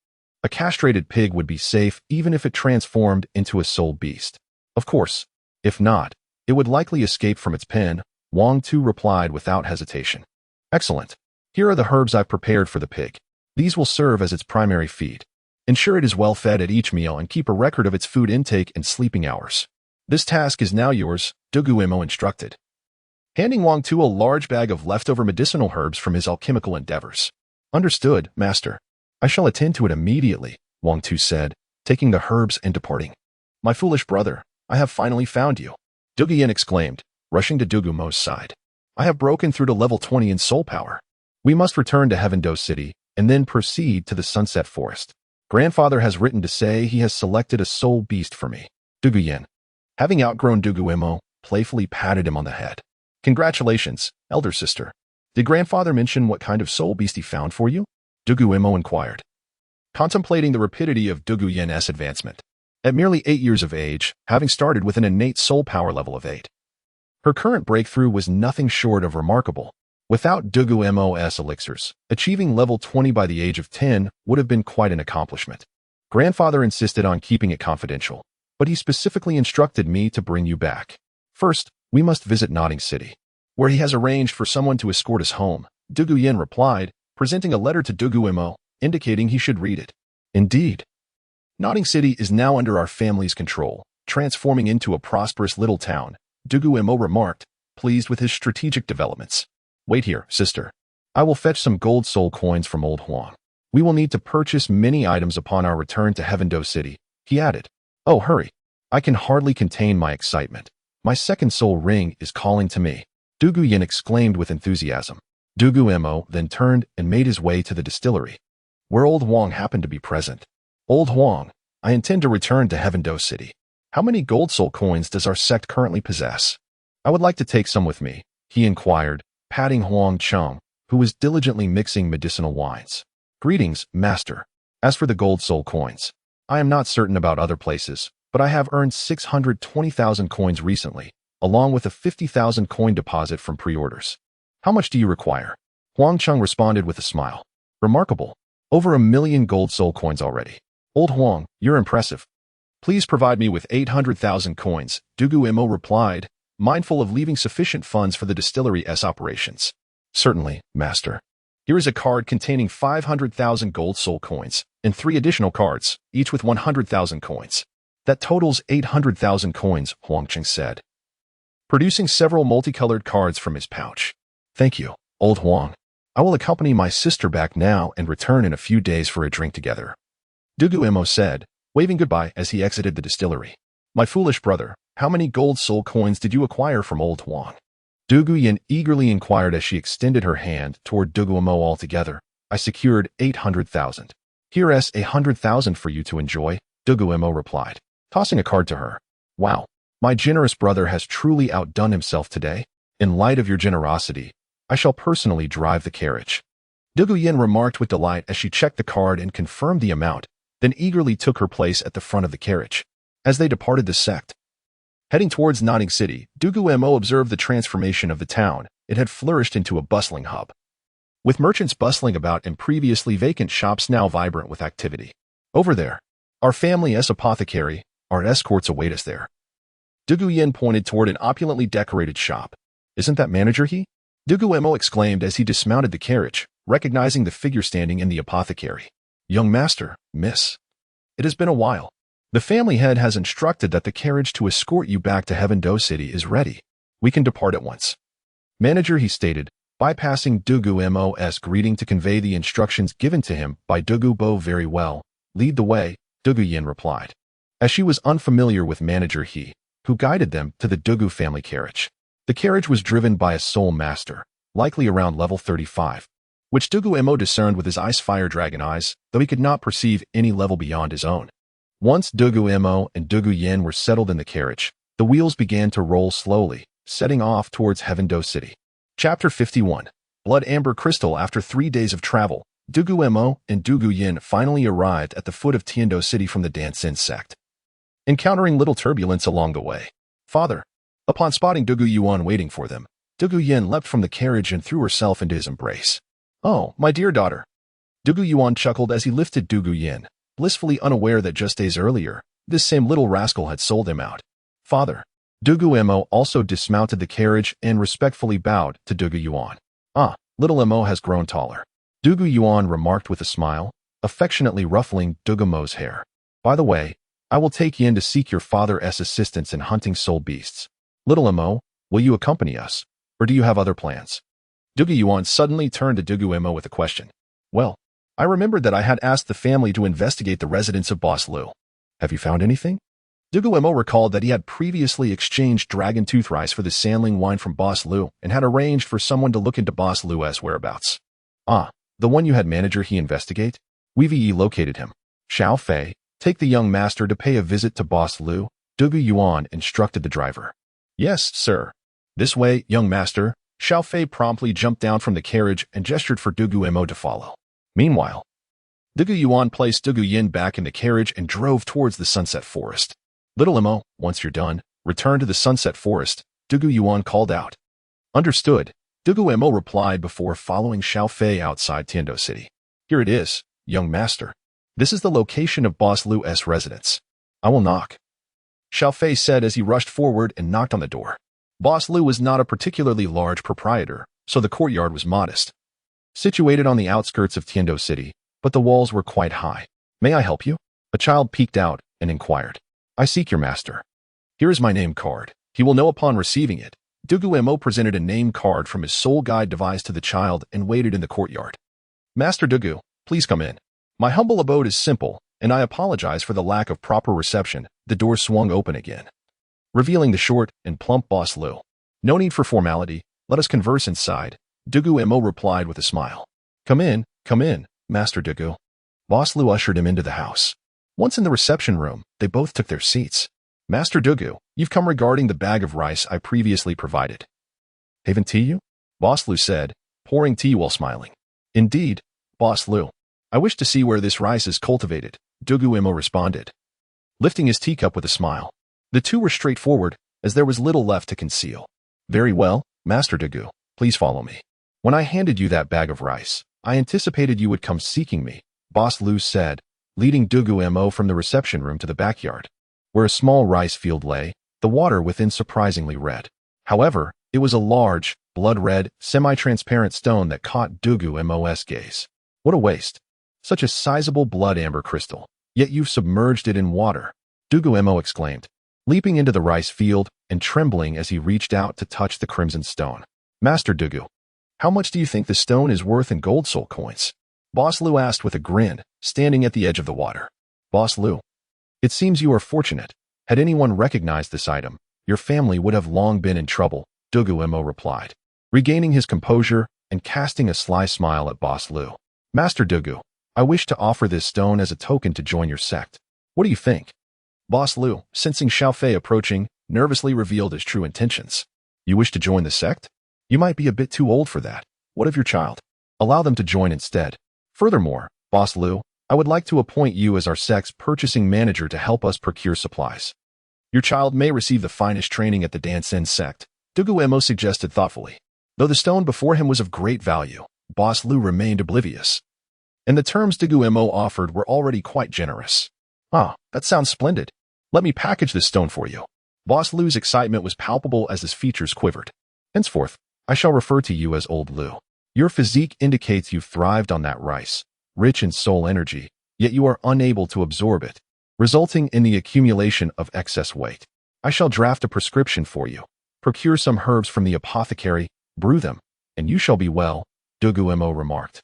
A castrated pig would be safe even if it transformed into a soul beast. Of course, if not, it would likely escape from its pen, Wang Tu replied without hesitation. Excellent. Here are the herbs I've prepared for the pig. These will serve as its primary feed. Ensure it is well fed at each meal and keep a record of its food intake and sleeping hours. This task is now yours, Dugu Mo instructed, handing Wang Tu a large bag of leftover medicinal herbs from his alchemical endeavors. Understood, master. I shall attend to it immediately, Wang Tu said, taking the herbs and departing. My foolish brother, I have finally found you, Dugu exclaimed, rushing to Dugu Mo's side. I have broken through to level 20 in soul power. We must return to Tiandou City and then proceed to the Sunset Forest. Grandfather has written to say he has selected a soul beast for me. Dugu, having outgrown Dugu Mo, playfully patted him on the head. Congratulations, elder sister. Did grandfather mention what kind of soul beast he found for you? Dugu Mo inquired, contemplating the rapidity of Dugu Yen's advancement. At merely 8 years of age, having started with an innate soul power level of 8. Her current breakthrough was nothing short of remarkable. Without Dugu Mo's elixirs, achieving level 20 by the age of 10 would have been quite an accomplishment. Grandfather insisted on keeping it confidential, but he specifically instructed me to bring you back. First, we must visit Nodding City, where he has arranged for someone to escort us home, Dugu replied, presenting a letter to Dugu Mo, indicating he should read it. Indeed. Nodding City is now under our family's control, transforming into a prosperous little town, Dugu Mo remarked, pleased with his strategic developments. Wait here, sister. I will fetch some gold soul coins from old Huang. We will need to purchase many items upon our return to Tiandou City, he added. Oh, hurry. I can hardly contain my excitement. My second soul ring is calling to me, Dugu exclaimed with enthusiasm. Dugu Mo then turned and made his way to the distillery, where old Huang happened to be present. Old Huang, I intend to return to Tiandou City. How many gold soul coins does our sect currently possess? I would like to take some with me, he inquired, patting Huang Cheng, who was diligently mixing medicinal wines. Greetings, master. As for the gold soul coins, I am not certain about other places, but I have earned 620,000 coins recently, along with a 50,000 coin deposit from pre-orders. How much do you require? Huang Cheng responded with a smile. Remarkable. Over 1 million gold soul coins already. Old Huang, you're impressive. Please provide me with 800,000 coins, Dugu Mo replied, mindful of leaving sufficient funds for the distillery's operations. Certainly, master. Here is a card containing 500,000 gold soul coins, and 3 additional cards, each with 100,000 coins. That totals 800,000 coins, Huang Cheng said, producing several multicolored cards from his pouch. Thank you, old Huang. I will accompany my sister back now and return in a few days for a drink together, Dugu Mo said, waving goodbye as he exited the distillery. My foolish brother, how many gold soul coins did you acquire from old Huang? Dugu eagerly inquired as she extended her hand toward Dugu Mo altogether. I secured 800,000. Here's 100,000 for you to enjoy, Dugu Mo replied, tossing a card to her. Wow, my generous brother has truly outdone himself today. In light of your generosity, I shall personally drive the carriage. Dugu remarked with delight as she checked the card and confirmed the amount, then eagerly took her place at the front of the carriage. As they departed the sect, heading towards Nodding City, Dugu Mo observed the transformation of the town. It had flourished into a bustling hub, with merchants bustling about and previously vacant shops now vibrant with activity. Over there, our family's apothecary, our escorts await us there. Dugu pointed toward an opulently decorated shop. Isn't that manager he? Dugu Mo exclaimed as he dismounted the carriage, recognizing the figure standing in the apothecary. Young master, miss. It has been a while. The family head has instructed that the carriage to escort you back to Tiandou City is ready. We can depart at once. Manager, he stated, bypassing Dugu Mo's greeting to convey the instructions given to him by Dugu Bo. Very well. Lead the way, Dugu Yin replied. As she was unfamiliar with manager he, who guided them to the Dugu family carriage. The carriage was driven by a soul master, likely around level 35, which Dugu Mo discerned with his ice fire dragon eyes, though he could not perceive any level beyond his own. Once Dugu Mo and Dugu Yin were settled in the carriage, the wheels began to roll slowly, setting off towards Tiandou City. Chapter 51. Blood Amber Crystal. After 3 days of travel, Dugu Mo and Dugu Yin finally arrived at the foot of Tiandou City from the Dancian Sect, encountering little turbulence along the way. Father. Upon spotting Dugu Yuan waiting for them, Dugu Yin leapt from the carriage and threw herself into his embrace. Oh, my dear daughter. Dugu Yuan chuckled as he lifted Dugu Yin, blissfully unaware that just days earlier, this same little rascal had sold him out. Father. Dugu Mo also dismounted the carriage and respectfully bowed to Dugu Yuan. Ah, little Mo has grown taller. Dugu Yuan remarked with a smile, affectionately ruffling Dugu Mo's hair. By the way, I will take you in to seek your father's assistance in hunting soul beasts. Little Mo, will you accompany us, or do you have other plans? Dugu Yuan suddenly turned to Dugu Mo with a question. Well, I remembered that I had asked the family to investigate the residence of Boss Lu. Have you found anything? Dugu Mo recalled that he had previously exchanged dragon tooth rice for the Sanling wine from Boss Lu and had arranged for someone to look into Boss Lu's whereabouts. Ah, the one you had manager he investigate? We've located him. Xiao Fei, take the young master to pay a visit to Boss Lu, Dugu Yuan instructed the driver. Yes, sir. This way, young master. Xiao Fei promptly jumped down from the carriage and gestured for Dugu Mo to follow. Meanwhile, Dugu Yuan placed Dugu Yin back in the carriage and drove towards the Sunset Forest. Little Mo, once you're done, return to the Sunset Forest, Dugu Yuan called out. Understood, Dugu Mo replied before following Xiao Fei outside Tiandou City. Here it is, young master. This is the location of Boss Lu's residence. I will knock. Xiao Fei said as he rushed forward and knocked on the door. Boss Lu was not a particularly large proprietor, so the courtyard was modest. Situated on the outskirts of Tiandou City, but the walls were quite high. May I help you? A child peeked out and inquired. I seek your master. Here is my name card. He will know upon receiving it. Dugu Mo presented a name card from his soul guide device to the child and waited in the courtyard. Master Dugu, please come in. My humble abode is simple, and I apologize for the lack of proper reception. The door swung open again, revealing the short and plump Boss Lu. No need for formality. Let us converse inside, Dugu Mo replied with a smile. Come in, Master Dugu. Boss Lu ushered him into the house. Once in the reception room, they both took their seats. Master Dugu, you've come regarding the bag of rice I previously provided. Haven't tea you? Boss Lu said, pouring tea while smiling. Indeed, Boss Lu. I wish to see where this rice is cultivated, Dugu Mo responded, lifting his teacup with a smile. The two were straightforward, as there was little left to conceal. Very well, Master Dugu, please follow me. When I handed you that bag of rice, I anticipated you would come seeking me, Boss Lu said, leading Dugu Mo from the reception room to the backyard, where a small rice field lay, the water within surprisingly red. However, it was a large, blood-red, semi-transparent stone that caught Dugu Mo's gaze. What a waste. Such a sizable blood amber crystal, yet you've submerged it in water, Dugu Mo exclaimed, leaping into the rice field and trembling as he reached out to touch the crimson stone. Master Dugu, how much do you think the stone is worth in gold soul coins? Boss Lu asked with a grin, standing at the edge of the water. Boss Lu, it seems you are fortunate. Had anyone recognized this item, your family would have long been in trouble, Dugu Mo replied, regaining his composure and casting a sly smile at Boss Lu. Master Dugu, I wish to offer this stone as a token to join your sect. What do you think? Boss Lu, sensing Xiao Fei approaching, nervously revealed his true intentions. You wish to join the sect? You might be a bit too old for that. What of your child? Allow them to join instead. Furthermore, Boss Lu, I would like to appoint you as our sect's purchasing manager to help us procure supplies. Your child may receive the finest training at the Dancian sect, Dugu Mo suggested thoughtfully. Though the stone before him was of great value, Boss Lu remained oblivious, and the terms Dugu Mo offered were already quite generous. Ah, that sounds splendid. Let me package this stone for you. Boss Lu's excitement was palpable as his features quivered. Henceforth, I shall refer to you as Old Lu. Your physique indicates you've thrived on that rice, rich in soul energy, yet you are unable to absorb it, resulting in the accumulation of excess weight. I shall draft a prescription for you. Procure some herbs from the apothecary, brew them, and you shall be well, Dugu Mo remarked,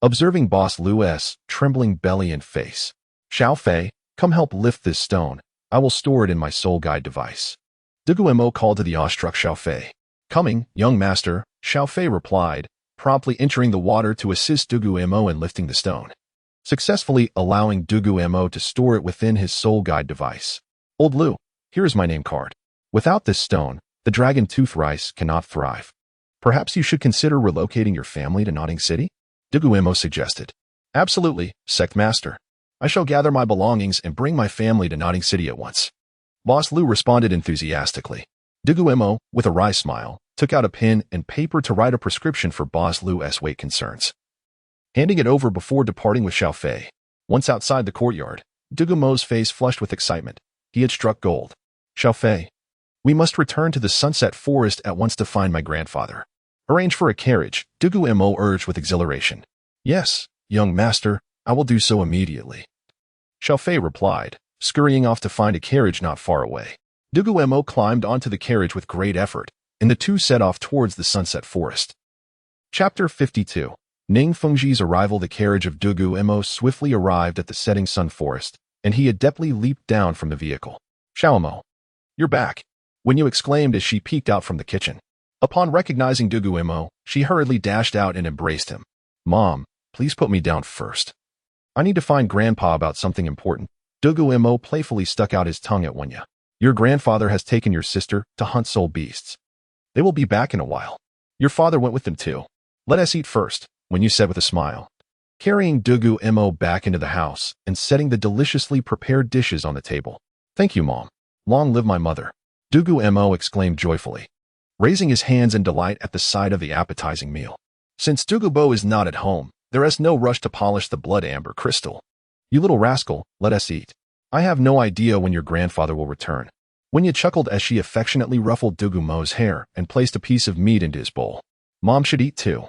observing Boss Lu's trembling belly and face. Xiao Fei, come help lift this stone. I will store it in my soul guide device. Dugu Mo called to the awestruck Xiao Fei. Coming, young master, Xiao Fei replied, promptly entering the water to assist Dugu Mo in lifting the stone, successfully allowing Dugu Mo to store it within his soul guide device. Old Lu, here is my name card. Without this stone, the dragon tooth rice cannot thrive. Perhaps you should consider relocating your family to Notting City? Dugu Mo suggested. Absolutely, Sect Master. I shall gather my belongings and bring my family to Notting City at once. Boss Lu responded enthusiastically. Dugu Mo, with a wry smile, took out a pen and paper to write a prescription for Boss Lu's weight concerns. Handing it over before departing with Xiao Fei. Once outside the courtyard, Dugu Mo's face flushed with excitement. He had struck gold. Xiao Fei, we must return to the Sunset Forest at once to find my grandfather. Arrange for a carriage, Dugu Mo urged with exhilaration. Yes, young master, I will do so immediately. Xiao Fei replied, scurrying off to find a carriage not far away. Dugu Mo climbed onto the carriage with great effort, and the two set off towards the Sunset Forest. Chapter 52. Ning Fengji's arrival. The carriage of Dugu Mo swiftly arrived at the setting sun forest, and he adeptly leaped down from the vehicle. Xiao Mo, you're back, Wenyu exclaimed as she peeked out from the kitchen. Upon recognizing Dugu Mo, she hurriedly dashed out and embraced him. Mom, please put me down first. I need to find Grandpa about something important. Dugu Mo playfully stuck out his tongue at Wenyu. Your grandfather has taken your sister to hunt soul beasts. They will be back in a while. Your father went with them too. Let us eat first, Wenyu said with a smile, carrying Dugu Mo back into the house and setting the deliciously prepared dishes on the table. Thank you, Mom. Long live my mother. Dugu Mo exclaimed joyfully, raising his hands in delight at the sight of the appetizing meal. Since Dugu Bo is not at home, there is no rush to polish the blood amber crystal. You little rascal, let us eat. I have no idea when your grandfather will return. Wenyu chuckled as she affectionately ruffled Dugu Mo's hair and placed a piece of meat into his bowl. Mom should eat too.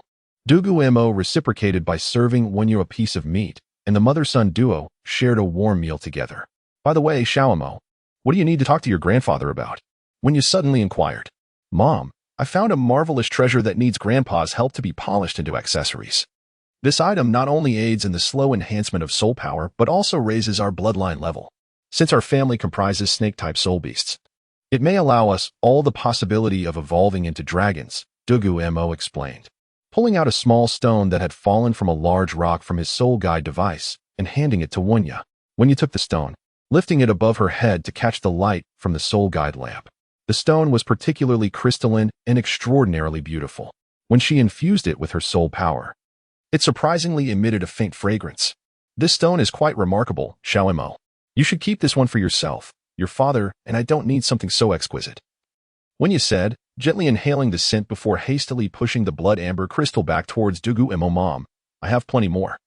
Dugu Mo reciprocated by serving Wenyu a piece of meat, and the mother-son duo shared a warm meal together. By the way, Xiao Mo, what do you need to talk to your grandfather about? Wenyu suddenly inquired. Mom, I found a marvelous treasure that needs Grandpa's help to be polished into accessories. This item not only aids in the slow enhancement of soul power, but also raises our bloodline level. Since our family comprises snake-type soul beasts, it may allow us all the possibility of evolving into dragons, Dugu Mo explained, pulling out a small stone that had fallen from a large rock from his soul guide device and handing it to Wenyu. Wenyu took the stone, lifting it above her head to catch the light from the soul guide lamp. The stone was particularly crystalline and extraordinarily beautiful. When she infused it with her soul power, it surprisingly emitted a faint fragrance. This stone is quite remarkable, Xiao Mo. You should keep this one for yourself, your father, and I don't need something so exquisite. Wenyu said, gently inhaling the scent before hastily pushing the blood amber crystal back towards Dugu Mo. Mom, I have plenty more.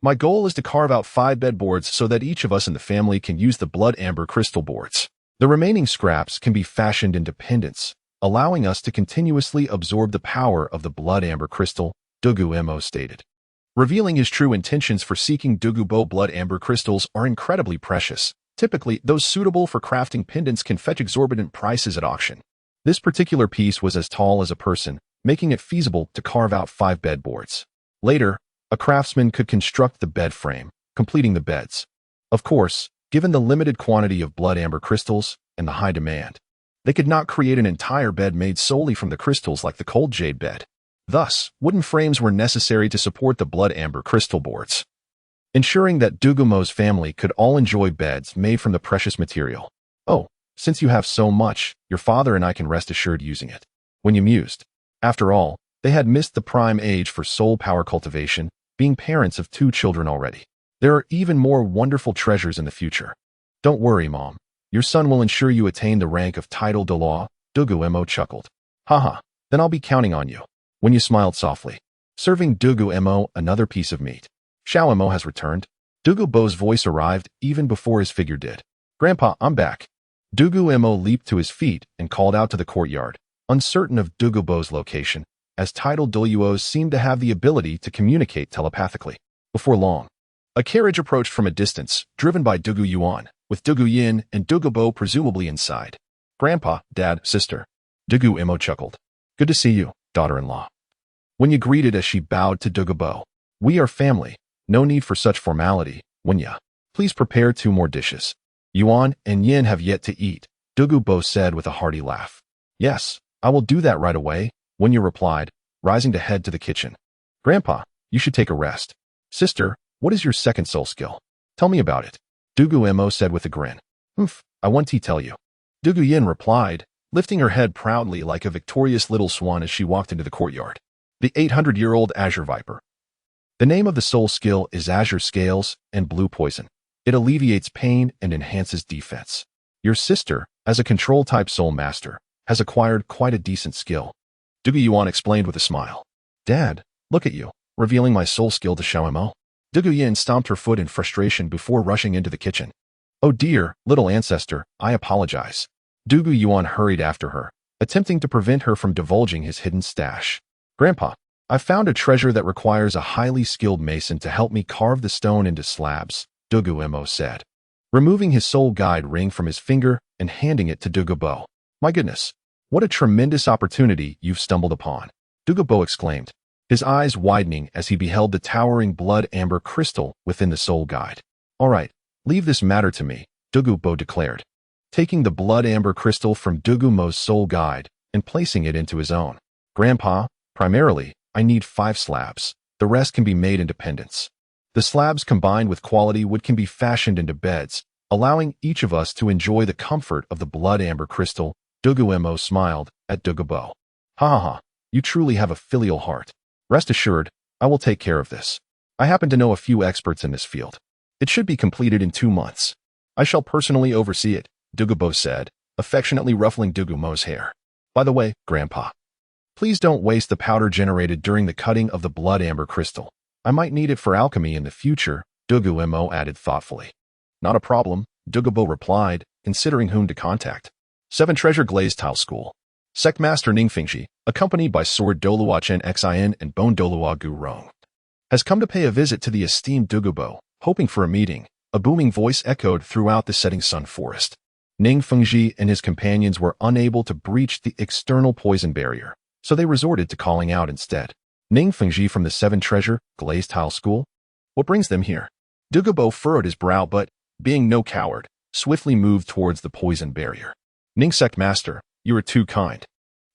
My goal is to carve out 5 bed boards so that each of us in the family can use the blood amber crystal boards. The remaining scraps can be fashioned into pendants, allowing us to continuously absorb the power of the blood amber crystal, Dugu Mo stated. Revealing his true intentions for seeking Dugu Bo blood amber crystals are incredibly precious. Typically, those suitable for crafting pendants can fetch exorbitant prices at auction. This particular piece was as tall as a person, making it feasible to carve out 5 bed boards. Later, a craftsman could construct the bed frame, completing the beds. Of course, given the limited quantity of blood amber crystals and the high demand, they could not create an entire bed made solely from the crystals like the cold jade bed. Thus, wooden frames were necessary to support the blood amber crystal boards, ensuring that Dugu Mo's family could all enjoy beds made from the precious material. Oh, since you have so much, your father and I can rest assured using it. Wenyu mused. After all, they had missed the prime age for soul power cultivation, being parents of 2 children already. There are even more wonderful treasures in the future. Don't worry, Mom. Your son will ensure you attain the rank of title Douluo, Dugu Mo chuckled. Haha, then I'll be counting on you. Wenyu smiled softly, serving Dugu Mo another piece of meat. Xiao Mo has returned. Dugu Bo's voice arrived even before his figure did. Grandpa, I'm back. Dugu Mo leaped to his feet and called out to the courtyard, uncertain of Dugu Mo's location, as tidal Douluos seemed to have the ability to communicate telepathically. Before long, a carriage approached from a distance, driven by Dugu Yuan, with Dugu Yin and Dugu Mo presumably inside. Grandpa, Dad, Sister. Dugu Mo chuckled. Good to see you, daughter-in-law. When you greeted as she bowed to Dugu Mo. We are family. No need for such formality, Wenya. Please prepare 2 more dishes. Yuan and Yin have yet to eat, Dugu Mo said with a hearty laugh. Yes, I will do that right away, Wenya replied, rising to head to the kitchen. Grandpa, you should take a rest. Sister, what is your second soul skill? Tell me about it. Dugu Mo said with a grin. I want to tell you. Dugu Yin replied, lifting her head proudly like a victorious little swan as she walked into the courtyard. The 800-year-old Azure Viper. The name of the soul skill is Azure Scales and Blue Poison. It alleviates pain and enhances defense. Your sister, as a control-type soul master, has acquired quite a decent skill. Dugu Yuan explained with a smile. Dad, look at you, revealing my soul skill to Xiao Mo. Dugu Yin stomped her foot in frustration before rushing into the kitchen. Oh dear, little ancestor, I apologize. Dugu Yuan hurried after her, attempting to prevent her from divulging his hidden stash. Grandpa, I've found a treasure that requires a highly skilled mason to help me carve the stone into slabs, Dugu Mo said, removing his soul guide ring from his finger and handing it to Dugu Mo. My goodness, what a tremendous opportunity you've stumbled upon, Dugu Mo exclaimed, his eyes widening as he beheld the towering blood amber crystal within the soul guide. All right, leave this matter to me, Dugu Mo declared, taking the blood amber crystal from Dugu Mo's soul guide and placing it into his own. Grandpa, primarily, I need 5 slabs. The rest can be made into pendants. The slabs combined with quality wood can be fashioned into beds, allowing each of us to enjoy the comfort of the blood amber crystal. Dugu Mo smiled at Dugu Mo. Ha ha ha, you truly have a filial heart. Rest assured, I will take care of this. I happen to know a few experts in this field. It should be completed in 2 months. I shall personally oversee it, Dugu Mo said, affectionately ruffling Dugu Mo's hair. By the way, Grandpa, please don't waste the powder generated during the cutting of the blood amber crystal. I might need it for alchemy in the future, Dugu Mo added thoughtfully. Not a problem, Dugu Mo replied, considering whom to contact. 7 Treasure Glazed Tile School. Sect Master Ning Fengxi, accompanied by Sword Douluo Chen Xin and Bone Douluo Gu Rong, has come to pay a visit to the esteemed Dugu Mo, hoping for a meeting. A booming voice echoed throughout the setting sun forest. Ning Fengxi and his companions were unable to breach the external poison barrier, so they resorted to calling out instead. Ning Fengxi from the 7 Treasure Glazed Tile School? What brings them here? Dugu Mo furrowed his brow but, being no coward, swiftly moved towards the poison barrier. Ning Sect Master, you are too kind.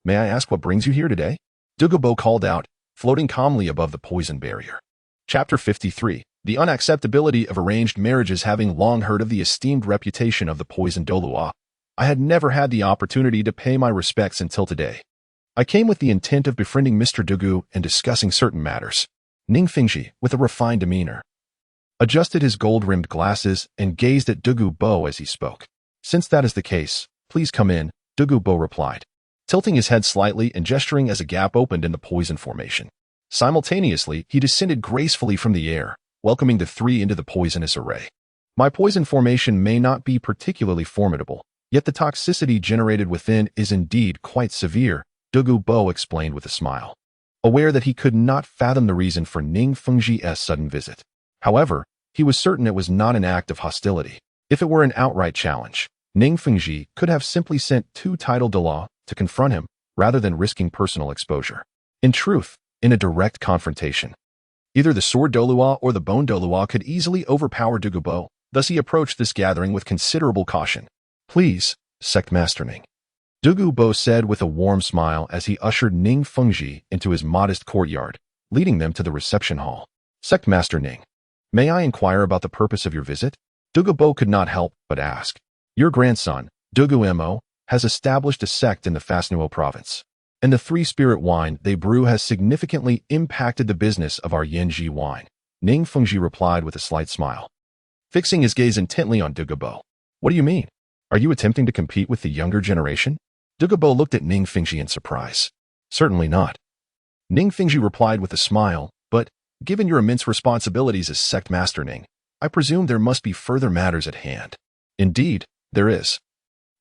May I ask what brings you here today? Dugu Mo called out, floating calmly above the poison barrier. Chapter 53. The unacceptability of arranged marriages. Having long heard of the esteemed reputation of the poison Douluo, I had never had the opportunity to pay my respects until today. I came with the intent of befriending Mr. Dugu and discussing certain matters. Ning Fengxi, with a refined demeanor, adjusted his gold-rimmed glasses and gazed at Dugu Mo as he spoke. Since that is the case, please come in, Dugu Mo replied, tilting his head slightly and gesturing as a gap opened in the poison formation. Simultaneously, he descended gracefully from the air, welcoming the 3 into the poisonous array. My poison formation may not be particularly formidable, yet the toxicity generated within is indeed quite severe, Dugu Mo explained with a smile, aware that he could not fathom the reason for Ning Fengxi's sudden visit. However, he was certain it was not an act of hostility. If it were an outright challenge, Ning Fengxi could have simply sent 2 title Douluo to confront him, rather than risking personal exposure. In truth, in a direct confrontation, either the Sword Douluo or the Bone Douluo could easily overpower Dugu Mo, thus he approached this gathering with considerable caution. Please, Sect Master Ning, Dugu Mo said with a warm smile as he ushered Ning Fengxi into his modest courtyard, leading them to the reception hall. Sect Master Ning, may I inquire about the purpose of your visit? Dugu Mo could not help but ask. Your grandson, Dugu Mo, has established a sect in the Fasnuo province, and the 3-spirit wine they brew has significantly impacted the business of our Yanji wine, Ning Fengxi replied with a slight smile, fixing his gaze intently on Dugu Mo. What do you mean? Are you attempting to compete with the younger generation? Dugu Mo looked at Ning Fengxi in surprise. Certainly not. Ning Fengxi replied with a smile, but, given your immense responsibilities as Sect Master Ning, I presume there must be further matters at hand. Indeed, there is.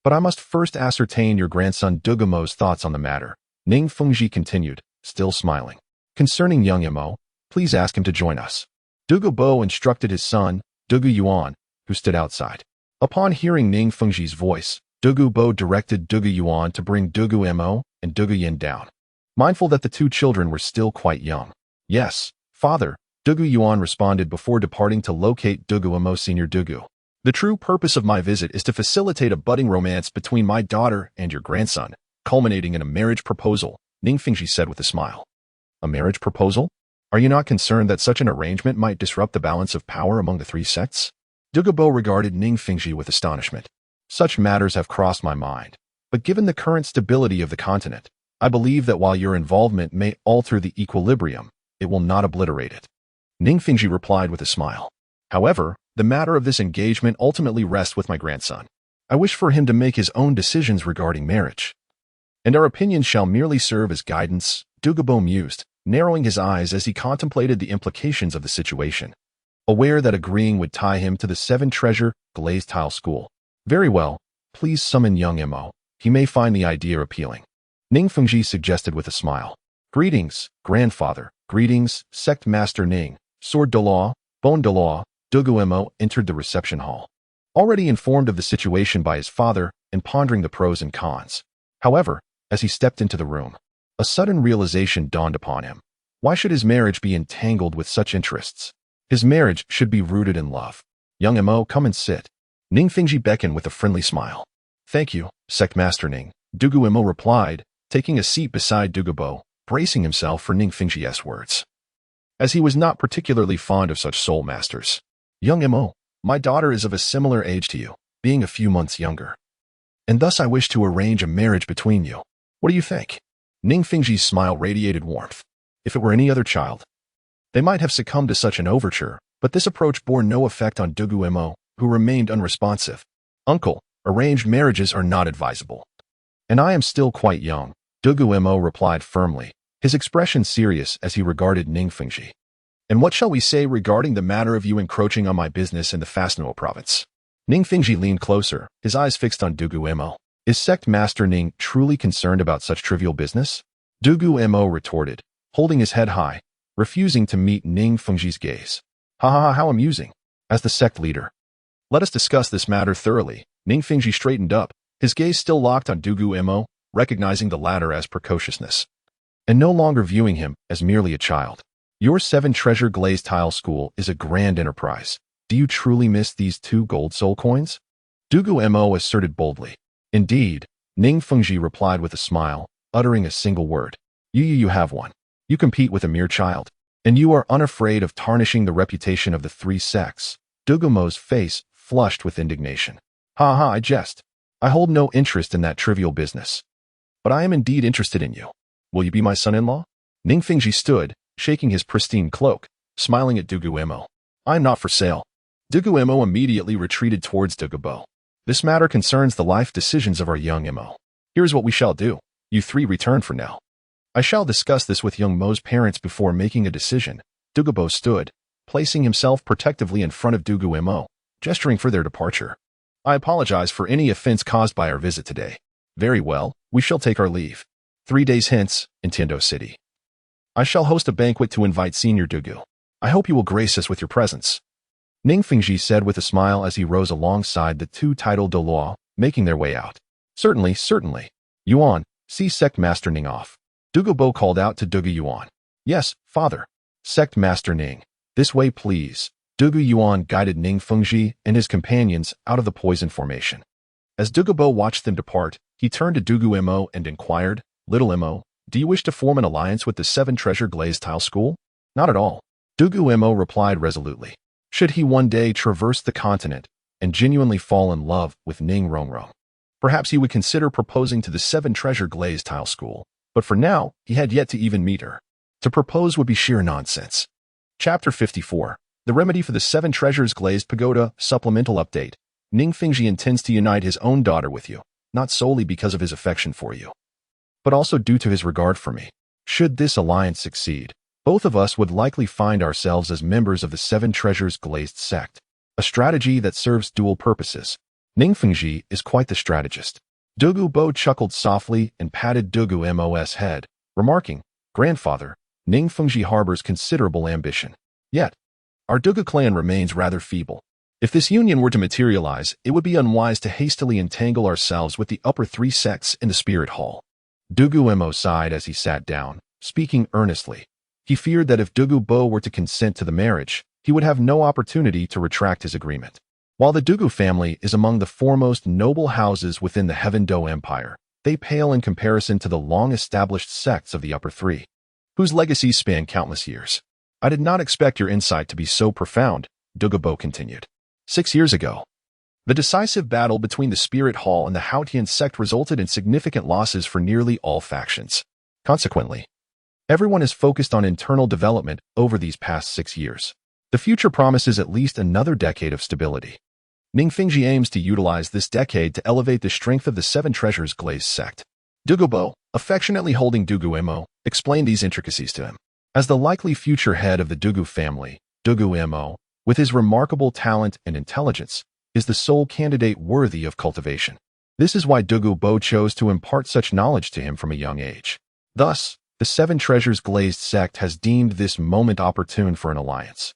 But I must first ascertain your grandson Dugu Mo's thoughts on the matter. Ning Fengji continued, still smiling. Concerning young Mo, please ask him to join us. Dugu Bo instructed his son, Dugu Yuan, who stood outside. Upon hearing Ning Fengji's voice, Dugu Bo directed Dugu Yuan to bring Dugu Mo and Dugu Yin down, mindful that the two children were still quite young. Yes, father, Dugu Yuan responded before departing to locate Dugu Mo Senior Dugu. The true purpose of my visit is to facilitate a budding romance between my daughter and your grandson, culminating in a marriage proposal, Ning Fengji said with a smile. A marriage proposal? Are you not concerned that such an arrangement might disrupt the balance of power among the three sects? Dugu Bo regarded Ning Fengji with astonishment. Such matters have crossed my mind, but given the current stability of the continent, I believe that while your involvement may alter the equilibrium, it will not obliterate it. Ning Fengji replied with a smile. However, the matter of this engagement ultimately rests with my grandson. I wish for him to make his own decisions regarding marriage. And our opinions shall merely serve as guidance, Dugu Bo mused, narrowing his eyes as he contemplated the implications of the situation, aware that agreeing would tie him to the Seven Treasure Glazed Tile School. Very well, please summon young Mo. He may find the idea appealing. Ning Fengji suggested with a smile. Greetings, grandfather. Greetings, Sect Master Ning. Sword Douluo, Bone Douluo. Dugu Mo entered the reception hall, already informed of the situation by his father and pondering the pros and cons. However, as he stepped into the room, a sudden realization dawned upon him. Why should his marriage be entangled with such interests? His marriage should be rooted in love. Young Mo, come and sit. Ning Fengji beckoned with a friendly smile. Thank you, Sect Master Ning. Dugu Mo replied, taking a seat beside Dugu Bo, bracing himself for Ning Fengji's words. As he was not particularly fond of such soul masters. Young Mo, my daughter is of a similar age to you, being a few months younger. And thus I wish to arrange a marriage between you. What do you think? Ning Fengji's smile radiated warmth. If it were any other child, they might have succumbed to such an overture, but this approach bore no effect on Dugu Mo, who remained unresponsive. Uncle, arranged marriages are not advisable. And I am still quite young, Dugu Mo replied firmly, his expression serious as he regarded Ning Fengji. And what shall we say regarding the matter of you encroaching on my business in the Fastnuo province? Ning Fengji leaned closer, his eyes fixed on Dugu Mo. Is Sect Master Ning truly concerned about such trivial business? Dugu Mo retorted, holding his head high, refusing to meet Ning Fengji's gaze. Ha ha ha, how amusing. As the sect leader, let us discuss this matter thoroughly. Ning Fengji straightened up, his gaze still locked on Dugu Mo, recognizing the latter as precociousness, and no longer viewing him as merely a child. Your Seven Treasure Glazed Tile School is a grand enterprise. Do you truly miss these 2 gold soul coins? Dugu Mo asserted boldly. Indeed, Ning Fengji replied with a smile, uttering a single word. You have one. You compete with a mere child, and you are unafraid of tarnishing the reputation of the 3 sects. Dugu Mo's face flushed with indignation. Ha ha, I jest. I hold no interest in that trivial business. But I am indeed interested in you. Will you be my son-in-law? Ning Fengji stood, shaking his pristine cloak, smiling at Dugu Mo. I am not for sale. Dugu Mo immediately retreated towards Dugu Bo. This matter concerns the life decisions of our young Mo. Here's what we shall do. You 3 return for now. I shall discuss this with young Mo's parents before making a decision. Dugu Bo stood, placing himself protectively in front of Dugu Mo, gesturing for their departure. I apologize for any offense caused by our visit today. Very well, we shall take our leave. 3 days hence, in Tiandou City, I shall host a banquet to invite Senior Dugu. I hope you will grace us with your presence. Ning Fengji said with a smile as he rose alongside the 2 titled Douluo, making their way out. Certainly, certainly. Yuan, see Sect Master Ning off. Dugu Bo called out to Dugu Yuan. Yes, father. Sect Master Ning. This way, please. Dugu Yuan guided Ning Fengji and his companions out of the poison formation. As Dugu Bo watched them depart, he turned to Dugu Mo and inquired, Little Mo, do you wish to form an alliance with the Seven Treasure Glazed Tile School? Not at all. Dugu Mo replied resolutely. Should he one day traverse the continent and genuinely fall in love with Ning Rongrong, perhaps he would consider proposing to the Seven Treasure Glazed Tile School, but for now, he had yet to even meet her. To propose would be sheer nonsense. Chapter 54. The Remedy for the Seven Treasures Glazed Pagoda Supplemental Update. Ning Fengji intends to unite his own daughter with you, not solely because of his affection for you, but also due to his regard for me. Should this alliance succeed, both of us would likely find ourselves as members of the Seven Treasures Glazed Sect, a strategy that serves dual purposes. Ning Fengji is quite the strategist. Dugu Mo chuckled softly and patted Dugu Mo's head, remarking, "Grandfather, Ning Fengji harbors considerable ambition. Yet, our Dugu clan remains rather feeble. If this union were to materialize, it would be unwise to hastily entangle ourselves with the upper three sects in the spirit hall." Dugu Mo sighed as he sat down, speaking earnestly. He feared that if Dugu Mo were to consent to the marriage, he would have no opportunity to retract his agreement. While the Dugu family is among the foremost noble houses within the Heaven-Do Empire, they pale in comparison to the long-established sects of the upper three, whose legacies span countless years. "I did not expect your insight to be so profound," Dugu Mo continued. 6 years ago, the decisive battle between the Spirit Hall and the Haotian sect resulted in significant losses for nearly all factions. Consequently, everyone is focused on internal development over these past 6 years. The future promises at least another decade of stability. Ning Fengji aims to utilize this decade to elevate the strength of the Seven Treasures Glazed sect. Dugu Mo, affectionately holding Dugu Mo, explained these intricacies to him. As the likely future head of the Dugu family, Dugu Mo, with his remarkable talent and intelligence, is the sole candidate worthy of cultivation. This is why Dugu Mo chose to impart such knowledge to him from a young age. Thus, the Seven Treasures Glazed sect has deemed this moment opportune for an alliance,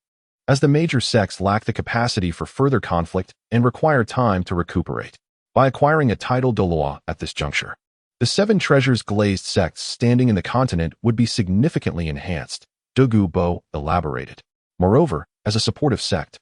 as the major sects lack the capacity for further conflict and require time to recuperate. By acquiring a title Douluo at this juncture, the Seven Treasures Glazed sect's standing in the continent would be significantly enhanced, Dugu Mo elaborated. Moreover, as a supportive sect,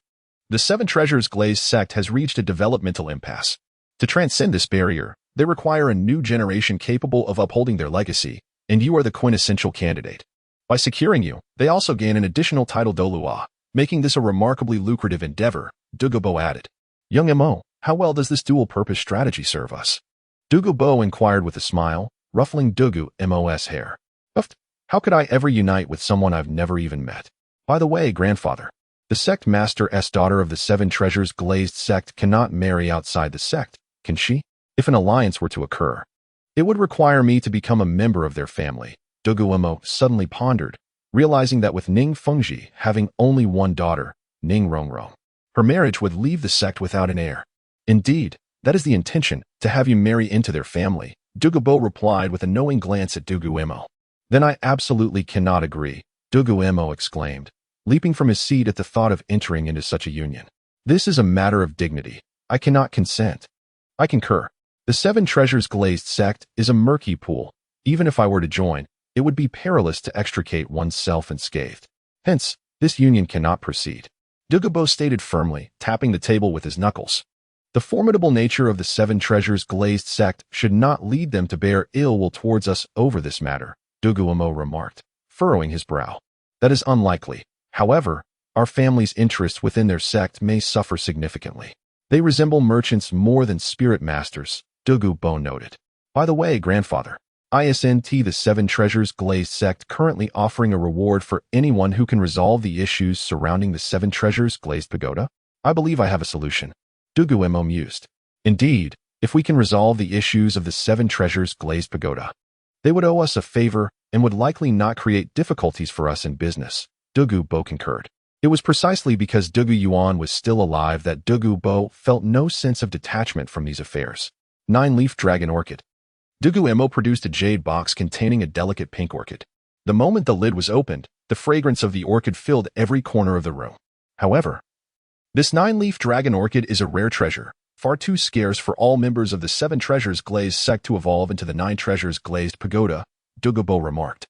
the Seven Treasures Glazed sect has reached a developmental impasse. To transcend this barrier, they require a new generation capable of upholding their legacy, and you are the quintessential candidate. By securing you, they also gain an additional title Douluo, making this a remarkably lucrative endeavor, Dugu Mo added. "Young Mo, how well does this dual-purpose strategy serve us?" Dugu Mo inquired with a smile, ruffling Dugu Mo's hair. "How could I ever unite with someone I've never even met? By the way, grandfather, the sect master's daughter of the Seven Treasures Glazed sect cannot marry outside the sect, can she? If an alliance were to occur, it would require me to become a member of their family." Dugu Mo suddenly pondered, realizing that with Ning Fengji having only one daughter, Ning Rongrong, her marriage would leave the sect without an heir. "Indeed, that is the intention, to have you marry into their family," Dugu Mo replied with a knowing glance at Dugu Mo. "Then I absolutely cannot agree," Dugu Mo exclaimed, leaping from his seat at the thought of entering into such a union. "This is a matter of dignity. I cannot consent." "I concur. The Seven Treasures Glazed sect is a murky pool. Even if I were to join, it would be perilous to extricate oneself unscathed. Hence, this union cannot proceed," Dugu Mo stated firmly, tapping the table with his knuckles. "The formidable nature of the Seven Treasures Glazed sect should not lead them to bear ill will towards us over this matter," Dugu Mo remarked, furrowing his brow. "That is unlikely. However, our family's interests within their sect may suffer significantly. They resemble merchants more than spirit masters," Dugu Mo noted. "By the way, grandfather, isn't the Seven Treasures Glazed sect currently offering a reward for anyone who can resolve the issues surrounding the Seven Treasures Glazed pagoda? I believe I have a solution," Dugu Mo mused. "Indeed, if we can resolve the issues of the Seven Treasures Glazed pagoda, they would owe us a favor and would likely not create difficulties for us in business," Dugu Mo concurred. It was precisely because Dugu Yuan was still alive that Dugu Mo felt no sense of detachment from these affairs. 9-leaf dragon orchid. Dugu Mo produced a jade box containing a delicate pink orchid. The moment the lid was opened, the fragrance of the orchid filled every corner of the room. However, this 9-leaf dragon orchid is a rare treasure, far too scarce for all members of the Seven Treasures Glazed sect to evolve into the 9 Treasures Glazed pagoda, Dugu Mo remarked,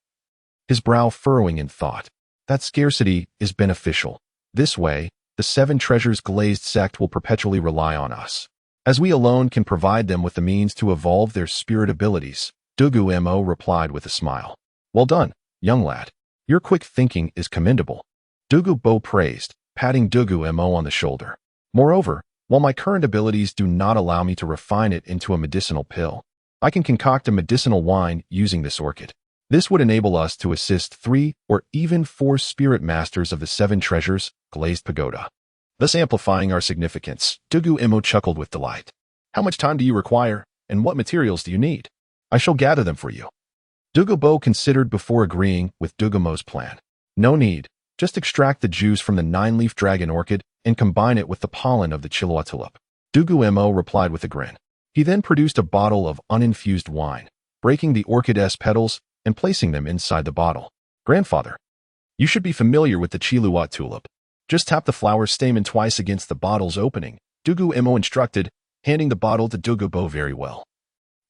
his brow furrowing in thought. "That scarcity is beneficial. This way, the Seven Treasures Glazed sect will perpetually rely on us, as we alone can provide them with the means to evolve their spirit abilities," Dugu Mo replied with a smile. "Well done, young lad. Your quick thinking is commendable," Dugu Mo praised, patting Dugu Mo on the shoulder. "Moreover, while my current abilities do not allow me to refine it into a medicinal pill, I can concoct a medicinal wine using this orchid. This would enable us to assist 3 or even 4 spirit masters of the Seven Treasures Glazed pagoda, thus amplifying our significance." Dugu Mo chuckled with delight. "How much time do you require, and what materials do you need? I shall gather them for you." Dugu Mo considered before agreeing with Dugu Mo's plan. "No need. Just extract the juice from the 9-leaf dragon orchid and combine it with the pollen of the Chiloa tulip. Dugu Mo replied with a grin. He then produced a bottle of uninfused wine, breaking the orchid's petals and placing them inside the bottle. Grandfather, you should be familiar with the Chiluot tulip. Just tap the flower stamen twice against the bottle's opening, Dugu Mo instructed, handing the bottle to Dugu Bo. Very well.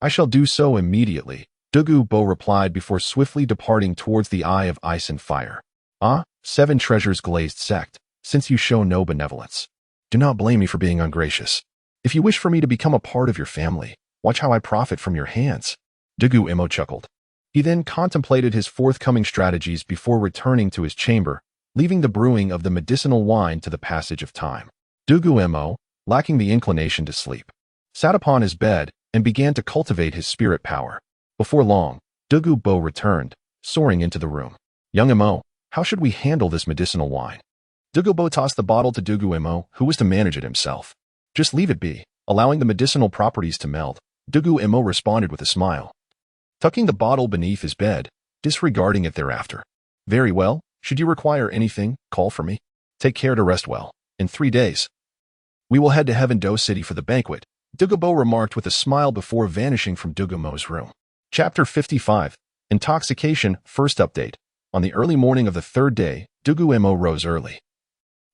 I shall do so immediately, Dugu Bo replied before swiftly departing towards the Eye of Ice and Fire. Ah, 7 treasures glazed sect, since you show no benevolence. Do not blame me for being ungracious. If you wish for me to become a part of your family, watch how I profit from your hands. Dugu Mo chuckled. He then contemplated his forthcoming strategies before returning to his chamber, leaving the brewing of the medicinal wine to the passage of time. Dugu Mo, lacking the inclination to sleep, sat upon his bed and began to cultivate his spirit power. Before long, Dugu Bo returned, soaring into the room. Young Mo, how should we handle this medicinal wine? Dugu Bo tossed the bottle to Dugu Mo, who was to manage it himself. Just leave it be, allowing the medicinal properties to meld. Dugu Mo responded with a smile, tucking the bottle beneath his bed, disregarding it thereafter. Very well, should you require anything, call for me. Take care to rest well. In 3 days, we will head to Tiandou City for the banquet, Dugu Bo remarked with a smile before vanishing from Dugu Mo's room. Chapter 55. Intoxication. First update. On the early morning of the 3rd day, Dugu Mo rose early,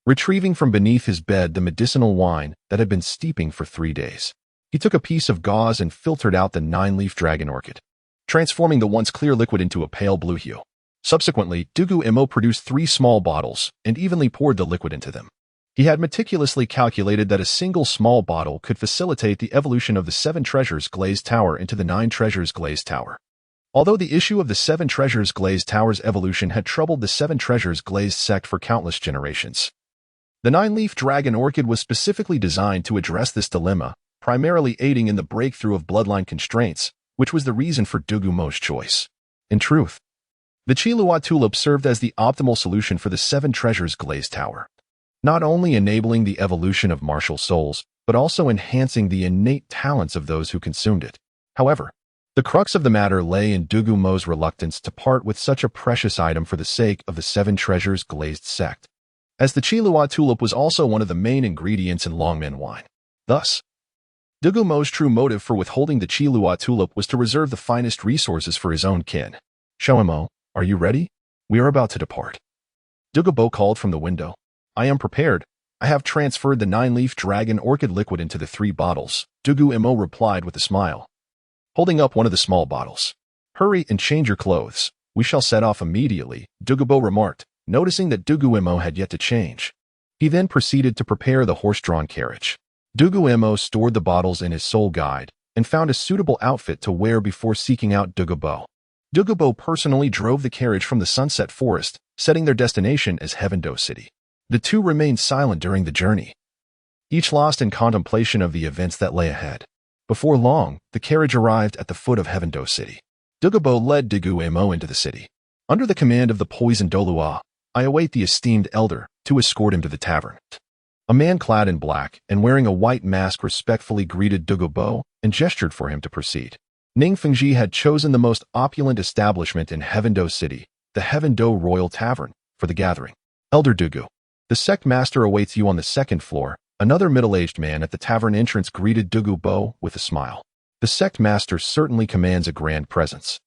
retrieving from beneath his bed the medicinal wine that had been steeping for 3 days. He took a piece of gauze and filtered out the 9-leaf dragon orchid, transforming the once clear liquid into a pale blue hue. Subsequently, Dugu Mo produced 3 small bottles and evenly poured the liquid into them. He had meticulously calculated that a single small bottle could facilitate the evolution of the 7 treasures glazed tower into the 9 treasures glazed tower. Although the issue of the 7 treasures glazed tower's evolution had troubled the 7 treasures glazed sect for countless generations, the 9-leaf dragon orchid was specifically designed to address this dilemma, primarily aiding in the breakthrough of bloodline constraints, which was the reason for Dugu Mo's choice. In truth, the Chiluot tulip served as the optimal solution for the 7 treasures glazed tower, not only enabling the evolution of martial souls, but also enhancing the innate talents of those who consumed it. However, the crux of the matter lay in Dugu Mo's reluctance to part with such a precious item for the sake of the 7 treasures glazed sect, as the Chiluot tulip was also one of the main ingredients in Longmen wine. Thus, Dugu Mo's true motive for withholding the Chiluot tulip was to reserve the finest resources for his own kin. Xiao Mo, are you ready? We are about to depart. Dugu Bo called from the window. I am prepared. I have transferred the 9-leaf dragon orchid liquid into the 3 bottles, Dugu Mo replied with a smile, holding up one of the small bottles. Hurry and change your clothes. We shall set off immediately, Dugu Bo remarked, noticing that Dugu Mo had yet to change. He then proceeded to prepare the horse-drawn carriage. Dugu Mo stored the bottles in his soul guide and found a suitable outfit to wear before seeking out Dugu Bo. Dugu Bo personally drove the carriage from the Sunset Forest, setting their destination as Tiandou City. The two remained silent during the journey, each lost in contemplation of the events that lay ahead. Before long, the carriage arrived at the foot of Tiandou City. Dugu Bo led Dugu Mo into the city. Under the command of the poisoned Douluo, I await the esteemed elder to escort him to the tavern. A man clad in black and wearing a white mask respectfully greeted Dugu Bo and gestured for him to proceed. Ning Fengji had chosen the most opulent establishment in Tiandou City, the Tiandou Royal Tavern, for the gathering. Elder Dugu, the sect master awaits you on the 2nd floor. Another middle-aged man at the tavern entrance greeted Dugu Bo with a smile. The sect master certainly commands a grand presence,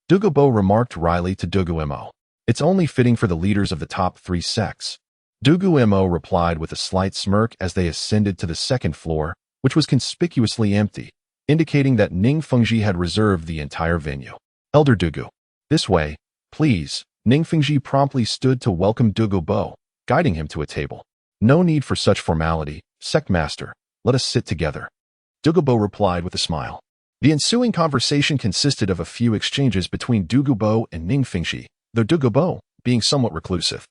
Dugu Bo remarked wryly to Dugu Mo. It's only fitting for the leaders of the top 3 sects. Dugu Mo replied with a slight smirk as they ascended to the 2nd floor, which was conspicuously empty, indicating that Ning Fengji had reserved the entire venue. Elder Dugu, this way, please. Ning Fengji promptly stood to welcome Dugu Bo, guiding him to a table. No need for such formality, sect master. Let us sit together, Dugu Bo replied with a smile. The ensuing conversation consisted of a few exchanges between Dugu Bo and Ning Fengji, though Dugu Bo, being somewhat reclusive,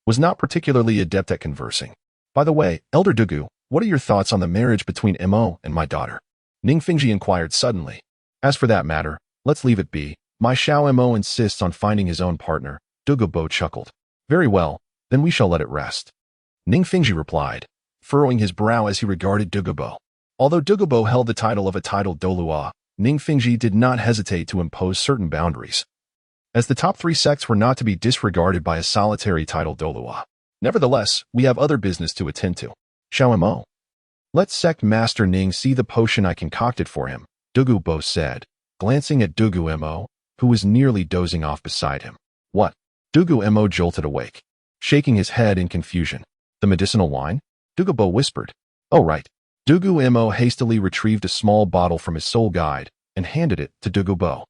was not particularly adept at conversing. By the way, Elder Dugu, what are your thoughts on the marriage between Mo and my daughter? Ning Fengji inquired suddenly. As for that matter, let's leave it be. My Xiao Mo insists on finding his own partner, Dugu Bo chuckled. Very well, then we shall let it rest, Ning Fengji replied, furrowing his brow as he regarded Dugu Bo. Although Dugu Bo held the title of a titled Douluo, Ning Fengji did not hesitate to impose certain boundaries, as the top 3 sects were not to be disregarded by a solitary titled Douluo. Nevertheless, we have other business to attend to. Xiao Mo, Let Sect Master Ning see the potion I concocted for him, Dugu Mo said, glancing at Dugu Mo, who was nearly dozing off beside him. What? Dugu Mo jolted awake, shaking his head in confusion. The medicinal wine? Dugu Mo whispered. Oh, right. Dugu Mo hastily retrieved a small bottle from his soul guide and handed it to Dugu Mo.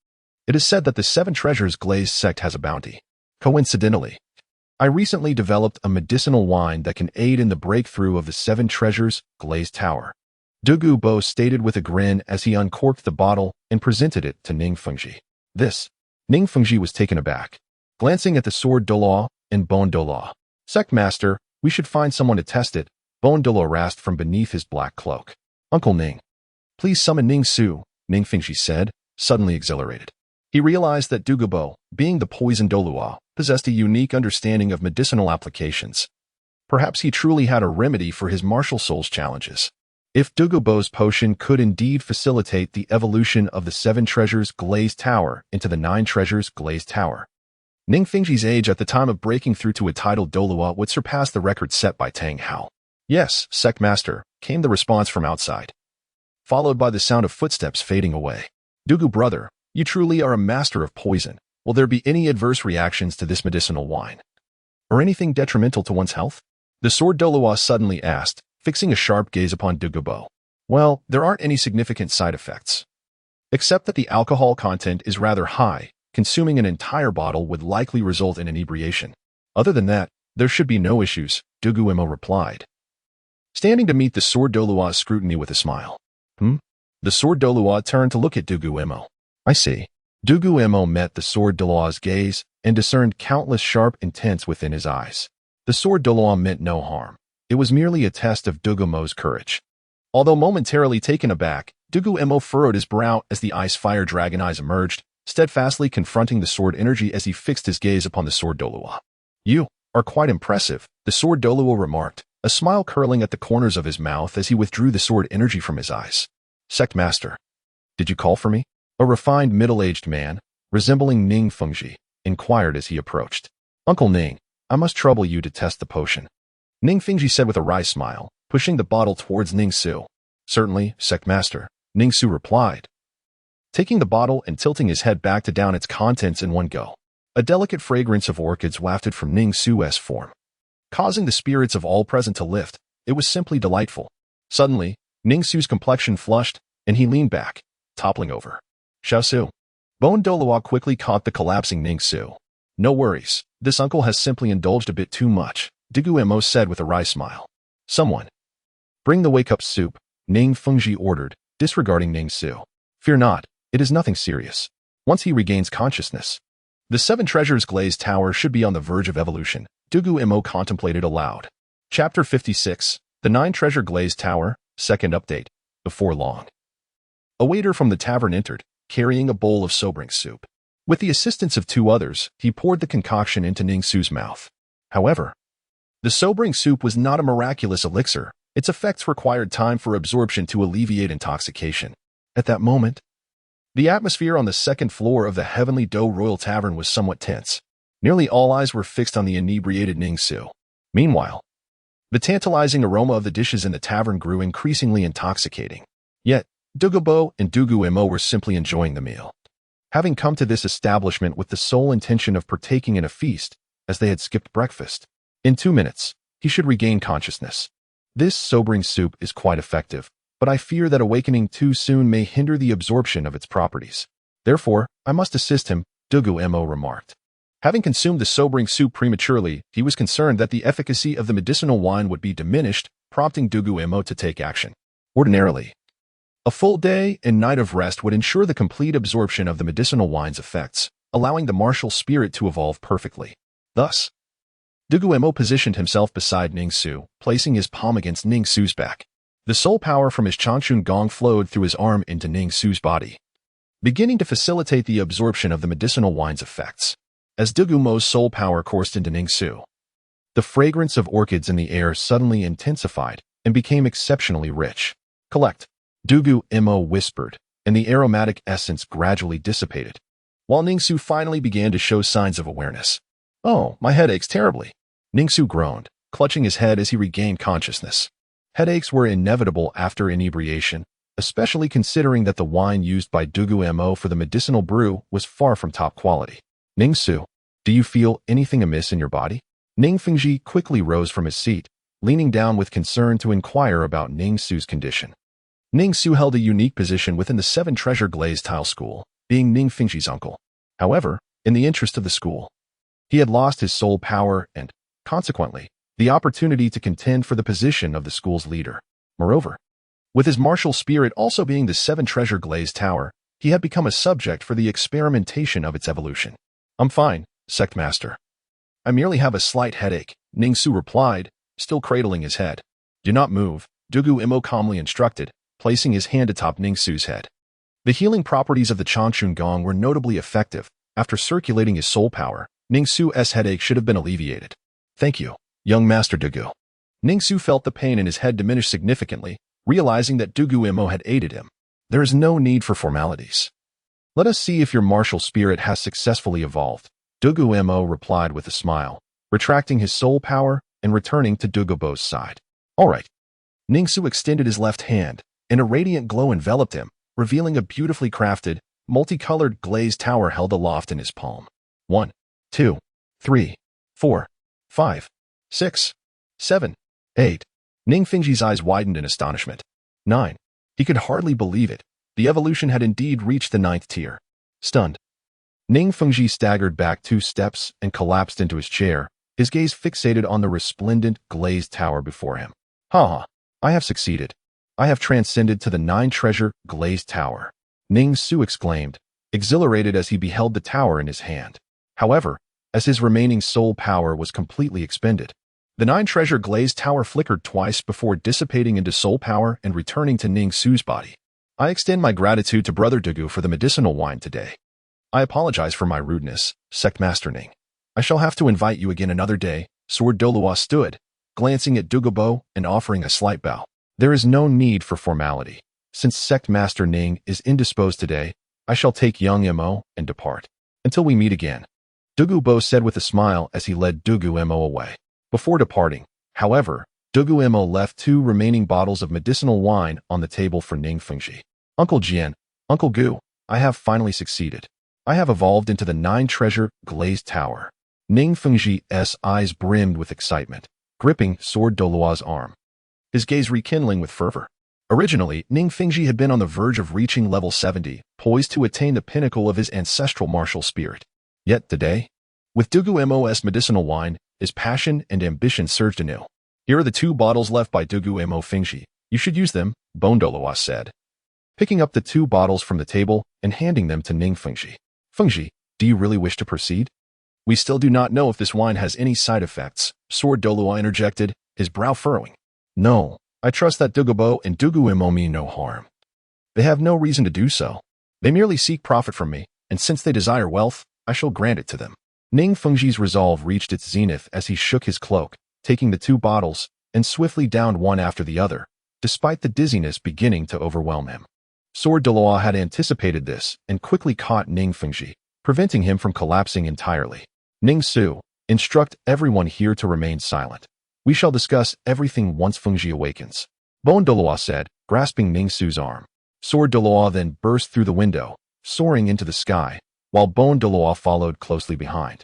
It is said that the Seven Treasures Glazed Sect has a bounty. Coincidentally, I recently developed a medicinal wine that can aid in the breakthrough of the Seven Treasures Glazed Tower. Dugu Mo stated with a grin as he uncorked the bottle and presented it to Ning Fengji. Ning Fengji was taken aback, glancing at the sword Douluo and bone Douluo. Sect Master, we should find someone to test it, bone Douluo rasped from beneath his black cloak. Uncle Ning. Please summon Ning Su, Ning Fengji said, suddenly exhilarated. He realized that Dugu Mo, being the poison Douluo, possessed a unique understanding of medicinal applications. Perhaps he truly had a remedy for his martial soul's challenges. If Dugu Mo's potion could indeed facilitate the evolution of the Seven Treasures Glazed Tower into the Nine Treasures Glazed Tower, Ning Fengji's age at the time of breaking through to a titled Douluo would surpass the record set by Tang Hao. Yes, Sect Master, came the response from outside, followed by the sound of footsteps fading away. Dugu brother, you truly are a master of poison. Will there be any adverse reactions to this medicinal wine? Or anything detrimental to one's health? The sword Douluo suddenly asked, fixing a sharp gaze upon Dugu Mo. Well, there aren't any significant side effects. Except that the alcohol content is rather high, consuming an entire bottle would likely result in inebriation. Other than that, there should be no issues, Dugu Mo replied, standing to meet the sword Douluo's scrutiny with a smile. The sword Douluo turned to look at Dugu Mo. I see. Dugu Mo met the sword Douluo's gaze and discerned countless sharp intents within his eyes. The sword Douluo meant no harm. It was merely a test of Dugu Mo's courage. Although momentarily taken aback, Dugu Mo furrowed his brow as the ice fire dragon eyes emerged, steadfastly confronting the sword energy as he fixed his gaze upon the sword Douluo. You are quite impressive, the sword Douluo remarked, a smile curling at the corners of his mouth as he withdrew the sword energy from his eyes. Sect Master, did you call for me? A refined middle-aged man, resembling Ning Fengji, inquired as he approached. Uncle Ning, I must trouble you to test the potion, Ning Fengji said with a wry smile, pushing the bottle towards Ning Su. Certainly, Sect Master, Ning Su replied, taking the bottle and tilting his head back to down its contents in one go. A delicate fragrance of orchids wafted from Ning Su's form, causing the spirits of all present to lift. It was simply delightful. Suddenly, Ning Su's complexion flushed, and he leaned back, toppling over. Xiao Su. Bone Douluo quickly caught the collapsing Ning Su. No worries, this uncle has simply indulged a bit too much, Dugu Mo said with a wry smile. Someone, bring the wake-up soup, Ning Fengji ordered, disregarding Ning Su. Fear not, it is nothing serious. Once he regains consciousness, the Seven Treasures Glazed Tower should be on the verge of evolution, Dugu Mo contemplated aloud. Chapter 56, The Nine Treasure Glazed Tower, Second Update. Before long, a waiter from the tavern entered, carrying a bowl of sobering soup. With the assistance of two others, he poured the concoction into Ning Su's mouth. However, the sobering soup was not a miraculous elixir. Its effects required time for absorption to alleviate intoxication. At that moment, the atmosphere on the second floor of the Heavenly Dough Royal Tavern was somewhat tense. Nearly all eyes were fixed on the inebriated Ning Su. Meanwhile, the tantalizing aroma of the dishes in the tavern grew increasingly intoxicating. Yet, Dugu Mo and Dugu Mo were simply enjoying the meal, having come to this establishment with the sole intention of partaking in a feast, as they had skipped breakfast. In 2 minutes, he should regain consciousness. This sobering soup is quite effective, but I fear that awakening too soon may hinder the absorption of its properties. Therefore, I must assist him, Dugu Mo remarked. Having consumed the sobering soup prematurely, he was concerned that the efficacy of the medicinal wine would be diminished, prompting Dugu Mo to take action. Ordinarily, a full day and night of rest would ensure the complete absorption of the medicinal wine's effects, allowing the martial spirit to evolve perfectly. Thus, Dugu Mo positioned himself beside Ning Su, placing his palm against Ning Su's back. The soul power from his Changchun Gong flowed through his arm into Ning Su's body, beginning to facilitate the absorption of the medicinal wine's effects. As Dugu Mo's soul power coursed into Ning Su, the fragrance of orchids in the air suddenly intensified and became exceptionally rich. Collect, Dugu Mo whispered, and the aromatic essence gradually dissipated, while Ning Su finally began to show signs of awareness. Oh, my head aches terribly, Ning Su groaned, clutching his head as he regained consciousness. Headaches were inevitable after inebriation, especially considering that the wine used by Dugu Mo for the medicinal brew was far from top quality. Ning-su, do you feel anything amiss in your body? Ning Fengji quickly rose from his seat, leaning down with concern to inquire about Ning-su's condition. Ning-su held a unique position within the Seven Treasure Glazed Tile School, being Ning Fengji's uncle. However, in the interest of the school, he had lost his soul power and, consequently, the opportunity to contend for the position of the school's leader. Moreover, with his martial spirit also being the Seven Treasure Glazed Tower, he had become a subject for the experimentation of its evolution. I'm fine, Sect Master. I merely have a slight headache, Ning-su replied, still cradling his head. Do not move, Dugu Mo calmly instructed, placing his hand atop Ning-su's head. The healing properties of the Changchun Gong were notably effective. After circulating his soul power, Ning-su's headache should have been alleviated. Thank you, young Master Dugu. Ning-su felt the pain in his head diminish significantly, realizing that Dugu Mo had aided him. There is no need for formalities. Let us see if your martial spirit has successfully evolved, Dugu Mo replied with a smile, retracting his soul power and returning to Dugu Bo's side. All right. Ning-su extended his left hand, and a radiant glow enveloped him, revealing a beautifully crafted, multicolored glazed tower held aloft in his palm. 1, 2, 3, 4, 5, 6, 7, 8. Ning Fengji's eyes widened in astonishment. 9. He could hardly believe it. The evolution had indeed reached the 9th tier. Stunned, Ning Fengji staggered back 2 steps and collapsed into his chair, his gaze fixated on the resplendent, glazed tower before him. Ha! I have succeeded. I have transcended to the 9-treasure glazed tower. Ning-su exclaimed, exhilarated as he beheld the tower in his hand. However, as his remaining soul power was completely expended, the 9-treasure glazed tower flickered twice before dissipating into soul power and returning to Ning-su's body. I extend my gratitude to Brother Dugu for the medicinal wine today. I apologize for my rudeness, Sect Master Ning. I shall have to invite you again another day. Sword Douluo stood, glancing at Dugu Mo and offering a slight bow. There is no need for formality. Since Sect Master Ning is indisposed today, I shall take young Mo and depart. Until we meet again, Dugu Mo said with a smile as he led Dugu Mo away. Before departing, however, Dugu Mo left 2 remaining bottles of medicinal wine on the table for Ning Fengji. Uncle Jian, Uncle Gu, I have finally succeeded. I have evolved into the 9-treasure glazed tower. Ning Fengji's eyes brimmed with excitement, gripping Sword Douluo's arm, his gaze rekindling with fervor. Originally, Ning Fengji had been on the verge of reaching level 70, poised to attain the pinnacle of his ancestral martial spirit. Yet today, with Dugu Mo's medicinal wine, his passion and ambition surged anew. Here are the 2 bottles left by Dugu Mo Fengji. You should use them, Douluo said, picking up the 2 bottles from the table and handing them to Ning Fengji. Fengji, do you really wish to proceed? We still do not know if this wine has any side effects, Sword Douluo interjected, his brow furrowing. No, I trust that Dugu Mo and Dugu Mo mean no harm. They have no reason to do so. They merely seek profit from me, and since they desire wealth, I shall grant it to them. Ning Fengji's resolve reached its zenith as he shook his cloak, taking the 2 bottles, and swiftly downed one after the other, despite the dizziness beginning to overwhelm him. Sword Douluo had anticipated this and quickly caught Ning Fengji, preventing him from collapsing entirely. Ning-su, instruct everyone here to remain silent. We shall discuss everything once Fengji awakens, Douluo said, grasping Ning-su's arm. Sword Douluo then burst through the window, soaring into the sky, while Douluo followed closely behind,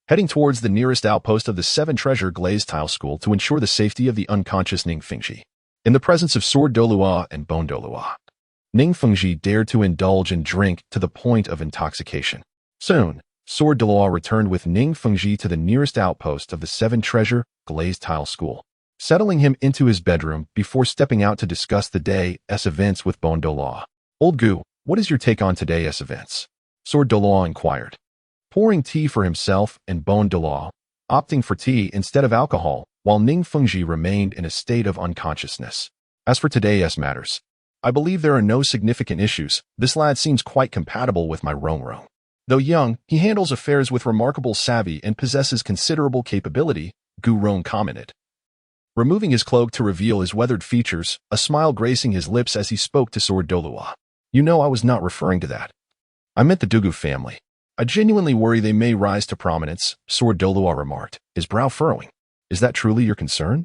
heading towards the nearest outpost of the 7-treasure glazed tile school to ensure the safety of the unconscious Ning Fengji. In the presence of Sword Douluo and Douluo, Ning Fengji dared to indulge and drink to the point of intoxication. Soon, Sword Douluo returned with Ning Fengji to the nearest outpost of the 7-treasure glazed tile school, settling him into his bedroom before stepping out to discuss the day's events with Douluo. Old Gu, what is your take on today's events? Sword Douluo inquired, pouring tea for himself and Douluo, opting for tea instead of alcohol, while Ning Fengji remained in a state of unconsciousness. As for today's matters, I believe there are no significant issues. This lad seems quite compatible with my Rong. Though young, he handles affairs with remarkable savvy and possesses considerable capability, Gu Rong commented, removing his cloak to reveal his weathered features, a smile gracing his lips as he spoke to Sword Douluo. You know I was not referring to that. I meant the Dugu family. I genuinely worry they may rise to prominence, Sword Douluo remarked, his brow furrowing. Is that truly your concern?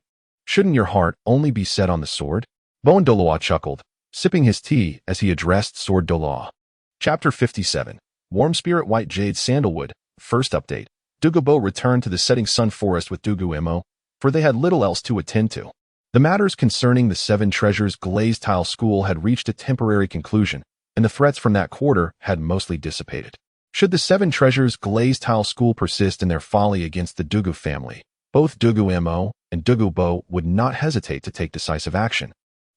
Shouldn't your heart only be set on the sword? Bon Douluo chuckled, sipping his tea as he addressed Sword Douluo. Chapter 57. Warm Spirit White Jade Sandalwood. First update. Dugu Mo returned to the setting sun forest with Dugu Mo, for they had little else to attend to. The matters concerning the Seven Treasures glazed tile school had reached a temporary conclusion, and the threats from that quarter had mostly dissipated. Should the Seven Treasures glazed tile school persist in their folly against the Dugu family, both Dugu Mo and Dugu Mo would not hesitate to take decisive action.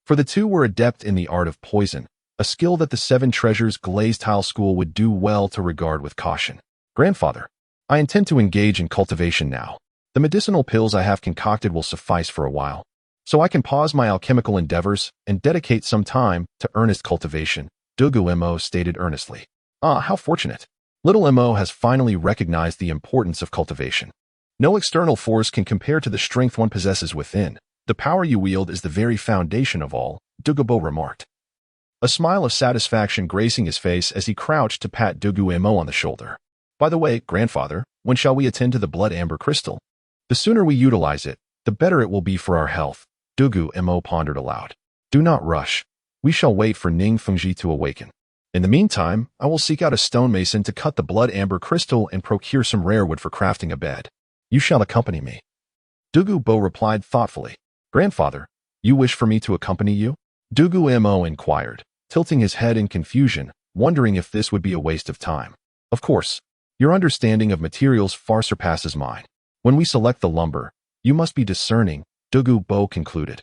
For the two were adept in the art of poison, a skill that the Seven Treasures glazed tile school would do well to regard with caution. Grandfather, I intend to engage in cultivation now. The medicinal pills I have concocted will suffice for a while, so I can pause my alchemical endeavors and dedicate some time to earnest cultivation, Dugu Mo stated earnestly. Ah, how fortunate. Little Mo has finally recognized the importance of cultivation. No external force can compare to the strength one possesses within. The power you wield is the very foundation of all, Dugu Mo remarked. A smile of satisfaction gracing his face as he crouched to pat Dugu Mo on the shoulder. By the way, grandfather, when shall we attend to the blood amber crystal? The sooner we utilize it, the better it will be for our health, Dugu Mo pondered aloud. Do not rush. We shall wait for Ning Fengji to awaken. In the meantime, I will seek out a stonemason to cut the blood amber crystal and procure some rare wood for crafting a bed. You shall accompany me. Dugu Mo replied thoughtfully. Grandfather, you wish for me to accompany you? Dugu Mo inquired, tilting his head in confusion, wondering if this would be a waste of time. Of course, your understanding of materials far surpasses mine. When we select the lumber, you must be discerning, Dugu Mo concluded,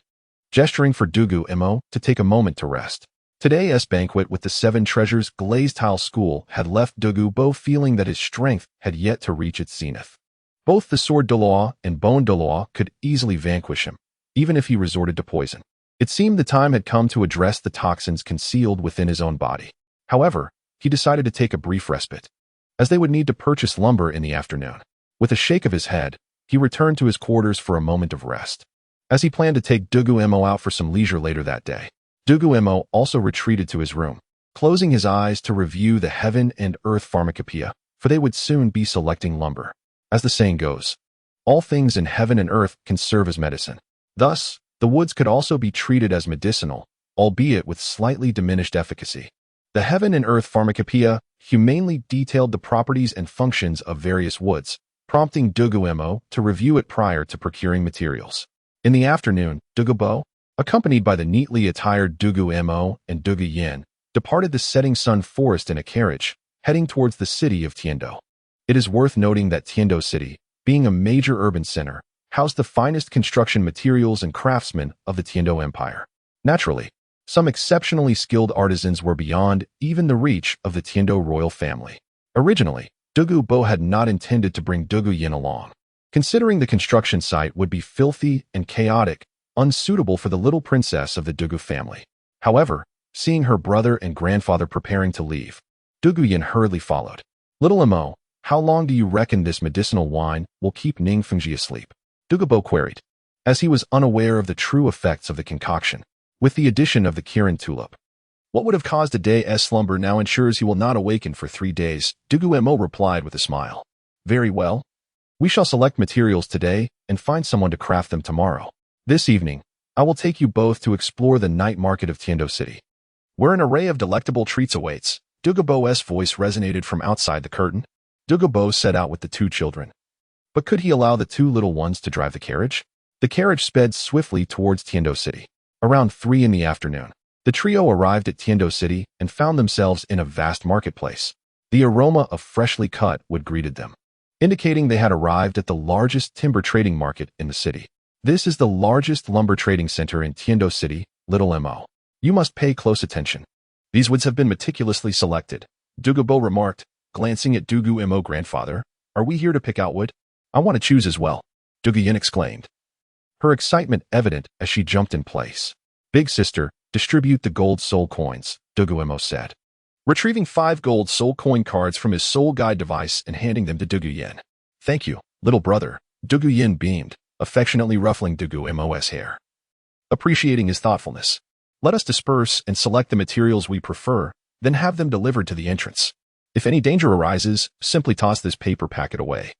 gesturing for Dugu Mo to take a moment to rest. Today's banquet with the Seven Treasures glazed tile school had left Dugu Mo feeling that his strength had yet to reach its zenith. Both the Sword Douluo and Bon Douluo could easily vanquish him, even if he resorted to poison. It seemed the time had come to address the toxins concealed within his own body. However, he decided to take a brief respite, as they would need to purchase lumber in the afternoon. With a shake of his head, he returned to his quarters for a moment of rest, as he planned to take Dugu Mo out for some leisure later that day. Dugu Mo also retreated to his room, closing his eyes to review the heaven and earth pharmacopoeia, for they would soon be selecting lumber. As the saying goes, all things in heaven and earth can serve as medicine. Thus, the woods could also be treated as medicinal, albeit with slightly diminished efficacy. The heaven and earth pharmacopoeia humanely detailed the properties and functions of various woods, prompting Dugu Mo to review it prior to procuring materials. In the afternoon, Dugu Mo, accompanied by the neatly attired Dugu Mo and Dugu Yin, departed the setting sun forest in a carriage, heading towards the city of Tiandou. It is worth noting that Tiandou City, being a major urban center, housed the finest construction materials and craftsmen of the Tiandou Empire. Naturally, some exceptionally skilled artisans were beyond even the reach of the Tiandou royal family. Originally, Dugu Mo had not intended to bring Dugu Yin along, considering the construction site would be filthy and chaotic, unsuitable for the little princess of the Dugu family. However, seeing her brother and grandfather preparing to leave, Dugu Yin hurriedly followed. Little Mo, how long do you reckon this medicinal wine will keep Ning Fengji asleep? Dugu Mo queried, as he was unaware of the true effects of the concoction. With the addition of the Kirin tulip, what would have caused a day's slumber now ensures he will not awaken for 3 days, Dugu Mo replied with a smile. Very well. We shall select materials today and find someone to craft them tomorrow. This evening, I will take you both to explore the night market of Tiandou City, where an array of delectable treats awaits. Dugu Mo's voice resonated from outside the curtain. Dugu Mo set out with the 2 children. But could he allow the 2 little ones to drive the carriage? The carriage sped swiftly towards Tiandou City. Around 3 in the afternoon, the trio arrived at Tiandou City and found themselves in a vast marketplace. The aroma of freshly cut wood greeted them, indicating they had arrived at the largest timber trading market in the city. This is the largest lumber trading center in Tiandou City, Little Mo. You must pay close attention. These woods have been meticulously selected, Dugu Mo remarked, glancing at Dugu Mo. Grandfather, are we here to pick out wood? I want to choose as well, Dugu Yin exclaimed, her excitement evident as she jumped in place. Big sister, distribute the gold soul coins, Dugu Mo said, retrieving 5 gold soul coin cards from his soul guide device and handing them to Dugu Yin. Thank you, little brother, Dugu Yin beamed, affectionately ruffling Dugu Mo's hair. Appreciating his thoughtfulness, let us disperse and select the materials we prefer, then have them delivered to the entrance. If any danger arises, simply toss this paper packet away,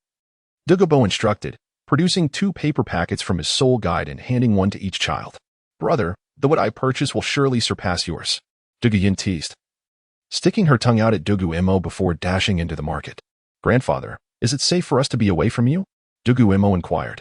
Dugu Mo instructed, producing 2 paper packets from his soul guide and handing one to each child. "Brother, the wood I purchase will surely surpass yours," Dugu Yin teased, sticking her tongue out at Dugu Mo before dashing into the market. "Grandfather, is it safe for us to be away from you?" Dugu Mo inquired,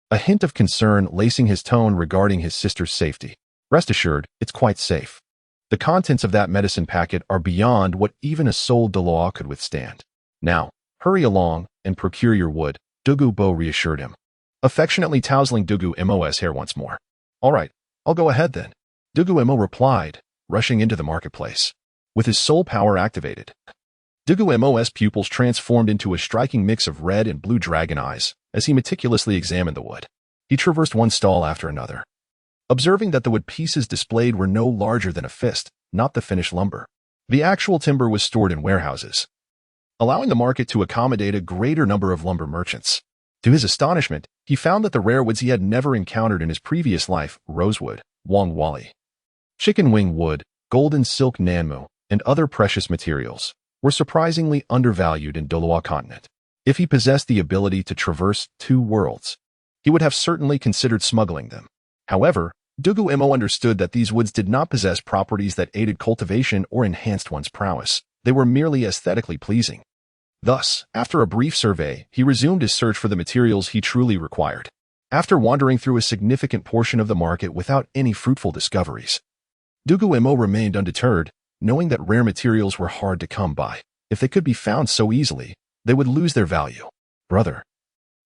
a hint of concern lacing his tone regarding his sister's safety. "Rest assured, it's quite safe. The contents of that medicine packet are beyond what even a soul Douluo could withstand. Now, hurry along and procure your wood," Dugu Bo reassured him, affectionately tousling Dugu Mo's hair once more. "All right, I'll go ahead then," Dugu Mo replied, rushing into the marketplace. With his soul power activated, Dugu Mo's pupils transformed into a striking mix of red and blue dragon eyes as he meticulously examined the wood. He traversed one stall after another, observing that the wood pieces displayed were no larger than a fist, not the finished lumber. The actual timber was stored in warehouses, allowing the market to accommodate a greater number of lumber merchants. To his astonishment, he found that the rare woods he had never encountered in his previous life, rosewood, wong wali, chicken wing wood, golden silk nanmu, and other precious materials, were surprisingly undervalued in Douluo continent. If he possessed the ability to traverse 2 worlds, he would have certainly considered smuggling them. However, Dugu Mo understood that these woods did not possess properties that aided cultivation or enhanced one's prowess. They were merely aesthetically pleasing. Thus, after a brief survey, he resumed his search for the materials he truly required. After wandering through a significant portion of the market without any fruitful discoveries, Dugu Mo remained undeterred, knowing that rare materials were hard to come by. If they could be found so easily, they would lose their value. "Brother,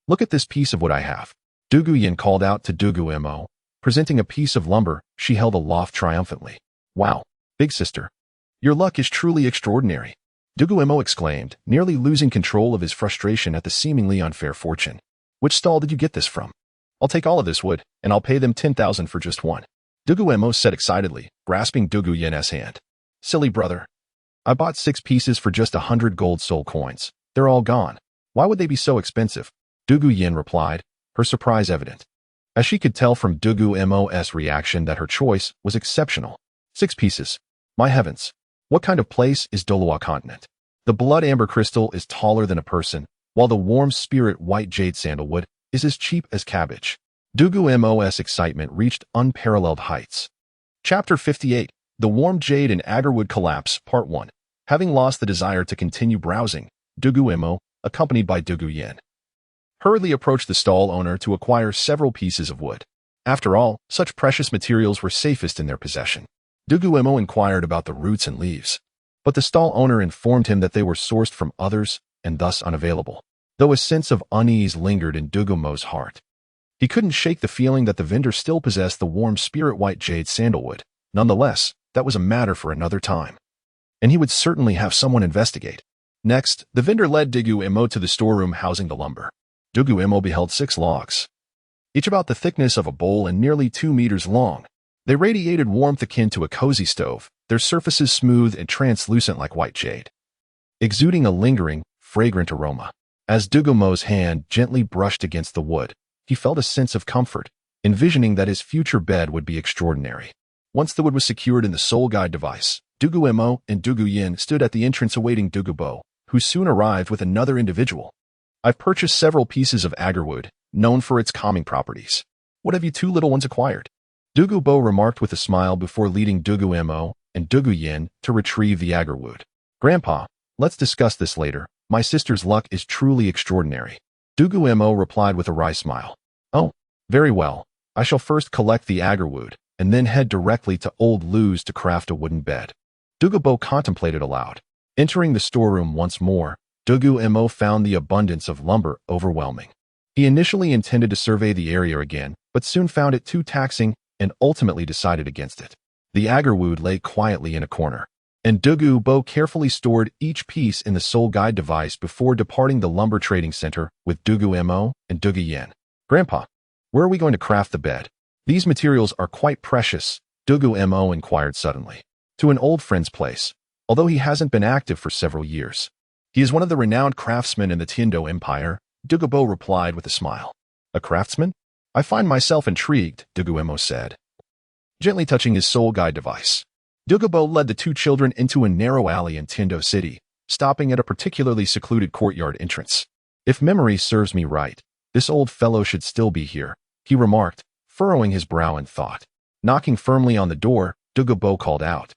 look at this piece of wood I have," Dugu Yin called out to Dugu Mo, presenting a piece of lumber she held aloft triumphantly. "Wow, big sister, your luck is truly extraordinary," Dugu Mo exclaimed, nearly losing control of his frustration at the seemingly unfair fortune. "Which stall did you get this from?" "I'll take all of this wood, and I'll pay them 10,000 for just one," Dugu Mo said excitedly, grasping Dugu Yin's hand. "Silly brother. I bought 6 pieces for just 100 gold soul coins. They're all gone. Why would they be so expensive?" Dugu Yin replied, her surprise evident, as she could tell from Dugu Mo's reaction that her choice was exceptional. 6 pieces. My heavens. What kind of place is Douluo continent? The blood amber crystal is taller than a person, while the warm spirit white jade sandalwood is as cheap as cabbage. Dugu Mo's excitement reached unparalleled heights. Chapter 58. The Warm Jade and Agarwood Collapse, Part 1. Having lost the desire to continue browsing, Dugu Mo, accompanied by Dugu Yin, hurriedly approached the stall owner to acquire several pieces of wood. After all, such precious materials were safest in their possession. Dugu Mo inquired about the roots and leaves, but the stall owner informed him that they were sourced from others and thus unavailable. Though a sense of unease lingered in Dugu Mo's heart, he couldn't shake the feeling that the vendor still possessed the warm spirit white jade sandalwood. Nonetheless, that was a matter for another time, and he would certainly have someone investigate. Next, the vendor led Dugu Mo to the storeroom housing the lumber. Dugu Mo beheld 6 logs, each about the thickness of a bowl and nearly 2 meters long. They radiated warmth akin to a cozy stove, their surfaces smooth and translucent like white jade, exuding a lingering, fragrant aroma. As Dugu Mo's hand gently brushed against the wood, he felt a sense of comfort, envisioning that his future bed would be extraordinary. Once the wood was secured in the soul guide device, Dugu Mo and Dugu Yin stood at the entrance awaiting Dugu Bo, who soon arrived with another individual. "I've purchased several pieces of agarwood, known for its calming properties. What have you 2 little ones acquired?" Dugu Bo remarked with a smile before leading Dugu Mo and Dugu Yin to retrieve the agarwood. "Grandpa, let's discuss this later. My sister's luck is truly extraordinary," Dugu Mo replied with a wry smile. "Oh, very well. I shall first collect the agarwood, and then head directly to Old Lou's to craft a wooden bed." Dugu Bo contemplated aloud. Entering the storeroom once more, Dugu Mo found the abundance of lumber overwhelming. He initially intended to survey the area again, but soon found it too taxing and ultimately decided against it. The agarwood lay quietly in a corner, and Dugu Bo carefully stored each piece in the soul guide device before departing the lumber trading center with Dugu Mo and Dugu Yin. "Grandpa, where are we going to craft the bed? These materials are quite precious," Dugu Mo inquired suddenly. "To an old friend's place, although he hasn't been active for several years. He is one of the renowned craftsmen in the Tiandou Empire," Dugu Bo replied with a smile. "A craftsman? I find myself intrigued," Dugu Mo said, gently touching his soul guide device. Dugu Bo led the 2 children into a narrow alley in Tiandou City, stopping at a particularly secluded courtyard entrance. "If memory serves me right, This old fellow should still be here, he remarked, furrowing his brow in thought. Knocking firmly on the door, Dugu Mo called out.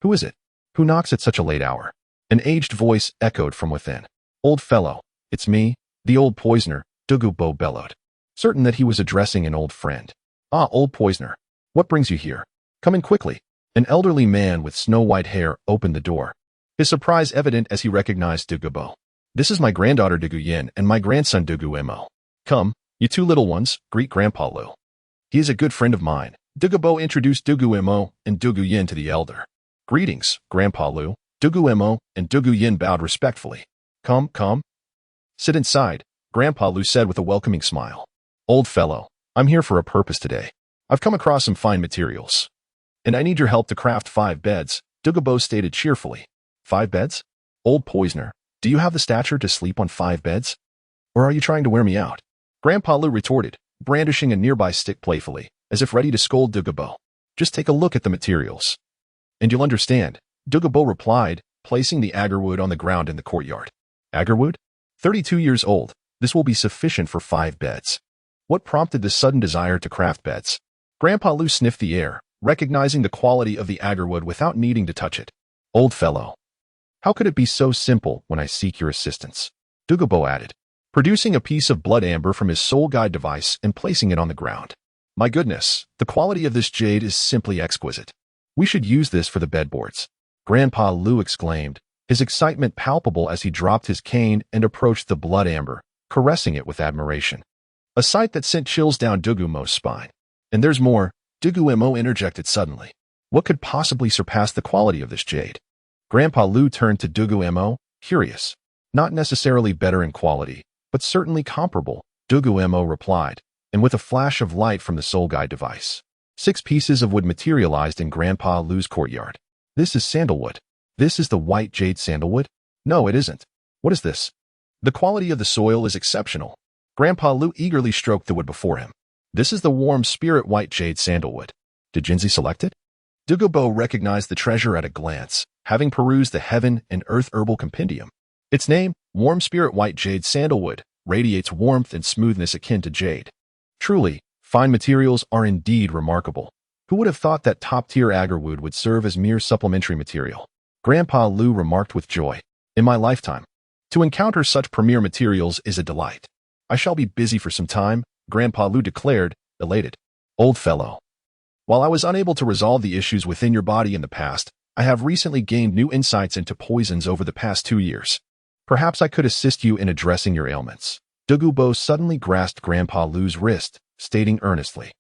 Who is it? Who knocks at such a late hour? An aged voice echoed from within. Old fellow, it's me, the old poisoner, Dugu Mo bellowed, certain that he was addressing an old friend. Ah, old poisoner, what brings you here? Come in quickly. An elderly man with snow-white hair opened the door, his surprise evident as he recognized Dugu Mo. This is my granddaughter Dugu Yin and my grandson Dugu Mo. Come, you two little ones, greet Grandpa Lu. He is a good friend of mine. Dugu Mo introduced Dugu Mo and Dugu Yin to the elder. Greetings, Grandpa Lu. Dugu Mo and Dugu Yin bowed respectfully. Come, come. Sit inside, Grandpa Lu said with a welcoming smile. Old fellow, I'm here for a purpose today. I've come across some fine materials, and I need your help to craft 5 beds, Dugu Mo stated cheerfully. 5 beds? Old poisoner, do you have the stature to sleep on 5 beds? Or are you trying to wear me out? Grandpa Lu retorted, brandishing a nearby stick playfully, as if ready to scold Dugu Mo. Just take a look at the materials, and you'll understand, Dugu Mo replied, placing the agarwood on the ground in the courtyard. Agarwood? 32 years old, this will be sufficient for 5 beds. What prompted this sudden desire to craft beds? Grandpa Lu sniffed the air, recognizing the quality of the agarwood without needing to touch it. Old fellow, how could it be so simple when I seek your assistance? Dugu Mo added, producing a piece of blood amber from his soul guide device and placing it on the ground. My goodness, the quality of this jade is simply exquisite. We should use this for the bedboards. Grandpa Lu exclaimed, his excitement palpable as he dropped his cane and approached the blood amber, caressing it with admiration. A sight that sent chills down Dugu Mo's spine. And there's more, Dugu Mo interjected suddenly. What could possibly surpass the quality of this jade? Grandpa Lu turned to Dugu Mo, curious. Not necessarily better in quality, but certainly comparable, Dugu Mo replied, and with a flash of light from the soul guide device. 6 pieces of wood materialized in Grandpa Lu's courtyard. This is sandalwood. This is the white jade sandalwood? No, it isn't. What is this? The quality of the soil is exceptional. Grandpa Lu eagerly stroked the wood before him. This is the warm spirit white jade sandalwood. Did Jinzi select it? Dugu Mo recognized the treasure at a glance, having perused the Heaven and Earth Herbal Compendium. Its name, Warm Spirit White Jade Sandalwood, radiates warmth and smoothness akin to jade. Truly, fine materials are indeed remarkable. Who would have thought that top-tier agarwood would serve as mere supplementary material? Grandpa Lu remarked with joy. In my lifetime, to encounter such premier materials is a delight. I shall be busy for some time, Grandpa Lu declared, elated. Old fellow, while I was unable to resolve the issues within your body in the past, I have recently gained new insights into poisons over the past 2 years. Perhaps I could assist you in addressing your ailments. Dugu Mo suddenly grasped Grandpa Lu's wrist, stating earnestly.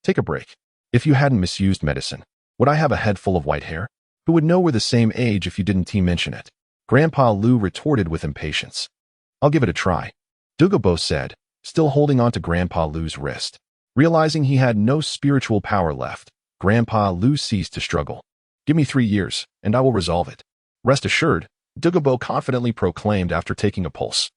Take a break. If you hadn't misused medicine, would I have a head full of white hair? Who would know we're the same age if you didn't mention it? Grandpa Lu retorted with impatience. I'll give it a try, Dugu Mo said, still holding on to Grandpa Lu's wrist. Realizing he had no spiritual power left, Grandpa Lu ceased to struggle. Give me 3 years, and I will resolve it. Rest assured, Dugu Mo confidently proclaimed after taking a pulse.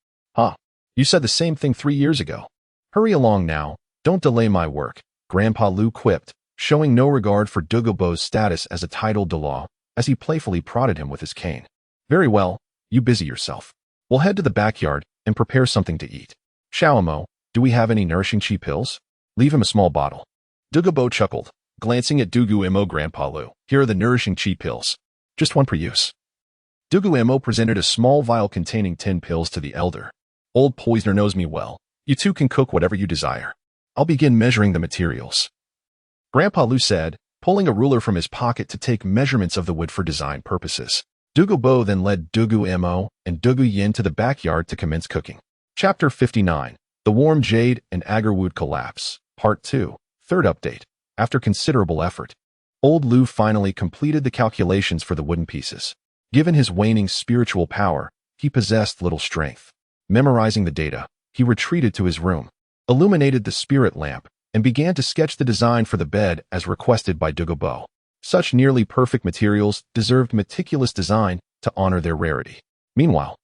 You said the same thing 3 years ago. Hurry along now, don't delay my work, Grandpa Lu quipped, showing no regard for Dugu Mo's status as a titled Douluo, as he playfully prodded him with his cane. Very well, you busy yourself. We'll head to the backyard and prepare something to eat. Mo, do we have any nourishing chi pills? Leave him a small bottle. Dugu Mo chuckled, glancing at Dugu Mo. Grandpa Lu. Here are the nourishing chi pills. Just 1 per use. Dugu Mo presented a small vial containing 10 pills to the elder. Old poisoner knows me well. You two can cook whatever you desire. I'll begin measuring the materials. Grandpa Lu said, pulling a ruler from his pocket to take measurements of the wood for design purposes. Dugu Mo then led Dugu Mo and Dugu Yin to the backyard to commence cooking. Chapter 59. The Warm Jade and Agarwood Collapse. Part 2. Third update. After considerable effort, Old Lu finally completed the calculations for the wooden pieces. Given his waning spiritual power, he possessed little strength. Memorizing the data, he retreated to his room, illuminated the spirit lamp, and began to sketch the design for the bed as requested by Dugu Mo. Such nearly perfect materials deserved meticulous design to honor their rarity. Meanwhile,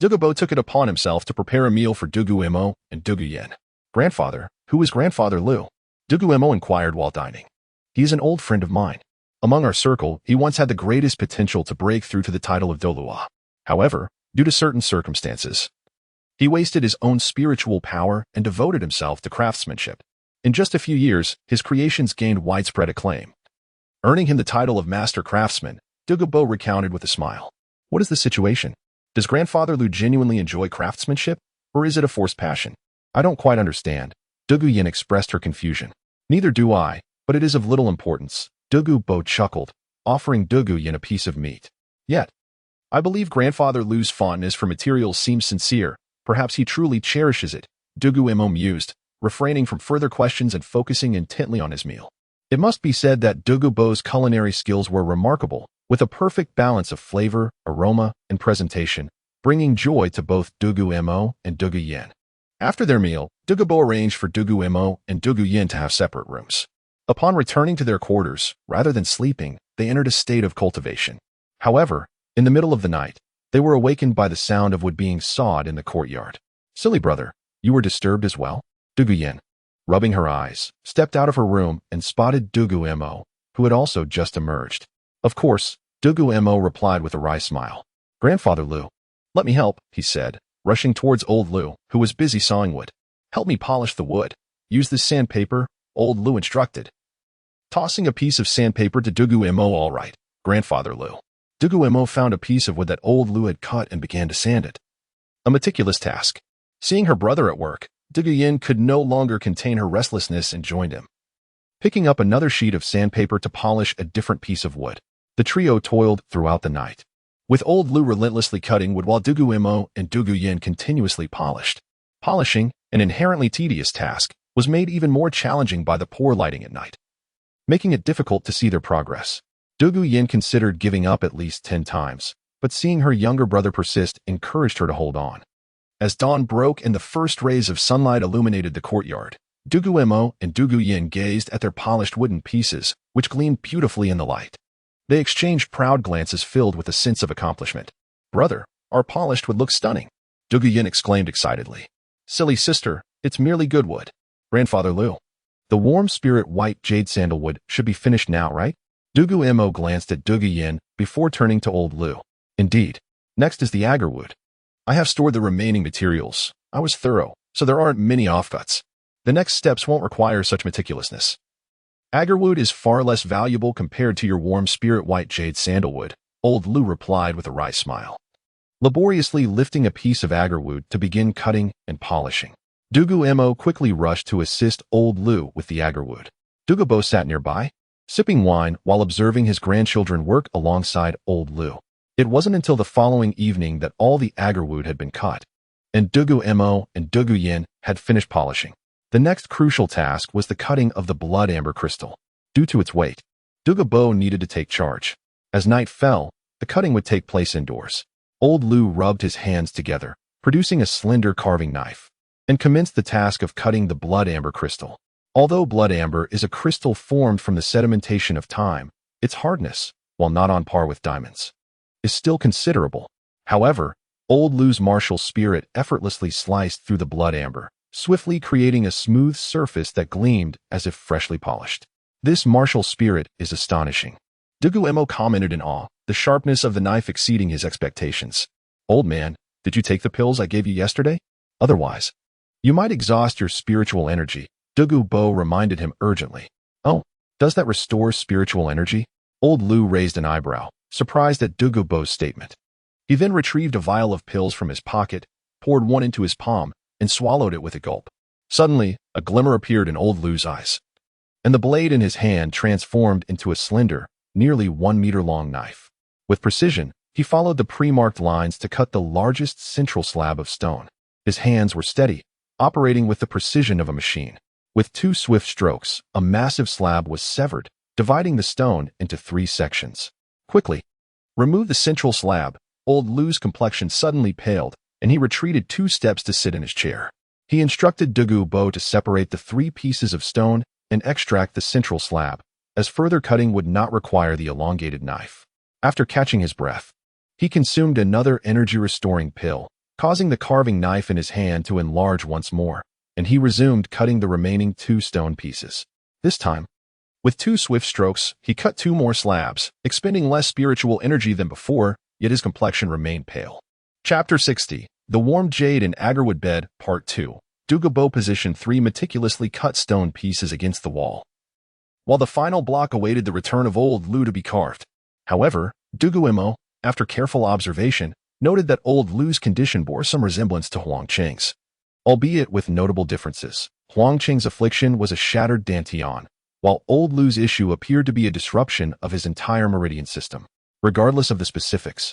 Dugu Mo took it upon himself to prepare a meal for Dugu Mo and Dugu Yin. Grandfather, who is Grandfather Lu? Dugu Mo inquired while dining. He is an old friend of mine. Among our circle, he once had the greatest potential to break through to the title of Douluo. However, due to certain circumstances, He wasted his own spiritual power and devoted himself to craftsmanship. In just a few years, his creations gained widespread acclaim. Earning him the title of Master Craftsman, Dugu Mo recounted with a smile. What is the situation? Does Grandfather Lu genuinely enjoy craftsmanship, or is it a forced passion? I don't quite understand. Dugu Yin expressed her confusion. Neither do I, but it is of little importance. Dugu Mo chuckled, offering Dugu Yin a piece of meat. Yet, I believe Grandfather Lu's fondness for materials seems sincere. Perhaps he truly cherishes it. Dugu Mo mused, refraining from further questions and focusing intently on his meal. It must be said that Dugu Mo's culinary skills were remarkable, with a perfect balance of flavor, aroma, and presentation, bringing joy to both Dugu Mo and Dugu Yin. After their meal, Dugu Mo arranged for Dugu Mo and Dugu Yin to have separate rooms. Upon returning to their quarters, rather than sleeping, they entered a state of cultivation. However, in the middle of the night, they were awakened by the sound of wood being sawed in the courtyard. Silly brother, you were disturbed as well? Dugu Yin, rubbing her eyes, stepped out of her room and spotted Dugu Mo, who had also just emerged. Of course, Dugu Mo replied with a wry smile. Grandfather Lu, let me help, he said, rushing towards old Lu, who was busy sawing wood. Help me polish the wood. Use this sandpaper, old Lu instructed. Tossing a piece of sandpaper to Dugu Mo. All right, Grandfather Lu. Dugu Mo found a piece of wood that old Lu had cut and began to sand it. A meticulous task. Seeing her brother at work, Dugu Yin could no longer contain her restlessness and joined him. Picking up another sheet of sandpaper to polish a different piece of wood, the trio toiled throughout the night, with old Lu relentlessly cutting wood while Dugu Mo and Dugu Yin continuously polished. Polishing, an inherently tedious task, was made even more challenging by the poor lighting at night, making it difficult to see their progress. Dugu Yin considered giving up at least 10 times, but seeing her younger brother persist encouraged her to hold on. As dawn broke and the first rays of sunlight illuminated the courtyard, Dugu Mo and Dugu Yin gazed at their polished wooden pieces, which gleamed beautifully in the light. They exchanged proud glances filled with a sense of accomplishment. Brother, our polished wood looks stunning, Dugu Yin exclaimed excitedly. Silly sister, it's merely good wood. Grandfather Lu, the warm spirit white jade sandalwood should be finished now, right? Dugu Mo glanced at Dugu Yin before turning to old Lu. Indeed. Next is the agarwood. I have stored the remaining materials. I was thorough, so there aren't many offcuts. The next steps won't require such meticulousness. Agarwood is far less valuable compared to your warm spirit white jade sandalwood, old Lu replied with a wry smile, laboriously lifting a piece of agarwood to begin cutting and polishing. Dugu Mo quickly rushed to assist old Lu with the agarwood. Dugu Mo sat nearby, sipping wine while observing his grandchildren work alongside old Lu. It wasn't until the following evening that all the agarwood had been cut, and Dugu Mo and Dugu Yin had finished polishing. The next crucial task was the cutting of the blood amber crystal. Due to its weight, Dugu Mo needed to take charge. As night fell, the cutting would take place indoors. Old Lu rubbed his hands together, producing a slender carving knife, and commenced the task of cutting the blood amber crystal. Although blood amber is a crystal formed from the sedimentation of time, its hardness, while not on par with diamonds, is still considerable. However, old Lu's martial spirit effortlessly sliced through the blood amber, swiftly creating a smooth surface that gleamed as if freshly polished. This martial spirit is astonishing. Dugu Mo commented in awe, the sharpness of the knife exceeding his expectations. Old man, did you take the pills I gave you yesterday? Otherwise, you might exhaust your spiritual energy. Dugu Mo reminded him urgently. Oh, does that restore spiritual energy? Old Lu raised an eyebrow, surprised at Dugu Mo's statement. He then retrieved a vial of pills from his pocket, poured one into his palm, and swallowed it with a gulp. Suddenly, a glimmer appeared in old Lu's eyes, and the blade in his hand transformed into a slender, nearly 1 meter long knife. With precision, he followed the pre-marked lines to cut the largest central slab of stone. His hands were steady, operating with the precision of a machine. With 2 swift strokes, a massive slab was severed, dividing the stone into 3 sections. Quickly, remove the central slab. Old Lu's complexion suddenly paled, and he retreated 2 steps to sit in his chair. He instructed Dugu Mo to separate the 3 pieces of stone and extract the central slab, as further cutting would not require the elongated knife. After catching his breath, he consumed another energy-restoring pill, causing the carving knife in his hand to enlarge once more, and he resumed cutting the remaining 2 stone pieces. This time, with 2 swift strokes, he cut 2 more slabs, expending less spiritual energy than before, yet his complexion remained pale. Chapter 60. The Warm Jade and Agarwood Bed, Part 2. Dugu Mo positioned 3 meticulously cut stone pieces against the wall, while the final block awaited the return of Old Lu to be carved. However, Dugu Mo, after careful observation, noted that Old Lu's condition bore some resemblance to Huang Qing's, albeit with notable differences. Huang Qing's affliction was a shattered Dancian, while Old Lu's issue appeared to be a disruption of his entire meridian system. Regardless of the specifics,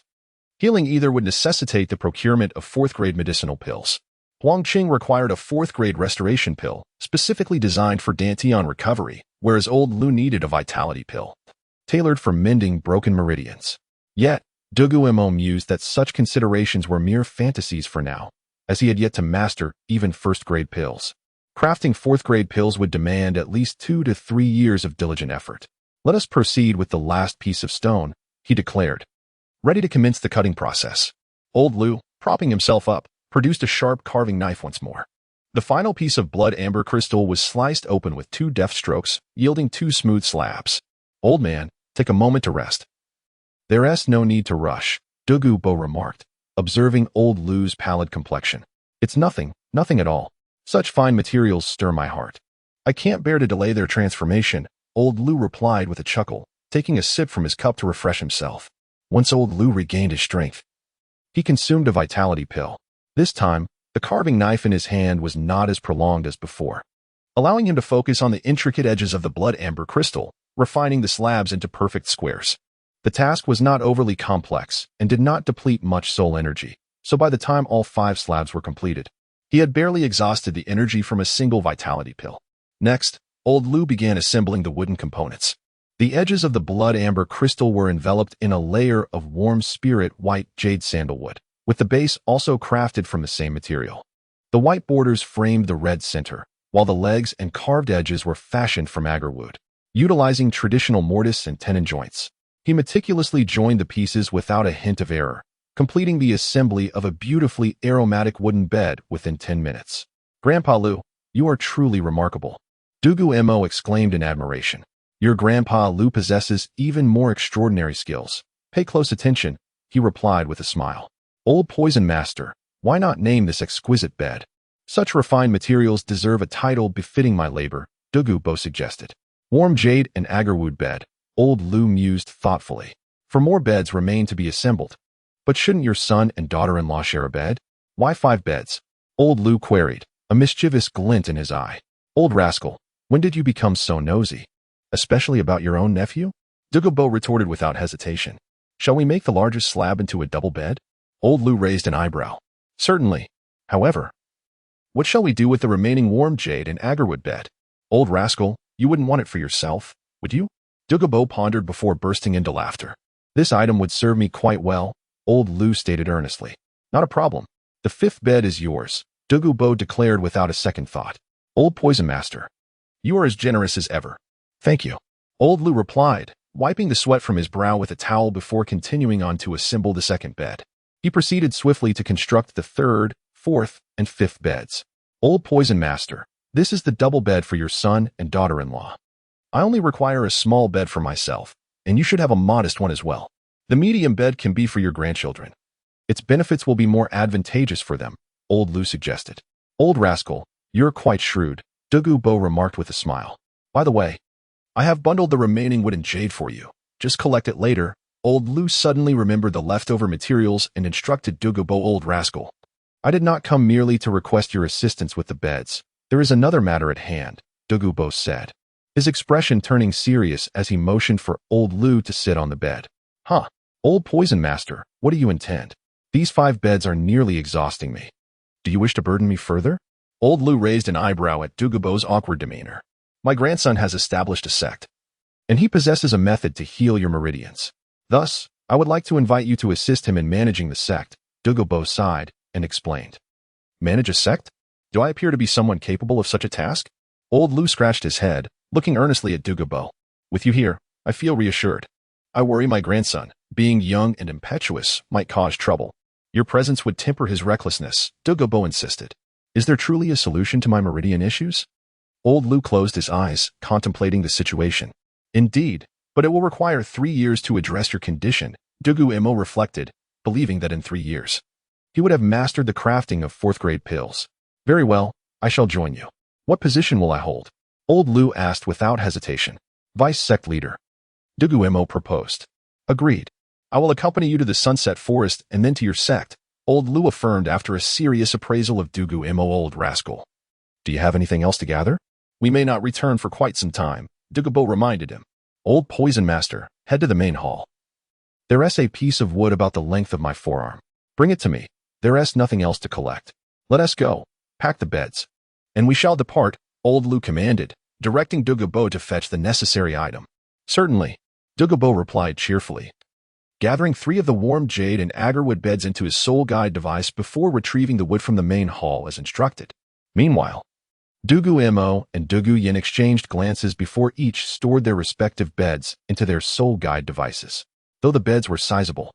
healing either would necessitate the procurement of 4th-grade medicinal pills. Huang Qing required a 4th-grade restoration pill, specifically designed for Dancian recovery, whereas Old Lu needed a vitality pill, tailored for mending broken meridians. Yet, Dugu Mo mused that such considerations were mere fantasies for now, as he had yet to master even 1st-grade pills. Crafting 4th-grade pills would demand at least 2 to 3 years of diligent effort. "Let us proceed with the last piece of stone," he declared, ready to commence the cutting process. Old Lu, propping himself up, produced a sharp carving knife once more. The final piece of blood amber crystal was sliced open with 2 deft strokes, yielding 2 smooth slabs. "Old man, take a moment to rest." "There's no need to rush," Dugu Mo remarked, observing Old Lu's pallid complexion. "It's nothing at all. Such fine materials stir my heart. I can't bear to delay their transformation," Old Lu replied with a chuckle, taking a sip from his cup to refresh himself. Once Old Lu regained his strength, he consumed a vitality pill. This time, the carving knife in his hand was not as prolonged as before, allowing him to focus on the intricate edges of the blood amber crystal, refining the slabs into perfect squares. The task was not overly complex and did not deplete much soul energy, so by the time all 5 slabs were completed, he had barely exhausted the energy from a single vitality pill. Next, Old Lu began assembling the wooden components. The edges of the blood amber crystal were enveloped in a layer of warm spirit white jade sandalwood, with the base also crafted from the same material. The white borders framed the red center, while the legs and carved edges were fashioned from agarwood. Utilizing traditional mortise and tenon joints, he meticulously joined the pieces without a hint of error, completing the assembly of a beautifully aromatic wooden bed within 10 minutes. "Grandpa Lu, you are truly remarkable," Dugu Mo exclaimed in admiration. "Your Grandpa Lu possesses even more extraordinary skills. Pay close attention," he replied with a smile. "Old Poison Master, why not name this exquisite bed? Such refined materials deserve a title befitting my labor," Dugu Mo suggested. "Warm Jade and Agarwood Bed," Old Lu mused thoughtfully. "For more beds remain to be assembled. But shouldn't your son and daughter-in-law share a bed?" "Why 5 beds?" Old Lu queried, a mischievous glint in his eye. "Old rascal, when did you become so nosy? Especially about your own nephew?" Dugu Mo retorted without hesitation. "Shall we make the largest slab into a double bed?" Old Lu raised an eyebrow. "Certainly. However, what shall we do with the remaining Warm Jade and Agarwood Bed?" "Old rascal, you wouldn't want it for yourself, would you?" Dugu Mo pondered before bursting into laughter. "This item would serve me quite well," Old Lu stated earnestly. "Not a problem. The 5th bed is yours," Dugu Mo declared without a second thought. "Old Poison Master, you are as generous as ever." "Thank you," Old Lu replied, wiping the sweat from his brow with a towel before continuing on to assemble the 2nd bed. He proceeded swiftly to construct the 3rd, 4th, and 5th beds. "Old Poison Master, this is the double bed for your son and daughter-in-law. I only require a small bed for myself, and you should have a modest one as well. The medium bed can be for your grandchildren. Its benefits will be more advantageous for them," Old Lu suggested. "Old rascal, you're quite shrewd," Dugu Mo remarked with a smile. "By the way, I have bundled the remaining wood and jade for you. Just collect it later." Old Lu suddenly remembered the leftover materials and instructed Dugu Mo. "Old rascal, I did not come merely to request your assistance with the beds. There is another matter at hand," Dugu Mo said, his expression turning serious as he motioned for Old Lu to sit on the bed. "Huh, Old Poison Master, what do you intend? These 5 beds are nearly exhausting me. Do you wish to burden me further?" Old Lu raised an eyebrow at Dugu Mo's awkward demeanor. "My grandson has established a sect, and he possesses a method to heal your meridians. Thus, I would like to invite you to assist him in managing the sect." Dugu Mo sighed and explained. "Manage a sect? Do I appear to be someone capable of such a task?" Old Lu scratched his head, looking earnestly at Dugu Mo. "With you here, I feel reassured. I worry my grandson, being young and impetuous, might cause trouble. Your presence would temper his recklessness," Dugu Mo insisted. "Is there truly a solution to my meridian issues?" Old Lu closed his eyes, contemplating the situation. "Indeed, but it will require 3 years to address your condition," Dugu Mo reflected, believing that in 3 years, he would have mastered the crafting of fourth-grade pills. Very well, I shall join you. What position will I hold? Old Lu asked without hesitation. Vice Sect Leader. Dugu Mo proposed. Agreed. I will accompany you to the Sunset Forest and then to your sect, Old Lu affirmed after a serious appraisal of Dugu Mo. Old rascal. Do you have anything else to gather? We may not return for quite some time, Dugu Mo reminded him. Old Poison Master, head to the main hall. There's a piece of wood about the length of my forearm. Bring it to me. There's nothing else to collect. Let us go. Pack the beds. And we shall depart, Old Lu commanded, directing Dugu Mo to fetch the necessary item. Certainly, Dugu Mo replied cheerfully, gathering 3 of the warm jade and agarwood beds into his soul guide device before retrieving the wood from the main hall as instructed. Meanwhile, Dugu Mo and Dugu Yin exchanged glances before each stored their respective beds into their soul guide devices. Though the beds were sizable,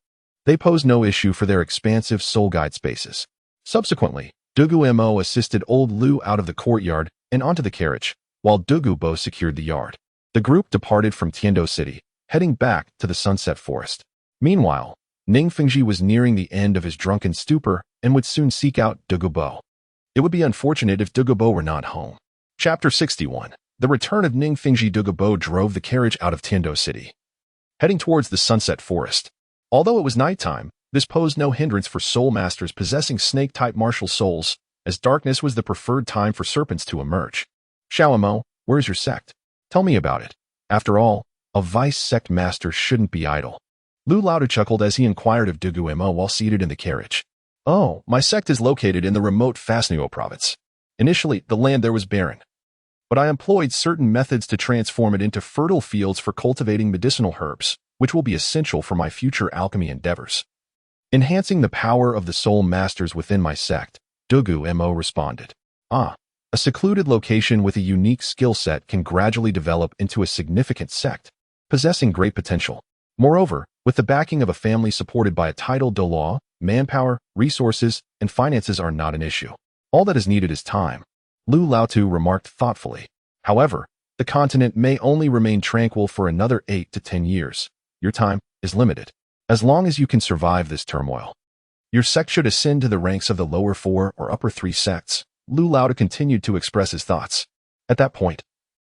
they posed no issue for their expansive soul guide spaces. Subsequently, Dugu Mo assisted Old Lu out of the courtyard and onto the carriage, while Dugu Mo secured the yard. The group departed from Tiandou City, heading back to the Sunset Forest. Meanwhile, Ning Fengji was nearing the end of his drunken stupor and would soon seek out Dugu Mo. It would be unfortunate if Dugu Mo were not home. Chapter 61. The return of Ning Fengji. Dugu Mo drove the carriage out of Tiandou City, heading towards the Sunset Forest. Although it was nighttime, this posed no hindrance for soul masters possessing snake-type martial souls, as darkness was the preferred time for serpents to emerge. Xiao Mo, where is your sect? Tell me about it. After all, a vice sect master shouldn't be idle. Lu Laodu chuckled as he inquired of Dugu Mo while seated in the carriage. Oh, my sect is located in the remote Fasnuo province. Initially, the land there was barren, but I employed certain methods to transform it into fertile fields for cultivating medicinal herbs, which will be essential for my future alchemy endeavors. Enhancing the power of the soul masters within my sect, Dugu Mo responded. A secluded location with a unique skill set can gradually develop into a significant sect, possessing great potential. Moreover, with the backing of a family supported by a titled Douluo, manpower, resources, and finances are not an issue. All that is needed is time, Lu Laotu remarked thoughtfully. However, the continent may only remain tranquil for another 8 to 10 years. Your time is limited. As long as you can survive this turmoil, your sect should ascend to the ranks of the lower 4 or upper 3 sects. Lu Laotu continued to express his thoughts. At that point,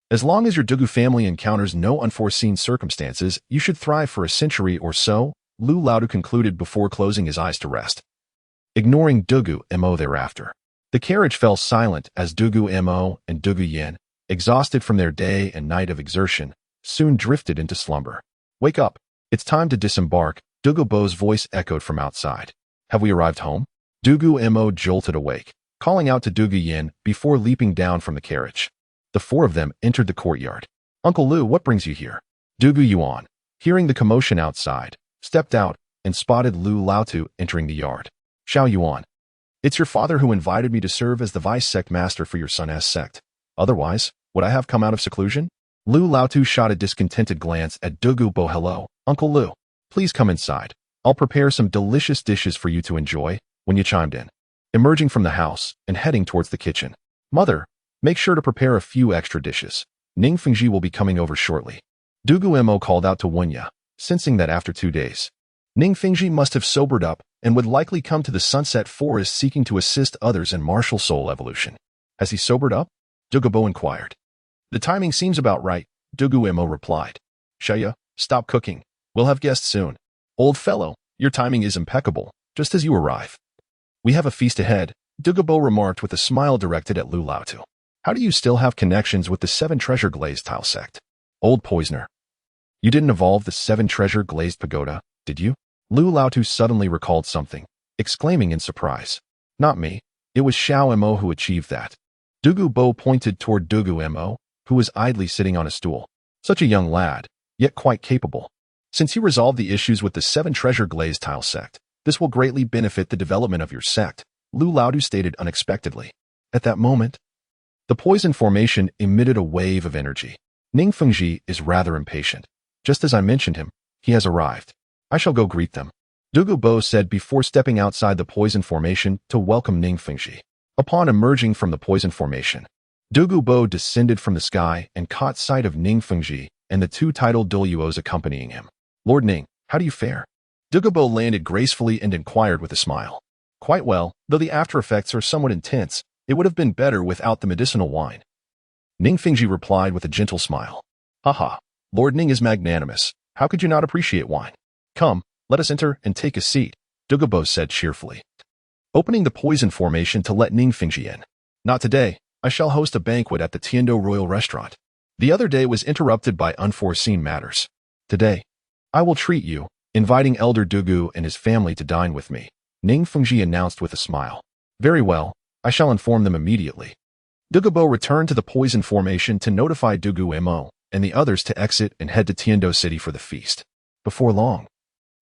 as long as your Dugu family encounters no unforeseen circumstances, you should thrive for a century or so, Lu Laotu concluded before closing his eyes to rest. Ignoring Dugu Mo thereafter, the carriage fell silent as Dugu Mo and Dugu Yin, exhausted from their day and night of exertion, soon drifted into slumber. Wake up. It's time to disembark, Dugu Mo's voice echoed from outside. Have we arrived home? Dugu Mo jolted awake, calling out to Dugu Yin before leaping down from the carriage. The 4 of them entered the courtyard. Uncle Lu, what brings you here? Dugu Yuan, hearing the commotion outside, stepped out and spotted Lu Laotu entering the yard. Xiao Yuan, it's your father who invited me to serve as the vice sect master for your son's sect. Otherwise, would I have come out of seclusion? Lu Laotu shot a discontented glance at Dugu Mo. Hello, Uncle Lu. Please come inside. I'll prepare some delicious dishes for you to enjoy, when you chimed in. Emerging from the house and heading towards the kitchen. Mother, make sure to prepare a few extra dishes. Ning Fengji will be coming over shortly. Dugu Mo called out to Wunya, sensing that after 2 days, Ning Fengji must have sobered up and would likely come to the Sunset Forest seeking to assist others in martial soul evolution. Has he sobered up? Dugu Mo inquired. The timing seems about right, Dugu Mo replied. Shaya, stop cooking. We'll have guests soon. Old fellow, your timing is impeccable, just as you arrive. We have a feast ahead, Dugu Mo remarked with a smile directed at Lu Laotu. How do you still have connections with the 7 treasure glazed tile sect? Old poisoner. You didn't evolve the 7 treasure glazed pagoda, did you? Lu Laotu suddenly recalled something, exclaiming in surprise. Not me. It was Xiao Mo who achieved that. Dugu Mo pointed toward Dugu Mo, who was idly sitting on a stool. Such a young lad, yet quite capable. Since you resolved the issues with the 7 treasure glazed tile sect, this will greatly benefit the development of your sect, Lu Laotu stated unexpectedly. At that moment, the poison formation emitted a wave of energy. Ning Fengji is rather impatient. Just as I mentioned him, he has arrived. I shall go greet them, Dugu Mo said before stepping outside the poison formation to welcome Ning Fengji. Upon emerging from the poison formation, Dugu Mo descended from the sky and caught sight of Ning Fengji and the 2 titled Douluos accompanying him. Lord Ning, how do you fare? Dugu Mo landed gracefully and inquired with a smile. Quite well, though the after effects are somewhat intense, it would have been better without the medicinal wine. Ning Fengji replied with a gentle smile. Haha, Lord Ning is magnanimous. How could you not appreciate wine? Come, let us enter and take a seat, Dugu Mo said cheerfully, opening the poison formation to let Ning Fengji in. Not today. I shall host a banquet at the Tiandou Royal Restaurant. The other day was interrupted by unforeseen matters. Today, I will treat you, inviting Elder Dugu and his family to dine with me, Ning Fengji announced with a smile. Very well, I shall inform them immediately. Dugu Mo returned to the poison formation to notify Dugu Mo and the others to exit and head to Tiandou City for the feast. Before long,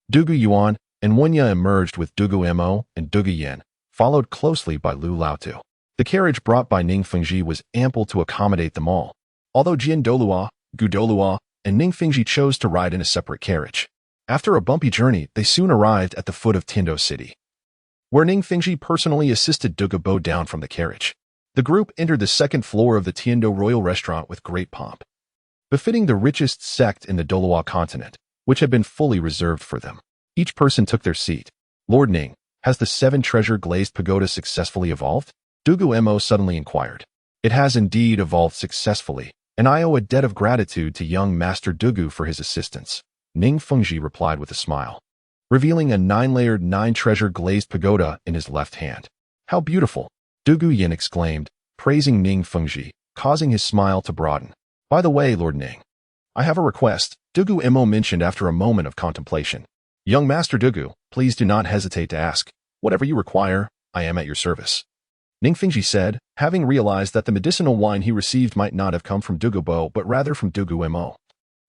Dugu Yuan and Wenya emerged with Dugu Mo and Dugu Yin, followed closely by Lu Laotu. The carriage brought by Ning Fengji was ample to accommodate them all, although Jian Douluo, Gu Douluo, and Ning Fengji chose to ride in a separate carriage. After a bumpy journey, they soon arrived at the foot of Tiandou City, where Ning Fengji personally assisted Dugu Mo down from the carriage. The group entered the second floor of the Tiandou Royal Restaurant with great pomp, befitting the richest sect in the Douluo continent, which had been fully reserved for them. Each person took their seat. Lord Ning, has the 7-treasure glazed pagoda successfully evolved? Dugu Mo suddenly inquired. It has indeed evolved successfully, and I owe a debt of gratitude to young Master Dugu for his assistance, Ning Fengji replied with a smile, revealing a 9-layered 9-treasure glazed pagoda in his left hand. How beautiful! Dugu Yin exclaimed, praising Ning Fengji, causing his smile to broaden. By the way, Lord Ning, I have a request, Dugu Mo mentioned after a moment of contemplation. Young Master Dugu, please do not hesitate to ask. Whatever you require, I am at your service. Ning Fengji said, having realized that the medicinal wine he received might not have come from Dugu Mo but rather from Dugu Mo,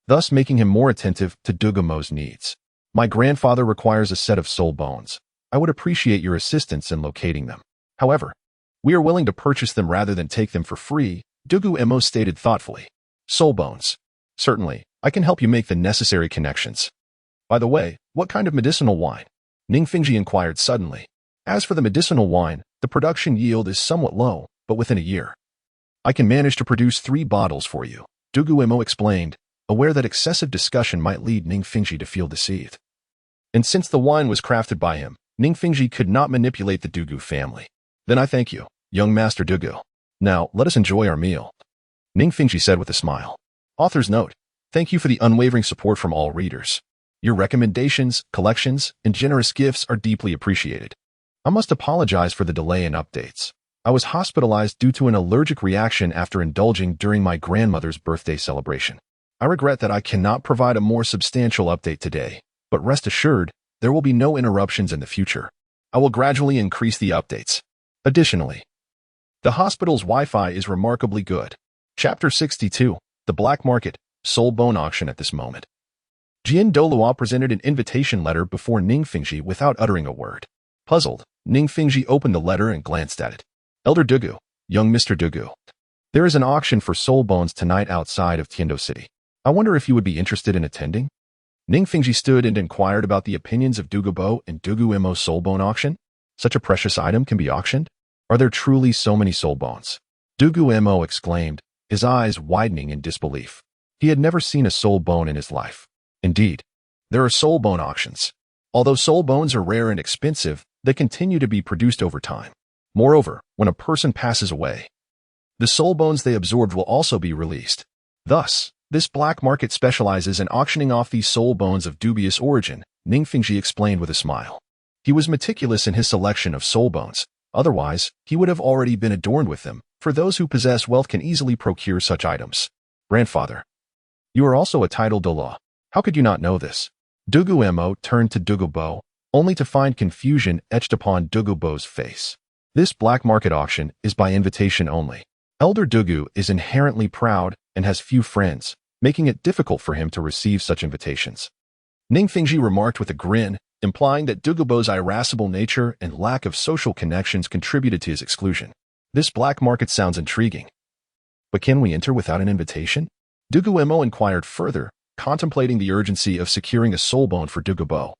thus making him more attentive to Dugu Mo's needs. My grandfather requires a set of soul bones. I would appreciate your assistance in locating them. However, we are willing to purchase them rather than take them for free, Dugu Mo stated thoughtfully. Soul bones. Certainly, I can help you make the necessary connections. By the way, what kind of medicinal wine? Ning Fengji inquired suddenly. As for the medicinal wine, the production yield is somewhat low, but within a year, I can manage to produce 3 bottles for you, Dugu Mo explained, aware that excessive discussion might lead Ning Fengji to feel deceived. And since the wine was crafted by him, Ning Fengji could not manipulate the Dugu family. Then I thank you, young Master Dugu. Now, let us enjoy our meal, Ning Fengji said with a smile. Author's note, thank you for the unwavering support from all readers. Your recommendations, collections, and generous gifts are deeply appreciated. I must apologize for the delay in updates. I was hospitalized due to an allergic reaction after indulging during my grandmother's birthday celebration. I regret that I cannot provide a more substantial update today, but rest assured, there will be no interruptions in the future. I will gradually increase the updates. Additionally, the hospital's Wi-Fi is remarkably good. Chapter 62, The Black Market, Soul Bone Auction at this moment. Jian Douluo presented an invitation letter before Ning Fengji without uttering a word. Puzzled, Ning Fengji opened the letter and glanced at it. Elder Dugu, young Mr. Dugu. There is an auction for soul bones tonight outside of Tiandou City. I wonder if you would be interested in attending? Ning Fengji stood and inquired about the opinions of Dugu Mo and Dugu Mo's soul bone auction. Such a precious item can be auctioned? Are there truly so many soul bones? Dugu Mo exclaimed, his eyes widening in disbelief. He had never seen a soul bone in his life. Indeed, there are soul bone auctions. Although soul bones are rare and expensive, they continue to be produced over time. Moreover, when a person passes away, the soul bones they absorbed will also be released. Thus, this black market specializes in auctioning off these soul bones of dubious origin, Ning Fengji explained with a smile. He was meticulous in his selection of soul bones. Otherwise, he would have already been adorned with them, for those who possess wealth can easily procure such items. Grandfather, you are also a titled Douluo. How could you not know this? Dugu Mo turned to Dugu Mo, only to find confusion etched upon Dugu Mo's face. This black market auction is by invitation only. Elder Dugu is inherently proud and has few friends, making it difficult for him to receive such invitations. Ning Fengji remarked with a grin, implying that Dugu Mo's irascible nature and lack of social connections contributed to his exclusion. This black market sounds intriguing. But can we enter without an invitation? Dugu Mo inquired further, contemplating the urgency of securing a soul bone for Dugu Mo,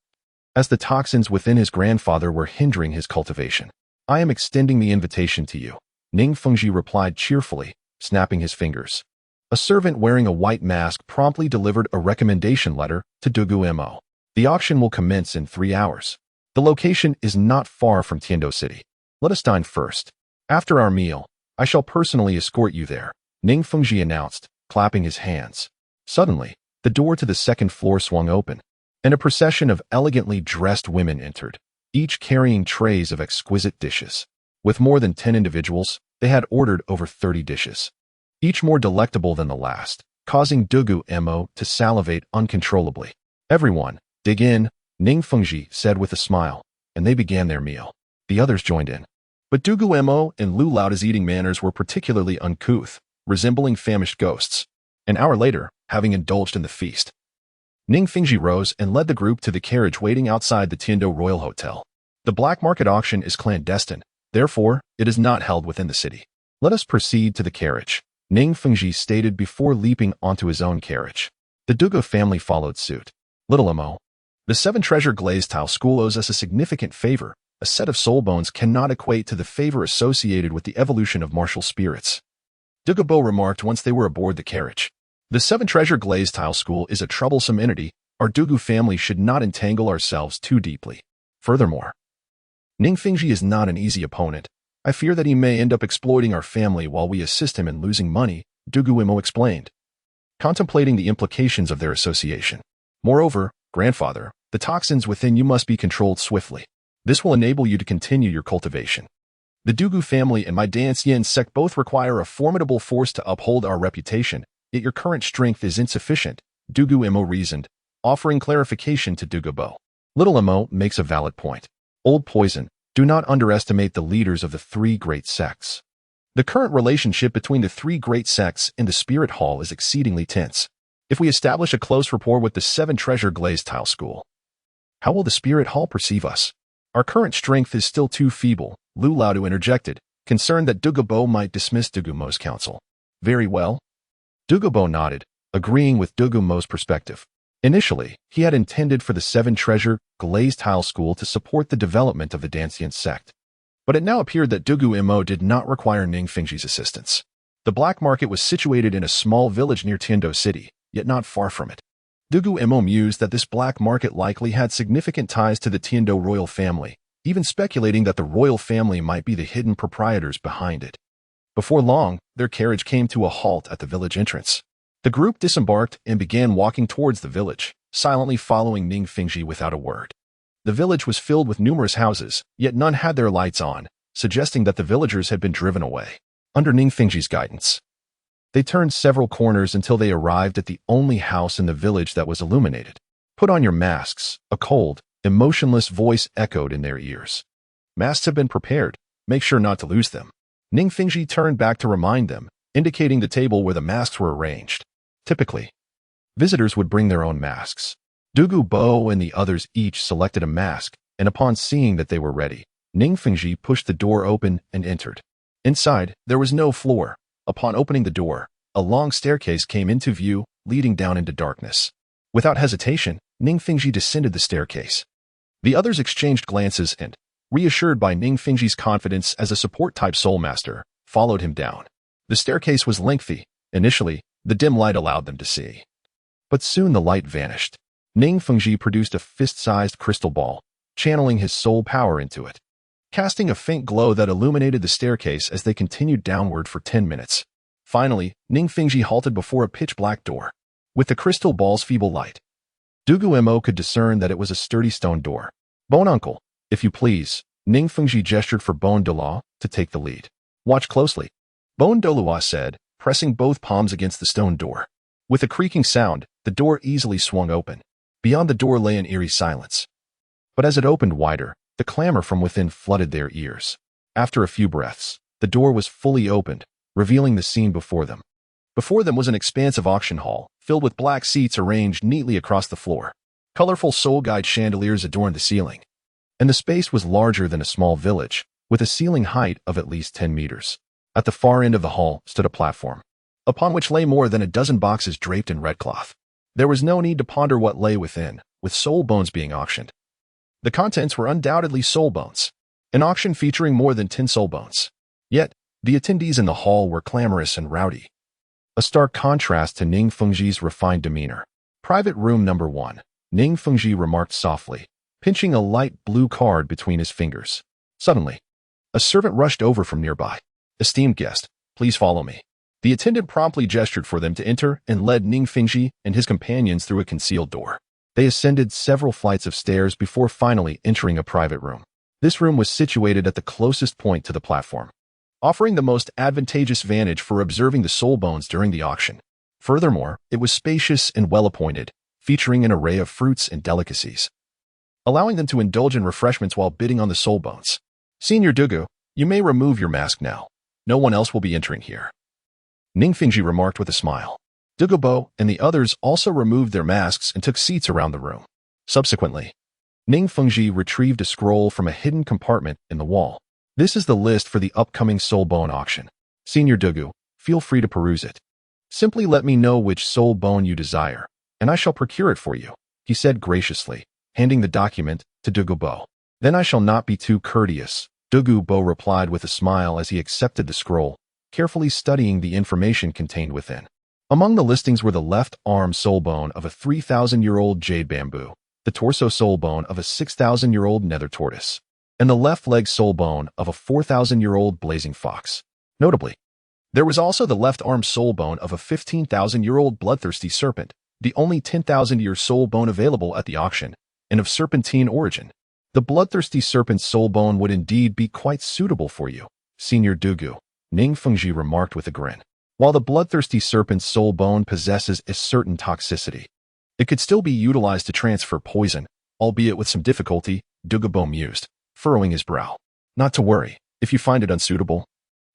as the toxins within his grandfather were hindering his cultivation. I am extending the invitation to you, Ning Fengji replied cheerfully, snapping his fingers. A servant wearing a white mask promptly delivered a recommendation letter to Dugu Mo. The auction will commence in 3 hours. The location is not far from Tiandou City. Let us dine first. After our meal, I shall personally escort you there, Ning Fengji announced, clapping his hands. Suddenly, the door to the second floor swung open, and a procession of elegantly dressed women entered, each carrying trays of exquisite dishes. With more than 10 individuals, they had ordered over 30 dishes, each more delectable than the last, causing Dugu Mo to salivate uncontrollably. Everyone, dig in, Ning Fengji said with a smile, and they began their meal. The others joined in. But Dugu Mo and Lu Laoda's eating manners were particularly uncouth, resembling famished ghosts. An hour later, having indulged in the feast, Ning Fengji rose and led the group to the carriage waiting outside the Tiandou Royal Hotel. The black market auction is clandestine, therefore, it is not held within the city. Let us proceed to the carriage, Ning Fengji stated before leaping onto his own carriage. The Dugu family followed suit. Little Mo. The Seven Treasure Glazed Tile School owes us a significant favor. A set of soul bones cannot equate to the favor associated with the evolution of martial spirits, Dugu Mo remarked once they were aboard the carriage. The Seven Treasure Glazed Tile School is a troublesome entity. Our Dugu family should not entangle ourselves too deeply. Furthermore, Ning Fengji is not an easy opponent. I fear that he may end up exploiting our family while we assist him in losing money, Dugu Mo explained, contemplating the implications of their association. Moreover, grandfather, the toxins within you must be controlled swiftly. This will enable you to continue your cultivation. The Dugu family and my Dancian sect both require a formidable force to uphold our reputation, yet your current strength is insufficient, Dugu Mo reasoned, offering clarification to Dugu Mo. Little Mo makes a valid point. Old poison, do not underestimate the leaders of the three great sects. The current relationship between the three great sects in the Spirit Hall is exceedingly tense. If we establish a close rapport with the Seven Treasure Glazed Tile School, how will the Spirit Hall perceive us? Our current strength is still too feeble, Lu Laodu interjected, concerned that Dugu Mo might dismiss Dugu Mo's counsel. Very well. Dugu Mo nodded, agreeing with Dugu Mo's perspective. Initially, he had intended for the Seven Treasure Glazed Tile School to support the development of the Dancian sect. But it now appeared that Dugu Mo did not require Ning Fengji's assistance. The black market was situated in a small village near Tiandou City, yet not far from it. Dugu Mo mused that this black market likely had significant ties to the Tiandou royal family, even speculating that the royal family might be the hidden proprietors behind it. Before long, their carriage came to a halt at the village entrance. The group disembarked and began walking towards the village, silently following Ning Fengji without a word. The village was filled with numerous houses, yet none had their lights on, suggesting that the villagers had been driven away. Under Ning Fengji's guidance, they turned several corners until they arrived at the only house in the village that was illuminated. Put on your masks, a cold, emotionless voice echoed in their ears. Masks have been prepared, make sure not to lose them. Ning Fengji turned back to remind them, indicating the table where the masks were arranged. Typically, visitors would bring their own masks. Dugu Mo and the others each selected a mask, and upon seeing that they were ready, Ning Fengji pushed the door open and entered. Inside, there was no floor. Upon opening the door, a long staircase came into view, leading down into darkness. Without hesitation, Ning Fengji descended the staircase. The others exchanged glances and, reassured by Ning Fengji's confidence as a support-type soul master, followed him down. The staircase was lengthy. Initially, the dim light allowed them to see. But soon the light vanished. Ning Fengji produced a fist-sized crystal ball, channeling his soul power into it, casting a faint glow that illuminated the staircase as they continued downward for 10 minutes. Finally, Ning Fengji halted before a pitch-black door. With the crystal ball's feeble light, Dugu Mo could discern that it was a sturdy stone door. Bon uncle, if you please, Ning Fengji gestured for Bon Douluo to take the lead. Watch closely, Bon Douluo said, pressing both palms against the stone door. With a creaking sound, the door easily swung open. Beyond the door lay an eerie silence. But as it opened wider, the clamor from within flooded their ears. After a few breaths, the door was fully opened, revealing the scene before them. Before them was an expansive auction hall, filled with black seats arranged neatly across the floor. Colorful soul guide chandeliers adorned the ceiling. And the space was larger than a small village, with a ceiling height of at least 10 meters. At the far end of the hall stood a platform, upon which lay more than a dozen boxes draped in red cloth. There was no need to ponder what lay within, with soul bones being auctioned. The contents were undoubtedly soul bones, an auction featuring more than 10 soul bones. Yet, the attendees in the hall were clamorous and rowdy, a stark contrast to Ning Fengji's refined demeanor. Private room number 1, Ning Fengji remarked softly, pinching a light blue card between his fingers. Suddenly, a servant rushed over from nearby. "Esteemed guest, please follow me." The attendant promptly gestured for them to enter and led Ning Fengji and his companions through a concealed door. They ascended several flights of stairs before finally entering a private room. This room was situated at the closest point to the platform, offering the most advantageous vantage for observing the soul bones during the auction. Furthermore, it was spacious and well-appointed, featuring an array of fruits and delicacies, allowing them to indulge in refreshments while bidding on the soul bones. "Senior Dugu, you may remove your mask now. No one else will be entering here," Ning Fengji remarked with a smile. Dugu Mo and the others also removed their masks and took seats around the room. Subsequently, Ning Fengji retrieved a scroll from a hidden compartment in the wall. "This is the list for the upcoming soul bone auction. Senior Dugu, feel free to peruse it. Simply let me know which soul bone you desire, and I shall procure it for you," he said graciously, handing the document to Dugu Mo. "Then I shall not be too courteous," Dugu Mo replied with a smile as he accepted the scroll, carefully studying the information contained within. Among the listings were the left arm soul bone of a 3,000-year-old jade bamboo, the torso soul bone of a 6,000-year-old nether tortoise, and the left leg soul bone of a 4,000-year-old blazing fox. Notably, there was also the left arm soul bone of a 15,000-year-old bloodthirsty serpent, the only 10,000-year soul bone available at the auction, and of serpentine origin. "The bloodthirsty serpent's soul bone would indeed be quite suitable for you, Senior Dugu," Ning Fengji remarked with a grin. "While the bloodthirsty serpent's soul bone possesses a certain toxicity, it could still be utilized to transfer poison, albeit with some difficulty," Dugu Mo mused, furrowing his brow. "Not to worry, if you find it unsuitable.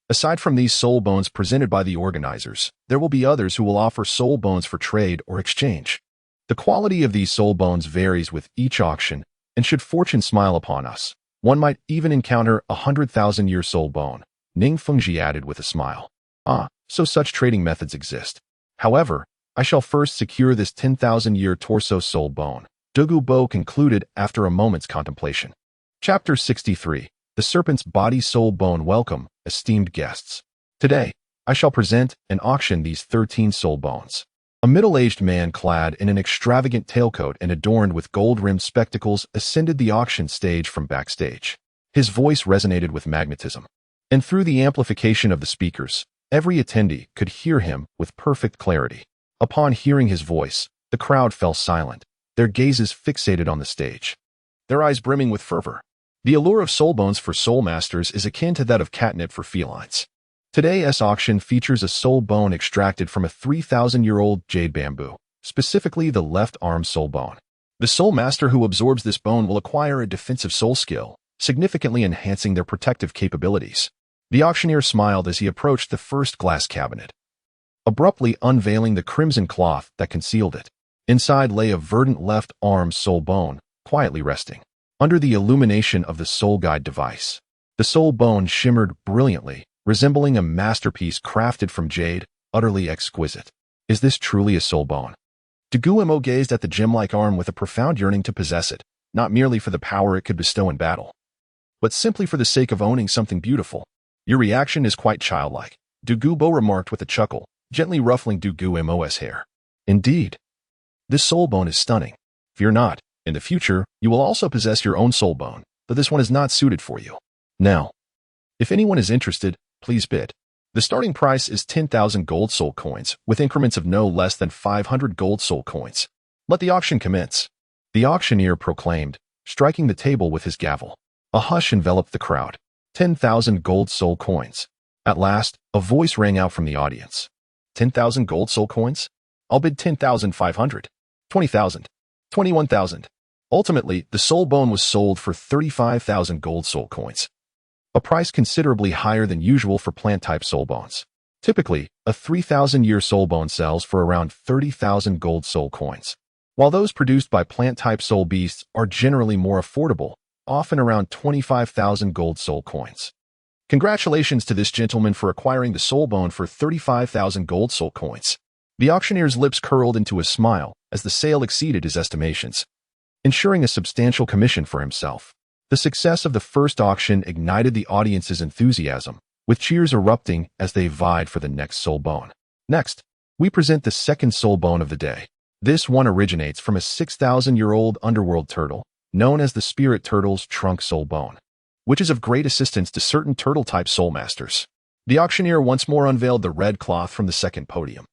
Aside from these soul bones presented by the organizers, there will be others who will offer soul bones for trade or exchange. The quality of these soul bones varies with each auction, and should fortune smile upon us, one might even encounter a 100,000-year soul bone," Ning Fengji added with a smile. So such trading methods exist. "However, I shall first secure this 10,000-year torso soul bone," Dugu Mo concluded after a moment's contemplation. Chapter 63. The Serpent's Body Soul Bone. Welcome, esteemed guests. Today, I shall present and auction these 13 soul bones. A middle-aged man clad in an extravagant tailcoat and adorned with gold-rimmed spectacles ascended the auction stage from backstage. His voice resonated with magnetism, and through the amplification of the speakers, every attendee could hear him with perfect clarity. Upon hearing his voice, the crowd fell silent, their gazes fixated on the stage, their eyes brimming with fervor. The allure of soul bones for soul masters is akin to that of catnip for felines. Today's auction features a soul bone extracted from a 3,000-year-old jade bamboo, specifically the left arm soul bone. The soul master who absorbs this bone will acquire a defensive soul skill, significantly enhancing their protective capabilities. The auctioneer smiled as he approached the first glass cabinet, abruptly unveiling the crimson cloth that concealed it. Inside lay a verdant left arm soul bone, quietly resting under the illumination of the soul guide device. The soul bone shimmered brilliantly, resembling a masterpiece crafted from jade, utterly exquisite. "Is this truly a soul bone?" Dugu Mo gazed at the gem-like arm with a profound yearning to possess it, not merely for the power it could bestow in battle, but simply for the sake of owning something beautiful. "Your reaction is quite childlike," Dugu Mo remarked with a chuckle, gently ruffling Dugu Mo's hair. "Indeed. This soul bone is stunning. Fear not, in the future, you will also possess your own soul bone, but this one is not suited for you. Now, if anyone is interested, please bid. The starting price is 10,000 gold soul coins, with increments of no less than 500 gold soul coins. Let the auction commence," the auctioneer proclaimed, striking the table with his gavel. A hush enveloped the crowd. 10,000 gold soul coins. At last, a voice rang out from the audience. 10,000 gold soul coins? I'll bid 10,500. 20,000. 21,000. Ultimately, the soul bone was sold for 35,000 gold soul coins, a price considerably higher than usual for plant-type soul bones. Typically, a 3,000-year soul bone sells for around 30,000 gold soul coins, while those produced by plant-type soul beasts are generally more affordable, often around 25,000 gold soul coins. Congratulations to this gentleman for acquiring the soul bone for 35,000 gold soul coins. The auctioneer's lips curled into a smile as the sale exceeded his estimations, ensuring a substantial commission for himself. The success of the first auction ignited the audience's enthusiasm, with cheers erupting as they vied for the next soul bone. Next, we present the second soul bone of the day. This one originates from a 6,000-year-old underworld turtle, known as the spirit turtle's trunk soul bone, which is of great assistance to certain turtle-type soul masters. The auctioneer once more unveiled the red cloth from the second podium.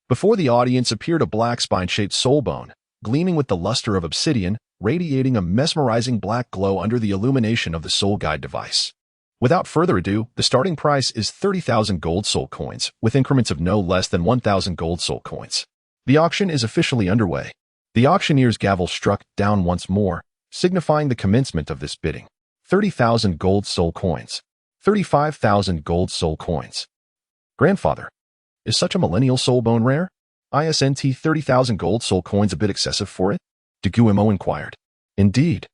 Before the audience appeared a black spine-shaped soul bone, gleaming with the luster of obsidian, radiating a mesmerizing black glow under the illumination of the soul guide device. Without further ado, the starting price is 30,000 gold soul coins, with increments of no less than 1,000 gold soul coins. The auction is officially underway. The auctioneer's gavel struck down once more, signifying the commencement of this bidding. 30,000 gold soul coins. 35,000 gold soul coins. Grandfather, is such a millennial soul bone rare? ISNT 30,000 gold soul coins a bit excessive for it? Dugu Mo inquired. Indeed.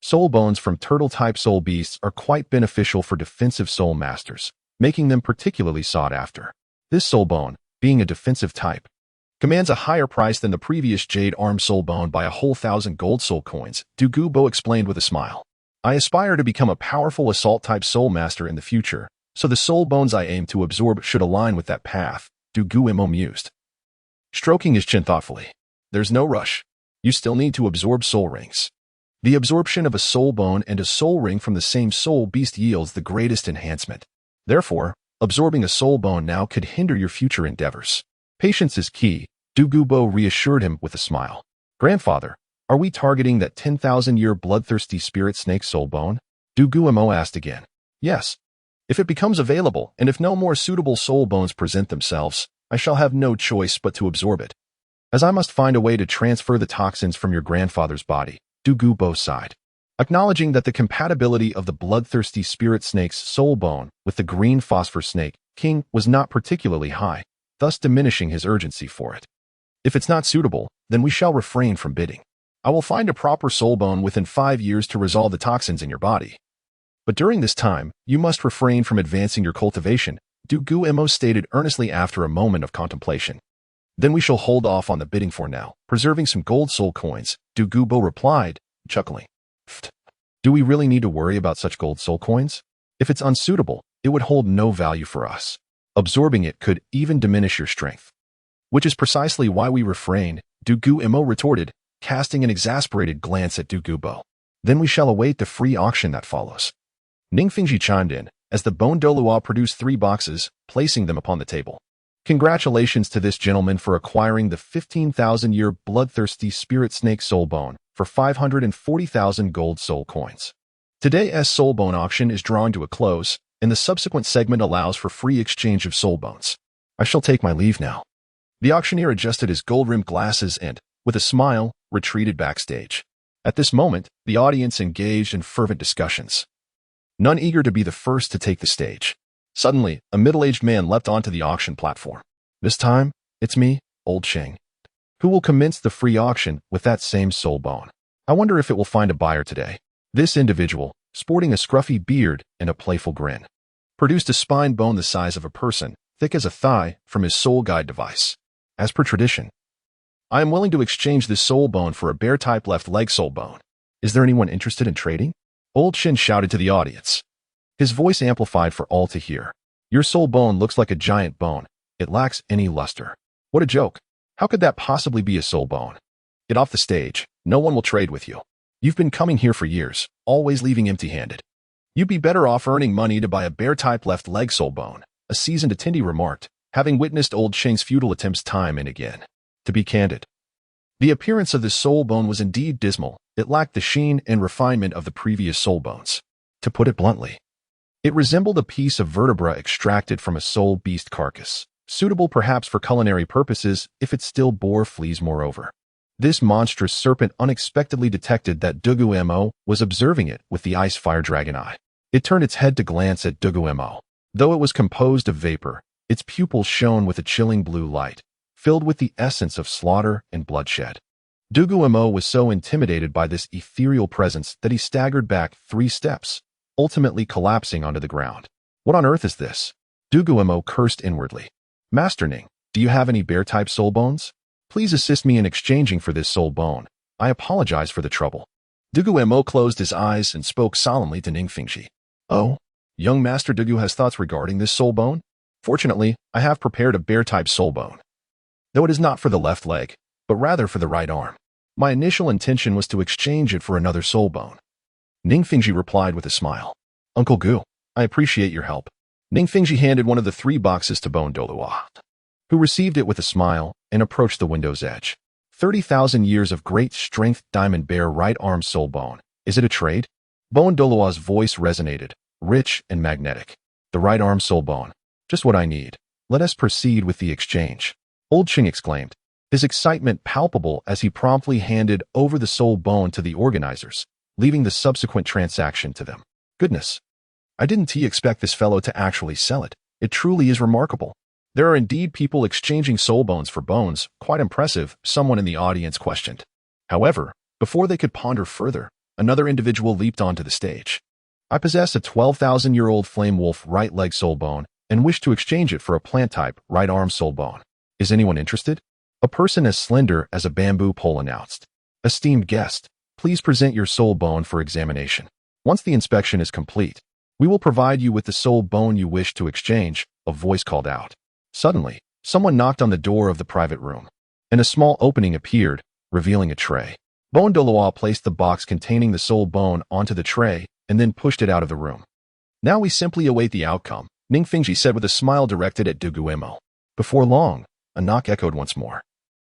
Soul bones from turtle-type soul beasts are quite beneficial for defensive soul masters, making them particularly sought after. This soul bone, being a defensive type, commands a higher price than the previous jade arm soul bone by a whole 1,000 gold soul coins, Dugu Mo explained with a smile. I aspire to become a powerful assault-type soul master in the future, so the soul bones I aim to absorb should align with that path, Dugu Mo mused. Stroking his chin thoughtfully. There's no rush. You still need to absorb soul rings. The absorption of a soul bone and a soul ring from the same soul beast yields the greatest enhancement. Therefore, absorbing a soul bone now could hinder your future endeavors. Patience is key, Dugu Mo reassured him with a smile. Grandfather, are we targeting that 10,000-year bloodthirsty spirit snake soul bone? Dugu Mo asked again. Yes. If it becomes available, and if no more suitable soul bones present themselves, I shall have no choice but to absorb it. As I must find a way to transfer the toxins from your grandfather's body, Dugu Mo sighed, acknowledging that the compatibility of the bloodthirsty spirit snake's soul bone with the green phosphor snake king was not particularly high, thus diminishing his urgency for it. If it's not suitable, then we shall refrain from bidding. I will find a proper soul bone within 5 years to resolve the toxins in your body. But during this time, you must refrain from advancing your cultivation, Dugu Mo stated earnestly after a moment of contemplation. Then we shall hold off on the bidding for now, preserving some gold soul coins, Dugu Mo replied, chuckling. Pfft. Do we really need to worry about such gold soul coins? If it's unsuitable, it would hold no value for us. Absorbing it could even diminish your strength. Which is precisely why we refrain, Dugu Mo retorted, casting an exasperated glance at Dugu Mo. Then we shall await the free auction that follows. Ningfingji chimed in, as the bone Douluo produced 3 boxes, placing them upon the table. Congratulations to this gentleman for acquiring the 15,000-year bloodthirsty spirit snake soul bone for 540,000 gold soul coins. Today's soul bone auction is drawing to a close, and the subsequent segment allows for free exchange of soul bones. I shall take my leave now. The auctioneer adjusted his gold-rimmed glasses and, with a smile, retreated backstage. At this moment, the audience engaged in fervent discussions, none eager to be the first to take the stage. Suddenly, a middle-aged man leapt onto the auction platform. This time, it's me, Old Sheng, who will commence the free auction with that same soul bone. I wonder if it will find a buyer today. This individual, sporting a scruffy beard and a playful grin, produced a spine bone the size of a person, thick as a thigh, from his soul guide device. As per tradition, I am willing to exchange this soul bone for a bear-type left leg soul bone. Is there anyone interested in trading? Old Shin shouted to the audience, his voice amplified for all to hear. Your soul bone looks like a giant bone. It lacks any luster. What a joke. How could that possibly be a soul bone? Get off the stage. No one will trade with you. You've been coming here for years, always leaving empty-handed. You'd be better off earning money to buy a bear-type left leg soul bone, a seasoned attendee remarked, having witnessed Old Sheng's futile attempts time and again. To be candid, the appearance of this soul bone was indeed dismal. It lacked the sheen and refinement of the previous soul bones. To put it bluntly, it resembled a piece of vertebra extracted from a soul beast carcass, suitable perhaps for culinary purposes if it still bore fleas moreover. This monstrous serpent unexpectedly detected that Dugu Mo was observing it with the ice fire dragon eye. It turned its head to glance at Dugu Mo. Though it was composed of vapor, its pupils shone with a chilling blue light, filled with the essence of slaughter and bloodshed. Dugu Mo was so intimidated by this ethereal presence that he staggered back 3 steps, ultimately collapsing onto the ground. What on earth is this? Dugu Mo cursed inwardly. Master Ning, do you have any bear-type soul bones? Please assist me in exchanging for this soul bone. I apologize for the trouble. Dugu Mo closed his eyes and spoke solemnly to Ningfingji. Oh, young Master Dugu has thoughts regarding this soul bone? Fortunately, I have prepared a bear-type soul bone, though it is not for the left leg, but rather for the right arm. My initial intention was to exchange it for another soul bone. Ning Fingji replied with a smile. Uncle Gu, I appreciate your help. Ning Fingji handed one of the 3 boxes to Bone Douluo, who received it with a smile and approached the window's edge. 30,000 years of great strength diamond bear right arm soul bone. Is it a trade? Bone Douluo's voice resonated, rich and magnetic. The right arm soul bone. Just what I need. Let us proceed with the exchange. Old Qing exclaimed, his excitement palpable as he promptly handed over the soul bone to the organizers, leaving the subsequent transaction to them. Goodness. I didn't expect this fellow to actually sell it. It truly is remarkable. There are indeed people exchanging soul bones for bones. Quite impressive, someone in the audience questioned. However, before they could ponder further, another individual leaped onto the stage. I possess a 12,000-year-old flame wolf right leg soul bone and wish to exchange it for a plant type right arm soul bone. Is anyone interested? A person as slender as a bamboo pole announced. Esteemed guest, please present your soul bone for examination. Once the inspection is complete, we will provide you with the soul bone you wish to exchange, a voice called out. Suddenly, someone knocked on the door of the private room, and a small opening appeared, revealing a tray. Bone Douluo placed the box containing the soul bone onto the tray and then pushed it out of the room. Now we simply await the outcome, Ning Fingji said with a smile directed at Dugu Mo. Before long, a knock echoed once more.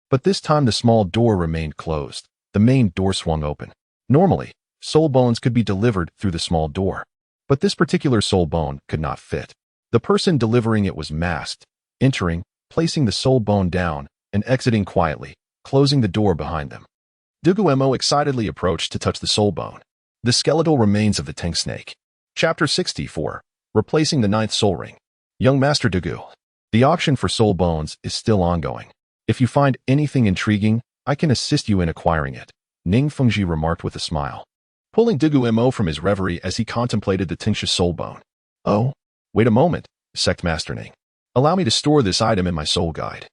But this time the small door remained closed. The main door swung open. Normally, soul bones could be delivered through the small door, but this particular soul bone could not fit. The person delivering it was masked, entering, placing the soul bone down, and exiting quietly, closing the door behind them. Dugu Mo excitedly approached to touch the soul bone. The skeletal remains of the Tang snake. Chapter 64. Replacing the 9th soul ring. Young Master Dugu. The auction for soul bones is still ongoing. If you find anything intriguing, I can assist you in acquiring it, Ning Fengji remarked with a smile, pulling Dugu Mo from his reverie as he contemplated the tincture soul bone. Oh, wait a moment, Sect Master Ning. Allow me to store this item in my soul guide.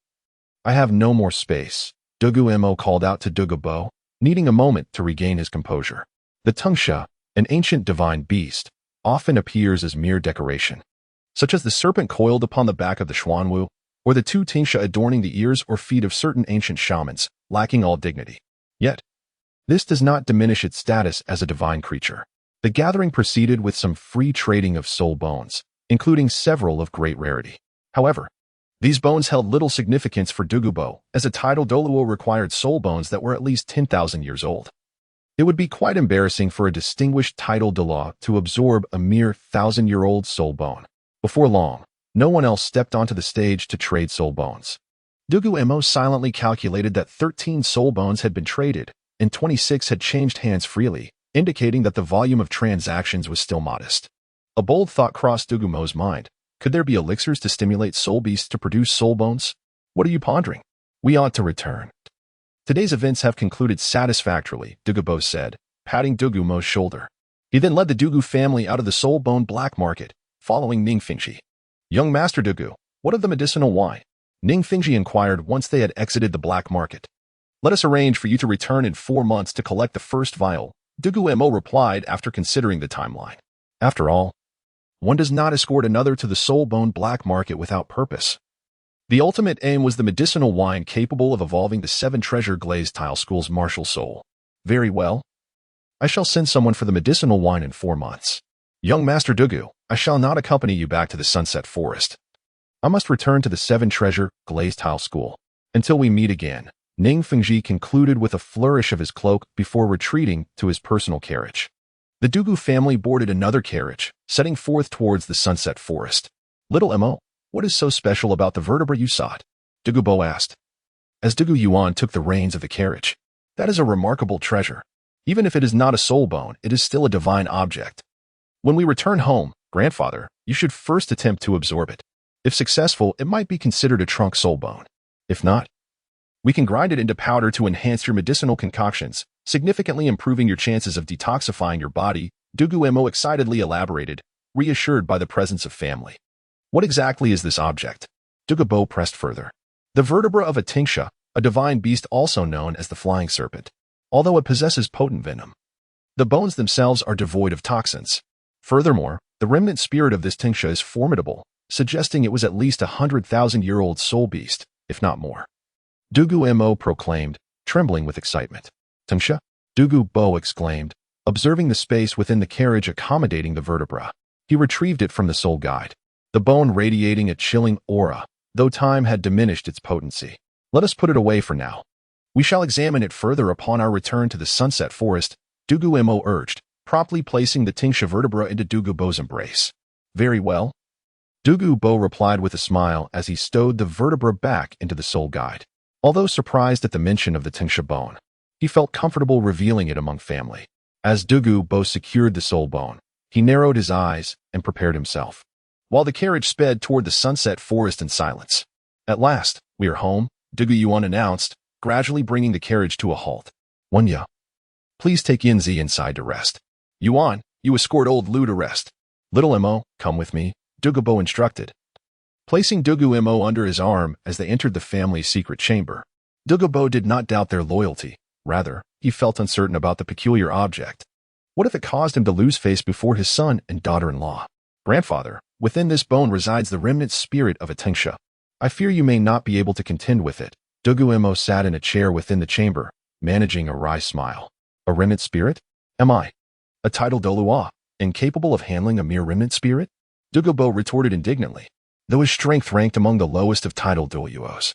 I have no more space, Dugu Mo called out to Dugu Bo, needing a moment to regain his composure. The Tungsha, an ancient divine beast, often appears as mere decoration, such as the serpent coiled upon the back of the Xuanwu, or the 2 tingsha adorning the ears or feet of certain ancient shamans, lacking all dignity. Yet, this does not diminish its status as a divine creature. The gathering proceeded with some free trading of soul bones, including several of great rarity. However, these bones held little significance for Dugu Bo, as a title Douluo required soul bones that were at least 10,000 years old. It would be quite embarrassing for a distinguished title Douluo to absorb a mere 1,000-year-old soul bone. Before long, no one else stepped onto the stage to trade soul bones. Dugu Mo silently calculated that 13 soul bones had been traded, and 26 had changed hands freely, indicating that the volume of transactions was still modest. A bold thought crossed Dugu Mo's mind. Could there be elixirs to stimulate soul beasts to produce soul bones? What are you pondering? We ought to return. Today's events have concluded satisfactorily, Dugu Bo said, patting Dugu Mo's shoulder. He then led the Dugu family out of the soul bone black market, following Ning Fingji. Young Master Dugu, what of the medicinal wine? Ning Fingji inquired once they had exited the black market. Let us arrange for you to return in 4 months to collect the first vial, Dugu Mo replied after considering the timeline. After all, one does not escort another to the soul bone black market without purpose. The ultimate aim was the medicinal wine capable of evolving the 7 treasure glazed tile school's martial soul. Very well. I shall send someone for the medicinal wine in 4 months. Young Master Dugu, I shall not accompany you back to the Sunset Forest. I must return to the 7 treasure glazed tile school. Until we meet again, Ning Fengji concluded with a flourish of his cloak before retreating to his personal carriage. The Dugu family boarded another carriage, setting forth towards the Sunset Forest. Little Mo, what is so special about the vertebra you sought? Dugu Bo asked, as Dugu Yuan took the reins of the carriage. That is a remarkable treasure. Even if it is not a soul bone, it is still a divine object. When we return home, grandfather, you should first attempt to absorb it. If successful, it might be considered a trunk soul bone. If not, we can grind it into powder to enhance your medicinal concoctions, significantly improving your chances of detoxifying your body, Dugu Mo excitedly elaborated, reassured by the presence of family. What exactly is this object? Dugu Bo pressed further. The vertebra of a tingsha, a divine beast also known as the flying serpent, although it possesses potent venom. The bones themselves are devoid of toxins. Furthermore, the remnant spirit of this tingsha is formidable, suggesting it was at least 100,000-year-old soul beast, if not more. Dugu Mo proclaimed, trembling with excitement. Tingsha? Dugu Mo exclaimed, observing the space within the carriage accommodating the vertebra. He retrieved it from the soul guide, the bone radiating a chilling aura, though time had diminished its potency. Let us put it away for now. We shall examine it further upon our return to the sunset forest, Dugu Mo urged, promptly placing the Tingsha vertebra into Dugu Mo's embrace. Very well. Dugu Mo replied with a smile as he stowed the vertebra back into the soul guide. Although surprised at the mention of the Tingsha bone, he felt comfortable revealing it among family. As Dugu Mo secured the soul bone, he narrowed his eyes and prepared himself, while the carriage sped toward the sunset forest in silence. At last, we are home, Dugu Yuan announced, gradually bringing the carriage to a halt. Wanya, please take Yinzi inside to rest. Yuan, you escort old Lu to rest. Little Mo, come with me, Dugu Mo instructed, placing Dugu Mo under his arm as they entered the family's secret chamber. Dugu Mo did not doubt their loyalty. Rather, he felt uncertain about the peculiar object. What if it caused him to lose face before his son and daughter-in-law? Grandfather, within this bone resides the remnant spirit of a Tingsha. I fear you may not be able to contend with it. Dugu Mo sat in a chair within the chamber, managing a wry smile. A remnant spirit? Am I a titled Douluo, incapable of handling a mere remnant spirit? Dugu Mo retorted indignantly, though his strength ranked among the lowest of titled Douluos.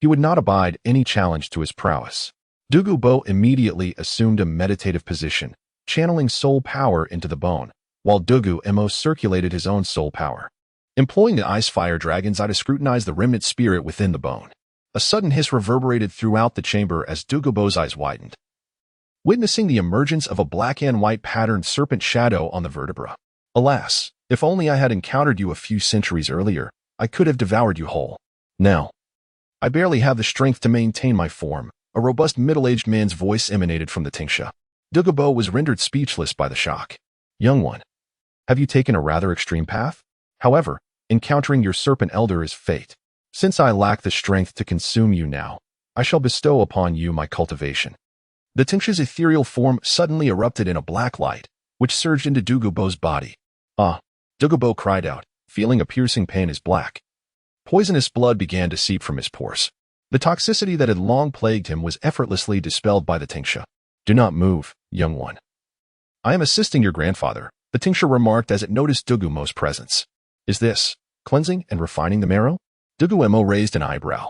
He would not abide any challenge to his prowess. Dugu Mo immediately assumed a meditative position, channeling soul power into the bone, while Dugu Mo circulated his own soul power. Employing the ice fire dragon's eye to scrutinize the remnant spirit within the bone, a sudden hiss reverberated throughout the chamber as Dugu Mo's eyes widened, witnessing the emergence of a black and white patterned serpent shadow on the vertebra. Alas, if only I had encountered you a few centuries earlier, I could have devoured you whole. Now, I barely have the strength to maintain my form. A robust middle-aged man's voice emanated from the Tingsha. Dugu Mo was rendered speechless by the shock. Young one, have you taken a rather extreme path? However, encountering your serpent elder is fate. Since I lack the strength to consume you now, I shall bestow upon you my cultivation. The Tingsha's ethereal form suddenly erupted in a black light, which surged into Dugu Mo's body. Ah! Dugu Mo cried out, feeling a piercing pain in his back. Poisonous blood began to seep from his pores. The toxicity that had long plagued him was effortlessly dispelled by the Tingsha. Do not move, young one. I am assisting your grandfather, the Tingsha remarked as it noticed Dugu Mo's presence. Is this cleansing and refining the marrow? Dugu Mo raised an eyebrow,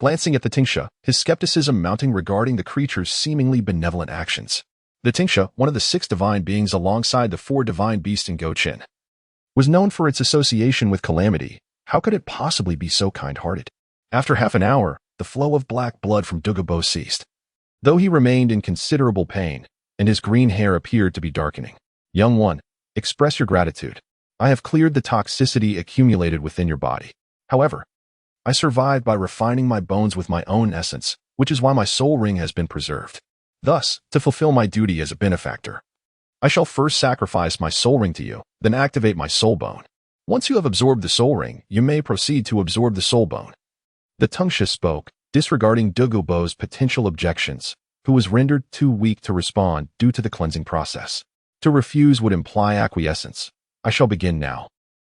glancing at the Tingsha, his skepticism mounting regarding the creature's seemingly benevolent actions. The Tingsha, one of the 6 divine beings alongside the 4 divine beasts in Gochin, was known for its association with calamity. How could it possibly be so kind-hearted? After half an hour, the flow of black blood from Dugu Mo ceased, though he remained in considerable pain, and his green hair appeared to be darkening. Young one, express your gratitude. I have cleared the toxicity accumulated within your body. However, I survived by refining my bones with my own essence, which is why my soul ring has been preserved. Thus, to fulfill my duty as a benefactor, I shall first sacrifice my soul ring to you, then activate my soul bone. Once you have absorbed the soul ring, you may proceed to absorb the soul bone. The Tingsha spoke, disregarding Dugu Mo's potential objections, who was rendered too weak to respond due to the cleansing process. To refuse would imply acquiescence. I shall begin now.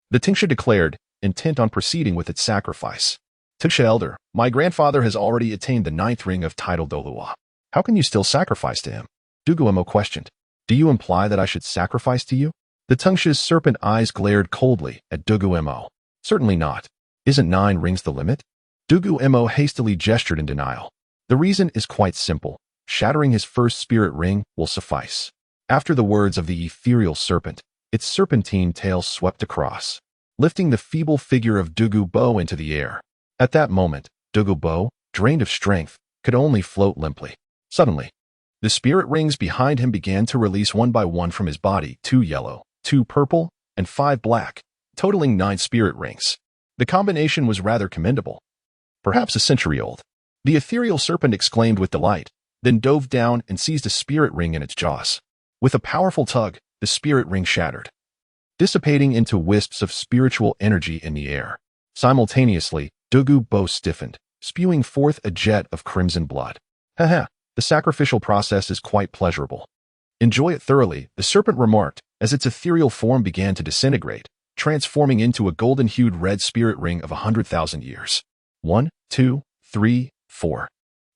The Tingsha declared, intent on proceeding with its sacrifice. Tingsha Elder, my grandfather has already attained the 9th ring of title Douluo. How can you still sacrifice to him? Dugu Mo questioned. Do you imply that I should sacrifice to you? The Tingsha's serpent eyes glared coldly at Dugu Mo. Certainly not. Isn't 9 rings the limit? Dugu Mo hastily gestured in denial. The reason is quite simple. Shattering his first spirit ring will suffice. After the words of the ethereal serpent, its serpentine tail swept across, lifting the feeble figure of Dugu Mo into the air. At that moment, Dugu Mo, drained of strength, could only float limply. Suddenly, the spirit rings behind him began to release one by one from his body, 2 yellow, 2 purple, and 5 black, totaling 9 spirit rings. The combination was rather commendable. Perhaps a century old. The ethereal serpent exclaimed with delight, then dove down and seized a spirit ring in its jaws. With a powerful tug, the spirit ring shattered, dissipating into wisps of spiritual energy in the air. Simultaneously, Dugu Mo stiffened, spewing forth a jet of crimson blood. Haha, the sacrificial process is quite pleasurable. Enjoy it thoroughly, the serpent remarked, as its ethereal form began to disintegrate, transforming into a golden-hued red spirit ring of 100,000 years. 1, 2, 3, 4,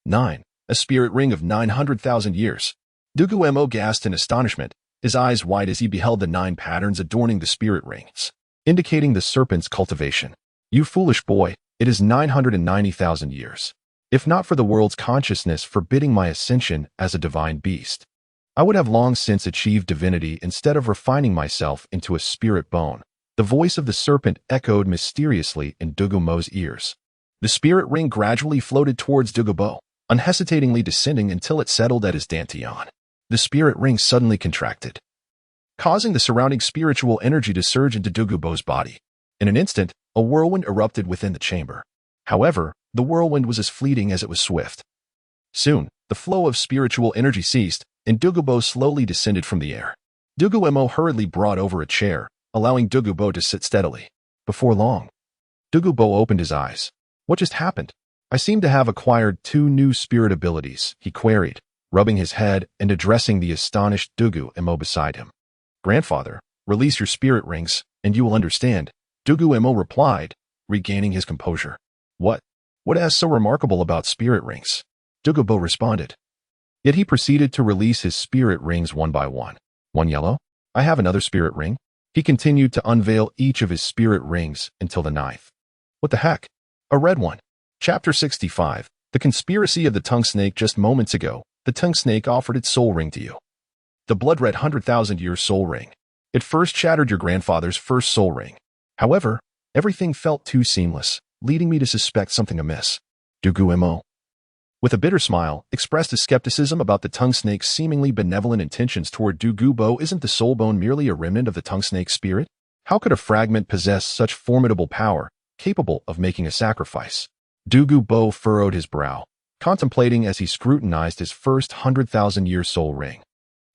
9. A spirit ring of 900,000 years. Dugu Mo gasped in astonishment, his eyes wide as he beheld the 9 patterns adorning the spirit rings, indicating the serpent's cultivation. You foolish boy, it is 990,000 years. If not for the world's consciousness forbidding my ascension as a divine beast, I would have long since achieved divinity instead of refining myself into a spirit bone. The voice of the serpent echoed mysteriously in Dugu Mo's ears. The spirit ring gradually floated towards Dugu Mo, unhesitatingly descending until it settled at his Dancian. The spirit ring suddenly contracted, causing the surrounding spiritual energy to surge into Dugu Mo's body. In an instant, a whirlwind erupted within the chamber. However, the whirlwind was as fleeting as it was swift. Soon, the flow of spiritual energy ceased, and Dugu Mo slowly descended from the air. Dugu Mo hurriedly brought over a chair, allowing Dugu Mo to sit steadily. Before long, Dugu Mo opened his eyes. What just happened? I seem to have acquired 2 new spirit abilities, he queried, rubbing his head and addressing the astonished Dugu Mo beside him. Grandfather, release your spirit rings, and you will understand, Dugu Mo replied, regaining his composure. What is so remarkable about spirit rings? Dugu Mo responded. Yet he proceeded to release his spirit rings one by one. One yellow. I have another spirit ring. He continued to unveil each of his spirit rings until the 9th. What the heck? A red one. Chapter 65. The conspiracy of the tongue snake. Just moments ago, the tongue snake offered its soul ring to you. The blood-red 100,000-year soul ring. It first shattered your grandfather's first soul ring. However, everything felt too seamless, leading me to suspect something amiss. Dugu Mo, with a bitter smile, expressed his skepticism about the tongue snake's seemingly benevolent intentions toward Dugu Mo. Isn't the soul bone merely a remnant of the tongue snake's spirit? How could a fragment possess such formidable power, capable of making a sacrifice? Dugu Mo furrowed his brow, contemplating as he scrutinized his first 100,000-year soul ring,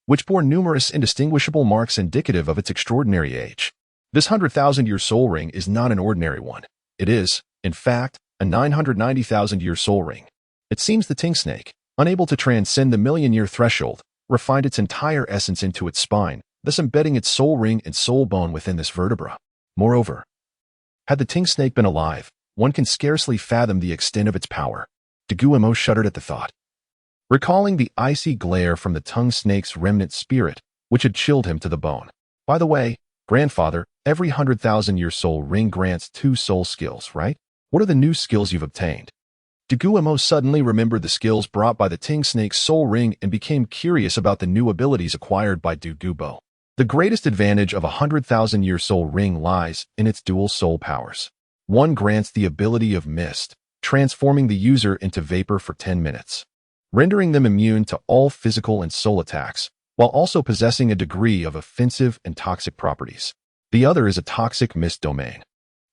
which bore numerous indistinguishable marks indicative of its extraordinary age. This 100,000-year soul ring is not an ordinary one. It is, in fact, a 990,000-year soul ring. It seems the tongue snake, unable to transcend the million-year threshold, refined its entire essence into its spine, thus embedding its soul ring and soul bone within this vertebra. Moreover, had the tongue snake been alive, one can scarcely fathom the extent of its power. Dugu Mo shuddered at the thought, recalling the icy glare from the tongue snake's remnant spirit, which had chilled him to the bone. By the way, grandfather, every 100,000-year soul ring grants 2 soul skills, right? What are the new skills you've obtained? Dugu Mo suddenly remembered the skills brought by the tongue snake's soul ring and became curious about the new abilities acquired by Dugu Mo. The greatest advantage of a 100,000-year soul ring lies in its dual soul powers. One grants the ability of mist, transforming the user into vapor for 10 minutes, rendering them immune to all physical and soul attacks, while also possessing a degree of offensive and toxic properties. The other is a toxic mist domain,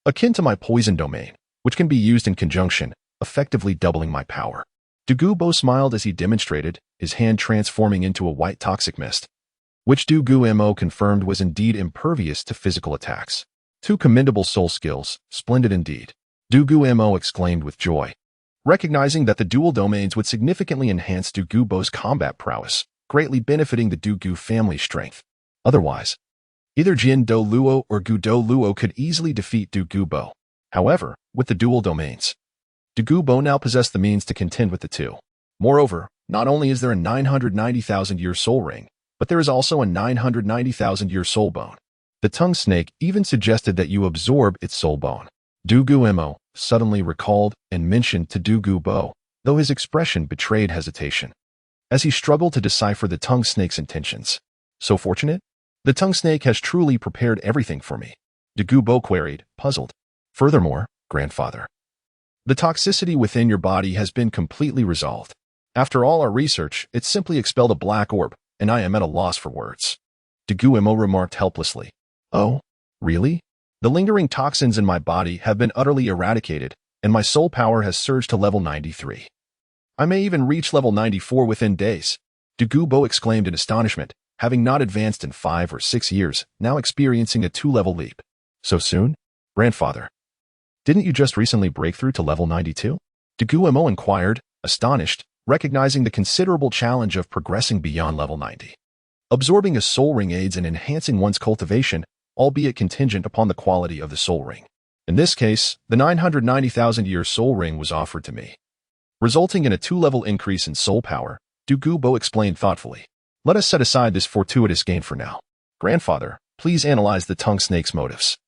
akin to my poison domain, which can be used in conjunction, effectively doubling my power. Dugu Mo smiled as he demonstrated, his hand transforming into a white toxic mist, which Dugu Mo confirmed was indeed impervious to physical attacks. 2 commendable soul skills, splendid indeed. Dugu Mo exclaimed with joy, recognizing that the dual domains would significantly enhance Dugu Mo's combat prowess, greatly benefiting the Dugu family's strength. Otherwise, either Jin Douluo or Gu Douluo could easily defeat Dugu Mo. However, with the dual domains, Dugu Mo now possessed the means to contend with the 2. Moreover, not only is there a 990,000-year soul ring, but there is also a 990,000-year soul bone. The tongue snake even suggested that you absorb its soul bone. Dugu Mo suddenly recalled and mentioned to Dugu Mo, though his expression betrayed hesitation, as he struggled to decipher the tongue snake's intentions. So fortunate? The tongue snake has truly prepared everything for me, Dugu Mo queried, puzzled. Furthermore, grandfather, the toxicity within your body has been completely resolved. After all our research, it simply expelled a black orb, and I am at a loss for words. Dugu Mo remarked helplessly. Oh, really? The lingering toxins in my body have been utterly eradicated, and my soul power has surged to level 93. I may even reach level 94 within days. Dugu Mo exclaimed in astonishment, having not advanced in 5 or 6 years, now experiencing a 2-level leap. So soon? Grandfather, didn't you just recently break through to level 92? Dugu Mo inquired, astonished, recognizing the considerable challenge of progressing beyond level 90. Absorbing a soul ring aids in enhancing one's cultivation, albeit contingent upon the quality of the soul ring. In this case, the 990,000-year soul ring was offered to me. resulting in a 2-level increase in soul power. Dugu Mo explained thoughtfully. Let us set aside this fortuitous gain for now. Grandfather, please analyze the tongue snake's motives.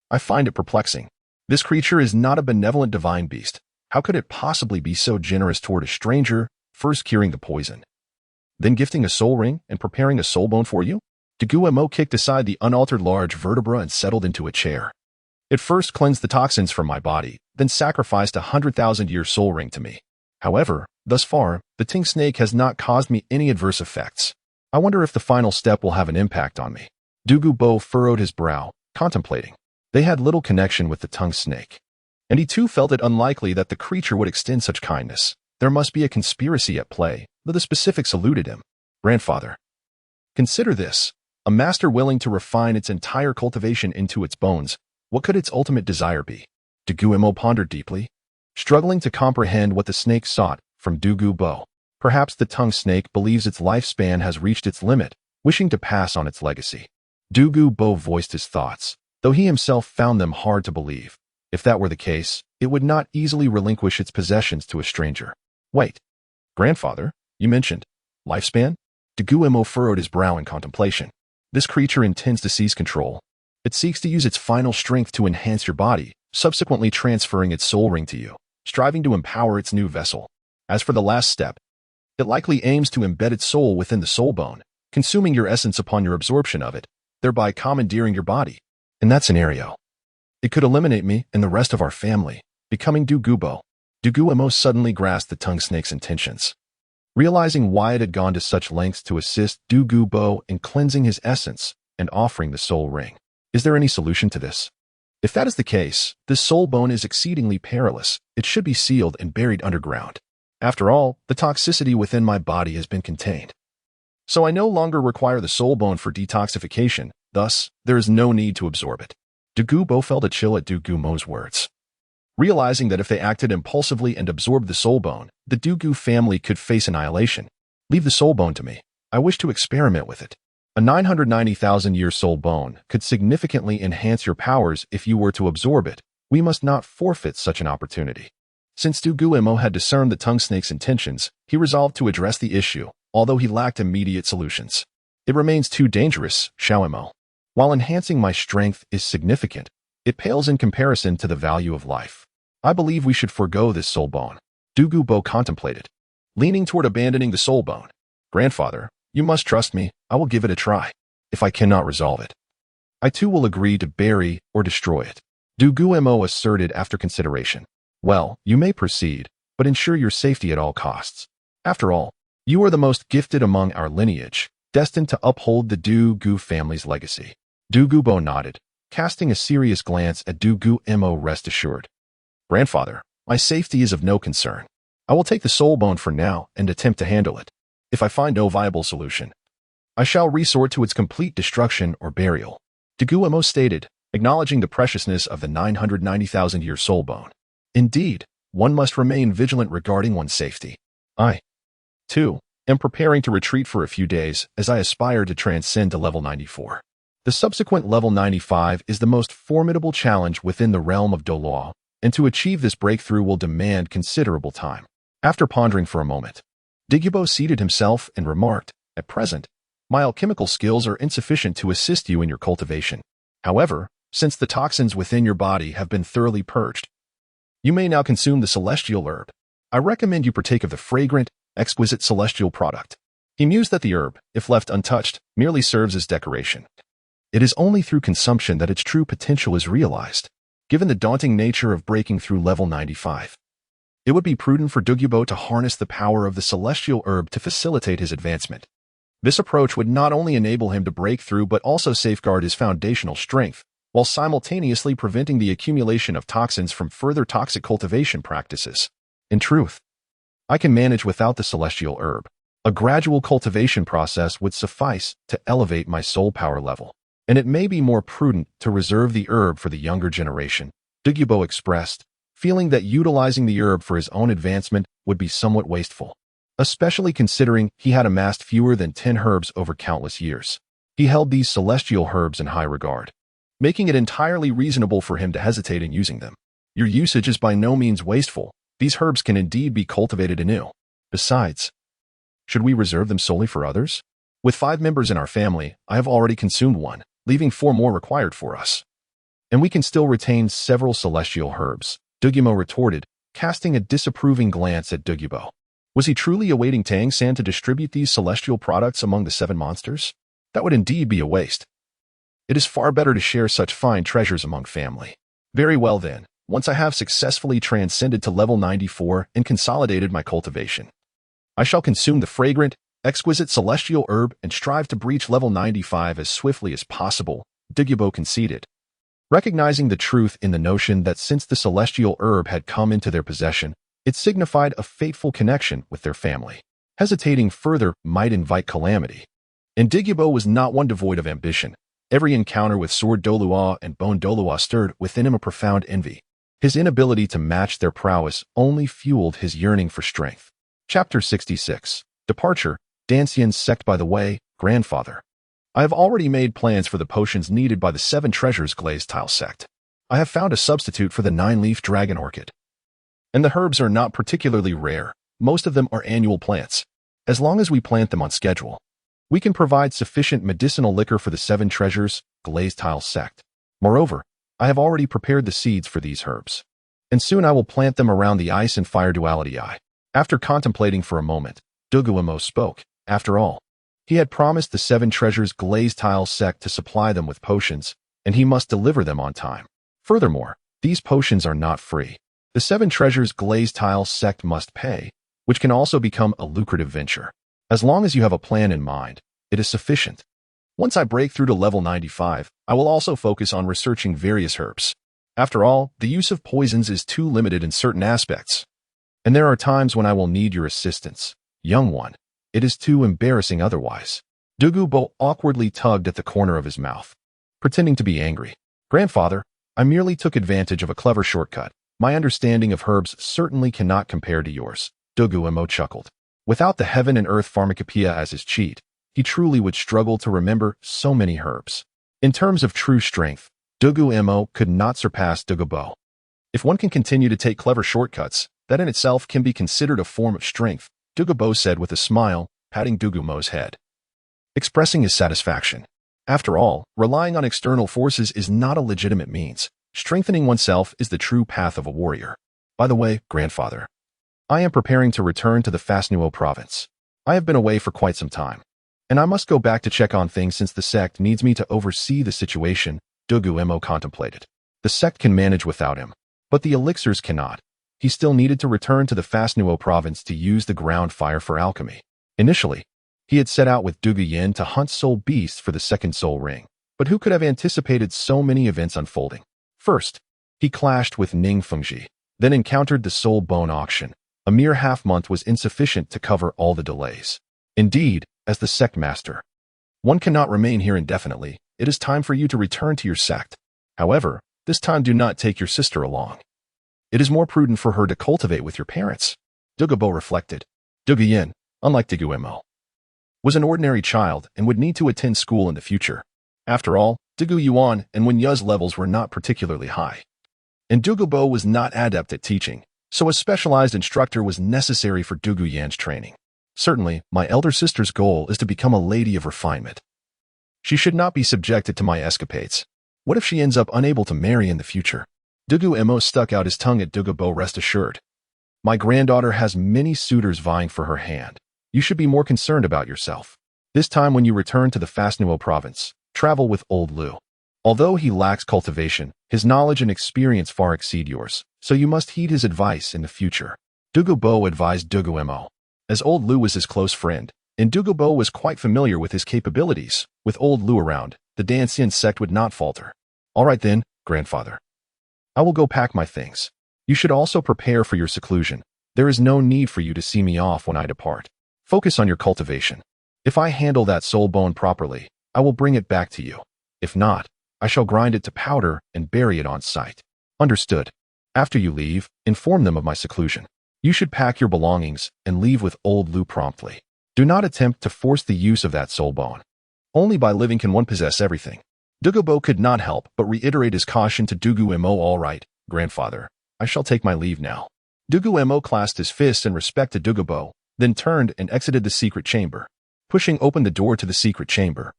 I find it perplexing. This creature is not a benevolent divine beast. How could it possibly be so generous toward a stranger, first curing the poison, then gifting a soul ring and preparing a soul bone for you? Dugu Mo kicked aside the unaltered large vertebra and settled into a chair. It first cleansed the toxins from my body, then sacrificed a 100,000-year soul ring to me. However, thus far, the tongue snake has not caused me any adverse effects. I wonder if the final step will have an impact on me. Dugu Mo furrowed his brow, contemplating. They had little connection with the tongue snake, and he too felt it unlikely that the creature would extend such kindness. There must be a conspiracy at play, though the specifics eluded him. Grandfather, consider this. A master willing to refine its entire cultivation into its bones. What could its ultimate desire be? Dugu Mo pondered deeply, struggling to comprehend what the snake sought from Dugu Mo. Perhaps the tongue snake believes its lifespan has reached its limit, wishing to pass on its legacy. Dugu Mo voiced his thoughts, though he himself found them hard to believe. If that were the case, it would not easily relinquish its possessions to a stranger. Wait, grandfather, you mentioned lifespan? Dugu Mo furrowed his brow in contemplation. This creature intends to seize control. It seeks to use its final strength to enhance your body, subsequently transferring its soul ring to you, striving to empower its new vessel. As for the last step, it likely aims to embed its soul within the soul bone, consuming your essence upon your absorption of it, thereby commandeering your body. In that scenario, it could eliminate me and the rest of our family, becoming Dugu Mo. Dugu Mo suddenly grasped the tongue snake's intentions. Realizing why it had gone to such lengths to assist Dugu Mo in cleansing his essence and offering the soul ring. Is there any solution to this? If that is the case, this soul bone is exceedingly perilous. It should be sealed and buried underground. After all, the toxicity within my body has been contained. So I no longer require the soul bone for detoxification, thus, there is no need to absorb it. Dugu Mo felt a chill at Dugu Mo's words. Realizing that if they acted impulsively and absorbed the soul bone, the Dugu family could face annihilation. Leave the soul bone to me. I wish to experiment with it. A 990,000-year soul bone could significantly enhance your powers if you were to absorb it. We must not forfeit such an opportunity. Since Dugu Mo had discerned the tongue snake's intentions, he resolved to address the issue, although he lacked immediate solutions. It remains too dangerous, Xiao Mo. While enhancing my strength is significant, it pales in comparison to the value of life. I believe we should forego this soul bone. Dugu Mo contemplated, leaning toward abandoning the soul bone. Grandfather, you must trust me. I will give it a try. If I cannot resolve it, I too will agree to bury or destroy it. Dugu Mo asserted after consideration. Well, you may proceed, but ensure your safety at all costs. After all, you are the most gifted among our lineage, destined to uphold the Dugu family's legacy. Dugu Mo nodded, casting a serious glance at Dugu Mo. Rest assured. Grandfather, my safety is of no concern. I will take the soul bone for now and attempt to handle it. If I find no viable solution, I shall resort to its complete destruction or burial. Dugu Mo stated, acknowledging the preciousness of the 990,000-year soul bone. Indeed, one must remain vigilant regarding one's safety. I, too, am preparing to retreat for a few days as I aspire to transcend to level 94. The subsequent level 95 is the most formidable challenge within the realm of Douluo, and to achieve this breakthrough will demand considerable time. After pondering for a moment, Dugu Mo seated himself and remarked, at present, my alchemical skills are insufficient to assist you in your cultivation. However, since the toxins within your body have been thoroughly purged, you may now consume the celestial herb. I recommend you partake of the fragrant, exquisite celestial product. He mused that the herb, if left untouched, merely serves as decoration. It is only through consumption that its true potential is realized. Given the daunting nature of breaking through level 95, it would be prudent for Dugu Mo to harness the power of the celestial herb to facilitate his advancement. This approach would not only enable him to break through but also safeguard his foundational strength, while simultaneously preventing the accumulation of toxins from further toxic cultivation practices. In truth, I can manage without the celestial herb. A gradual cultivation process would suffice to elevate my soul power level, and it may be more prudent to reserve the herb for the younger generation, Dugu Mo expressed, feeling that utilizing the herb for his own advancement would be somewhat wasteful, especially considering he had amassed fewer than 10 herbs over countless years. He held these celestial herbs in high regard, making it entirely reasonable for him to hesitate in using them. Your usage is by no means wasteful, These herbs can indeed be cultivated anew. Besides, should we reserve them solely for others? With 5 members in our family, I have already consumed one, leaving 4 more required for us. And we can still retain several celestial herbs, Dugu Mo retorted, casting a disapproving glance at Dugu Mo. Was he truly awaiting Tang San to distribute these celestial products among the 7 monsters? That would indeed be a waste. It is far better to share such fine treasures among family. Very well then, once I have successfully transcended to level 94 and consolidated my cultivation, I shall consume the fragrant, exquisite celestial herb and strive to breach level 95 as swiftly as possible, Dugu Mo conceded. Recognizing the truth in the notion that since the celestial herb had come into their possession, it signified a fateful connection with their family. Hesitating further might invite calamity. And Dugu Mo was not one devoid of ambition. Every encounter with Sword Douluo and Bone Douluo stirred within him a profound envy. His inability to match their prowess only fueled his yearning for strength. Chapter 66. Departure. Dancian Sect. By the way, grandfather, I have already made plans for the potions needed by the 7 treasures glazed tile sect. I have found a substitute for the 9-leaf dragon orchid. And the herbs are not particularly rare. Most of them are annual plants. As long as we plant them on schedule, we can provide sufficient medicinal liquor for the 7 treasures glazed tile sect. Moreover, I have already prepared the seeds for these herbs, and soon I will plant them around the ice and fire duality eye. After contemplating for a moment, Dugu Mo spoke. After all, he had promised the 7 treasures glazed tile sect to supply them with potions, and he must deliver them on time. Furthermore, these potions are not free. The 7 treasures glazed tile sect must pay, which can also become a lucrative venture. As long as you have a plan in mind, it is sufficient. Once I break through to level 95, I will also focus on researching various herbs. After all, the use of poisons is too limited in certain aspects. And there are times when I will need your assistance, young one. It is too embarrassing otherwise. Dugu Mo awkwardly tugged at the corner of his mouth, pretending to be angry. Grandfather, I merely took advantage of a clever shortcut. My understanding of herbs certainly cannot compare to yours. Dugu Mo chuckled. Without the heaven and earth pharmacopoeia as his cheat, he truly would struggle to remember so many herbs. In terms of true strength, Dugu Mo could not surpass Dugu Mo. If one can continue to take clever shortcuts, that in itself can be considered a form of strength, Dugu Mo said with a smile, patting Dugu Mo's head, expressing his satisfaction. After all, relying on external forces is not a legitimate means. Strengthening oneself is the true path of a warrior. By the way, grandfather, I am preparing to return to the Fasnuo province. I have been away for quite some time, and I must go back to check on things since the sect needs me to oversee the situation, Dugu Mo contemplated. The sect can manage without him, but the Elixirs cannot. He still needed to return to the Fasnuo province to use the ground fire for alchemy. Initially, he had set out with Dugu Yin to hunt soul beasts for the 2nd soul ring, but who could have anticipated so many events unfolding? First, he clashed with Ning Fengji, then encountered the soul bone auction. A mere half-month was insufficient to cover all the delays. Indeed, as the sect master, one cannot remain here indefinitely. It is time for you to return to your sect. However, this time do not take your sister along. It is more prudent for her to cultivate with your parents. Dugu Mo reflected. Dugu Yin, unlike Dugu Mo, was an ordinary child and would need to attend school in the future. After all, Dugu Yuan and Wen Yu's levels were not particularly high. And Dugu Mo was not adept at teaching, so a specialized instructor was necessary for Dugu Yan's training. Certainly, my elder sister's goal is to become a lady of refinement. She should not be subjected to my escapades. What if she ends up unable to marry in the future? Dugu Mo stuck out his tongue at Dugu Mo. Rest assured, my granddaughter has many suitors vying for her hand. You should be more concerned about yourself. This time when you return to the Fasnuo province, travel with old Lu. Although he lacks cultivation, his knowledge and experience far exceed yours, so you must heed his advice in the future. Dugu Mo advised Dugu Mo. As old Lu was his close friend, and Dugu Mo was quite familiar with his capabilities, with old Lu around, the Dancian sect would not falter. All right then, grandfather. I will go pack my things. You should also prepare for your seclusion. There is no need for you to see me off when I depart. Focus on your cultivation. If I handle that soul bone properly, I will bring it back to you. If not, I shall grind it to powder and bury it on site. Understood. After you leave, inform them of my seclusion. You should pack your belongings and leave with old Lu promptly. Do not attempt to force the use of that soul bone. Only by living can one possess everything. Dugu Mo could not help but reiterate his caution to Dugu Mo. All right, grandfather, I shall take my leave now. Dugu Mo clasped his fists in respect to Dugu Mo, then turned and exited the secret chamber. Pushing open the door to the secret chamber,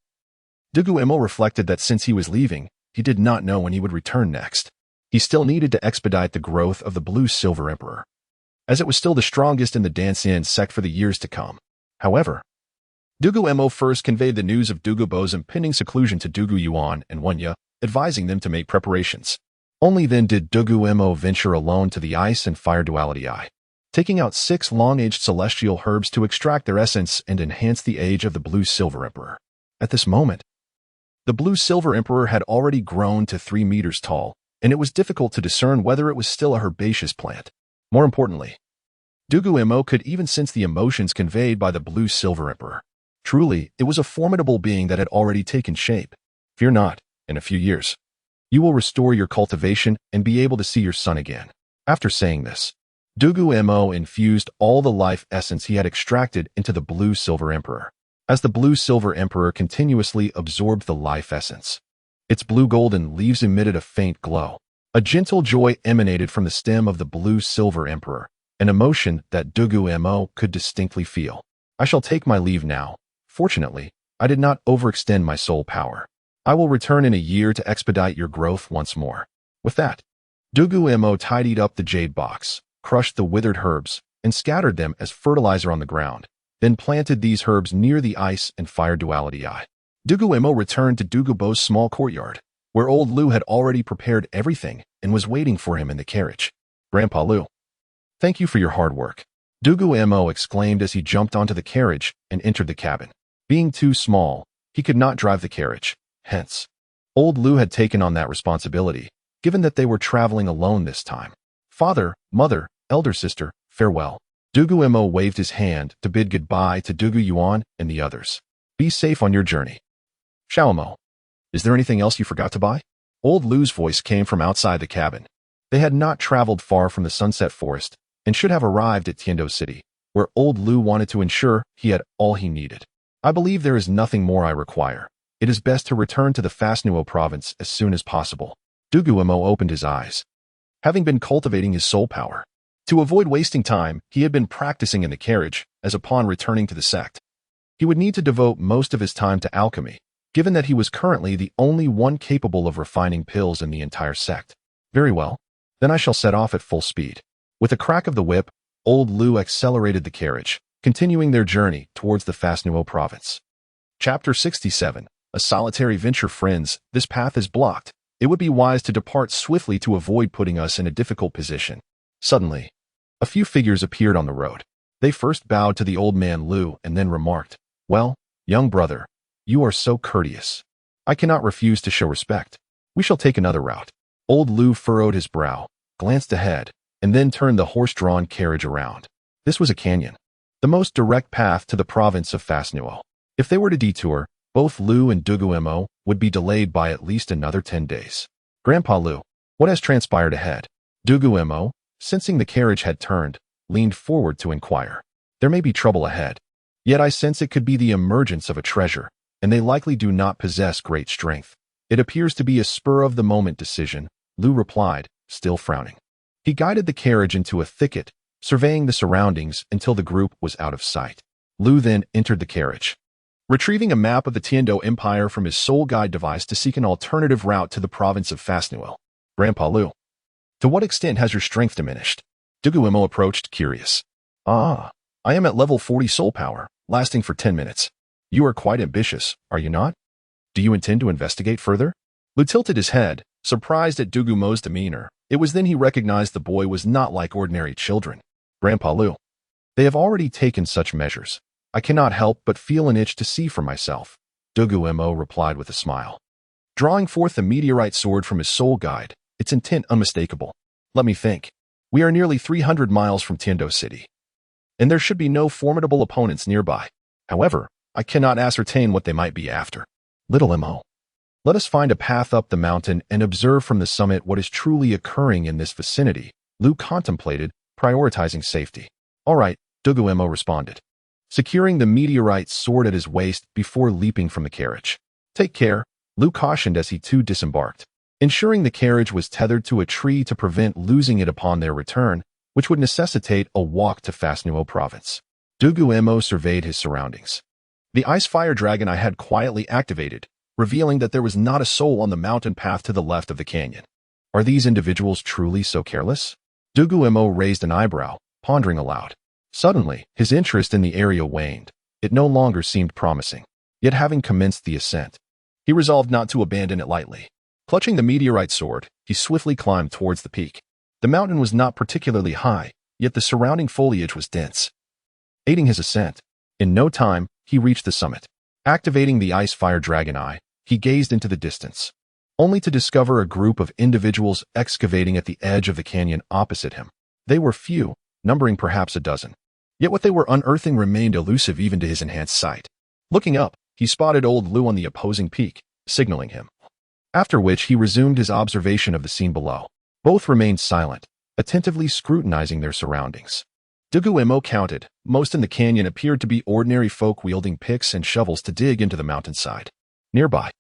Dugu Mo reflected that since he was leaving, he did not know when he would return next. He still needed to expedite the growth of the Blue-Silver Emperor, as it was still the strongest in the Dancian sect for the years to come. However, Dugu Mo first conveyed the news of Dugu Mo's impending seclusion to Dugu Yuan and Wenya, advising them to make preparations. Only then did Dugu Mo venture alone to the ice and fire duality eye, taking out 6 long-aged celestial herbs to extract their essence and enhance the age of the Blue-Silver Emperor. At this moment, the Blue-Silver Emperor had already grown to 3 meters tall, and it was difficult to discern whether it was still a herbaceous plant. More importantly, Dugu Mo could even sense the emotions conveyed by the Blue-Silver Emperor. Truly, it was a formidable being that had already taken shape. Fear not, in a few years, you will restore your cultivation and be able to see your son again. After saying this, Dugu Mo infused all the life essence he had extracted into the Blue-Silver Emperor. As the Blue-Silver Emperor continuously absorbed the life essence, its blue-golden leaves emitted a faint glow. A gentle joy emanated from the stem of the Blue-Silver Emperor, an emotion that Dugu Mo could distinctly feel. I shall take my leave now. Fortunately, I did not overextend my soul power. I will return in a year to expedite your growth once more. With that, Dugu Mo tidied up the jade box, crushed the withered herbs, and scattered them as fertilizer on the ground, then planted these herbs near the ice and fire duality eye. Dugu Mo returned to Dugu Mo's small courtyard, where old Lu had already prepared everything and was waiting for him in the carriage. Grandpa Lu, thank you for your hard work, Dugu Mo exclaimed as he jumped onto the carriage and entered the cabin. Being too small, he could not drive the carriage. Hence, old Lu had taken on that responsibility, given that they were traveling alone this time. Father, mother, elder sister, farewell. Dugu Mo waved his hand to bid goodbye to Dugu Yuan and the others. Be safe on your journey. Xiaomo, is there anything else you forgot to buy? Old Lu's voice came from outside the cabin. They had not traveled far from the Sunset Forest and should have arrived at Tiandou City, where old Lu wanted to ensure he had all he needed. I believe there is nothing more I require. It is best to return to the Fasnuo province as soon as possible. Dugu Mo opened his eyes. Having been cultivating his soul power, to avoid wasting time, he had been practicing in the carriage, as upon returning to the sect, he would need to devote most of his time to alchemy, given that he was currently the only one capable of refining pills in the entire sect. Very well, then I shall set off at full speed. With a crack of the whip, old Lu accelerated the carriage, continuing their journey towards the Fasnuo province. Chapter 67. A solitary venture. Friends, this path is blocked. It would be wise to depart swiftly to avoid putting us in a difficult position. Suddenly, a few figures appeared on the road. They first bowed to the old man Lu and then remarked, "Well, young brother, you are so courteous. I cannot refuse to show respect. We shall take another route." Old Lu furrowed his brow, glanced ahead, and then turned the horse-drawn carriage around. This was a canyon, the most direct path to the province of Fasnuo. If they were to detour, both Lu and Dugu Mo would be delayed by at least another 10 days. Grandpa Lu, what has transpired ahead? Dugu Mo, sensing the carriage had turned, leaned forward to inquire. There may be trouble ahead, yet I sense it could be the emergence of a treasure, and they likely do not possess great strength. It appears to be a spur-of-the-moment decision, Lu replied, still frowning. He guided the carriage into a thicket, surveying the surroundings until the group was out of sight. Lu then entered the carriage, retrieving a map of the Tiandou Empire from his soul guide device to seek an alternative route to the province of Fasnuo. Grandpa Lu, to what extent has your strength diminished? Dugu Mo approached, curious. I am at level 40 soul power, lasting for 10 minutes. You are quite ambitious, are you not? Do you intend to investigate further? Lu tilted his head, surprised at Dugu Mo's demeanor. It was then he recognized the boy was not like ordinary children. Grandpa Lu, they have already taken such measures. I cannot help but feel an itch to see for myself, Dugu Mo replied with a smile. Drawing forth the meteorite sword from his soul guide, its intent unmistakable. Let me think. We are nearly 300 miles from Tiandou City, and there should be no formidable opponents nearby. However, I cannot ascertain what they might be after. Little Mo, let us find a path up the mountain and observe from the summit what is truly occurring in this vicinity, Lu contemplated, prioritizing safety. All right, Dugu Mo responded, securing the meteorite sword at his waist before leaping from the carriage. Take care, Lu cautioned as he too disembarked. Ensuring the carriage was tethered to a tree to prevent losing it upon their return, which would necessitate a walk to Fasnuo province. Dugu Mo surveyed his surroundings. The ice fire dragon I had quietly activated, revealing that there was not a soul on the mountain path to the left of the canyon. Are these individuals truly so careless? Dugu Mo raised an eyebrow, pondering aloud. Suddenly, his interest in the area waned. It no longer seemed promising. Yet having commenced the ascent, he resolved not to abandon it lightly. Clutching the meteorite sword, he swiftly climbed towards the peak. The mountain was not particularly high, yet the surrounding foliage was dense, aiding his ascent. In no time, he reached the summit. Activating the ice fire dragon eye, he gazed into the distance, only to discover a group of individuals excavating at the edge of the canyon opposite him. They were few, numbering perhaps a dozen. Yet what they were unearthing remained elusive even to his enhanced sight. Looking up, he spotted old Lu on the opposing peak, signaling him. After which he resumed his observation of the scene below. Both remained silent, attentively scrutinizing their surroundings. Dugu Mo counted. Most in the canyon appeared to be ordinary folk wielding picks and shovels to dig into the mountainside. Nearby,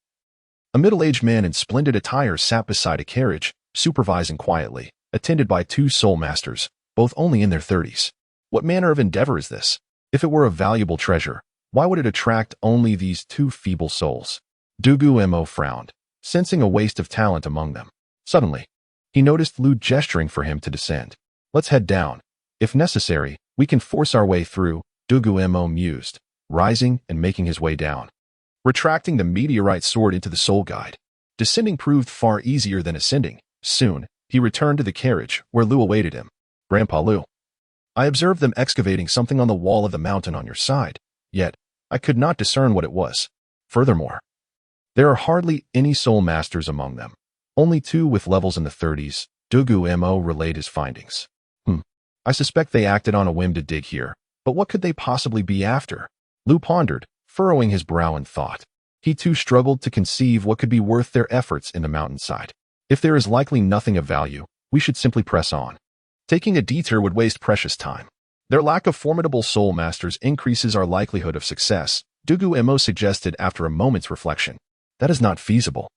a middle-aged man in splendid attire sat beside a carriage, supervising quietly, attended by two soul masters, both only in their 30s. What manner of endeavor is this? If it were a valuable treasure, why would it attract only these two feeble souls? Dugu Mo frowned, sensing a waste of talent among them. Suddenly, he noticed Lu gesturing for him to descend. Let's head down. If necessary, we can force our way through, Dugu Mo mused, rising and making his way down. Retracting the meteorite sword into the soul guide. Descending proved far easier than ascending. Soon, he returned to the carriage, where Lu awaited him. Grandpa Lu, I observed them excavating something on the wall of the mountain on your side, yet I could not discern what it was. Furthermore, there are hardly any soul masters among them. Only two with levels in the 30s, Dugu Mo relayed his findings. I suspect they acted on a whim to dig here, but what could they possibly be after? Lu pondered, furrowing his brow in thought. He too struggled to conceive what could be worth their efforts in the mountainside. If there is likely nothing of value, we should simply press on. Taking a detour would waste precious time. Their lack of formidable soul masters increases our likelihood of success, Dugu Mo suggested after a moment's reflection. That is not feasible.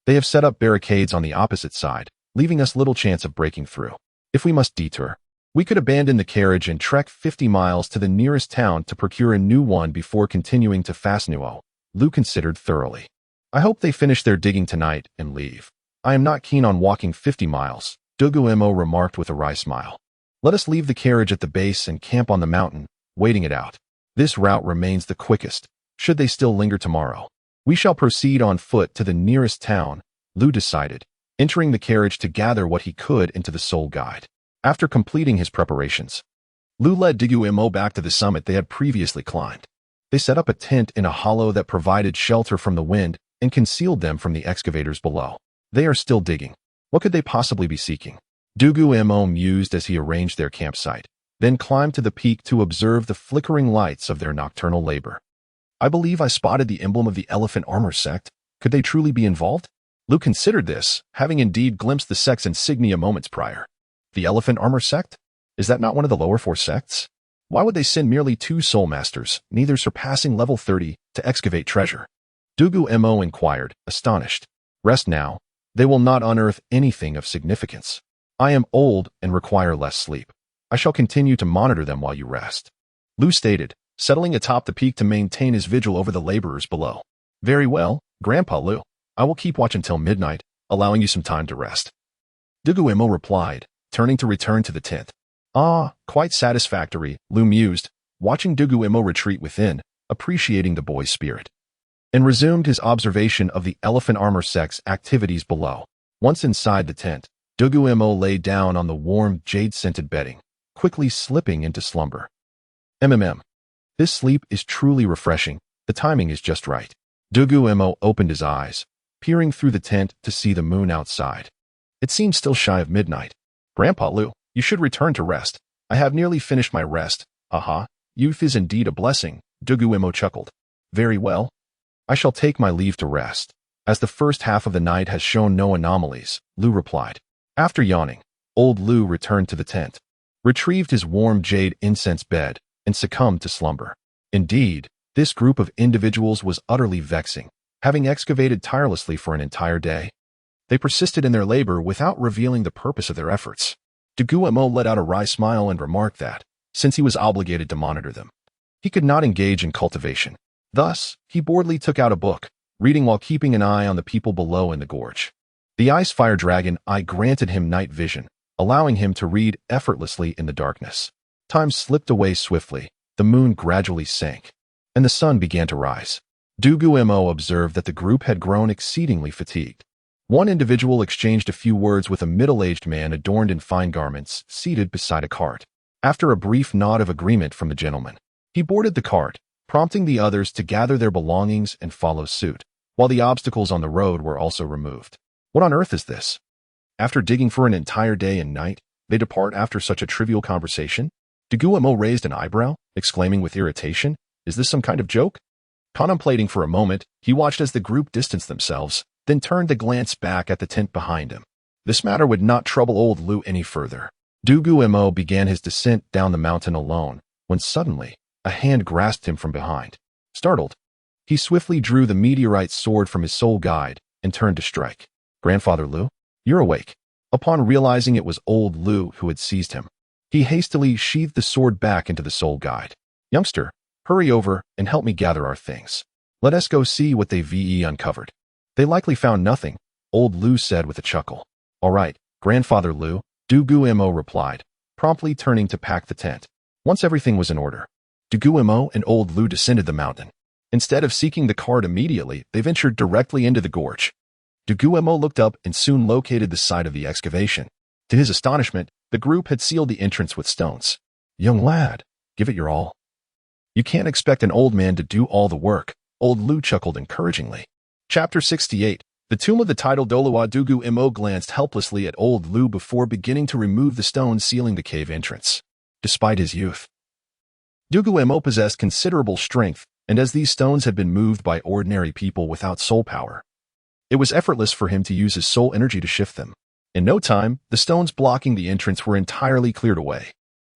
They have set up barricades on the opposite side, leaving us little chance of breaking through. If we must detour, we could abandon the carriage and trek 50 miles to the nearest town to procure a new one before continuing to Fasnuo, Lu considered thoroughly. I hope they finish their digging tonight and leave. I am not keen on walking 50 miles, Dugu Mo remarked with a wry smile. Let us leave the carriage at the base and camp on the mountain, waiting it out. This route remains the quickest, should they still linger tomorrow. We shall proceed on foot to the nearest town, Lu decided, entering the carriage to gather what he could into the soul guide. After completing his preparations, Lu led Dugu Mo back to the summit they had previously climbed. They set up a tent in a hollow that provided shelter from the wind and concealed them from the excavators below. They are still digging. What could they possibly be seeking? Dugu Mo mused as he arranged their campsite, then climbed to the peak to observe the flickering lights of their nocturnal labor. I believe I spotted the emblem of the elephant armor sect. Could they truly be involved? Lu considered this, having indeed glimpsed the sect's insignia moments prior. The elephant armor sect? Is that not one of the lower 4 sects? Why would they send merely 2 soul masters, neither surpassing level 30, to excavate treasure? Dugu Mo inquired, astonished. Rest now. They will not unearth anything of significance. I am old and require less sleep. I shall continue to monitor them while you rest. Lu stated, settling atop the peak to maintain his vigil over the laborers below. Very well, Grandpa Lu. I will keep watch until midnight, allowing you some time to rest. Dugu Mo replied, turning to return to the tent. Ah, quite satisfactory, Lu mused, watching Dugu Mo retreat within, appreciating the boy's spirit, and resumed his observation of the elephant armor sect's activities below. Once inside the tent, Dugu Mo lay down on the warm, jade-scented bedding, quickly slipping into slumber. This sleep is truly refreshing. The timing is just right. Dugu Mo opened his eyes, peering through the tent to see the moon outside. It seemed still shy of midnight. Grandpa Lu, you should return to rest. I have nearly finished my rest. Aha, youth is indeed a blessing, Dugu Mo chuckled. Very well. I shall take my leave to rest. As the first half of the night has shown no anomalies, Lu replied. After yawning, old Lu returned to the tent, retrieved his warm jade incense bed, and succumbed to slumber. Indeed, this group of individuals was utterly vexing, having excavated tirelessly for an entire day. They persisted in their labor without revealing the purpose of their efforts. Dugu Mo let out a wry smile and remarked that, since he was obligated to monitor them, he could not engage in cultivation. Thus, he boredly took out a book, reading while keeping an eye on the people below in the gorge. The ice fire dragon eye granted him night vision, allowing him to read effortlessly in the darkness. Time slipped away swiftly, the moon gradually sank, and the sun began to rise. Dugu Mo observed that the group had grown exceedingly fatigued. One individual exchanged a few words with a middle-aged man adorned in fine garments, seated beside a cart. After a brief nod of agreement from the gentleman, he boarded the cart, prompting the others to gather their belongings and follow suit, while the obstacles on the road were also removed. What on earth is this? After digging for an entire day and night, they depart after such a trivial conversation? Dugu Mo raised an eyebrow, exclaiming with irritation, "Is this some kind of joke?" Contemplating for a moment, he watched as the group distanced themselves, then turned to glance back at the tent behind him. This matter would not trouble old Lu any further. Dugu Mo began his descent down the mountain alone, when suddenly, a hand grasped him from behind. Startled, he swiftly drew the meteorite sword from his soul guide and turned to strike. "Grandfather Lu, you're awake." Upon realizing it was old Lu who had seized him, he hastily sheathed the sword back into the soul guide. "Youngster, hurry over and help me gather our things. Let us go see what they've uncovered." "They likely found nothing," old Lu said with a chuckle. "All right, Grandfather Lu," Dugu Mo replied, promptly turning to pack the tent. Once everything was in order, Dugu Mo and old Lu descended the mountain. Instead of seeking the cart immediately, they ventured directly into the gorge. Dugu Mo looked up and soon located the site of the excavation. To his astonishment, the group had sealed the entrance with stones. "Young lad, give it your all. You can't expect an old man to do all the work," old Lu chuckled encouragingly. Chapter 68. The Tomb of the Title Douluo. Dugu Mo glanced helplessly at old Lu before beginning to remove the stones sealing the cave entrance. Despite his youth, Dugu Mo possessed considerable strength, and as these stones had been moved by ordinary people without soul power, it was effortless for him to use his soul energy to shift them. In no time, the stones blocking the entrance were entirely cleared away.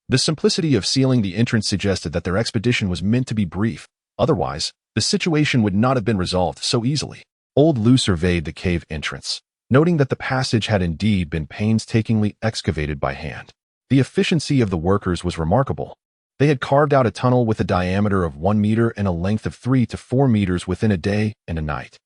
The simplicity of sealing the entrance suggested that their expedition was meant to be brief. Otherwise, the situation would not have been resolved so easily. Old Lu surveyed the cave entrance, noting that the passage had indeed been painstakingly excavated by hand. The efficiency of the workers was remarkable. They had carved out a tunnel with a diameter of 1 meter and a length of 3 to 4 meters within a day and a night.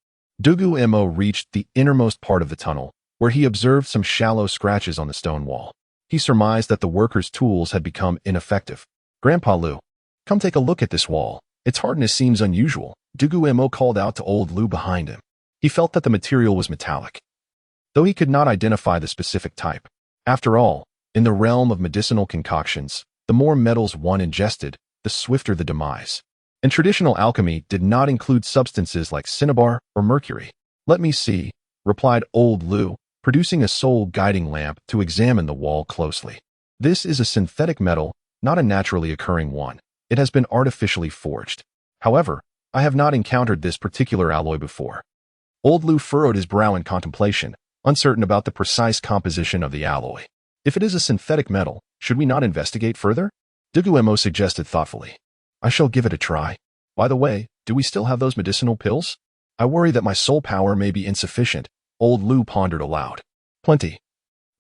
Dugu Mo reached the innermost part of the tunnel, where he observed some shallow scratches on the stone wall. He surmised that the workers' tools had become ineffective. "Grandpa Lu, come take a look at this wall. Its hardness seems unusual," Dugu Mo called out to old Lu behind him. He felt that the material was metallic, though he could not identify the specific type. After all, in the realm of medicinal concoctions, the more metals one ingested, the swifter the demise. And traditional alchemy did not include substances like cinnabar or mercury. "Let me see," replied old Lu, producing a soul-guiding lamp to examine the wall closely. "This is a synthetic metal, not a naturally occurring one. It has been artificially forged. However, I have not encountered this particular alloy before." Old Lu furrowed his brow in contemplation, uncertain about the precise composition of the alloy. "If it is a synthetic metal, should we not investigate further?" Dugu Mo suggested thoughtfully. "I shall give it a try. By the way, do we still have those medicinal pills? I worry that my soul power may be insufficient," old Lu pondered aloud. "Plenty."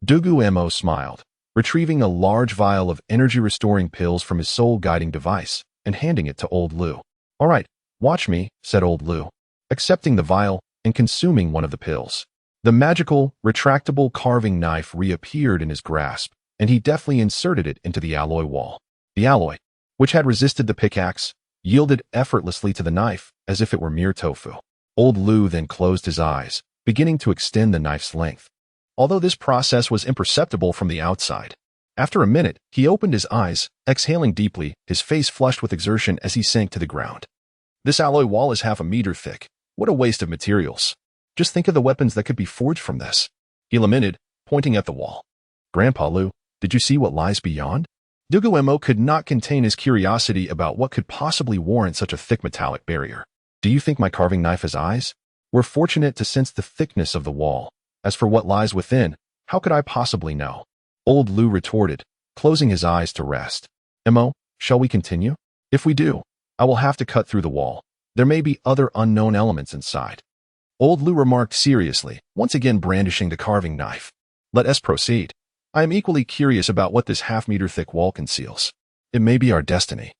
Dugu Mo smiled, retrieving a large vial of energy-restoring pills from his soul-guiding device and handing it to old Lu. "All right, watch me," said old Lu, accepting the vial and consuming one of the pills. The magical, retractable carving knife reappeared in his grasp, and he deftly inserted it into the alloy wall. The alloy, which had resisted the pickaxe, yielded effortlessly to the knife as if it were mere tofu. Old Lu then closed his eyes, beginning to extend the knife's length. Although this process was imperceptible from the outside, after a minute, he opened his eyes, exhaling deeply, his face flushed with exertion as he sank to the ground. "This alloy wall is half a meter thick. What a waste of materials. Just think of the weapons that could be forged from this," he lamented, pointing at the wall. "Grandpa Lu, did you see what lies beyond?" Dugu Mo could not contain his curiosity about what could possibly warrant such a thick metallic barrier. "Do you think my carving knife has eyes? We're fortunate to sense the thickness of the wall. As for what lies within, how could I possibly know?" Old Lu retorted, closing his eyes to rest. "Mo, shall we continue? If we do, I will have to cut through the wall. There may be other unknown elements inside." Old Lu remarked seriously, once again brandishing the carving knife. "Let us proceed." I am equally curious about what this half-meter-thick wall conceals. It may be our destiny.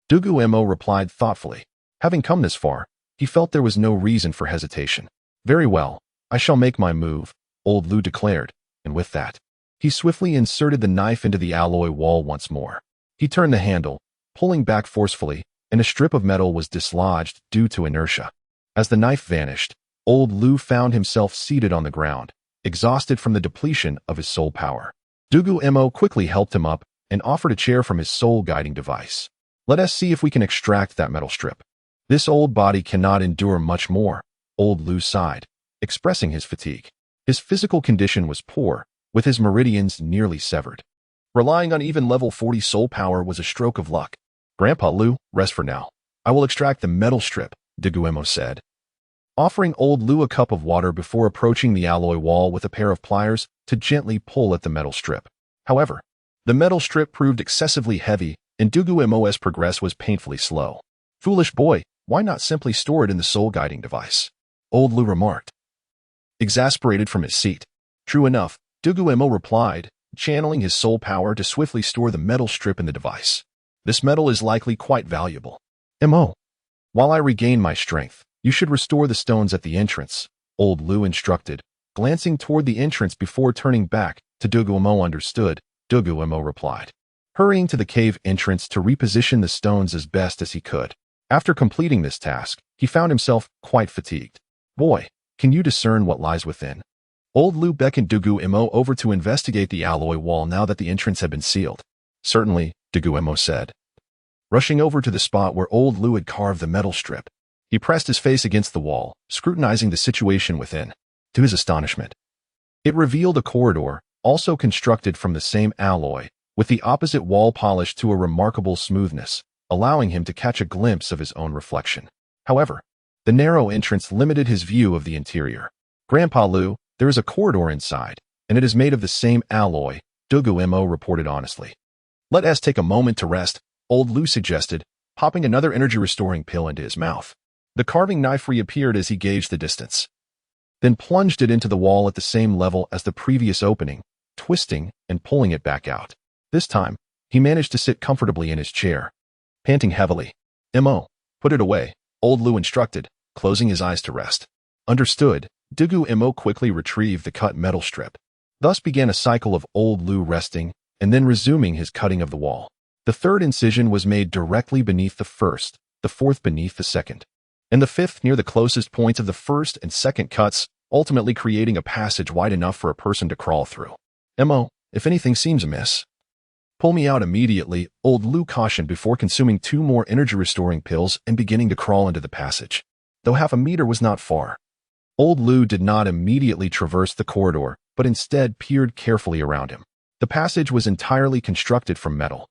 Dugu Mo replied thoughtfully. Having come this far, he felt there was no reason for hesitation. Very well, I shall make my move, old Lu declared, and with that, he swiftly inserted the knife into the alloy wall once more. He turned the handle, pulling back forcefully, and a strip of metal was dislodged due to inertia. As the knife vanished, old Lu found himself seated on the ground, exhausted from the depletion of his soul power. Dugu Mo quickly helped him up and offered a chair from his soul-guiding device. Let us see if we can extract that metal strip. This old body cannot endure much more, old Lu sighed, expressing his fatigue. His physical condition was poor, with his meridians nearly severed. Relying on even level 40 soul power was a stroke of luck. Grandpa Lu, rest for now. I will extract the metal strip, Dugu Mo said, offering old Lu a cup of water before approaching the alloy wall with a pair of pliers to gently pull at the metal strip. However, the metal strip proved excessively heavy, and Dugu Mo's progress was painfully slow. Foolish boy, why not simply store it in the soul-guiding device? Old Lu remarked, exasperated from his seat. True enough, Dugu Mo replied, channeling his soul power to swiftly store the metal strip in the device. This metal is likely quite valuable. Mo. While I regain my strength, you should restore the stones at the entrance, old Lu instructed, glancing toward the entrance before turning back to Dugu Mo. Understood, Dugu Mo replied, hurrying to the cave entrance to reposition the stones as best as he could. After completing this task, he found himself quite fatigued. Boy, can you discern what lies within? Old Lu beckoned Dugu Mo over to investigate the alloy wall now that the entrance had been sealed. Certainly, Dugu Mo said. Rushing over to the spot where old Lu had carved the metal strip, he pressed his face against the wall, scrutinizing the situation within. To his astonishment, it revealed a corridor, also constructed from the same alloy, with the opposite wall polished to a remarkable smoothness, allowing him to catch a glimpse of his own reflection. However, the narrow entrance limited his view of the interior. Grandpa Lu, there is a corridor inside, and it is made of the same alloy, Dugu Mo reported honestly. Let us take a moment to rest, old Lu suggested, popping another energy-restoring pill into his mouth. The carving knife reappeared as he gauged the distance, then plunged it into the wall at the same level as the previous opening, twisting and pulling it back out. This time, he managed to sit comfortably in his chair, panting heavily. Mo, put it away, old Lu instructed, closing his eyes to rest. Understood, Dugu Mo quickly retrieved the cut metal strip. Thus began a cycle of old Lu resting and then resuming his cutting of the wall. The third incision was made directly beneath the first, the fourth beneath the second, and the fifth near the closest points of the first and second cuts, ultimately creating a passage wide enough for a person to crawl through. Mo, if anything seems amiss, pull me out immediately, old Lu cautioned before consuming 2 more energy-restoring pills and beginning to crawl into the passage. Though half a meter was not far, old Lu did not immediately traverse the corridor, but instead peered carefully around him. The passage was entirely constructed from metal.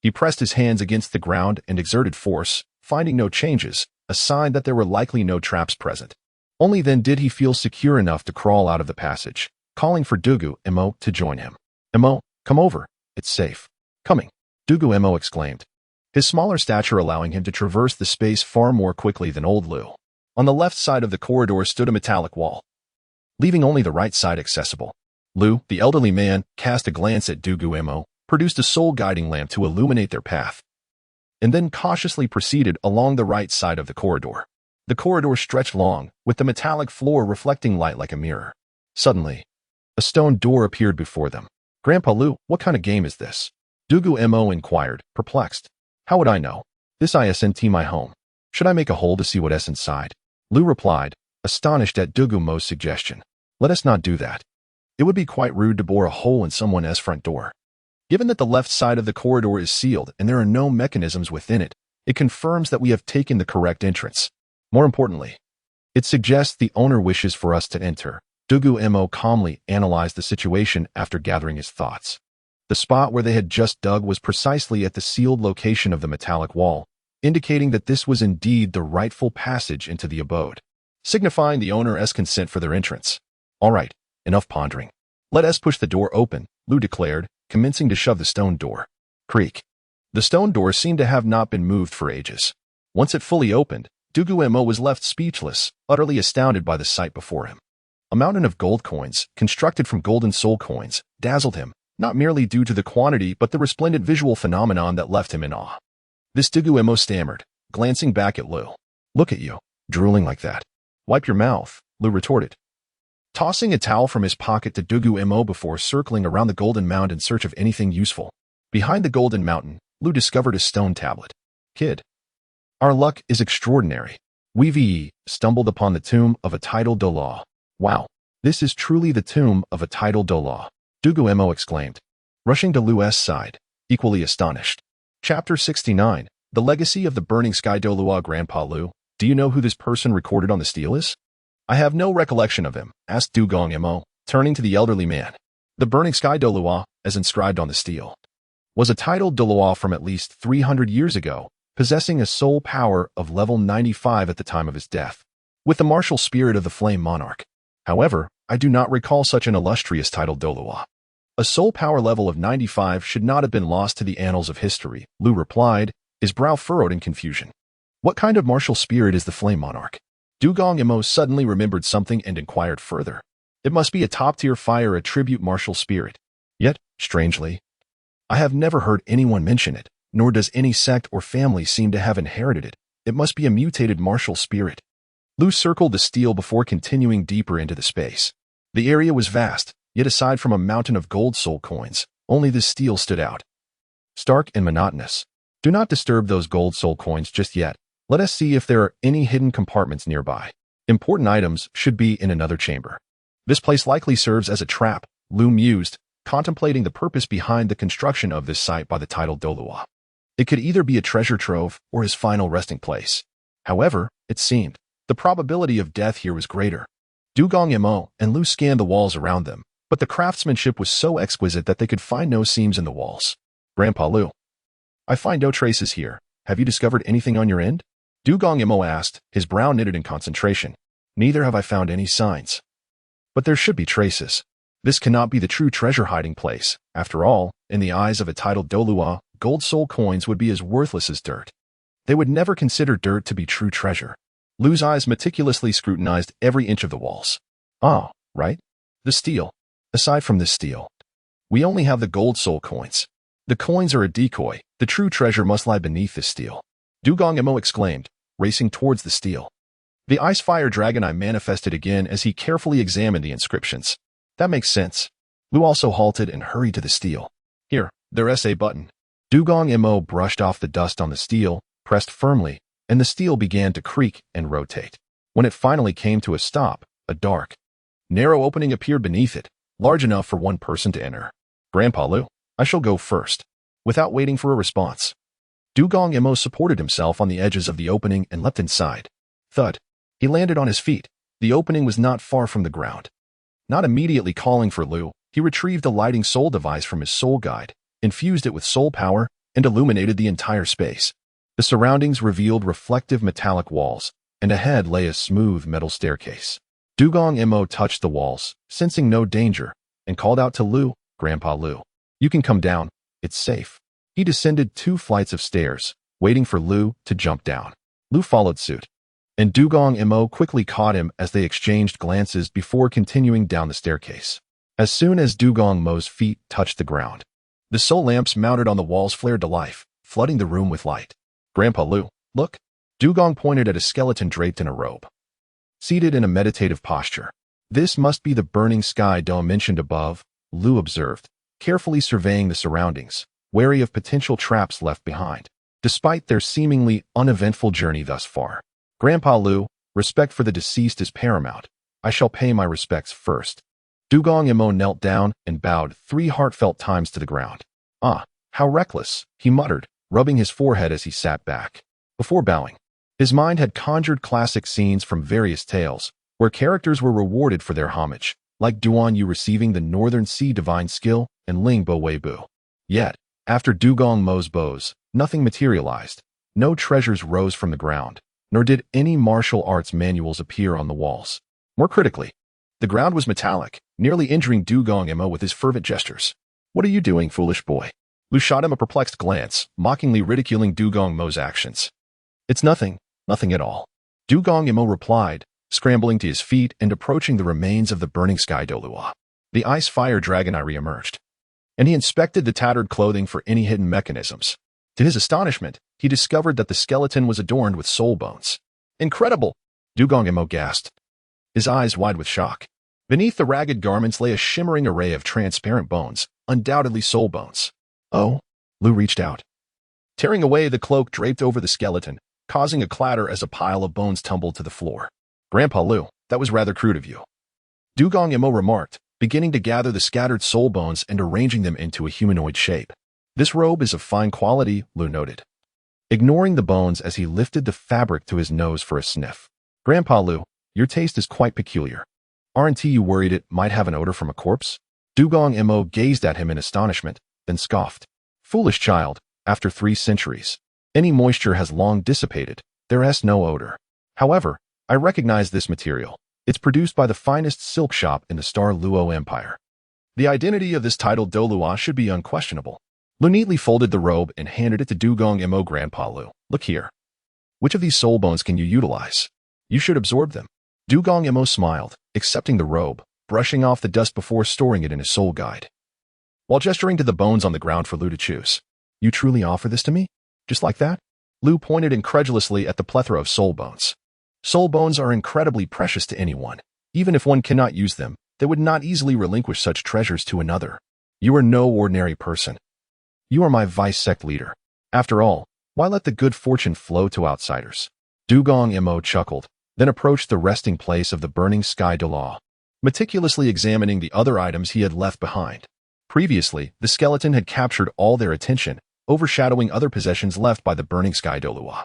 He pressed his hands against the ground and exerted force, finding no changes, a sign that there were likely no traps present. Only then did he feel secure enough to crawl out of the passage, calling for Dugu Mo to join him. Mo, come over, it's safe. Coming, Dugu Mo exclaimed, his smaller stature allowing him to traverse the space far more quickly than old Lu. On the left side of the corridor stood a metallic wall, leaving only the right side accessible. Lu, the elderly man, cast a glance at Dugu Mo, produced a soul-guiding lamp to illuminate their path, and then cautiously proceeded along the right side of the corridor. The corridor stretched long, with the metallic floor reflecting light like a mirror. Suddenly, a stone door appeared before them. Grandpa Lu, what kind of game is this? Dugu Mo inquired, perplexed. How would I know? This isn't my home. Should I make a hole to see what's inside? Lu replied, astonished at Dugu Mo's suggestion. Let us not do that. It would be quite rude to bore a hole in someone's front door. Given that the left side of the corridor is sealed and there are no mechanisms within it, it confirms that we have taken the correct entrance. More importantly, it suggests the owner wishes for us to enter. Dugu Mo calmly analyzed the situation after gathering his thoughts. The spot where they had just dug was precisely at the sealed location of the metallic wall, indicating that this was indeed the rightful passage into the abode, signifying the owner's consent for their entrance. All right, enough pondering. Let us push the door open, Lu declared, commencing to shove the stone door. Creak. The stone door seemed to have not been moved for ages. Once it fully opened, Dugu Mo was left speechless, utterly astounded by the sight before him. A mountain of gold coins, constructed from golden soul coins, dazzled him, not merely due to the quantity but the resplendent visual phenomenon that left him in awe. This Dugu Mo stammered, glancing back at Lu. Look at you, drooling like that. Wipe your mouth, Lu retorted, tossing a towel from his pocket to Dugu Mo before circling around the golden mound in search of anything useful. Behind the golden mountain, Lu discovered a stone tablet. Kid. Our luck is extraordinary. We've stumbled upon the tomb of a titled Douluo. Wow, this is truly the tomb of a titled Douluo, Dugu Mo exclaimed, rushing to Lu's side, equally astonished. Chapter 69, The Legacy of the Burning Sky Douluo. Grandpa Lu, do you know who this person recorded on the stele is? I have no recollection of him, asked Dugu Mo, turning to the elderly man. The Burning Sky Douluo, as inscribed on the stele, was a titled Douluo from at least 300 years ago, possessing a soul power of level 95 at the time of his death, with the martial spirit of the Flame Monarch. However, I do not recall such an illustrious titled Douluo. A soul power level of 95 should not have been lost to the annals of history, Lu replied, his brow furrowed in confusion. What kind of martial spirit is the Flame Monarch? Dugu Mo suddenly remembered something and inquired further. It must be a top-tier fire attribute martial spirit. Yet, strangely, I have never heard anyone mention it, nor does any sect or family seem to have inherited it. It must be a mutated martial spirit. Lu circled the stele before continuing deeper into the space. The area was vast, yet aside from a mountain of gold soul coins, only the stele stood out. Stark and monotonous. Do not disturb those gold soul coins just yet. Let us see if there are any hidden compartments nearby. Important items should be in another chamber. This place likely serves as a trap, Lu mused, contemplating the purpose behind the construction of this site by the titled Douluo. It could either be a treasure trove or his final resting place. However, it seemed, the probability of death here was greater. Dugu Mo and Lu scanned the walls around them, but the craftsmanship was so exquisite that they could find no seams in the walls. Grandpa Lu, I find no traces here. Have you discovered anything on your end? Dugu Mo asked, his brow knitted in concentration. Neither have I found any signs. But there should be traces. This cannot be the true treasure hiding place. After all, in the eyes of a titled Douluo, gold soul coins would be as worthless as dirt. They would never consider dirt to be true treasure. Lu's eyes meticulously scrutinized every inch of the walls. Ah, right? The stele. Aside from this stele, we only have the gold soul coins. The coins are a decoy. The true treasure must lie beneath this stele. Dugu Mo exclaimed, racing towards the stele. The ice fire dragon eye manifested again as he carefully examined the inscriptions. That makes sense. Lu also halted and hurried to the stele. Here, there's a button. Dugu Mo brushed off the dust on the stele, pressed firmly, and the stele began to creak and rotate. When it finally came to a stop, a dark, narrow opening appeared beneath it, large enough for one person to enter. Grandpa Lu, I shall go first. Without waiting for a response, Dugu Mo supported himself on the edges of the opening and leapt inside. Thud. He landed on his feet. The opening was not far from the ground. Not immediately calling for Lu, he retrieved a lighting soul device from his soul guide, infused it with soul power, and illuminated the entire space. The surroundings revealed reflective metallic walls, and ahead lay a smooth metal staircase. Dugu Mo touched the walls, sensing no danger, and called out to Lu, Grandpa Lu, you can come down. It's safe. He descended 2 flights of stairs, waiting for Lu to jump down. Lu followed suit, and Dugu Mo quickly caught him as they exchanged glances before continuing down the staircase. As soon as Dugu Mo's feet touched the ground, the soul lamps mounted on the walls flared to life, flooding the room with light. Grandpa Lu, look. Dugu pointed at a skeleton draped in a robe, seated in a meditative posture. This must be the burning sky dome mentioned above, Lu observed, carefully surveying the surroundings, wary of potential traps left behind. Despite their seemingly uneventful journey thus far, Grandpa Lu, respect for the deceased is paramount. I shall pay my respects first. Dugu Mo knelt down and bowed 3 heartfelt times to the ground. Ah, how reckless, he muttered, rubbing his forehead as he sat back. Before bowing, his mind had conjured classic scenes from various tales, where characters were rewarded for their homage, like Duan Yu receiving the Northern Sea divine skill and Ling Bo Wei Bu. Yet, after Dugu Mo's bows, nothing materialized. No treasures rose from the ground, nor did any martial arts manuals appear on the walls. More critically, the ground was metallic, nearly injuring Dugu Mo with his fervent gestures. What are you doing, foolish boy? Lu shot him a perplexed glance, mockingly ridiculing Dugu Mo's actions. It's nothing, nothing at all. Dugu Mo replied, scrambling to his feet and approaching the remains of the burning sky Douluo. The ice fire dragon eye re-emerged. and he inspected the tattered clothing for any hidden mechanisms. To his astonishment, he discovered that the skeleton was adorned with soul bones. Incredible! Dugu Mo gasped, his eyes wide with shock. Beneath the ragged garments lay a shimmering array of transparent bones, undoubtedly soul bones. Oh, Lu reached out, tearing away the cloak draped over the skeleton, causing a clatter as a pile of bones tumbled to the floor. Grandpa Lu, that was rather crude of you, Dugu Mo remarked, beginning to gather the scattered soul bones and arranging them into a humanoid shape. This robe is of fine quality, Lu noted, ignoring the bones as he lifted the fabric to his nose for a sniff. Grandpa Lu, your taste is quite peculiar. Aren't you worried it might have an odor from a corpse? Dugu Mo gazed at him in astonishment, then scoffed. Foolish child, after 3 centuries. Any moisture has long dissipated. There is no odor. However, I recognize this material. It's produced by the finest silk shop in the Star Luo Empire. The identity of this titled Douluo should be unquestionable. Lu neatly folded the robe and handed it to Dugu Mo. Grandpa Lu, look here. Which of these soul bones can you utilize? You should absorb them. Dugu Mo smiled, accepting the robe, brushing off the dust before storing it in his soul guide. While gesturing to the bones on the ground for Lu to choose. You truly offer this to me? Just like that? Lu pointed incredulously at the plethora of soul bones. Soul bones are incredibly precious to anyone. Even if one cannot use them, they would not easily relinquish such treasures to another. You are no ordinary person. You are my vice sect leader. After all, why let the good fortune flow to outsiders? Dugu Mo chuckled, then approached the resting place of the burning sky Douluo, meticulously examining the other items he had left behind. Previously, the skeleton had captured all their attention, overshadowing other possessions left by the burning sky Douluo.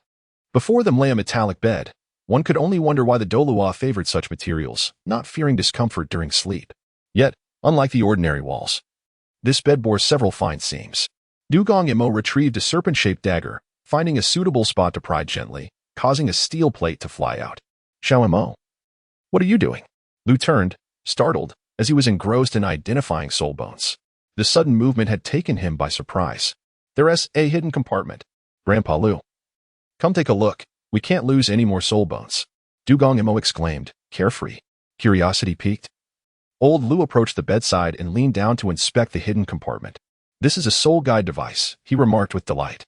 Before them lay a metallic bed. One could only wonder why the Douluo favored such materials, not fearing discomfort during sleep. Yet, unlike the ordinary walls, this bed bore several fine seams. Dugu Mo retrieved a serpent-shaped dagger, finding a suitable spot to pry gently, causing a steel plate to fly out. Xiao Mo, what are you doing? Lu turned, startled, as he was engrossed in identifying soul bones. The sudden movement had taken him by surprise. There is a hidden compartment. Grandpa Lu, come take a look. We can't lose any more soul bones. Dugu Mo exclaimed, carefree. Curiosity piqued. Old Lu approached the bedside and leaned down to inspect the hidden compartment. This is a soul guide device, he remarked with delight.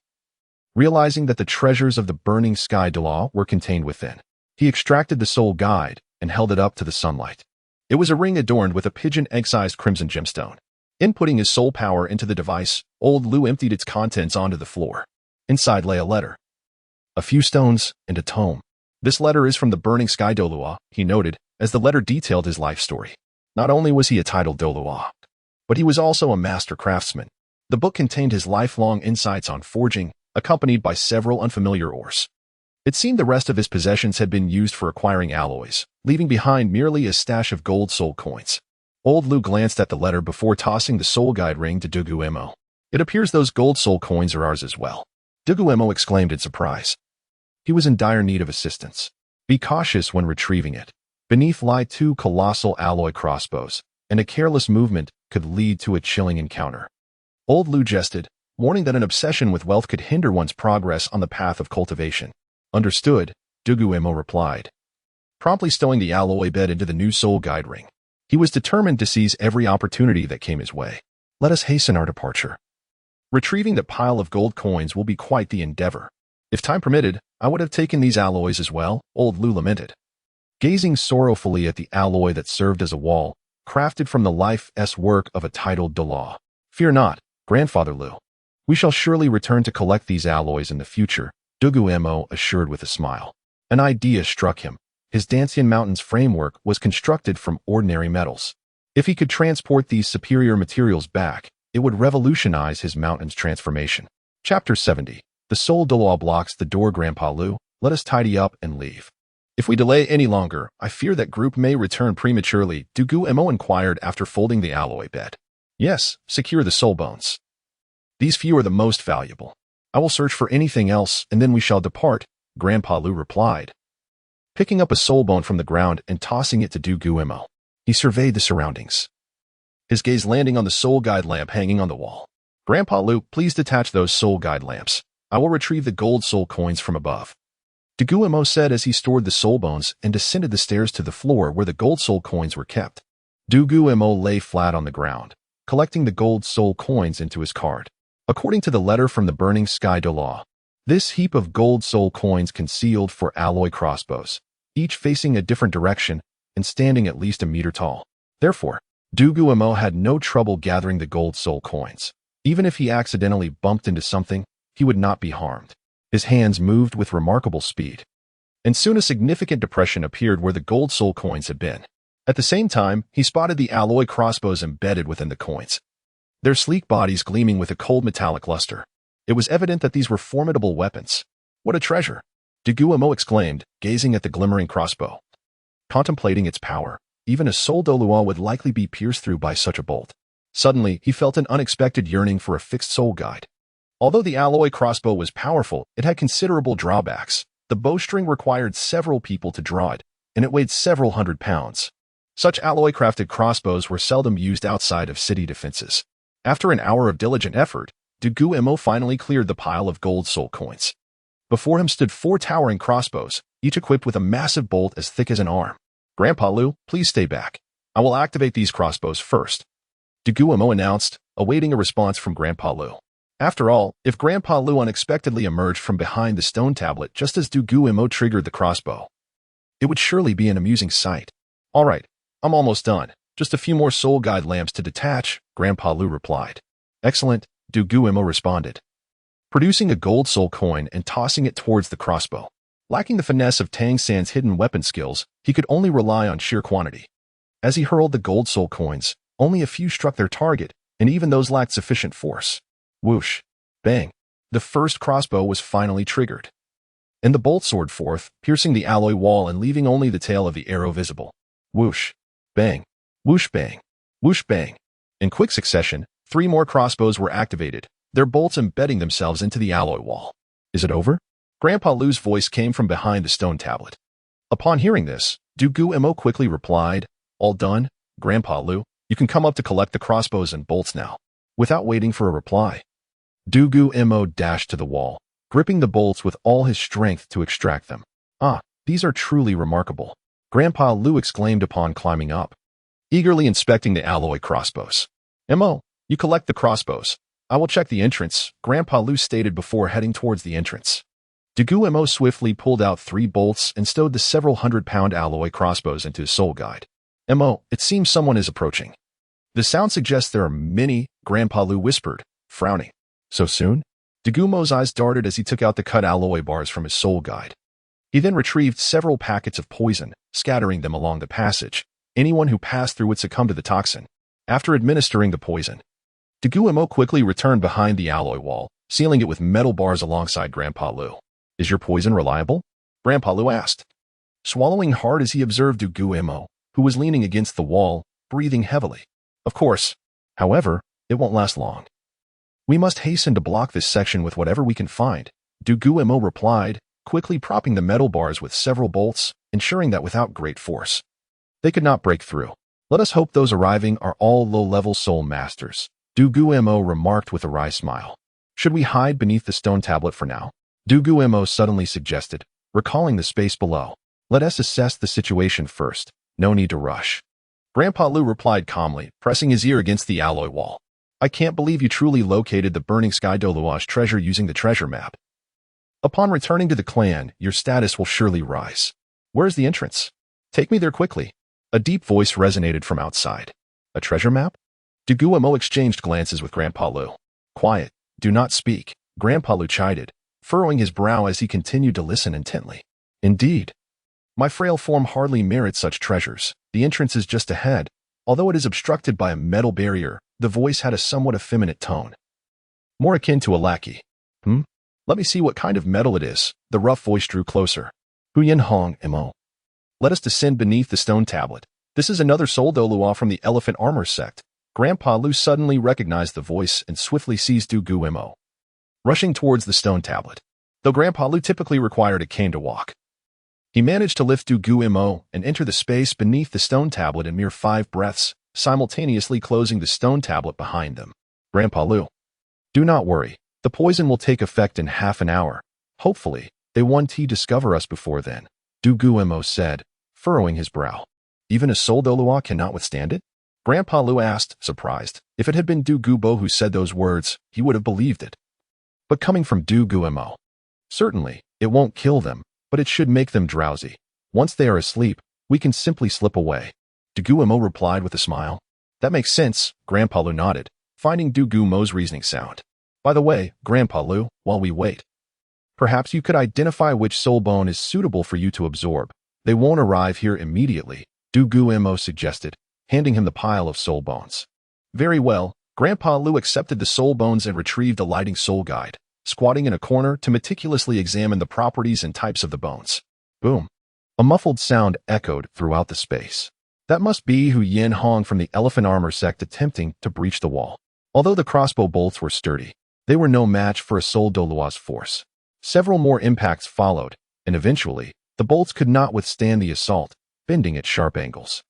Realizing that the treasures of the burning sky Douluo were contained within, he extracted the soul guide and held it up to the sunlight. It was a ring adorned with a pigeon egg-sized crimson gemstone. Inputting his soul power into the device, old Lu emptied its contents onto the floor. Inside lay a letter, a few stones, and a tome. This letter is from the burning sky Douluo, he noted, as the letter detailed his life story. Not only was he a titled Douluo, but he was also a master craftsman. The book contained his lifelong insights on forging, accompanied by several unfamiliar ores. It seemed the rest of his possessions had been used for acquiring alloys, leaving behind merely a stash of gold soul coins. Old Lu glanced at the letter before tossing the soul guide ring to Dugu Mo. It appears those gold soul coins are ours as well. Dugu Mo exclaimed in surprise. He was in dire need of assistance. Be cautious when retrieving it. Beneath lie 2 colossal alloy crossbows, and a careless movement could lead to a chilling encounter. Old Lu jested, warning that an obsession with wealth could hinder one's progress on the path of cultivation. Understood, Dugu Mo replied, promptly stowing the alloy bed into the new soul guide ring. He was determined to seize every opportunity that came his way. Let us hasten our departure. Retrieving the pile of gold coins will be quite the endeavor. If time permitted, I would have taken these alloys as well, old Lu lamented. Gazing sorrowfully at the alloy that served as a wall, crafted from the life's work of a titled Douluo. Fear not, Grandfather Lu. We shall surely return to collect these alloys in the future, Dugu Mo assured with a smile. An idea struck him. His Dancian mountain's framework was constructed from ordinary metals. If he could transport these superior materials back, it would revolutionize his mountain's transformation. Chapter 70. The soul Douluo blocks the door. Grandpa Lu, let us tidy up and leave. If we delay any longer, I fear that group may return prematurely, Dugu Mo inquired after folding the alloy bed. Yes, secure the soul bones. These few are the most valuable. I will search for anything else, and then we shall depart, Grandpa Lu replied. Picking up a soul bone from the ground and tossing it to Dugu Mo, he surveyed the surroundings, his gaze landing on the soul guide lamp hanging on the wall. Grandpa Lu, please detach those soul guide lamps. I will retrieve the gold soul coins from above. Dugu Mo said as he stored the soul bones and descended the stairs to the floor where the gold soul coins were kept. Dugu Mo lay flat on the ground, collecting the gold soul coins into his cart. According to the letter from the burning sky Douluo, this heap of gold soul coins concealed 4 alloy crossbows, each facing a different direction and standing at least a meter tall. Therefore, Dugu Mo had no trouble gathering the gold soul coins. Even if he accidentally bumped into something, he would not be harmed. His hands moved with remarkable speed. And soon a significant depression appeared where the gold soul coins had been. At the same time, he spotted the alloy crossbows embedded within the coins, their sleek bodies gleaming with a cold metallic luster. It was evident that these were formidable weapons. What a treasure! Dugu Mo exclaimed, gazing at the glimmering crossbow. Contemplating its power, even a soul Douluo would likely be pierced through by such a bolt. Suddenly, he felt an unexpected yearning for a fixed soul guide. Although the alloy crossbow was powerful, it had considerable drawbacks. The bowstring required several people to draw it, and it weighed several hundred pounds. Such alloy-crafted crossbows were seldom used outside of city defenses. After an hour of diligent effort, Dugu Mo finally cleared the pile of gold soul coins. Before him stood 4 towering crossbows, each equipped with a massive bolt as thick as an arm. "Grandpa Lu, please stay back. I will activate these crossbows first," Dugu Mo announced, awaiting a response from Grandpa Lu. After all, if Grandpa Lu unexpectedly emerged from behind the stone tablet just as Dugu Mo triggered the crossbow, it would surely be an amusing sight. "All right, I'm almost done. Just a few more soul guide lamps to detach," Grandpa Lu replied. "Excellent," Dugu Mo responded, producing a gold soul coin and tossing it towards the crossbow. Lacking the finesse of Tang San's hidden weapon skills, he could only rely on sheer quantity. As he hurled the gold soul coins, only a few struck their target, and even those lacked sufficient force. Whoosh! Bang! The first crossbow was finally triggered, and the bolt soared forth, piercing the alloy wall and leaving only the tail of the arrow visible. Whoosh! Bang! Whoosh bang! Whoosh bang! In quick succession, 3 more crossbows were activated, their bolts embedding themselves into the alloy wall. "Is it over?" Grandpa Lu's voice came from behind the stone tablet. Upon hearing this, Dugu Mo quickly replied, "All done, Grandpa Lu. You can come up to collect the crossbows and bolts now." Without waiting for a reply, Dugu Mo dashed to the wall, gripping the bolts with all his strength to extract them. "Ah, these are truly remarkable," Grandpa Lu exclaimed upon climbing up, eagerly inspecting the alloy crossbows. "Mo, you collect the crossbows. I will check the entrance," Grandpa Lu stated before heading towards the entrance. Dugu Mo swiftly pulled out 3 bolts and stowed the several hundred-pound alloy crossbows into his soul guide. "Mo, it seems someone is approaching." "The sound suggests there are many," Grandpa Lu whispered, frowning. "So soon?" Dugu Mo's eyes darted as he took out the cut alloy bars from his soul guide. He then retrieved several packets of poison, scattering them along the passage. Anyone who passed through would succumb to the toxin. After administering the poison, Dugu Mo quickly returned behind the alloy wall, sealing it with metal bars alongside Grandpa Lu. "Is your poison reliable?" Grandpa Lu asked, swallowing hard as he observed Dugu Mo, who was leaning against the wall, breathing heavily. "Of course. However, it won't last long. We must hasten to block this section with whatever we can find," Dugu Mo replied, quickly propping the metal bars with several bolts, ensuring that without great force, they could not break through. "Let us hope those arriving are all low-level soul masters," Dugu Mo remarked with a wry smile. "Should we hide beneath the stone tablet for now?" Dugu Mo suddenly suggested, recalling the space below. "Let us assess the situation first. No need to rush." Grandpa Lu replied calmly, pressing his ear against the alloy wall. "I can't believe you truly located the burning sky Douluo's treasure using the treasure map. Upon returning to the clan, your status will surely rise. Where's the entrance? Take me there quickly." A deep voice resonated from outside. "A treasure map?" Dugu Mo exchanged glances with Grandpa Lu. "Quiet, do not speak," Grandpa Lu chided, furrowing his brow as he continued to listen intently. "Indeed. My frail form hardly merits such treasures. The entrance is just ahead. Although it is obstructed by a metal barrier, the voice had a somewhat effeminate tone, more akin to a lackey. Let me see what kind of metal it is." The rough voice drew closer. "Huyen Hong Mo. Let us descend beneath the stone tablet. This is another soul Douluo from the Elephant Armor Sect." Grandpa Lu suddenly recognized the voice and swiftly seized Dugu Mo, rushing towards the stone tablet. Though Grandpa Lu typically required a cane to walk, he managed to lift Dugu Mo and enter the space beneath the stone tablet in mere 5 breaths, simultaneously closing the stone tablet behind them. "Grandpa Lu, do not worry. The poison will take effect in half an hour. Hopefully, they won't discover us before then," Dugu Mo said, furrowing his brow. "Even a soul Douluo cannot withstand it?" Grandpa Lu asked, surprised. If it had been Dugu Mo who said those words, he would have believed it. But coming from Dugu Mo, certainly, it won't kill them, but it should make them drowsy. Once they are asleep, we can simply slip away. Dugu Mo replied with a smile. That makes sense, Grandpa Lu nodded, finding Dugu Mo's reasoning sound. By the way, Grandpa Lu, while we wait, perhaps you could identify which soul bone is suitable for you to absorb. They won't arrive here immediately, Dugu Mo suggested, handing him the pile of soul bones. Very well, Grandpa Lu accepted the soul bones and retrieved a lighting soul guide, squatting in a corner to meticulously examine the properties and types of the bones. Boom. A muffled sound echoed throughout the space. That must be Hu Yin Hong from the Elephant Armor Sect attempting to breach the wall. Although the crossbow bolts were sturdy, they were no match for a soul Douluo's force. Several more impacts followed, and eventually, the bolts could not withstand the assault, bending at sharp angles.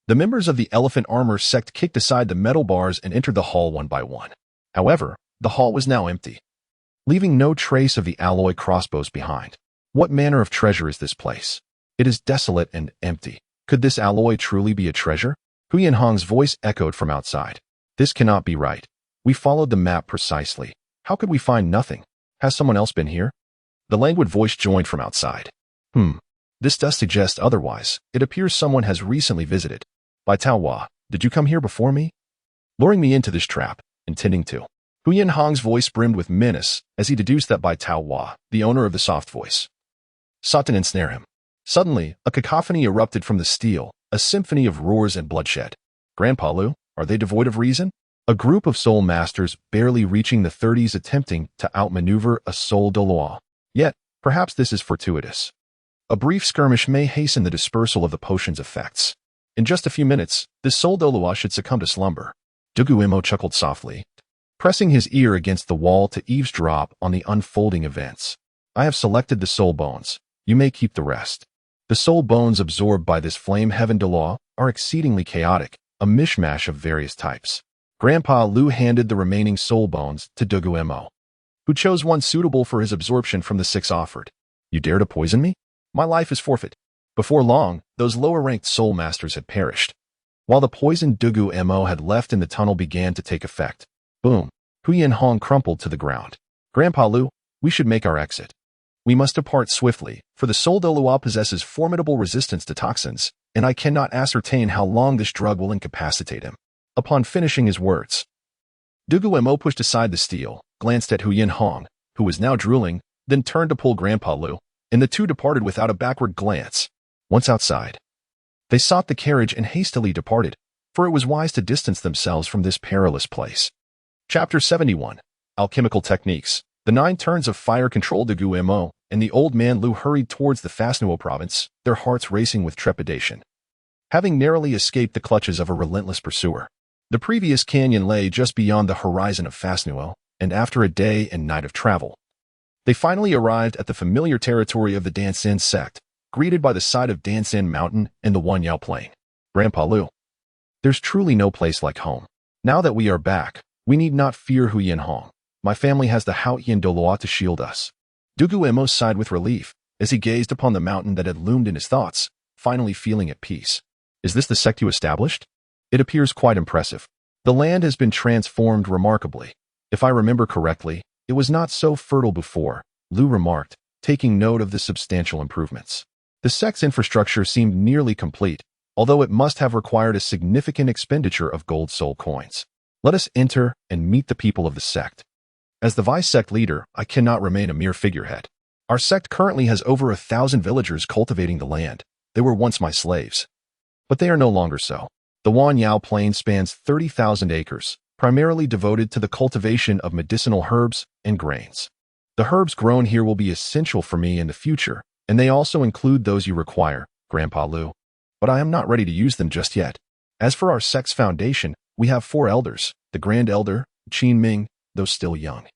The members of the Elephant Armor Sect kicked aside the metal bars and entered the hall one by one. However, the hall was now empty, leaving no trace of the alloy crossbows behind. What manner of treasure is this place? It is desolate and empty. Could this alloy truly be a treasure? Hu Yanhong's voice echoed from outside. This cannot be right. We followed the map precisely. How could we find nothing? Has someone else been here? The languid voice joined from outside. This does suggest otherwise. It appears someone has recently visited. By Taohua, did you come here before me? Luring me into this trap, intending to. Hu Yanhong's voice brimmed with menace as he deduced that Bai Taohua, the owner of the soft voice, sought to ensnare him. Suddenly, a cacophony erupted from the steel, a symphony of roars and bloodshed. Grandpa Lu, are they devoid of reason? A group of soul masters barely reaching the 30s attempting to outmaneuver a soul Douluo. Yet, perhaps this is fortuitous. A brief skirmish may hasten the dispersal of the potion's effects. In just a few minutes, this soul Douluo should succumb to slumber. Dugu Mo chuckled softly, pressing his ear against the wall to eavesdrop on the unfolding events. I have selected the soul bones. You may keep the rest. The soul bones absorbed by this flame heaven Douluo are exceedingly chaotic, a mishmash of various types. Grandpa Lu handed the remaining soul bones to Dugu Mo, who chose one suitable for his absorption from the 6 offered. You dare to poison me? My life is forfeit. Before long, those lower-ranked soul masters had perished. While the poison Dugu Mo had left in the tunnel began to take effect. Boom. Hu Yanhong crumpled to the ground. Grandpa Lu, we should make our exit. We must depart swiftly, for the soul Douluo possesses formidable resistance to toxins, and I cannot ascertain how long this drug will incapacitate him. Upon finishing his words, Dugu Mo pushed aside the steel, glanced at Hu Yanhong, who was now drooling, then turned to pull Grandpa Lu, and the two departed without a backward glance. Once outside, they sought the carriage and hastily departed, for it was wise to distance themselves from this perilous place. Chapter 71. Alchemical Techniques. The 9 turns of fire controlled Dugu Mo, and the old man Lu hurried towards the Fasnuo province, their hearts racing with trepidation. Having narrowly escaped the clutches of a relentless pursuer, the previous canyon lay just beyond the horizon of Fasnuo, and after a day and night of travel, they finally arrived at the familiar territory of the Dancian Sect, greeted by the sight of Dancian Mountain and the Wanyao Plain. Grandpa Lu, there's truly no place like home. Now that we are back, we need not fear Hu Yanhong. My family has the Haotian Douluo to shield us. Dugu Mo sighed with relief as he gazed upon the mountain that had loomed in his thoughts, finally feeling at peace. Is this the sect you established? It appears quite impressive. The land has been transformed remarkably. If I remember correctly, it was not so fertile before, Lu remarked, taking note of the substantial improvements. The sect's infrastructure seemed nearly complete, although it must have required a significant expenditure of gold soul coins. Let us enter and meet the people of the sect. As the vice-sect leader, I cannot remain a mere figurehead. Our sect currently has over 1,000 villagers cultivating the land. They were once my slaves. But they are no longer so. The Wanyao Plain spans 30,000 acres, primarily devoted to the cultivation of medicinal herbs and grains. The herbs grown here will be essential for me in the future, and they also include those you require, Grandpa Lu. But I am not ready to use them just yet. As for our sect's foundation, we have 4 elders. The Grand Elder, Qin Ming, though still young,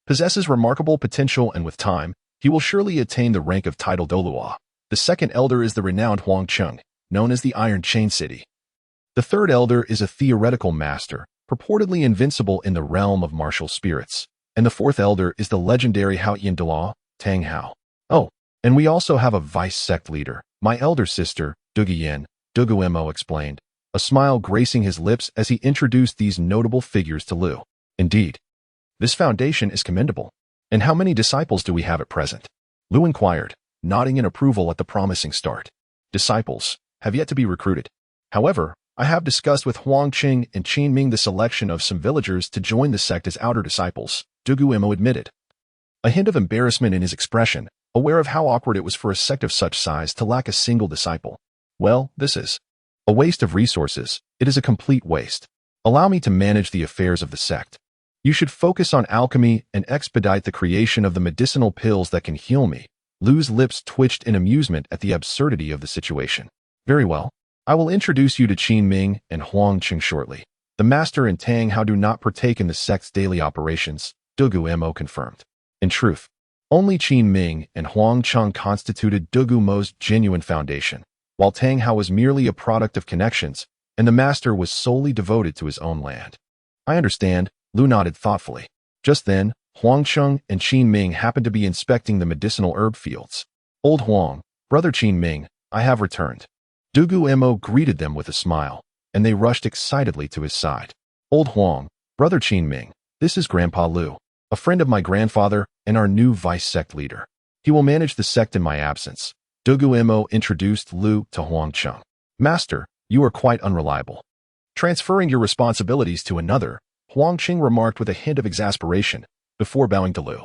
possesses remarkable potential, and with time, he will surely attain the rank of title Douluo. The second elder is the renowned Huang Cheng, known as the Iron Chain City. The third elder is a theoretical master, purportedly invincible in the realm of martial spirits. And the fourth elder is the legendary Haotian Douluo, Tang Hao. Oh, and we also have a vice-sect leader, my elder sister, Dugu Mo explained, a smile gracing his lips as he introduced these notable figures to Lu. Indeed, this foundation is commendable. And how many disciples do we have at present? Lu inquired, nodding in approval at the promising start. Disciples have yet to be recruited. However, I have discussed with Huang Qing and Qin Ming the selection of some villagers to join the sect as outer disciples, Dugu Mo admitted. A hint of embarrassment in his expression, aware of how awkward it was for a sect of such size to lack a single disciple. Well, this is a waste of resources. It is a complete waste. Allow me to manage the affairs of the sect. You should focus on alchemy and expedite the creation of the medicinal pills that can heal me. Lu's lips twitched in amusement at the absurdity of the situation. Very well. I will introduce you to Qin Ming and Huang Qing shortly. The master and Tang Hao do not partake in the sect's daily operations, Dugu Mo confirmed. In truth, only Qin Ming and Huang Qing constituted Dugu Mo's genuine foundation, while Tang Hao was merely a product of connections, and the master was solely devoted to his own land. I understand, Lu nodded thoughtfully. Just then, Huang Qing and Qin Ming happened to be inspecting the medicinal herb fields. Old Huang, brother Qin Ming, I have returned. Dugu Mo greeted them with a smile, and they rushed excitedly to his side. Old Huang, brother Qin Ming, this is Grandpa Lu, a friend of my grandfather and our new vice sect leader. He will manage the sect in my absence. Dugu Mo introduced Lu to Huang Qing. Master, you are quite unreliable. Transferring your responsibilities to another, Huang Qing remarked with a hint of exasperation, before bowing to Lu.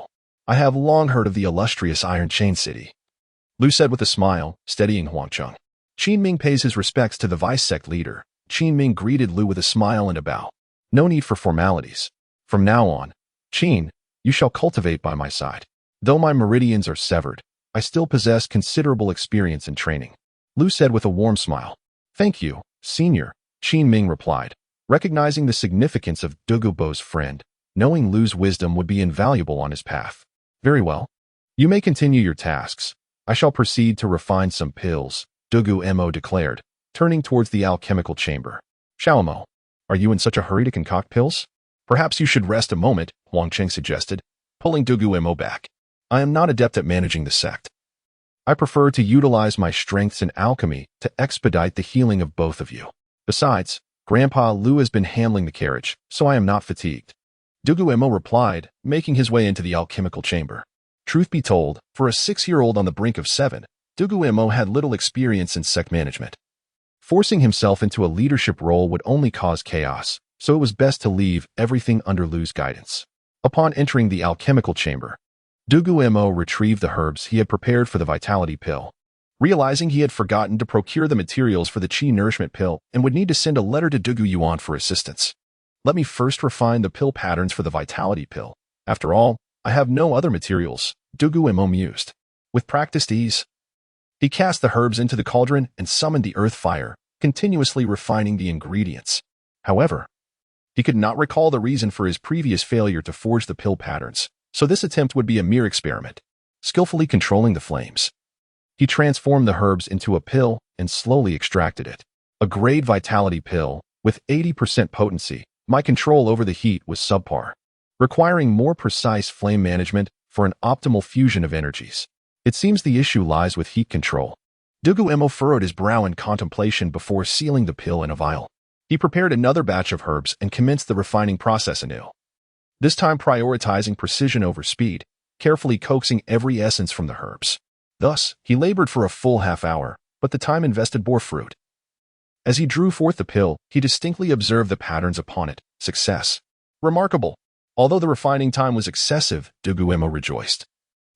I have long heard of the illustrious Iron Chain City. Lu said with a smile, steadying Huang Qing. Qin Ming pays his respects to the vice sect leader. Qin Ming greeted Lu with a smile and a bow. No need for formalities. From now on, Qin, you shall cultivate by my side. Though my meridians are severed, I still possess considerable experience and training. Lu said with a warm smile. Thank you, senior, Qin Ming replied, recognizing the significance of Dugu Mo's friend, knowing Lu's wisdom would be invaluable on his path. Very well. You may continue your tasks. I shall proceed to refine some pills, Dugu Mo declared, turning towards the alchemical chamber. Xiaomo, are you in such a hurry to concoct pills? Perhaps you should rest a moment, Huang Qing suggested, pulling Dugu Mo back. I am not adept at managing the sect. I prefer to utilize my strengths in alchemy to expedite the healing of both of you. Besides, Grandpa Lu has been handling the carriage, so I am not fatigued. Dugu Mo replied, making his way into the alchemical chamber. Truth be told, for a 6-year-old on the brink of 7, Dugu Mo had little experience in sect management. Forcing himself into a leadership role would only cause chaos, so it was best to leave everything under Lu's guidance. Upon entering the alchemical chamber, Dugu Mo retrieved the herbs he had prepared for the vitality pill. Realizing he had forgotten to procure the materials for the Qi nourishment pill and would need to send a letter to Dugu Yuan for assistance. Let me first refine the pill patterns for the vitality pill. After all, I have no other materials, Dugu Mo mused. With practiced ease, he cast the herbs into the cauldron and summoned the earth fire, continuously refining the ingredients. However, he could not recall the reason for his previous failure to forge the pill patterns, so this attempt would be a mere experiment. Skillfully controlling the flames, he transformed the herbs into a pill and slowly extracted it. A grade vitality pill, with 80% potency, my control over the heat was subpar, requiring more precise flame management for an optimal fusion of energies. It seems the issue lies with heat control. Dugu Mo furrowed his brow in contemplation before sealing the pill in a vial. He prepared another batch of herbs and commenced the refining process anew. This time prioritizing precision over speed, carefully coaxing every essence from the herbs. Thus, he labored for a full half-hour, but the time invested bore fruit. As he drew forth the pill, he distinctly observed the patterns upon it. Success. Remarkable. Although the refining time was excessive, Dugu Mo rejoiced.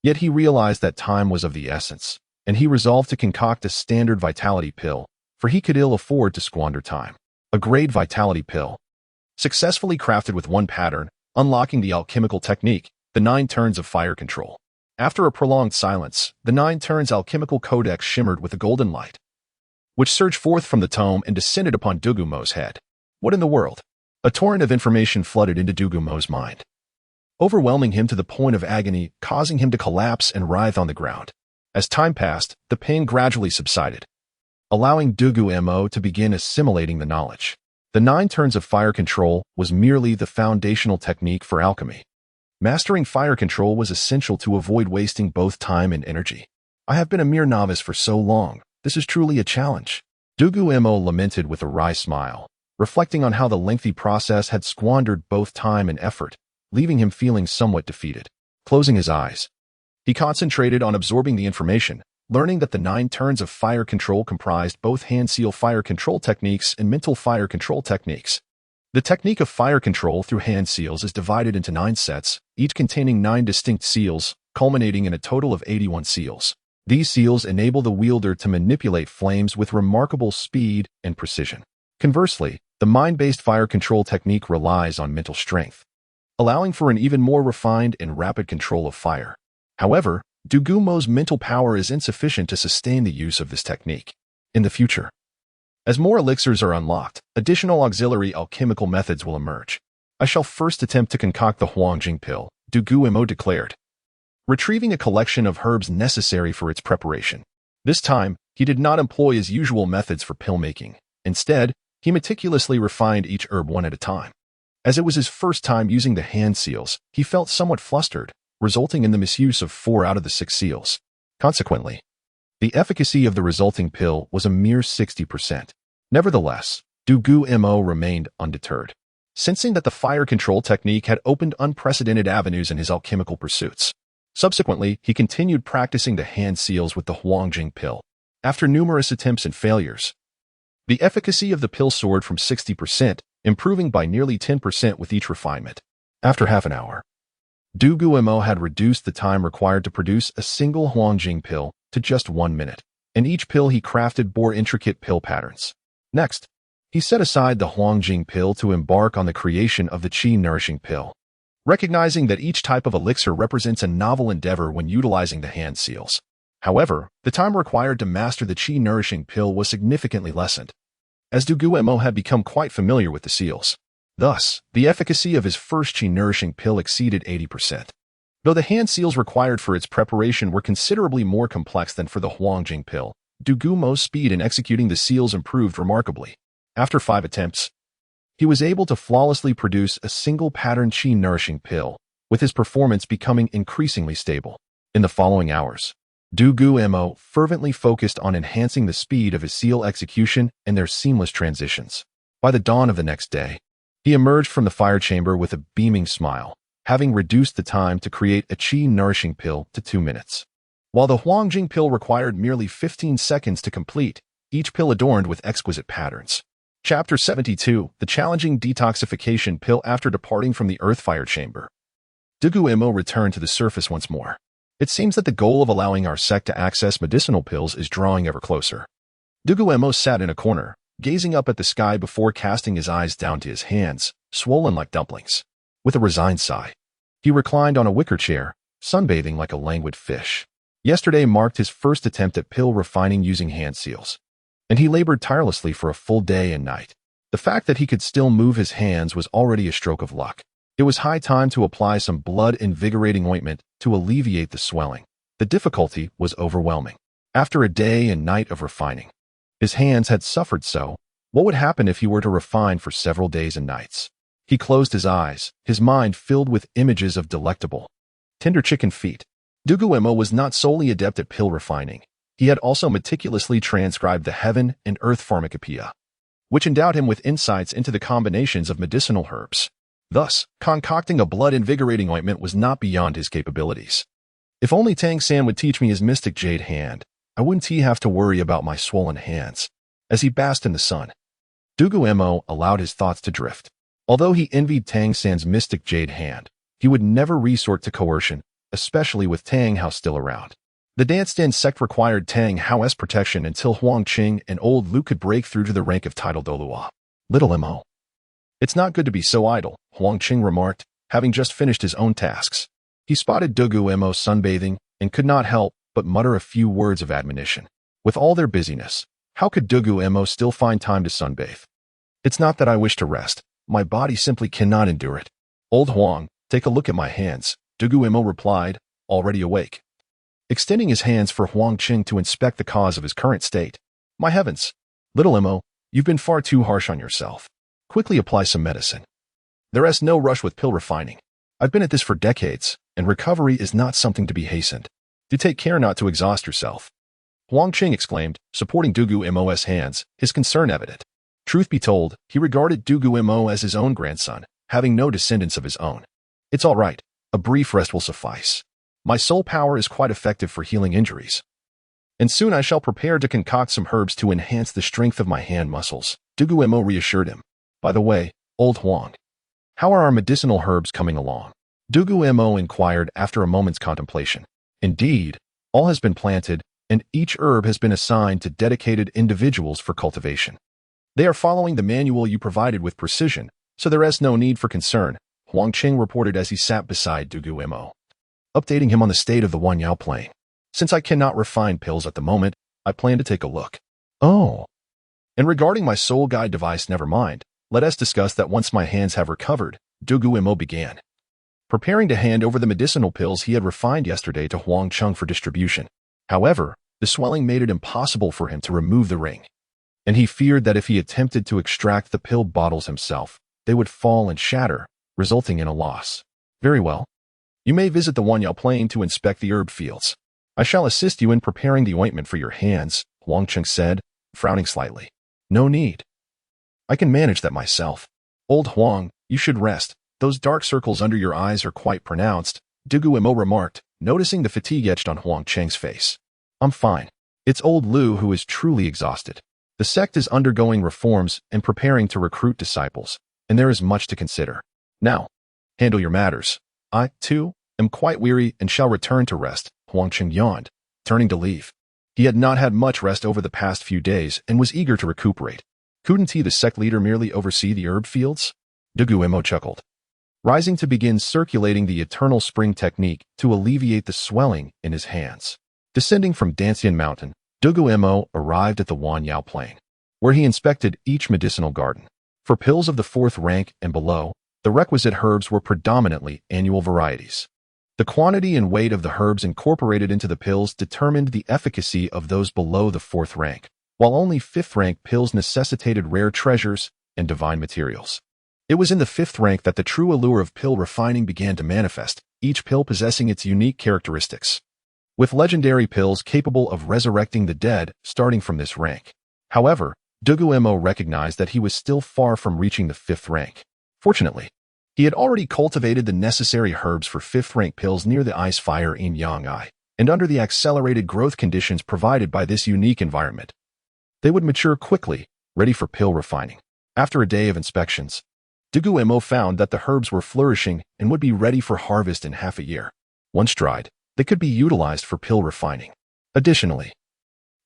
Yet he realized that time was of the essence, and he resolved to concoct a standard vitality pill, for he could ill afford to squander time. A grade vitality pill. Successfully crafted with one pattern, unlocking the alchemical technique, the 9 turns of fire control. After a prolonged silence, the 9 turns alchemical codex shimmered with a golden light, which surged forth from the tome and descended upon Dugu Mo's head. What in the world? A torrent of information flooded into Dugu Mo's mind, overwhelming him to the point of agony, causing him to collapse and writhe on the ground. As time passed, the pain gradually subsided, allowing Dugu Mo to begin assimilating the knowledge. The 9 turns of fire control was merely the foundational technique for alchemy. Mastering fire control was essential to avoid wasting both time and energy. I have been a mere novice for so long. This is truly a challenge. Dugu Mo lamented with a wry smile, reflecting on how the lengthy process had squandered both time and effort, leaving him feeling somewhat defeated. Closing his eyes, he concentrated on absorbing the information, learning that the 9 turns of fire control comprised both hand-seal fire control techniques and mental fire control techniques. The technique of fire control through hand seals is divided into 9 sets, each containing 9 distinct seals, culminating in a total of 81 seals. These seals enable the wielder to manipulate flames with remarkable speed and precision. Conversely, the mind-based fire control technique relies on mental strength, allowing for an even more refined and rapid control of fire. However, Dugu Mo's mental power is insufficient to sustain the use of this technique. In the future, as more elixirs are unlocked, additional auxiliary alchemical methods will emerge. I shall first attempt to concoct the Huangjing pill, Dugu Mo declared, retrieving a collection of herbs necessary for its preparation. This time, he did not employ his usual methods for pill making. Instead, he meticulously refined each herb one at a time. As it was his first time using the hand seals, he felt somewhat flustered, resulting in the misuse of 4 out of the 6 seals. Consequently, the efficacy of the resulting pill was a mere 60%. Nevertheless, Dugu Mo remained undeterred, sensing that the fire control technique had opened unprecedented avenues in his alchemical pursuits. Subsequently, he continued practicing the hand seals with the Huangjing pill. After numerous attempts and failures, the efficacy of the pill soared from 60%, improving by nearly 10% with each refinement. After half an hour, Dugu Mo had reduced the time required to produce a single Huangjing pill to just 1 minute, and each pill he crafted bore intricate pill patterns. Next, he set aside the Huangjing pill to embark on the creation of the qi-nourishing pill, recognizing that each type of elixir represents a novel endeavor when utilizing the hand seals. However, the time required to master the qi-nourishing pill was significantly lessened, as Dugu Mo had become quite familiar with the seals. Thus, the efficacy of his first qi-nourishing pill exceeded 80%. Though the hand seals required for its preparation were considerably more complex than for the Huangjing pill, Dugu Mo's speed in executing the seals improved remarkably. After 5 attempts, he was able to flawlessly produce a single pattern qi-nourishing pill, with his performance becoming increasingly stable. In the following hours, Dugu Mo fervently focused on enhancing the speed of his seal execution and their seamless transitions. By the dawn of the next day, he emerged from the fire chamber with a beaming smile, having reduced the time to create a qi-nourishing pill to 2 minutes. While the Huangjing pill required merely 15 seconds to complete, each pill adorned with exquisite patterns. Chapter 72, The Challenging Detoxification Pill. After departing from the earth fire chamber, Dugu Mo returned to the surface once more. It seems that the goal of allowing our sect to access medicinal pills is drawing ever closer. Dugu Mo sat in a corner, gazing up at the sky before casting his eyes down to his hands, swollen like dumplings. With a resigned sigh, he reclined on a wicker chair, sunbathing like a languid fish. Yesterday marked his first attempt at pill refining using hand seals, and he labored tirelessly for a full day and night. The fact that he could still move his hands was already a stroke of luck. It was high time to apply some blood-invigorating ointment to alleviate the swelling. The difficulty was overwhelming. After a day and night of refining, his hands had suffered so. What would happen if he were to refine for several days and nights? He closed his eyes, his mind filled with images of delectable, tender chicken feet. Dugu Mo was not solely adept at pill refining. He had also meticulously transcribed the heaven and earth pharmacopoeia, which endowed him with insights into the combinations of medicinal herbs. Thus, concocting a blood-invigorating ointment was not beyond his capabilities. If only Tang San would teach me his mystic jade hand, I wouldn't have to worry about my swollen hands. As he basked in the sun, Dugu Mo allowed his thoughts to drift. Although he envied Tang San's mystic jade hand, he would never resort to coercion, especially with Tang Hao still around. The Dancian sect required Tang Hao's protection until Huang Qing and old Lu could break through to the rank of title Douluo. Little Mo. It's not good to be so idle, Huang Qing remarked, having just finished his own tasks. He spotted Dugu Mo sunbathing and could not help but mutter a few words of admonition. With all their busyness, how could Dugu Mo still find time to sunbathe? It's not that I wish to rest. My body simply cannot endure it. Old Huang, take a look at my hands, Dugu Mo replied, already awake, extending his hands for Huang Qing to inspect the cause of his current state. My heavens, little Mo, you've been far too harsh on yourself. Quickly apply some medicine. There is no rush with pill refining. I've been at this for decades, and recovery is not something to be hastened. Do take care not to exhaust yourself. Huang Qing exclaimed, supporting Dugu Mo's hands, his concern evident. Truth be told, he regarded Dugu Mo as his own grandson, having no descendants of his own. It's all right. A brief rest will suffice. My soul power is quite effective for healing injuries. And soon I shall prepare to concoct some herbs to enhance the strength of my hand muscles, Dugu Mo reassured him. By the way, old Huang, how are our medicinal herbs coming along? Dugu Mo inquired after a moment's contemplation. Indeed, all has been planted, and each herb has been assigned to dedicated individuals for cultivation. They are following the manual you provided with precision, so there is no need for concern, Huang Qing reported as he sat beside Dugu Mo, updating him on the state of the Wanyao plain. Since I cannot refine pills at the moment, I plan to take a look. Oh. And regarding my soul guide device, never mind. Let us discuss that once my hands have recovered, Dugu Mo began, preparing to hand over the medicinal pills he had refined yesterday to Huang Qing for distribution. However, the swelling made it impossible for him to remove the ring, and he feared that if he attempted to extract the pill bottles himself, they would fall and shatter, resulting in a loss. Very well. You may visit the Wanyao plain to inspect the herb fields. I shall assist you in preparing the ointment for your hands, Huang Qing said, frowning slightly. No need. I can manage that myself. Old Huang, you should rest. Those dark circles under your eyes are quite pronounced, Dugu Mo remarked, noticing the fatigue etched on Huang Qing's face. I'm fine. It's old Lu who is truly exhausted. The sect is undergoing reforms and preparing to recruit disciples, and there is much to consider. Now, handle your matters. I, too, am quite weary and shall return to rest, Huang Qing yawned, turning to leave. He had not had much rest over the past few days and was eager to recuperate. Couldn't he, the sect leader, merely oversee the herb fields? Dugu Mo chuckled, rising to begin circulating the eternal spring technique to alleviate the swelling in his hands. Descending from Dancian mountain, Dugu Mo arrived at the Wanyao plain, where he inspected each medicinal garden. For pills of the 4th rank and below, the requisite herbs were predominantly annual varieties. The quantity and weight of the herbs incorporated into the pills determined the efficacy of those below the 4th rank, while only 5th rank pills necessitated rare treasures and divine materials. It was in the 5th rank that the true allure of pill refining began to manifest, each pill possessing its unique characteristics, with legendary pills capable of resurrecting the dead starting from this rank. However, Dugu Mo recognized that he was still far from reaching the 5th rank. Fortunately, he had already cultivated the necessary herbs for 5th rank pills near the ice fire in Yang'ai, and under the accelerated growth conditions provided by this unique environment, they would mature quickly, ready for pill refining. After a day of inspections, Dugu Mo found that the herbs were flourishing and would be ready for harvest in half a year. Once dried, they could be utilized for pill refining. Additionally,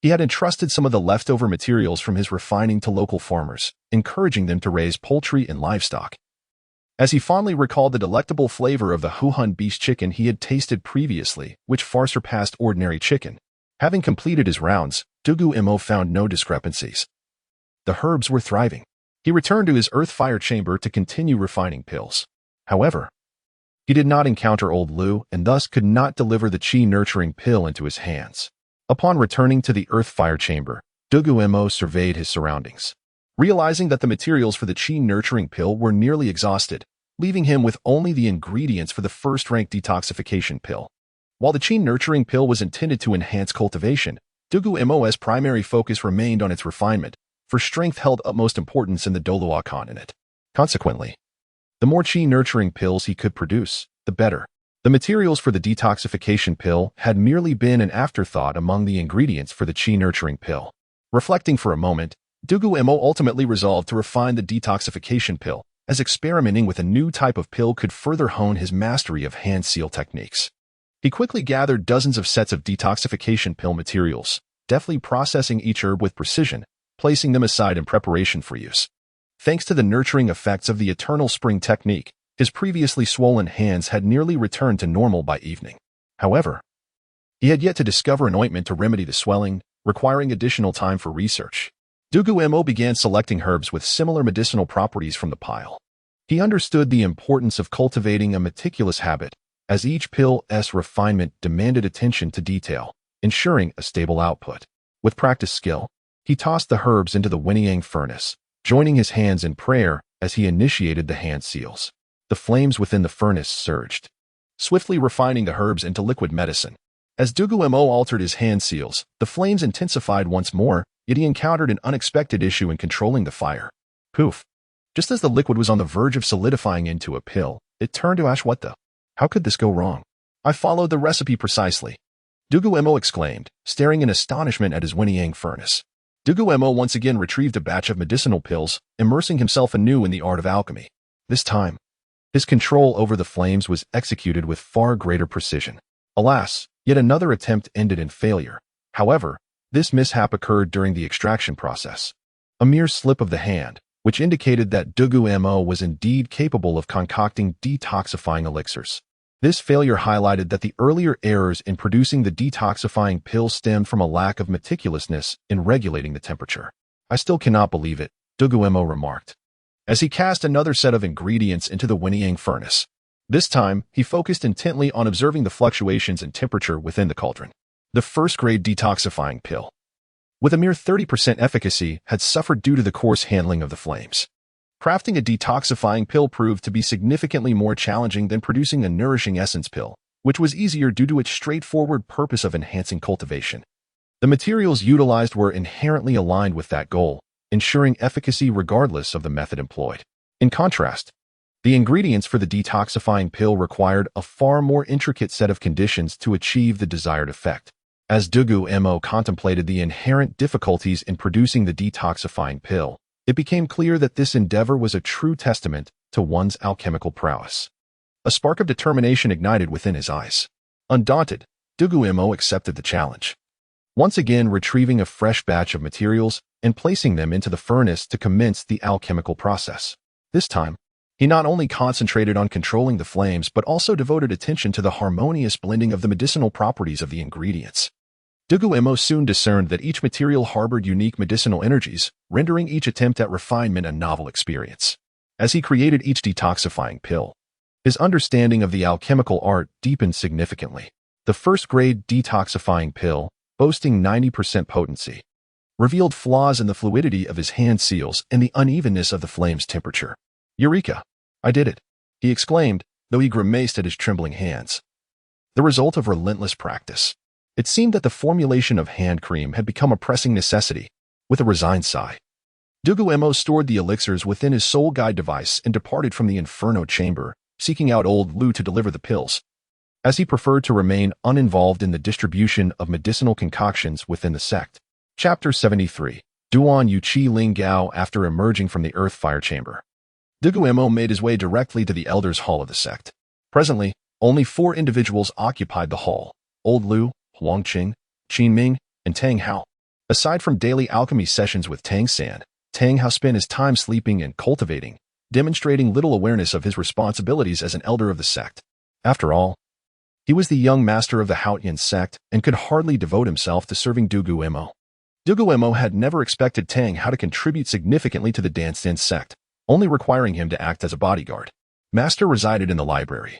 he had entrusted some of the leftover materials from his refining to local farmers, encouraging them to raise poultry and livestock. As he fondly recalled the delectable flavor of the Huhan beast chicken he had tasted previously, which far surpassed ordinary chicken. Having completed his rounds, Dugu Mo found no discrepancies. The herbs were thriving. He returned to his earth fire chamber to continue refining pills. However, he did not encounter old Lu and thus could not deliver the qi-nurturing pill into his hands. Upon returning to the earth fire chamber, Dugu Mo surveyed his surroundings, realizing that the materials for the qi-nurturing pill were nearly exhausted, leaving him with only the ingredients for the 1st-rank detoxification pill. While the qi-nurturing pill was intended to enhance cultivation, Dugu Mo's primary focus remained on its refinement, for strength held utmost importance in the Douluo continent. Consequently, the more qi-nurturing pills he could produce, the better. The materials for the detoxification pill had merely been an afterthought among the ingredients for the qi-nurturing pill. Reflecting for a moment, Dugu Mo ultimately resolved to refine the detoxification pill, as experimenting with a new type of pill could further hone his mastery of hand seal techniques. He quickly gathered dozens of sets of detoxification pill materials, deftly processing each herb with precision, placing them aside in preparation for use. Thanks to the nurturing effects of the eternal spring technique, his previously swollen hands had nearly returned to normal by evening. However, he had yet to discover an ointment to remedy the swelling, requiring additional time for research. Dugu Mo began selecting herbs with similar medicinal properties from the pile. He understood the importance of cultivating a meticulous habit, as each pill's refinement demanded attention to detail, ensuring a stable output. With practiced skill, he tossed the herbs into the Wenyang furnace, joining his hands in prayer as he initiated the hand seals. The flames within the furnace surged, swiftly refining the herbs into liquid medicine. As Dugu Mo altered his hand seals, the flames intensified once more, yet he encountered an unexpected issue in controlling the fire. Poof! Just as the liquid was on the verge of solidifying into a pill, it turned to ash. What the? How could this go wrong? I followed the recipe precisely. Dugu Mo exclaimed, staring in astonishment at his Wenyang furnace. Dugu Mo once again retrieved a batch of medicinal pills, immersing himself anew in the art of alchemy. This time, his control over the flames was executed with far greater precision. Alas, yet another attempt ended in failure. However, this mishap occurred during the extraction process. A mere slip of the hand, which indicated that Dugu Mo was indeed capable of concocting detoxifying elixirs. This failure highlighted that the earlier errors in producing the detoxifying pill stemmed from a lack of meticulousness in regulating the temperature. I still cannot believe it, Dugu Mo remarked, as he cast another set of ingredients into the Wenyang furnace. This time, he focused intently on observing the fluctuations in temperature within the cauldron. The first-grade detoxifying pill, with a mere 30% efficacy, had suffered due to the coarse handling of the flames. Crafting a detoxifying pill proved to be significantly more challenging than producing a nourishing essence pill, which was easier due to its straightforward purpose of enhancing cultivation. The materials utilized were inherently aligned with that goal, ensuring efficacy regardless of the method employed. In contrast, the ingredients for the detoxifying pill required a far more intricate set of conditions to achieve the desired effect. As Dugu Mo contemplated the inherent difficulties in producing the detoxifying pill, it became clear that this endeavor was a true testament to one's alchemical prowess. A spark of determination ignited within his eyes. Undaunted, Dugu Mo accepted the challenge, once again retrieving a fresh batch of materials and placing them into the furnace to commence the alchemical process. This time, he not only concentrated on controlling the flames but also devoted attention to the harmonious blending of the medicinal properties of the ingredients. Dugu Mo soon discerned that each material harbored unique medicinal energies, rendering each attempt at refinement a novel experience. As he created each detoxifying pill, his understanding of the alchemical art deepened significantly. The first-grade detoxifying pill, boasting 90% potency, revealed flaws in the fluidity of his hand seals and the unevenness of the flame's temperature. Eureka! I did it, he exclaimed, though he grimaced at his trembling hands. The result of relentless practice. It seemed that the formulation of hand cream had become a pressing necessity. With a resigned sigh, Dugu Mo stored the elixirs within his soul guide device and departed from the inferno chamber, seeking out old Lu to deliver the pills, as he preferred to remain uninvolved in the distribution of medicinal concoctions within the sect. Chapter 73. Duan Yu Qi Ling Gao. After emerging from the earth fire chamber, Dugu Mo made his way directly to the elders' hall of the sect. Presently, only 4 individuals occupied the hall: Old Lu, Huang Qing, Qin Ming, and Tang Hao. Aside from daily alchemy sessions with Tang San, Tang Hao spent his time sleeping and cultivating, demonstrating little awareness of his responsibilities as an elder of the sect. After all, he was the young master of the Haotian sect and could hardly devote himself to serving Dugu Mo. Dugu Mo had never expected Tang Hao to contribute significantly to the Dancian sect, only requiring him to act as a bodyguard. Master resided in the library,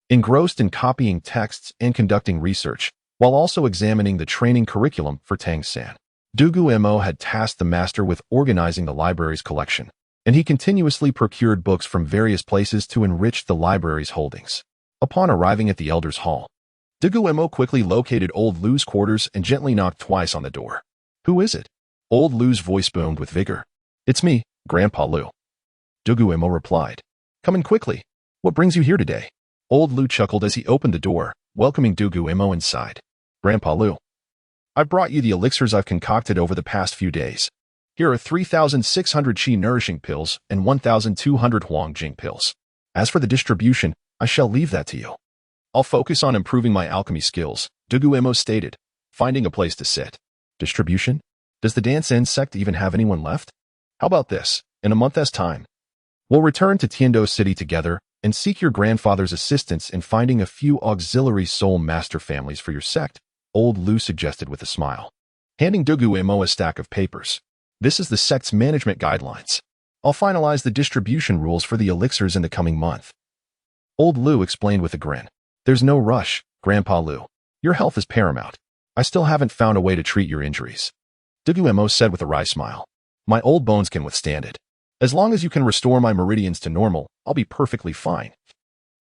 engrossed in copying texts and conducting research, while also examining the training curriculum for Tang San. Dugu Mo had tasked the master with organizing the library's collection, and he continuously procured books from various places to enrich the library's holdings. Upon arriving at the elders' hall, Dugu Mo quickly located Old Lu's quarters and gently knocked twice on the door. "Who is it?" Old Lu's voice boomed with vigor. "It's me, Grandpa Lu," Dugu Mo replied. "Come in quickly. What brings you here today?" Old Lu chuckled as he opened the door, welcoming Dugu Mo inside. "Grandpa Lu, I brought you the elixirs I've concocted over the past few days. Here are 3,600 Qi nourishing pills and 1,200 Huang Jing pills. As for the distribution, I shall leave that to you. I'll focus on improving my alchemy skills," Dugu Mo stated, finding a place to sit. "Distribution? Does the Dancian sect even have anyone left? How about this? In a month's time, we'll return to Tiandou City together and seek your grandfather's assistance in finding a few auxiliary soul master families for your sect," Old Lu suggested with a smile, handing Dugu Mo a stack of papers. "This is the sect's management guidelines. I'll finalize the distribution rules for the elixirs in the coming month," Old Lu explained with a grin. "There's no rush, Grandpa Lu. Your health is paramount. I still haven't found a way to treat your injuries," Dugu Mo said with a wry smile. "My old bones can withstand it. As long as you can restore my meridians to normal, I'll be perfectly fine,"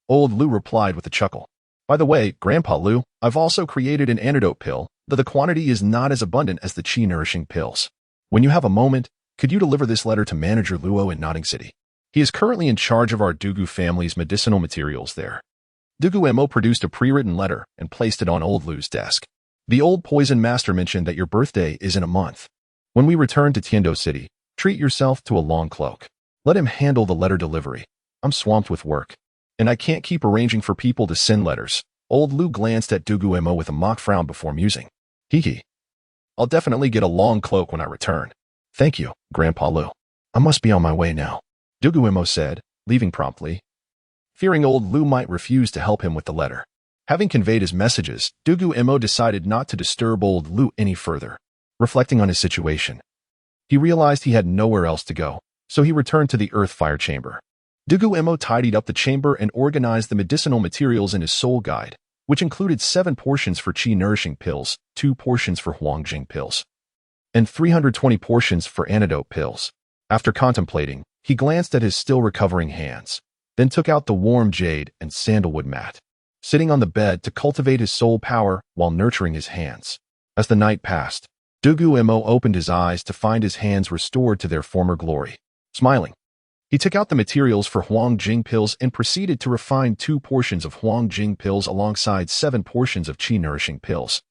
Old Lu replied with a chuckle. By the way, Grandpa Lu, I've also created an antidote pill, though the quantity is not as abundant as the qi-nourishing pills. When you have a moment, could you deliver this letter to Manager Luo in Notting City? He is currently in charge of our Dugu family's medicinal materials there. Dugu Mo produced a pre-written letter and placed it on old Lu's desk. The old poison master mentioned that your birthday is in a month. When we return to Tiandou City, treat yourself to a long cloak. Let him handle the letter delivery. I'm swamped with work, and I can't keep arranging for people to send letters. Old Lu glanced at Dugu Mo with a mock frown before musing. Hee. I'll definitely get a long cloak when I return. Thank you, Grandpa Lu. I must be on my way now, Dugu Mo said, leaving promptly. Fearing old Lu might refuse to help him with the letter. Having conveyed his messages, Dugu Mo decided not to disturb old Lu any further. Reflecting on his situation, he realized he had nowhere else to go, so he returned to the earth fire chamber. Dugu Mo tidied up the chamber and organized the medicinal materials in his soul guide, which included 7 portions for qi-nourishing pills, 2 portions for huangjing pills, and 320 portions for antidote pills. After contemplating, he glanced at his still recovering hands, then took out the warm jade and sandalwood mat, sitting on the bed to cultivate his soul power while nurturing his hands. As the night passed, Dugu Mo opened his eyes to find his hands restored to their former glory. Smiling, he took out the materials for huangjing pills and proceeded to refine 2 portions of huangjing pills alongside 7 portions of qi-nourishing pills.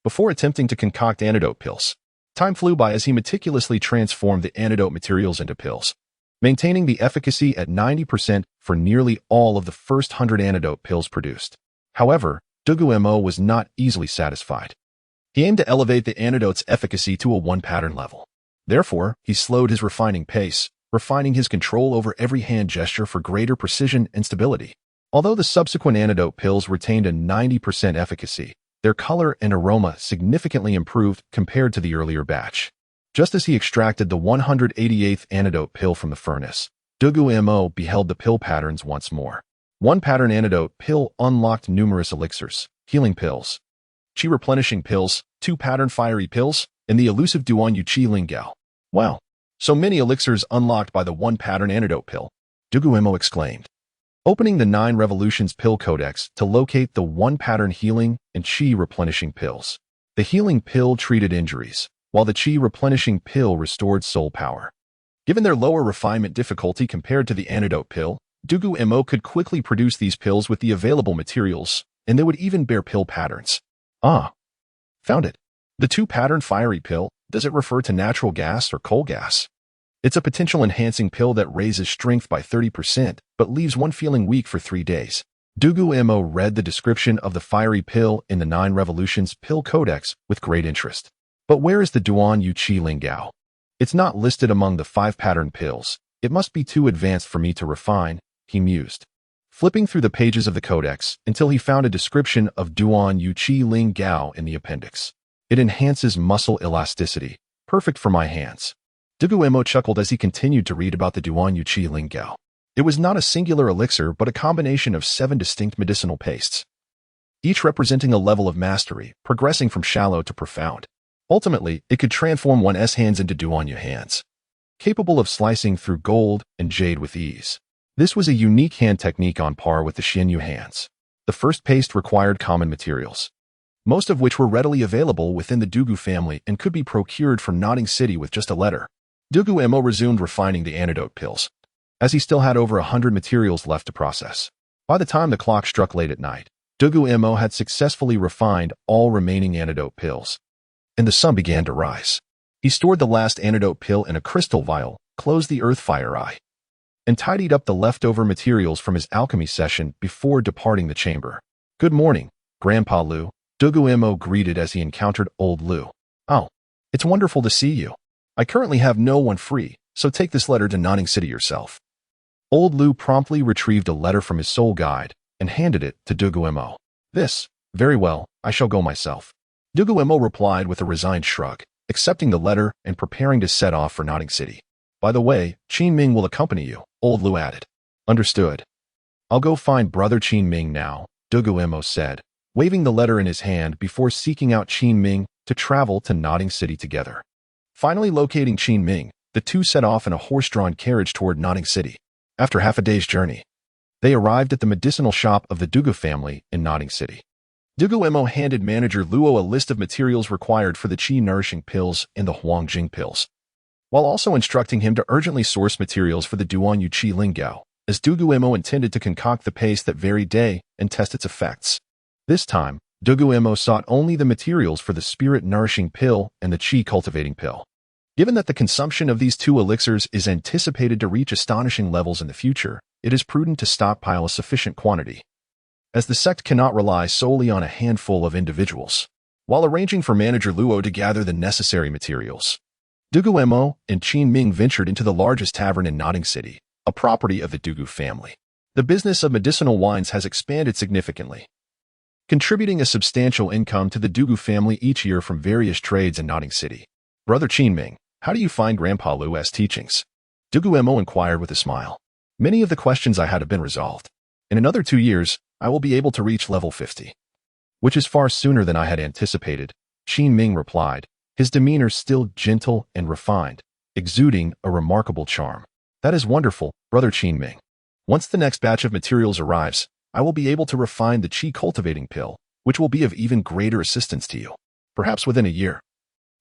Before attempting to concoct antidote pills, time flew by as he meticulously transformed the antidote materials into pills, maintaining the efficacy at 90% for nearly all of the first 100 antidote pills produced. However, Dugu Mo was not easily satisfied. He aimed to elevate the antidote's efficacy to a 1-pattern level. Therefore, he slowed his refining pace, refining his control over every hand gesture for greater precision and stability. Although the subsequent antidote pills retained a 90% efficacy, their color and aroma significantly improved compared to the earlier batch. Just as he extracted the 188th antidote pill from the furnace, Dugu Mo beheld the pill patterns once more. 1-pattern antidote pill unlocked numerous elixirs, healing pills, qi replenishing pills, 2-pattern fiery pills, and the elusive Duan Yu Qi Lingao. Wow, so many elixirs unlocked by the 1-pattern antidote pill, Dugu Mo exclaimed. Opening the 9 Revolutions pill codex to locate the 1-pattern healing and qi replenishing pills. The healing pill treated injuries, while the qi replenishing pill restored soul power. Given their lower refinement difficulty compared to the antidote pill, Dugu Mo could quickly produce these pills with the available materials, and they would even bear pill patterns. Ah, found it. The 2-pattern fiery pill, does it refer to natural gas or coal gas? It's a potential enhancing pill that raises strength by 30%, but leaves one feeling weak for 3 days. Dugu Mo read the description of the fiery pill in the 9 Revolutions pill codex with great interest. But where is the Duan Yu Qi Lingao? It's not listed among the 5-pattern pills. It must be too advanced for me to refine, he mused, flipping through the pages of the codex until he found a description of Duan Yu Qi Lingao in the appendix. It enhances muscle elasticity, perfect for my hands. Dugu Mo chuckled as he continued to read about the Duan Yu Qi Lingao. It was not a singular elixir but a combination of 7 distinct medicinal pastes, each representing a level of mastery, progressing from shallow to profound. Ultimately, it could transform one's hands into Duan Yu hands, capable of slicing through gold and jade with ease. This was a unique hand technique on par with the Xianyu hands. The first paste required common materials, most of which were readily available within the Dugu family and could be procured from Notting City with just a letter. Dugu Mo resumed refining the antidote pills, as he still had over 100 materials left to process. By the time the clock struck late at night, Dugu Mo had successfully refined all remaining antidote pills, and the sun began to rise. He stored the last antidote pill in a crystal vial, closed the earth fire eye, and tidied up the leftover materials from his alchemy session before departing the chamber. Good morning, Grandpa Lu, Dugu Mo greeted as he encountered old Lu. Oh, it's wonderful to see you. I currently have no one free, so take this letter to Notting City yourself. Old Lu promptly retrieved a letter from his soul guide and handed it to Dugu Mo. This, very well, I shall go myself. Dugu Mo replied with a resigned shrug, accepting the letter and preparing to set off for Notting City. By the way, Qin Ming will accompany you, old Lu added. Understood. I'll go find brother Qin Ming now, Dugu Mo said, waving the letter in his hand before seeking out Qin Ming to travel to Notting City together. Finally locating Qin Ming, the two set off in a horse-drawn carriage toward Notting City. After half a day's journey, They arrived at the medicinal shop of the Dugu family in Notting City. Dugu Mo handed manager Luo a list of materials required for the qi-nourishing pills and the Huangjing pills, while also instructing him to urgently source materials for the Duanyu Qi Linggao, as Dugu Mo intended to concoct the paste that very day and test its effects. This time, Dugu Mo sought only the materials for the spirit-nourishing pill and the qi-cultivating pill. Given that the consumption of these two elixirs is anticipated to reach astonishing levels in the future, it is prudent to stockpile a sufficient quantity, as the sect cannot rely solely on a handful of individuals. While arranging for manager Luo to gather the necessary materials, Dugu Mo and Qin Ming ventured into the largest tavern in Notting City, a property of the Dugu family. The business of medicinal wines has expanded significantly, contributing a substantial income to the Dugu family each year from various trades in Notting City. Brother Qin Ming, how do you find Grandpa Lu's teachings? Dugu Mo inquired with a smile. Many of the questions I had have been resolved. In another 2 years, I will be able to reach level 50. Which is far sooner than I had anticipated, Qin Ming replied, his demeanor still gentle and refined, exuding a remarkable charm. That is wonderful, Brother Qin Ming. Once the next batch of materials arrives, I will be able to refine the qi cultivating pill, which will be of even greater assistance to you. Perhaps within a year,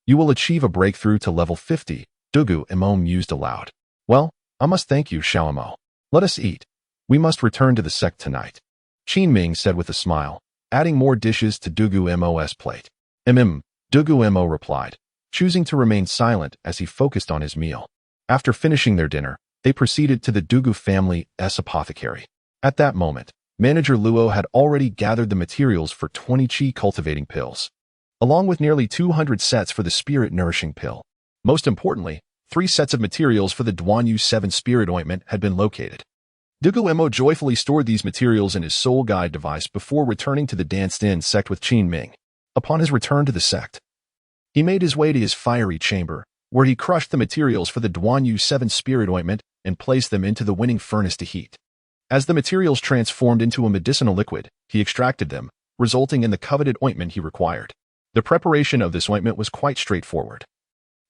you will achieve a breakthrough to level 50, Dugu Mo mused aloud. Well, I must thank you, Xiaomo. Let us eat. We must return to the sect tonight, Qin Ming said with a smile, adding more dishes to Dugu Mo's plate. Dugu Mo replied, choosing to remain silent as he focused on his meal. After finishing their dinner, they proceeded to the Dugu family's apothecary. At that moment, manager Luo had already gathered the materials for 20 qi cultivating pills, along with nearly 200 sets for the spirit-nourishing pill. Most importantly, 3 sets of materials for the Duanyu 7 spirit ointment had been located. Dugu Mo joyfully stored these materials in his soul guide device before returning to the Dancian sect with Qin Ming. Upon his return to the sect, he made his way to his fiery chamber, where he crushed the materials for the Duanyu 7 spirit ointment and placed them into the winning furnace to heat. As the materials transformed into a medicinal liquid, he extracted them, resulting in the coveted ointment he required. The preparation of this ointment was quite straightforward,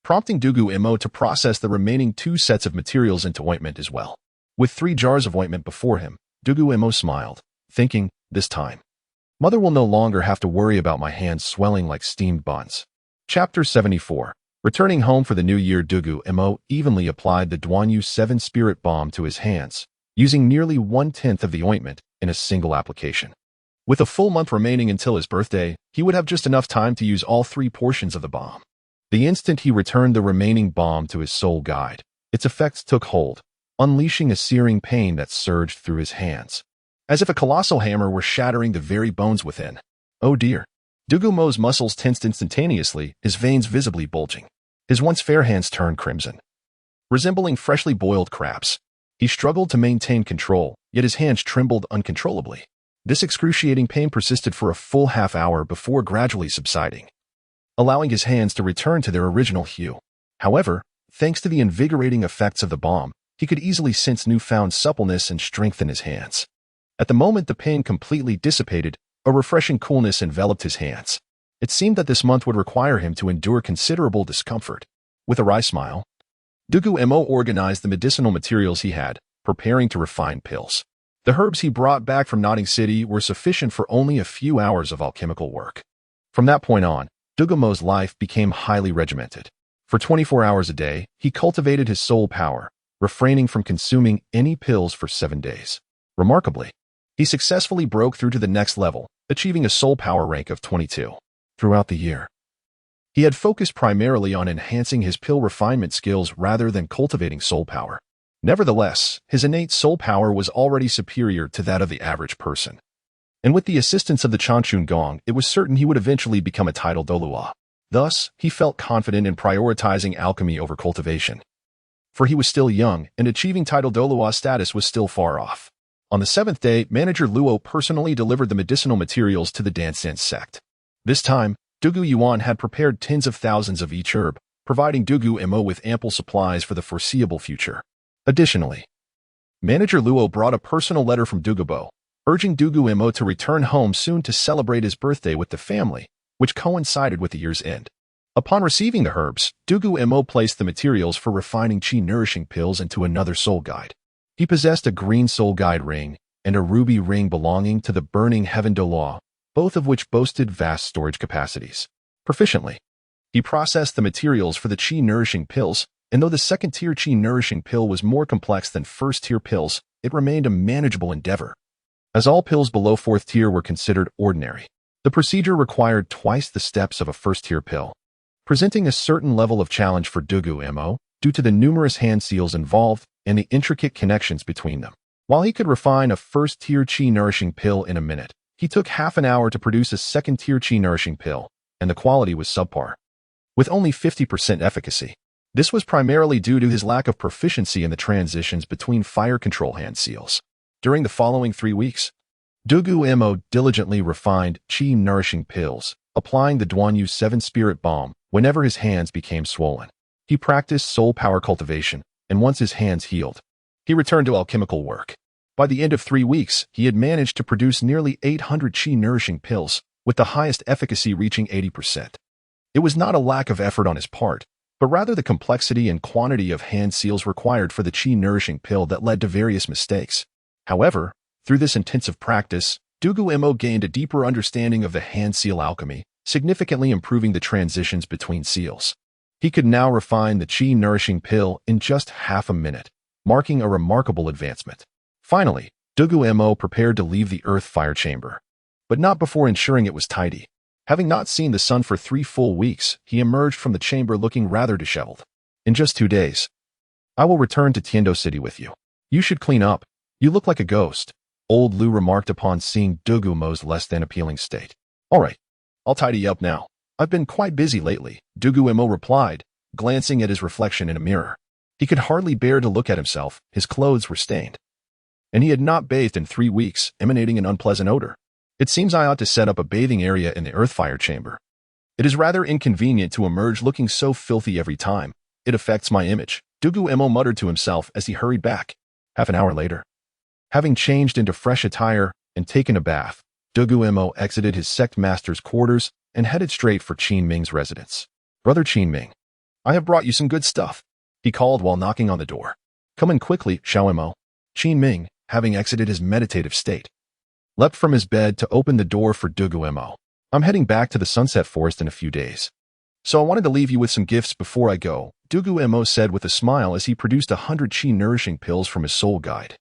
prompting Dugu Mo to process the remaining 2 sets of materials into ointment as well. With 3 jars of ointment before him, Dugu Mo smiled, thinking, this time, Mother will no longer have to worry about my hands swelling like steamed buns. Chapter 74. Returning home for the new year, Dugu Mo evenly applied the Duanyu 7 spirit balm to his hands, using nearly 1/10 of the ointment in a single application. With a full month remaining until his birthday, he would have just enough time to use all 3 portions of the balm. The instant he returned the remaining balm to his soul guide, its effects took hold, unleashing a searing pain that surged through his hands, as if a colossal hammer were shattering the very bones within. Oh dear. Dugu Mo's muscles tensed instantaneously, his veins visibly bulging. His once fair hands turned crimson, resembling freshly boiled crabs. He struggled to maintain control, yet his hands trembled uncontrollably. This excruciating pain persisted for a full half-hour before gradually subsiding, allowing his hands to return to their original hue. However, thanks to the invigorating effects of the balm, he could easily sense newfound suppleness and strength in his hands. At the moment the pain completely dissipated, a refreshing coolness enveloped his hands. It seemed that this month would require him to endure considerable discomfort. With a wry smile, Dugu Mo organized the medicinal materials he had, preparing to refine pills. The herbs he brought back from Notting City were sufficient for only a few hours of alchemical work. From that point on, Dugu Mo's life became highly regimented. For 24 hours a day, he cultivated his soul power, refraining from consuming any pills for 7 days. Remarkably, he successfully broke through to the next level, achieving a soul power rank of 22. Throughout the year, he had focused primarily on enhancing his pill refinement skills rather than cultivating soul power. Nevertheless, his innate soul power was already superior to that of the average person. And with the assistance of the Chanchun Gong, it was certain he would eventually become a titled Douluo. Thus, he felt confident in prioritizing alchemy over cultivation. For he was still young, and achieving titled Douluo status was still far off. On the 7th day, manager Luo personally delivered the medicinal materials to the Dancian sect. This time, Dugu Yuan had prepared tens of thousands of each herb, providing Dugu Mo with ample supplies for the foreseeable future. Additionally, manager Luo brought a personal letter from Dugu Mo, urging Dugu Mo to return home soon to celebrate his birthday with the family, which coincided with the year's end. Upon receiving the herbs, Dugu Mo placed the materials for refining qi-nourishing pills into another soul guide. He possessed a green soul guide ring, and a ruby ring belonging to the burning heaven Douluo, both of which boasted vast storage capacities. Proficiently, he processed the materials for the qi-nourishing pills, and though the second-tier qi-nourishing pill was more complex than first-tier pills, it remained a manageable endeavor. As all pills below fourth tier were considered ordinary, the procedure required twice the steps of a first-tier pill, presenting a certain level of challenge for Dugu Mo due to the numerous hand seals involved and the intricate connections between them. While he could refine a first-tier qi-nourishing pill in a minute, he took half an hour to produce a second-tier qi-nourishing pill, and the quality was subpar, with only 50% efficacy. This was primarily due to his lack of proficiency in the transitions between fire control hand seals. During the following 3 weeks, Dugu Mo diligently refined qi-nourishing pills, applying the Duanyu 7-spirit balm whenever his hands became swollen. He practiced soul power cultivation, and once his hands healed, he returned to alchemical work. By the end of 3 weeks, he had managed to produce nearly 800 qi-nourishing pills, with the highest efficacy reaching 80%. It was not a lack of effort on his part, but rather the complexity and quantity of hand seals required for the qi-nourishing pill that led to various mistakes. However, through this intensive practice, Dugu Mo gained a deeper understanding of the hand seal alchemy, significantly improving the transitions between seals. He could now refine the qi-nourishing pill in just half a minute, marking a remarkable advancement. Finally, Dugu Mo prepared to leave the earth fire chamber, but not before ensuring it was tidy. Having not seen the sun for 3 full weeks, he emerged from the chamber looking rather disheveled. In just 2 days, I will return to Tiandou City with you. You should clean up. You look like a ghost, old Lu remarked upon seeing Dugu Mo's less than appealing state. All right, I'll tidy up now. I've been quite busy lately, Dugu Mo replied, glancing at his reflection in a mirror. He could hardly bear to look at himself. His clothes were stained, and he had not bathed in 3 weeks, emanating an unpleasant odor. It seems I ought to set up a bathing area in the earth fire chamber. It is rather inconvenient to emerge looking so filthy every time. It affects my image, Dugu Mo muttered to himself as he hurried back. Half an hour later, having changed into fresh attire and taken a bath, Dugu Mo exited his sect master's quarters and headed straight for Qin Ming's residence. Brother Qin Ming, I have brought you some good stuff, he called while knocking on the door. Come in quickly, Xiao Mo. Qin Ming, having exited his meditative state, leapt from his bed to open the door for Dugu Mo. I'm heading back to the Sunset Forest in a few days, so I wanted to leave you with some gifts before I go, Dugu Mo said with a smile as he produced 100 qi-nourishing pills from his soul guide,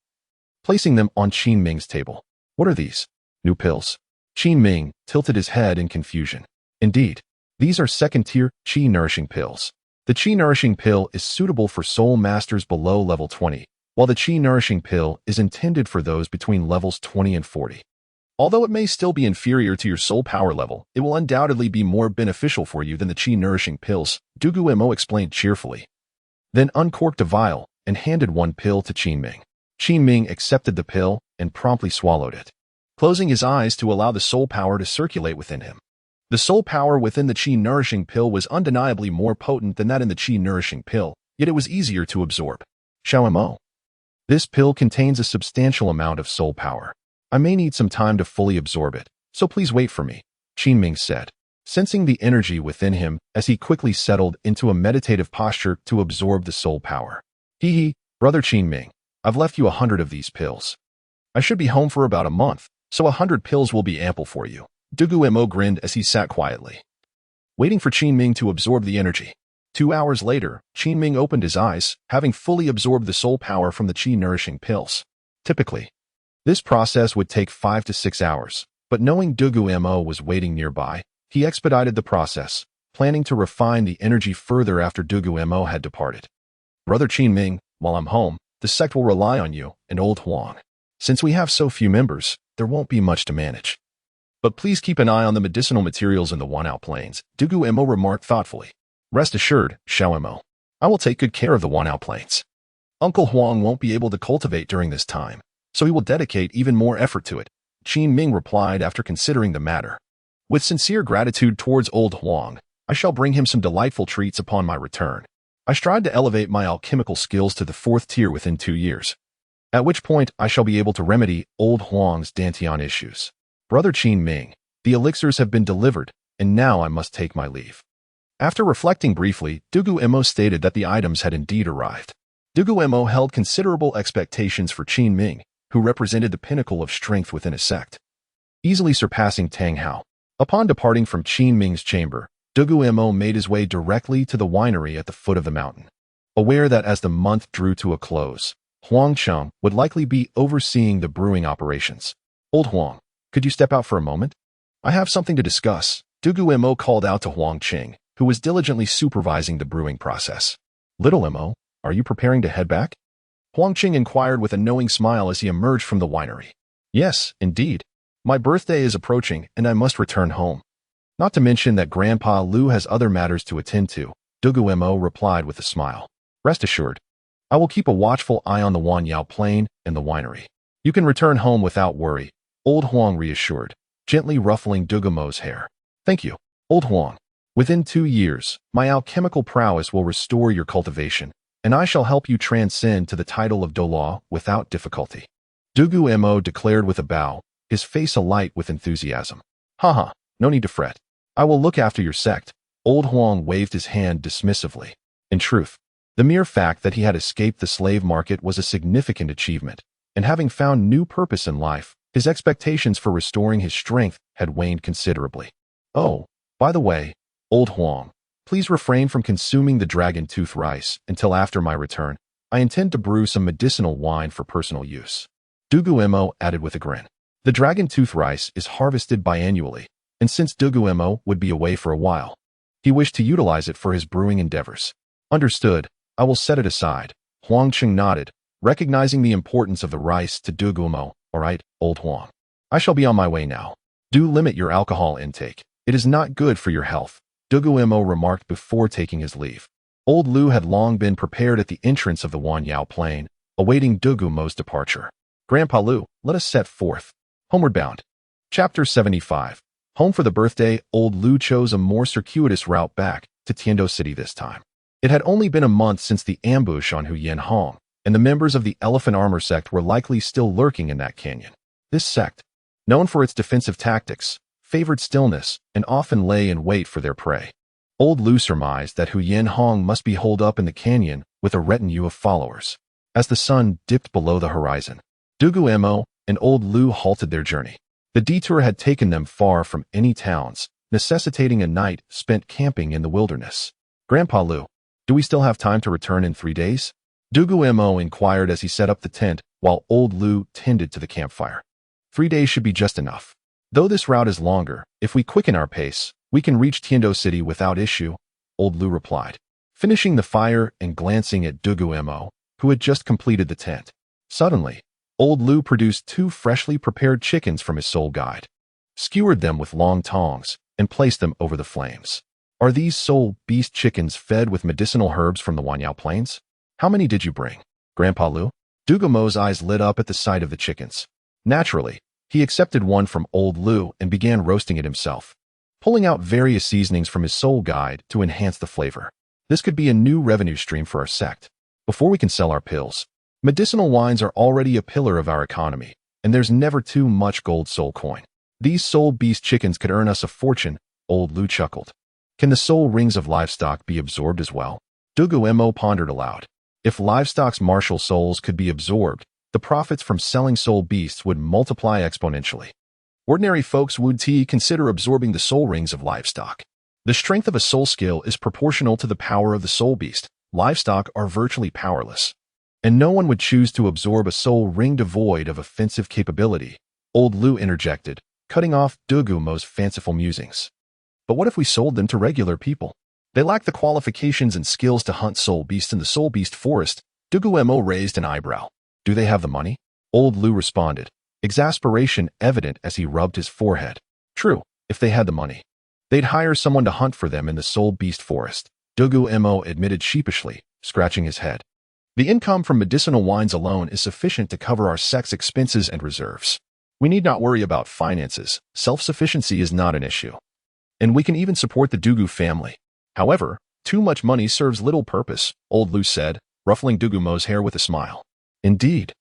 placing them on Qin Ming's table. What are these? New pills? Qin Ming tilted his head in confusion. Indeed, these are second-tier qi-nourishing pills. The qi-nourishing pill is suitable for soul masters below level 20, while the qi-nourishing pill is intended for those between levels 20 and 40. Although it may still be inferior to your soul power level, it will undoubtedly be more beneficial for you than the qi-nourishing pills, Dugu Mo explained cheerfully. Then uncorked a vial and handed one pill to Qin Ming. Qin Ming accepted the pill and promptly swallowed it, closing his eyes to allow the soul power to circulate within him. The soul power within the qi-nourishing pill was undeniably more potent than that in the qi-nourishing pill, yet it was easier to absorb. Xiao Mo, this pill contains a substantial amount of soul power. I may need some time to fully absorb it, so please wait for me, Qin Ming said, sensing the energy within him as he quickly settled into a meditative posture to absorb the soul power. Hee, brother Qin Ming, I've left you 100 of these pills. I should be home for about a month, so 100 pills will be ample for you. Dugu Mo grinned as he sat quietly, waiting for Qin Ming to absorb the energy. 2 hours later, Qin Ming opened his eyes, having fully absorbed the soul power from the qi-nourishing pills. Typically, this process would take 5 to 6 hours, but knowing Dugu Mo was waiting nearby, he expedited the process, planning to refine the energy further after Dugu Mo had departed. Brother Qin Ming, while I'm home, the sect will rely on you and old Huang. Since we have so few members, there won't be much to manage. But please keep an eye on the medicinal materials in the Wanao Plains, Dugu Mo remarked thoughtfully. Rest assured, Xiao Mo, I will take good care of the Wanao Plains. Uncle Huang won't be able to cultivate during this time, so he will dedicate even more effort to it, Qin Ming replied after considering the matter. With sincere gratitude towards old Huang, I shall bring him some delightful treats upon my return. I strive to elevate my alchemical skills to the 4th tier within 2 years, at which point I shall be able to remedy old Huang's Dancian issues. Brother Qin Ming, the elixirs have been delivered, and now I must take my leave. After reflecting briefly, Dugu Mo stated that the items had indeed arrived. Dugu Mo held considerable expectations for Qin Ming, who represented the pinnacle of strength within a sect, easily surpassing Tang Hao. Upon departing from Qin Ming's chamber, Dugu Mo made his way directly to the winery at the foot of the mountain. Aware that as the month drew to a close, Huang Cheng would likely be overseeing the brewing operations. "Old Huang, could you step out for a moment? I have something to discuss," Dugu Mo called out to Huang Qing, who was diligently supervising the brewing process. "Little Mo, are you preparing to head back?" Huang Qing inquired with a knowing smile as he emerged from the winery. "Yes, indeed. My birthday is approaching and I must return home. Not to mention that Grandpa Lu has other matters to attend to," Dugu Mo replied with a smile. "Rest assured, I will keep a watchful eye on the Wanyao Plain and the winery. You can return home without worry," Old Huang reassured, gently ruffling Dugu Mo's hair. "Thank you, Old Huang. Within 2 years, my alchemical prowess will restore your cultivation, and I shall help you transcend to the title of Douluo without difficulty," Dugu Mo declared with a bow, his face alight with enthusiasm. "Haha, no need to fret. I will look after your sect," Old Huang waved his hand dismissively. In truth, the mere fact that he had escaped the slave market was a significant achievement, and having found new purpose in life, his expectations for restoring his strength had waned considerably. "Oh, by the way, Old Huang, please refrain from consuming the dragon tooth rice until after my return. I intend to brew some medicinal wine for personal use," Dugu Mo added with a grin. The dragon tooth rice is harvested biannually, and since Dugu Mo would be away for a while, he wished to utilize it for his brewing endeavors. "Understood, I will set it aside," Huang Qing nodded, recognizing the importance of the rice to Dugu Mo. "All right, Old Huang. I shall be on my way now. Do limit your alcohol intake. It is not good for your health," Dugu Mo remarked before taking his leave. Old Lu had long been prepared at the entrance of the Wanyao Plain, awaiting Dugu Mo's departure. "Grandpa Lu, let us set forth. Homeward bound." Chapter 75. Home for the birthday. Old Lu chose a more circuitous route back to Tiandou City this time. It had only been a month since the ambush on Huyen Hong, and the members of the Elephant Armor sect were likely still lurking in that canyon. This sect, known for its defensive tactics, favored stillness and often lay in wait for their prey. Old Lu surmised that Huyen Hong must be holed up in the canyon with a retinue of followers. As the sun dipped below the horizon, Dugu Mo and Old Lu halted their journey. The detour had taken them far from any towns, necessitating a night spent camping in the wilderness. "Grandpa Lu, do we still have time to return in 3 days?" Dugu Mo inquired as he set up the tent while Old Lu tended to the campfire. 3 days should be just enough. Though this route is longer, if we quicken our pace, we can reach Tiandou City without issue, Old Lu replied, finishing the fire and glancing at Dugu Mo, who had just completed the tent. Suddenly, Old Lu produced 2 freshly prepared chickens from his soul guide, skewered them with long tongs, and placed them over the flames. "Are these soul beast chickens fed with medicinal herbs from the Wanyao Plains? How many did you bring, Grandpa Lu?" Dugu Mo's eyes lit up at the sight of the chickens. Naturally, he accepted one from Old Lu and began roasting it himself, pulling out various seasonings from his soul guide to enhance the flavor. This could be a new revenue stream for our sect. Before we can sell our pills, medicinal wines are already a pillar of our economy, and there's never too much gold soul coin. These soul beast chickens could earn us a fortune, Old Lu chuckled. Can the soul rings of livestock be absorbed as well? Dugu Mo pondered aloud. If livestock's martial souls could be absorbed, the profits from selling soul beasts would multiply exponentially. Ordinary folks would consider absorbing the soul rings of livestock. The strength of a soul skill is proportional to the power of the soul beast. Livestock are virtually powerless, and no one would choose to absorb a soul ring devoid of offensive capability, Old Lu interjected, cutting off Dugu Mo's fanciful musings. But what if we sold them to regular people? They lack the qualifications and skills to hunt soul beasts in the soul beast forest. Dugu Mo raised an eyebrow. Do they have the money? Old Lu responded, exasperation evident as he rubbed his forehead. True, if they had the money, they'd hire someone to hunt for them in the soul beast forest, Dugu Mo admitted sheepishly, scratching his head. The income from medicinal wines alone is sufficient to cover our sect's expenses and reserves. We need not worry about finances. Self-sufficiency is not an issue. And we can even support the Dugu family. However, too much money serves little purpose, Old Lu said, ruffling Dugu Mo's hair with a smile. Indeed.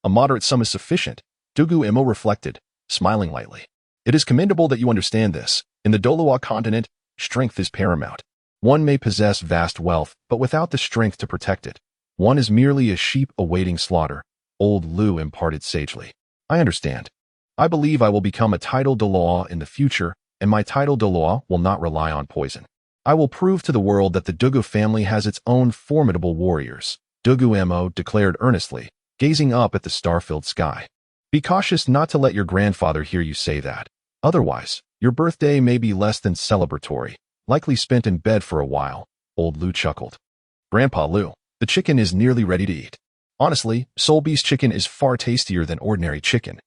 A moderate sum is sufficient, Dugu Mo reflected, smiling lightly. It is commendable that you understand this. In the Douluo continent, strength is paramount. One may possess vast wealth, but without the strength to protect it, one is merely a sheep awaiting slaughter, Old Lu imparted sagely. I understand. I believe I will become a title Douluo in the future, and my title Douluo will not rely on poison. I will prove to the world that the Dugu family has its own formidable warriors, Dugu Mo declared earnestly, gazing up at the star-filled sky. Be cautious not to let your grandfather hear you say that. Otherwise, your birthday may be less than celebratory, likely spent in bed for a while, Old Lu chuckled. Grandpa Lu, the chicken is nearly ready to eat. Honestly, Soul Beast chicken is far tastier than ordinary chicken.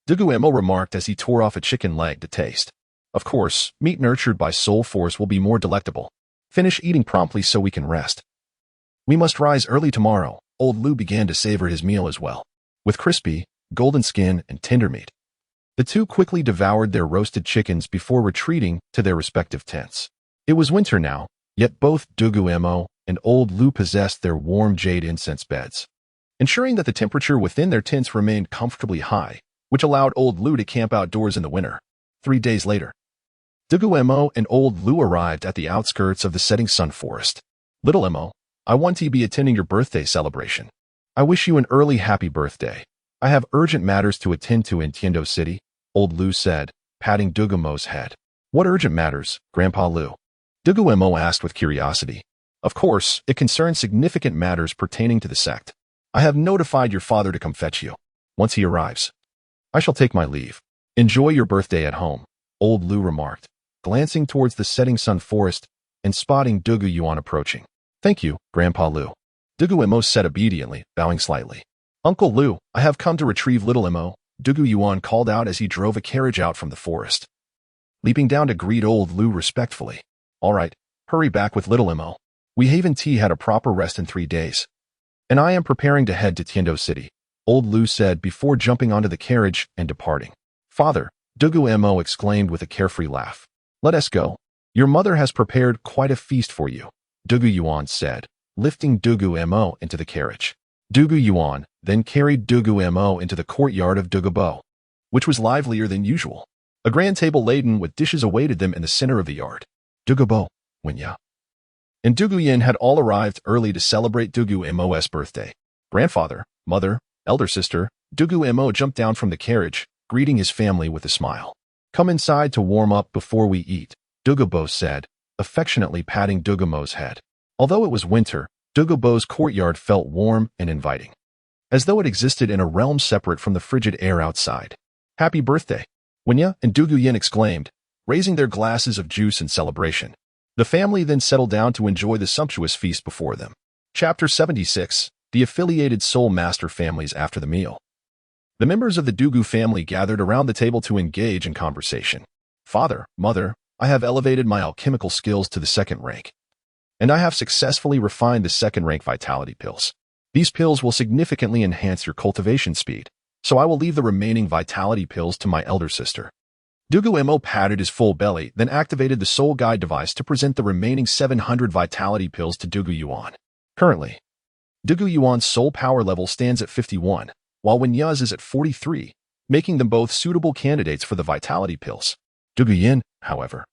Dugu Mo remarked as he tore off a chicken leg to taste. Of course, meat nurtured by Soul Force will be more delectable. Finish eating promptly so we can rest. We must rise early tomorrow. Old Lu began to savor his meal as well, with crispy, golden skin and tender meat. The two quickly devoured their roasted chickens before retreating to their respective tents. It was winter now, yet both Dugu Mo and Old Lu possessed their warm jade incense beds, ensuring that the temperature within their tents remained comfortably high, which allowed Old Lu to camp outdoors in the winter. 3 days later, Dugu Mo and Old Lu arrived at the outskirts of the setting sun forest. Little Mo, I want to be attending your birthday celebration. I wish you an early happy birthday. I have urgent matters to attend to in Tiandou City, Old Lu said, patting Dugu Mo's head. What urgent matters, Grandpa Lu? Dugu Mo asked with curiosity. Of course, it concerns significant matters pertaining to the sect. I have notified your father to come fetch you. Once he arrives, I shall take my leave. Enjoy your birthday at home, Old Lu remarked, glancing towards the setting sun forest and spotting Dugu Yuan approaching. Thank you, Grandpa Lu. Dugu Mo said obediently, bowing slightly. Uncle Lu, I have come to retrieve Little Mo, Dugu Yuan called out as he drove a carriage out from the forest. Leaping down to greet Old Lu respectfully. All right, hurry back with Little Mo. We haven't had a proper rest in 3 days. And I am preparing to head to Tiandou City, Old Lu said before jumping onto the carriage and departing. Father, Dugu Mo exclaimed with a carefree laugh. Let us go. Your mother has prepared quite a feast for you, Dugu Yuan said, lifting Dugu Mo into the carriage. Dugu Yuan then carried Dugu Mo into the courtyard of Dugu Mo, which was livelier than usual. A grand table laden with dishes awaited them in the center of the yard. Dugu Mo, Winya, and Dugu Yin had all arrived early to celebrate Dugu Mo's birthday. Grandfather, mother, elder sister, Dugu Mo jumped down from the carriage, greeting his family with a smile. Come inside to warm up before we eat, Dugu Mo said, affectionately patting Dugu Mo's head. Although it was winter, Dugu Mo's courtyard felt warm and inviting, as though it existed in a realm separate from the frigid air outside. Happy birthday, Winya and Dugu Yin exclaimed, raising their glasses of juice in celebration. The family then settled down to enjoy the sumptuous feast before them. Chapter 76, The Affiliated Soul Master Families After the Meal. The members of the Dugu family gathered around the table to engage in conversation. Father, mother, I have elevated my alchemical skills to the 2nd rank, and I have successfully refined the 2nd rank vitality pills. These pills will significantly enhance your cultivation speed, so I will leave the remaining vitality pills to my elder sister. Dugu Mo patted his full belly, then activated the Soul Guide device to present the remaining 700 vitality pills to Dugu Yuan. Currently, Dugu Yuan's soul power level stands at 51, while Winya's is at 43, making them both suitable candidates for the vitality pills. Dugu Yin, however,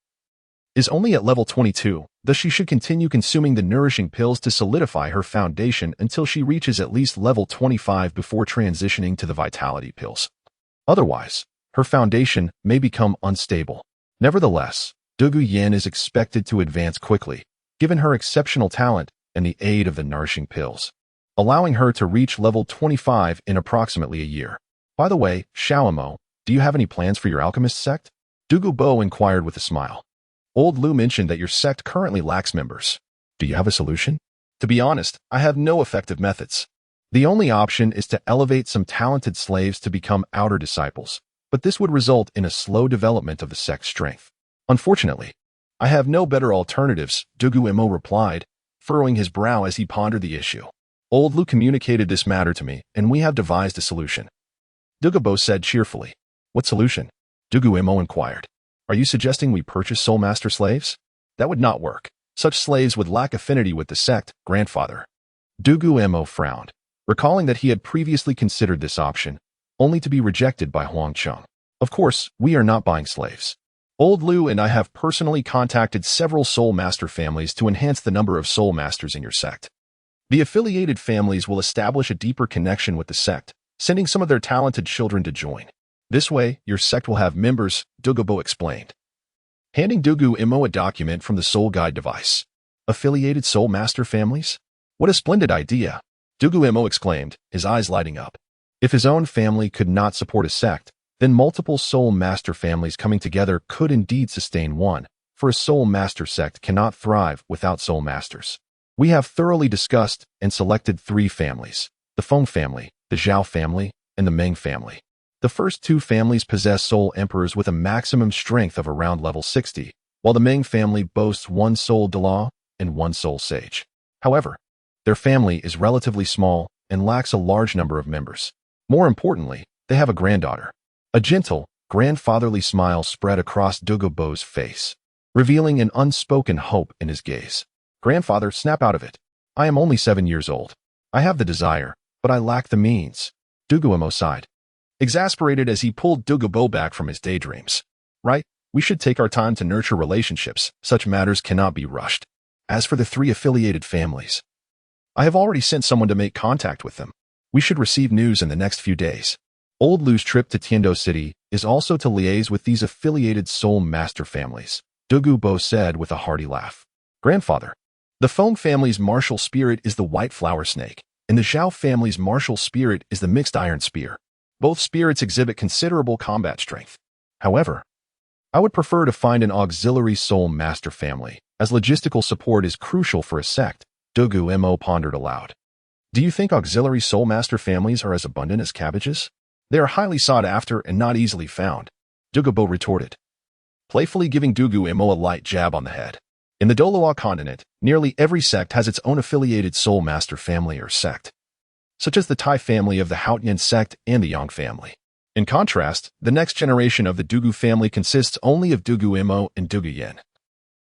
is only at level 22, thus she should continue consuming the nourishing pills to solidify her foundation until she reaches at least level 25 before transitioning to the vitality pills. Otherwise, her foundation may become unstable. Nevertheless, Dugu Yin is expected to advance quickly, given her exceptional talent and the aid of the nourishing pills, allowing her to reach level 25 in approximately a year. By the way, Xiaomo, do you have any plans for your alchemist sect? Dugu Mo inquired with a smile. Old Lu mentioned that your sect currently lacks members. Do you have a solution? To be honest, I have no effective methods. The only option is to elevate some talented slaves to become outer disciples, but this would result in a slow development of the sect's strength. Unfortunately, I have no better alternatives, Dugu Mo replied, furrowing his brow as he pondered the issue. Old Lu communicated this matter to me, and we have devised a solution. Dugu Mo said cheerfully. What solution? Dugu Mo inquired. Are you suggesting we purchase Soul Master slaves? That would not work. Such slaves would lack affinity with the sect, grandfather. Dugu Mo frowned, recalling that he had previously considered this option, only to be rejected by Huang Cheng. Of course, we are not buying slaves. Old Lu and I have personally contacted several Soul Master families to enhance the number of Soul Masters in your sect. The affiliated families will establish a deeper connection with the sect, sending some of their talented children to join. This way, your sect will have members, Dugu Mo explained. Handing Dugu Mo a document from the Soul Guide device. Affiliated Soul Master families? What a splendid idea! Dugu Mo exclaimed, his eyes lighting up. If his own family could not support a sect, then multiple Soul Master families coming together could indeed sustain one, for a Soul Master sect cannot thrive without Soul Masters. We have thoroughly discussed and selected 3 families: the Feng family, the Zhao family, and the Meng family. The first 2 families possess Soul Emperors with a maximum strength of around level 60, while the Meng family boasts 1 Soul Douluo and 1 Soul Sage. However, their family is relatively small and lacks a large number of members. More importantly, they have a granddaughter. A gentle, grandfatherly smile spread across Dugu Mo's face, revealing an unspoken hope in his gaze. Grandfather, snap out of it. I am only 7 years old. I have the desire, but I lack the means. Dugu Mo sighed, exasperated as he pulled Dugu Mo back from his daydreams. Right, we should take our time to nurture relationships. Such matters cannot be rushed. As for the 3 affiliated families, I have already sent someone to make contact with them. We should receive news in the next few days. Old Lu's trip to Tiandou City is also to liaise with these affiliated Soul Master families, Dugu Mo said with a hearty laugh. Grandfather, the Feng family's martial spirit is the white flower snake, and the Zhao family's martial spirit is the mixed iron spear. Both spirits exhibit considerable combat strength. However, I would prefer to find an auxiliary Soul Master family, as logistical support is crucial for a sect, Dugu Mo pondered aloud. Do you think auxiliary Soul Master families are as abundant as cabbages? They are highly sought after and not easily found, Dugu Mo retorted, playfully giving Dugu Mo a light jab on the head. In the Douluo continent, nearly every sect has its own affiliated Soul Master family or sect, such as the Tai family of the Haotian sect and the Yang family. In contrast, the next generation of the Dugu family consists only of Dugu Mo and Dugu Yin.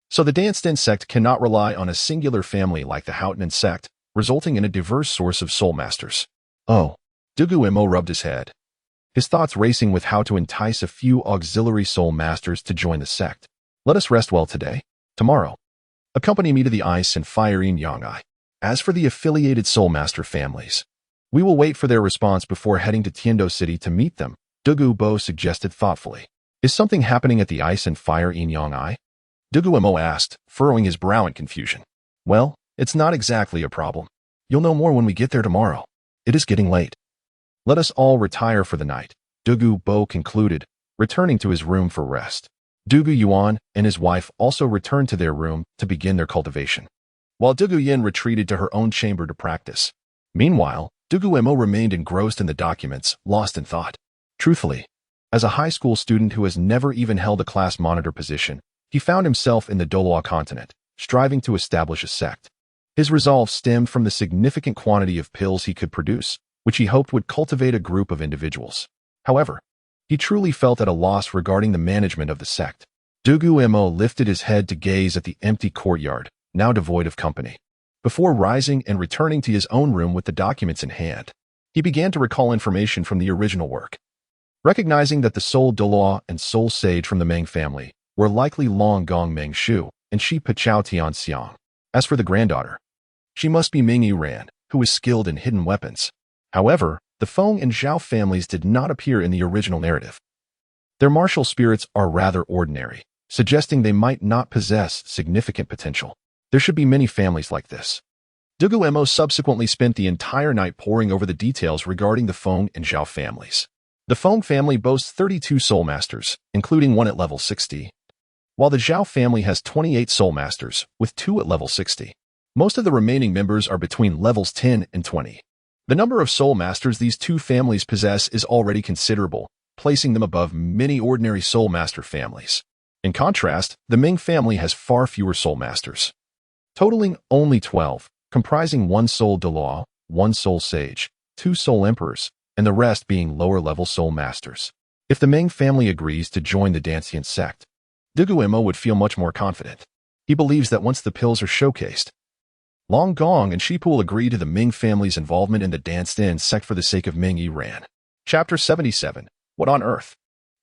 So the Dancian sect cannot rely on a singular family like the Haotian sect, resulting in a diverse source of Soul Masters. Oh, Dugu Mo rubbed his head, his thoughts racing with how to entice a few auxiliary Soul Masters to join the sect. Let us rest well today. Tomorrow, accompany me to the ice and fire Yin Yang Eye. As for the affiliated Soul Master families, we will wait for their response before heading to Tiandou City to meet them, Dugu Mo suggested thoughtfully. Is something happening at the ice and fire Yin Yang Eye? Dugu Mo asked, furrowing his brow in confusion. Well, it's not exactly a problem. You'll know more when we get there tomorrow. It is getting late. Let us all retire for the night, Dugu Mo concluded, returning to his room for rest. Dugu Yuan and his wife also returned to their room to begin their cultivation, while Dugu Yin retreated to her own chamber to practice. Meanwhile, Dugu Mo remained engrossed in the documents, lost in thought. Truthfully, as a high school student who has never even held a class monitor position, he found himself in the Douluo continent, striving to establish a sect. His resolve stemmed from the significant quantity of pills he could produce, which he hoped would cultivate a group of individuals. However, he truly felt at a loss regarding the management of the sect. Dugu Mo lifted his head to gaze at the empty courtyard, now devoid of company. Before rising and returning to his own room with the documents in hand, he began to recall information from the original work. Recognizing that the Soul Douluo and Soul Sage from the Meng family were likely Long Gong Meng Shu and Shi Pachao Tian Xiang. As for the granddaughter, she must be Ming Yiran, who is skilled in hidden weapons. However, the Feng and Zhao families did not appear in the original narrative. Their martial spirits are rather ordinary, suggesting they might not possess significant potential. There should be many families like this. Dugu Mo subsequently spent the entire night poring over the details regarding the Feng and Zhao families. The Feng family boasts 32 Soul Masters, including 1 at level 60, while the Zhao family has 28 Soul Masters, with 2 at level 60. Most of the remaining members are between levels 10 and 20. The number of Soul Masters these 2 families possess is already considerable, placing them above many ordinary Soul Master families. In contrast, the Ming family has far fewer Soul Masters, totaling only 12, comprising 1 Soul Douluo, 1 Soul Sage, 2 Soul Emperors, and the rest being lower-level Soul Masters. If the Ming family agrees to join the Dancian sect, Dugu Mo would feel much more confident. He believes that once the pills are showcased, Long Gong and Shipu will agree to the Ming family's involvement in the Dancian sect for the sake of Ming Yiran. Chapter 77. What on earth?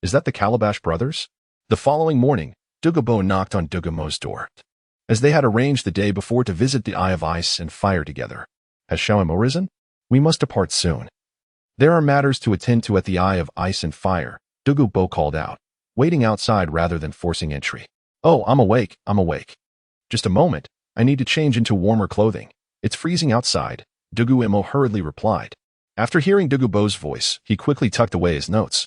Is that the Calabash brothers? The following morning, Dugu Mo knocked on Dugu Mo's door, as they had arranged the day before to visit the Eye of Ice and Fire together. Has Xiao Mo risen? We must depart soon. There are matters to attend to at the Eye of Ice and Fire, Dugu Mo called out, waiting outside rather than forcing entry. Oh, I'm awake. Just a moment. I need to change into warmer clothing. It's freezing outside, Dugu Mo hurriedly replied. After hearing Dugu Mo's voice, he quickly tucked away his notes,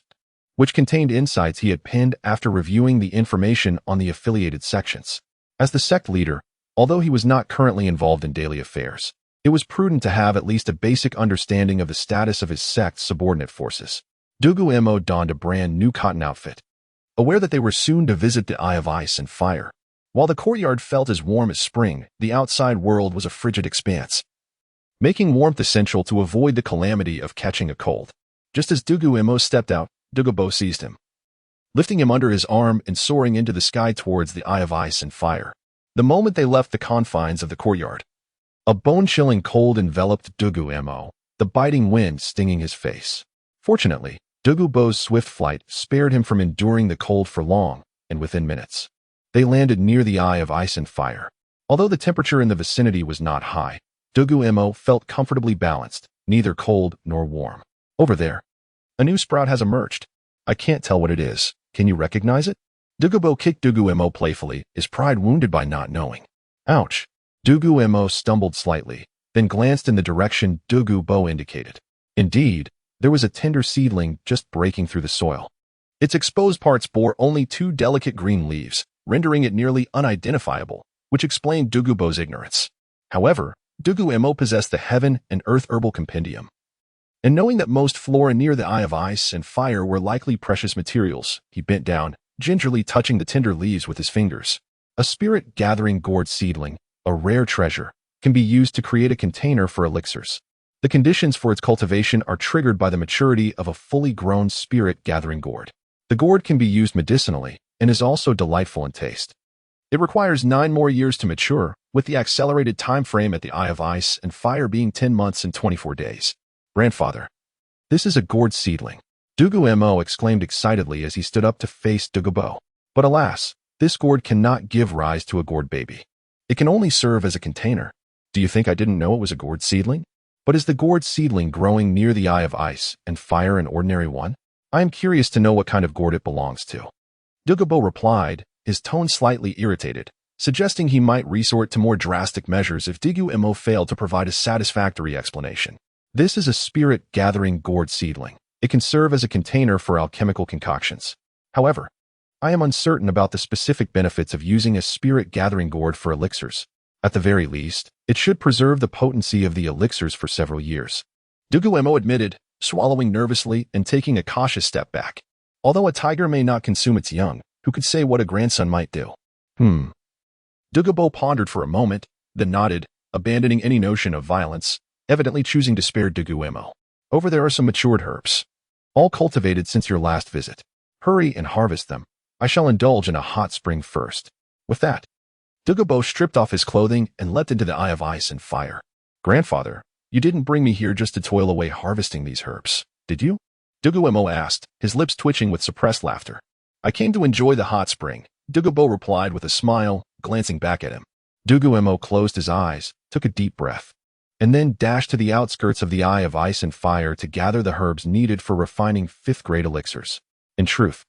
which contained insights he had penned after reviewing the information on the affiliated sections. As the sect leader, although he was not currently involved in daily affairs, it was prudent to have at least a basic understanding of the status of his sect's subordinate forces. Dugu Mo donned a brand new cotton outfit, aware that they were soon to visit the Eye of Ice and Fire. While the courtyard felt as warm as spring, the outside world was a frigid expanse, making warmth essential to avoid the calamity of catching a cold. Just as Dugu Mo stepped out, Dugu Mo seized him, lifting him under his arm and soaring into the sky towards the Eye of Ice and Fire. The moment they left the confines of the courtyard, a bone-chilling cold enveloped Dugu Mo, the biting wind stinging his face. Fortunately, Dugu Mo's swift flight spared him from enduring the cold for long, and within minutes, they landed near the Eye of Ice and Fire. Although the temperature in the vicinity was not high, Dugu Mo felt comfortably balanced, neither cold nor warm. Over there, a new sprout has emerged. I can't tell what it is. Can you recognize it? Dugu Mo kicked Dugu Mo playfully, his pride wounded by not knowing. Ouch. Dugu Mo stumbled slightly, then glanced in the direction Dugu Mo indicated. Indeed, there was a tender seedling just breaking through the soil. Its exposed parts bore only 2 delicate green leaves, rendering it nearly unidentifiable, which explained Dugu Mo's ignorance. However, Dugu Mo possessed the Heaven and Earth Herbal Compendium, and knowing that most flora near the Eye of Ice and Fire were likely precious materials, he bent down, gingerly touching the tender leaves with his fingers. A spirit-gathering gourd seedling, a rare treasure, can be used to create a container for elixirs. The conditions for its cultivation are triggered by the maturity of a fully grown spirit-gathering gourd. The gourd can be used medicinally and is also delightful in taste. It requires 9 more years to mature, with the accelerated time frame at the Eye of Ice and Fire being 10 months and 24 days. Grandfather, this is a gourd seedling, Dugu Mo exclaimed excitedly as he stood up to face Dugu Mo. But alas, this gourd cannot give rise to a gourd baby. It can only serve as a container. Do you think I didn't know it was a gourd seedling? But is the gourd seedling growing near the Eye of Ice and Fire an ordinary one? I am curious to know what kind of gourd it belongs to. Dugu Mo replied, his tone slightly irritated, suggesting he might resort to more drastic measures if Dugu Mo failed to provide a satisfactory explanation. This is a spirit-gathering gourd seedling. It can serve as a container for alchemical concoctions. However, I am uncertain about the specific benefits of using a spirit-gathering gourd for elixirs. At the very least, it should preserve the potency of the elixirs for several years. Dugu Mo admitted, swallowing nervously and taking a cautious step back. Although a tiger may not consume its young, who could say what a grandson might do? Dugu Mo pondered for a moment, then nodded, abandoning any notion of violence, evidently choosing to spare Dugu Mo. Over there are some matured herbs, all cultivated since your last visit. Hurry and harvest them. I shall indulge in a hot spring first. With that, Dugu Mo stripped off his clothing and leapt into the Eye of Ice and Fire. Grandfather, you didn't bring me here just to toil away harvesting these herbs, did you? Dugu Mo asked, his lips twitching with suppressed laughter. I came to enjoy the hot spring, Dugu Mo replied with a smile, glancing back at him. Dugu Mo closed his eyes, took a deep breath, and then dashed to the outskirts of the Eye of Ice and Fire to gather the herbs needed for refining 5th-grade elixirs. In truth,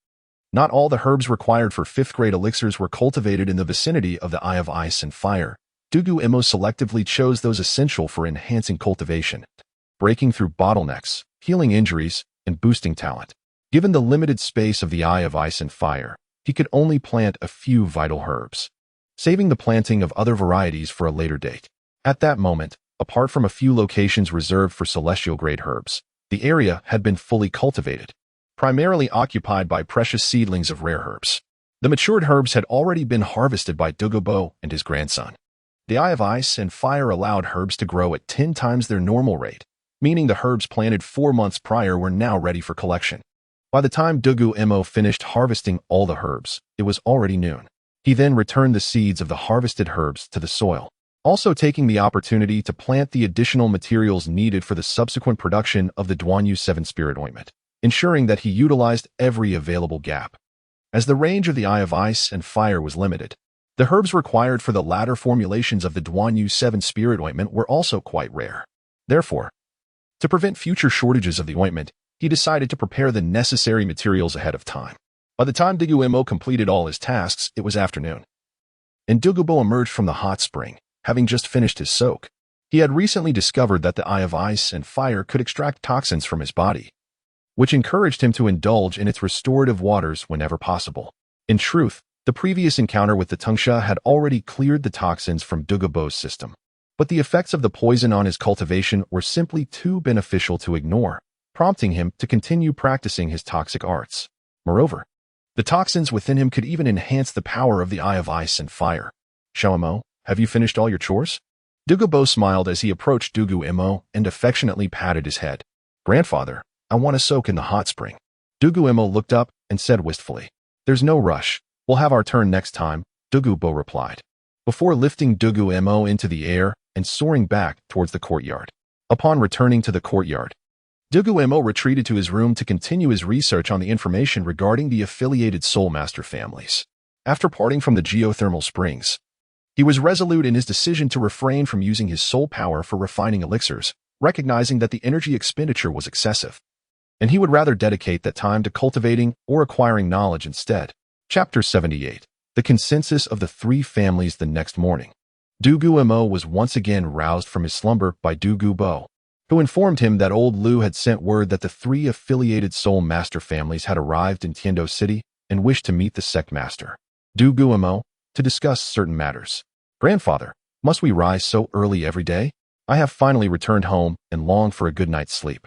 not all the herbs required for 5th-grade elixirs were cultivated in the vicinity of the Eye of Ice and Fire. Dugu Mo selectively chose those essential for enhancing cultivation, breaking through bottlenecks, healing injuries, and boosting talent. Given the limited space of the Eye of Ice and Fire, he could only plant a few vital herbs, saving the planting of other varieties for a later date. At that moment, apart from a few locations reserved for celestial-grade herbs, the area had been fully cultivated, primarily occupied by precious seedlings of rare herbs. The matured herbs had already been harvested by Dugu Mo and his grandson. The Eye of Ice and Fire allowed herbs to grow at 10 times their normal rate, meaning the herbs planted 4 months prior were now ready for collection. By the time Dugu Mo finished harvesting all the herbs, it was already noon. He then returned the seeds of the harvested herbs to the soil, also taking the opportunity to plant the additional materials needed for the subsequent production of the Duanyu 7 Spirit Ointment, ensuring that he utilized every available gap. As the range of the Eye of Ice and Fire was limited, the herbs required for the latter formulations of the Duanyu 7 Spirit Ointment were also quite rare. Therefore, to prevent future shortages of the ointment, he decided to prepare the necessary materials ahead of time. By the time Dugu Mo completed all his tasks, it was afternoon, and Dugu Mo emerged from the hot spring, having just finished his soak. He had recently discovered that the eye of ice and fire could extract toxins from his body, which encouraged him to indulge in its restorative waters whenever possible. In truth, the previous encounter with the Tang Hao had already cleared the toxins from Dugu Mo's system, but the effects of the poison on his cultivation were simply too beneficial to ignore, prompting him to continue practicing his toxic arts. Moreover, the toxins within him could even enhance the power of the eye of ice and fire. Xiao Mo, have you finished all your chores? Dugu Mo smiled as he approached Dugu Mo and affectionately patted his head. Grandfather, I want to soak in the hot spring. Dugu Mo looked up and said wistfully, There's no rush. We'll have our turn next time, Dugu Mo replied, before lifting Dugu Mo into the air and soaring back towards the courtyard. Upon returning to the courtyard, Dugu Mo retreated to his room to continue his research on the information regarding the affiliated Soul Master families. After parting from the geothermal springs, he was resolute in his decision to refrain from using his soul power for refining elixirs, recognizing that the energy expenditure was excessive, and he would rather dedicate that time to cultivating or acquiring knowledge instead. Chapter 78. The Consensus of the Three Families. The next morning, Dugu Mo was once again roused from his slumber by Dugu Mo, who informed him that old Lu had sent word that the three affiliated Soul Master families had arrived in Tiandou City and wished to meet the Sect Master, Dugu Mo, to discuss certain matters. Grandfather, must we rise so early every day? I have finally returned home and long for a good night's sleep.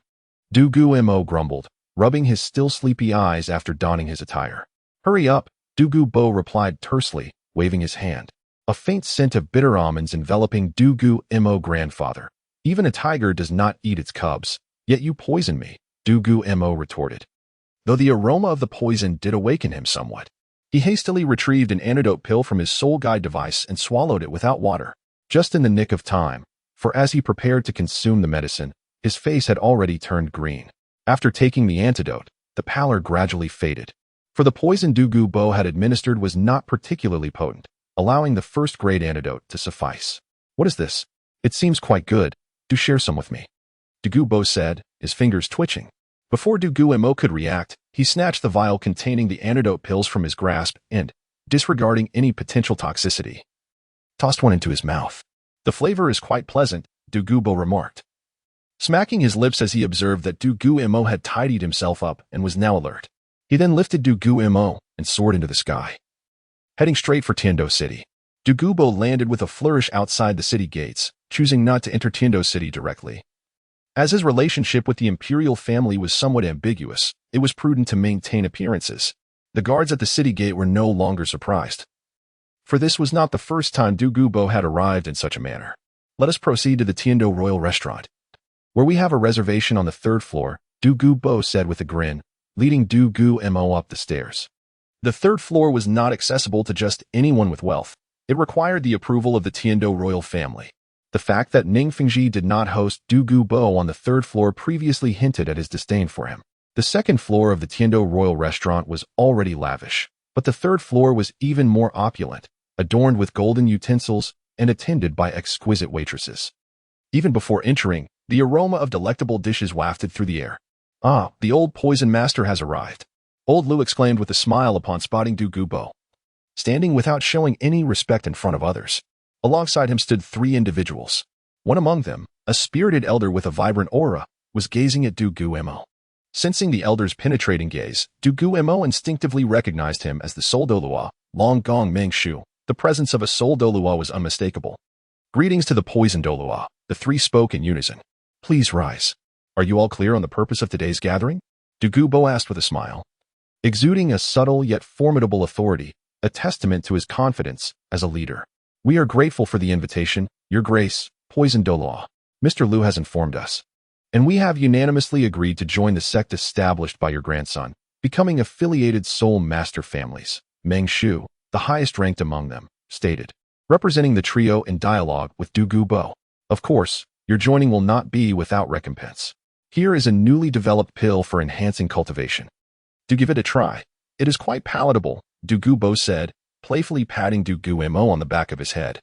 Dugu Mo grumbled, rubbing his still sleepy eyes after donning his attire. Hurry up, Dugu Mo replied tersely, waving his hand. A faint scent of bitter almonds enveloping Dugu Mo. Grandfather, even a tiger does not eat its cubs, yet you poison me, Dugu Mo retorted. Though the aroma of the poison did awaken him somewhat, he hastily retrieved an antidote pill from his soul guide device and swallowed it without water, just in the nick of time, for as he prepared to consume the medicine, his face had already turned green. After taking the antidote, the pallor gradually faded, for the poison Dugu Mo had administered was not particularly potent, allowing the first-grade antidote to suffice. What is this? It seems quite good. Do share some with me, Dugu Mo said, his fingers twitching. Before Dugu Mo could react, he snatched the vial containing the antidote pills from his grasp and, disregarding any potential toxicity, tossed one into his mouth. The flavor is quite pleasant, Dugu Mo remarked, smacking his lips as he observed that Dugu Mo had tidied himself up and was now alert. He then lifted Dugu Mo and soared into the sky, heading straight for Tiandou City. Dugu Mo landed with a flourish outside the city gates, choosing not to enter Tiandou City directly. As his relationship with the imperial family was somewhat ambiguous, it was prudent to maintain appearances. The guards at the city gate were no longer surprised, for this was not the first time Dugu Mo had arrived in such a manner. Let us proceed to the Tiandou Royal Restaurant, where we have a reservation on the 3rd floor, Dugu Mo said with a grin, leading Dugu Mo up the stairs. The 3rd floor was not accessible to just anyone with wealth. It required the approval of the Tiandou royal family. The fact that Ningfengji did not host Dugu Mo on the 3rd floor previously hinted at his disdain for him. The 2nd floor of the Tiandou Royal Restaurant was already lavish, but the 3rd floor was even more opulent, adorned with golden utensils and attended by exquisite waitresses. Even before entering, the aroma of delectable dishes wafted through the air. Ah, the old poison master has arrived, old Lu exclaimed with a smile upon spotting Dugu Mo, standing without showing any respect in front of others. Alongside him stood 3 individuals. One among them, a spirited elder with a vibrant aura, was gazing at Dugu Mo. Sensing the elder's penetrating gaze, Dugu Mo instinctively recognized him as the Soul Douluo, Long Gong Meng Shu. The presence of a Soul Douluo was unmistakable. Greetings to the Poison Douluo, the 3 spoke in unison. Please rise. Are you all clear on the purpose of today's gathering? Dugu Mo asked with a smile, exuding a subtle yet formidable authority, a testament to his confidence as a leader. We are grateful for the invitation, Your Grace, Poison Douluo. Mr. Lu has informed us, and we have unanimously agreed to join the sect established by your grandson, becoming affiliated Soul Master families. Meng Shu, the highest ranked among them, stated, representing the trio in dialogue with Dugu Mo. Of course, your joining will not be without recompense. Here is a newly developed pill for enhancing cultivation. Do give it a try. It is quite palatable, Dugu Mo said, playfully patting Dugu Mo on the back of his head,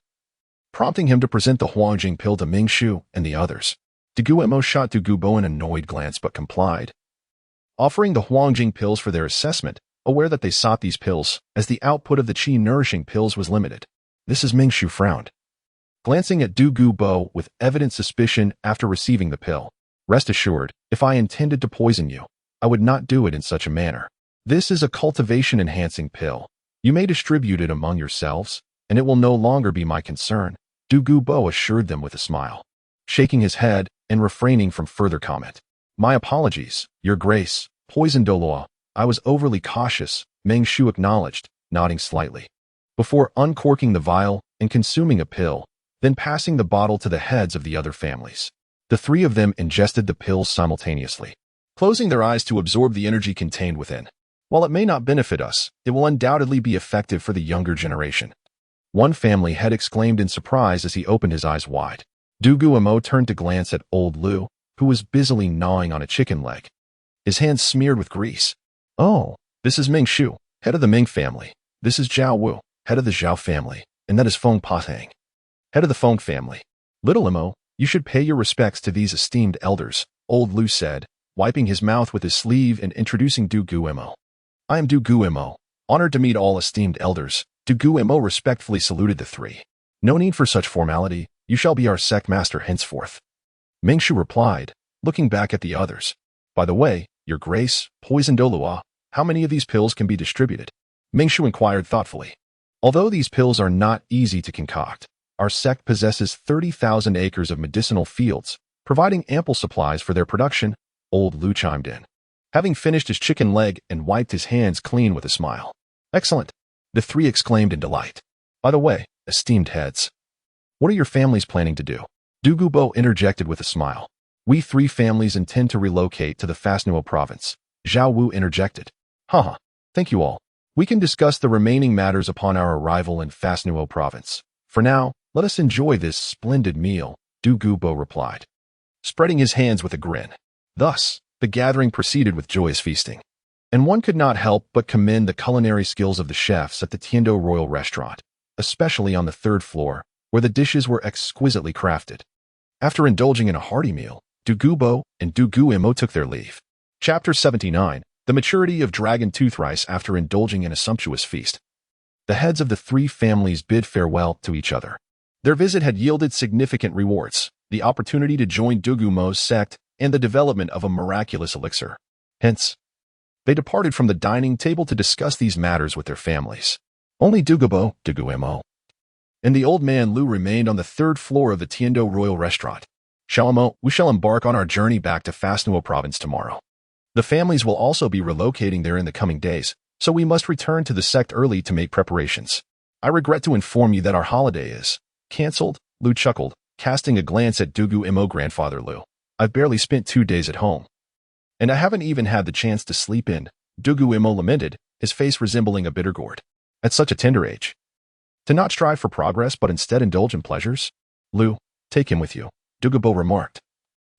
prompting him to present the Huangjing pill to Ming Shu and the others. Dugu Mo shot Dugu Bo an annoyed glance but complied, offering the Huangjing pills for their assessment, aware that they sought these pills, as the output of the qi-nourishing pills was limited. This is Mingshu frowned, glancing at Dugu Bo with evident suspicion after receiving the pill. Rest assured, if I intended to poison you, I would not do it in such a manner. This is a cultivation-enhancing pill. You may distribute it among yourselves, and it will no longer be my concern, Dugu Bo assured them with a smile, shaking his head and refraining from further comment. My apologies, Your Grace, poison Douluo. I was overly cautious, Meng Shu acknowledged, nodding slightly, before uncorking the vial and consuming a pill, then passing the bottle to the heads of the other families. The three of them ingested the pills simultaneously, closing their eyes to absorb the energy contained within. While it may not benefit us, it will undoubtedly be effective for the younger generation. One family head exclaimed in surprise as he opened his eyes wide. Dugu Mo turned to glance at old Lu, who was busily gnawing on a chicken leg, his hands smeared with grease. Oh, this is Ming Shu, head of the Ming family. This is Zhao Wu, head of the Zhao family, and that is Feng Patang, head of the Feng family. Little Mo, you should pay your respects to these esteemed elders, old Lu said, wiping his mouth with his sleeve and introducing Dugu Mo. I am Dugu Mo, honored to meet all esteemed elders. Dugu Mo respectfully saluted the three. No need for such formality, you shall be our sect master henceforth. Mingshu replied, looking back at the others. By the way, Your Grace, poison Douluo, how many of these pills can be distributed? Mingshu inquired thoughtfully. Although these pills are not easy to concoct, our sect possesses 30,000 acres of medicinal fields, providing ample supplies for their production, old Lu chimed in, having finished his chicken leg and wiped his hands clean with a smile. Excellent, the three exclaimed in delight. By the way, esteemed heads, what are your families planning to do? Dugu Bo interjected with a smile. We three families intend to relocate to the Fasnuo province, Zhao Wu interjected. Haha, thank you all. We can discuss the remaining matters upon our arrival in Fasnuo province. For now, let us enjoy this splendid meal, Dugu Bo replied, spreading his hands with a grin. Thus, the gathering proceeded with joyous feasting. And one could not help but commend the culinary skills of the chefs at the Tiandou Royal Restaurant, especially on the third floor, where the dishes were exquisitely crafted. After indulging in a hearty meal, Dugu Bo and Dugu Mo took their leave. Chapter 79, The Maturity of Dragon Tooth Rice. After indulging in a sumptuous feast, the heads of the three families bid farewell to each other. Their visit had yielded significant rewards, the opportunity to join Dugu Mo's sect and the development of a miraculous elixir. Hence, they departed from the dining table to discuss these matters with their families. Only Dugu Bo, Dugu Mo, and the old man Lu remained on the third floor of the Tiandou Royal Restaurant. Mo, we shall embark on our journey back to Fasnuo province tomorrow. The families will also be relocating there in the coming days, so we must return to the sect early to make preparations. I regret to inform you that our holiday is cancelled, Lu chuckled, casting a glance at Dugu Mo. Grandfather Lu. I've barely spent 2 days at home, and I haven't even had the chance to sleep in, Dugu Mo lamented, his face resembling a bitter gourd. At such a tender age, to not strive for progress but instead indulge in pleasures? Lu, take him with you, Dugu Bo remarked,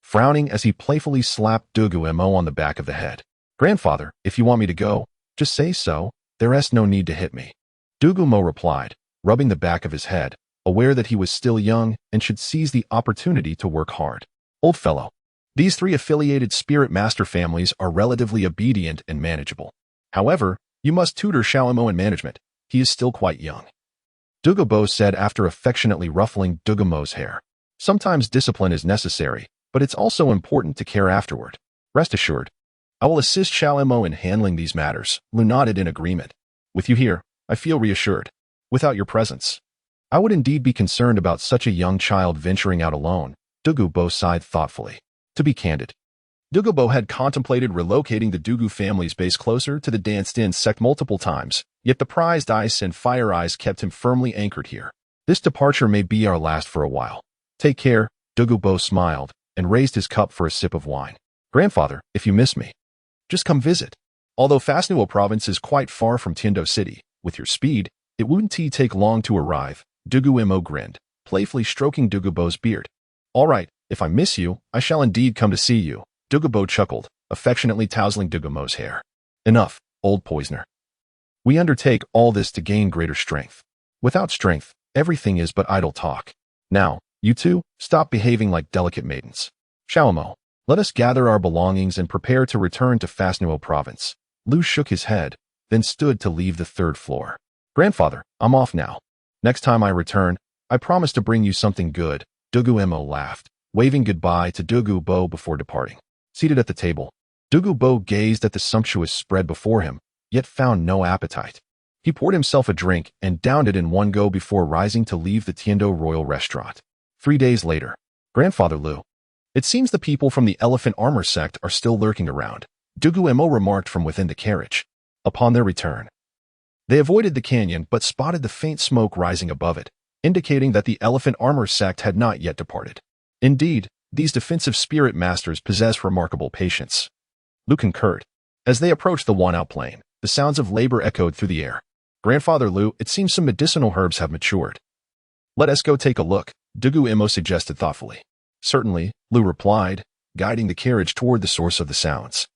frowning as he playfully slapped Dugu Mo on the back of the head. Grandfather, if you want me to go, just say so, there's no need to hit me, Dugu Mo replied, rubbing the back of his head, aware that he was still young and should seize the opportunity to work hard. Old fellow, these three affiliated spirit master families are relatively obedient and manageable. However, you must tutor Mo in management. He is still quite young, Dugu Bo said after affectionately ruffling Dugu Mo's hair. Sometimes discipline is necessary, but it's also important to care afterward. Rest assured, I will assist Mo in handling these matters. Lu nodded in agreement. With you here, I feel reassured. Without your presence, I would indeed be concerned about such a young child venturing out alone, Dugu Bo sighed thoughtfully. To be candid, Dugu Bo had contemplated relocating the Dugu family's base closer to the Dancian sect multiple times, yet the prized ice and fire eyes kept him firmly anchored here. This departure may be our last for a while. Take care, Dugu Bo smiled and raised his cup for a sip of wine. Grandfather, if you miss me, just come visit. Although Fasnuo province is quite far from Tiandou city, with your speed, it wouldn't take long to arrive, Dugu Mo grinned, playfully stroking Dugu Bo's beard. All right, if I miss you, I shall indeed come to see you, Dugu Bo chuckled, affectionately tousling Dugu Mo's hair. Enough, old poisoner. We undertake all this to gain greater strength. Without strength, everything is but idle talk. Now, you two, stop behaving like delicate maidens. Xiaomo, let us gather our belongings and prepare to return to Fasnuo province. Lu shook his head, then stood to leave the third floor. Grandfather, I'm off now. Next time I return, I promise to bring you something good. Dugu Mo laughed, waving goodbye to Dugu Bo before departing. Seated at the table, Dugu Bo gazed at the sumptuous spread before him, yet found no appetite. He poured himself a drink and downed it in one go before rising to leave the Tiandou royal restaurant. 3 days later, Grandfather Lu. It seems the people from the elephant armor sect are still lurking around, Dugu Mo remarked from within the carriage. Upon their return, they avoided the canyon but spotted the faint smoke rising above it, indicating that the elephant armor sect had not yet departed. Indeed, these defensive spirit masters possess remarkable patience. Lu concurred. As they approached the Wanao plain, the sounds of labor echoed through the air. Grandfather Lu, it seems some medicinal herbs have matured. Let us go take a look, Dugu Mo suggested thoughtfully. Certainly, Lu replied, guiding the carriage toward the source of the sounds.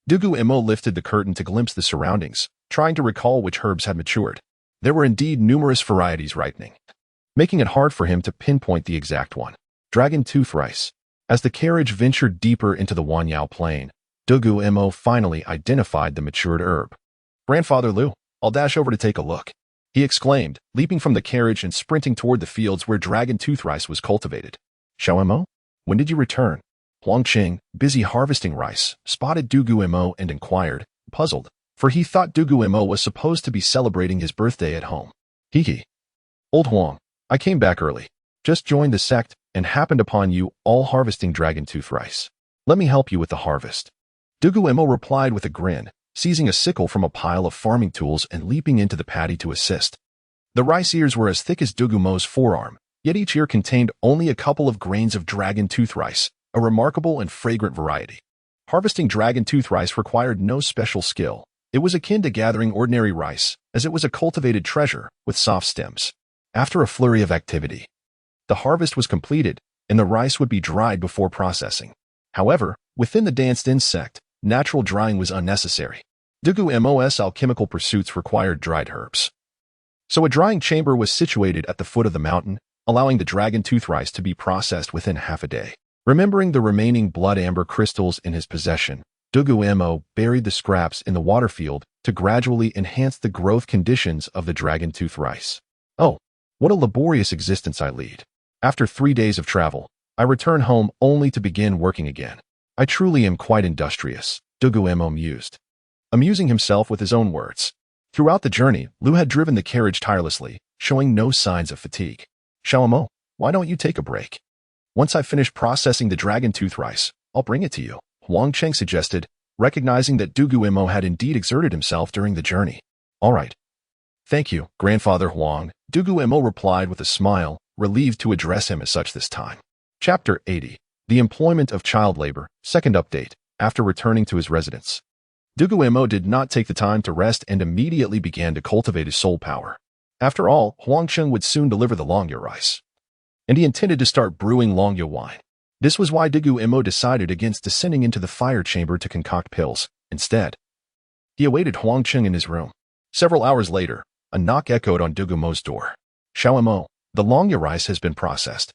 Dugu Mo lifted the curtain to glimpse the surroundings, trying to recall which herbs had matured. There were indeed numerous varieties ripening, making it hard for him to pinpoint the exact one. Dragon tooth rice. As the carriage ventured deeper into the Wanyao plain, Dugu Mo finally identified the matured herb. Grandfather Lu, I'll dash over to take a look, he exclaimed, leaping from the carriage and sprinting toward the fields where dragon tooth rice was cultivated. Xiao Mo, when did you return? Huang Qing, busy harvesting rice, spotted Dugu Mo and inquired, puzzled, for he thought Dugu Mo was supposed to be celebrating his birthday at home. Hee. Old Huang, I came back early, just joined the sect, and happened upon you all harvesting dragon tooth rice. Let me help you with the harvest. Dugu Mo replied with a grin, seizing a sickle from a pile of farming tools and leaping into the paddy to assist. The rice ears were as thick as Dugu Mo's forearm, yet each ear contained only a couple of grains of dragon tooth rice, a remarkable and fragrant variety. Harvesting dragon tooth rice required no special skill. It was akin to gathering ordinary rice, as it was a cultivated treasure with soft stems. After a flurry of activity, the harvest was completed, and the rice would be dried before processing. However, within the Dancian sect, natural drying was unnecessary. Dugu Mo's alchemical pursuits required dried herbs. So a drying chamber was situated at the foot of the mountain, allowing the dragon tooth rice to be processed within half a day. Remembering the remaining blood amber crystals in his possession, Dugu Mo buried the scraps in the water field to gradually enhance the growth conditions of the dragon tooth rice. Oh, what a laborious existence I lead. After 3 days of travel, I return home only to begin working again. I truly am quite industrious, Dugu Mo mused, amusing himself with his own words. Throughout the journey, Lu had driven the carriage tirelessly, showing no signs of fatigue. Xiao Mo, why don't you take a break? Once I finish processing the dragon tooth rice, I'll bring it to you, Huang Cheng suggested, recognizing that Dugu Mo had indeed exerted himself during the journey. All right. Thank you, Grandfather Huang, Dugu Mo replied with a smile, relieved to address him as such this time. Chapter 80. The Employment of Child Labor, second update, after returning to his residence. Dugu Mo did not take the time to rest and immediately began to cultivate his soul power. After all, Huang Cheng would soon deliver the Longya rice, and he intended to start brewing Longya wine. This was why Dugu Mo decided against descending into the fire chamber to concoct pills. Instead, he awaited Huang Cheng in his room. Several hours later, a knock echoed on Dugu Mo's door. Xiao Mo, the Longya rice has been processed.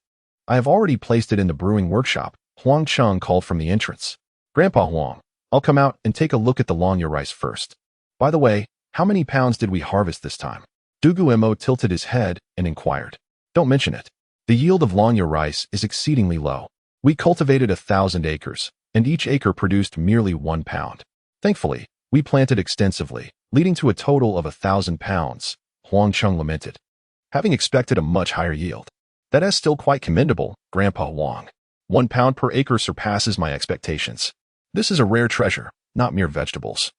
I have already placed it in the brewing workshop, Huang Cheng called from the entrance. Grandpa Huang, I'll come out and take a look at the Longya rice first. By the way, how many pounds did we harvest this time? Dugu Mo tilted his head and inquired. Don't mention it. The yield of Longya rice is exceedingly low. We cultivated 1,000 acres, and each acre produced merely 1 pound. Thankfully, we planted extensively, leading to a total of 1,000 pounds, Huang Cheng lamented, having expected a much higher yield. That is still quite commendable, Grandpa Huang. 1 pound per acre surpasses my expectations. This is a rare treasure, not mere vegetables.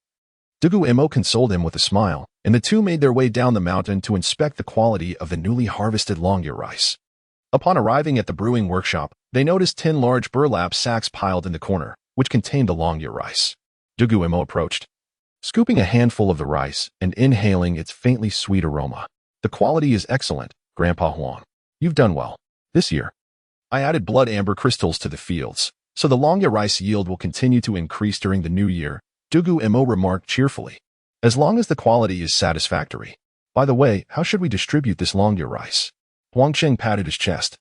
Dugu Mo consoled him with a smile, and the two made their way down the mountain to inspect the quality of the newly harvested Longya rice. Upon arriving at the brewing workshop, they noticed 10 large burlap sacks piled in the corner, which contained the Longya rice. Dugu Mo approached, scooping a handful of the rice and inhaling its faintly sweet aroma. The quality is excellent, Grandpa Huang. You've done well. This year, I added blood amber crystals to the fields, so the Longya rice yield will continue to increase during the new year, Dugu Mo remarked cheerfully. As long as the quality is satisfactory. By the way, how should we distribute this Longya rice? Huang Cheng patted his chest,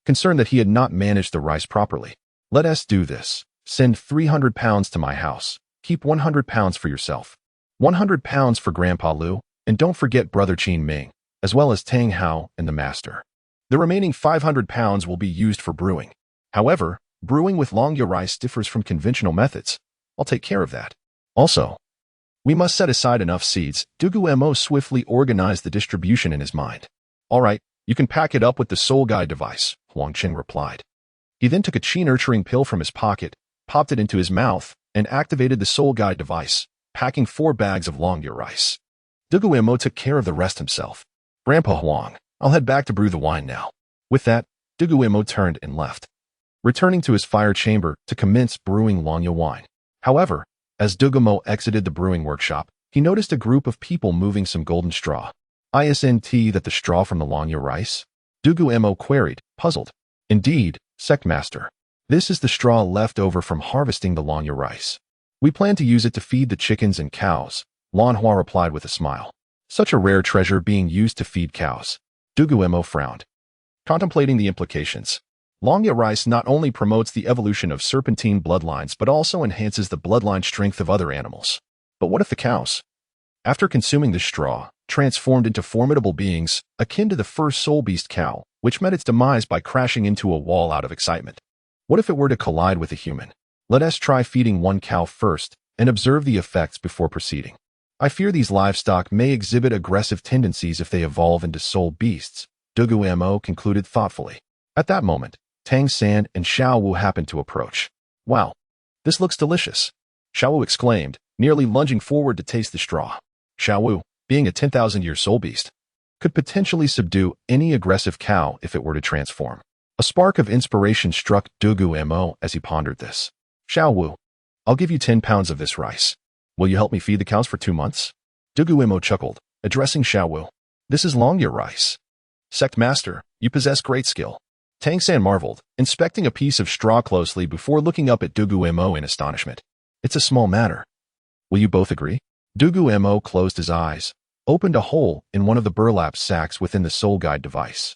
concerned that he had not managed the rice properly. Let us do this. Send 300 pounds to my house. Keep 100 pounds for yourself. 100 pounds for Grandpa Lu, and don't forget Brother Qin Ming, as well as Tang Hao and the Master. The remaining 500 pounds will be used for brewing. However, brewing with Longya rice differs from conventional methods. I'll take care of that. Also, we must set aside enough seeds. Dugu Mo swiftly organized the distribution in his mind. All right, you can pack it up with the soul guide device, Huang Qing replied. He then took a qi-nurturing pill from his pocket, popped it into his mouth, and activated the soul guide device, packing 4 bags of Longya rice. Dugu Mo took care of the rest himself. Grandpa Huang, I'll head back to brew the wine now. With that, Dugu Mo turned and left, returning to his fire chamber to commence brewing Longya wine. However, as Dugu Mo exited the brewing workshop, he noticed a group of people moving some golden straw. Isn't that the straw from the Longya rice? Dugu Mo queried, puzzled. Indeed, Sect Master. This is the straw left over from harvesting the Longya rice. We plan to use it to feed the chickens and cows, Lan Hua replied with a smile. Such a rare treasure being used to feed cows. Dugu Mo frowned, contemplating the implications. Longya rice not only promotes the evolution of serpentine bloodlines but also enhances the bloodline strength of other animals. But what if the cows, after consuming the straw, transformed into formidable beings akin to the first soul beast cow, which met its demise by crashing into a wall out of excitement? What if it were to collide with a human? Let us try feeding one cow first and observe the effects before proceeding. I fear these livestock may exhibit aggressive tendencies if they evolve into soul beasts, Dugu Mo concluded thoughtfully. At that moment, Tang San and Xiao Wu happened to approach. Wow, this looks delicious, Xiao Wu exclaimed, nearly lunging forward to taste the straw. Xiao Wu, being a 10,000-year soul beast, could potentially subdue any aggressive cow if it were to transform. A spark of inspiration struck Dugu Mo as he pondered this. Xiao Wu, I'll give you 10 pounds of this rice. Will you help me feed the cows for 2 months? Dugu Mo chuckled, addressing Xiao Wu. This is Longya rice. Sect Master, you possess great skill. Tang San marveled, inspecting a piece of straw closely before looking up at Dugu Mo in astonishment. It's a small matter. Will you both agree? Dugu Mo closed his eyes, opened a hole in one of the burlap sacks within the soul guide device,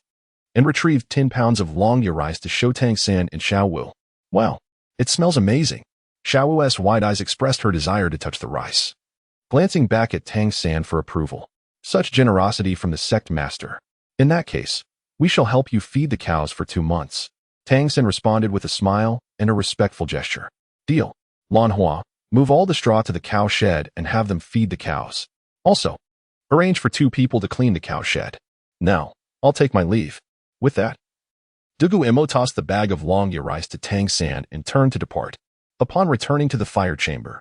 and retrieved 10 pounds of Longya rice to show Tang San and Xiao Wu. Wow, it smells amazing. Xiao Wu's wide eyes expressed her desire to touch the rice, glancing back at Tang San for approval. Such generosity from the Sect Master. In that case, we shall help you feed the cows for 2 months. Tang San responded with a smile and a respectful gesture. Deal. Lan Hua, move all the straw to the cow shed and have them feed the cows. Also, arrange for 2 people to clean the cow shed. Now, I'll take my leave. With that, Dugu Mo tossed the bag of Longya rice to Tang San and turned to depart. Upon returning to the fire chamber,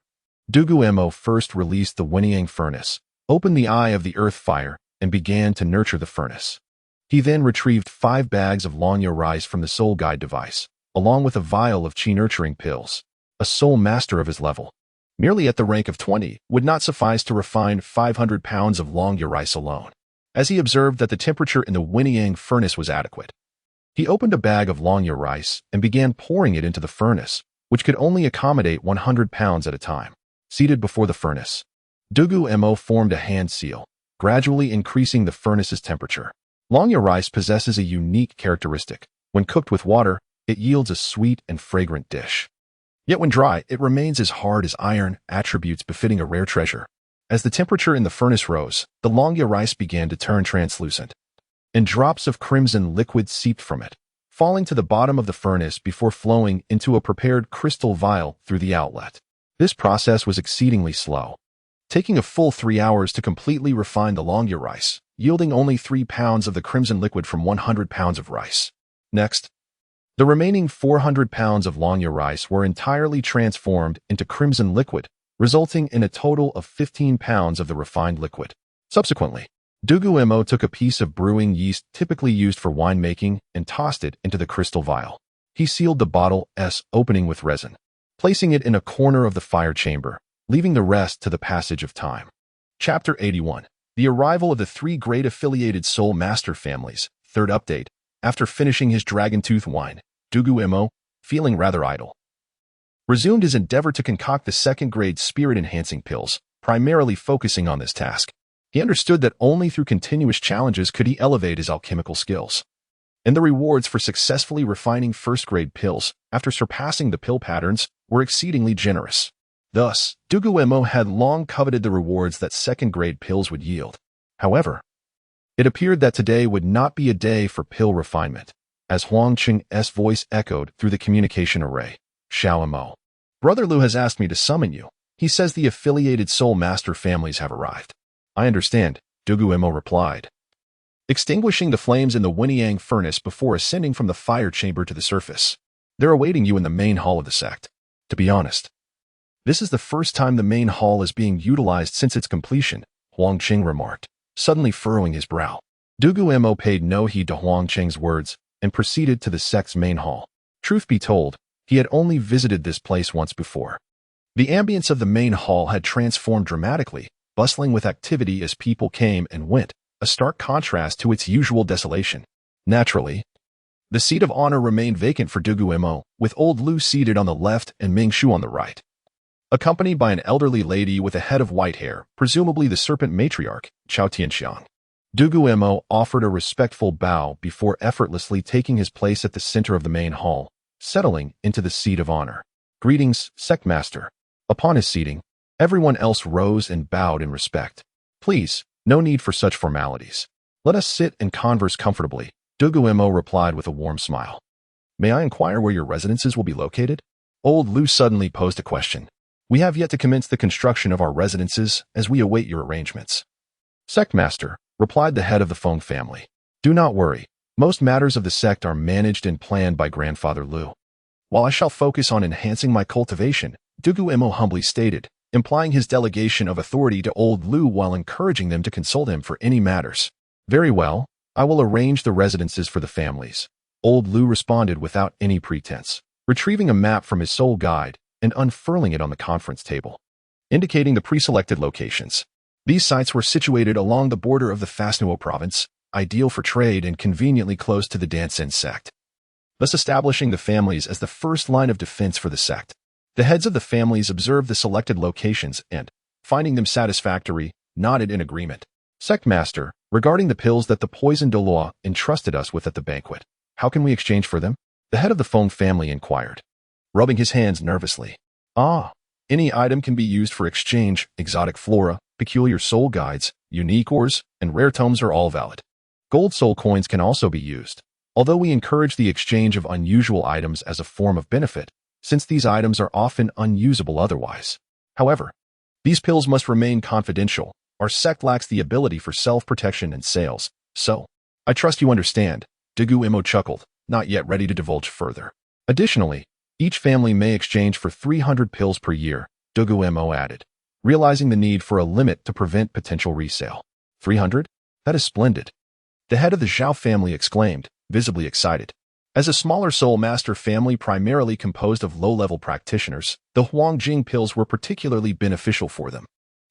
Dugu Mo first released the Wenyang furnace, opened the eye of the earth fire, and began to nurture the furnace. He then retrieved 5 bags of Longya rice from the soul guide device, along with a vial of qi nurturing pills. A soul master of his level, merely at the rank of 20, would not suffice to refine 500 pounds of Longya rice alone. As he observed that the temperature in the Wenyang furnace was adequate, he opened a bag of Longya rice and began pouring it into the furnace, which could only accommodate 100 pounds at a time. Seated before the furnace, Dugu Mo formed a hand seal, gradually increasing the furnace's temperature. Longya rice possesses a unique characteristic. When cooked with water, it yields a sweet and fragrant dish. Yet when dry, it remains as hard as iron, attributes befitting a rare treasure. As the temperature in the furnace rose, the Longya rice began to turn translucent, and drops of crimson liquid seeped from it, falling to the bottom of the furnace before flowing into a prepared crystal vial through the outlet. This process was exceedingly slow, taking a full 3 hours to completely refine the Longya rice, yielding only 3 pounds of the crimson liquid from 100 pounds of rice. Next, the remaining 400 pounds of Longya rice were entirely transformed into crimson liquid, resulting in a total of 15 pounds of the refined liquid. Subsequently, Dugu Mo took a piece of brewing yeast typically used for winemaking and tossed it into the crystal vial. He sealed the bottle's opening with resin, placing it in a corner of the fire chamber, leaving the rest to the passage of time. Chapter 81. The arrival of the 3 great affiliated soul master families. Third update. After finishing his dragon tooth wine, Dugu Mo, feeling rather idle, resumed his endeavor to concoct the second-grade spirit-enhancing pills, primarily focusing on this task. He understood that only through continuous challenges could he elevate his alchemical skills. and the rewards for successfully refining first-grade pills after surpassing the pill patterns were exceedingly generous. Thus, Dugu Mo had long coveted the rewards that second-grade pills would yield. However, it appeared that today would not be a day for pill refinement, as Huang Qing's voice echoed through the communication array. Xiao Mo. Brother Lu has asked me to summon you. He says the affiliated Soul Master families have arrived. I understand, Dugu Mo replied, extinguishing the flames in the Wenyang furnace before ascending from the fire chamber to the surface. They're awaiting you in the main hall of the sect. To be honest, this is the first time the main hall is being utilized since its completion, Huang Qing remarked, suddenly furrowing his brow. Dugu Mo paid no heed to Huang Qing's words and proceeded to the sect's main hall. Truth be told, he had only visited this place once before. The ambience of the main hall had transformed dramatically, bustling with activity as people came and went, a stark contrast to its usual desolation. Naturally, the seat of honor remained vacant for Dugu Mo, with old Lu seated on the left and Ming Shu on the right. Accompanied by an elderly lady with a head of white hair, presumably the serpent matriarch, Chao Tianxiang. Dugu Mo offered a respectful bow before effortlessly taking his place at the center of the main hall, settling into the seat of honor. Greetings, Sect Master. Upon his seating, everyone else rose and bowed in respect. Please, no need for such formalities. Let us sit and converse comfortably, Dugu Mo replied with a warm smile. May I inquire where your residences will be located? Old Lu suddenly posed a question. We have yet to commence the construction of our residences as we await your arrangements. Sect Master, replied the head of the Feng family. Do not worry. Most matters of the sect are managed and planned by Grandfather Lu. While I shall focus on enhancing my cultivation, Dugu Mo humbly stated, implying his delegation of authority to old Lu while encouraging them to consult him for any matters. Very well, I will arrange the residences for the families. Old Lu responded without any pretense, retrieving a map from his soul guide and unfurling it on the conference table, indicating the pre-selected locations. These sites were situated along the border of the Fasnuo province, ideal for trade and conveniently close to the Dancian sect, thus establishing the families as the first line of defense for the sect. The heads of the families observed the selected locations and, finding them satisfactory, nodded in agreement. Sect Master, regarding the pills that the poison Douluo entrusted us with at the banquet, how can we exchange for them? The head of the Feng family inquired, rubbing his hands nervously. Any item can be used for exchange. Exotic flora, peculiar soul guides, unique ores, and rare tomes are all valid. Gold soul coins can also be used, although we encourage the exchange of unusual items as a form of benefit, since these items are often unusable otherwise. However, these pills must remain confidential. Our sect lacks the ability for self-protection and sales, so I trust you understand. Dugu Mo chuckled, not yet ready to divulge further. Additionally, each family may exchange for 300 pills per year, Dugu Mo added, realizing the need for a limit to prevent potential resale. 300? That is splendid. The head of the Zhao family exclaimed, visibly excited. As a smaller soul master family primarily composed of low-level practitioners, the Huangjing pills were particularly beneficial for them.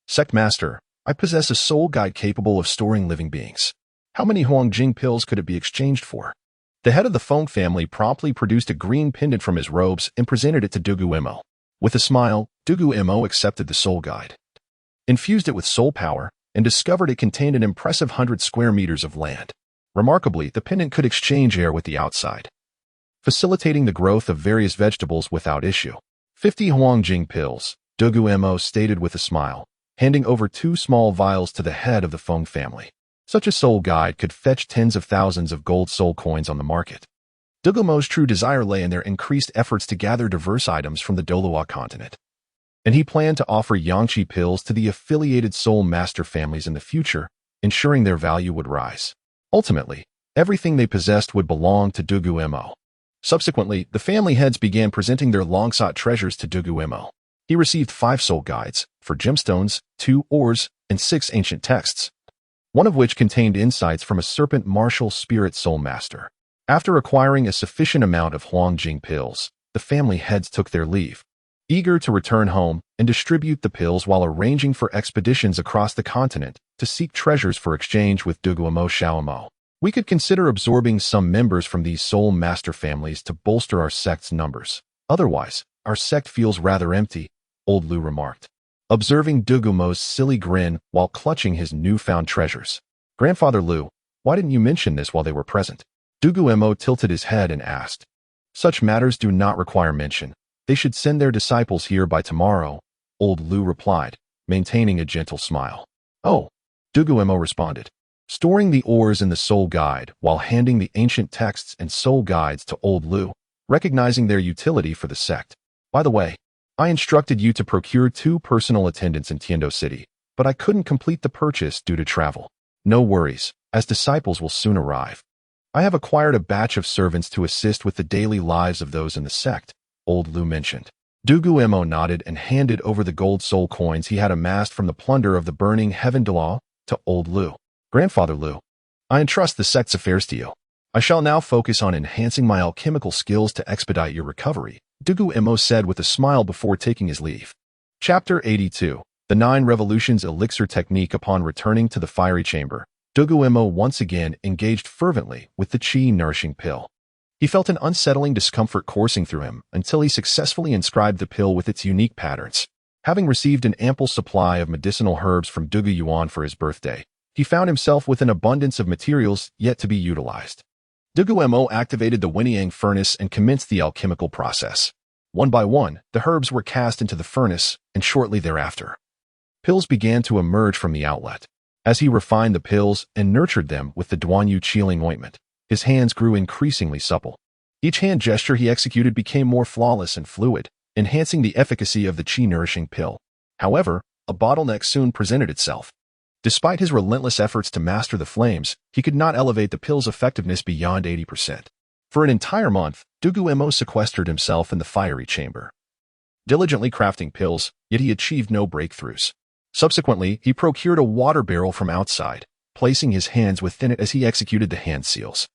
Sect Master, I possess a soul guide capable of storing living beings. How many Huangjing pills could it be exchanged for? The head of the Feng family promptly produced a green pendant from his robes and presented it to Dugu Mo. With a smile, Dugu Mo accepted the soul guide, infused it with soul power, and discovered it contained an impressive 100 square meters of land. Remarkably, the pendant could exchange air with the outside, facilitating the growth of various vegetables without issue. 50 Huangjing pills, Dugu Mo stated with a smile, handing over 2 small vials to the head of the Feng family. Such a soul guide could fetch tens of thousands of gold soul coins on the market. Dugu Mo's true desire lay in their increased efforts to gather diverse items from the Douluo continent, and he planned to offer Yangqi pills to the affiliated soul master families in the future, ensuring their value would rise. Ultimately, everything they possessed would belong to Dugu Mo. Subsequently, the family heads began presenting their long-sought treasures to Dugu Mo. He received 5 soul guides, for gemstones, 2 ores, and 6 ancient texts, one of which contained insights from a serpent martial spirit soul master. After acquiring a sufficient amount of Huangjing pills, the family heads took their leave, eager to return home and distribute the pills while arranging for expeditions across the continent to seek treasures for exchange with Dugu Mo Xiao Mo. We could consider absorbing some members from these soul master families to bolster our sect's numbers. Otherwise, our sect feels rather empty, old Lu remarked, observing Dugu Mo's silly grin while clutching his newfound treasures. Grandfather Lu, why didn't you mention this while they were present? Dugu Mo tilted his head and asked, "Such matters do not require mention. They should send their disciples here by tomorrow," old Lu replied, maintaining a gentle smile. "Oh," Dugu Mo responded, storing the ores in the soul guide while handing the ancient texts and soul guides to old Lu, recognizing their utility for the sect. "By the way, I instructed you to procure 2 personal attendants in Tiandou City, but I couldn't complete the purchase due to travel. No worries, as disciples will soon arrive. I have acquired a batch of servants to assist with the daily lives of those in the sect," old Lu mentioned. Dugu Mo nodded and handed over the gold soul coins he had amassed from the plunder of the burning heaven Douluo to old Lu. "Grandfather Lu, I entrust the sect's affairs to you. I shall now focus on enhancing my alchemical skills to expedite your recovery," Dugu Mo said with a smile before taking his leave. Chapter 82. The 9 Revolutions Elixir Technique. Upon returning to the fiery chamber, Dugu Mo once again engaged fervently with the qi-nourishing pill. He felt an unsettling discomfort coursing through him until he successfully inscribed the pill with its unique patterns. Having received an ample supply of medicinal herbs from Dugu Yuan for his birthday, he found himself with an abundance of materials yet to be utilized. Dugu Mo activated the Wenyang furnace and commenced the alchemical process. One by one, the herbs were cast into the furnace, and shortly thereafter, pills began to emerge from the outlet. As he refined the pills and nurtured them with the Duanyu Qiling ointment, his hands grew increasingly supple. Each hand gesture he executed became more flawless and fluid, enhancing the efficacy of the qi-nourishing pill. However, a bottleneck soon presented itself. Despite his relentless efforts to master the flames, he could not elevate the pill's effectiveness beyond 80%. For an entire month, Dugu Mo sequestered himself in the fiery chamber, diligently crafting pills, yet he achieved no breakthroughs. Subsequently, he procured a water barrel from outside, placing his hands within it as he executed the hand seals,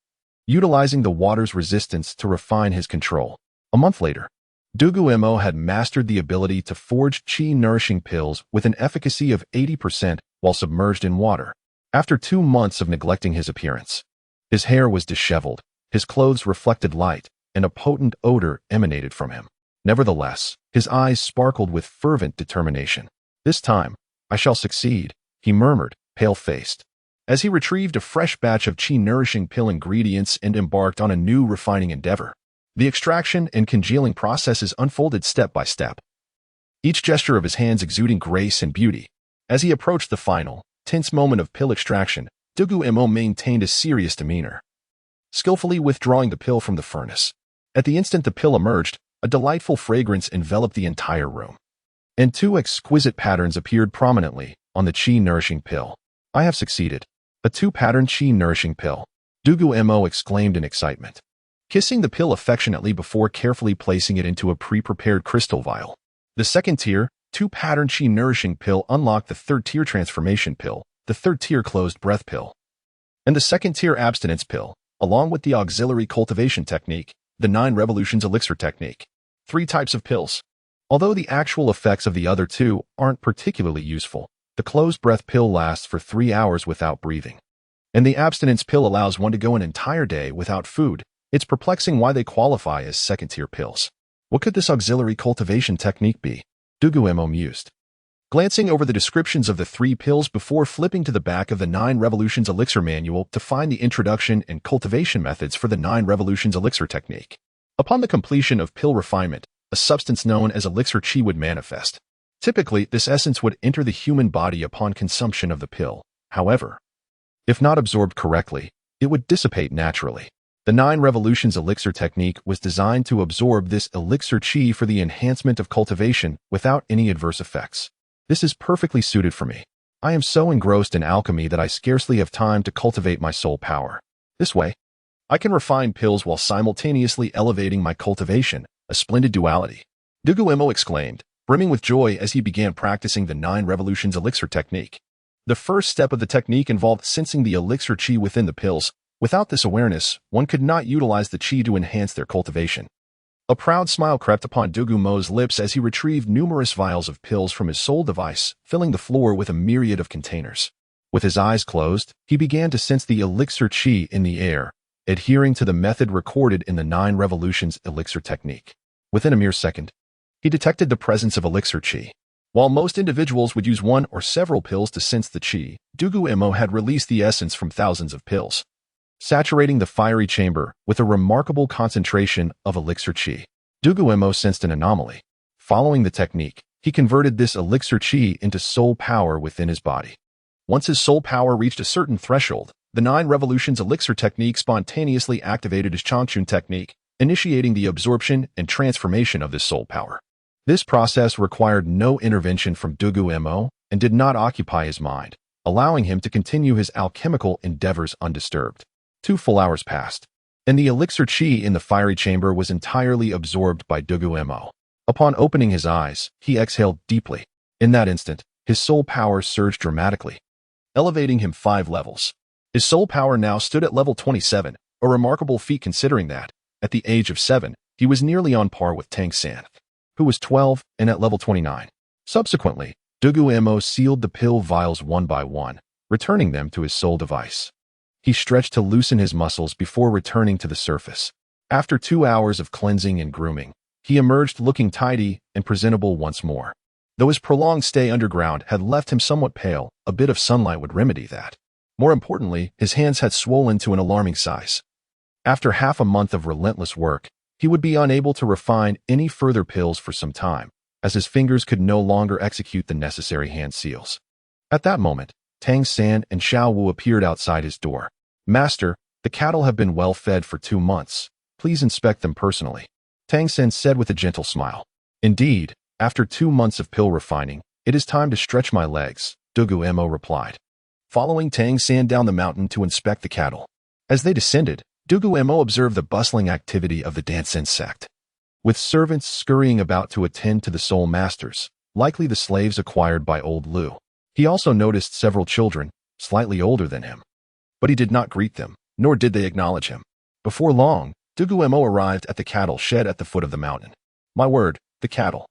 utilizing the water's resistance to refine his control. A month later, Dugu Mo had mastered the ability to forge qi-nourishing pills with an efficacy of 80% while submerged in water. After 2 months of neglecting his appearance, his hair was disheveled, his clothes reflected light, and a potent odor emanated from him. Nevertheless, his eyes sparkled with fervent determination. "This time, I shall succeed," he murmured, pale-faced, as he retrieved a fresh batch of qi-nourishing pill ingredients and embarked on a new refining endeavor. The extraction and congealing processes unfolded step by step, each gesture of his hands exuding grace and beauty. As he approached the final, tense moment of pill extraction, Dugu Mo maintained a serious demeanor, skillfully withdrawing the pill from the furnace. At the instant the pill emerged, a delightful fragrance enveloped the entire room, and 2 exquisite patterns appeared prominently on the qi-nourishing pill. "I have succeeded. A 2-pattern qi-nourishing pill," Dugu Mo exclaimed in excitement, kissing the pill affectionately before carefully placing it into a pre-prepared crystal vial. The second tier, 2-pattern qi-nourishing pill unlocked the 3rd-tier transformation pill, the 3rd-tier closed breath pill, and the 2nd-tier abstinence pill, along with the auxiliary cultivation technique, the 9 Revolutions Elixir Technique. 3 types of pills. Although the actual effects of the other 2 aren't particularly useful, the closed breath pill lasts for 3 hours without breathing, and the abstinence pill allows one to go an entire day without food. It's perplexing why they qualify as 2nd-tier pills. What could this auxiliary cultivation technique be? Dugu Mo mused, glancing over the descriptions of the 3 pills before flipping to the back of the 9 Revolutions Elixir Manual to find the introduction and cultivation methods for the 9 Revolutions Elixir Technique. Upon the completion of pill refinement, a substance known as elixir qi would manifest. Typically, this essence would enter the human body upon consumption of the pill. However, if not absorbed correctly, it would dissipate naturally. The 9 Revolutions Elixir Technique was designed to absorb this elixir qi for the enhancement of cultivation without any adverse effects. This is perfectly suited for me. I am so engrossed in alchemy that I scarcely have time to cultivate my soul power. This way, I can refine pills while simultaneously elevating my cultivation, a splendid duality. Dugu Mo exclaimed, brimming with joy as he began practicing the 9 Revolutions Elixir Technique. The first step of the technique involved sensing the elixir qi within the pills. Without this awareness, one could not utilize the qi to enhance their cultivation. A proud smile crept upon Dugu Mo's lips as he retrieved numerous vials of pills from his soul device, filling the floor with a myriad of containers. With his eyes closed, he began to sense the elixir qi in the air, adhering to the method recorded in the 9 Revolutions Elixir Technique. Within a mere second, he detected the presence of elixir qi. While most individuals would use 1 or several pills to sense the qi, Dugu Mo had released the essence from thousands of pills. saturating the fiery chamber with a remarkable concentration of elixir qi. Dugu Mo sensed an anomaly. Following the technique, he converted this elixir qi into soul power within his body. Once his soul power reached a certain threshold, the 9 revolutions elixir technique spontaneously activated his Changchun technique, initiating the absorption and transformation of this soul power. This process required no intervention from Dugu Mo and did not occupy his mind, allowing him to continue his alchemical endeavors undisturbed. 2 full hours passed, and the elixir qi in the fiery chamber was entirely absorbed by Dugu Mo. Upon opening his eyes, he exhaled deeply. In that instant, his soul power surged dramatically, elevating him 5 levels. His soul power now stood at level 27, a remarkable feat considering that, at the age of 7, he was nearly on par with Tang Hao, who was 12 and at level 29. Subsequently, Dugu Mo sealed the pill vials one by one, returning them to his soul device. He stretched to loosen his muscles before returning to the surface. After 2 hours of cleansing and grooming, he emerged looking tidy and presentable once more. Though his prolonged stay underground had left him somewhat pale, a bit of sunlight would remedy that. More importantly, his hands had swollen to an alarming size. After half a month of relentless work, he would be unable to refine any further pills for some time, as his fingers could no longer execute the necessary hand seals. At that moment, Tang San and Xiao Wu appeared outside his door. "Master, the cattle have been well fed for 2 months. Please inspect them personally," Tang San said with a gentle smile. "Indeed, after 2 months of pill refining, it is time to stretch my legs," Dugu Mo replied, following Tang San down the mountain to inspect the cattle. As they descended, Dugu Mo observed the bustling activity of the Dancian sect, with servants scurrying about to attend to the soul masters, likely the slaves acquired by old Lu. He also noticed several children, slightly older than him. But he did not greet them, nor did they acknowledge him. Before long, Dugu Mo arrived at the cattle shed at the foot of the mountain. "My word, the cattle!"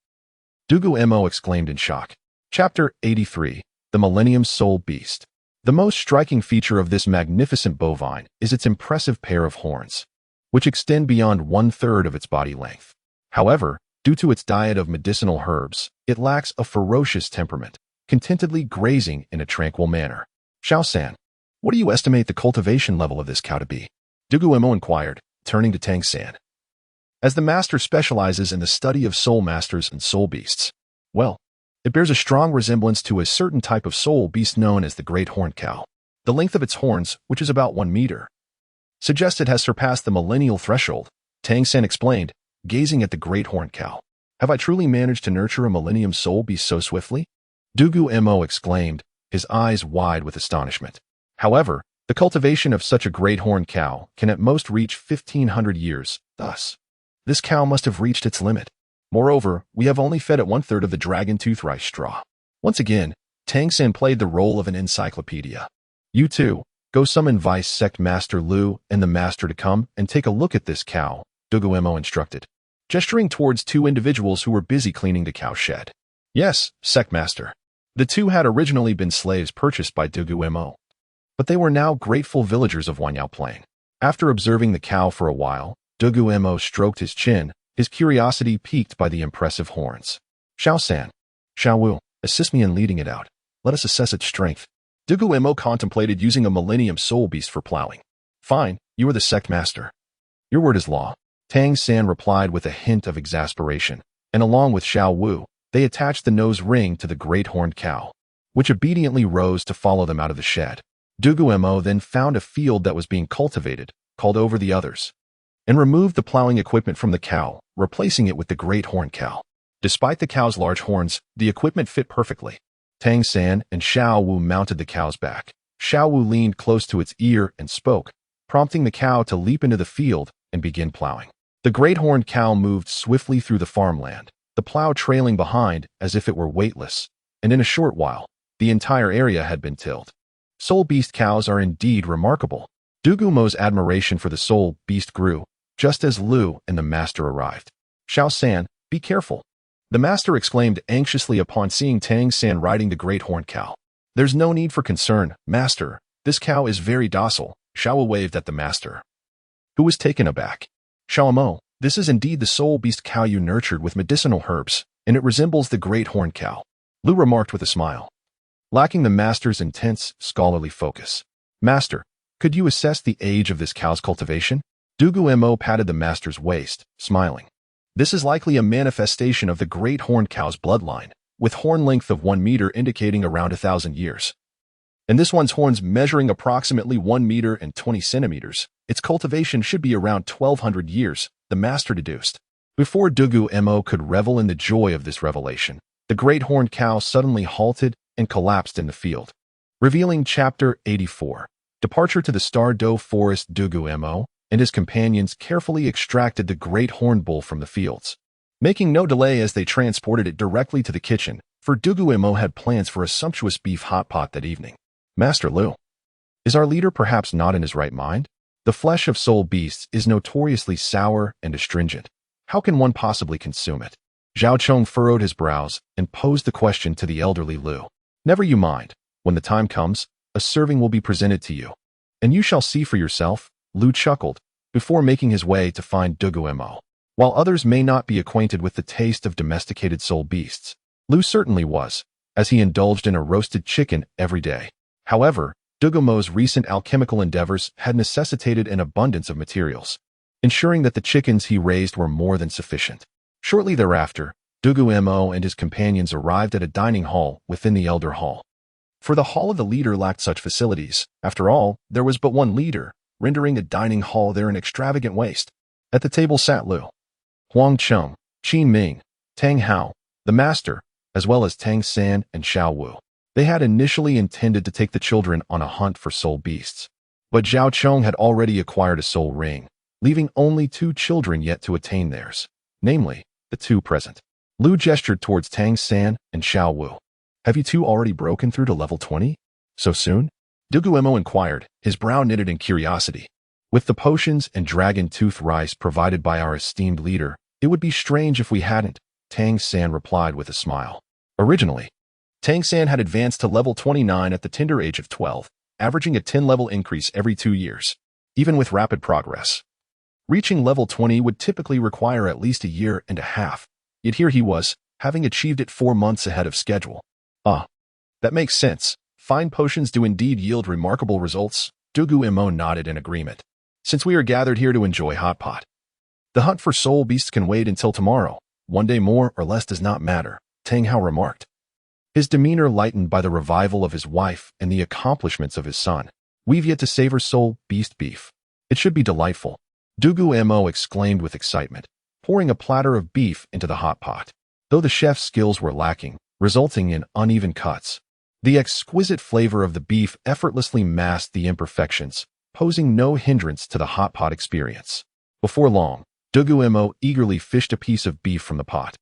Dugu Mo exclaimed in shock. Chapter 83, The Millennium Soul Beast. The most striking feature of this magnificent bovine is its impressive pair of horns, which extend beyond 1/3 of its body length. However, due to its diet of medicinal herbs, it lacks a ferocious temperament, contentedly grazing in a tranquil manner. "Xiao-san, what do you estimate the cultivation level of this cow to be?" Dugu Mo inquired, turning to Tang San. "As the master specializes in the study of soul masters and soul beasts, well, it bears a strong resemblance to a certain type of soul beast known as the great horned cow. The length of its horns, which is about 1 meter, suggests it has surpassed the millennial threshold," Tang San explained, gazing at the great horned cow. "Have I truly managed to nurture a millennium soul beast so swiftly?" Dugu Mo exclaimed, his eyes wide with astonishment. "However, the cultivation of such a great horned cow can at most reach 1,500 years, thus, this cow must have reached its limit. Moreover, we have only fed it 1/3 of the dragon tooth rice straw." Once again, Tang San played the role of an encyclopedia. "You two, go summon Vice Sect Master Lu and the Master to come and take a look at this cow," Dugu Mo instructed, gesturing towards 2 individuals who were busy cleaning the cow shed. "Yes, Sect Master." The 2 had originally been slaves purchased by Dugu Mo, but they were now grateful villagers of Wanyao Plain. After observing the cow for a while, Dugu Mo stroked his chin, his curiosity piqued by the impressive horns. "Xiao-san, Xiao Wu, assist me in leading it out. Let us assess its strength." Dugu Mo contemplated using a millennium soul beast for plowing. "Fine, you are the sect master. Your word is law," Tang San replied with a hint of exasperation, and along with Xiao Wu, they attached the nose ring to the great horned cow, which obediently rose to follow them out of the shed. Dugu Mo then found a field that was being cultivated, called over the others, and removed the plowing equipment from the cow, replacing it with the great horned cow. Despite the cow's large horns, the equipment fit perfectly. Tang San and Xiao Wu mounted the cow's back. Xiao Wu leaned close to its ear and spoke, prompting the cow to leap into the field and begin plowing. The great horned cow moved swiftly through the farmland, the plow trailing behind as if it were weightless, and in a short while, the entire area had been tilled. Soul beast cows are indeed remarkable. Dugu Mo's admiration for the soul beast grew, just as Lu and the master arrived. "Xiao-san, be careful," the master exclaimed anxiously upon seeing Tang San riding the great horned cow. "There's no need for concern, master. This cow is very docile," Xiao waved at the master, who was taken aback. "Xiao Mo, this is indeed the soul beast cow you nurtured with medicinal herbs, and it resembles the great horned cow," Lu remarked with a smile, lacking the master's intense, scholarly focus. "Master, Could you assess the age of this cow's cultivation? Dugu Mo patted the master's waist, smiling. This is likely a manifestation of the great horned cow's bloodline, with horn length of 1 meter indicating around 1,000 years. And this one's horns measuring approximately 1 meter and 20 centimeters. Its cultivation should be around 1,200 years, the master deduced. Before Dugu Mo could revel in the joy of this revelation, the great horned cow suddenly halted and collapsed in the field. Revealing Chapter 84. Departure to the Tiandou forest. Dugu Mo and his companions carefully extracted the great horned bull from the fields, making no delay as they transported it directly to the kitchen, for Dugu Mo had plans for a sumptuous beef hot pot that evening. Master Lu, is our leader perhaps not in his right mind? The flesh of soul beasts is notoriously sour and astringent. How can one possibly consume it? Zhao Chong furrowed his brows and posed the question to the elderly Lu. Never you mind. When the time comes, a serving will be presented to you, and you shall see for yourself, Lu chuckled, before making his way to find Dugu Mo. While others may not be acquainted with the taste of domesticated soul beasts, Lu certainly was, as he indulged in a roasted chicken every day. However, Dugu Mo's recent alchemical endeavors had necessitated an abundance of materials, ensuring that the chickens he raised were more than sufficient. Shortly thereafter, Dugu Mo and his companions arrived at a dining hall within the Elder Hall. For the hall of the leader lacked such facilities. After all, there was but one leader, rendering a dining hall there an extravagant waste. At the table sat Lu, Huang Cheng, Qin Ming, Tang Hao, the master, as well as Tang San and Xiao Wu. They had initially intended to take the children on a hunt for soul beasts, but Zhao Chong had already acquired a soul ring, leaving only 2 children yet to attain theirs, namely, the 2 present. Lu gestured towards Tang San and Xiao Wu. Have you 2 already broken through to level 20? So soon? Dugu Mo inquired, his brow knitted in curiosity. With the potions and dragon tooth rice provided by our esteemed leader, it would be strange if we hadn't, Tang San replied with a smile. Originally, Tang San had advanced to level 29 at the tender age of 12, averaging a 10-level increase every 2 years, even with rapid progress. Reaching level 20 would typically require at least a year and a half, yet here he was, having achieved it 4 months ahead of schedule. That makes sense. Fine potions do indeed yield remarkable results. Dugu Mo nodded in agreement. Since we are gathered here to enjoy hot pot, the hunt for soul beasts can wait until tomorrow. 1 day more or less does not matter, Tang Hao remarked, his demeanor lightened by the revival of his wife and the accomplishments of his son. We've yet to savor soul beast beef. It should be delightful, Dugu Mo exclaimed with excitement, pouring a platter of beef into the hot pot. Though the chef's skills were lacking, resulting in uneven cuts, the exquisite flavor of the beef effortlessly masked the imperfections, posing no hindrance to the hot pot experience. Before long, Dugu Mo eagerly fished a piece of beef from the pot,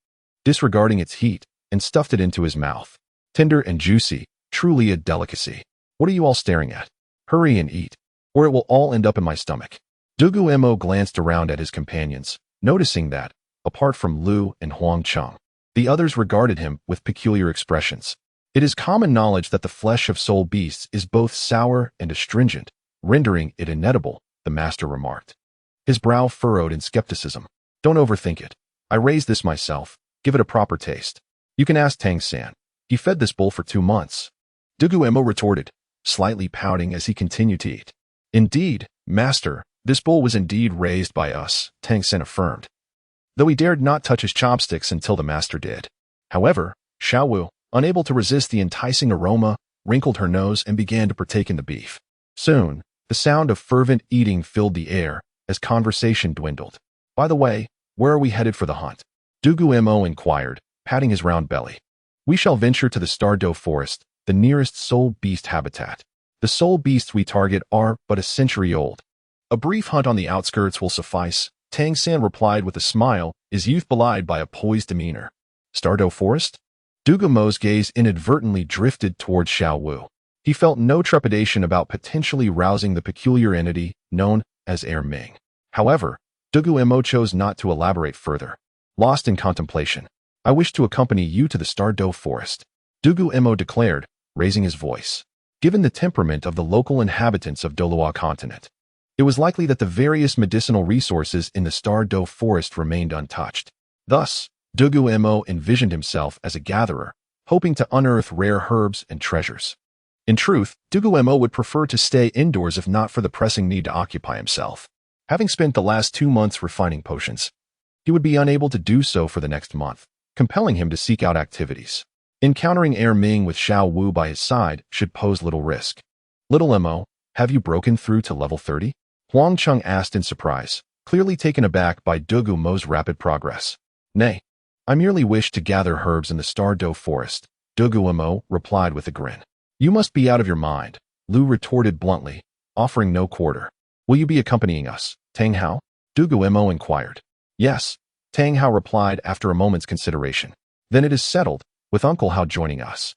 disregarding its heat, and stuffed it into his mouth. Tender and juicy, truly a delicacy. What are you all staring at? Hurry and eat, or it will all end up in my stomach. Dugu Mo glanced around at his companions, noticing that, apart from Lu and Huang Cheng, the others regarded him with peculiar expressions. It is common knowledge that the flesh of soul beasts is both sour and astringent, rendering it inedible, the master remarked, his brow furrowed in skepticism. Don't overthink it. I raised this myself. Give it a proper taste. You can ask Tang San. He fed this bull for 2 months. Dugu Mo retorted, slightly pouting as he continued to eat. Indeed, master, this bull was indeed raised by us, Tang San affirmed, though he dared not touch his chopsticks until the master did. However, Xiao Wu, unable to resist the enticing aroma, wrinkled her nose and began to partake in the beef. Soon, the sound of fervent eating filled the air as conversation dwindled. By the way, where are we headed for the hunt? Dugu Mo inquired, patting his round belly. We shall venture to the Tiandou forest, the nearest soul beast habitat. The soul beasts we target are but a century old. A brief hunt on the outskirts will suffice, Tang San replied with a smile, his youth belied by a poised demeanor. Tiandou forest? Dugu Mo's gaze inadvertently drifted towards Xiao Wu. He felt no trepidation about potentially rousing the peculiar entity known as Air Ming. However, Dugu Mo chose not to elaborate further. Lost in contemplation, I wish to accompany you to the Tiandou forest, Dugu Mo declared, raising his voice. Given the temperament of the local inhabitants of Douluo continent, it was likely that the various medicinal resources in the Tiandou forest remained untouched. Thus, Dugu Mo envisioned himself as a gatherer, hoping to unearth rare herbs and treasures. In truth, Dugu Mo would prefer to stay indoors if not for the pressing need to occupy himself. Having spent the last 2 months refining potions, he would be unable to do so for the next month, compelling him to seek out activities. Encountering Ming with Xiao Wu by his side should pose little risk. Little Mo, have you broken through to level 30? Huang Cheng asked in surprise, clearly taken aback by Dugu Mo's rapid progress. Nay, I merely wish to gather herbs in the Tiandou forest, Dugu Mo replied with a grin. You must be out of your mind, Lu retorted bluntly, offering no quarter. Will you be accompanying us, Tang Hao? Dugu Mo inquired. Yes, Tang Hao replied after a moment's consideration. Then it is settled, with Uncle Hao joining us.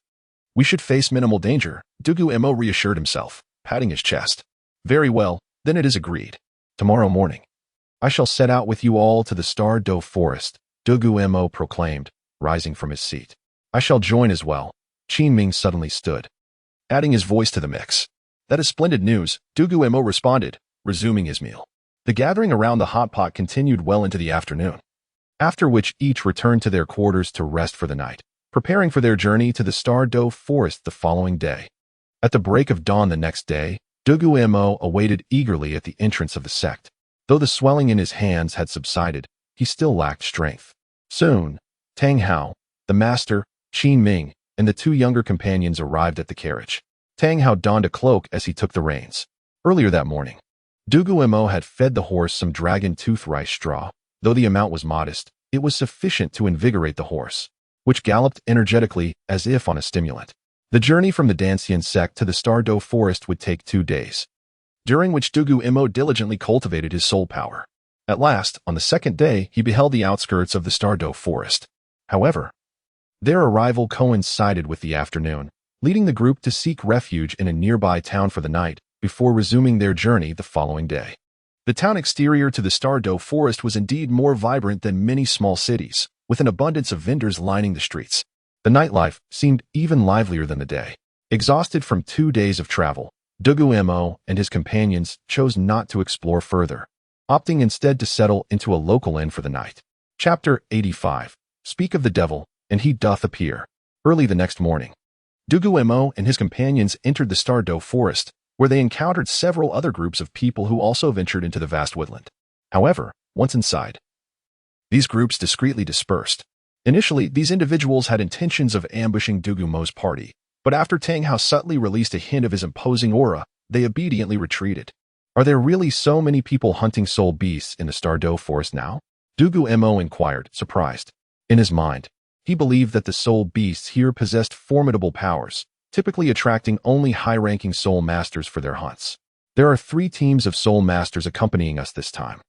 We should face minimal danger, Dugu Mo reassured himself, patting his chest. Very well, then it is agreed. Tomorrow morning, I shall set out with you all to the Tiandou forest, Dugu Mo proclaimed, rising from his seat. I shall join as well. Qin Ming suddenly stood, adding his voice to the mix. That is splendid news, Dugu Mo responded, resuming his meal. The gathering around the hot pot continued well into the afternoon, after which each returned to their quarters to rest for the night, preparing for their journey to the Tiandou forest the following day. At the break of dawn the next day, Dugu Mo awaited eagerly at the entrance of the sect. Though the swelling in his hands had subsided, he still lacked strength. Soon, Tang Hao, the master, Qin Ming, and the 2 younger companions arrived at the carriage. Tang Hao donned a cloak as he took the reins. Earlier that morning, Dugu Mo had fed the horse some dragon tooth rice straw. Though the amount was modest, it was sufficient to invigorate the horse, which galloped energetically as if on a stimulant. The journey from the Dancian Sect to the Tiandou forest would take 2 days, during which Dugu Mo diligently cultivated his soul power. At last, on the 2nd day, he beheld the outskirts of the Tiandou forest. However, their arrival coincided with the afternoon, leading the group to seek refuge in a nearby town for the night, before resuming their journey the following day. The town exterior to the Tiandou forest was indeed more vibrant than many small cities, with an abundance of vendors lining the streets. The nightlife seemed even livelier than the day. Exhausted from 2 days of travel, Dugu Mo and his companions chose not to explore further, opting instead to settle into a local inn for the night. Chapter 85. Speak of the devil, and he doth appear. Early the next morning, Dugu Mo and his companions entered the Tiandou forest, where they encountered several other groups of people who also ventured into the vast woodland. However, once inside, these groups discreetly dispersed. Initially, these individuals had intentions of ambushing Dugu Mo's party, but after Tang Hao subtly released a hint of his imposing aura, they obediently retreated. Are there really so many people hunting soul beasts in the Tiandou forest now? Dugu Mo inquired, surprised. In his mind, he believed that the soul beasts here possessed formidable powers, typically attracting only high-ranking soul masters for their hunts. There are 3 teams of soul masters accompanying us this time,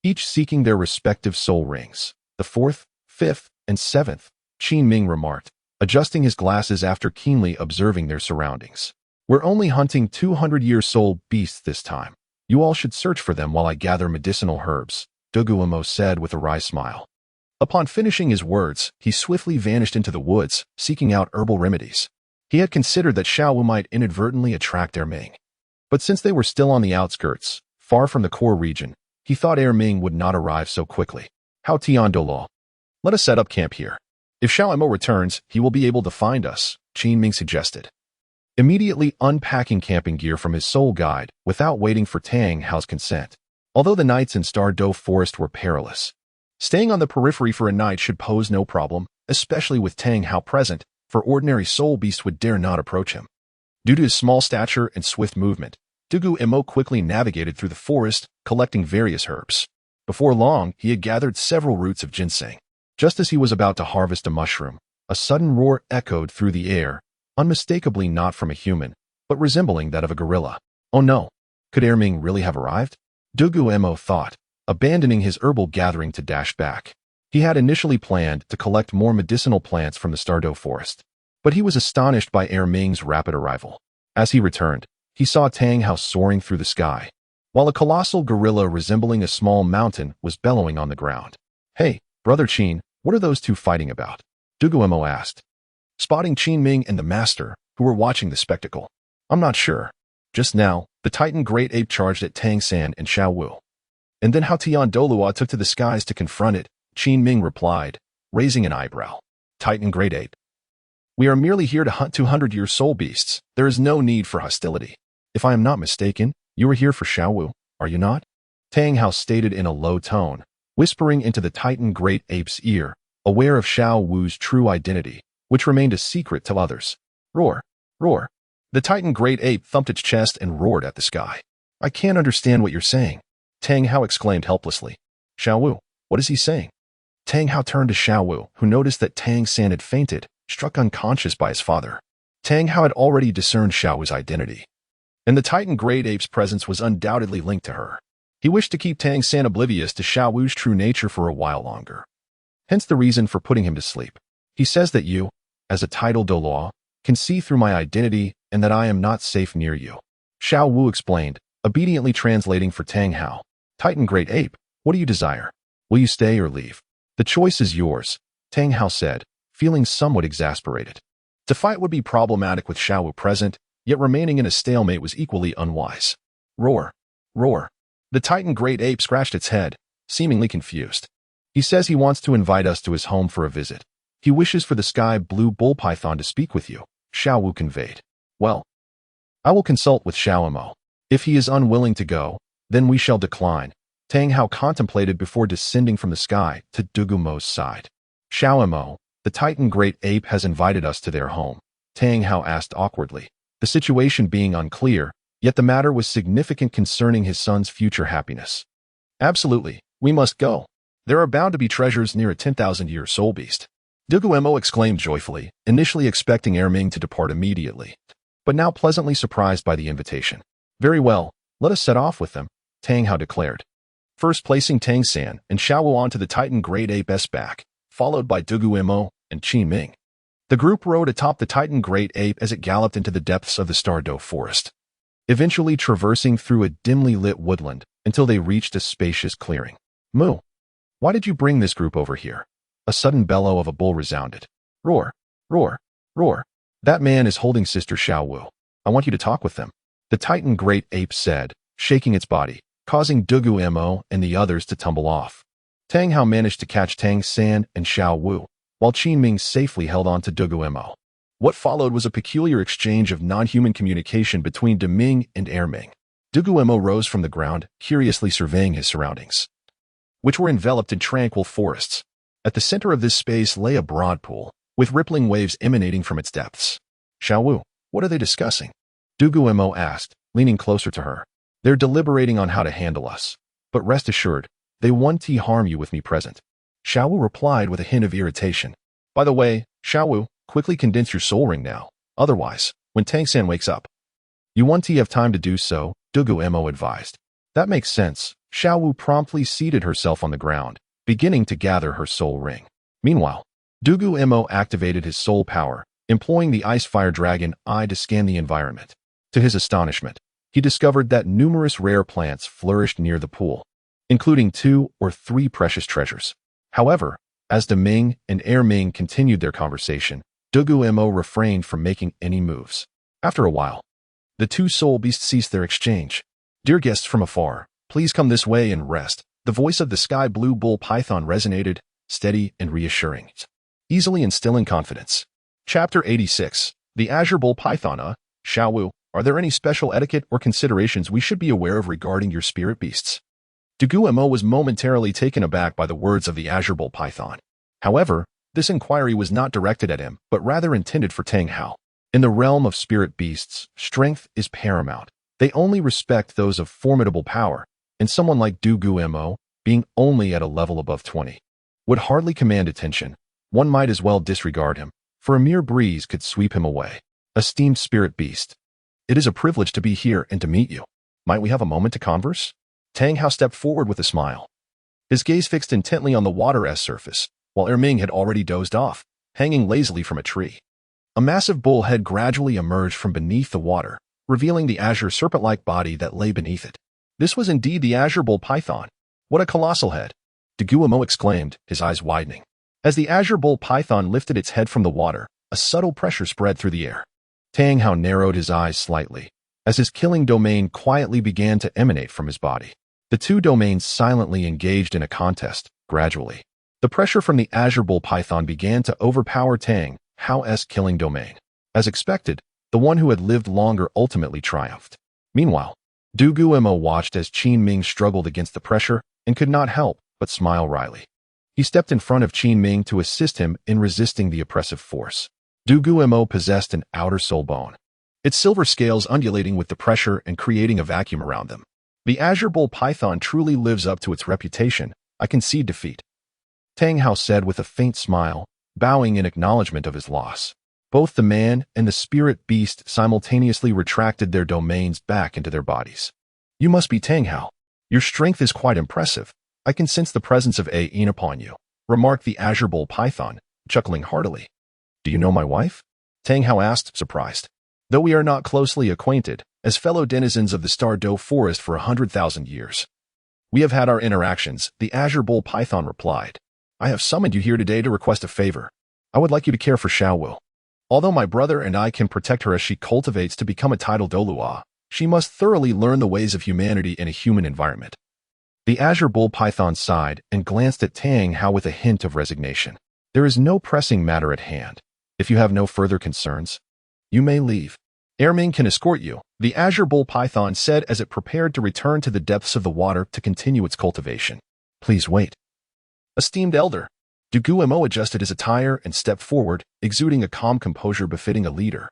each seeking their respective soul rings. The 4th, 5th, and 7th, Qin Ming remarked, adjusting his glasses after keenly observing their surroundings. We're only hunting 200-year soul beasts this time. You all should search for them while I gather medicinal herbs, Dugu Mo said with a wry smile. Upon finishing his words, he swiftly vanished into the woods, seeking out herbal remedies. He had considered that Xiao Wu might inadvertently attract Ming, but since they were still on the outskirts, far from the core region, he thought Ming would not arrive so quickly. How Tiandou? Let us set up camp here. If Xiao Mo returns, he will be able to find us, Qin Ming suggested, immediately unpacking camping gear from his soul guide without waiting for Tang Hao's consent. Although the nights in Tiandou forest were perilous, staying on the periphery for a night should pose no problem, especially with Tang Hao present, for ordinary soul beasts would dare not approach him. Due to his small stature and swift movement, Dugu Mo quickly navigated through the forest, collecting various herbs. Before long, he had gathered several roots of ginseng. Just as he was about to harvest a mushroom, a sudden roar echoed through the air, unmistakably not from a human, but resembling that of a gorilla. Oh no, could Ming really have arrived? Dugu Mo thought, abandoning his herbal gathering to dash back. He had initially planned to collect more medicinal plants from the Tiandou forest, but he was astonished by Ming's rapid arrival. As he returned, he saw Tang Hao soaring through the sky, while a colossal gorilla resembling a small mountain was bellowing on the ground. Hey, Brother Qin, what are those 2 fighting about? Dugu Mo asked, spotting Qin Ming and the master, who were watching the spectacle. I'm not sure. Just now, the Titan Great Ape charged at Tang San and Xiao Wu. And then how Douluo took to the skies to confront it, Qin Ming replied, raising an eyebrow. Titan Great Ape. We are merely here to hunt 200-year soul beasts. There is no need for hostility. If I am not mistaken, you are here for Xiaowu, are you not? Tang Hao stated in a low tone, whispering into the Titan Great Ape's ear, aware of Xiaowu's true identity, which remained a secret to others. Roar, roar. The Titan Great Ape thumped its chest and roared at the sky. I can't understand what you're saying. Tang Hao exclaimed helplessly. Xiaowu, what is he saying? Tang Hao turned to Xiaowu, who noticed that Tang San had fainted, struck unconscious by his father. Tang Hao had already discerned Xiaowu's identity, and the Titan Great Ape's presence was undoubtedly linked to her. He wished to keep Tang San oblivious to Xiaowu's true nature for a while longer. Hence the reason for putting him to sleep. He says that you, as a titled Douluo, can see through my identity and that I am not safe near you. Xiaowu explained, obediently translating for Tang Hao. Titan Great Ape, what do you desire? Will you stay or leave? The choice is yours, Tang Hao said, feeling somewhat exasperated. To fight would be problematic with Xiaowu present, yet remaining in a stalemate was equally unwise. Roar, roar. The Titan Great Ape scratched its head, seemingly confused. He says he wants to invite us to his home for a visit. He wishes for the sky blue bull python to speak with you, Xiaowu conveyed. Well, I will consult with Xiaomo. If he is unwilling to go, then we shall decline, Tang Hao contemplated before descending from the sky to Dugu Mo's side. Xiaomo, the Titan Great Ape has invited us to their home, Tang Hao asked awkwardly, the situation being unclear, yet the matter was significant concerning his son's future happiness. Absolutely, we must go. There are bound to be treasures near a 10,000-year soul beast. Dugu Mo exclaimed joyfully, initially expecting Erming to depart immediately, but now pleasantly surprised by the invitation. Very well, let us set off with them, Tang Hao declared. First placing Tang San and Xiaowu onto the Titan Great Ape's back, followed by Dugu Mo and Qi Ming. The group rode atop the Titan Great Ape as it galloped into the depths of the Tiandou forest, eventually traversing through a dimly lit woodland until they reached a spacious clearing. Moo, why did you bring this group over here? A sudden bellow of a bull resounded. Roar, roar, roar. That man is holding Sister Xiaowu. I want you to talk with them, the Titan Great Ape said, shaking its body, causing Dugu Mo and the others to tumble off. Tang Hao managed to catch Tang San and Xiaowu, while Qin Ming safely held on to Dugu Mo. What followed was a peculiar exchange of non-human communication between De Ming and Erming. Dugu Mo rose from the ground, curiously surveying his surroundings, which were enveloped in tranquil forests. At the center of this space lay a broad pool, with rippling waves emanating from its depths. Xiaowu, what are they discussing? Dugu Mo asked, leaning closer to her. They're deliberating on how to handle us, but rest assured, they won't harm you with me present. Xiaowu replied with a hint of irritation. By the way, Xiaowu, quickly condense your soul ring now. Otherwise, when Tang San wakes up, you won't have time to do so, Dugu Mo advised. That makes sense. Xiaowu promptly seated herself on the ground, beginning to gather her soul ring. Meanwhile, Dugu Mo activated his soul power, employing the Ice Fire Dragon Eye to scan the environment. To his astonishment, he discovered that numerous rare plants flourished near the pool, including 2 or 3 precious treasures. However, as De Ming and Erming continued their conversation, Dugu Mo refrained from making any moves. After a while, the 2 soul beasts ceased their exchange. Dear guests from afar, please come this way and rest. The voice of the sky blue bull python resonated, steady and reassuring, easily instilling confidence. Chapter 86. The Azure Bull Python. Xiaowu, are there any special etiquette or considerations we should be aware of regarding your spirit beasts? Dugu Mo was momentarily taken aback by the words of the Azure Bull Python. However, this inquiry was not directed at him, but rather intended for Tang Hao. In the realm of spirit beasts, strength is paramount. They only respect those of formidable power, and someone like Dugu Mo, being only at a level above 20, would hardly command attention. One might as well disregard him, for a mere breeze could sweep him away. Esteemed spirit beast, it is a privilege to be here and to meet you. Might we have a moment to converse? Tang Hao stepped forward with a smile, his gaze fixed intently on the water's surface, while Erming had already dozed off, hanging lazily from a tree. A massive bull head gradually emerged from beneath the water, revealing the azure serpent-like body that lay beneath it. This was indeed the Azure Bull Python. What a colossal head! Dugu Mo exclaimed, his eyes widening. As the Azure Bull Python lifted its head from the water, a subtle pressure spread through the air. Tang Hao narrowed his eyes slightly, as his killing domain quietly began to emanate from his body. The 2 domains silently engaged in a contest, gradually. The pressure from the Azure Bull Python began to overpower Tang Hao's killing domain. As expected, the one who had lived longer ultimately triumphed. Meanwhile, Dugu Mo watched as Qin Ming struggled against the pressure and could not help but smile wryly. He stepped in front of Qin Ming to assist him in resisting the oppressive force. Dugu Mo possessed an outer soul bone, its silver scales undulating with the pressure and creating a vacuum around them. The Azure Bull Python truly lives up to its reputation. I concede defeat, Tang Hao said with a faint smile, bowing in acknowledgement of his loss. Both the man and the spirit beast simultaneously retracted their domains back into their bodies. You must be Tang Hao. Your strength is quite impressive. I can sense the presence of a upon you, remarked the Azure Bull Python, chuckling heartily. Do you know my wife? Tang Hao asked, surprised. Though we are not closely acquainted, as fellow denizens of the Tiandou forest for 100,000 years, we have had our interactions, the Azure Bull Python replied. I have summoned you here today to request a favor. I would like you to care for Xiaowu. Although my brother and I can protect her as she cultivates to become a title Douluo, she must thoroughly learn the ways of humanity in a human environment. The Azure Bull Python sighed and glanced at Tang Hao with a hint of resignation. There is no pressing matter at hand. If you have no further concerns, you may leave. Erming can escort you, the Azure Bull Python said as it prepared to return to the depths of the water to continue its cultivation. Please wait. Esteemed elder, Dugu Mo adjusted his attire and stepped forward, exuding a calm composure befitting a leader.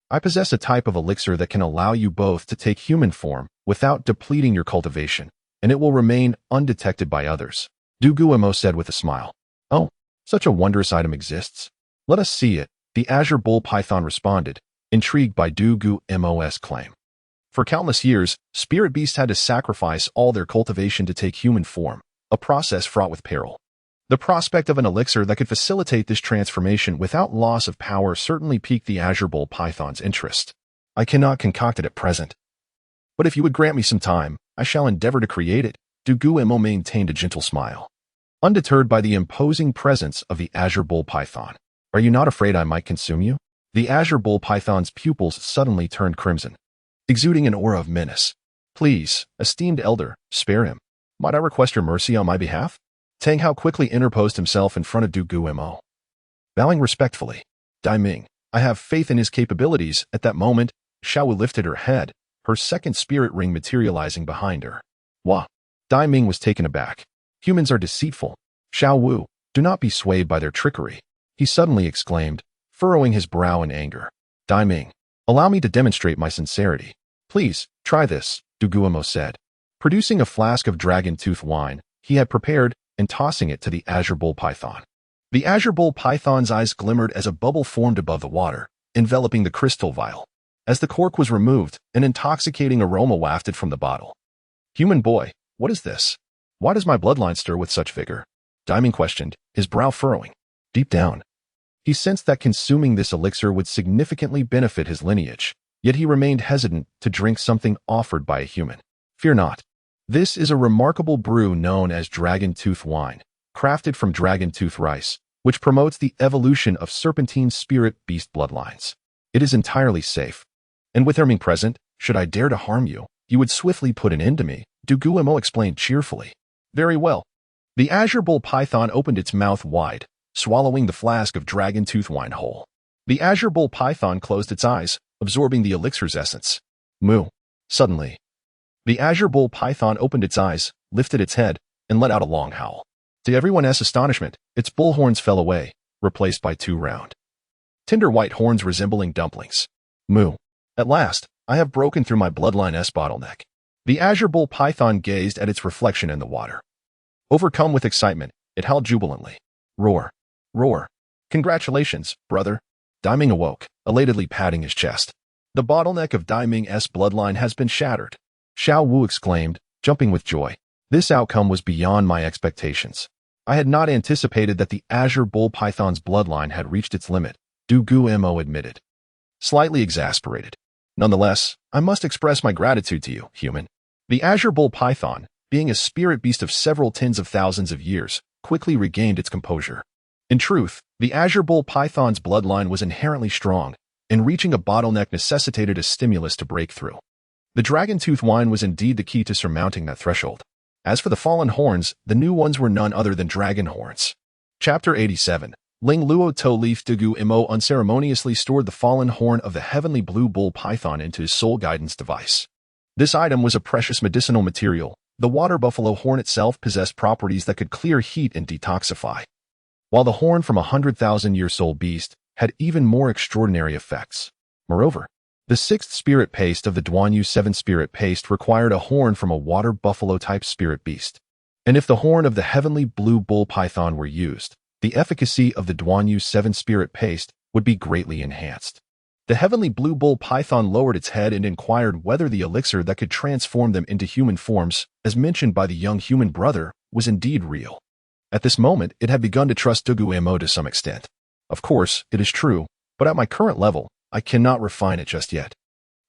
I possess a type of elixir that can allow you both to take human form without depleting your cultivation, and it will remain undetected by others, Dugu Mo said with a smile. Oh, such a wondrous item exists. Let us see it, the Azure Bull Python responded, intrigued by Dugu Mo's claim. For countless years, spirit beasts had to sacrifice all their cultivation to take human form, a process fraught with peril. The prospect of an elixir that could facilitate this transformation without loss of power certainly piqued the Azure Bull Python's interest. I cannot concoct it at present, but if you would grant me some time, I shall endeavor to create it, Dugu Mo maintained a gentle smile. Undeterred by the imposing presence of the Azure Bull Python. Are you not afraid I might consume you? The Azure Bull Python's pupils suddenly turned crimson, exuding an aura of menace. Please, esteemed elder, spare him. Might I request your mercy on my behalf? Tang Hao quickly interposed himself in front of Dugu Mo. Bowing respectfully, Dai Ming, I have faith in his capabilities. At that moment, Xiaowu lifted her head, her second spirit ring materializing behind her. Wah! Dai Ming was taken aback. Humans are deceitful. Xiaowu, do not be swayed by their trickery, he suddenly exclaimed, furrowing his brow in anger. Dai Ming, allow me to demonstrate my sincerity. Please, try this, Dugu Mo said. Producing a flask of dragon tooth wine, he had prepared, and tossing it to the Azure Bull Python. The Azure Bull Python's eyes glimmered as a bubble formed above the water, enveloping the crystal vial. As the cork was removed, an intoxicating aroma wafted from the bottle. Human boy, what is this? Why does my bloodline stir with such vigor? Dai Ming questioned, his brow furrowing. Deep down, he sensed that consuming this elixir would significantly benefit his lineage, yet he remained hesitant to drink something offered by a human. Fear not. This is a remarkable brew known as dragon tooth wine, crafted from dragon tooth rice, which promotes the evolution of serpentine spirit beast bloodlines. It is entirely safe. And with Erming present, should I dare to harm you, you would swiftly put an end to me, Dugu Mo explained cheerfully. Very well. The Azure Bull Python opened its mouth wide, swallowing the flask of dragon tooth wine whole. The Azure Bull Python closed its eyes, absorbing the elixir's essence. Moo. Suddenly, the Azure Bull Python opened its eyes, lifted its head, and let out a long howl. To everyone's astonishment, its bull horns fell away, replaced by two round, tender white horns resembling dumplings. Moo. At last, I have broken through my bloodline's bottleneck. The Azure Bull Python gazed at its reflection in the water. Overcome with excitement, it howled jubilantly. Roar. Roar. Congratulations, brother. Dai Ming awoke, elatedly patting his chest. The bottleneck of Dai Ming's bloodline has been shattered. Xiaowu exclaimed, jumping with joy. This outcome was beyond my expectations. I had not anticipated that the Azure Bull Python's bloodline had reached its limit, Dugu Mo admitted, slightly exasperated. Nonetheless, I must express my gratitude to you, human. The Azure Bull Python, being a spirit beast of several tens of thousands of years, quickly regained its composure. In truth, the Azure Bull Python's bloodline was inherently strong, and reaching a bottleneck necessitated a stimulus to break through. The dragon tooth wine was indeed the key to surmounting that threshold. As for the fallen horns, the new ones were none other than dragon horns. Chapter 87. Ling Luo To Leaf Dugu Mo unceremoniously stored the fallen horn of the heavenly blue bull python into his soul guidance device. This item was a precious medicinal material. The water buffalo horn itself possessed properties that could clear heat and detoxify, while the horn from a 100,000-year-old beast had even more extraordinary effects. Moreover, the 6th spirit paste of the Duanyu 7 spirit paste required a horn from a water buffalo-type spirit beast. And if the horn of the heavenly blue bull python were used, the efficacy of the Duanyu 7 spirit paste would be greatly enhanced. The heavenly blue bull python lowered its head and inquired whether the elixir that could transform them into human forms, as mentioned by the young human brother, was indeed real. At this moment, it had begun to trust Dugu Mo to some extent. Of course, it is true, but at my current level, I cannot refine it just yet.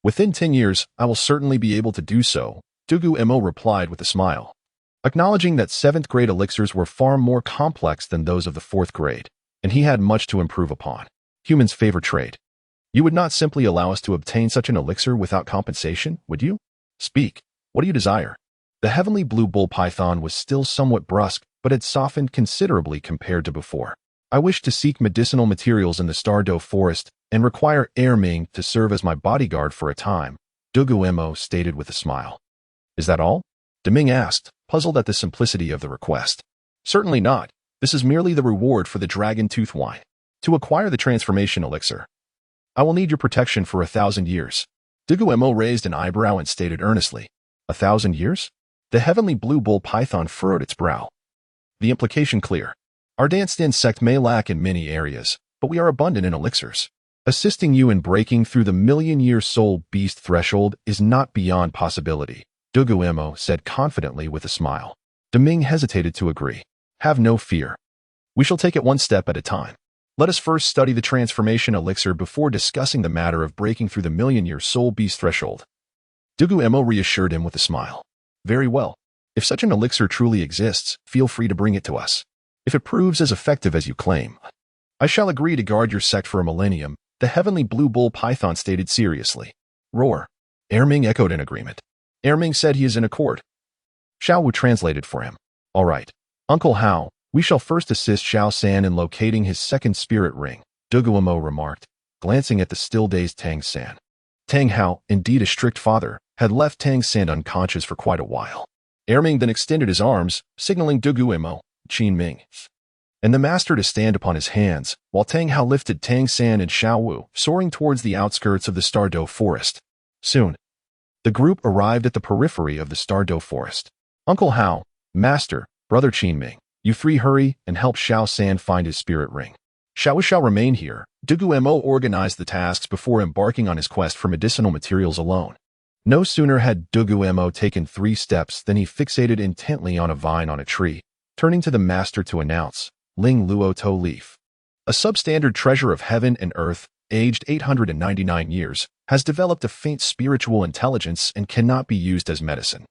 Within 10 years, I will certainly be able to do so, Dugu Mo replied with a smile, acknowledging that 7th grade elixirs were far more complex than those of the 4th grade, and he had much to improve upon. Humans' favorite trait. You would not simply allow us to obtain such an elixir without compensation, would you? Speak. What do you desire? The heavenly blue bull python was still somewhat brusque, but had softened considerably compared to before. I wish to seek medicinal materials in the Tiandou forest and require Ming to serve as my bodyguard for a time, Dugu Mo stated with a smile. Is that all? Ming asked, puzzled at the simplicity of the request. Certainly not. This is merely the reward for the dragon tooth wine. To acquire the transformation elixir, I will need your protection for 1,000 years. Dugu Mo raised an eyebrow and stated earnestly, 1,000 years? The heavenly blue bull python furrowed its brow. The implication clear. Our Dancian sect may lack in many areas, but we are abundant in elixirs. Assisting you in breaking through the million-year soul beast threshold is not beyond possibility, Dugu Mo said confidently with a smile. Ming hesitated to agree. Have no fear. We shall take it one step at a time. Let us first study the transformation elixir before discussing the matter of breaking through the million-year soul beast threshold. Dugu Mo reassured him with a smile. Very well. If such an elixir truly exists, feel free to bring it to us. If it proves as effective as you claim, I shall agree to guard your sect for a millennium, the heavenly blue bull python stated seriously. Roar. Ming echoed in agreement. Ming said he is in accord. Xiao Wu translated for him. All right. Uncle Hao, we shall first assist Xiao San in locating his 2nd spirit ring, Dugu Mo remarked, glancing at the still-dazed Tang San. Tang Hao, indeed a strict father, had left Tang San unconscious for quite a while. Ming then extended his arms, signaling Dugu Mo, Qin Ming, and the master to stand upon his hands, while Tang Hao lifted Tang San and Xiao Wu, soaring towards the outskirts of the Tiandou forest. Soon, the group arrived at the periphery of the Tiandou forest. Uncle Hao, Master, Brother Qin Ming, you 3 hurry and help Xiao San find his spirit ring. Xiao Wu shall remain here. Dugu Mo organized the tasks before embarking on his quest for medicinal materials alone. No sooner had Dugu Mo taken 3 steps than he fixated intently on a vine on a tree, turning to the master to announce, Ling Luo To Leaf. A substandard treasure of heaven and earth, aged 899 years, has developed a faint spiritual intelligence and cannot be used as medicine.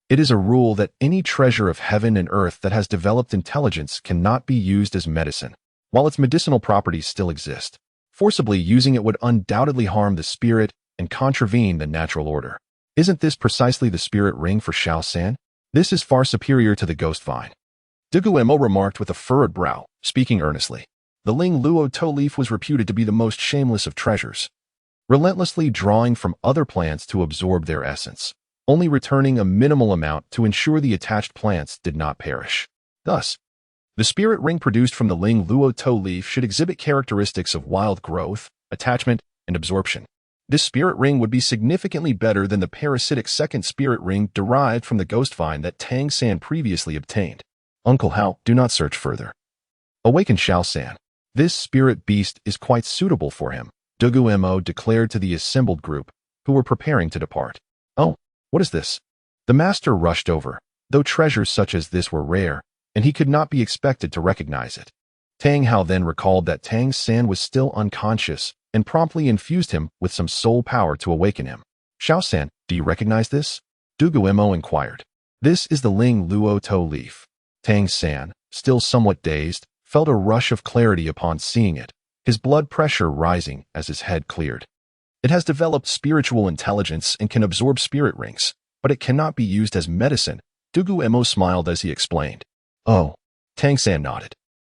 It is a rule that any treasure of heaven and earth that has developed intelligence cannot be used as medicine, while its medicinal properties still exist. Forcibly using it would undoubtedly harm the spirit and contravene the natural order. Isn't this precisely the spirit ring for Xiao San? This is far superior to the ghost vine. Dugu Mo remarked with a furrowed brow, speaking earnestly. The Ling Luo To Leaf was reputed to be the most shameless of treasures, relentlessly drawing from other plants to absorb their essence, only returning a minimal amount to ensure the attached plants did not perish. Thus, the spirit ring produced from the Ling Luo To Leaf should exhibit characteristics of wild growth, attachment, and absorption. This spirit ring would be significantly better than the parasitic 2nd spirit ring derived from the ghost vine that Tang San previously obtained. Uncle Hao, do not search further. Awaken Xiao San. This spirit beast is quite suitable for him, Dugu Mo declared to the assembled group, who were preparing to depart. Oh, what is this? The master rushed over, though treasures such as this were rare, and he could not be expected to recognize it. Tang Hao then recalled that Tang San was still unconscious and promptly infused him with some soul power to awaken him. Xiao San, do you recognize this? Dugu Mo inquired. This is the Ling Luo To Leaf. Tang San, still somewhat dazed, felt a rush of clarity upon seeing it, his blood pressure rising as his head cleared. It has developed spiritual intelligence and can absorb spirit rings, but it cannot be used as medicine. Dugu Mo smiled as he explained. Oh, Tang San nodded.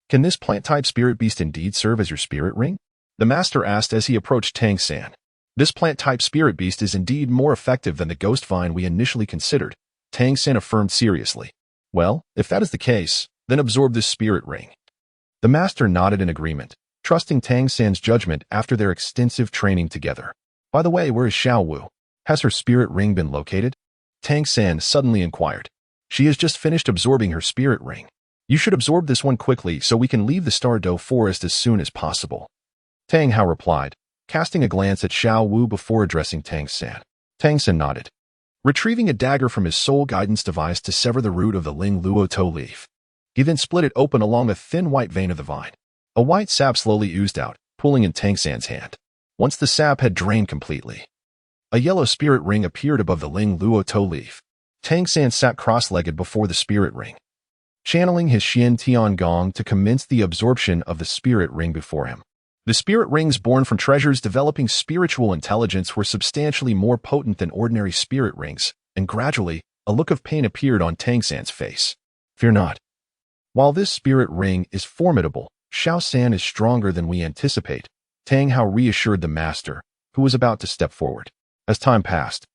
Can this plant-type spirit beast indeed serve as your spirit ring? The master asked as he approached Tang San. This plant-type spirit beast is indeed more effective than the ghost vine we initially considered, Tang San affirmed seriously. Well, if that is the case, then absorb this spirit ring. The master nodded in agreement, trusting Tang San's judgment after their extensive training together. By the way, where is Xiao Wu? Has her spirit ring been located? Tang San suddenly inquired. She has just finished absorbing her spirit ring. You should absorb this one quickly so we can leave the Tiandou forest as soon as possible. Tang Hao replied, casting a glance at Xiao Wu before addressing Tang San. Tang San nodded, retrieving a dagger from his soul guidance device to sever the root of the Ling Luo To leaf. He then split it open along a thin white vein of the vine. A white sap slowly oozed out, pooling in Tang San's hand. Once the sap had drained completely, a yellow spirit ring appeared above the Ling Luo To leaf. Tang San sat cross-legged before the spirit ring, channeling his Xian Tian Gong to commence the absorption of the spirit ring before him. The spirit rings born from treasures developing spiritual intelligence were substantially more potent than ordinary spirit rings, and gradually, a look of pain appeared on Tang San's face. Fear not. While this spirit ring is formidable, Xiao San is stronger than we anticipate, Tang Hao reassured the master, who was about to step forward. As time passed,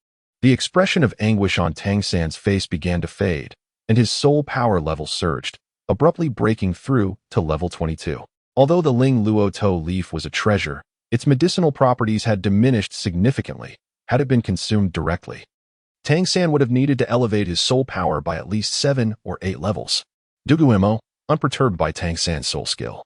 the expression of anguish on Tang San's face began to fade, and his soul power level surged, abruptly breaking through to level 22. Although the Ling Luo To leaf was a treasure, its medicinal properties had diminished significantly had it been consumed directly. Tang San would have needed to elevate his soul power by at least 7 or 8 levels. Dugu Mo, unperturbed by Tang San's soul skill,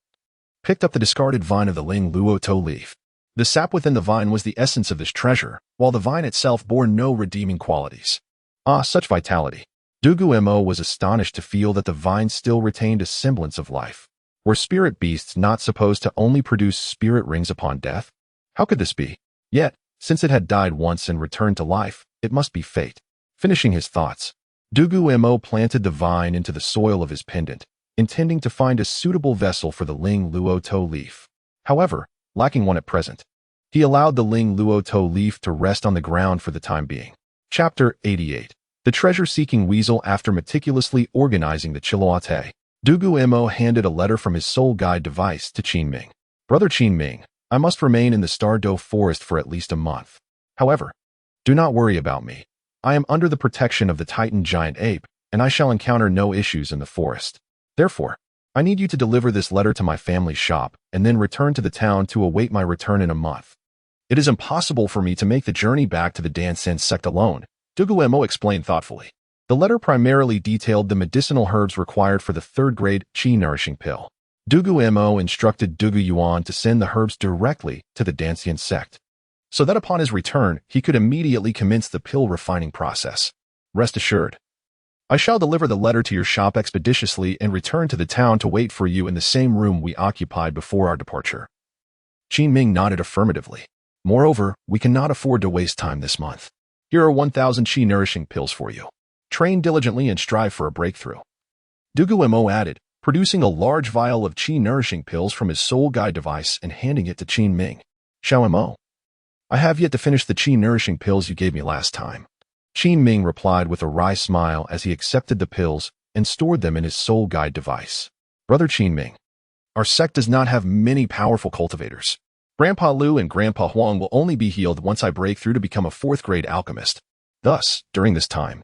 picked up the discarded vine of the Ling Luo To leaf. The sap within the vine was the essence of this treasure, while the vine itself bore no redeeming qualities. Ah, such vitality. Dugu Mo was astonished to feel that the vine still retained a semblance of life. Were spirit beasts not supposed to only produce spirit rings upon death? How could this be? Yet, since it had died once and returned to life, it must be fate. Finishing his thoughts, Dugu Mo planted the vine into the soil of his pendant, intending to find a suitable vessel for the Ling Luo To leaf. However, lacking one at present, he allowed the Ling Luo To leaf to rest on the ground for the time being. Chapter 88. The treasure-seeking weasel. After meticulously organizing the Chiloate, Dugu Mo handed a letter from his soul guide device to Qin Ming. Brother Qin Ming, I must remain in the Tiandou forest for at least a month. However, do not worry about me. I am under the protection of the Titan giant ape, and I shall encounter no issues in the forest. Therefore, I need you to deliver this letter to my family's shop, and then return to the town to await my return in a month. It is impossible for me to make the journey back to the Dancian sect alone, Dugu Mo explained thoughtfully. The letter primarily detailed the medicinal herbs required for the third-grade Qi nourishing pill. Dugu Mo instructed Dugu Yuan to send the herbs directly to the Dancian sect, so that upon his return he could immediately commence the pill refining process. Rest assured, I shall deliver the letter to your shop expeditiously and return to the town to wait for you in the same room we occupied before our departure. Qin Ming nodded affirmatively. Moreover, we cannot afford to waste time this month. Here are 1,000 Qi nourishing pills for you. Train diligently and strive for a breakthrough. Dugu Mo added, producing a large vial of Qi nourishing pills from his soul guide device and handing it to Qin Ming. Xiao Mo, I have yet to finish the Qi nourishing pills you gave me last time. Qin Ming replied with a wry smile as he accepted the pills and stored them in his soul guide device. Brother Qin Ming, our sect does not have many powerful cultivators. Grandpa Lu and Grandpa Huang will only be healed once I break through to become a 4th-grade alchemist. Thus, during this time,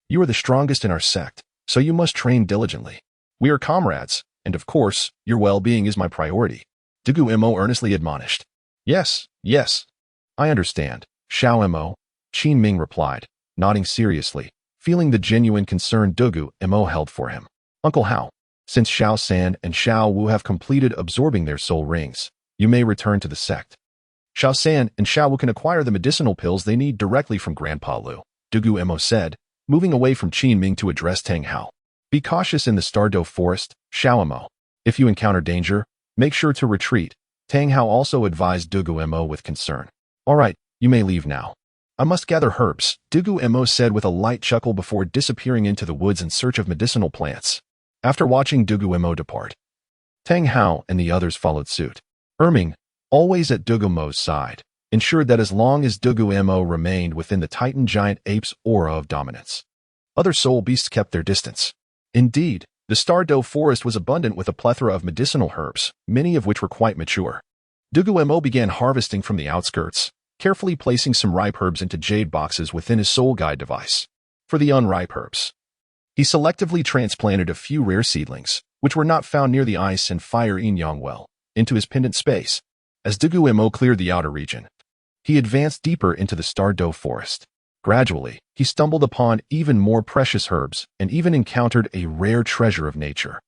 you are the strongest in our sect, so you must train diligently. We are comrades, and of course, your well-being is my priority. Dugu Mo earnestly admonished. Yes, I understand, Xiao Mo, Qin Ming replied, nodding seriously, feeling the genuine concern Dugu Mo held for him. Uncle Hao, since Xiao San and Xiao Wu have completed absorbing their soul rings, you may return to the sect. Xiao San and Xiao Wu can acquire the medicinal pills they need directly from Grandpa Lu, Dugu Mo said, moving away from Qin Ming to address Tang Hao. Be cautious in the Tiandou forest, Xiao Mo. If you encounter danger, make sure to retreat. Tang Hao also advised Dugu Mo with concern. All right, you may leave now. I must gather herbs, Dugu Mo said with a light chuckle before disappearing into the woods in search of medicinal plants. After watching Dugu Mo depart, Tang Hao and the others followed suit. Erming, always at Dugu Mo's side, ensured that as long as Dugu Mo remained within the Titan giant ape's aura of dominance, other soul beasts kept their distance. Indeed, The Tiandou forest was abundant with a plethora of medicinal herbs, many of which were quite mature. Dugu Mo began harvesting from the outskirts, carefully placing some ripe herbs into jade boxes within his soul guide device. For the unripe herbs, he selectively transplanted a few rare seedlings, which were not found near the ice and fire yin-yang well, into his pendant space. As Dugu Mo cleared the outer region, he advanced deeper into the Tiandou forest. Gradually, he stumbled upon even more precious herbs and even encountered a rare treasure of nature.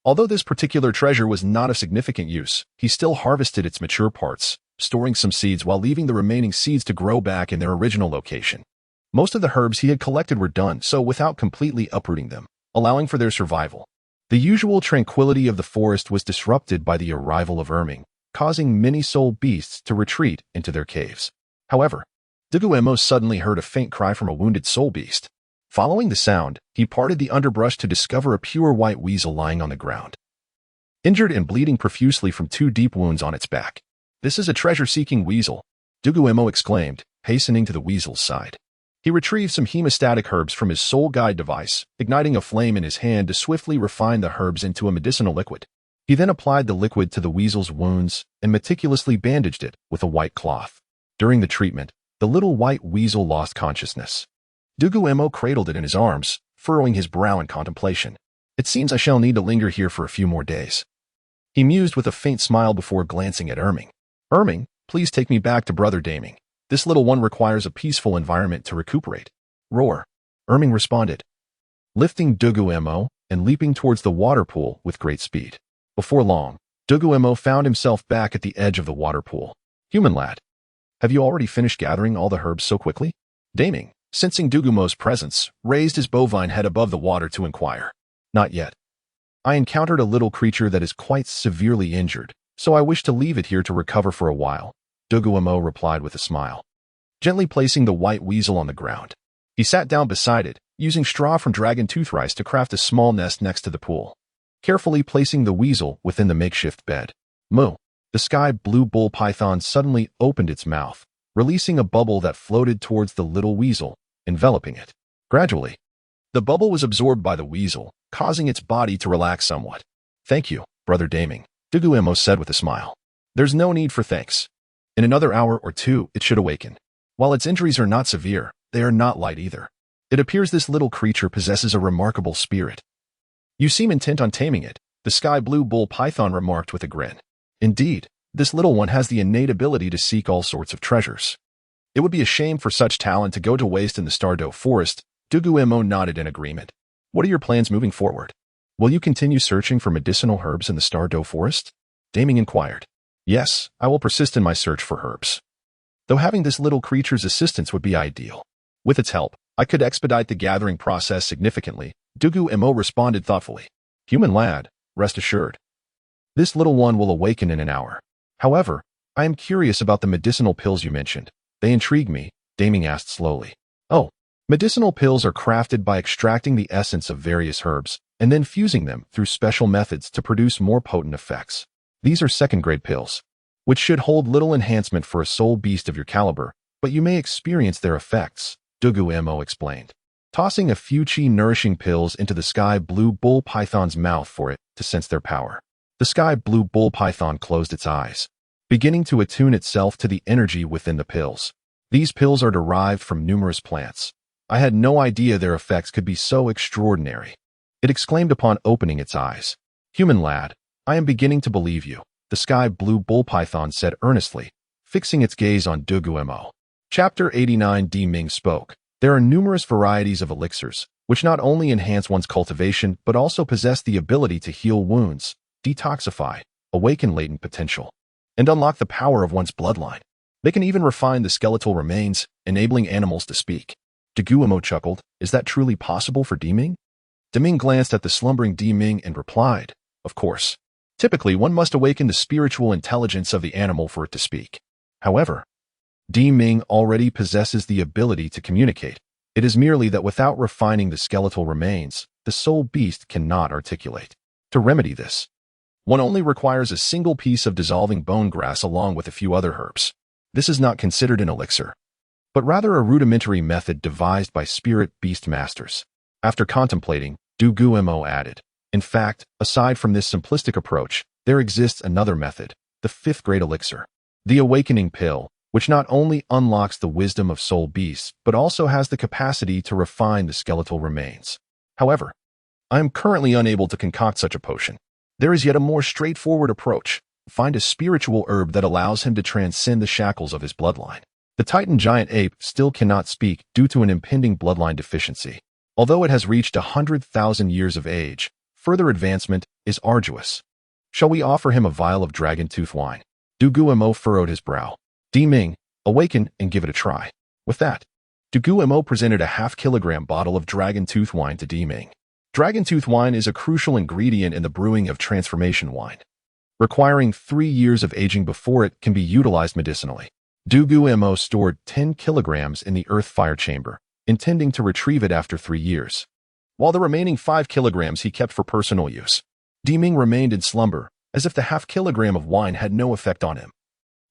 Although this particular treasure was not of significant use, he still harvested its mature parts, storing some seeds while leaving the remaining seeds to grow back in their original location. Most of the herbs he had collected were done so without completely uprooting them, allowing for their survival. The usual tranquility of the forest was disrupted by the arrival of erming, causing many soul beasts to retreat into their caves. However, Dugu Mo suddenly heard a faint cry from a wounded soul beast. Following the sound, he parted the underbrush to discover a pure white weasel lying on the ground, injured and bleeding profusely from 2 deep wounds on its back. "This is a treasure-seeking weasel," Dugu Mo exclaimed, hastening to the weasel's side. He retrieved some hemostatic herbs from his soul guide device, igniting a flame in his hand to swiftly refine the herbs into a medicinal liquid. He then applied the liquid to the weasel's wounds and meticulously bandaged it with a white cloth. During the treatment, the little white weasel lost consciousness. Dugu Mo cradled it in his arms, furrowing his brow in contemplation. "It seems I shall need to linger here for a few more days," he mused with a faint smile before glancing at erming. "Erming, please take me back to Brother Daming. This little one requires a peaceful environment to recuperate." "Roar," erming responded, lifting Dugu Mo and leaping towards the water pool with great speed. Before long, Dugu Mo found himself back at the edge of the water pool. "Human lad, have you already finished gathering all the herbs so quickly?" Daming, sensing Dugu Mo's presence, raised his bovine head above the water to inquire. "Not yet. I encountered a little creature that is quite severely injured, so I wish to leave it here to recover for a while," Dugu Mo replied with a smile. Gently placing the white weasel on the ground, he sat down beside it, using straw from dragon tooth rice to craft a small nest next to the pool, carefully placing the weasel within the makeshift bed. "Moo." The sky blue bull python suddenly opened its mouth, releasing a bubble that floated towards the little weasel, enveloping it. Gradually, the bubble was absorbed by the weasel, causing its body to relax somewhat. "Thank you, Brother Daming," Dugu Mo said with a smile. "There's no need for thanks. In another hour or 2, it should awaken. While its injuries are not severe, they are not light either. It appears this little creature possesses a remarkable spirit." "You seem intent on taming it," the sky blue bull python remarked with a grin. "Indeed, this little one has the innate ability to seek all sorts of treasures. It would be a shame for such talent to go to waste in the Tiandou forest." Dugu Mo nodded in agreement. "What are your plans moving forward? Will you continue searching for medicinal herbs in the Tiandou forest?" Daming inquired. "Yes, I will persist in my search for herbs, though having this little creature's assistance would be ideal. With its help, I could expedite the gathering process significantly," Dugu Mo responded thoughtfully. "Human lad, rest assured. This little one will awaken in an hour. However, I am curious about the medicinal pills you mentioned. They intrigue me," Daming asked slowly. "Oh, medicinal pills are crafted by extracting the essence of various herbs and then fusing them through special methods to produce more potent effects. These are second-grade pills, which should hold little enhancement for a soul beast of your caliber, but you may experience their effects," Dugu Mo explained, tossing a few chi-nourishing pills into the sky blue bull python's mouth for it to sense their power. The sky blue bull python closed its eyes, beginning to attune itself to the energy within the pills. "These pills are derived from numerous plants. I had no idea their effects could be so extraordinary," it exclaimed upon opening its eyes. "Human lad, I am beginning to believe you," the sky blue bull python said earnestly, fixing its gaze on Dugu Mo. Chapter 89. Di Ming spoke. "There are numerous varieties of elixirs, which not only enhance one's cultivation but also possess the ability to heal wounds, detoxify, awaken latent potential, and unlock the power of one's bloodline. They can even refine the skeletal remains, enabling animals to speak." Dugu Mo chuckled. "Is that truly possible for Di Ming?" Di Ming glanced at the slumbering Di Ming and replied, "Of course. Typically, one must awaken the spiritual intelligence of the animal for it to speak. However, Di Ming already possesses the ability to communicate. It is merely that without refining the skeletal remains, the soul beast cannot articulate. To remedy this, one only requires a single piece of dissolving bone grass along with a few other herbs. This is not considered an elixir, but rather a rudimentary method devised by spirit beast masters." After contemplating, Dugu Mo added, In fact, aside from this simplistic approach, there exists another method, the fifth great elixir, the awakening pill, which not only unlocks the wisdom of soul beasts, but also has the capacity to refine the skeletal remains. However, I am currently unable to concoct such a potion. There is yet a more straightforward approach. Find a spiritual herb that allows him to transcend the shackles of his bloodline. The Titan giant ape still cannot speak due to an impending bloodline deficiency. Although it has reached 100,000 years of age, further advancement is arduous. Shall we offer him a vial of dragon tooth wine? Dugu Mo furrowed his brow. Ming, awaken and give it a try. With that, Dugu Mo presented a half-kilogram bottle of dragon tooth wine to Ming. Dragon tooth wine is a crucial ingredient in the brewing of transformation wine, requiring 3 years of aging before it can be utilized medicinally. Dugu Mo stored 10 kilograms in the earth fire chamber, intending to retrieve it after 3 years, while the remaining 5 kilograms he kept for personal use. Ming remained in slumber, as if the half-kilogram of wine had no effect on him.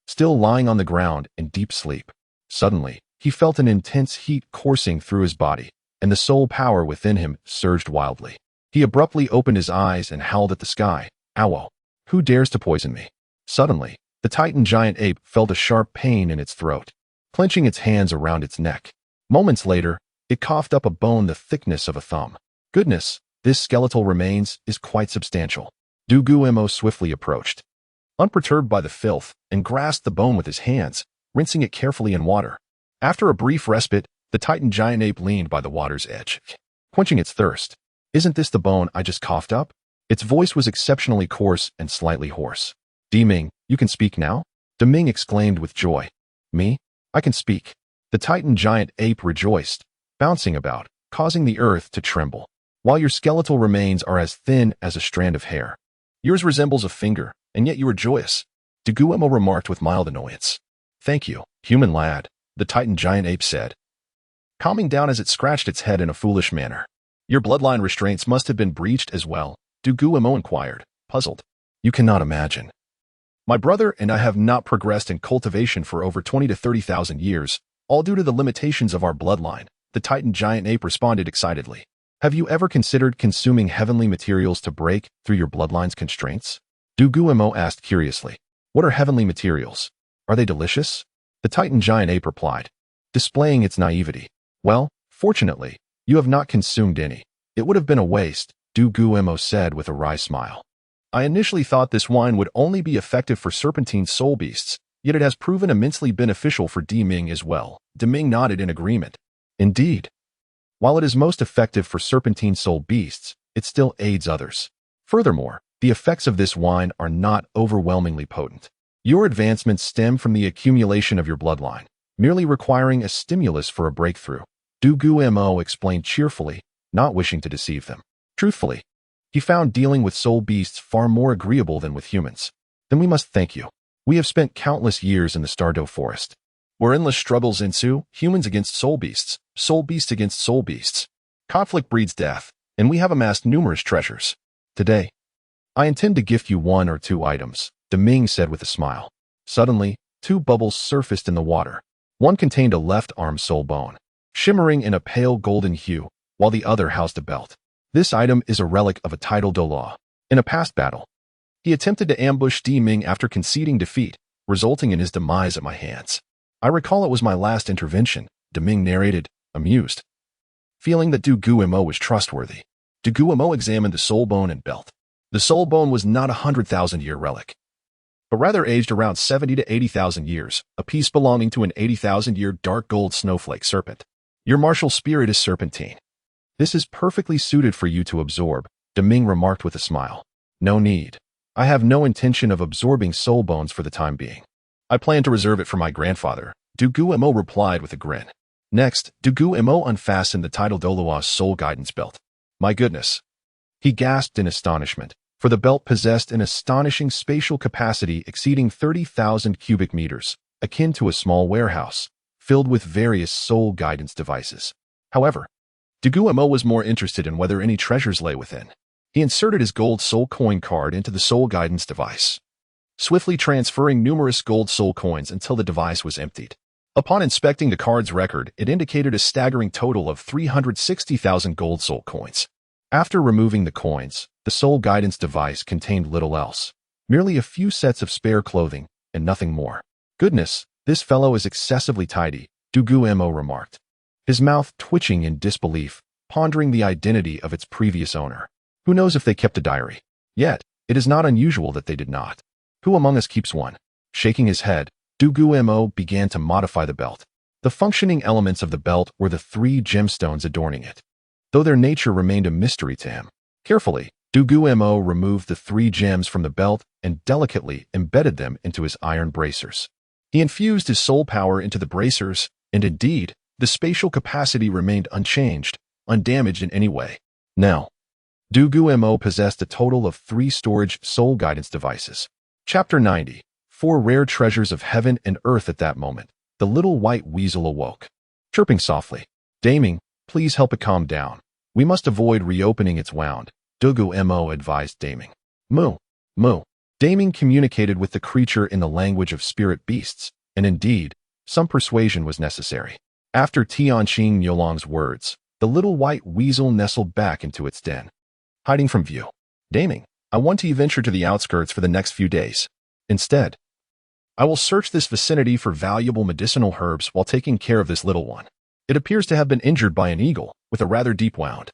Still lying on the ground in deep sleep, suddenly, he felt an intense heat coursing through his body, and the soul power within him surged wildly. He abruptly opened his eyes and howled at the sky, "Owo! Who dares to poison me?" Suddenly, the Titan giant ape felt a sharp pain in its throat, clenching its hands around its neck. Moments later, it coughed up a bone the thickness of a thumb. Goodness, this skeletal remains is quite substantial. Dugu Mo swiftly approached, unperturbed by the filth, and grasped the bone with his hands, rinsing it carefully in water. After a brief respite, the Titan giant ape leaned by the water's edge, quenching its thirst. "Isn't this the bone I just coughed up?" Its voice was exceptionally coarse and slightly hoarse. "Ming, you can speak now?" Ming exclaimed with joy. "Me? I can speak." The Titan giant ape rejoiced, bouncing about, causing the earth to tremble. "While your skeletal remains are as thin as a strand of hair, yours resembles a finger, and yet you are joyous," Dugu Mo remarked with mild annoyance. "Thank you, human lad," the Titan giant ape said, calming down as it scratched its head in a foolish manner. "Your bloodline restraints must have been breached as well," Dugu Mo inquired, puzzled. "You cannot imagine. My brother and I have not progressed in cultivation for over 20 to 30,000 years, all due to the limitations of our bloodline," the Titan giant ape responded excitedly. "Have you ever considered consuming heavenly materials to break through your bloodline's constraints?" Dugu Mo asked curiously. "What are heavenly materials? Are they delicious?" The Titan giant ape replied, displaying its naivety. "Well, fortunately, you have not consumed any. It would have been a waste," Dugu Mo said with a wry smile. "I initially thought this wine would only be effective for serpentine soul beasts, yet it has proven immensely beneficial for Ming as well." Ming nodded in agreement. "Indeed. While it is most effective for serpentine soul beasts, it still aids others. Furthermore, the effects of this wine are not overwhelmingly potent. Your advancements stem from the accumulation of your bloodline, merely requiring a stimulus for a breakthrough," Dugu Mo explained cheerfully, not wishing to deceive them. Truthfully, he found dealing with soul beasts far more agreeable than with humans. "Then we must thank you. We have spent countless years in the Tiandou forest, where endless struggles ensue, humans against soul beasts against soul beasts. Conflict breeds death, and we have amassed numerous treasures. Today, I intend to gift you 1 or 2 items," Ming said with a smile. Suddenly, 2 bubbles surfaced in the water. One contained a left arm soul bone, shimmering in a pale golden hue, while the other housed a belt. This item is a relic of a titled Douluo. In a past battle, he attempted to ambush Ming after conceding defeat, resulting in his demise at my hands. "I recall it was my last intervention," Ming narrated, amused. Feeling that Dugu Mo was trustworthy, Dugu Mo examined the soul bone and belt. The soul bone was not a 100,000-year relic, but rather aged around 70 to 80,000 years, a piece belonging to an 80,000-year dark gold snowflake serpent. "Your martial spirit is serpentine. This is perfectly suited for you to absorb," Ming remarked with a smile. "No need. I have no intention of absorbing soul bones for the time being. I plan to reserve it for my grandfather," Dugu Mo replied with a grin. Next, Dugu Mo unfastened the title Douluo's soul guidance belt. "My goodness," he gasped in astonishment, for the belt possessed an astonishing spatial capacity exceeding 30,000 cubic meters, akin to a small warehouse, filled with various soul guidance devices. However, Dugu Mo was more interested in whether any treasures lay within. He inserted his gold soul coin card into the soul guidance device, swiftly transferring numerous gold soul coins until the device was emptied. Upon inspecting the card's record, it indicated a staggering total of 360,000 gold soul coins. After removing the coins, The soul guidance device contained little else. Merely a few sets of spare clothing, and nothing more. Goodness, this fellow is excessively tidy, Dugu Mo remarked, his mouth twitching in disbelief, pondering the identity of its previous owner. Who knows if they kept a diary? Yet, it is not unusual that they did not. Who among us keeps one? Shaking his head, Dugu Mo began to modify the belt. The functioning elements of the belt were the 3 gemstones adorning it, though their nature remained a mystery to him. Carefully, Dugu Mo removed the 3 gems from the belt and delicately embedded them into his iron bracers. He infused his soul power into the bracers, and indeed, the spatial capacity remained unchanged, undamaged in any way. Now, Dugu Mo possessed a total of 3 storage soul guidance devices. Chapter 90. 4 rare treasures of heaven and earth. At that moment, the little white weasel awoke, chirping softly. Daming, please help it calm down. We must avoid reopening its wound, Dugu Mo advised Daming. Moo, moo. Daming communicated with the creature in the language of spirit beasts, and indeed, some persuasion was necessary. After Tianqing Yolong's words, the little white weasel nestled back into its den, hiding from view. Daming, I want to venture to the outskirts for the next few days. Instead, I will search this vicinity for valuable medicinal herbs while taking care of this little one. It appears to have been injured by an eagle, with a rather deep wound.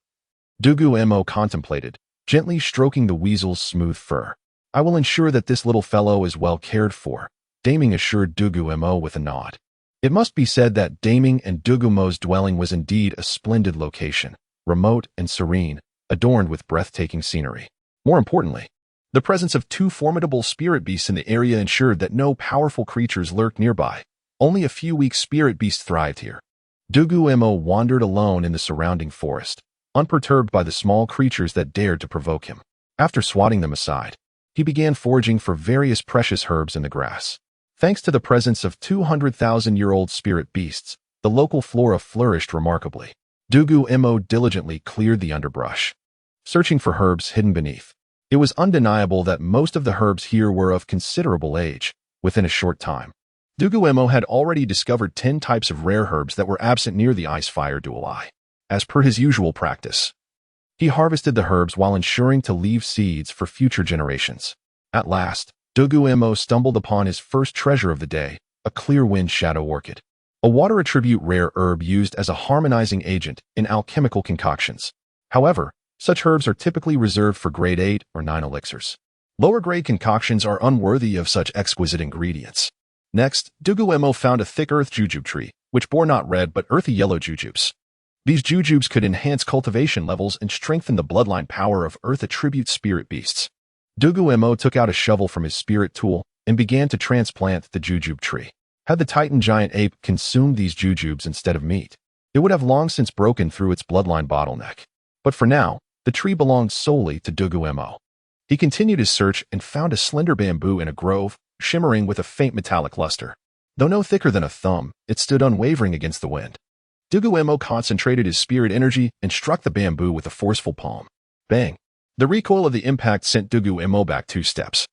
Dugu Mo contemplated, gently stroking the weasel's smooth fur. I will ensure that this little fellow is well cared for, Daming assured Dugu Mo with a nod. It must be said that Daming and Dugu Mo's dwelling was indeed a splendid location, remote and serene, adorned with breathtaking scenery. More importantly, the presence of 2 formidable spirit beasts in the area ensured that no powerful creatures lurked nearby. Only a few weak spirit beasts thrived here. Dugu Mo wandered alone in the surrounding forest, unperturbed by the small creatures that dared to provoke him. After swatting them aside, he began foraging for various precious herbs in the grass. Thanks to the presence of 200,000-year-old spirit beasts, the local flora flourished remarkably. Dugu Mo diligently cleared the underbrush, searching for herbs hidden beneath. It was undeniable that most of the herbs here were of considerable age. Within a short time, Dugu Mo had already discovered 10 types of rare herbs that were absent near the ice-fire Douluo. As per his usual practice, he harvested the herbs while ensuring to leave seeds for future generations. At last, Dugu Mo stumbled upon his first treasure of the day, a clear wind shadow orchid, a water attribute rare herb used as a harmonizing agent in alchemical concoctions. However, such herbs are typically reserved for grade 8 or 9 elixirs. Lower-grade concoctions are unworthy of such exquisite ingredients. Next, Dugu Mo found a thick earth jujube tree, which bore not red but earthy yellow jujubes. These jujubes could enhance cultivation levels and strengthen the bloodline power of earth attribute spirit beasts. Dugu Mo took out a shovel from his spirit tool and began to transplant the jujube tree. Had the Titan giant ape consumed these jujubes instead of meat, it would have long since broken through its bloodline bottleneck. But for now, the tree belonged solely to Dugu Mo. He continued his search and found a slender bamboo in a grove, shimmering with a faint metallic luster. Though no thicker than a thumb, it stood unwavering against the wind. Dugu Mo concentrated his spirit energy and struck the bamboo with a forceful palm. Bang! The recoil of the impact sent Dugu Mo back 2 steps,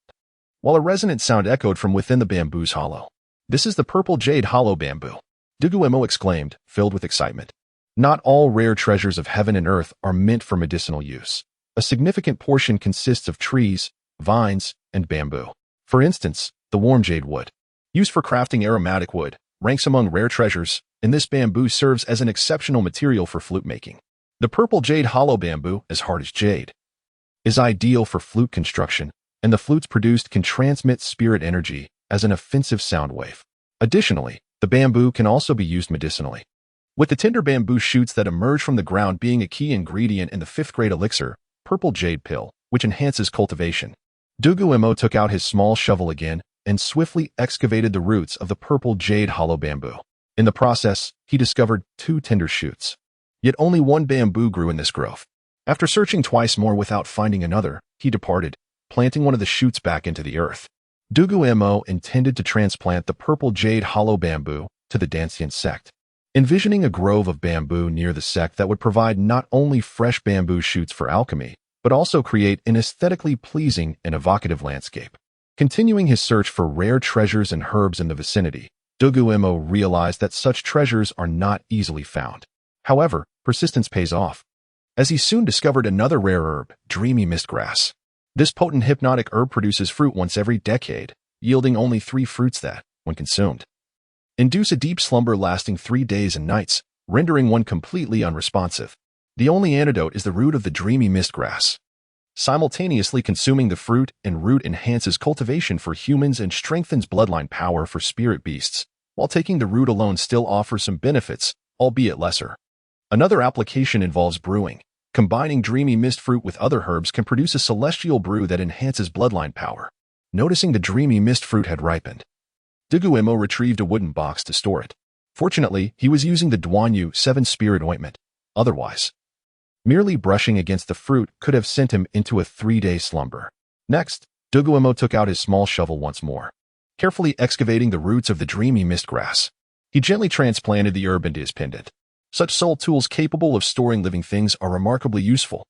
while a resonant sound echoed from within the bamboo's hollow. This is the purple jade hollow bamboo, Dugu Mo exclaimed, filled with excitement. Not all rare treasures of heaven and earth are meant for medicinal use. A significant portion consists of trees, vines, and bamboo. For instance, the warm jade wood, used for crafting aromatic wood, ranks among rare treasures, and this bamboo serves as an exceptional material for flute making. The purple jade hollow bamboo, as hard as jade, is ideal for flute construction, and the flutes produced can transmit spirit energy as an offensive sound wave. Additionally, the bamboo can also be used medicinally, with the tender bamboo shoots that emerge from the ground being a key ingredient in the 5th grade elixir, purple jade pill, which enhances cultivation. Dugu Mo took out his small shovel again and swiftly excavated the roots of the purple jade hollow bamboo. In the process, he discovered 2 tender shoots. Yet only 1 bamboo grew in this grove. After searching twice more without finding another, he departed, planting one of the shoots back into the earth. Dugu Mo intended to transplant the purple jade hollow bamboo to the Dancian Sect, envisioning a grove of bamboo near the sect that would provide not only fresh bamboo shoots for alchemy, but also create an aesthetically pleasing and evocative landscape. Continuing his search for rare treasures and herbs in the vicinity, Dugu Mo realized that such treasures are not easily found. However, persistence pays off. as he soon discovered another rare herb, dreamy mistgrass. This potent hypnotic herb produces fruit once every decade, yielding only 3 fruits that, when consumed, induce a deep slumber lasting 3 days and nights, rendering one completely unresponsive. The only antidote is the root of the dreamy mistgrass. Simultaneously consuming the fruit and root enhances cultivation for humans and strengthens bloodline power for spirit beasts, while taking the root alone still offers some benefits, albeit lesser. Another application involves brewing. Combining dreamy mist fruit with other herbs can produce a celestial brew that enhances bloodline power. Noticing the dreamy mist fruit had ripened, Dugu Mo retrieved a wooden box to store it. Fortunately, he was using the Duanyu 7-spirit ointment. Otherwise, merely brushing against the fruit could have sent him into a 3-day slumber. Next, Dugu Mo took out his small shovel once more, carefully excavating the roots of the dreamy mistgrass. He gently transplanted the herb into his pendant. Such soul tools capable of storing living things are remarkably useful,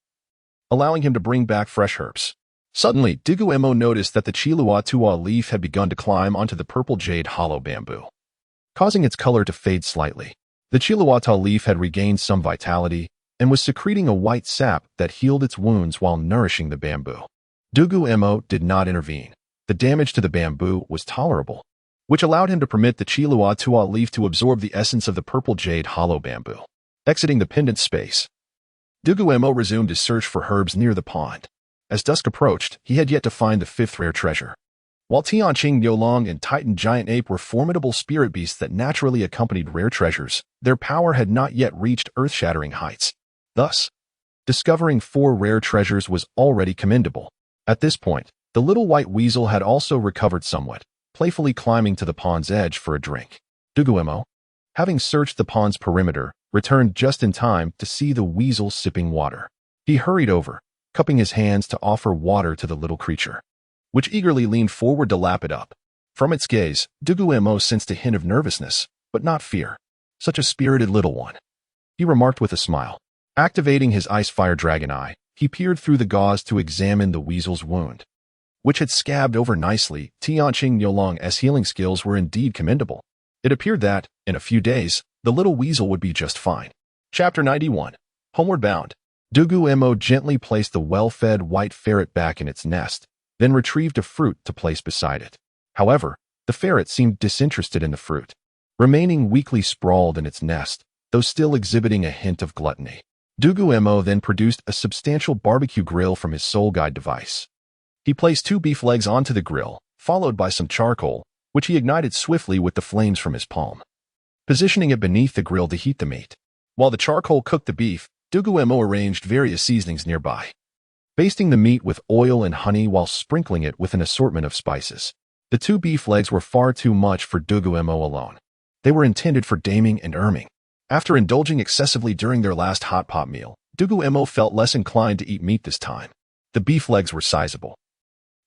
allowing him to bring back fresh herbs. Suddenly, Dugu Mo noticed that the Tua leaf had begun to climb onto the purple jade hollow bamboo, causing its color to fade slightly. The Tua leaf had regained some vitality and was secreting a white sap that healed its wounds while nourishing the bamboo. Dugu Mo did not intervene. The damage to the bamboo was tolerable, which allowed him to permit the Tua leaf to absorb the essence of the purple jade hollow bamboo. Exiting the pendant space, Dugu Mo resumed his search for herbs near the pond. As dusk approached, he had yet to find the 5th rare treasure. While Tianqing Yolong and Titan Giant Ape were formidable spirit beasts that naturally accompanied rare treasures, their power had not yet reached earth-shattering heights. Thus, discovering 4 rare treasures was already commendable. At this point, the little white weasel had also recovered somewhat, playfully climbing to the pond's edge for a drink. Dugu Mo, having searched the pond's perimeter, returned just in time to see the weasel sipping water. He hurried over, cupping his hands to offer water to the little creature, which eagerly leaned forward to lap it up. From its gaze, Dugu Mo sensed a hint of nervousness, but not fear. Such a spirited little one, he remarked with a smile. Activating his ice-fire dragon eye, he peered through the gauze to examine the weasel's wound, which had scabbed over nicely. Tianqing Yolong's healing skills were indeed commendable. It appeared that, in a few days, the little weasel would be just fine. Chapter 91. Homeward Bound. Dugu Mo gently placed the well-fed white ferret back in its nest, then retrieved a fruit to place beside it. However, the ferret seemed disinterested in the fruit, remaining weakly sprawled in its nest, though still exhibiting a hint of gluttony. Dugu Mo then produced a substantial barbecue grill from his soul guide device. He placed 2 beef legs onto the grill, followed by some charcoal, which he ignited swiftly with the flames from his palm, positioning it beneath the grill to heat the meat. While the charcoal cooked the beef, Dugu Mo arranged various seasonings nearby, basting the meat with oil and honey while sprinkling it with an assortment of spices. The 2 beef legs were far too much for Dugu Mo alone. They were intended for Daming and Erming. After indulging excessively during their last hot pot meal, Dugu Mo felt less inclined to eat meat this time. The beef legs were sizable,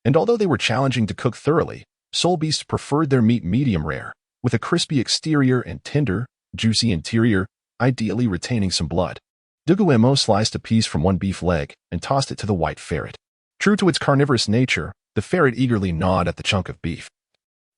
and although they were challenging to cook thoroughly, soul beasts preferred their meat medium rare, with a crispy exterior and tender, juicy interior, ideally retaining some blood. Dugu Mo sliced a piece from one beef leg and tossed it to the white ferret. True to its carnivorous nature, the ferret eagerly gnawed at the chunk of beef,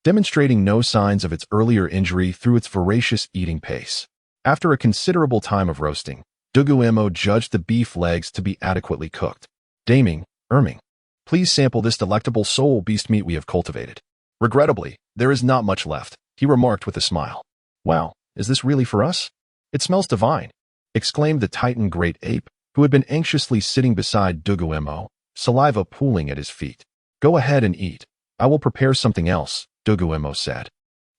demonstrating no signs of its earlier injury through its voracious eating pace. After a considerable time of roasting, Dugu Mo judged the beef legs to be adequately cooked. Daming, Erming, please sample this delectable soul beast meat we have cultivated. Regrettably, there is not much left, he remarked with a smile. Wow, is this really for us? It smells divine, exclaimed the Titan Great Ape, who had been anxiously sitting beside Dugu Mo, saliva pooling at his feet. Go ahead and eat. I will prepare something else, Dugu Mo said,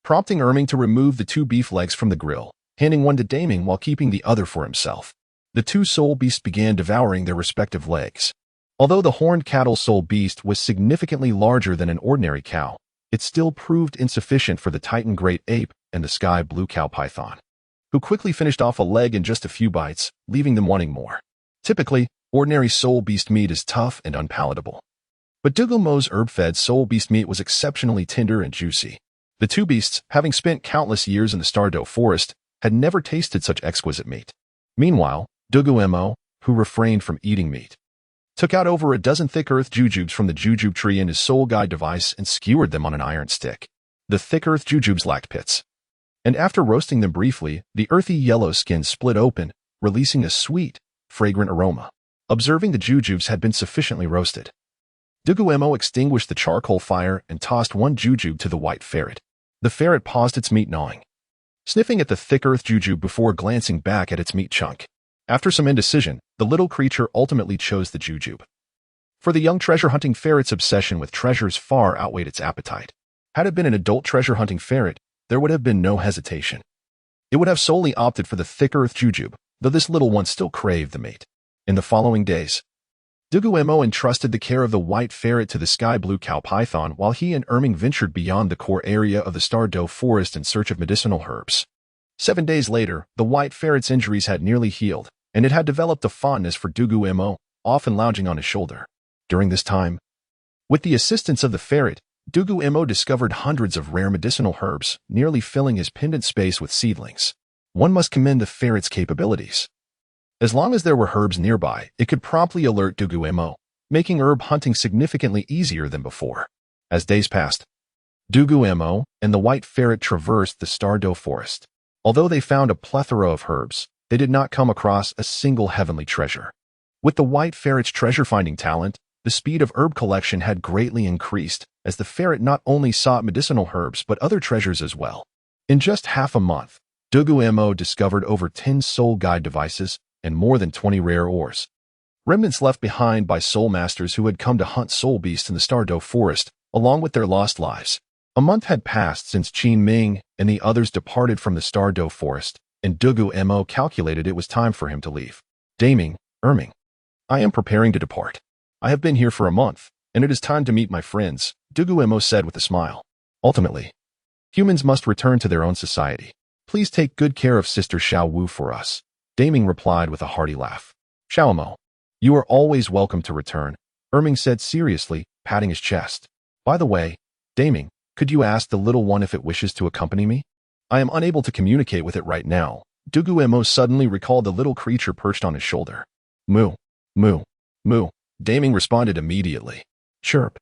prompting Erming to remove the 2 beef legs from the grill, handing one to Daming while keeping the other for himself. The 2 soul beasts began devouring their respective legs. Although the horned cattle soul beast was significantly larger than an ordinary cow, it still proved insufficient for the Titan Great Ape and the Sky Blue Cow Python, who quickly finished off a leg in just a few bites, leaving them wanting more. Typically, ordinary soul beast meat is tough and unpalatable, but Dugu Mo's herb-fed soul beast meat was exceptionally tender and juicy. The 2 beasts, having spent countless years in the Stardow forest, had never tasted such exquisite meat. Meanwhile, Dugu Mo, who refrained from eating meat, took out over a dozen thick earth jujubes from the jujube tree in his soul guide device and skewered them on an iron stick. The thick earth jujubes lacked pits, and after roasting them briefly, the earthy yellow skin split open, releasing a sweet, fragrant aroma. Observing the jujubes had been sufficiently roasted, Dugu Mo extinguished the charcoal fire and tossed one jujube to the white ferret. The ferret paused its meat gnawing, sniffing at the thick earth jujube before glancing back at its meat chunk. After some indecision, the little creature ultimately chose the jujube. For the young treasure-hunting ferret's obsession with treasures far outweighed its appetite. Had it been an adult treasure-hunting ferret, there would have been no hesitation. It would have solely opted for the thick earth jujube, though this little one still craved the meat. In the following days, Dugu Mo entrusted the care of the white ferret to the sky-blue cow python while he and Erming ventured beyond the core area of the Tiandou forest in search of medicinal herbs. 7 days later, the white ferret's injuries had nearly healed, and it had developed a fondness for Dugu Mo, often lounging on his shoulder. During this time, with the assistance of the ferret, Dugu Mo discovered hundreds of rare medicinal herbs, nearly filling his pendant space with seedlings. One must commend the ferret's capabilities. As long as there were herbs nearby, it could promptly alert Dugu Mo, making herb hunting significantly easier than before. As days passed, Dugu Mo and the white ferret traversed the Tiandou forest. Although they found a plethora of herbs, they did not come across a single heavenly treasure. With the white ferret's treasure-finding talent, the speed of herb collection had greatly increased, as the ferret not only sought medicinal herbs but other treasures as well. In just half a month, Dugu Mo discovered over 10 soul guide devices and more than 20 rare ores, remnants left behind by soul masters who had come to hunt soul beasts in the Tiandou forest, along with their lost lives. A month had passed since Qin Ming and the others departed from the Tiandou forest, and Dugu Mo calculated it was time for him to leave. Daming, Erming, I am preparing to depart. I have been here for a month, and it is time to meet my friends, Dugu Mo said with a smile. Ultimately, humans must return to their own society. Please take good care of Sister Xiao Wu for us. Daming replied with a hearty laugh. Xiao Mo, you are always welcome to return, Erming said seriously, patting his chest. By the way, Daming, could you ask the little one if it wishes to accompany me? I am unable to communicate with it right now. Dugu Mo suddenly recalled the little creature perched on his shoulder. Moo, moo, moo, Daming responded immediately. Chirp,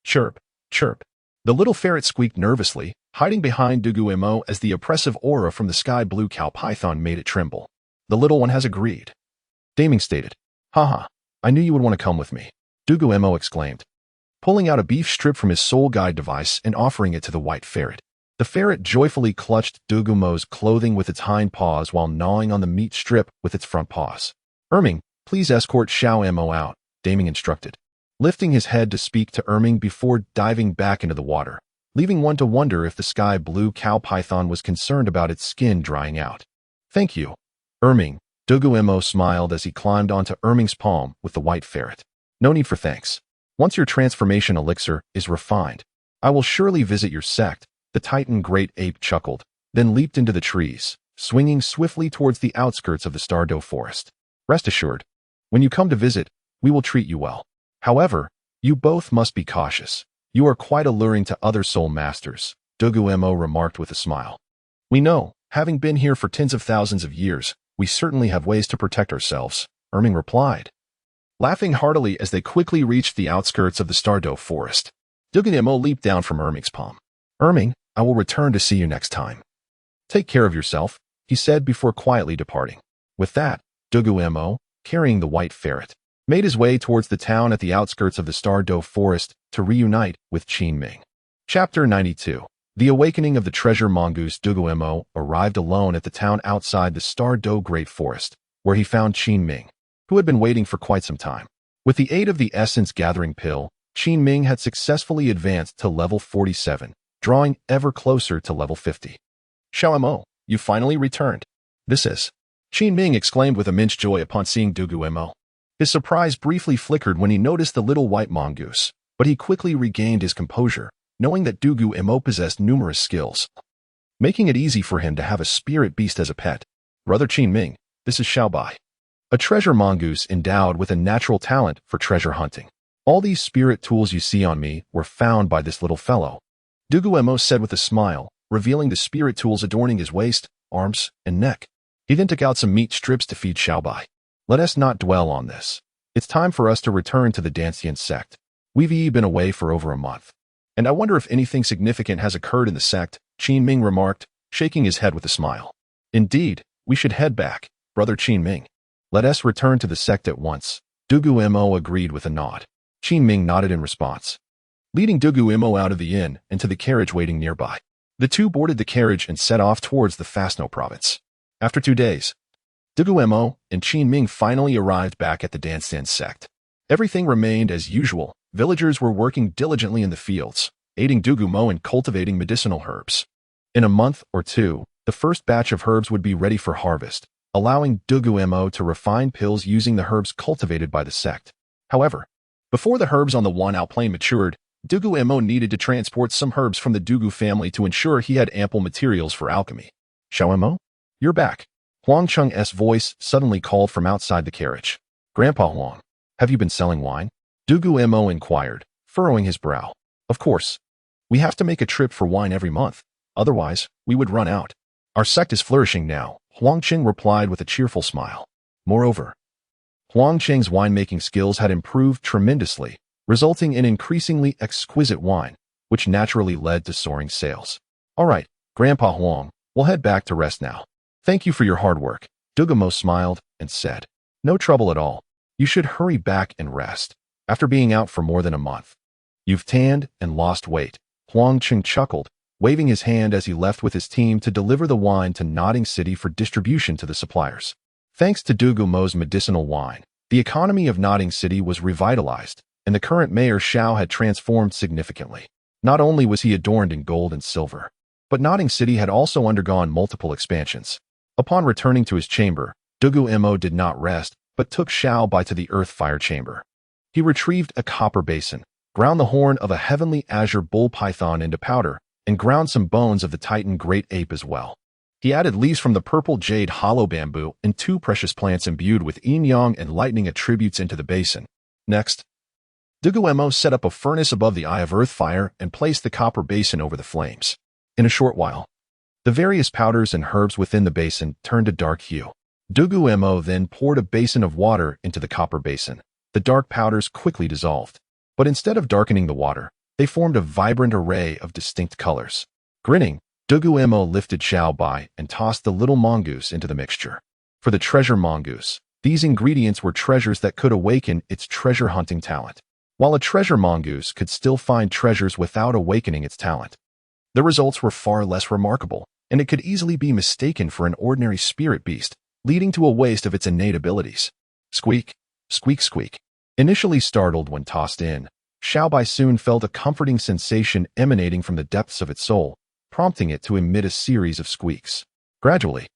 chirp, chirp. The little ferret squeaked nervously, hiding behind Dugu Mo as the oppressive aura from the sky-blue cow python made it tremble. The little one has agreed, Daming stated. Haha, I knew you would want to come with me, Dugu Mo exclaimed, pulling out a beef strip from his soul guide device and offering it to the white ferret. The ferret joyfully clutched Dugu Mo's clothing with its hind paws while gnawing on the meat strip with its front paws. Erming, please escort Xiao Mo out, Daming instructed, lifting his head to speak to Erming before diving back into the water, leaving one to wonder if the sky-blue cow python was concerned about its skin drying out. Thank you, Erming, Dugu Mo smiled as he climbed onto Erming's palm with the white ferret. No need for thanks. Once your transformation elixir is refined, I will surely visit your sect, the Titan great ape chuckled, then leaped into the trees, swinging swiftly towards the outskirts of the Tiandou forest. Rest assured, when you come to visit, we will treat you well. However, you both must be cautious. You are quite alluring to other soul masters, Dugu Mo remarked with a smile. We know, having been here for tens of thousands of years, we certainly have ways to protect ourselves, Erming replied, laughing heartily as they quickly reached the outskirts of the Tiandou forest. Dugu Mo leaped down from Erming's palm. Erming, I will return to see you next time. Take care of yourself, he said before quietly departing. With that, Dugu Mo, carrying the white ferret, made his way towards the town at the outskirts of the Tiandou forest to reunite with Qin Ming. Chapter 92. The awakening of the treasure mongoose. Dugu Mo arrived alone at the town outside the Tiandou Great Forest, where he found Qin Ming, who had been waiting for quite some time. With the aid of the essence-gathering pill, Qin Ming had successfully advanced to level 47, drawing ever closer to level 50. Xiao Mo, you finally returned. This is, Qin Ming exclaimed with immense joy upon seeing Dugu Mo. His surprise briefly flickered when he noticed the little white mongoose, but he quickly regained his composure, knowing that Dugu Mo possessed numerous skills, making it easy for him to have a spirit beast as a pet. Brother Qin Ming, this is Xiao Bai, a treasure mongoose endowed with a natural talent for treasure hunting. All these spirit tools you see on me were found by this little fellow, Dugu Mo said with a smile, revealing the spirit tools adorning his waist, arms, and neck. He then took out some meat strips to feed Xiao Bai. Let us not dwell on this. It's time for us to return to the Dancian sect. We've been away for over a month, and I wonder if anything significant has occurred in the sect, Qin Ming remarked, shaking his head with a smile. Indeed, we should head back, Brother Qin Ming. Let us return to the sect at once. Dugu Mo agreed with a nod. Qin Ming nodded in response, leading Dugu Mo out of the inn and to the carriage waiting nearby. The two boarded the carriage and set off towards the Fastno province. After 2 days, Dugu Mo and Qin Ming finally arrived back at the Dancian sect. Everything remained as usual. Villagers were working diligently in the fields, aiding Dugu Mo in cultivating medicinal herbs. In a month or two, the first batch of herbs would be ready for harvest, allowing Dugu Mo to refine pills using the herbs cultivated by the sect. However, before the herbs on the Wanao plain matured, Dugu Mo needed to transport some herbs from the Dugu family to ensure he had ample materials for alchemy. Xiao Mo, you're back. Huang Cheng's voice suddenly called from outside the carriage. Grandpa Huang, have you been selling wine? Dugu Mo inquired, furrowing his brow. Of course. We have to make a trip for wine every month. Otherwise, we would run out. Our sect is flourishing now, Huang Cheng replied with a cheerful smile. Moreover, Huang Cheng's winemaking skills had improved tremendously, resulting in increasingly exquisite wine, which naturally led to soaring sales. All right, Grandpa Huang, we'll head back to rest now. Thank you for your hard work. Dugu Mo smiled and said, no trouble at all. You should hurry back and rest. After being out for more than a month, you've tanned and lost weight. Huang Cheng chuckled, waving his hand as he left with his team to deliver the wine to Notting City for distribution to the suppliers. Thanks to Dugu Mo's medicinal wine, the economy of Notting City was revitalized, and the current mayor Xiao had transformed significantly. Not only was he adorned in gold and silver, but Notting City had also undergone multiple expansions. Upon returning to his chamber, Dugu Mo did not rest, but took Xiao Bai to the earth fire chamber. He retrieved a copper basin, ground the horn of a heavenly azure bull python into powder, and ground some bones of the Titan great ape as well. He added leaves from the purple jade hollow bamboo and 2 precious plants imbued with yin-yang and lightning attributes into the basin. Next, Dugu Mo set up a furnace above the eye of earth fire and placed the copper basin over the flames. In a short while, the various powders and herbs within the basin turned a dark hue. Dugu Mo then poured a basin of water into the copper basin. The dark powders quickly dissolved, but instead of darkening the water, they formed a vibrant array of distinct colors. Grinning, Dugu Mo lifted Xiao Bai and tossed the little mongoose into the mixture. For the treasure mongoose, these ingredients were treasures that could awaken its treasure hunting talent, while a treasure mongoose could still find treasures without awakening its talent. The results were far less remarkable, and it could easily be mistaken for an ordinary spirit beast, leading to a waste of its innate abilities. Squeak, squeak, squeak. Initially startled when tossed in, Xiao Bai soon felt a comforting sensation emanating from the depths of its soul, prompting it to emit a series of squeaks. Gradually,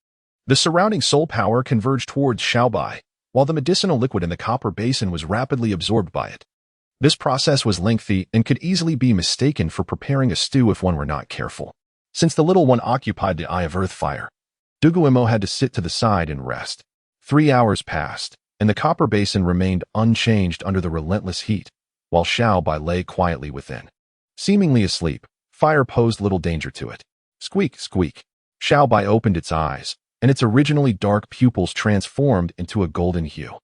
the surrounding soul power converged towards Xiao Bai, while the medicinal liquid in the copper basin was rapidly absorbed by it. This process was lengthy and could easily be mistaken for preparing a stew if one were not careful. Since the little one occupied the eye of earth fire, Dugu Mo had to sit to the side and rest. 3 hours passed, and the copper basin remained unchanged under the relentless heat, while Xiao Bai lay quietly within. Seemingly asleep, fire posed little danger to it. Squeak, squeak. Xiao Bai opened its eyes, and its originally dark pupils transformed into a golden hue.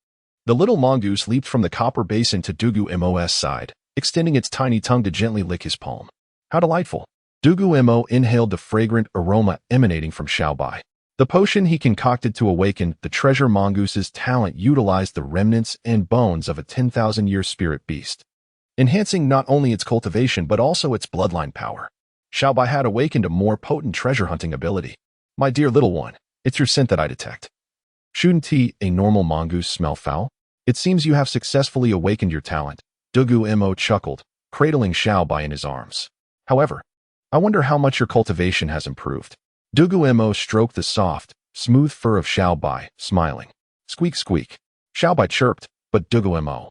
The little mongoose leaped from the copper basin to Dugu Mo's side, extending its tiny tongue to gently lick his palm. How delightful! Dugu Mo inhaled the fragrant aroma emanating from Xiao Bai. The potion he concocted to awaken the treasure mongoose's talent utilized the remnants and bones of a 10,000-year spirit beast, enhancing not only its cultivation but also its bloodline power. Xiao Bai had awakened a more potent treasure hunting ability. My dear little one, it's your scent that I detect. Shouldn't a normal mongoose smell foul? It seems you have successfully awakened your talent. Dugu Mo chuckled, cradling Xiao Bai in his arms. However, I wonder how much your cultivation has improved. Dugu Mo stroked the soft, smooth fur of Xiao Bai, smiling. Squeak, squeak. Xiao Bai chirped, but Dugu Mo,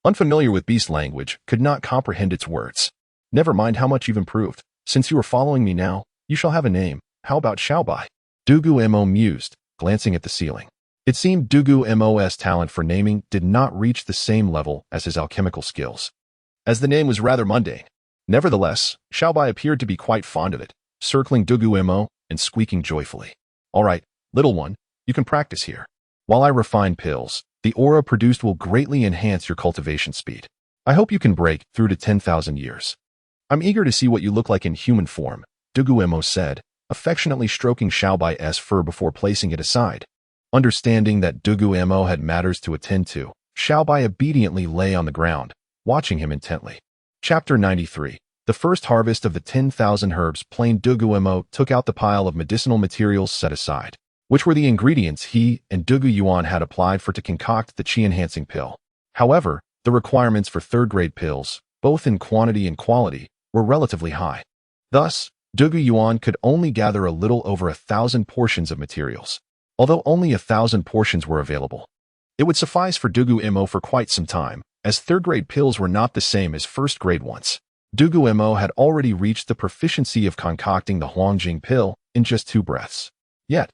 unfamiliar with beast language, could not comprehend its words. Never mind how much you've improved. Since you are following me now, you shall have a name. How about Xiao Bai? Dugu Mo mused, glancing at the ceiling. It seemed Dugu Mo's talent for naming did not reach the same level as his alchemical skills, as the name was rather mundane. Nevertheless, Xiao Bai appeared to be quite fond of it, circling Dugu Mo and squeaking joyfully. All right, little one, you can practice here. While I refine pills, the aura produced will greatly enhance your cultivation speed. I hope you can break through to 10,000 years. I'm eager to see what you look like in human form, Dugu Mo said, affectionately stroking Xiao Bai's fur before placing it aside. Understanding that Dugu Mo had matters to attend to, Xiaobai obediently lay on the ground, watching him intently. Chapter 93. The first harvest of the 10,000 herbs plain Dugu Mo took out the pile of medicinal materials set aside, which were the ingredients he and Dugu Yuan had applied for to concoct the qi-enhancing pill. However, the requirements for third-grade pills, both in quantity and quality, were relatively high. Thus, Dugu Yuan could only gather a little over 1,000 portions of materials. Although only 1,000 portions were available, it would suffice for Dugu Mo for quite some time, as third-grade pills were not the same as first-grade ones. Dugu Mo had already reached the proficiency of concocting the Huangjing pill in just 2 breaths. Yet,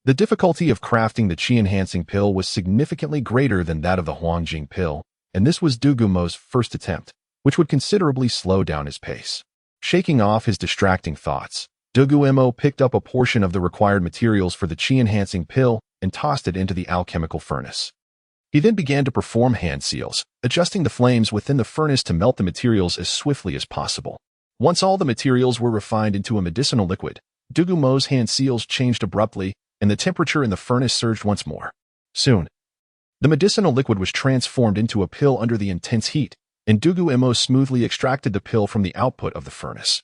the difficulty of crafting the qi-enhancing pill was significantly greater than that of the Huangjing pill, and this was Dugu Mo's first attempt, which would considerably slow down his pace. Shaking off his distracting thoughts, Dugu Mo picked up a portion of the required materials for the qi-enhancing pill and tossed it into the alchemical furnace. He then began to perform hand seals, adjusting the flames within the furnace to melt the materials as swiftly as possible. Once all the materials were refined into a medicinal liquid, Dugu Mo's hand seals changed abruptly, and the temperature in the furnace surged once more. Soon, the medicinal liquid was transformed into a pill under the intense heat, and Dugu Mo smoothly extracted the pill from the output of the furnace.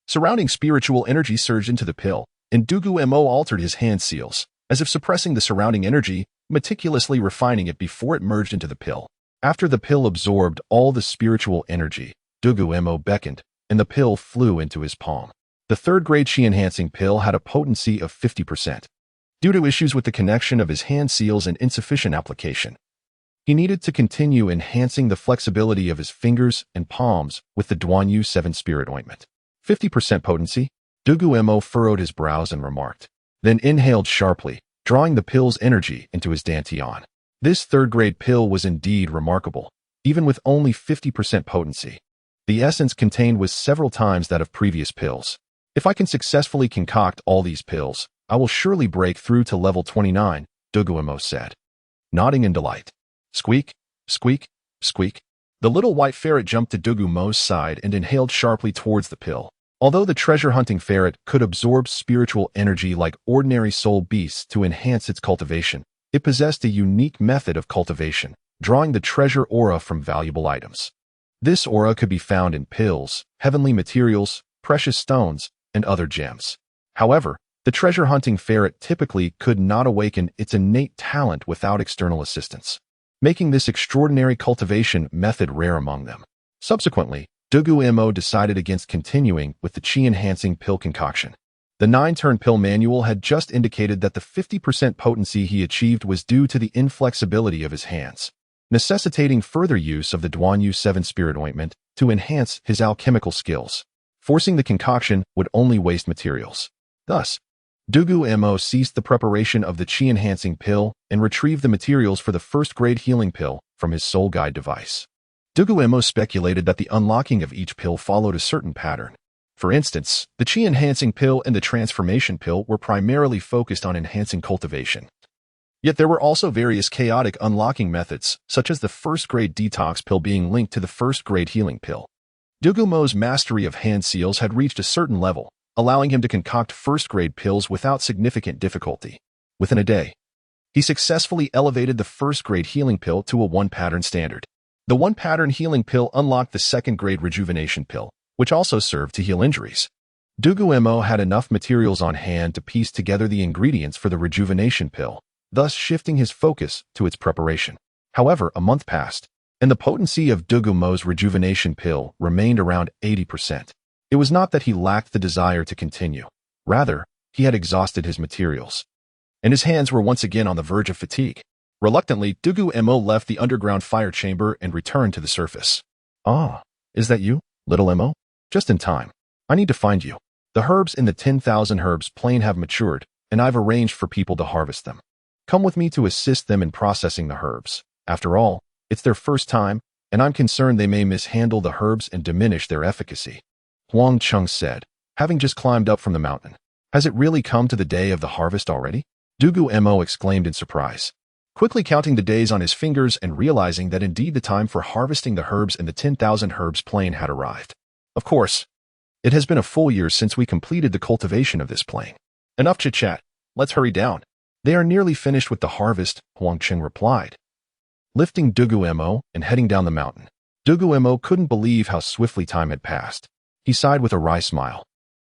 Surrounding spiritual energy surged into the pill, and Dugu Mo altered his hand seals, as if suppressing the surrounding energy, meticulously refining it before it merged into the pill. After the pill absorbed all the spiritual energy, Dugu Mo beckoned, and the pill flew into his palm. The third-grade qi-enhancing pill had a potency of 50%. Due to issues with the connection of his hand seals and insufficient application, he needed to continue enhancing the flexibility of his fingers and palms with the Duanyu 7 Spirit Ointment. 50% potency? Dugu Mo furrowed his brows and remarked, then inhaled sharply, drawing the pill's energy into his Dancian. This third-grade pill was indeed remarkable, even with only 50% potency. The essence contained was several times that of previous pills. If I can successfully concoct all these pills, I will surely break through to level 29, Dugu Mo said, nodding in delight. Squeak, squeak, squeak. The little white ferret jumped to Dugu Mo's side and inhaled sharply towards the pill. Although the treasure-hunting ferret could absorb spiritual energy like ordinary soul beasts to enhance its cultivation, it possessed a unique method of cultivation, drawing the treasure aura from valuable items. This aura could be found in pills, heavenly materials, precious stones, and other gems. However, the treasure-hunting ferret typically could not awaken its innate talent without external assistance, making this extraordinary cultivation method rare among them. Subsequently, Dugu Mo decided against continuing with the qi-enhancing pill concoction. The 9-turn pill manual had just indicated that the 50% potency he achieved was due to the inflexibility of his hands, necessitating further use of the Duanyu 7 Spirit Ointment to enhance his alchemical skills. Forcing the concoction would only waste materials. Thus, Dugu Mo ceased the preparation of the qi-enhancing pill and retrieved the materials for the first-grade healing pill from his soul guide device. Dugu Mo speculated that the unlocking of each pill followed a certain pattern. For instance, the qi-enhancing pill and the transformation pill were primarily focused on enhancing cultivation. Yet there were also various chaotic unlocking methods, such as the first-grade detox pill being linked to the first-grade healing pill. Dugu Mo's mastery of hand seals had reached a certain level, allowing him to concoct first-grade pills without significant difficulty. Within a day, he successfully elevated the first-grade healing pill to a 1-pattern standard. The 1-pattern healing pill unlocked the second-grade rejuvenation pill, which also served to heal injuries. Dugu Mo had enough materials on hand to piece together the ingredients for the rejuvenation pill, thus shifting his focus to its preparation. However, a month passed, and the potency of Dugu Mo's rejuvenation pill remained around 80%. It was not that he lacked the desire to continue. Rather, he had exhausted his materials, and his hands were once again on the verge of fatigue. Reluctantly, Dugu Mo left the underground fire chamber and returned to the surface. Ah, is that you, little Mo? Just in time. I need to find you. The herbs in the 10,000 herbs plain have matured, and I've arranged for people to harvest them. Come with me to assist them in processing the herbs. After all, it's their first time, and I'm concerned they may mishandle the herbs and diminish their efficacy. Huang Chung said, having just climbed up from the mountain. Has it really come to the day of the harvest already? Dugu Mo exclaimed in surprise, quickly counting the days on his fingers and realizing that indeed the time for harvesting the herbs in the 10,000 herbs plain had arrived. Of course, it has been a full year since we completed the cultivation of this plain. Enough chit-chat. Let's hurry down. They are nearly finished with the harvest, Huangqing replied. Lifting Dugu Mo and heading down the mountain, Dugu Mo couldn't believe how swiftly time had passed. He sighed with a wry smile.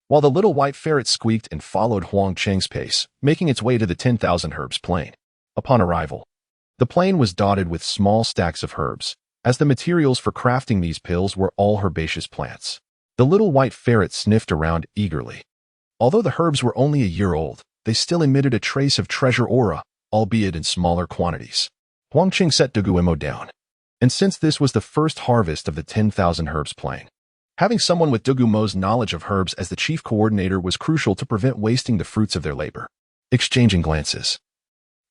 While the little white ferret squeaked and followed Huangqing's pace, making its way to the 10,000 herbs plain. Upon arrival, the plain was dotted with small stacks of herbs, as the materials for crafting these pills were all herbaceous plants. The little white ferret sniffed around eagerly. Although the herbs were only a year old, they still emitted a trace of treasure aura, albeit in smaller quantities. Huangqing set Dugu Mo down. And since this was the first harvest of the 10,000 herbs plain, having someone with Dugu Mo's knowledge of herbs as the chief coordinator was crucial to prevent wasting the fruits of their labor. Exchanging glances,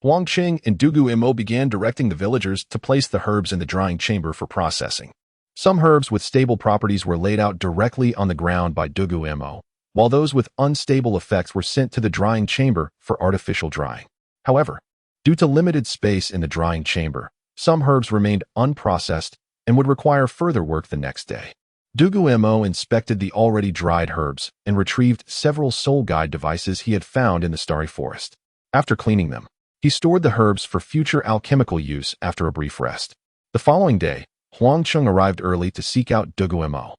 Huangqing and Dugu Mo began directing the villagers to place the herbs in the drying chamber for processing. Some herbs with stable properties were laid out directly on the ground by Dugu Mo, while those with unstable effects were sent to the drying chamber for artificial drying. However, due to limited space in the drying chamber, some herbs remained unprocessed and would require further work the next day. Dugu Mo inspected the already dried herbs and retrieved several soul guide devices he had found in the starry forest. After cleaning them, he stored the herbs for future alchemical use after a brief rest. The following day, Huangqing arrived early to seek out Dugu Mo,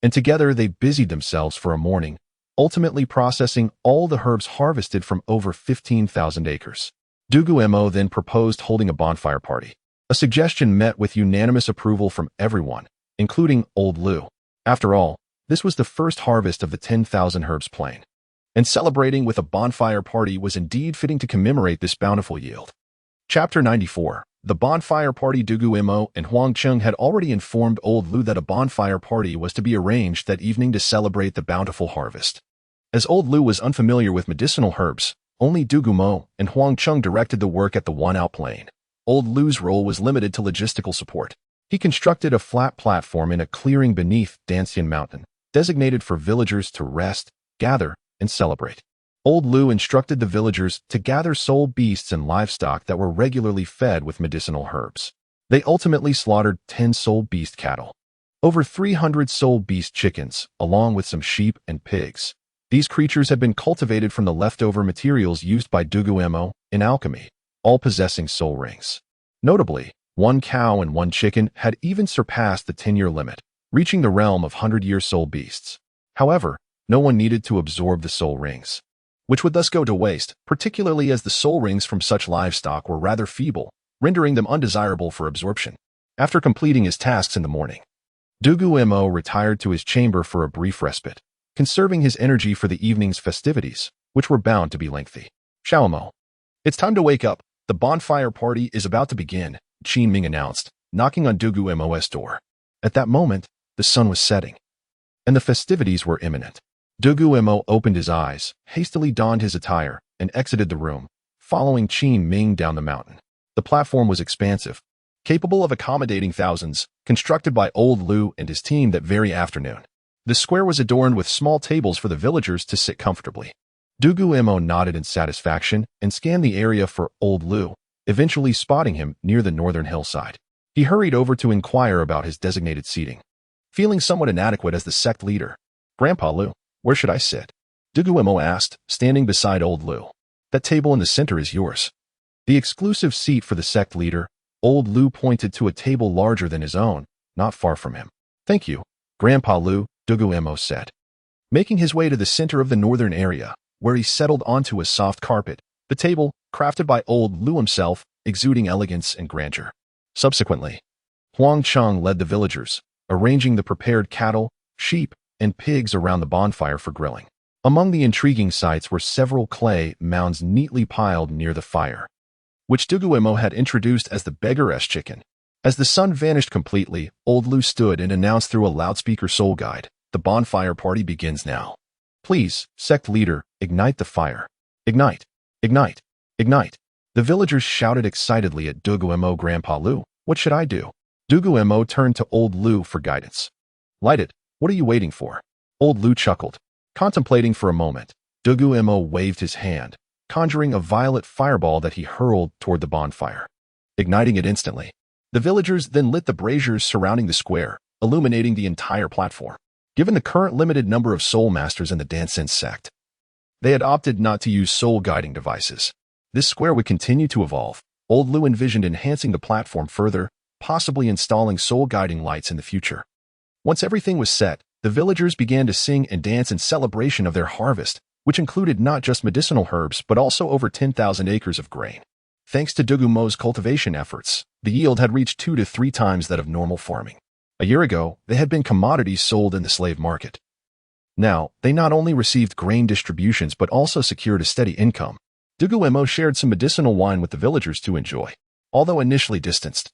and together they busied themselves for a morning, ultimately processing all the herbs harvested from over 15,000 acres. Dugu Mo then proposed holding a bonfire party. A suggestion met with unanimous approval from everyone, including Old Lu. After all, this was the first harvest of the 10,000 herbs plain, and celebrating with a bonfire party was indeed fitting to commemorate this bountiful yield. Chapter 94. The bonfire party. Dugu Mo and Huangqing had already informed Old Lu that a bonfire party was to be arranged that evening to celebrate the bountiful harvest. As Old Lu was unfamiliar with medicinal herbs, only Dugu Mo and Huangqing directed the work at the one-out plain. Old Lu's role was limited to logistical support. He constructed a flat platform in a clearing beneath Dancian mountain, designated for villagers to rest, gather, and celebrate. Old Lu instructed the villagers to gather soul beasts and livestock that were regularly fed with medicinal herbs. They ultimately slaughtered 10 soul beast cattle, over 300 soul beast chickens, along with some sheep and pigs. These creatures had been cultivated from the leftover materials used by Dugu Mo in alchemy, all possessing soul rings. Notably, 1 cow and 1 chicken had even surpassed the 10-year limit, reaching the realm of 100-year soul beasts. However, no one needed to absorb the soul rings, which would thus go to waste, particularly as the soul rings from such livestock were rather feeble, rendering them undesirable for absorption. After completing his tasks in the morning, Dugu Mo retired to his chamber for a brief respite, conserving his energy for the evening's festivities, which were bound to be lengthy. Xiaomo, it's time to wake up. The bonfire party is about to begin, Qin Ming announced, knocking on Dugu Mo's door. At that moment, the sun was setting, and the festivities were imminent. Dugu Mo opened his eyes, hastily donned his attire, and exited the room, following Qin Ming down the mountain. The platform was expansive, capable of accommodating thousands, constructed by Old Lu and his team that very afternoon. The square was adorned with small tables for the villagers to sit comfortably. Dugu Mo nodded in satisfaction and scanned the area for Old Lu, eventually spotting him near the northern hillside. He hurried over to inquire about his designated seating. Feeling somewhat inadequate as the sect leader, Grandpa Lu, where should I sit? Dugu Mo asked, standing beside Old Lu. That table in the center is yours. The exclusive seat for the sect leader. Old Lu pointed to a table larger than his own, not far from him. Thank you, Grandpa Lu, Dugu Mo said. Making his way to the center of the northern area, where he settled onto a soft carpet, the table, crafted by Old Lu himself, exuding elegance and grandeur. Subsequently, Huangqing led the villagers, arranging the prepared cattle, sheep, and pigs around the bonfire for grilling. Among the intriguing sights were several clay mounds neatly piled near the fire, which Dugu Mo had introduced as the beggaress chicken. As the sun vanished completely, Old Lu stood and announced through a loudspeaker soul guide, "The bonfire party begins now. Please, sect leader, ignite the fire. Ignite, ignite, ignite." The villagers shouted excitedly at Dugu Mo. Grandpa Lu, what should I do? Dugu Mo turned to Old Lu for guidance. Light it. What are you waiting for? Old Lu chuckled. Contemplating for a moment, Dugu Mo waved his hand, conjuring a violet fireball that he hurled toward the bonfire, igniting it instantly. The villagers then lit the braziers surrounding the square, illuminating the entire platform. Given the current limited number of soul masters in the Dancian sect, they had opted not to use soul guiding devices. This square would continue to evolve. Old Lu envisioned enhancing the platform further, possibly installing soul-guiding lights in the future. Once everything was set, the villagers began to sing and dance in celebration of their harvest, which included not just medicinal herbs but also over 10,000 acres of grain. Thanks to Dugu Mo's cultivation efforts, the yield had reached 2 to 3 times that of normal farming. A year ago, they had been commodities sold in the slave market. Now, they not only received grain distributions but also secured a steady income. Dugu Mo shared some medicinal wine with the villagers to enjoy. Although initially distanced,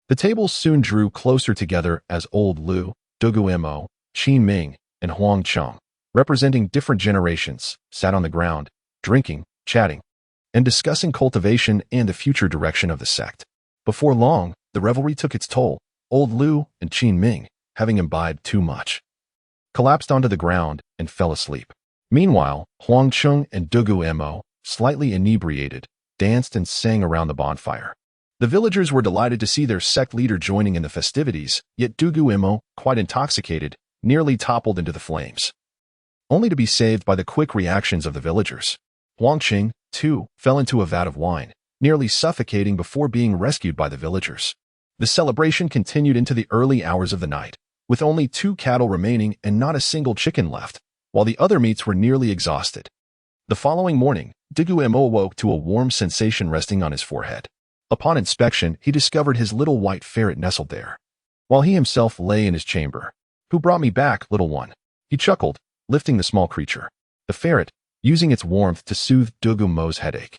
the tables soon drew closer together as Old Lu, Dugu Mo, Qin Ming, and Huang Cheng, representing different generations, sat on the ground, drinking, chatting, and discussing cultivation and the future direction of the sect. Before long, the revelry took its toll. Old Lu and Qin Ming, having imbibed too much, collapsed onto the ground and fell asleep. Meanwhile, Huang Cheng and Dugu Mo, slightly inebriated, danced and sang around the bonfire. The villagers were delighted to see their sect leader joining in the festivities, yet Dugu Mo, quite intoxicated, nearly toppled into the flames, only to be saved by the quick reactions of the villagers. Huang Cheng, too, fell into a vat of wine, nearly suffocating before being rescued by the villagers. The celebration continued into the early hours of the night, with only 2 cattle remaining and not a single chicken left, while the other meats were nearly exhausted. The following morning, Dugu Mo awoke to a warm sensation resting on his forehead. Upon inspection, he discovered his little white ferret nestled there, while he himself lay in his chamber. "Who brought me back, little one?" he chuckled, lifting the small creature. The ferret, using its warmth to soothe Dugu Mo's headache,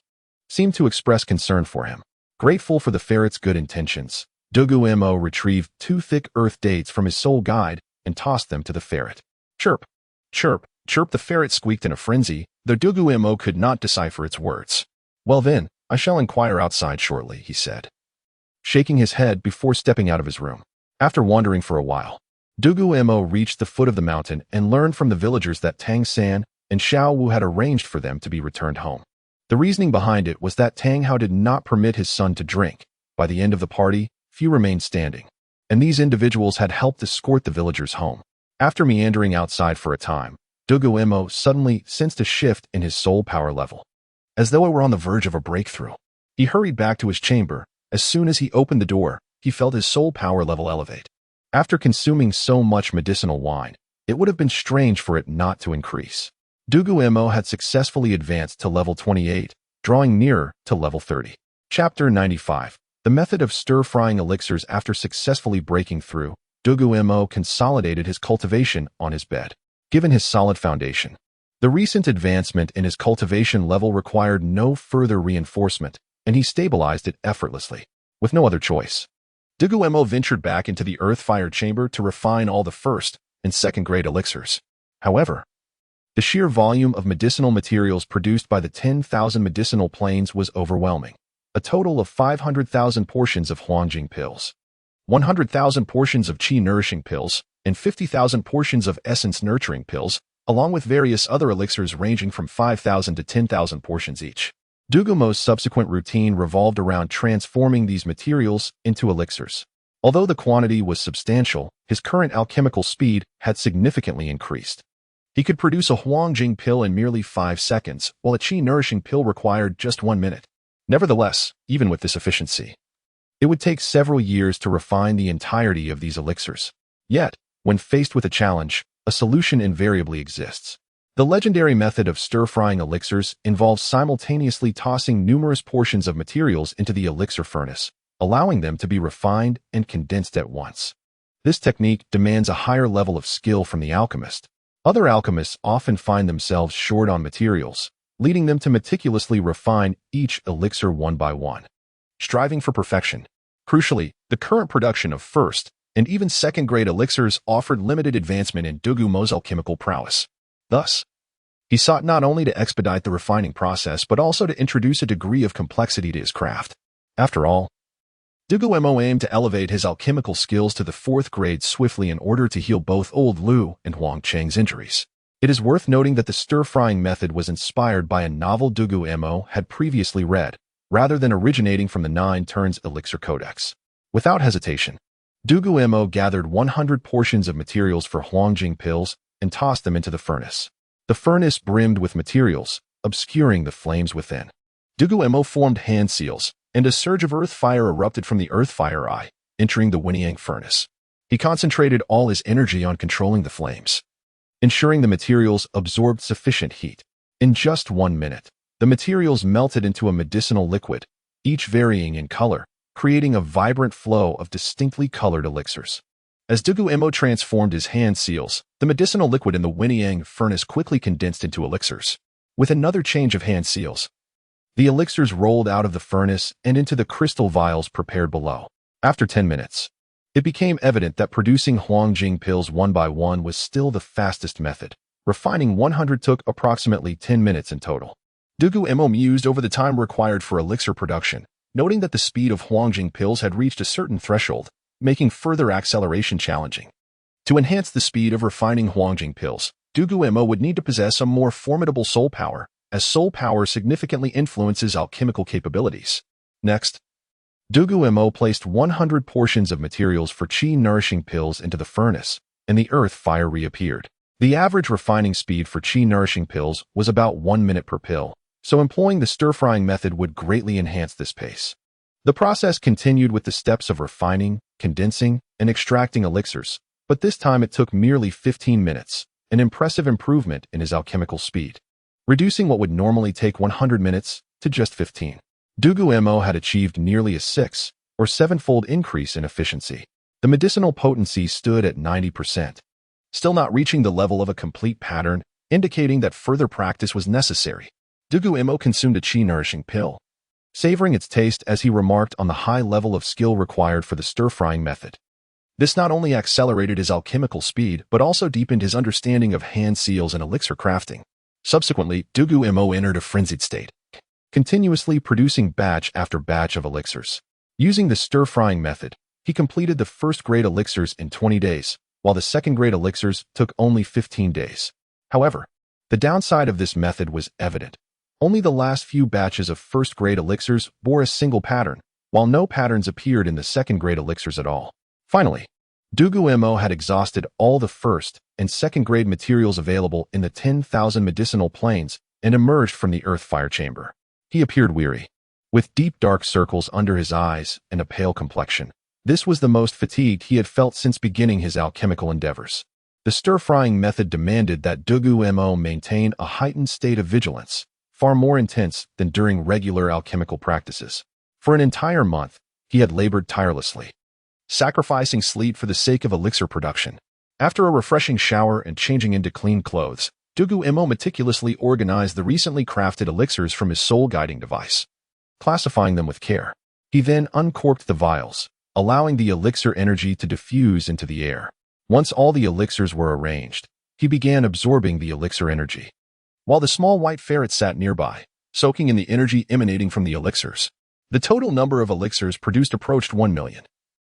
seemed to express concern for him. Grateful for the ferret's good intentions, Dugu Mo retrieved 2 thick earth dates from his soul guide and tossed them to the ferret. "Chirp, chirp, chirp," the ferret squeaked in a frenzy, though Dugu Mo could not decipher its words. "Well then, I shall inquire outside shortly," he said, shaking his head before stepping out of his room. After wandering for a while, Dugu Mo reached the foot of the mountain and learned from the villagers that Tang San and Xiao Wu had arranged for them to be returned home. The reasoning behind it was that Tang Hao did not permit his son to drink. By the end of the party, few remained standing, and these individuals had helped escort the villagers home. After meandering outside for a time, Dugu Mo suddenly sensed a shift in his soul power level, as though it were on the verge of a breakthrough. He hurried back to his chamber. As soon as he opened the door, he felt his soul power level elevate. After consuming so much medicinal wine, it would have been strange for it not to increase. Dugu Mo had successfully advanced to level 28, drawing nearer to level 30. Chapter 95. The method of stir-frying elixirs. After successfully breaking through, Dugu Mo consolidated his cultivation on his bed. Given his solid foundation, the recent advancement in his cultivation level required no further reinforcement, and he stabilized it effortlessly. With no other choice, Dugu Mo ventured back into the earth-fire chamber to refine all the first and second-grade elixirs. However, the sheer volume of medicinal materials produced by the 10,000 medicinal planes was overwhelming. A total of 500,000 portions of Huangjing pills, 100,000 portions of Qi-nourishing pills, and 50,000 portions of essence-nurturing pills, along with various other elixirs ranging from 5,000 to 10,000 portions each. Dugu Mo's subsequent routine revolved around transforming these materials into elixirs. Although the quantity was substantial, his current alchemical speed had significantly increased. He could produce a Huangjing pill in merely 5 seconds, while a Qi-nourishing pill required just 1 minute. Nevertheless, even with this efficiency, it would take several years to refine the entirety of these elixirs. Yet, when faced with a challenge, a solution invariably exists. The legendary method of stir-frying elixirs involves simultaneously tossing numerous portions of materials into the elixir furnace, allowing them to be refined and condensed at once. This technique demands a higher level of skill from the alchemist. Other alchemists often find themselves short on materials, leading them to meticulously refine each elixir one by one, striving for perfection. Crucially, the current production of first and even second-grade elixirs offered limited advancement in Dugu Mo's alchemical prowess. Thus, he sought not only to expedite the refining process but also to introduce a degree of complexity to his craft. After all, Dugu Mo aimed to elevate his alchemical skills to the 4th grade swiftly in order to heal both Old Lu and Huang Cheng's injuries. It is worth noting that the stir-frying method was inspired by a novel Dugu Mo had previously read, rather than originating from the 9 Turns Elixir Codex. Without hesitation, Dugu Mo gathered 100 portions of materials for Huangjing pills and tossed them into the furnace. The furnace brimmed with materials, obscuring the flames within. Dugu Mo formed hand seals, and a surge of earth fire erupted from the earth fire eye, entering the Winiang furnace. He concentrated all his energy on controlling the flames, ensuring the materials absorbed sufficient heat. In just 1 minute, the materials melted into a medicinal liquid, each varying in color, creating a vibrant flow of distinctly colored elixirs. As Dugu Mo transformed his hand seals, the medicinal liquid in the Winiang furnace quickly condensed into elixirs. With another change of hand seals, the elixirs rolled out of the furnace and into the crystal vials prepared below. After 10 minutes, it became evident that producing Huangjing pills one by one was still the fastest method. Refining 100 took approximately 10 minutes in total. Dugu Mo mused over the time required for elixir production, noting that the speed of Huangjing pills had reached a certain threshold, making further acceleration challenging. To enhance the speed of refining Huangjing pills, Dugu Mo would need to possess a more formidable soul power, as soul power significantly influences alchemical capabilities. Next, Dugu Mo placed 100 portions of materials for qi-nourishing pills into the furnace, and the earth fire reappeared. The average refining speed for qi-nourishing pills was about 1 minute per pill, so employing the stir-frying method would greatly enhance this pace. The process continued with the steps of refining, condensing, and extracting elixirs, but this time it took merely 15 minutes, an impressive improvement in his alchemical speed, reducing what would normally take 100 minutes to just 15. Dugu Mo had achieved nearly a 6 or 7-fold increase in efficiency. The medicinal potency stood at 90%, still not reaching the level of a complete pattern, indicating that further practice was necessary. Dugu Mo consumed a qi-nourishing pill, savoring its taste as he remarked on the high level of skill required for the stir-frying method. This not only accelerated his alchemical speed, but also deepened his understanding of hand seals and elixir crafting. Subsequently, Dugu Mo entered a frenzied state, continuously producing batch after batch of elixirs. Using the stir-frying method, he completed the first-grade elixirs in 20 days, while the second-grade elixirs took only 15 days. However, the downside of this method was evident. Only the last few batches of first-grade elixirs bore a single pattern, while no patterns appeared in the second-grade elixirs at all. Finally, Dugu Mo had exhausted all the first and second-grade materials available in the 10,000 medicinal planes and emerged from the earth fire chamber. He appeared weary, with deep dark circles under his eyes and a pale complexion. This was the most fatigued he had felt since beginning his alchemical endeavors. The stir-frying method demanded that Dugu Mo maintain a heightened state of vigilance, far more intense than during regular alchemical practices. For an entire month, he had labored tirelessly, sacrificing sleep for the sake of elixir production. After a refreshing shower and changing into clean clothes, Dugu Mo meticulously organized the recently crafted elixirs from his soul-guiding device, classifying them with care. He then uncorked the vials, allowing the elixir energy to diffuse into the air. Once all the elixirs were arranged, he began absorbing the elixir energy, while the small white ferret sat nearby, soaking in the energy emanating from the elixirs. The total number of elixirs produced approached 1 million.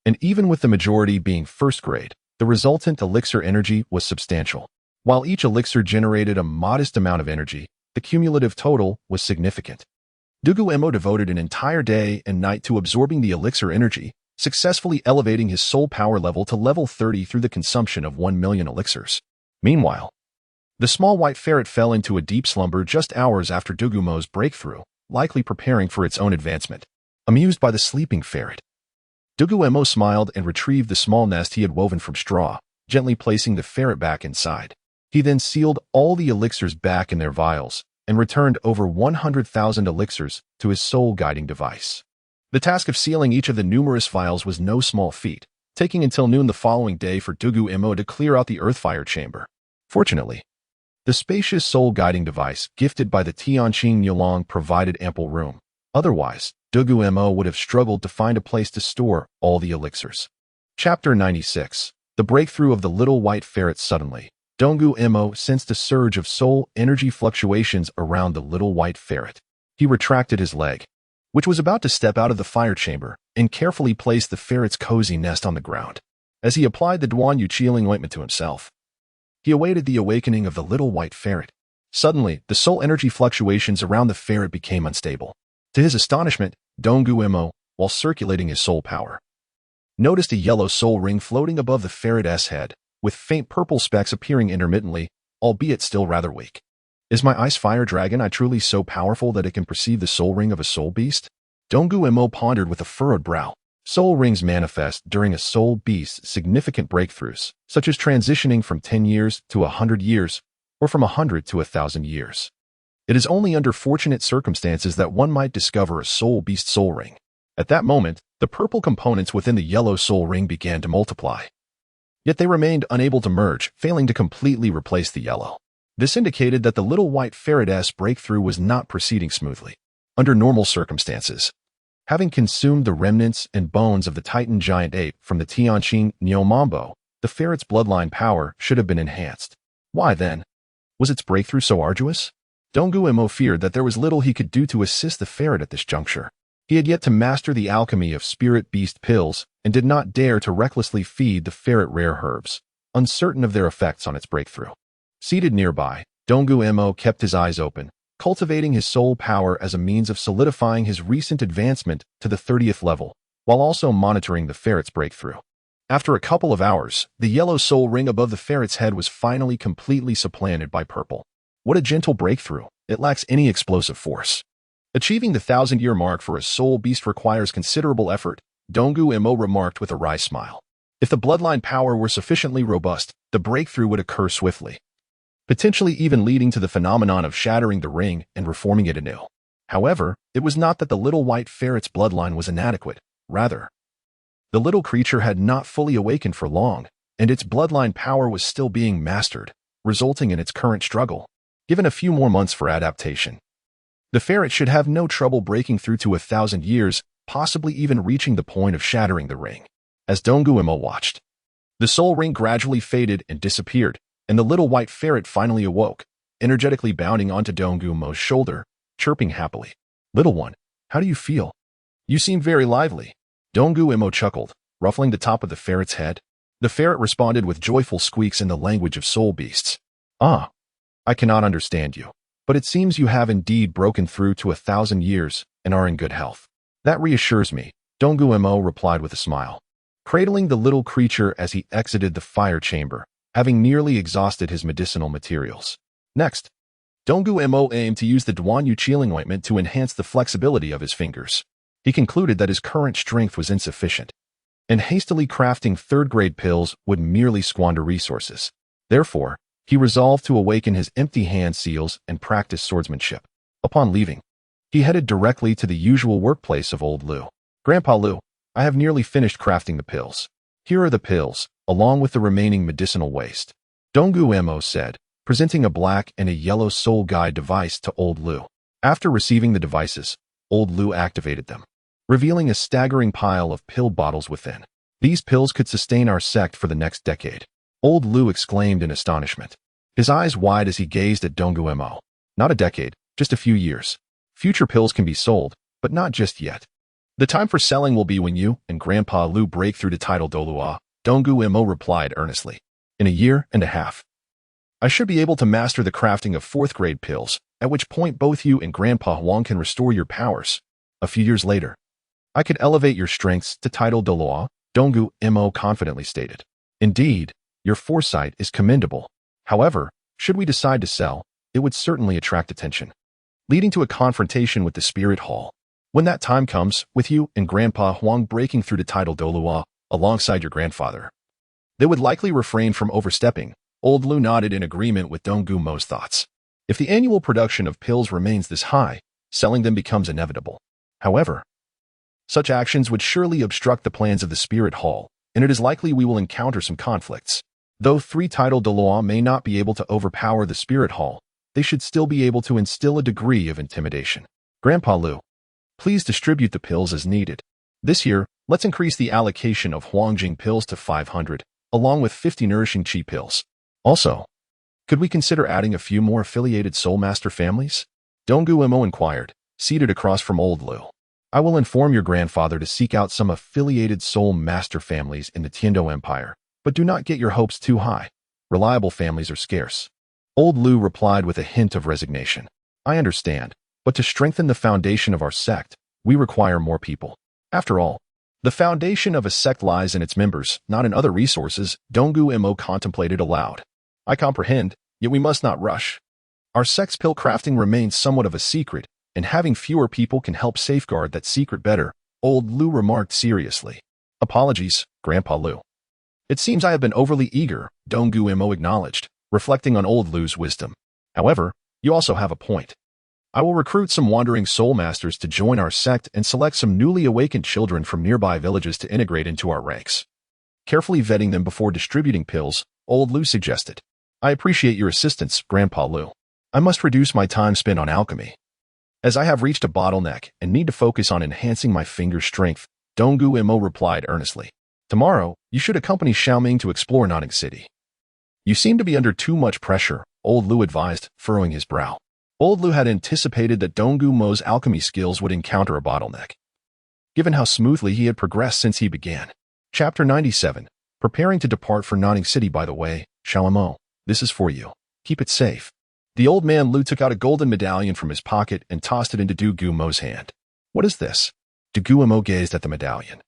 And even with the majority being first grade, the resultant elixir energy was substantial. While each elixir generated a modest amount of energy, the cumulative total was significant. Dugu Mo devoted an entire day and night to absorbing the elixir energy, successfully elevating his soul power level to level 30 through the consumption of 1 million elixirs. Meanwhile, the small white ferret fell into a deep slumber just hours after Dugu Mo's breakthrough, likely preparing for its own advancement. Amused by the sleeping ferret, Dugu Mo smiled and retrieved the small nest he had woven from straw, gently placing the ferret back inside. He then sealed all the elixirs back in their vials and returned over 100,000 elixirs to his soul-guiding device. The task of sealing each of the numerous vials was no small feat, taking until noon the following day for Dugu Mo to clear out the earthfire chamber. Fortunately, the spacious soul-guiding device gifted by the Tianqing Yulong provided ample room. Otherwise, Dugu Mo would have struggled to find a place to store all the elixirs. Chapter 96. The breakthrough of the little white ferret. Suddenly, Dugu Mo sensed a surge of soul energy fluctuations around the little white ferret. He retracted his leg, which was about to step out of the fire chamber, and carefully placed the ferret's cozy nest on the ground. As he applied the Duan Yu Qiling ointment to himself, he awaited the awakening of the little white ferret. Suddenly, the soul energy fluctuations around the ferret became unstable. To his astonishment, Dugu Mo, while circulating his soul power, noticed a yellow soul ring floating above the ferret's head, with faint purple specks appearing intermittently, albeit still rather weak. Is my ice fire dragon I truly so powerful that it can perceive the soul ring of a soul beast? Dugu Mo pondered with a furrowed brow. Soul rings manifest during a soul beast's significant breakthroughs, such as transitioning from 10 years to 100 years, or from 100 to 1,000 years. It is only under fortunate circumstances that one might discover a soul beast soul ring. At that moment, the purple components within the yellow soul ring began to multiply. Yet they remained unable to merge, failing to completely replace the yellow. This indicated that the little white ferret's breakthrough was not proceeding smoothly. Under normal circumstances, having consumed the remnants and bones of the Titan giant ape from the Tianqing Nyomambo, the ferret's bloodline power should have been enhanced. Why then was its breakthrough so arduous? Dugu Mo feared that there was little he could do to assist the ferret at this juncture. He had yet to master the alchemy of spirit beast pills and did not dare to recklessly feed the ferret rare herbs, uncertain of their effects on its breakthrough. Seated nearby, Dugu Mo kept his eyes open, cultivating his soul power as a means of solidifying his recent advancement to the 30th level, while also monitoring the ferret's breakthrough. After a couple of hours, the yellow soul ring above the ferret's head was finally completely supplanted by purple. What a gentle breakthrough. It lacks any explosive force. Achieving the 1,000-year mark for a soul beast requires considerable effort, Dugu Mo remarked with a wry smile. If the bloodline power were sufficiently robust, the breakthrough would occur swiftly, potentially even leading to the phenomenon of shattering the ring and reforming it anew. However, it was not that the little white ferret's bloodline was inadequate. Rather, the little creature had not fully awakened for long, and its bloodline power was still being mastered, resulting in its current struggle. Given a few more months for adaptation, the ferret should have no trouble breaking through to 1,000 years, possibly even reaching the point of shattering the ring. As Dugu Mo watched, the soul ring gradually faded and disappeared, and the little white ferret finally awoke, energetically bounding onto Dugu Mo's shoulder, chirping happily. "Little one, how do you feel? You seem very lively." Dugu Mo chuckled, ruffling the top of the ferret's head. The ferret responded with joyful squeaks in the language of soul beasts. "Ah, I cannot understand you, but it seems you have indeed broken through to 1,000 years and are in good health." "That reassures me," Dugu Mo replied with a smile, cradling the little creature as he exited the fire chamber, having nearly exhausted his medicinal materials. Next, Dugu Mo aimed to use the Duanyu chilling ointment to enhance the flexibility of his fingers. He concluded that his current strength was insufficient, and hastily crafting third-grade pills would merely squander resources. Therefore, he resolved to awaken his empty hand seals and practice swordsmanship. Upon leaving, he headed directly to the usual workplace of Old Lu. "Grandpa Lu, I have nearly finished crafting the pills. Here are the pills, along with the remaining medicinal waste," Dugu Mo said, presenting a black and a yellow soul guide device to Old Lu. After receiving the devices, Old Lu activated them, revealing a staggering pile of pill bottles within. "These pills could sustain our sect for the next decade," Old Lu exclaimed in astonishment, his eyes wide as he gazed at Dugu Mo. "Not a decade, just a few years. Future pills can be sold, but not just yet. The time for selling will be when you and Grandpa Lu break through to title Douluo," Dugu Mo replied earnestly. "In a year and a half, I should be able to master the crafting of 4th-grade pills, at which point both you and Grandpa Huang can restore your powers. A few years later, I could elevate your strengths to title Douluo," Dugu Mo confidently stated. "Indeed, your foresight is commendable. However, should we decide to sell, it would certainly attract attention, leading to a confrontation with the Spirit Hall. When that time comes, with you and Grandpa Huang breaking through to title Douluo alongside your grandfather, they would likely refrain from overstepping." Old Lu nodded in agreement with Dugu Mo's thoughts. If the annual production of pills remains this high, selling them becomes inevitable. However, such actions would surely obstruct the plans of the Spirit Hall, and it is likely we will encounter some conflicts. Though 3-title Douluo may not be able to overpower the Spirit Hall, they should still be able to instill a degree of intimidation. "Grandpa Lu, please distribute the pills as needed. This year, let's increase the allocation of Huangjing pills to 500, along with 50 nourishing qi pills. Also, could we consider adding a few more affiliated Soul Master families?" Dugu Mo inquired, seated across from Old Lu. "I will inform your grandfather to seek out some affiliated Soul Master families in the Tiandou Empire, but do not get your hopes too high. Reliable families are scarce." Old Lu replied with a hint of resignation. "I understand, but to strengthen the foundation of our sect, we require more people. After all, the foundation of a sect lies in its members, not in other resources," Dugu Mo contemplated aloud. "I comprehend, yet we must not rush. Our sect's pill crafting remains somewhat of a secret, and having fewer people can help safeguard that secret better, old Lu remarked seriously. Apologies, Grandpa Lu. It seems I have been overly eager, Dugu Mo acknowledged, reflecting on old Lu's wisdom. However, you also have a point. I will recruit some wandering soul masters to join our sect and select some newly awakened children from nearby villages to integrate into our ranks. Carefully vetting them before distributing pills, old Lu suggested. I appreciate your assistance, Grandpa Lu. I must reduce my time spent on alchemy. As I have reached a bottleneck and need to focus on enhancing my finger strength, Dugu Mo replied earnestly. Tomorrow, you should accompany Xiaoming to explore Nanning City. You seem to be under too much pressure, old Lu advised, furrowing his brow. Old Lu had anticipated that Dugu Mo's alchemy skills would encounter a bottleneck, given how smoothly he had progressed since he began. Chapter 97. Preparing to depart for Nanning City. By the way, Xiaomo, this is for you. Keep it safe. The old man Lu took out a golden medallion from his pocket and tossed it into Dugu Mo's hand. What is this? Dugu Mo gazed at the medallion,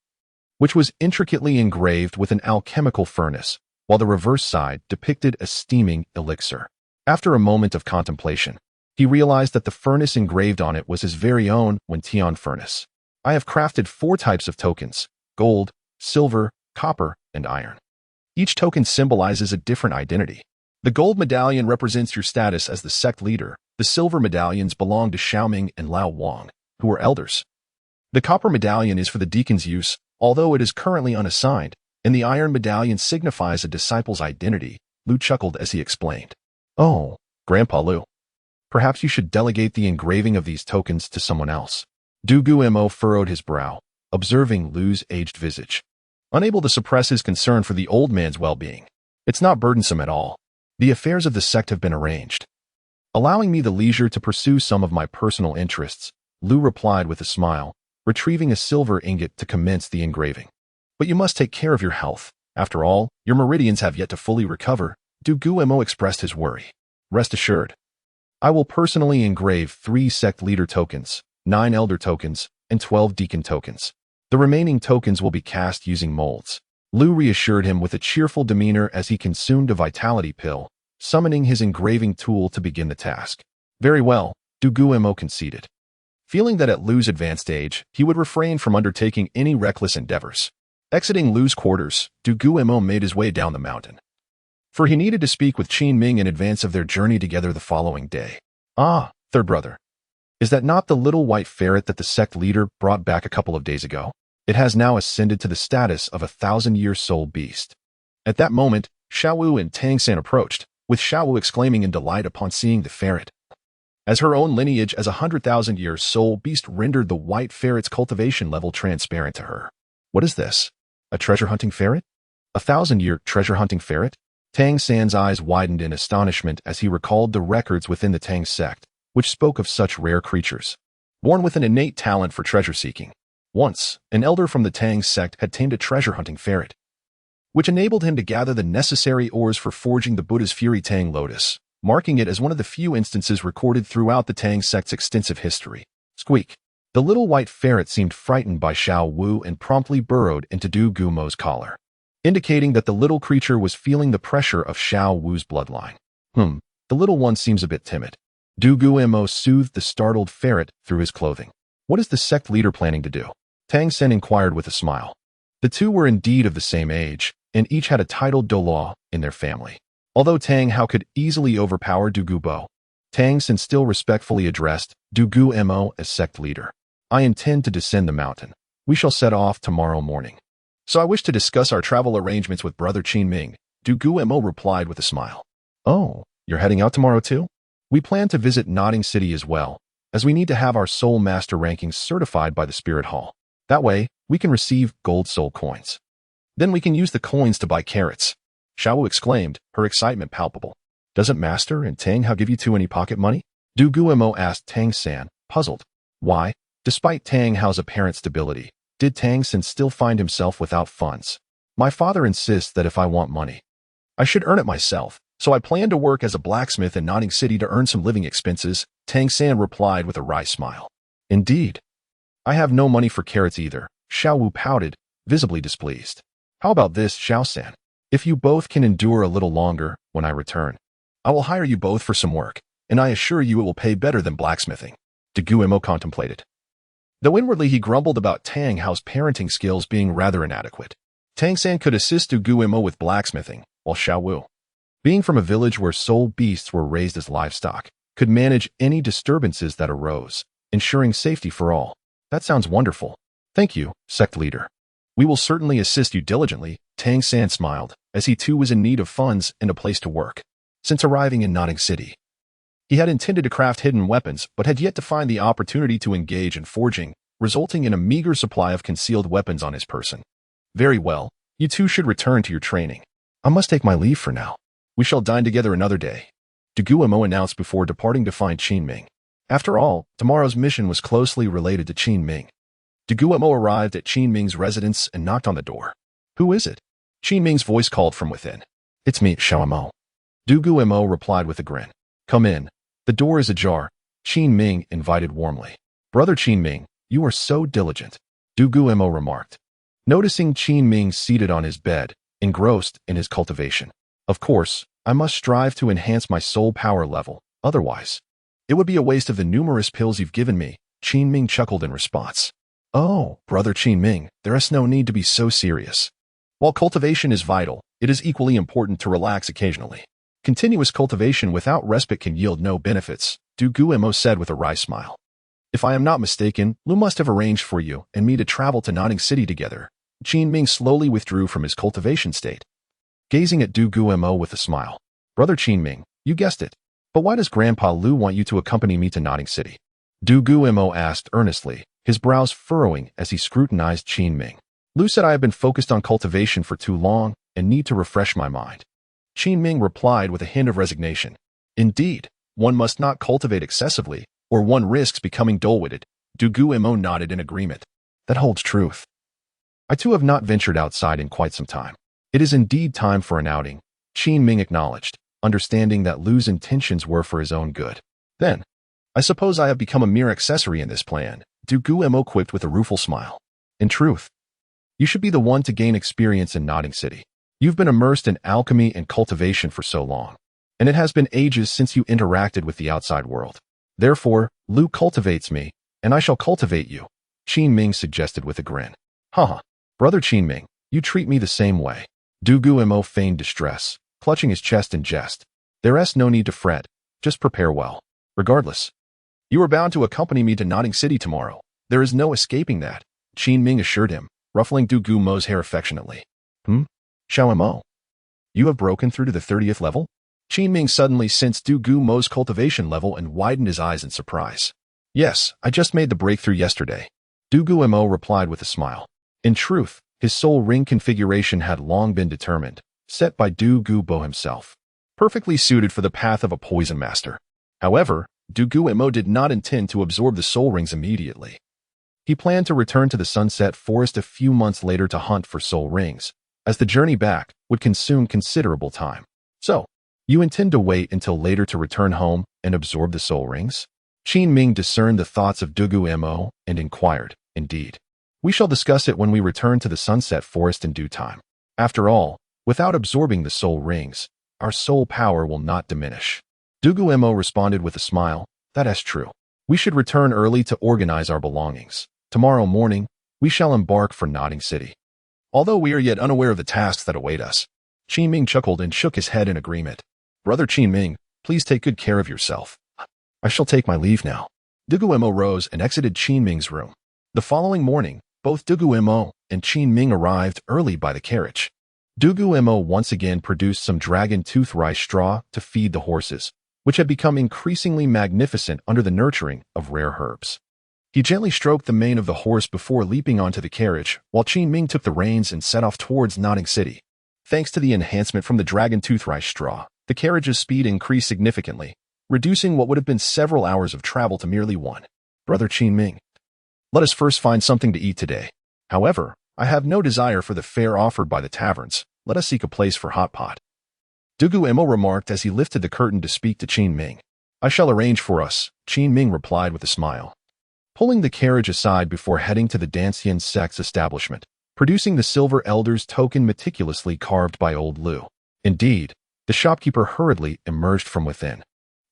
which was intricately engraved with an alchemical furnace, while the reverse side depicted a steaming elixir. After a moment of contemplation, he realized that the furnace engraved on it was his very own Tiandou furnace. I have crafted 4 types of tokens: gold, silver, copper, and iron. Each token symbolizes a different identity. The gold medallion represents your status as the sect leader. The silver medallions belong to Xiaoming and Lao Wang, who are elders. The copper medallion is for the deacon's use, although it is currently unassigned, and the iron medallion signifies a disciple's identity, Lu chuckled as he explained. Oh, Grandpa Lu. Perhaps you should delegate the engraving of these tokens to someone else. Dugu Mo furrowed his brow, observing Lu's aged visage, unable to suppress his concern for the old man's well-being. It's not burdensome at all. The affairs of the sect have been arranged, allowing me the leisure to pursue some of my personal interests, Lu replied with a smile, retrieving a silver ingot to commence the engraving. But you must take care of your health. After all, your meridians have yet to fully recover, Dugu Mo expressed his worry. Rest assured, I will personally engrave 3 sect leader tokens, 9 elder tokens, and 12 deacon tokens. The remaining tokens will be cast using molds. Lu reassured him with a cheerful demeanor as he consumed a vitality pill, summoning his engraving tool to begin the task. Very well, Dugu Mo conceded, feeling that at Lu's advanced age, he would refrain from undertaking any reckless endeavors. Exiting Lu's quarters, Dugu Mo made his way down the mountain, for he needed to speak with Qin Ming in advance of their journey together the following day. Ah, third brother. Is that not the little white ferret that the sect leader brought back a couple of days ago? It has now ascended to the status of a 1,000-year soul beast. At that moment, Xiaowu and Tang San approached, with Xiaowu exclaiming in delight upon seeing the ferret, as her own lineage as a 100,000-year soul beast rendered the white ferret's cultivation level transparent to her. What is this? A treasure-hunting ferret? A 1,000-year treasure-hunting ferret? Tang San's eyes widened in astonishment as he recalled the records within the Tang sect, which spoke of such rare creatures, born with an innate talent for treasure-seeking. Once, an elder from the Tang sect had tamed a treasure-hunting ferret, which enabled him to gather the necessary ores for forging the Buddha's Fury Tang Lotus, marking it as one of the few instances recorded throughout the Tang sect's extensive history. Squeak. The little white ferret seemed frightened by Xiao Wu and promptly burrowed into Dugu Mo's collar, indicating that the little creature was feeling the pressure of Xiao Wu's bloodline. The little one seems a bit timid. Dugu Mo soothed the startled ferret through his clothing. What is the sect leader planning to do? Tang Sen inquired with a smile. The two were indeed of the same age, and each had a titled Douluo in their family. Although Tang Hao could easily overpower Dugu Mo, Tang Sen still respectfully addressed Dugu Mo as sect leader. I intend to descend the mountain. We shall set off tomorrow morning. So I wish to discuss our travel arrangements with Brother Qin Ming, Dugu Mo replied with a smile. Oh, you're heading out tomorrow too? We plan to visit Nanning City as well, as we need to have our soul master rankings certified by the Spirit Hall. That way, we can receive gold soul coins. Then we can use the coins to buy carrots. Xiaowu exclaimed, her excitement palpable. Doesn't Master and Tang Hao give you two any pocket money? Dugu Mo asked Tang San, puzzled. Why, despite Tang Hao's apparent stability, did Tang San still find himself without funds? My father insists that if I want money, I should earn it myself, so I plan to work as a blacksmith in Nanning City to earn some living expenses, Tang San replied with a wry smile. Indeed. I have no money for carrots either, Xiao Wu pouted, visibly displeased. How about this, Xiao San? If you both can endure a little longer, when I return, I will hire you both for some work. and I assure you it will pay better than blacksmithing. Dugu Mo contemplated. Though inwardly he grumbled about Tang Hao's parenting skills being rather inadequate. Tang San could assist Dugu Mo with blacksmithing, while Xiao Wu, being from a village where soul beasts were raised as livestock, could manage any disturbances that arose, ensuring safety for all. That sounds wonderful. Thank you, sect leader. We will certainly assist you diligently, Tang San smiled, as he too was in need of funds and a place to work. Since arriving in Notting City, he had intended to craft hidden weapons, but had yet to find the opportunity to engage in forging, resulting in a meager supply of concealed weapons on his person. Very well, you two should return to your training. I must take my leave for now. We shall dine together another day, Dugu Mo announced before departing to find Qin Ming. After all, tomorrow's mission was closely related to Qin Ming. Dugu Mo arrived at Qin Ming's residence and knocked on the door. Who is it? Qin Ming's voice called from within. It's me, Xiao Mo. Dugu Mo replied with a grin. Come in. The door is ajar, Qin Ming invited warmly. Brother Qin Ming, you are so diligent, Dugu Mo remarked, noticing Qin Ming seated on his bed, engrossed in his cultivation. Of course, I must strive to enhance my soul power level, otherwise it would be a waste of the numerous pills you've given me, Qin Ming chuckled in response. Oh, brother Qin Ming, there is no need to be so serious. While cultivation is vital, it is equally important to relax occasionally. Continuous cultivation without respite can yield no benefits, Dugu Mo said with a wry smile. If I am not mistaken, Lu must have arranged for you and me to travel to Notting City together. Qin Ming slowly withdrew from his cultivation state, gazing at Dugu Mo with a smile. Brother Qin Ming, you guessed it. But why does Grandpa Lu want you to accompany me to Notting City? Dugu Mo asked earnestly, his brows furrowing as he scrutinized Qin Ming. Lu said I have been focused on cultivation for too long and need to refresh my mind. Qin Ming replied with a hint of resignation. Indeed, one must not cultivate excessively, or one risks becoming dull-witted. Dugu Mo nodded in agreement. That holds truth. I too have not ventured outside in quite some time. It is indeed time for an outing, Qin Ming acknowledged, understanding that Lu's intentions were for his own good. Then, I suppose I have become a mere accessory in this plan, Dugu Mo quipped with a rueful smile. In truth, you should be the one to gain experience in Notting City. You've been immersed in alchemy and cultivation for so long, and it has been ages since you interacted with the outside world. Therefore, Lu cultivates me, and I shall cultivate you, Qin Ming suggested with a grin. Haha, brother Qin Ming, you treat me the same way. Dugu Mo feigned distress, clutching his chest in jest. There's no need to fret, just prepare well. Regardless, you are bound to accompany me to Notting City tomorrow. There is no escaping that, Qin Ming assured him, ruffling Dugu Mo's hair affectionately. Xiao Mo, you have broken through to the 30th level? Qin Ming suddenly sensed Dugu Mo's cultivation level and widened his eyes in surprise. Yes, I just made the breakthrough yesterday, Dugu Mo replied with a smile. In truth, his soul ring configuration had long been determined, set by Dugu Mo himself, perfectly suited for the path of a poison master. However, Dugu Mo did not intend to absorb the soul rings immediately. He planned to return to the Sunset Forest a few months later to hunt for soul rings, as the journey back would consume considerable time. So, you intend to wait until later to return home and absorb the soul rings? Qin Ming discerned the thoughts of Dugu Mo and inquired, indeed. We shall discuss it when we return to the Sunset Forest in due time. After all, without absorbing the soul rings, our soul power will not diminish. Dugu Mo responded with a smile. That is true. We should return early to organize our belongings. Tomorrow morning, we shall embark for Notting City. Although we are yet unaware of the tasks that await us. Qin Ming chuckled and shook his head in agreement. Brother Qin Ming, please take good care of yourself. I shall take my leave now. Dugu Mo rose and exited Qin Ming's room. The following morning, both Dugu Mo and Qin Ming arrived early by the carriage. Dugu Mo once again produced some dragon tooth rice straw to feed the horses, which had become increasingly magnificent under the nurturing of rare herbs. He gently stroked the mane of the horse before leaping onto the carriage, while Qin Ming took the reins and set off towards Notting City. Thanks to the enhancement from the dragon tooth rice straw, the carriage's speed increased significantly, reducing what would have been several hours of travel to merely one. Brother Qin Ming, let us first find something to eat today. However, I have no desire for the fare offered by the taverns. Let us seek a place for hot pot. Dugu Mo remarked as he lifted the curtain to speak to Qin Ming. I shall arrange for us, Qin Ming replied with a smile, pulling the carriage aside before heading to the Dancian Sect's establishment, producing the Silver Elder's token meticulously carved by old Lu. Indeed, the shopkeeper hurriedly emerged from within.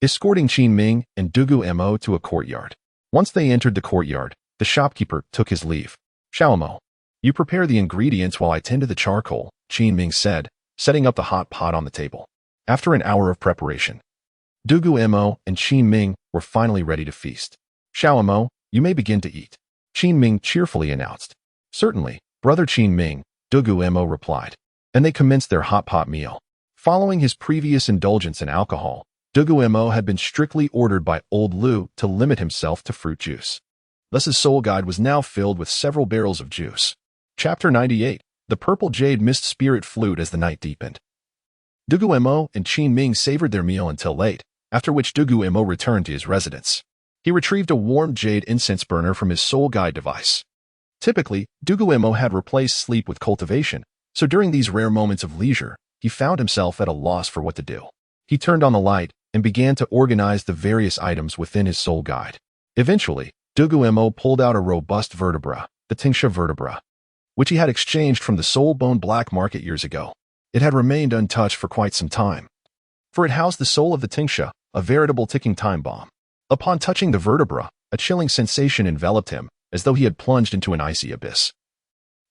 escorting Qin Ming and Dugu Mo to a courtyard. Once they entered the courtyard, the shopkeeper took his leave. "Mo, you prepare the ingredients while I tend to the charcoal," Qin Ming said, setting up the hot pot on the table. After an hour of preparation, Dugu Mo and Qin Ming were finally ready to feast. "Mo, you may begin to eat," Qin Ming cheerfully announced. "Certainly, brother Qin Ming," Dugu Mo replied, and they commenced their hot pot meal. Following his previous indulgence in alcohol, Dugu Mo had been strictly ordered by old Lu to limit himself to fruit juice. Thus his soul guide was now filled with several barrels of juice. Chapter 98. The Purple Jade Mist Spirit Flute as the night deepened. Dugu Mo and Qin Ming savored their meal until late, after which Dugu Mo returned to his residence. He retrieved a warm jade incense burner from his soul guide device. Typically, Dugu Mo had replaced sleep with cultivation, so during these rare moments of leisure, he found himself at a loss for what to do. He turned on the light and began to organize the various items within his soul guide. Eventually, Dugu Mo pulled out a robust vertebra, the Tingsha vertebra, which he had exchanged from the soul bone black market years ago. It had remained untouched for quite some time, for it housed the soul of the Tingsha, a veritable ticking time bomb. Upon touching the vertebra, a chilling sensation enveloped him, as though he had plunged into an icy abyss.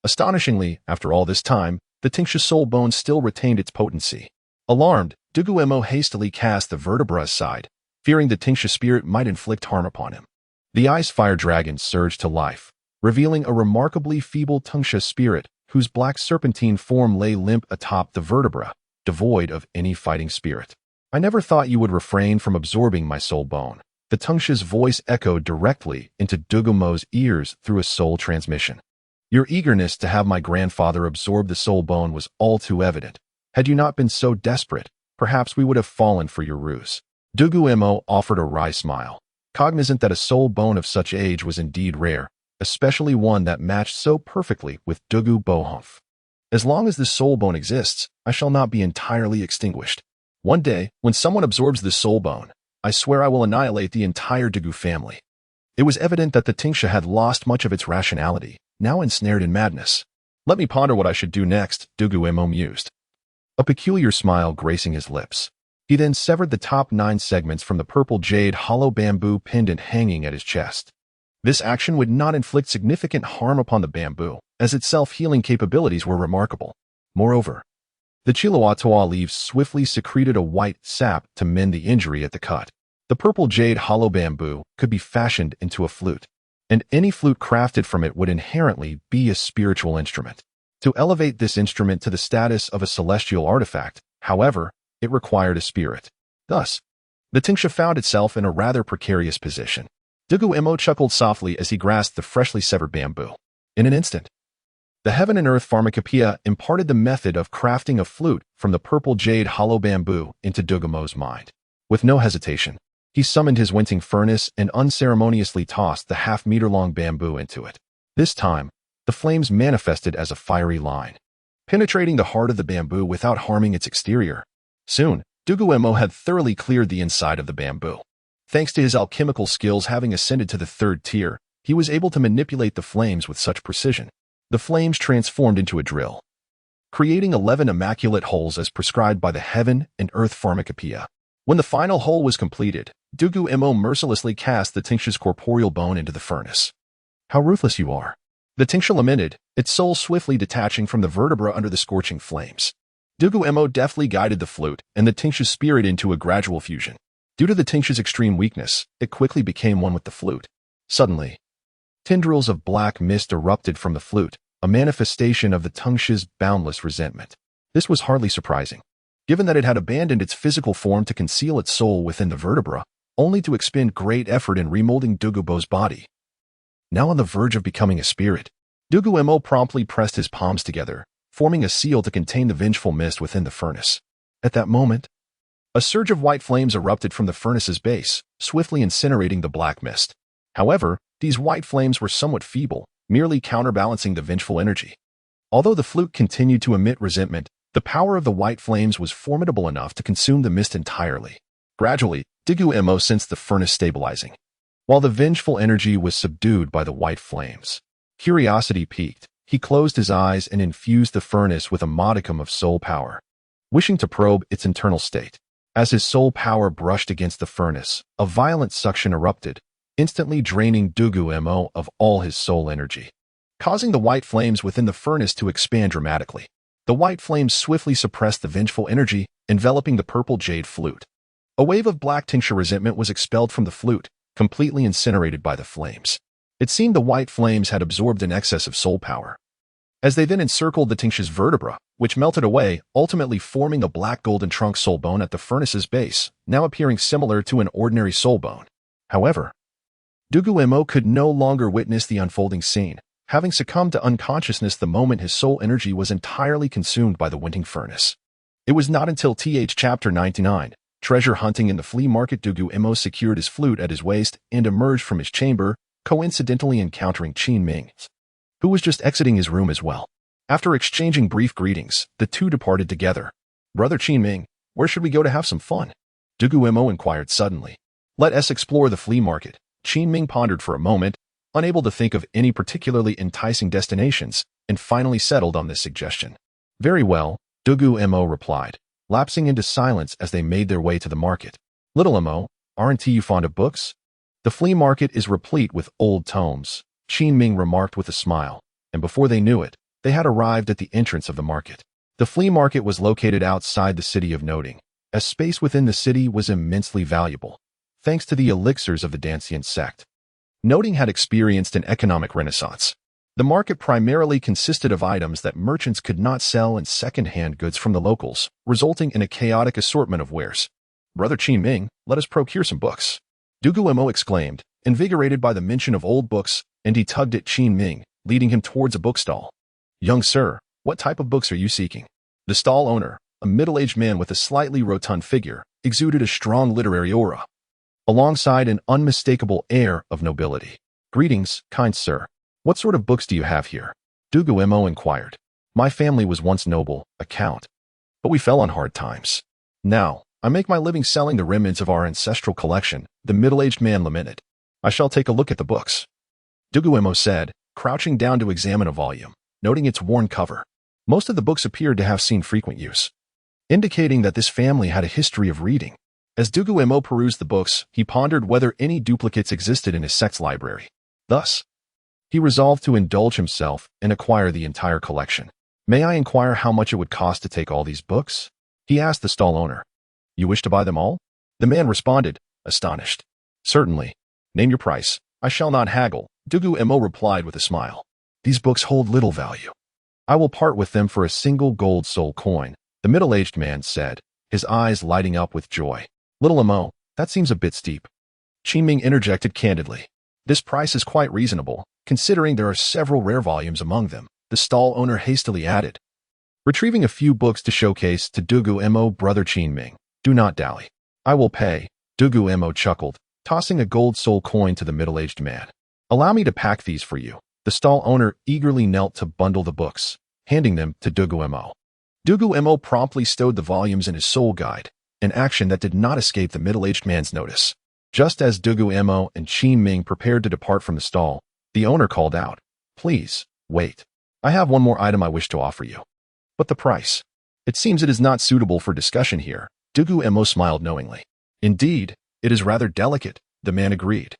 Astonishingly, after all this time, the Tingsha soul bone still retained its potency. Alarmed, Dugu Mo hastily cast the vertebra aside, fearing the Tingsha spirit might inflict harm upon him. The ice fire dragon surged to life, revealing a remarkably feeble Tingsha spirit whose black serpentine form lay limp atop the vertebra, devoid of any fighting spirit. "I never thought you would refrain from absorbing my soul bone." The Tingsha's voice echoed directly into Dugu Mo's ears through a soul transmission. "Your eagerness to have my grandfather absorb the soul bone was all too evident. Had you not been so desperate, perhaps we would have fallen for your ruse." Dugu Mo offered a wry smile, cognizant that a soul bone of such age was indeed rare, especially one that matched so perfectly with Dugu Bohonf. "As long as this soul bone exists, I shall not be entirely extinguished. One day, when someone absorbs this soul bone, I swear I will annihilate the entire Dugu family." It was evident that the Tingsha had lost much of its rationality, now ensnared in madness. "Let me ponder what I should do next," Dugu Mo mused, a peculiar smile gracing his lips. He then severed the top 9 segments from the purple jade hollow bamboo pendant hanging at his chest. This action would not inflict significant harm upon the bamboo, as its self-healing capabilities were remarkable. Moreover, the Chihuahua leaves swiftly secreted a white sap to mend the injury at the cut. The purple jade hollow bamboo could be fashioned into a flute, and any flute crafted from it would inherently be a spiritual instrument. To elevate this instrument to the status of a celestial artifact, however, it required a spirit. Thus, the Tingsha found itself in a rather precarious position. Dugu Mo chuckled softly as he grasped the freshly severed bamboo. In an instant, the Heaven and Earth Pharmacopoeia imparted the method of crafting a flute from the purple jade hollow bamboo into Dugu Mo's mind. With no hesitation, he summoned his wincing furnace and unceremoniously tossed the half-meter-long bamboo into it. This time, the flames manifested as a fiery line, penetrating the heart of the bamboo without harming its exterior. Soon, Dugu Mo had thoroughly cleared the inside of the bamboo. Thanks to his alchemical skills having ascended to the 3rd tier, he was able to manipulate the flames with such precision. The flames transformed into a drill, creating 11 immaculate holes as prescribed by the Heaven and Earth Pharmacopoeia. When the final hole was completed, Dugu Mo mercilessly cast the Tingsha's corporeal bone into the furnace. "How ruthless you are," the Tingsha lamented, its soul swiftly detaching from the vertebra under the scorching flames. Dugu Mo deftly guided the flute and the Tingsha's spirit into a gradual fusion. Due to the Tingsha's extreme weakness, it quickly became one with the flute. Suddenly, tendrils of black mist erupted from the flute, a manifestation of the Tingsha's boundless resentment. This was hardly surprising, given that it had abandoned its physical form to conceal its soul within the vertebra, only to expend great effort in remolding Dugu Mo's body. Now on the verge of becoming a spirit, Dugu Mo promptly pressed his palms together, forming a seal to contain the vengeful mist within the furnace. At that moment, a surge of white flames erupted from the furnace's base, swiftly incinerating the black mist. However, these white flames were somewhat feeble, merely counterbalancing the vengeful energy. Although the flute continued to emit resentment, the power of the white flames was formidable enough to consume the mist entirely. Gradually, Dugu Mo sensed the furnace stabilizing, while the vengeful energy was subdued by the white flames. Curiosity piqued, he closed his eyes and infused the furnace with a modicum of soul power, wishing to probe its internal state. As his soul power brushed against the furnace, a violent suction erupted, instantly draining Dugu Mo of all his soul energy, causing the white flames within the furnace to expand dramatically. The white flames swiftly suppressed the vengeful energy, enveloping the purple jade flute. A wave of black tincture resentment was expelled from the flute, completely incinerated by the flames. It seemed the white flames had absorbed an excess of soul power. As they then encircled the tincture's vertebra, which melted away, ultimately forming a black golden trunk soul bone at the furnace's base, now appearing similar to an ordinary soul bone. However, Dugu Mo could no longer witness the unfolding scene, having succumbed to unconsciousness the moment his soul energy was entirely consumed by the winting furnace. It was not until Chapter 99, treasure hunting in the flea market, Dugu Mo secured his flute at his waist and emerged from his chamber, coincidentally encountering Qin Ming, who was just exiting his room as well. After exchanging brief greetings, the two departed together. "Brother Qin Ming, where should we go to have some fun?" Dugu Mo inquired suddenly. "Let us explore the flea market." Qin Ming pondered for a moment, unable to think of any particularly enticing destinations, and finally settled on this suggestion. "Very well," Dugu Mo replied, lapsing into silence as they made their way to the market. "Little Mo, aren't you fond of books?" "The flea market is replete with old tomes," Qin Ming remarked with a smile, and before they knew it, they had arrived at the entrance of the market. The flea market was located outside the city of Noting, as space within the city was immensely valuable, thanks to the Elixirs of the Dancian Sect. Noting had experienced an economic renaissance. The market primarily consisted of items that merchants could not sell and second-hand goods from the locals, resulting in a chaotic assortment of wares. "Brother Qin Ming, let us procure some books," Dugu Mo exclaimed, invigorated by the mention of old books, and he tugged at Qin Ming, leading him towards a bookstall. "Young sir, what type of books are you seeking?" The stall owner, a middle-aged man with a slightly rotund figure, exuded a strong literary aura, alongside an unmistakable air of nobility. "Greetings, kind sir. What sort of books do you have here?" Dugu Mo inquired. "My family was once noble, a count, but we fell on hard times. Now, I make my living selling the remnants of our ancestral collection," the middle-aged man lamented. "I shall take a look at the books," Dugu Mo said, crouching down to examine a volume, noting its worn cover. Most of the books appeared to have seen frequent use, indicating that this family had a history of reading. As Dugu Mo perused the books, he pondered whether any duplicates existed in his sect's library. Thus, he resolved to indulge himself and acquire the entire collection. "May I inquire how much it would cost to take all these books?" he asked the stall owner. "You wish to buy them all?" The man responded, astonished. "Certainly. Name your price. I shall not haggle," Dugu Mo replied with a smile. "These books hold little value. I will part with them for a single gold soul coin," the middle-aged man said, his eyes lighting up with joy. "Little Mo, that seems a bit steep." Qin Ming interjected candidly. "This price is quite reasonable, considering there are several rare volumes among them," the stall owner hastily added, retrieving a few books to showcase to Dugu Mo. "Brother Qin Ming, do not dally. I will pay," Dugu Mo chuckled, tossing a gold soul coin to the middle-aged man. "Allow me to pack these for you." The stall owner eagerly knelt to bundle the books, handing them to Dugu Mo. Dugu Mo promptly stowed the volumes in his soul guide, an action that did not escape the middle-aged man's notice. Just as Dugu Mo and Qin Ming prepared to depart from the stall, the owner called out, "Please, wait. I have one more item I wish to offer you." "But the price?" "It seems it is not suitable for discussion here," Dugu Mo smiled knowingly. "Indeed, it is rather delicate," the man agreed,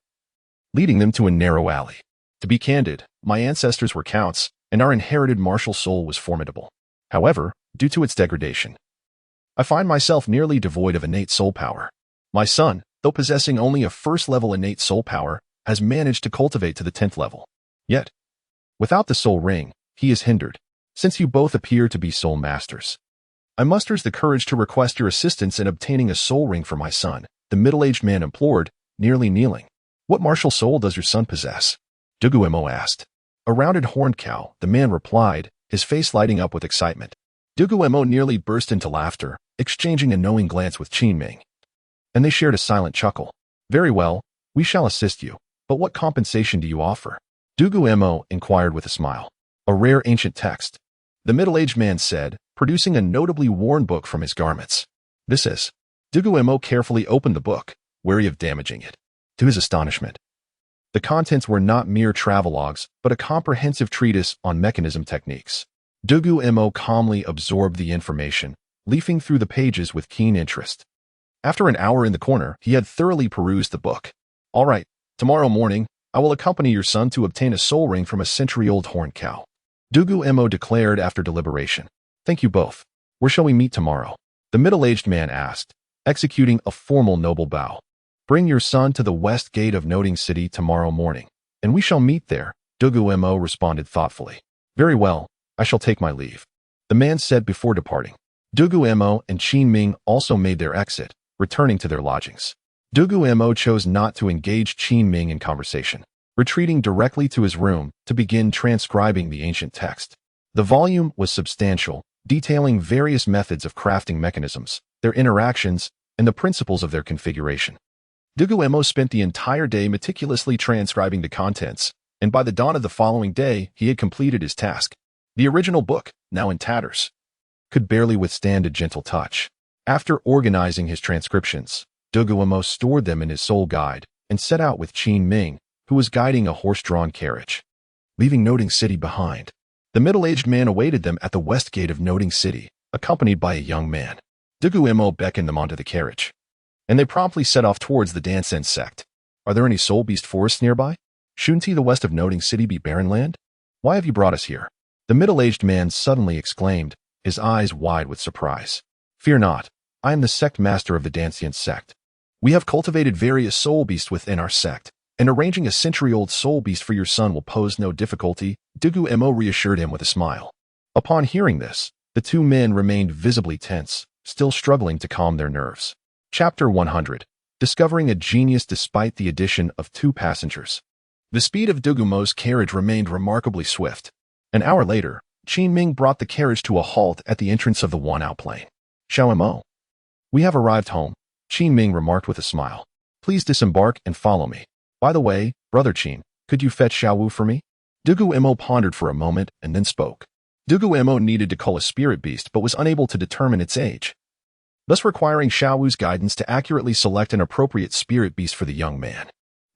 leading them to a narrow alley. "To be candid, my ancestors were counts, and our inherited martial soul was formidable. However, due to its degradation, I find myself nearly devoid of innate soul power. My son, though possessing only a first-level innate soul power, has managed to cultivate to the 10th level. Yet, without the soul ring, he is hindered. Since you both appear to be soul masters, I musters the courage to request your assistance in obtaining a soul ring for my son," the middle-aged man implored, nearly kneeling. "What martial soul does your son possess?" Dugu Mo asked. "A rounded horned cow," the man replied, his face lighting up with excitement. Dugu Mo nearly burst into laughter, exchanging a knowing glance with Qin Ming, and they shared a silent chuckle. "Very well, we shall assist you, but what compensation do you offer?" Dugu Mo inquired with a smile. "A rare ancient text," the middle-aged man said, producing a notably worn book from his garments. "This is." Dugu Mo carefully opened the book, wary of damaging it. To his astonishment, the contents were not mere travelogues, but a comprehensive treatise on mechanism techniques. Dugu Mo calmly absorbed the information, leafing through the pages with keen interest. After an hour in the corner, he had thoroughly perused the book. All right, tomorrow morning, I will accompany your son to obtain a soul ring from a century-old horned cow. Dugu Mo declared after deliberation. Thank you both. Where shall we meet tomorrow? The middle-aged man asked, executing a formal noble bow. Bring your son to the west gate of Noting City tomorrow morning, and we shall meet there, Dugu Mo responded thoughtfully. Very well, I shall take my leave. The man said before departing. Dugu Mo and Qin Ming also made their exit, returning to their lodgings. Dugu Mo chose not to engage Qin Ming in conversation, retreating directly to his room to begin transcribing the ancient text. The volume was substantial, detailing various methods of crafting mechanisms, their interactions, and the principles of their configuration. Dugu Mo spent the entire day meticulously transcribing the contents, and by the dawn of the following day, he had completed his task. The original book, now in tatters, could barely withstand a gentle touch. After organizing his transcriptions, Dugu Mo stored them in his soul guide and set out with Qin Ming, who was guiding a horse-drawn carriage. Leaving Noting City behind, the middle-aged man awaited them at the west gate of Noting City, accompanied by a young man. Dugu Mo beckoned them onto the carriage, and they promptly set off towards the Dancian Sect. Are there any soul beast forests nearby? Shouldn't the west of Noting City be barren land? Why have you brought us here? The middle-aged man suddenly exclaimed, his eyes wide with surprise. Fear not, I am the sect master of the Dancian sect. We have cultivated various soul beasts within our sect, and arranging a century-old soul beast for your son will pose no difficulty, Dugu Mo reassured him with a smile. Upon hearing this, the two men remained visibly tense, still struggling to calm their nerves. Chapter 100. Discovering a genius despite the addition of 2 passengers. The speed of Dugu Mo's carriage remained remarkably swift. An hour later, Qin Ming brought the carriage to a halt at the entrance of the Wanao Plain. Xiao Mo. We have arrived home, Qin Ming remarked with a smile. Please disembark and follow me. By the way, Brother Qin, could you fetch Xiao Wu for me? Dugu Mo pondered for a moment and then spoke. Dugu Mo needed to cull a spirit beast but was unable to determine its age, thus requiring Xiao Wu's guidance to accurately select an appropriate spirit beast for the young man.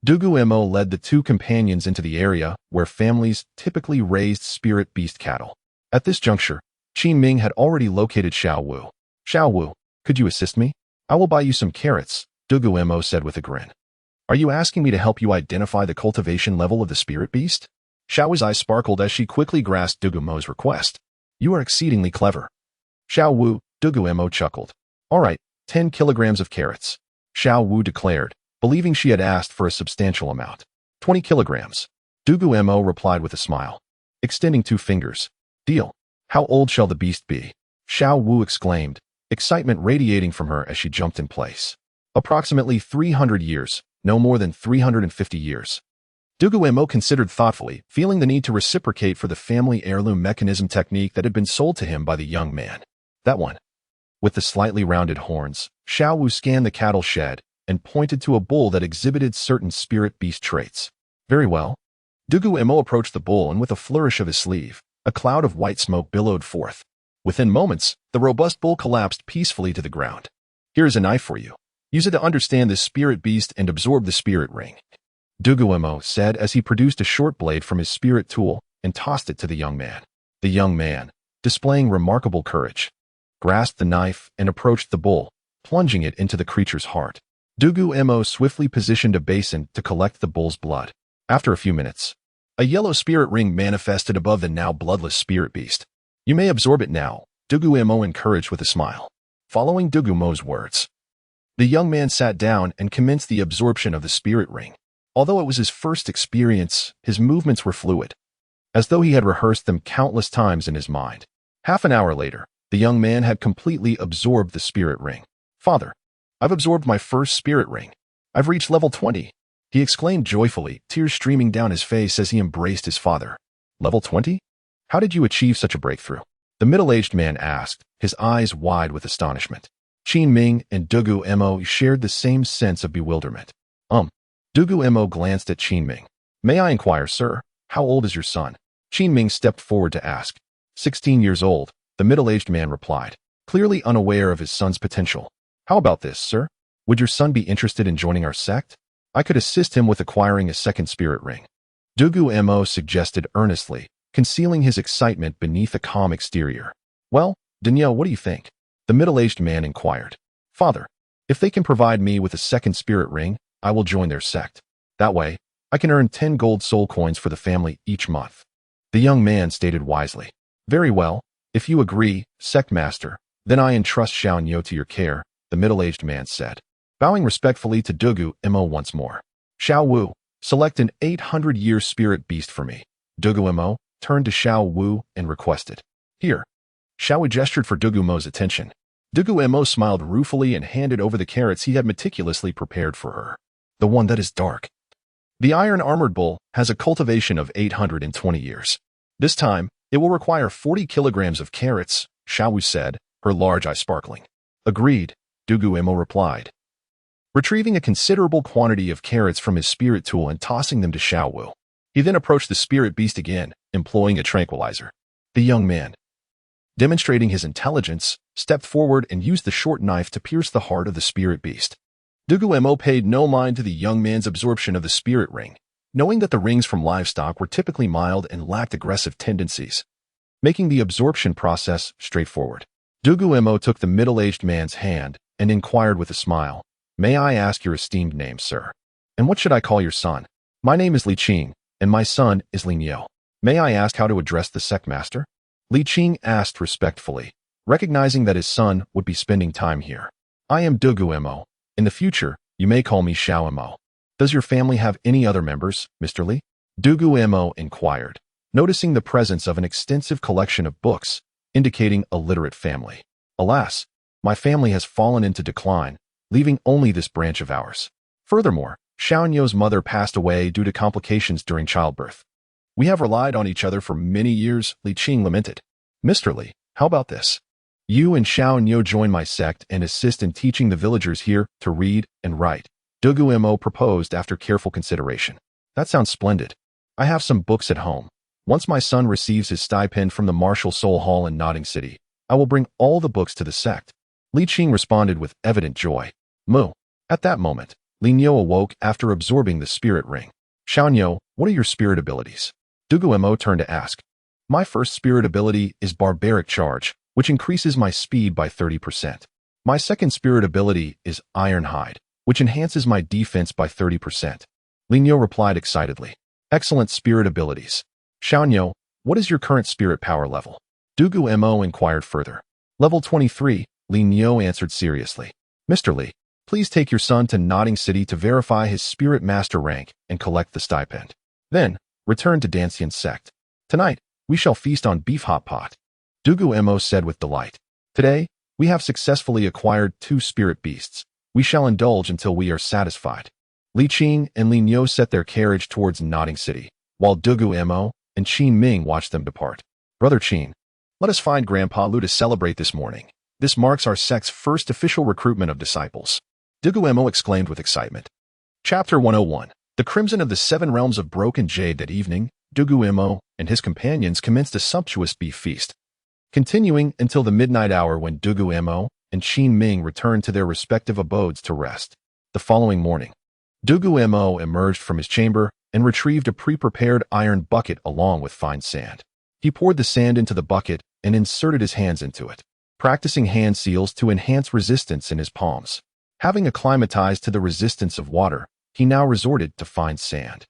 Dugu Mo led the 2 companions into the area where families typically raised spirit beast cattle. At this juncture, Qin Ming had already located Xiao Wu. Xiao Wu, could you assist me? I will buy you some carrots, Dugu Mo said with a grin. Are you asking me to help you identify the cultivation level of the spirit beast? Xiao Wu's eyes sparkled as she quickly grasped Dugu Mo's request. You are exceedingly clever. Xiao Wu, Dugu Mo chuckled. All right, 10 kilograms of carrots, Xiao Wu declared, believing she had asked for a substantial amount. 20 kilograms. Dugu Mo replied with a smile, extending 2 fingers. Deal. How old shall the beast be? Xiao Wu exclaimed, excitement radiating from her as she jumped in place. Approximately 300 years, no more than 350 years. Dugu Mo considered thoughtfully, feeling the need to reciprocate for the family heirloom mechanism technique that had been sold to him by the young man. That one. With the slightly rounded horns, Xiao Wu scanned the cattle shed and pointed to a bull that exhibited certain spirit beast traits. Very well. Dugu Mo approached the bull and with a flourish of his sleeve, a cloud of white smoke billowed forth. Within moments, the robust bull collapsed peacefully to the ground. Here is a knife for you. Use it to understand this spirit beast and absorb the spirit ring, Dugu Mo said as he produced a short blade from his spirit tool and tossed it to the young man. The young man, displaying remarkable courage, grasped the knife and approached the bull, plunging it into the creature's heart. Dugu Mo swiftly positioned a basin to collect the bull's blood. After a few minutes, a yellow spirit ring manifested above the now bloodless spirit beast. You may absorb it now, Dugu Mo encouraged with a smile. Following Dugu Mo's words, the young man sat down and commenced the absorption of the spirit ring. Although it was his first experience, his movements were fluid, as though he had rehearsed them countless times in his mind. Half an hour later, the young man had completely absorbed the spirit ring. Father, I've absorbed my first spirit ring. I've reached level 20. He exclaimed joyfully, tears streaming down his face as he embraced his father. Level 20? How did you achieve such a breakthrough? The middle-aged man asked, his eyes wide with astonishment. Qin Ming and Dugu Mo shared the same sense of bewilderment. Dugu Mo glanced at Qin Ming. May I inquire, sir, how old is your son? Qin Ming stepped forward to ask. 16 years old, the middle-aged man replied, clearly unaware of his son's potential. How about this, sir? Would your son be interested in joining our sect? I could assist him with acquiring a second spirit ring. Dugu Mo suggested earnestly, concealing his excitement beneath a calm exterior. Well, Danielle, what do you think? The middle-aged man inquired. Father, If they can provide me with a second spirit ring, I will join their sect. That way, I can earn 10 gold soul coins for the family each month. The young man stated wisely. Very well, if you agree, sect master, then I entrust Xiao to your care, the middle-aged man said. Bowing respectfully to Dugu Mo once more. Xiao Wu, select an 800-year spirit beast for me. Dugu Mo turned to Xiao Wu and requested. Here. Xiao Wu gestured for Dugu Mo's attention. Dugu Mo smiled ruefully and handed over the carrots he had meticulously prepared for her. The one that is dark. The iron-armored bull has a cultivation of 820 years. This time, it will require 40 kilograms of carrots, Xiao Wu said, her large eye sparkling. Agreed, Dugu Mo replied. Retrieving a considerable quantity of carrots from his spirit tool and tossing them to Xiao Wu. He then approached the spirit beast again, employing a tranquilizer. The young man, demonstrating his intelligence, stepped forward and used the short knife to pierce the heart of the spirit beast. Dugu Mo paid no mind to the young man's absorption of the spirit ring, knowing that the rings from livestock were typically mild and lacked aggressive tendencies, making the absorption process straightforward. Dugu Mo took the middle-aged man's hand and inquired with a smile, "May I ask your esteemed name, sir? And what should I call your son?" "My name is Li Qing, and my son is Li Niu. May I ask how to address the sect master?" Li Qing asked respectfully, recognizing that his son would be spending time here. "I am Dugu Mo. In the future, you may call me Xiao Mo. Does your family have any other members, Mr. Li?" Dugu Mo inquired, noticing the presence of an extensive collection of books, indicating a literate family. "Alas, my family has fallen into decline, leaving only this branch of ours. Furthermore, Xiao Niu's mother passed away due to complications during childbirth. We have relied on each other for many years," Li Qing lamented. "Mr. Li, how about this? You and Xiao Niu join my sect and assist in teaching the villagers here to read and write," Dugu Mo proposed after careful consideration. "That sounds splendid. I have some books at home. Once my son receives his stipend from the Martial Soul Hall in Notting City, I will bring all the books to the sect." Li Qing responded with evident joy. "Mu." At that moment, Li Niu awoke after absorbing the spirit ring. "Xiao Niu, what are your spirit abilities?" Dugu Mo turned to ask. "My first spirit ability is Barbaric Charge, which increases my speed by 30%. My second spirit ability is Iron Hide, which enhances my defense by 30%. Li Niu replied excitedly. "Excellent spirit abilities. Xiao Niu, what is your current spirit power level?" Dugu Mo inquired further. "Level 23, Li Niu answered seriously. "Mr. Li, please take your son to Notting City to verify his spirit master rank and collect the stipend. Then, return to Dancian sect. Tonight, we shall feast on beef hot pot." Dugu Mo said with delight. "Today, we have successfully acquired 2 spirit beasts. We shall indulge until we are satisfied." Li Qing and Li Niu set their carriage towards Notting City, while Dugu Mo and Qin Ming watched them depart. "Brother Qin, let us find Grandpa Lu to celebrate this morning. This marks our sect's first official recruitment of disciples," Dugu Mo exclaimed with excitement. Chapter 101. The Crimson of the 7 Realms of Broken Jade. That evening, Dugu Mo and his companions commenced a sumptuous beef feast, continuing until the midnight hour when Dugu Mo and Qin Ming returned to their respective abodes to rest. The following morning, Dugu Mo emerged from his chamber and retrieved a pre-prepared iron bucket along with fine sand. He poured the sand into the bucket and inserted his hands into it, practicing hand seals to enhance resistance in his palms. Having acclimatized to the resistance of water, he now resorted to fine sand,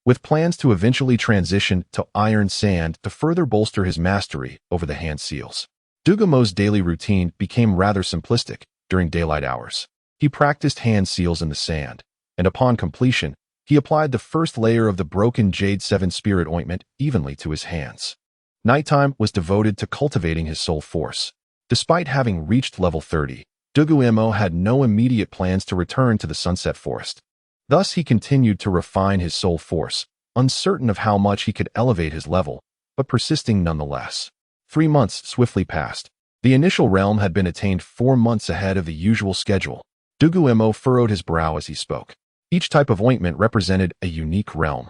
with plans to eventually transition to iron sand to further bolster his mastery over the hand seals. Dugu Mo's daily routine became rather simplistic during daylight hours. He practiced hand seals in the sand, and upon completion, he applied the first layer of the broken Jade 7 Spirit Ointment evenly to his hands. Nighttime was devoted to cultivating his soul force. Despite having reached level 30, Dugu Mo had no immediate plans to return to the Sunset Forest. Thus, he continued to refine his soul force, uncertain of how much he could elevate his level, but persisting nonetheless. 3 months swiftly passed. The initial realm had been attained 4 months ahead of the usual schedule. Dugu Mo furrowed his brow as he spoke. Each type of ointment represented a unique realm,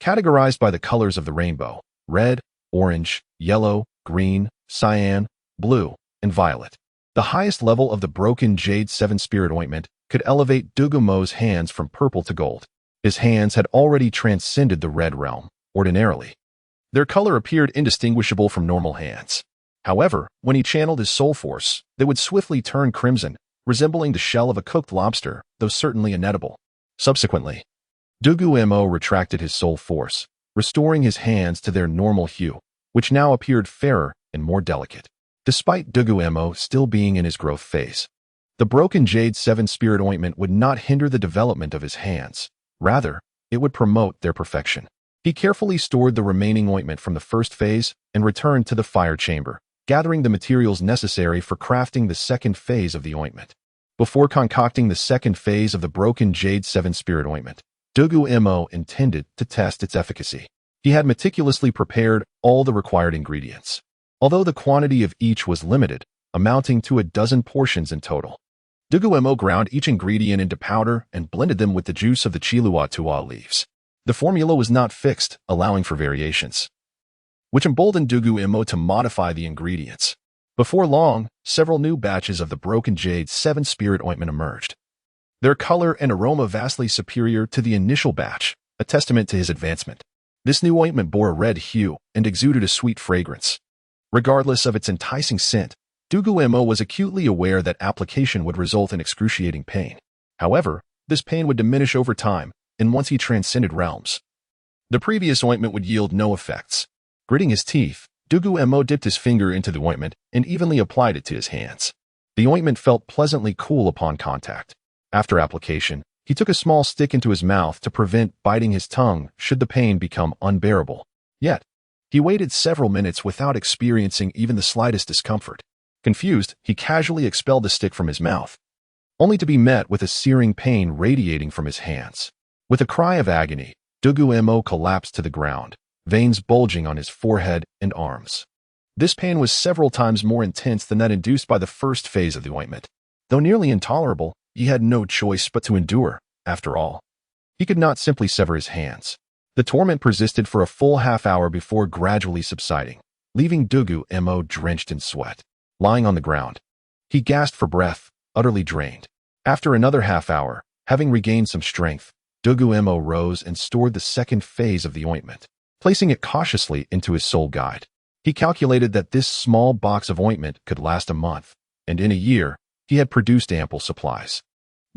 categorized by the colors of the rainbow: red, orange, yellow, green, cyan, blue, and violet. The highest level of the broken Jade 7 Spirit Ointment could elevate Dugu Mo's hands from purple to gold. His hands had already transcended the red realm. Ordinarily, their color appeared indistinguishable from normal hands. However, when he channeled his soul force, they would swiftly turn crimson, resembling the shell of a cooked lobster, though certainly inedible. Subsequently, Dugu Mo retracted his soul force, restoring his hands to their normal hue, which now appeared fairer and more delicate. Despite Dugu Mo still being in his growth phase, the broken Jade 7 Spirit Ointment would not hinder the development of his hands. Rather, it would promote their perfection. He carefully stored the remaining ointment from the first phase and returned to the fire chamber, gathering the materials necessary for crafting the second phase of the ointment. Before concocting the second phase of the broken Jade 7 Spirit Ointment, Dugu Mo intended to test its efficacy. He had meticulously prepared all the required ingredients, although the quantity of each was limited, amounting to 12 portions in total. Dugu Mo ground each ingredient into powder and blended them with the juice of the Chilua Tua leaves. The formula was not fixed, allowing for variations, which emboldened Dugu Mo to modify the ingredients. Before long, several new batches of the broken Jade 7 Spirit Ointment emerged, their color and aroma vastly superior to the initial batch, a testament to his advancement. This new ointment bore a red hue and exuded a sweet fragrance. Regardless of its enticing scent, Dugu Mo was acutely aware that application would result in excruciating pain. However, this pain would diminish over time, and once he transcended realms, the previous ointment would yield no effects. Gritting his teeth, Dugu Mo dipped his finger into the ointment and evenly applied it to his hands. The ointment felt pleasantly cool upon contact. After application, he took a small stick into his mouth to prevent biting his tongue should the pain become unbearable. Yet, he waited several minutes without experiencing even the slightest discomfort. Confused, he casually expelled the stick from his mouth, only to be met with a searing pain radiating from his hands. With a cry of agony, Dugu Mo collapsed to the ground, veins bulging on his forehead and arms. This pain was several times more intense than that induced by the first phase of the ointment. Though nearly intolerable, he had no choice but to endure. After all, he could not simply sever his hands. The torment persisted for a full half-hour before gradually subsiding, leaving Dugu Mo drenched in sweat. Lying on the ground, he gasped for breath, utterly drained. After another half-hour, having regained some strength, Dugu Mo rose and stored the second phase of the ointment, placing it cautiously into his soul guide. He calculated that this small box of ointment could last a month, and in a year, he had produced ample supplies.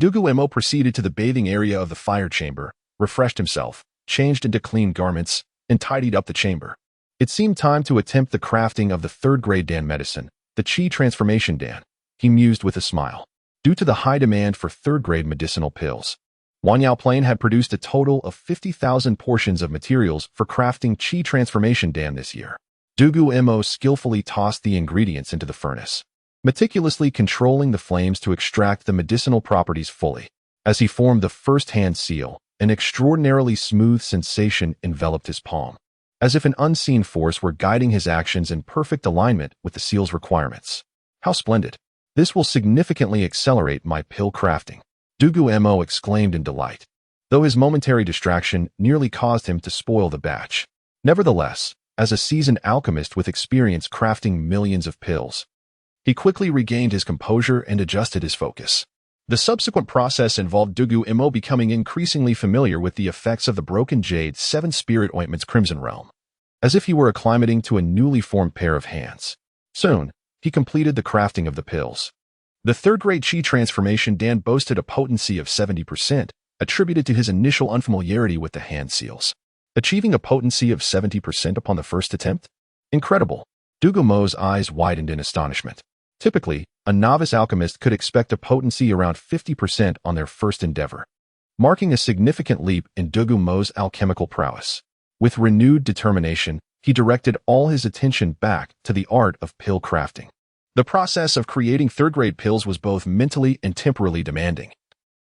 Dugu Mo proceeded to the bathing area of the fire chamber, refreshed himself, changed into clean garments, and tidied up the chamber. It seemed time to attempt the crafting of the third-grade Dan medicine, the Qi Transformation Dan, he mused with a smile. Due to the high demand for third-grade medicinal pills, Wanyao Plain had produced a total of 50,000 portions of materials for crafting Qi Transformation Dan this year. Dugu Mo skillfully tossed the ingredients into the furnace, meticulously controlling the flames to extract the medicinal properties fully. As he formed the first hand seal, an extraordinarily smooth sensation enveloped his palm, as if an unseen force were guiding his actions in perfect alignment with the seal's requirements. How splendid! This will significantly accelerate my pill crafting, Dugu Mo exclaimed in delight, though his momentary distraction nearly caused him to spoil the batch. Nevertheless, as a seasoned alchemist with experience crafting millions of pills, he quickly regained his composure and adjusted his focus. The subsequent process involved Dugu Mo becoming increasingly familiar with the effects of the broken Jade 7 Spirit Ointment's Crimson Realm, as if he were acclimating to a newly formed pair of hands. Soon, he completed the crafting of the pills. The third-grade Qi Transformation Dan boasted a potency of 70%, attributed to his initial unfamiliarity with the hand seals. Achieving a potency of 70% upon the first attempt? Incredible! Dugu Mo's eyes widened in astonishment. Typically, a novice alchemist could expect a potency around 50% on their first endeavor, marking a significant leap in Dugu Mo's alchemical prowess. With renewed determination, he directed all his attention back to the art of pill crafting. The process of creating third-grade pills was both mentally and temporally demanding,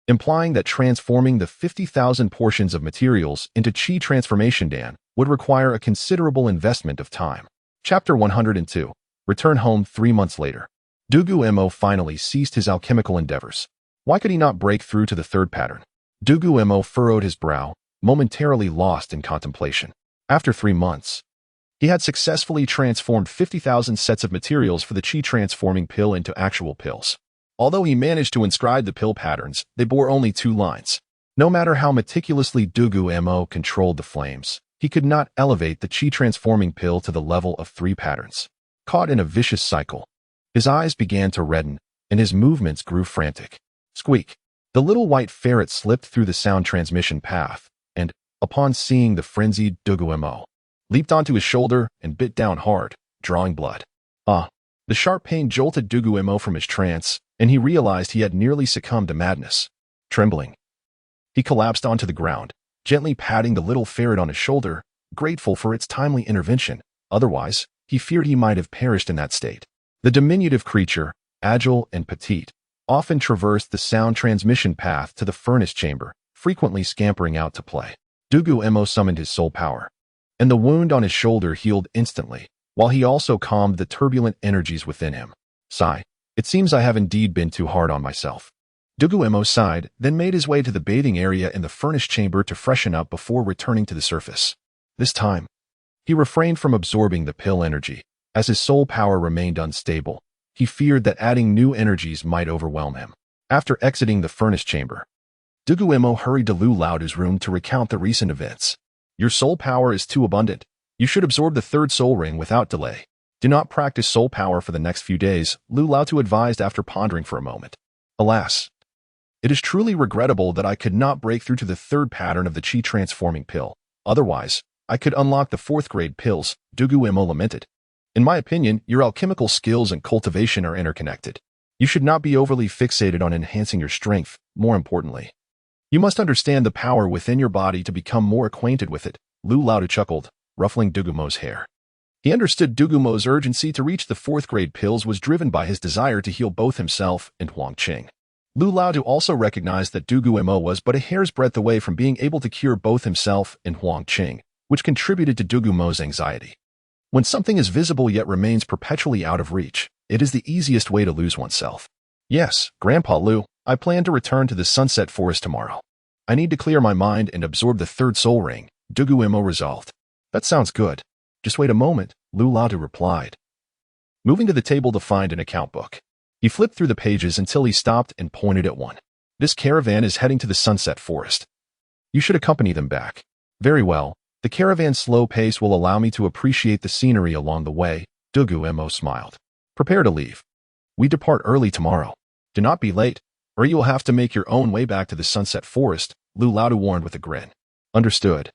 implying that transforming the 50,000 portions of materials into Qi Transformation Dan would require a considerable investment of time. Chapter 102. Return home 3 months later. Dugu Mo finally ceased his alchemical endeavors. Why could he not break through to the third pattern? Dugu Mo furrowed his brow, momentarily lost in contemplation. After 3 months, he had successfully transformed 50,000 sets of materials for the Qi transforming pill into actual pills. Although he managed to inscribe the pill patterns, they bore only 2 lines. No matter how meticulously Dugu Mo controlled the flames, he could not elevate the Qi transforming pill to the level of 3 patterns. Caught in a vicious cycle, his eyes began to redden, and his movements grew frantic. Squeak! The little white ferret slipped through the sound transmission path, and, upon seeing the frenzied Dugu Mo, leaped onto his shoulder and bit down hard, drawing blood. Ah! The sharp pain jolted Dugu Mo from his trance, and he realized he had nearly succumbed to madness. Trembling, he collapsed onto the ground, gently patting the little ferret on his shoulder, grateful for its timely intervention. Otherwise, he feared he might have perished in that state. The diminutive creature, agile and petite, often traversed the sound transmission path to the furnace chamber, frequently scampering out to play. Dugu Mo summoned his soul power, and the wound on his shoulder healed instantly, while he also calmed the turbulent energies within him. Sigh. It seems I have indeed been too hard on myself. Dugu Mo sighed, then made his way to the bathing area in the furnace chamber to freshen up before returning to the surface. This time, he refrained from absorbing the pill energy, as his soul power remained unstable. He feared that adding new energies might overwhelm him. After exiting the furnace chamber, Dugu Mo hurried to Lu Laodu's room to recount the recent events. Your soul power is too abundant. You should absorb the third soul ring without delay. Do not practice soul power for the next few days, Lu Laodu advised after pondering for a moment. Alas, it is truly regrettable that I could not break through to the third pattern of the Qi transforming pill. Otherwise, I could unlock the fourth grade pills, Dugu Mo lamented. In my opinion, your alchemical skills and cultivation are interconnected. You should not be overly fixated on enhancing your strength. More importantly, you must understand the power within your body to become more acquainted with it. Lu Laodu chuckled, ruffling Dugu Mo's hair. He understood Dugu Mo's urgency to reach the fourth grade pills was driven by his desire to heal both himself and Huang Qing. Lu Laodu also recognized that Dugu Mo was but a hair's breadth away from being able to cure both himself and Huang Qing, which contributed to Dugu Mo's anxiety. When something is visible yet remains perpetually out of reach, it is the easiest way to lose oneself. Yes, Grandpa Lu, I plan to return to the Sunset Forest tomorrow. I need to clear my mind and absorb the third soul ring, Dugu Mo resolved. That sounds good. Just wait a moment, Lu Laodu replied, moving to the table to find an account book. He flipped through the pages until he stopped and pointed at one. This caravan is heading to the Sunset Forest. You should accompany them back. Very well. The caravan's slow pace will allow me to appreciate the scenery along the way, Dugu Mo smiled. Prepare to leave. We depart early tomorrow. Do not be late, or you will have to make your own way back to the Sunset Forest, Lu Laodu warned with a grin. Understood.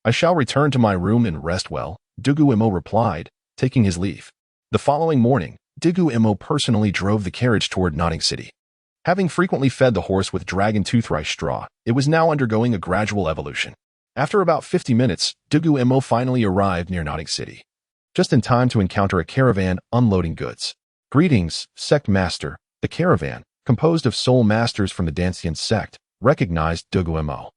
I shall return to my room and rest well, Dugu Mo replied, taking his leave. The following morning, Dugu Mo personally drove the carriage toward Notting City. Having frequently fed the horse with dragon toothrice straw, it was now undergoing a gradual evolution. After about 50 minutes, Dugu Mo finally arrived near Notting City, just in time to encounter a caravan unloading goods. Greetings, Sect Master. The caravan, composed of soul masters from the Dancian Sect, recognized Dugu Mo.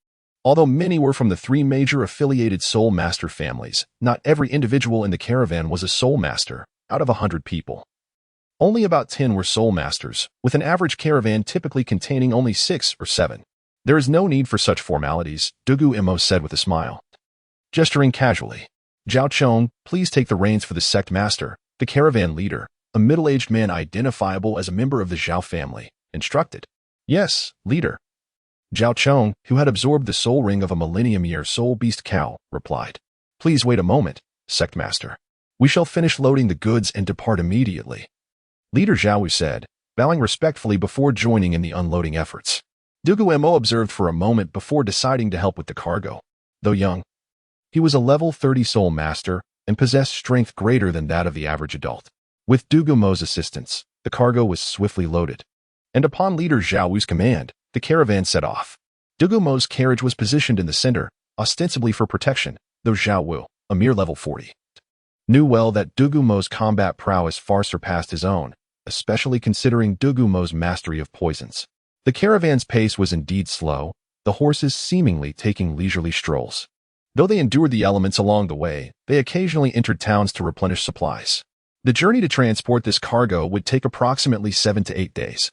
Although many were from the three major affiliated soul master families, not every individual in the caravan was a soul master. Out of 100 people, only about 10 were soul masters, with an average caravan typically containing only 6 or 7. There is no need for such formalities, Dugu Mo said with a smile. Gesturing casually, Zhao Chong, please take the reins for the sect master, the caravan leader, a middle-aged man identifiable as a member of the Zhao family, instructed. Yes, leader. Zhao Chong, who had absorbed the soul ring of a millennium-year soul beast cow, replied. Please wait a moment, sect master. We shall finish loading the goods and depart immediately. Leader Zhao said, bowing respectfully before joining in the unloading efforts. Dugu Mo observed for a moment before deciding to help with the cargo. Though young, he was a level 30 soul master and possessed strength greater than that of the average adult. With Dugu Mo's assistance, the cargo was swiftly loaded, and upon Leader Zhao's command, the caravan set off. Dugu Mo's carriage was positioned in the center, ostensibly for protection, though Zhao, a mere level 40, knew well that Dugu Mo's combat prowess far surpassed his own, especially considering Dugu Mo's mastery of poisons. The caravan's pace was indeed slow, the horses seemingly taking leisurely strolls. Though they endured the elements along the way, they occasionally entered towns to replenish supplies. The journey to transport this cargo would take approximately 7 to 8 days,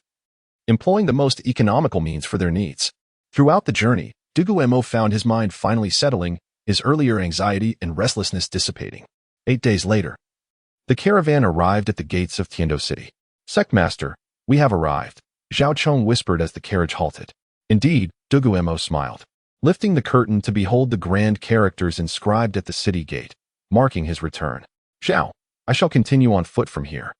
employing the most economical means for their needs. Throughout the journey, Dugu Mo found his mind finally settling, his earlier anxiety and restlessness dissipating. 8 days later, the caravan arrived at the gates of Tiandou City. Sect Master, we have arrived, Zhao Chong whispered as the carriage halted. Indeed, Dugu Mo smiled, lifting the curtain to behold the grand characters inscribed at the city gate, marking his return. Zhao, I shall continue on foot from here.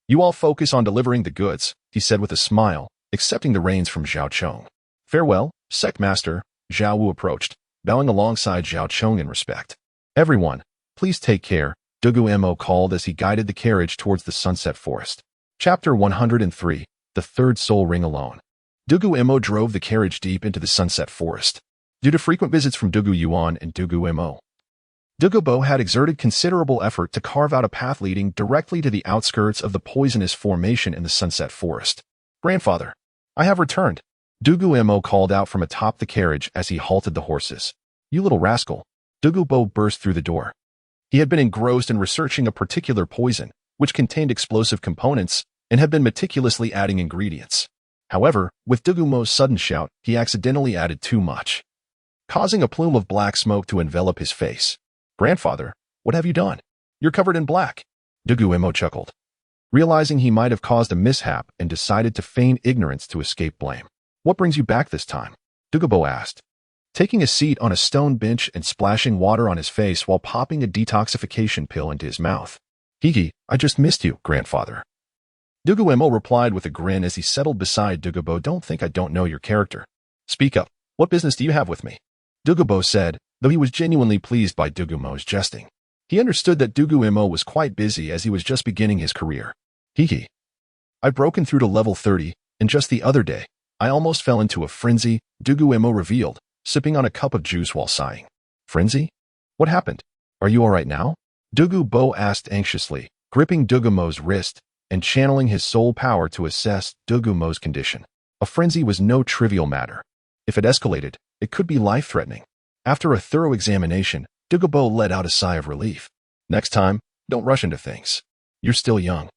You all focus on delivering the goods, he said with a smile, accepting the reins from Zhao Chong. Farewell, Sect Master, Zhao Wu approached, bowing alongside Zhao Chong in respect. Everyone, please take care, Dugu Mo called as he guided the carriage towards the sunset forest. Chapter 103, The Third Soul Ring Alone. Dugu Mo drove the carriage deep into the sunset forest. Due to frequent visits from Dugu Yuan and Dugu Mo, Dugu Bo had exerted considerable effort to carve out a path leading directly to the outskirts of the poisonous formation in the sunset forest. Grandfather, I have returned, Dugu Mo called out from atop the carriage as he halted the horses. You little rascal, Dugu Bo burst through the door. He had been engrossed in researching a particular poison, which contained explosive components, and had been meticulously adding ingredients. However, with Dugu Mo's sudden shout, he accidentally added too much, causing a plume of black smoke to envelop his face. Grandfather, what have you done? You're covered in black. Dugu Mo chuckled, realizing he might have caused a mishap and decided to feign ignorance to escape blame. What brings you back this time? Dugu Bo asked, taking a seat on a stone bench and splashing water on his face while popping a detoxification pill into his mouth. Hee, I just missed you, Grandfather. Dugu Mo replied with a grin as he settled beside Dugu Bo. Don't think I don't know your character. Speak up. What business do you have with me? Dugu Bo said, though he was genuinely pleased by Dugu Mo's jesting. He understood that Dugu Mo was quite busy as he was just beginning his career. Hee. I've broken through to level 30, and just the other day, I almost fell into a frenzy, Dugu Mo revealed, sipping on a cup of juice while sighing. Frenzy? What happened? Are you all right now? Dugu Bo asked anxiously, gripping Dugu Mo's wrist and channeling his soul power to assess Dugu Mo's condition. A frenzy was no trivial matter. If it escalated, it could be life-threatening. After a thorough examination, Dugu Bo let out a sigh of relief. Next time, don't rush into things. You're still young.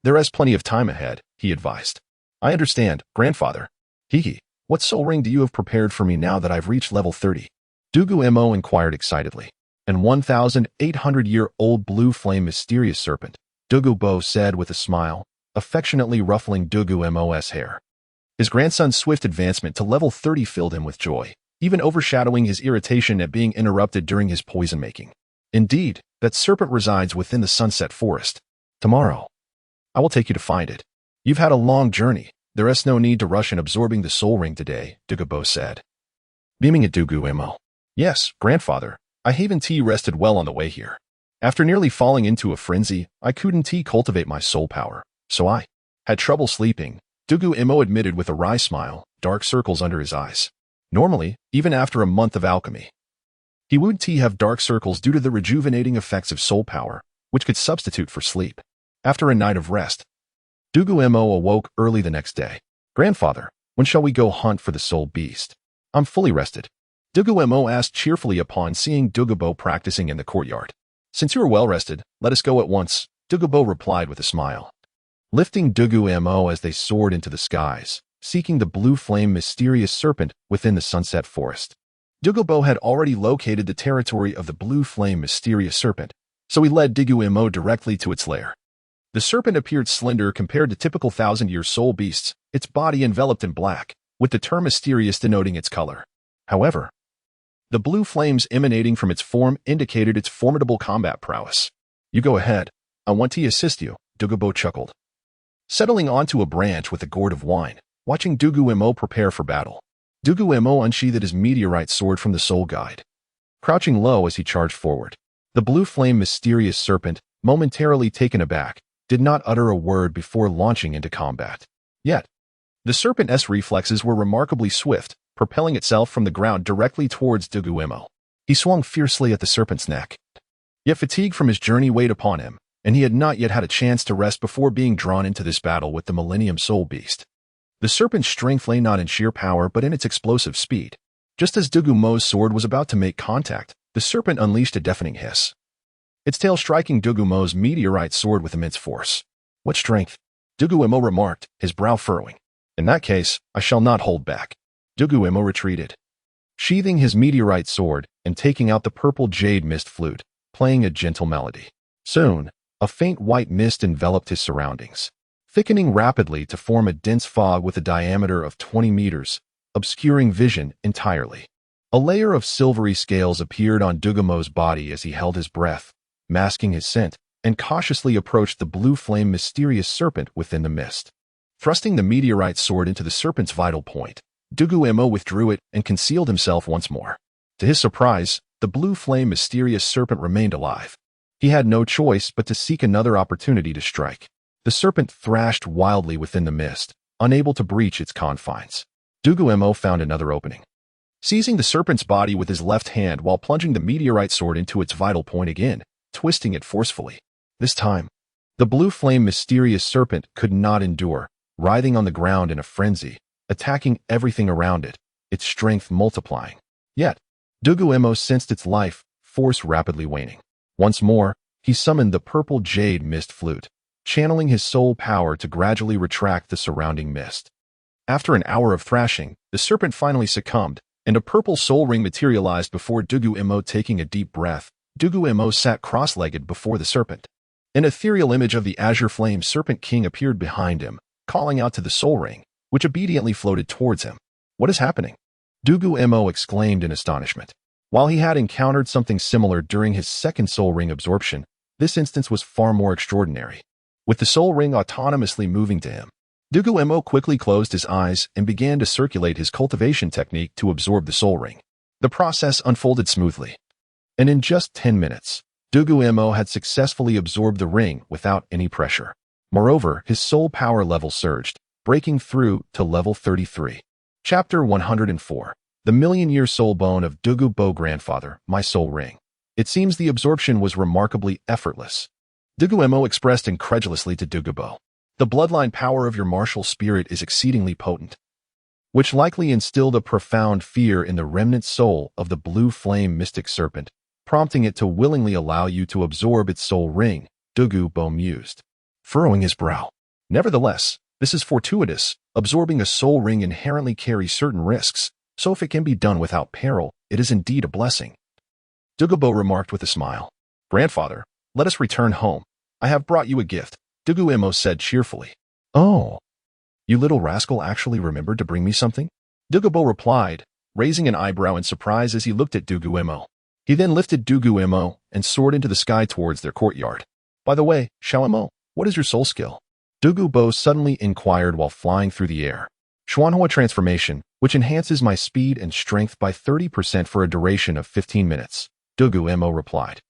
There is plenty of time ahead, he advised. I understand, Grandfather. Hee, what soul ring do you have prepared for me now that I've reached level 30? Dugu Mo inquired excitedly. An 1,800-year-old blue flame mysterious serpent, Dugu Bo said with a smile, affectionately ruffling Dugu Mo's hair. His grandson's swift advancement to level 30 filled him with joy, even overshadowing his irritation at being interrupted during his poison making. Indeed, that serpent resides within the sunset forest. Tomorrow, I will take you to find it. You've had a long journey. There is no need to rush in absorbing the soul ring today, Dugu Bo said, beaming at Dugu Mo. Yes, Grandfather, I haven't rested well on the way here. After nearly falling into a frenzy, I couldn't cultivate my soul power, so I had trouble sleeping, Dugu Mo admitted with a wry smile, dark circles under his eyes. Normally, even after a month of alchemy, he would have dark circles due to the rejuvenating effects of soul power, which could substitute for sleep. After a night of rest, Dugu Mo awoke early the next day. Grandfather, when shall we go hunt for the soul beast? I'm fully rested, Dugu Mo asked cheerfully upon seeing Dugu Bo practicing in the courtyard. Since you are well rested, let us go at once, Dugu Bo replied with a smile, lifting Dugu Mo as they soared into the skies, seeking the blue flame mysterious serpent within the sunset forest. Dugu Bo had already located the territory of the blue flame mysterious serpent, so he led Dugu Mo directly to its lair. The serpent appeared slender compared to typical 1,000-year soul beasts, its body enveloped in black, with the term mysterious denoting its color. However, the blue flames emanating from its form indicated its formidable combat prowess. You go ahead. I want to assist you, Dugu Bo chuckled, settling onto a branch with a gourd of wine, watching Dugu Mo prepare for battle. Dugu Mo unsheathed his meteorite sword from the soul guide, crouching low as he charged forward. The blue flame mysterious serpent, momentarily taken aback, did not utter a word before launching into combat. Yet, the serpent's reflexes were remarkably swift, propelling itself from the ground directly towards Dugu Mo. He swung fiercely at the serpent's neck. Yet fatigue from his journey weighed upon him, and he had not yet had a chance to rest before being drawn into this battle with the Millennium Soul Beast. The serpent's strength lay not in sheer power but in its explosive speed. Just as Dugu Mo's sword was about to make contact, the serpent unleashed a deafening hiss, its tail striking Dugu Mo's meteorite sword with immense force. What strength? Dugu Mo remarked, his brow furrowing. In that case, I shall not hold back. Dugu Mo retreated, sheathing his meteorite sword and taking out the purple jade mist flute, playing a gentle melody. Soon, a faint white mist enveloped his surroundings, thickening rapidly to form a dense fog with a diameter of 20 meters, obscuring vision entirely. A layer of silvery scales appeared on Dugu Mo's body as he held his breath, masking his scent, and cautiously approached the blue flame mysterious serpent within the mist. Thrusting the meteorite sword into the serpent's vital point, Dugu Mo withdrew it and concealed himself once more. To his surprise, the blue flame mysterious serpent remained alive. He had no choice but to seek another opportunity to strike. The serpent thrashed wildly within the mist, unable to breach its confines. Dugu Mo found another opening. Seizing the serpent's body with his left hand while plunging the meteorite sword into its vital point again, twisting it forcefully. This time, the blue flame mysterious serpent could not endure, writhing on the ground in a frenzy, attacking everything around it, its strength multiplying. Yet, Dugu Mo sensed its life force rapidly waning. Once more, he summoned the purple jade mist flute, channeling his soul power to gradually retract the surrounding mist. After an hour of thrashing, the serpent finally succumbed, and a purple soul ring materialized before Dugu Mo. Taking a deep breath, Dugu Mo sat cross-legged before the serpent. An ethereal image of the azure flame serpent king appeared behind him, calling out to the soul ring, which obediently floated towards him. "What is happening?" Dugu Mo exclaimed in astonishment. While he had encountered something similar during his second soul ring absorption, this instance was far more extraordinary. With the soul ring autonomously moving to him, Dugu Mo quickly closed his eyes and began to circulate his cultivation technique to absorb the soul ring. The process unfolded smoothly, and in just 10 minutes, Dugu Mo had successfully absorbed the ring without any pressure. Moreover, his soul power level surged, breaking through to level 33. Chapter 104. The Million-Year Soul Bone of Dugu Mo. Grandfather, my soul ring. It seems the absorption was remarkably effortless. Dugu Mo expressed incredulously to Dugu Mo. The bloodline power of your martial spirit is exceedingly potent, which likely instilled a profound fear in the remnant soul of the blue flame mystic serpent, prompting it to willingly allow you to absorb its soul ring, Dugu Mo mused, furrowing his brow. Nevertheless, this is fortuitous. Absorbing a soul ring inherently carries certain risks, so if it can be done without peril, it is indeed a blessing. Dugu Mo remarked with a smile. Grandfather, let us return home. I have brought you a gift, Dugu Mo said cheerfully. Oh, you little rascal actually remembered to bring me something? Dugu Mo replied, raising an eyebrow in surprise as he looked at Dugu Mo. He then lifted Dugu Mo and soared into the sky towards their courtyard. By the way, Xiao Mo, what is your soul skill? Dugu Mo suddenly inquired while flying through the air. Xuanhua transformation, which enhances my speed and strength by 30% for a duration of 15 minutes, Dugu Mo replied,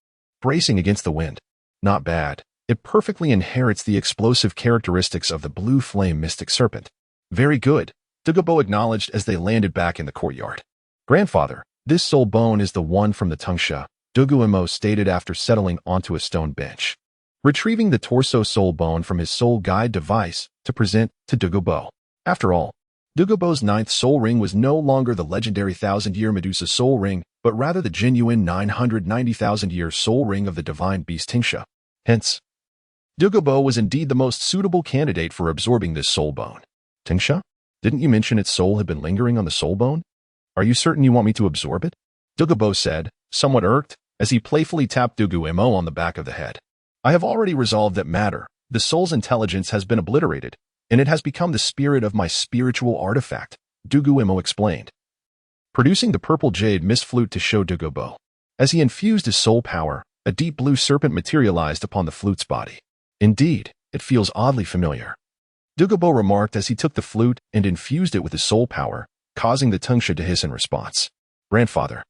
bracing against the wind. Not bad. It perfectly inherits the explosive characteristics of the blue flame mystic serpent. Very good, Dugu Mo acknowledged as they landed back in the courtyard. Grandfather, this soul bone is the one from the Tangsha, Dugu Mo stated after settling onto a stone bench, retrieving the torso soul bone from his soul guide device to present to Dugu Mo. After all, Dugu Mo's 9th soul ring was no longer the legendary 1,000-year Medusa soul ring, but rather the genuine 990,000-year soul ring of the divine beast Tangsha. Hence, Dugu Mo was indeed the most suitable candidate for absorbing this soul bone. Tangsha, didn't you mention its soul had been lingering on the soul bone? Are you certain you want me to absorb it? Dugu Mo said, somewhat irked, as he playfully tapped Dugu Mo on the back of the head. I have already resolved that matter. The soul's intelligence has been obliterated, and it has become the spirit of my spiritual artifact, Dugu Mo explained, producing the purple jade mist flute to show Dugu Mo. As he infused his soul power, a deep blue serpent materialized upon the flute's body. Indeed, it feels oddly familiar, Dugu Mo remarked as he took the flute and infused it with his soul power, causing the Tangsha to hiss in response. Grandfather,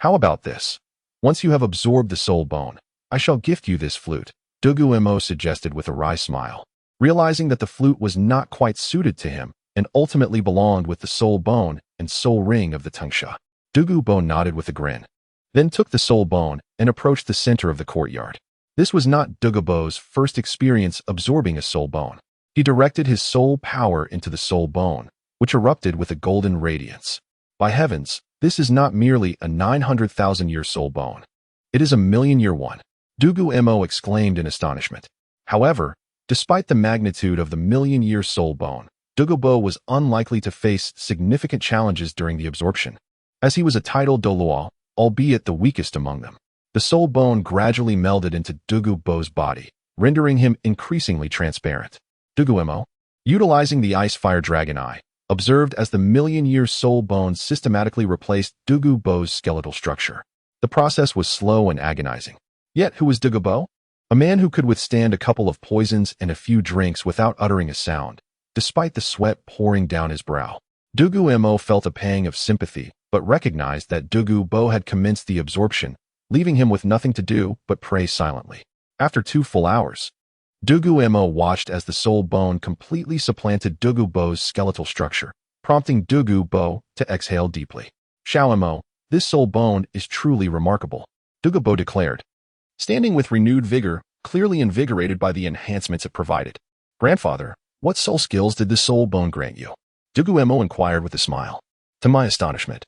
how about this? Once you have absorbed the soul bone, I shall gift you this flute, Dugu Mo suggested with a wry smile. Realizing that the flute was not quite suited to him and ultimately belonged with the soul bone and soul ring of the Tangsha, Dugu Mo nodded with a grin, then took the soul bone and approached the center of the courtyard. This was not Dugu Mo's first experience absorbing a soul bone. He directed his soul power into the soul bone, which erupted with a golden radiance. By heavens, this is not merely a 900,000-year soul bone. It is a million-year one, Dugu Mo exclaimed in astonishment. However, despite the magnitude of the million-year soul bone, Dugu Mo was unlikely to face significant challenges during the absorption, as he was a titled Douluo, albeit the weakest among them. The soul bone gradually melded into Dugu Mo's body, rendering him increasingly transparent. Dugu Mo, utilizing the Ice Fire Dragon Eye, observed as the million-year soul bone systematically replaced Dugu Mo's skeletal structure. The process was slow and agonizing. Yet who was Dugu Mo? A man who could withstand a couple of poisons and a few drinks without uttering a sound, despite the sweat pouring down his brow. Dugu Mo felt a pang of sympathy, but recognized that Dugu Bo had commenced the absorption, leaving him with nothing to do but pray silently. After 2 full hours, Dugu Mo watched as the soul bone completely supplanted Dugu Bo's skeletal structure, prompting Dugu Bo to exhale deeply. Xiao Mo, this soul bone is truly remarkable, Dugu Bo declared, standing with renewed vigor, clearly invigorated by the enhancements it provided. Grandfather, what soul skills did this soul bone grant you? Dugu Mo inquired with a smile. To my astonishment,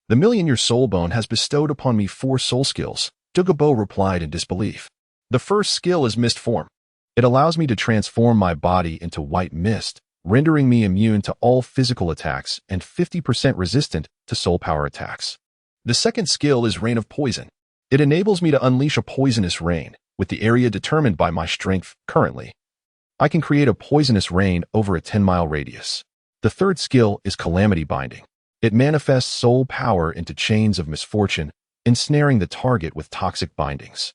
the million-year soul bone has bestowed upon me 4 soul skills, Dugu Bo replied in disbelief. The first skill is mist form. It allows me to transform my body into white mist, rendering me immune to all physical attacks and 50% resistant to soul power attacks. The second skill is rain of poison. It enables me to unleash a poisonous rain, with the area determined by my strength currently. I can create a poisonous rain over a 10-mile radius. The third skill is calamity binding. It manifests soul power into chains of misfortune, ensnaring the target with toxic bindings.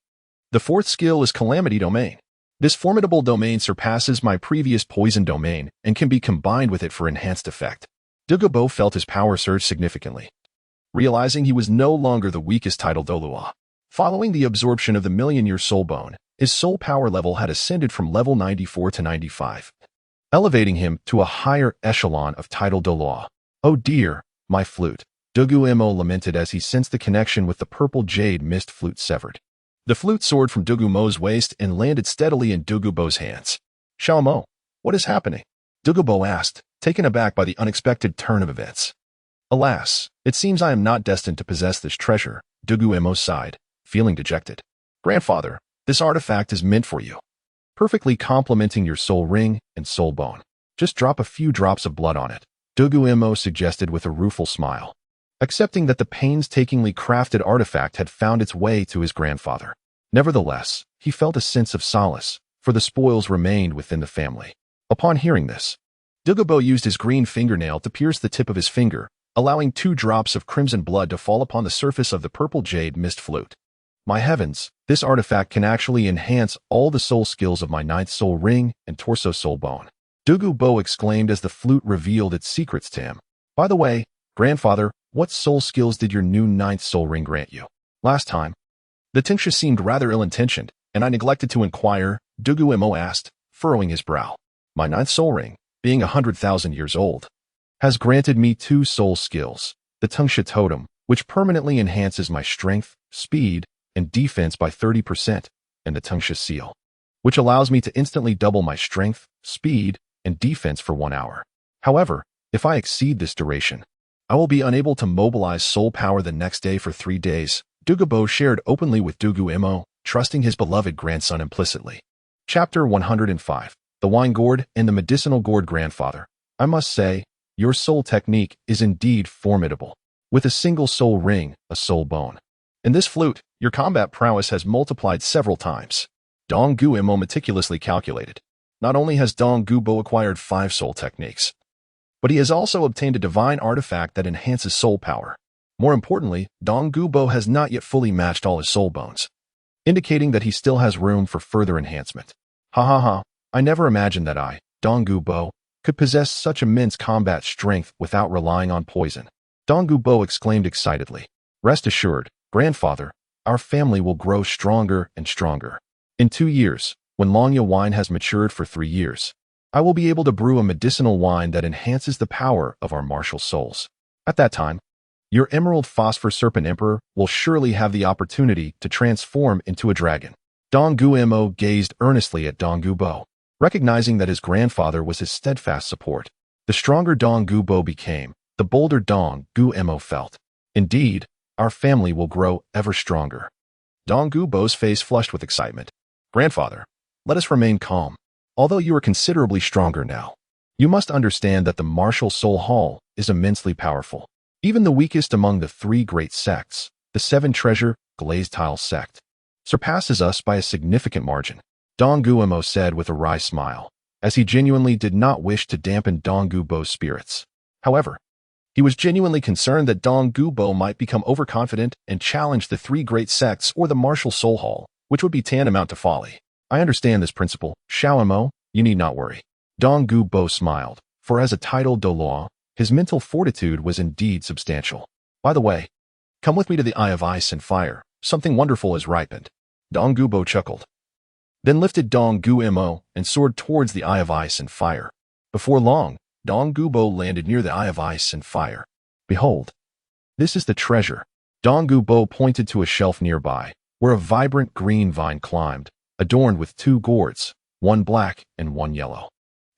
The fourth skill is calamity domain. This formidable domain surpasses my previous poison domain and can be combined with it for enhanced effect. Dugu Bo felt his power surge significantly, realizing he was no longer the weakest title Douluo. Following the absorption of the million-year soul bone, his soul power level had ascended from level 94 to 95, elevating him to a higher echelon of title Douluo. Oh dear, my flute, Dugu Mo lamented as he sensed the connection with the purple jade mist flute severed. The flute soared from Dugu Mo's waist and landed steadily in Dugu Bo's hands. Xiao Mo, what is happening? Dugu Bo asked, taken aback by the unexpected turn of events. Alas, it seems I am not destined to possess this treasure, Dugu Mo sighed, feeling dejected. Grandfather, this artifact is meant for you, perfectly complementing your soul ring and soul bone. Just drop a few drops of blood on it, Dugu Mo suggested with a rueful smile, accepting that the painstakingly crafted artifact had found its way to his grandfather. Nevertheless, he felt a sense of solace, for the spoils remained within the family. Upon hearing this, Dugu Bo used his green fingernail to pierce the tip of his finger, allowing 2 drops of crimson blood to fall upon the surface of the purple jade mist flute. My heavens, this artifact can actually enhance all the soul skills of my 9th soul ring and torso soul bone, Dugu Bo exclaimed as the flute revealed its secrets to him. By the way, grandfather, what soul skills did your new 9th soul ring grant you? Last time, the tincture seemed rather ill-intentioned, and I neglected to inquire, Dugu Mo asked, furrowing his brow. My 9th soul ring, being 100,000 years old, has granted me 2 soul skills, the Tingsha totem, which permanently enhances my strength, speed, and defense by 30%, and the Tingsha seal, which allows me to instantly double my strength, speed, and defense for 1 hour. However, if I exceed this duration, I will be unable to mobilize soul power the next day for 3 days, Dugu Bo shared openly with Dugu Mo, trusting his beloved grandson implicitly. Chapter 105. The Wine Gourd and the Medicinal Gourd. Grandfather, I must say, your soul technique is indeed formidable. With a single soul ring, a soul bone. In this flute, your combat prowess has multiplied several times. Dugu Mo meticulously calculated. Not only has Dugu Bo acquired 5 soul techniques, but he has also obtained a divine artifact that enhances soul power. More importantly, Dugu Bo has not yet fully matched all his soul bones, indicating that he still has room for further enhancement. Ha ha ha, I never imagined that I, Dugu Bo, could possess such immense combat strength without relying on poison. Dugu Bo exclaimed excitedly. Rest assured, grandfather, our family will grow stronger and stronger. In 2 years, when Longya wine has matured for 3 years, I will be able to brew a medicinal wine that enhances the power of our martial souls. At that time, your Emerald Phosphor Serpent Emperor will surely have the opportunity to transform into a dragon. Dugu Mo gazed earnestly at Dugu Bo, recognizing that his grandfather was his steadfast support. The stronger Dugu Bo became, the bolder Dugu Mo felt. Indeed, our family will grow ever stronger. Dugu Bo's face flushed with excitement. Grandfather, let us remain calm. Although you are considerably stronger now, you must understand that the martial soul hall is immensely powerful. Even the weakest among the 3 great sects, the 7-treasure glazed tile sect, surpasses us by a significant margin, Dugu Mo said with a wry smile, as he genuinely did not wish to dampen Dugu Bo's spirits. However, he was genuinely concerned that Dugu Bo might become overconfident and challenge the 3 great sects or the martial soul hall, which would be tantamount to folly. I understand this principle, Xiao Mo, you need not worry. Dugu Mo smiled, for as a titled Douluo, his mental fortitude was indeed substantial. By the way, come with me to the Eye of Ice and Fire. Something wonderful has ripened. Dugu Mo chuckled, then lifted Dugu Mo and soared towards the Eye of Ice and Fire. Before long, Dugu Mo landed near the Eye of Ice and Fire. Behold, this is the treasure. Dugu Mo pointed to a shelf nearby, where a vibrant green vine climbed, adorned with 2 gourds, one black and one yellow.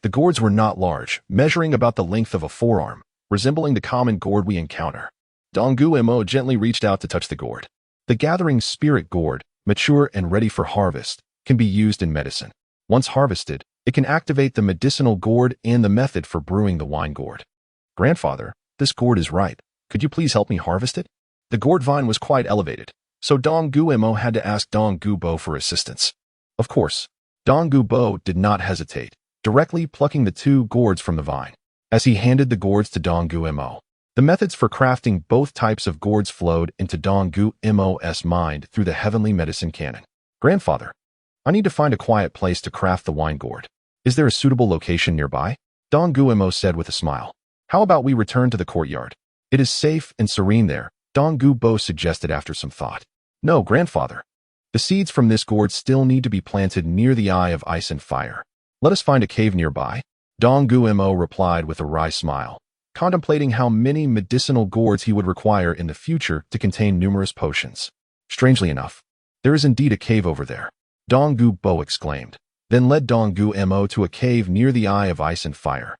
The gourds were not large, measuring about the length of a forearm, resembling the common gourd we encounter. Dugu Mo gently reached out to touch the gourd. The gathering spirit gourd, mature and ready for harvest, can be used in medicine. Once harvested, it can activate the medicinal gourd and the method for brewing the wine gourd. Grandfather, this gourd is ripe. Could you please help me harvest it? The gourd vine was quite elevated, so Dugu Mo had to ask Dugu Mo for assistance. Of course, Dugu Mo did not hesitate, directly plucking the 2 gourds from the vine. As he handed the gourds to Dugu Mo, the methods for crafting both types of gourds flowed into Dugu Mo's mind through the heavenly medicine canon. Grandfather, I need to find a quiet place to craft the wine gourd. Is there a suitable location nearby? Dugu Mo said with a smile. How about we return to the courtyard? It is safe and serene there, Dugu Mo suggested after some thought. No, grandfather. The seeds from this gourd still need to be planted near the Eye of Ice and Fire. Let us find a cave nearby. Dugu Mo replied with a wry smile, contemplating how many medicinal gourds he would require in the future to contain numerous potions. Strangely enough, there is indeed a cave over there, Dugu Mo exclaimed, then led Dugu Mo to a cave near the Eye of Ice and Fire.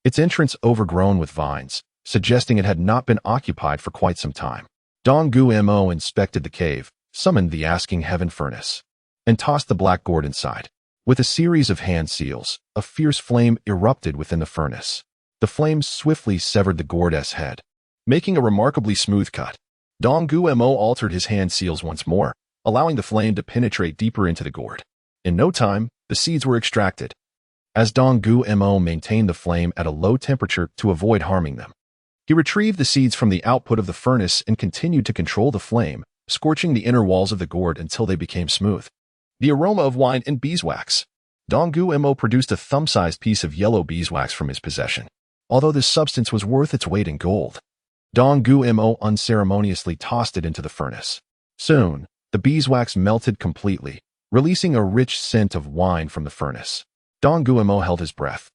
Its entrance overgrown with vines, suggesting it had not been occupied for quite some time. Dugu Mo inspected the cave, summoned the asking heaven furnace, and tossed the black gourd inside. With a series of hand seals, a fierce flame erupted within the furnace. The flames swiftly severed the gourd's head, making a remarkably smooth cut. Dugu Mo altered his hand seals once more, allowing the flame to penetrate deeper into the gourd. In no time, the seeds were extracted, as Dugu Mo maintained the flame at a low temperature to avoid harming them. He retrieved the seeds from the output of the furnace and continued to control the flame, scorching the inner walls of the gourd until they became smooth. The aroma of wine and beeswax. Dugu Mo produced a thumb-sized piece of yellow beeswax from his possession, although this substance was worth its weight in gold. Dugu Mo unceremoniously tossed it into the furnace. Soon, the beeswax melted completely, releasing a rich scent of wine from the furnace. Dugu Mo held his breath,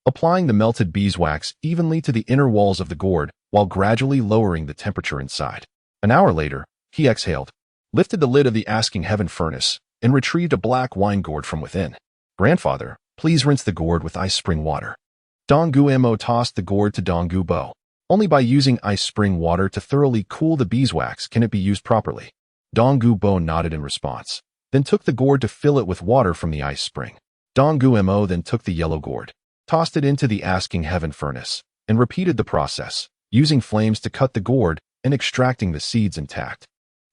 applying the melted beeswax evenly to the inner walls of the gourd while gradually lowering the temperature inside. An hour later, he exhaled, lifted the lid of the asking heaven furnace, and retrieved a black wine gourd from within. Grandfather, please rinse the gourd with ice spring water. Dugu Mo tossed the gourd to Dugu Mo. Only by using ice spring water to thoroughly cool the beeswax can it be used properly. Dugu Mo nodded in response, then took the gourd to fill it with water from the ice spring. Dugu Mo then took the yellow gourd, tossed it into the asking heaven furnace, and repeated the process, using flames to cut the gourd and extracting the seeds intact.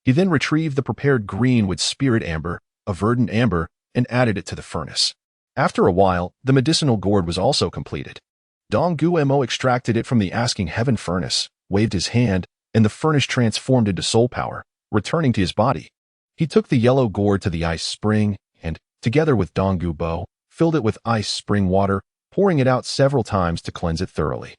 He then retrieved the prepared green with spirit amber, a verdant amber, and added it to the furnace. After a while, the medicinal gourd was also completed. Dugu Mo extracted it from the asking heaven furnace, waved his hand, and the furnace transformed into soul power, returning to his body. He took the yellow gourd to the ice spring and, together with Dugu Mo, filled it with ice spring water, pouring it out several times to cleanse it thoroughly.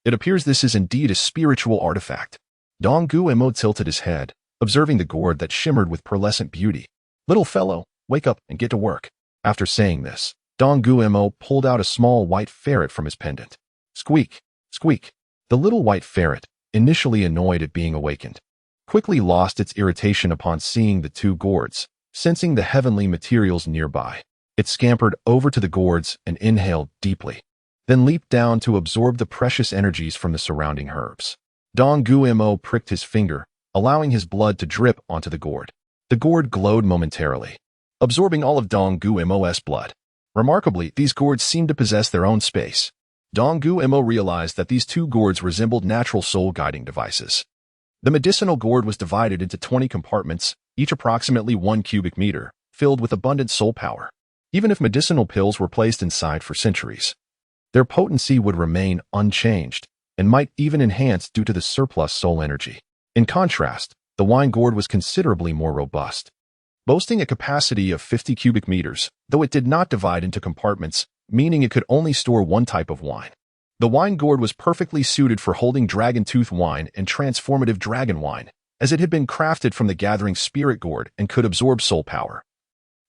It appears this is indeed a spiritual artifact. Dugu Mo tilted his head, observing the gourd that shimmered with pearlescent beauty. Little fellow, wake up and get to work. After saying this, Dugu Mo pulled out a small white ferret from his pendant. Squeak, squeak. The little white ferret, initially annoyed at being awakened, quickly lost its irritation upon seeing the 2 gourds. Sensing the heavenly materials nearby, it scampered over to the gourds and inhaled deeply, then leaped down to absorb the precious energies from the surrounding herbs. Dugu Mo pricked his finger, allowing his blood to drip onto the gourd. The gourd glowed momentarily, absorbing all of Dugu Mo's blood. Remarkably, these gourds seemed to possess their own space. Dugu Mo realized that these 2 gourds resembled natural soul-guiding devices. The medicinal gourd was divided into 20 compartments, each approximately 1 cubic meter, filled with abundant soul power. Even if medicinal pills were placed inside for centuries, their potency would remain unchanged and might even enhance due to the surplus soul energy. In contrast, the wine gourd was considerably more robust. boasting a capacity of 50 cubic meters, though it did not divide into compartments, meaning it could only store one type of wine. The wine gourd was perfectly suited for holding dragon tooth wine and transformative dragon wine, as it had been crafted from the gathering spirit gourd and could absorb soul power,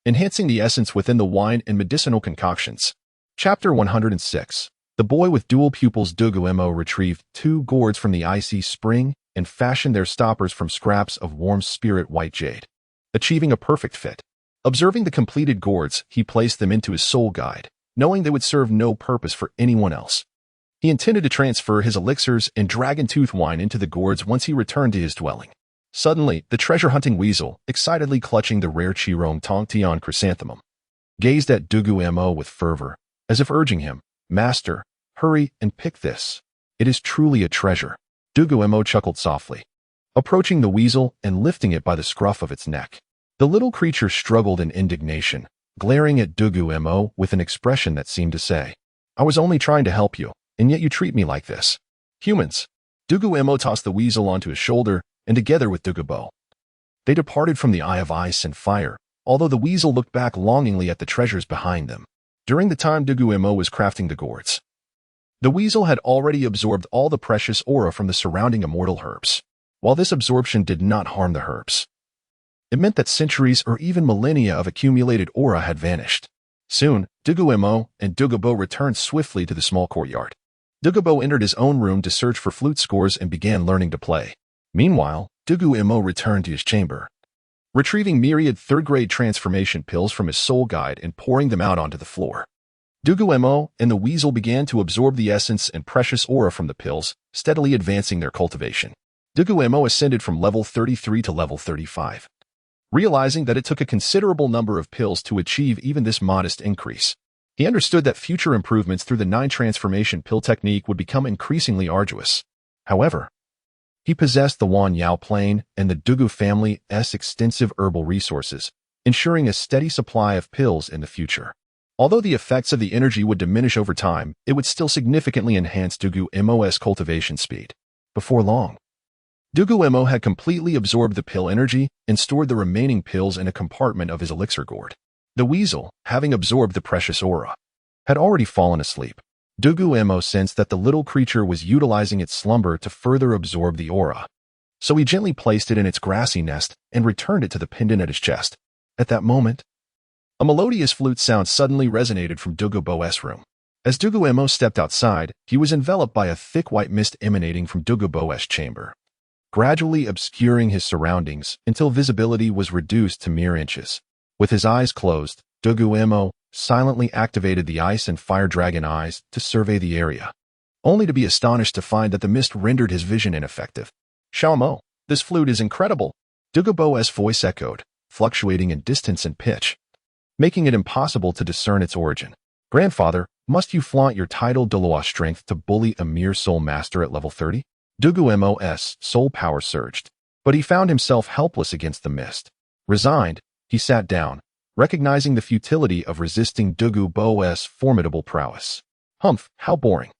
enhancing the essence within the wine and medicinal concoctions. Chapter 106. The boy with dual pupils. Dugu Mo retrieved 2 gourds from the icy spring and fashioned their stoppers from scraps of warm spirit white jade, achieving a perfect fit. Observing the completed gourds, he placed them into his soul guide, knowing they would serve no purpose for anyone else. He intended to transfer his elixirs and dragon tooth wine into the gourds once he returned to his dwelling. Suddenly, the treasure-hunting weasel, excitedly clutching the rare Qirong Tongtian chrysanthemum, gazed at Dugu Mo with fervor, as if urging him, "Master, hurry and pick this. It is truly a treasure." Dugu Mo chuckled softly, approaching the weasel and lifting it by the scruff of its neck. The little creature struggled in indignation, glaring at Dugu Mo with an expression that seemed to say, "I was only trying to help you, and yet you treat me like this." Humans. Dugu Mo tossed the weasel onto his shoulder, and together with Dugu Bo, they departed from the Eye of Ice and Fire, although the weasel looked back longingly at the treasures behind them. During the time Dugu Mo was crafting the gourds, the weasel had already absorbed all the precious aura from the surrounding immortal herbs. While this absorption did not harm the herbs, it meant that centuries or even millennia of accumulated aura had vanished. Soon, Dugu Mo and Dugu Bo returned swiftly to the small courtyard. Dugu Bo entered his own room to search for flute scores and began learning to play. Meanwhile, Dugu Mo returned to his chamber, retrieving myriad third-grade transformation pills from his soul guide and pouring them out onto the floor. Dugu Mo and the weasel began to absorb the essence and precious aura from the pills, steadily advancing their cultivation. Dugu Mo ascended from level 33 to level 35. Realizing that it took a considerable number of pills to achieve even this modest increase, he understood that future improvements through the 9 transformation pill technique would become increasingly arduous. However, he possessed the Wan Yao plane and the Dugu family's extensive herbal resources, ensuring a steady supply of pills in the future. Although the effects of the energy would diminish over time, it would still significantly enhance Dugu Mo's cultivation speed. Before long, Dugu Mo had completely absorbed the pill energy and stored the remaining pills in a compartment of his elixir gourd. The weasel, having absorbed the precious aura, had already fallen asleep. Dugu Mo sensed that the little creature was utilizing its slumber to further absorb the aura, so he gently placed it in its grassy nest and returned it to the pendant at his chest. At that moment, a melodious flute sound suddenly resonated from Dugu Bo's room. As Dugu Mo stepped outside, he was enveloped by a thick white mist emanating from Dugu Bo's chamber, gradually obscuring his surroundings until visibility was reduced to mere inches. With his eyes closed, Dugu Mo silently activated the Ice and Fire Dragon eyes to survey the area, only to be astonished to find that the mist rendered his vision ineffective. "Xiao Mo, this flute is incredible," Dugu Bo's voice echoed, fluctuating in distance and pitch, making it impossible to discern its origin. "Grandfather, must you flaunt your title Douluo strength to bully a mere soul master at level 30? Dugu Mo's soul power surged, but he found himself helpless against the mist. Resigned, he sat down, recognizing the futility of resisting Dugu Bo's formidable prowess. "Humph, how boring."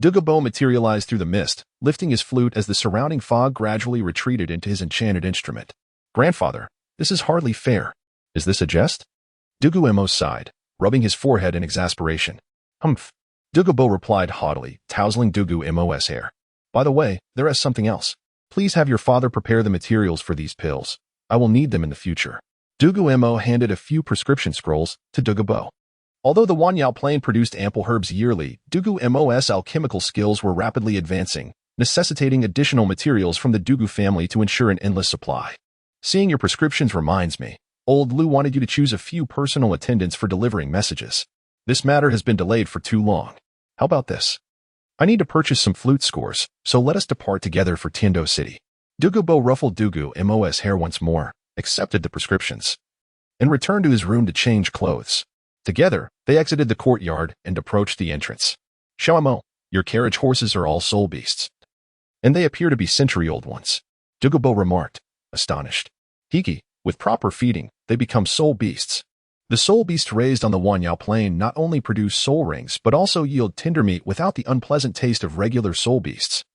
Dugu Bo materialized through the mist, lifting his flute as the surrounding fog gradually retreated into his enchanted instrument. "Grandfather, this is hardly fair. Is this a jest?" Dugu Mo sighed, rubbing his forehead in exasperation. "Humph." Dugu Bo replied haughtily, tousling Dugu Mo's hair. "By the way, there is something else. Please have your father prepare the materials for these pills. I will need them in the future." Dugu Mo handed a few prescription scrolls to Dugu Bo. Although the Wan Yao plane produced ample herbs yearly, Dugu Mo's alchemical skills were rapidly advancing, necessitating additional materials from the Dugu family to ensure an endless supply. "Seeing your prescriptions reminds me, Old Lu wanted you to choose a few personal attendants for delivering messages. This matter has been delayed for too long. How about this? I need to purchase some flute scores, so let us depart together for Tiandou City." Dugu Bo ruffled Dugu Mo's hair once more, accepted the prescriptions, and returned to his room to change clothes. Together, they exited the courtyard and approached the entrance. "Xiao Mo, your carriage horses are all soul beasts, and they appear to be century-old ones," Dugu Bo remarked, astonished. "Hiki, with proper feeding, they become soul beasts." The soul beasts raised on the Wan Yao plain not only produce soul rings but also yield tender meat without the unpleasant taste of regular soul beasts.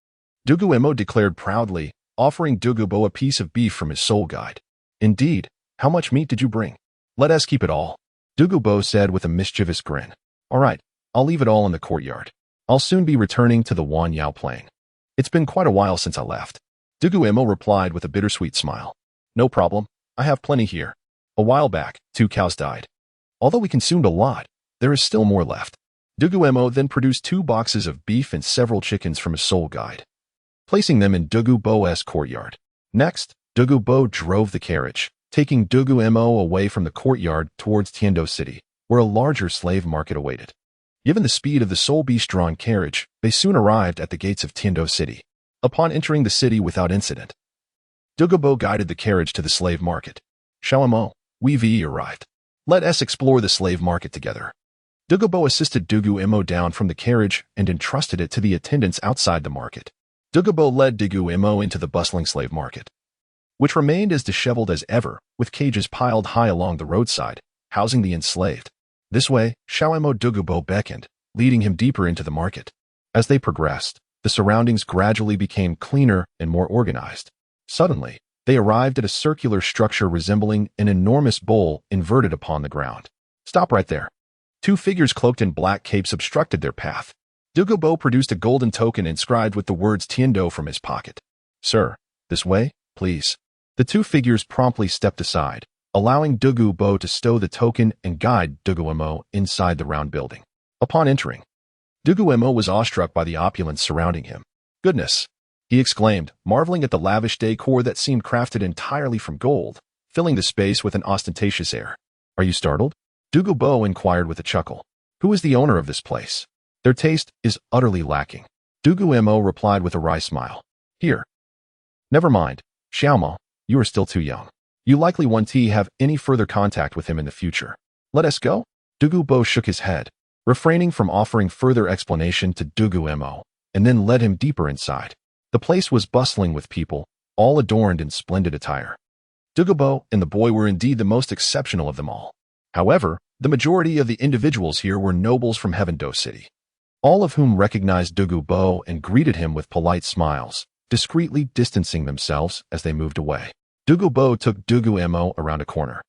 Dugu Mo declared proudly, offering Dugu Bo a piece of beef from his soul guide. Indeed, How much meat did you bring? Let us keep it all, Dugu Mo said with a mischievous grin. All right, I'll leave it all in the courtyard. I'll soon be returning to the Wan Yao Plain. It's been quite a while since I left. Dugu Mo replied with a bittersweet smile. No problem, I have plenty here. A while back, 2 cows died. Although we consumed a lot, there is still more left. Dugu Mo then produced 2 boxes of beef and several chickens from his soul guide, placing them in Dugu Mo's courtyard. Next, Dugu Mo drove the carriage, taking Dugu Mo away from the courtyard towards Tiandou city, where a larger slave market awaited. Given the speed of the soul beast-drawn carriage, they soon arrived at the gates of Tiandou city. Upon entering the city without incident, Dugu Mo guided the carriage to the slave market. Xiaomo, we've arrived. Let us explore the slave market together. Dugu Mo assisted Dugu Mo down from the carriage and entrusted it to the attendants outside the market. Dugu Mo led Dugu Mo into the bustling slave market, which remained as disheveled as ever, with cages piled high along the roadside, housing the enslaved. This way, Xiaomo Dugu Mo beckoned, leading him deeper into the market. As they progressed, the surroundings gradually became cleaner and more organized. Suddenly, they arrived at a circular structure resembling an enormous bowl inverted upon the ground. Stop right there. 2 figures cloaked in black capes obstructed their path. Dugu Mo produced a golden token inscribed with the words Tiandou from his pocket. Sir, this way, please. The 2 figures promptly stepped aside, allowing Dugu Mo to stow the token and guide Dugu Mo inside the round building. Upon entering, Dugu Mo was awestruck by the opulence surrounding him. Goodness, he exclaimed, marveling at the lavish decor that seemed crafted entirely from gold, filling the space with an ostentatious air. Are you startled? Dugu Mo inquired with a chuckle. Who is the owner of this place? Their taste is utterly lacking. Dugu Mo replied with a wry smile. Here. Never mind, Xiaomo, you are still too young. You likely won't have any further contact with him in the future. Let us go? Dugu Mo shook his head, refraining from offering further explanation to Dugu Mo, and then led him deeper inside. The place was bustling with people, all adorned in splendid attire. Dugu Mo and the boy were indeed the most exceptional of them all. However, the majority of the individuals here were nobles from Tiandou city, all of whom recognized Dugu Mo and greeted him with polite smiles, discreetly distancing themselves as they moved away. Dugu Mo took Dugu Mo around a corner,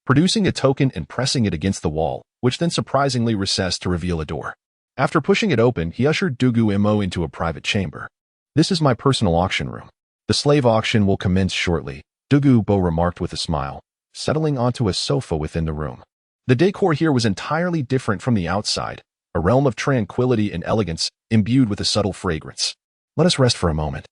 producing a token and pressing it against the wall, which then surprisingly recessed to reveal a door. After pushing it open, he ushered Dugu Mo into a private chamber. This is my personal auction room. The slave auction will commence shortly, Dugu Mo remarked with a smile, settling onto a sofa within the room. The decor here was entirely different from the outside, a realm of tranquility and elegance imbued with a subtle fragrance. Let us rest for a moment.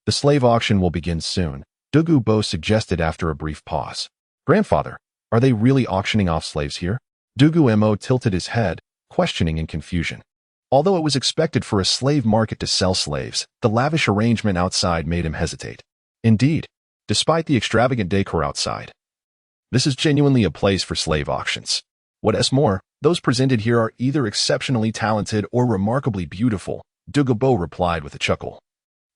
The slave auction will begin soon, Dugu Mo suggested after a brief pause. Grandfather, are they really auctioning off slaves here? Dugu Mo tilted his head, questioning in confusion. Although it was expected for a slave market to sell slaves, the lavish arrangement outside made him hesitate. Indeed, despite the extravagant decor outside, this is genuinely a place for slave auctions. What's more, those presented here are either exceptionally talented or remarkably beautiful, Dugu Mo replied with a chuckle.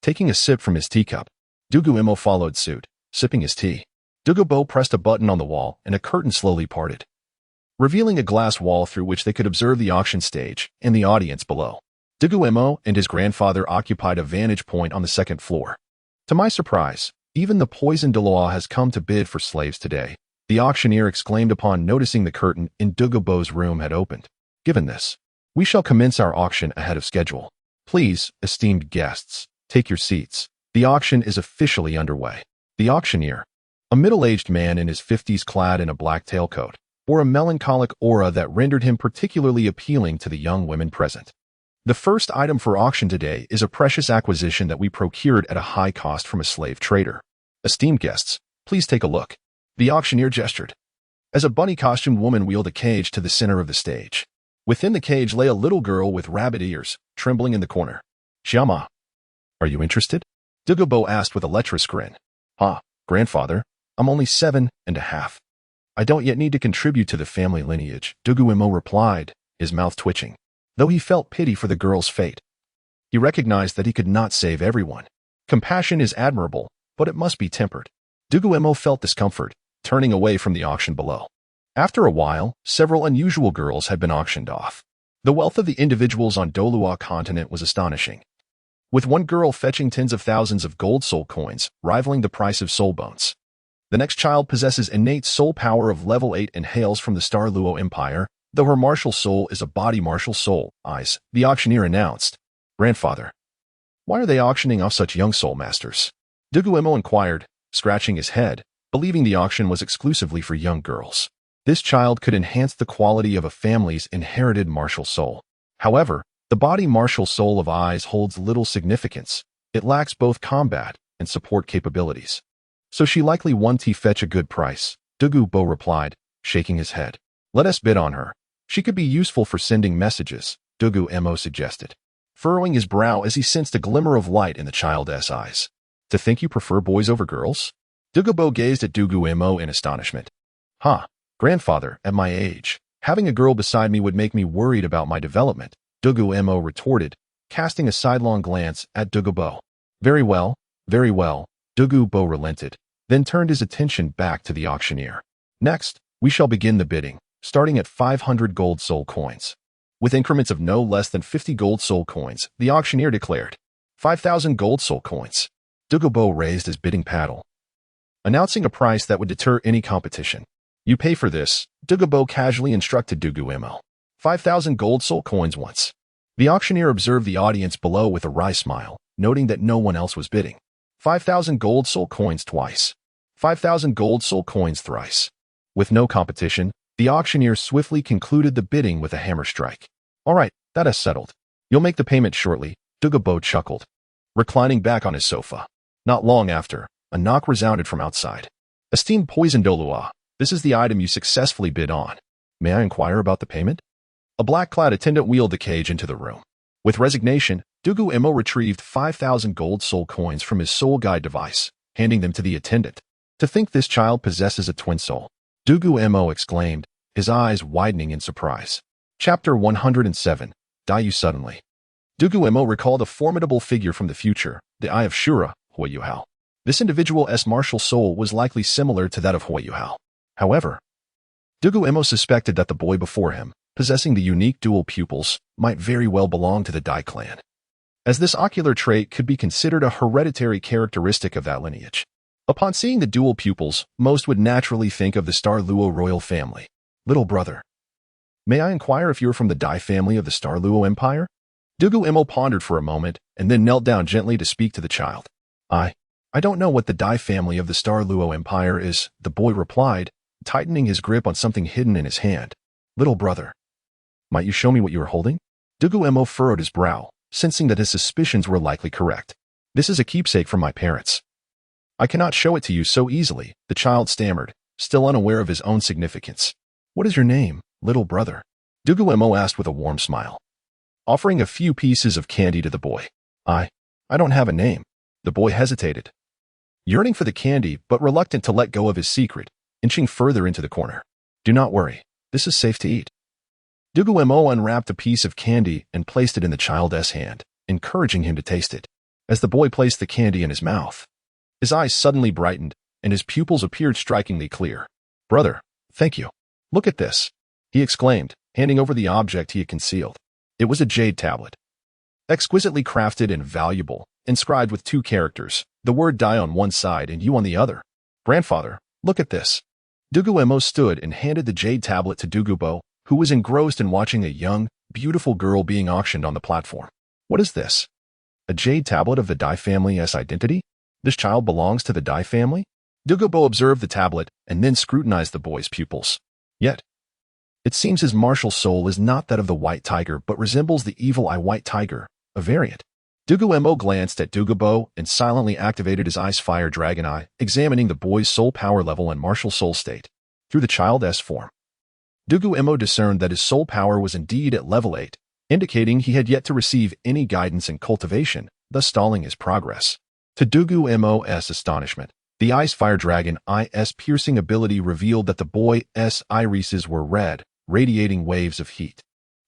Taking a sip from his teacup, Dugu Mo followed suit, sipping his tea. Dugu Mo pressed a button on the wall and a curtain slowly parted, revealing a glass wall through which they could observe the auction stage and the audience below. Dugu Mo and his grandfather occupied a vantage point on the 2nd floor. To my surprise, even the poisoned Douluo has come to bid for slaves today, the auctioneer exclaimed upon noticing the curtain in Dugu Mo's room had opened. Given this, we shall commence our auction ahead of schedule. Please, esteemed guests, take your seats. The auction is officially underway. The auctioneer, a middle-aged man in his 50s clad in a black tailcoat, bore a melancholic aura that rendered him particularly appealing to the young women present. The first item for auction today is a precious acquisition that we procured at a high cost from a slave trader. Esteemed guests, please take a look. The auctioneer gestured, as a bunny-costumed woman wheeled a cage to the center of the stage. Within the cage lay a little girl with rabbit ears, trembling in the corner. Xiaoma, are you interested? Dugu Mo asked with a lecherous grin. Grandfather, I'm only 7.5. I don't yet need to contribute to the family lineage, Dugu Mo replied, his mouth twitching. Though he felt pity for the girl's fate, he recognized that he could not save everyone. Compassion is admirable, but it must be tempered. Dugu Mo felt discomfort, turning away from the auction below. After a while, several unusual girls had been auctioned off. The wealth of the individuals on Douluo continent was astonishing, with one girl fetching tens of thousands of gold soul coins, rivaling the price of soul bones. The next child possesses innate soul power of level 8 and hails from the Douluo Empire, though her martial soul is a body martial soul, eyes, the auctioneer announced. Grandfather. Why are they auctioning off such young soul masters? Dugu Mo inquired, scratching his head, believing the auction was exclusively for young girls. This child could enhance the quality of a family's inherited martial soul. However, the body martial soul of eyes holds little significance. It lacks both combat and support capabilities. So she likely won to fetch a good price, Dugu Mo replied, shaking his head. Let us bid on her. She could be useful for sending messages, Dugu Mo suggested, furrowing his brow as he sensed a glimmer of light in the child's eyes. To think you prefer boys over girls? Dugu Mo gazed at Dugu Mo in astonishment. Huh, grandfather, at my age, having a girl beside me would make me worried about my development, Dugu Mo retorted, casting a sidelong glance at Dugu Mo. Very well, Dugu Mo relented, then turned his attention back to the auctioneer. Next, we shall begin the bidding, starting at 500 gold soul coins. With increments of no less than 50 gold soul coins, the auctioneer declared. 5,000 gold soul coins. Dugu Mo raised his bidding paddle, announcing a price that would deter any competition. You pay for this, Dugu Mo casually instructed Dugu Mo. 5,000 gold soul coins once. The auctioneer observed the audience below with a wry smile, noting that no one else was bidding. 5,000 gold soul coins twice. 5,000 gold soul coins thrice. With no competition, the auctioneer swiftly concluded the bidding with a hammer strike. All right, that is settled. You'll make the payment shortly, Dugu Mo chuckled, reclining back on his sofa. Not long after, a knock resounded from outside. Esteemed poison Douluo, this is the item you successfully bid on. May I inquire about the payment? A black-clad attendant wheeled the cage into the room. With resignation, Dugu Mo retrieved 5,000 gold soul coins from his soul guide device, handing them to the attendant. To think this child possesses a twin soul, Dugu Mo exclaimed, his eyes widening in surprise. Chapter 107, Dayu Suddenly. Dugu Mo recalled a formidable figure from the future, the Eye of Shura, Huayuhao. This individual's martial soul was likely similar to that of Huayuhao. However, Dugu Mo suspected that the boy before him, possessing the unique dual pupils, might very well belong to the Dai clan, as this ocular trait could be considered a hereditary characteristic of that lineage. Upon seeing the dual pupils, most would naturally think of the Douluo royal family. Little brother. May I inquire if you're from the Dai family of the Douluo Empire? Dugu Mo pondered for a moment and then knelt down gently to speak to the child. I don't know what the Dai family of the Douluo Empire is, the boy replied, tightening his grip on something hidden in his hand. Little brother. Might you show me what you are holding? Dugu Mo furrowed his brow, sensing that his suspicions were likely correct. This is a keepsake from my parents. I cannot show it to you so easily, the child stammered, still unaware of his own significance. What is your name, little brother? Dugu Mo asked with a warm smile, offering a few pieces of candy to the boy. I don't have a name. The boy hesitated, yearning for the candy but reluctant to let go of his secret, inching further into the corner. Do not worry, this is safe to eat. Dugu Mo unwrapped a piece of candy and placed it in the child's hand, encouraging him to taste it. As the boy placed the candy in his mouth, his eyes suddenly brightened and his pupils appeared strikingly clear. Brother, thank you. Look at this, he exclaimed, handing over the object he had concealed. It was a jade tablet, exquisitely crafted and valuable, inscribed with 2 characters, the word Dai on one side and you on the other. Grandfather, look at this. Dugu Mo stood and handed the jade tablet to Dugu Mo, who was engrossed in watching a young, beautiful girl being auctioned on the platform. What is this? A jade tablet of the Dai family's identity? This child belongs to the Dai family? Dugu Mo observed the tablet and then scrutinized the boy's pupils. Yet, it seems his martial soul is not that of the white tiger but resembles the evil eye white tiger, a variant. Dugu Mo glanced at Dugu Mo and silently activated his ice fire dragon eye, examining the boy's soul power level and martial soul state. Through the child's form, Dugu Mo discerned that his soul power was indeed at level 8, indicating he had yet to receive any guidance in cultivation, thus stalling his progress. To Dugu Mo's astonishment, the ice fire dragon eye's piercing ability revealed that the boy's irises were red, radiating waves of heat.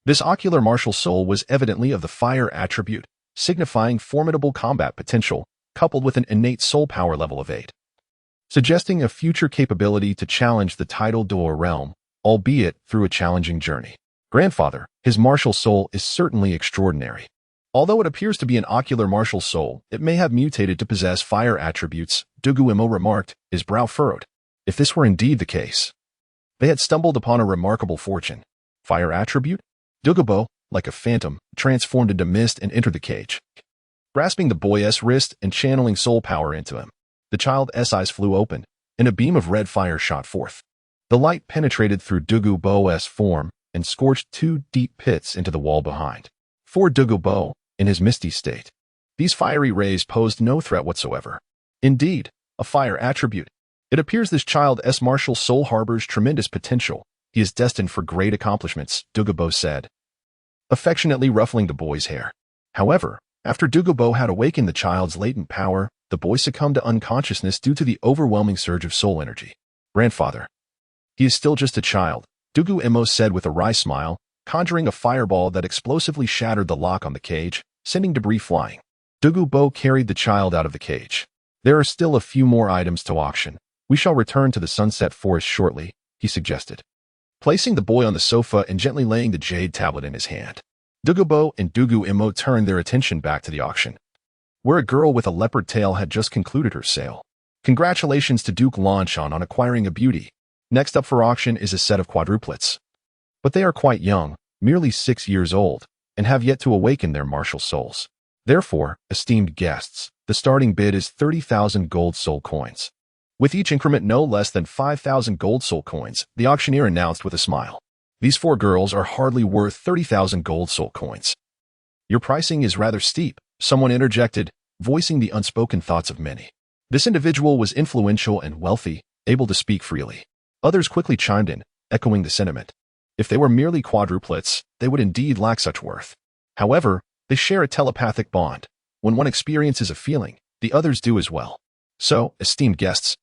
This ocular martial soul was evidently of the fire attribute, signifying formidable combat potential, coupled with an innate soul power level of 8, suggesting a future capability to challenge the Tiandou realm, albeit through a challenging journey. Grandfather, his martial soul is certainly extraordinary. Although it appears to be an ocular martial soul, it may have mutated to possess fire attributes, Dugu Mo remarked, his brow furrowed. If this were indeed the case, they had stumbled upon a remarkable fortune. Fire attribute? Dugu Mo, like a phantom, transformed into mist and entered the cage. Grasping the boy's wrist and channeling soul power into him, the child's eyes flew open, and a beam of red fire shot forth. The light penetrated through Dugu Mo's form and scorched 2 deep pits into the wall behind. For Dugu Mo, in his misty state, these fiery rays posed no threat whatsoever. Indeed, a fire attribute. It appears this child's martial soul harbors tremendous potential. He is destined for great accomplishments, Dugu Mo said, affectionately ruffling the boy's hair. However, after Dugu Mo had awakened the child's latent power, the boy succumbed to unconsciousness due to the overwhelming surge of soul energy. Grandfather. He is still just a child, Dugu Mo said with a wry smile, conjuring a fireball that explosively shattered the lock on the cage, sending debris flying. Dugu Mo carried the child out of the cage. There are still a few more items to auction. We shall return to the Sunset Forest shortly, he suggested, placing the boy on the sofa and gently laying the jade tablet in his hand. Dugu Mo and Dugu Mo turned their attention back to the auction, where a girl with a leopard tail had just concluded her sale. Congratulations to Duke Lanchan on acquiring a beauty. Next up for auction is a set of quadruplets. But they are quite young, merely 6 years old, and have yet to awaken their martial souls. Therefore, esteemed guests, the starting bid is 30,000 gold soul coins. With each increment no less than 5,000 gold soul coins, the auctioneer announced with a smile. These 4 girls are hardly worth 30,000 gold soul coins. Your pricing is rather steep, someone interjected, voicing the unspoken thoughts of many. This individual was influential and wealthy, able to speak freely. Others quickly chimed in, echoing the sentiment. If they were merely quadruplets, they would indeed lack such worth. However, they share a telepathic bond. When one experiences a feeling, the others do as well. So, esteemed guests,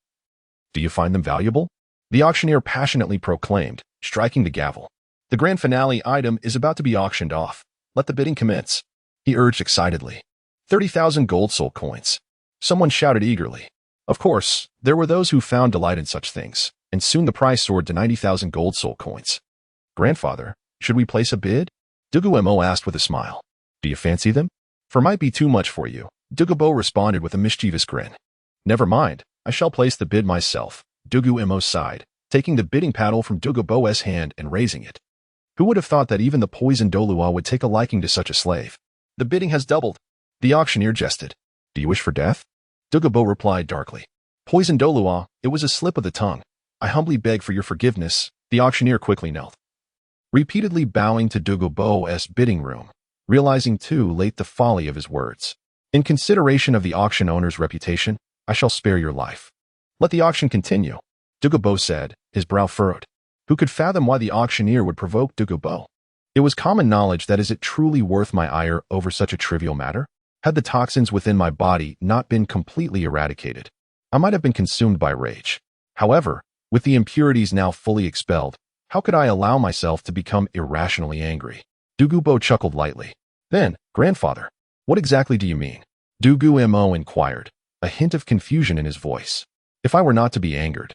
do you find them valuable? The auctioneer passionately proclaimed, striking the gavel. The grand finale item is about to be auctioned off. Let the bidding commence, he urged excitedly. 30,000 gold soul coins. Someone shouted eagerly. Of course, there were those who found delight in such things, and soon the price soared to 90,000 gold soul coins. Grandfather, should we place a bid? Dugu Mo asked with a smile. Do you fancy them? For might be too much for you, Dugu Mo responded with a mischievous grin. Never mind, I shall place the bid myself, Dugu Mo sighed, taking the bidding paddle from Dugu Mo's hand and raising it. Who would have thought that even the poisoned Douluo would take a liking to such a slave? The bidding has doubled. The auctioneer jested. Do you wish for death? Dugu Mo replied darkly. Poisoned Douluo, it was a slip of the tongue. I humbly beg for your forgiveness. The auctioneer quickly knelt, repeatedly bowing to Dugu Mo's bidding room, realizing too late the folly of his words. In consideration of the auction owner's reputation, I shall spare your life. Let the auction continue, Dugu Mo said, his brow furrowed. Who could fathom why the auctioneer would provoke Dugu Mo? It was common knowledge that is it truly worth my ire over such a trivial matter? Had the toxins within my body not been completely eradicated, I might have been consumed by rage. However, with the impurities now fully expelled, how could I allow myself to become irrationally angry? Dugu Mo chuckled lightly. Then, grandfather, what exactly do you mean? Dugu Mo inquired, a hint of confusion in his voice. If I were not to be angered,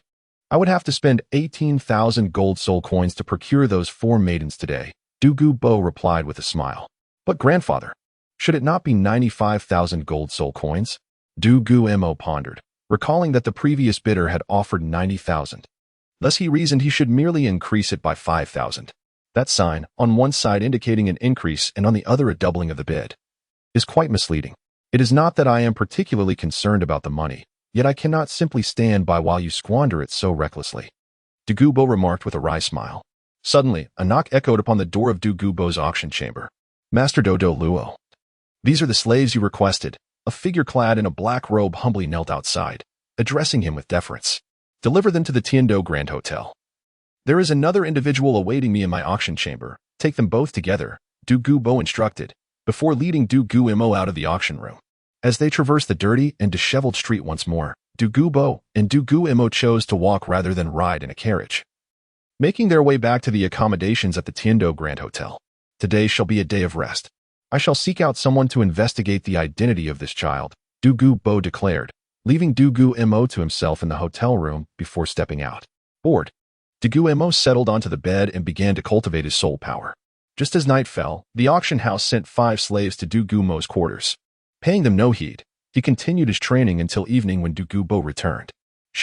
I would have to spend 18,000 gold soul coins to procure those 4 maidens today, Dugu Mo replied with a smile. But grandfather, should it not be 95,000 gold soul coins? Dugu Mo pondered, recalling that the previous bidder had offered 90,000. Thus he reasoned he should merely increase it by 5,000. That sign, on one side indicating an increase and on the other a doubling of the bid, is quite misleading. It is not that I am particularly concerned about the money, yet I cannot simply stand by while you squander it so recklessly, Dugu Mo remarked with a wry smile. Suddenly, a knock echoed upon the door of Dugu Mo's auction chamber. Master Douluo. These are the slaves you requested. A figure clad in a black robe humbly knelt outside, addressing him with deference. Deliver them to the Tiandou Grand Hotel. There is another individual awaiting me in my auction chamber. Take them both together, Dugu Mo instructed, before leading Dugu Mo out of the auction room. As they traversed the dirty and disheveled street once more, Dugu Mo and Dugu Mo chose to walk rather than ride in a carriage, making their way back to the accommodations at the Tiandou Grand Hotel. Today shall be a day of rest. I shall seek out someone to investigate the identity of this child, Dugu Mo declared, leaving Dugu Mo to himself in the hotel room before stepping out. Bored, Dugu Mo settled onto the bed and began to cultivate his soul power. Just as night fell, the auction house sent 5 slaves to Dugu Mo's quarters. Paying them no heed, he continued his training until evening when Dugu Mo returned.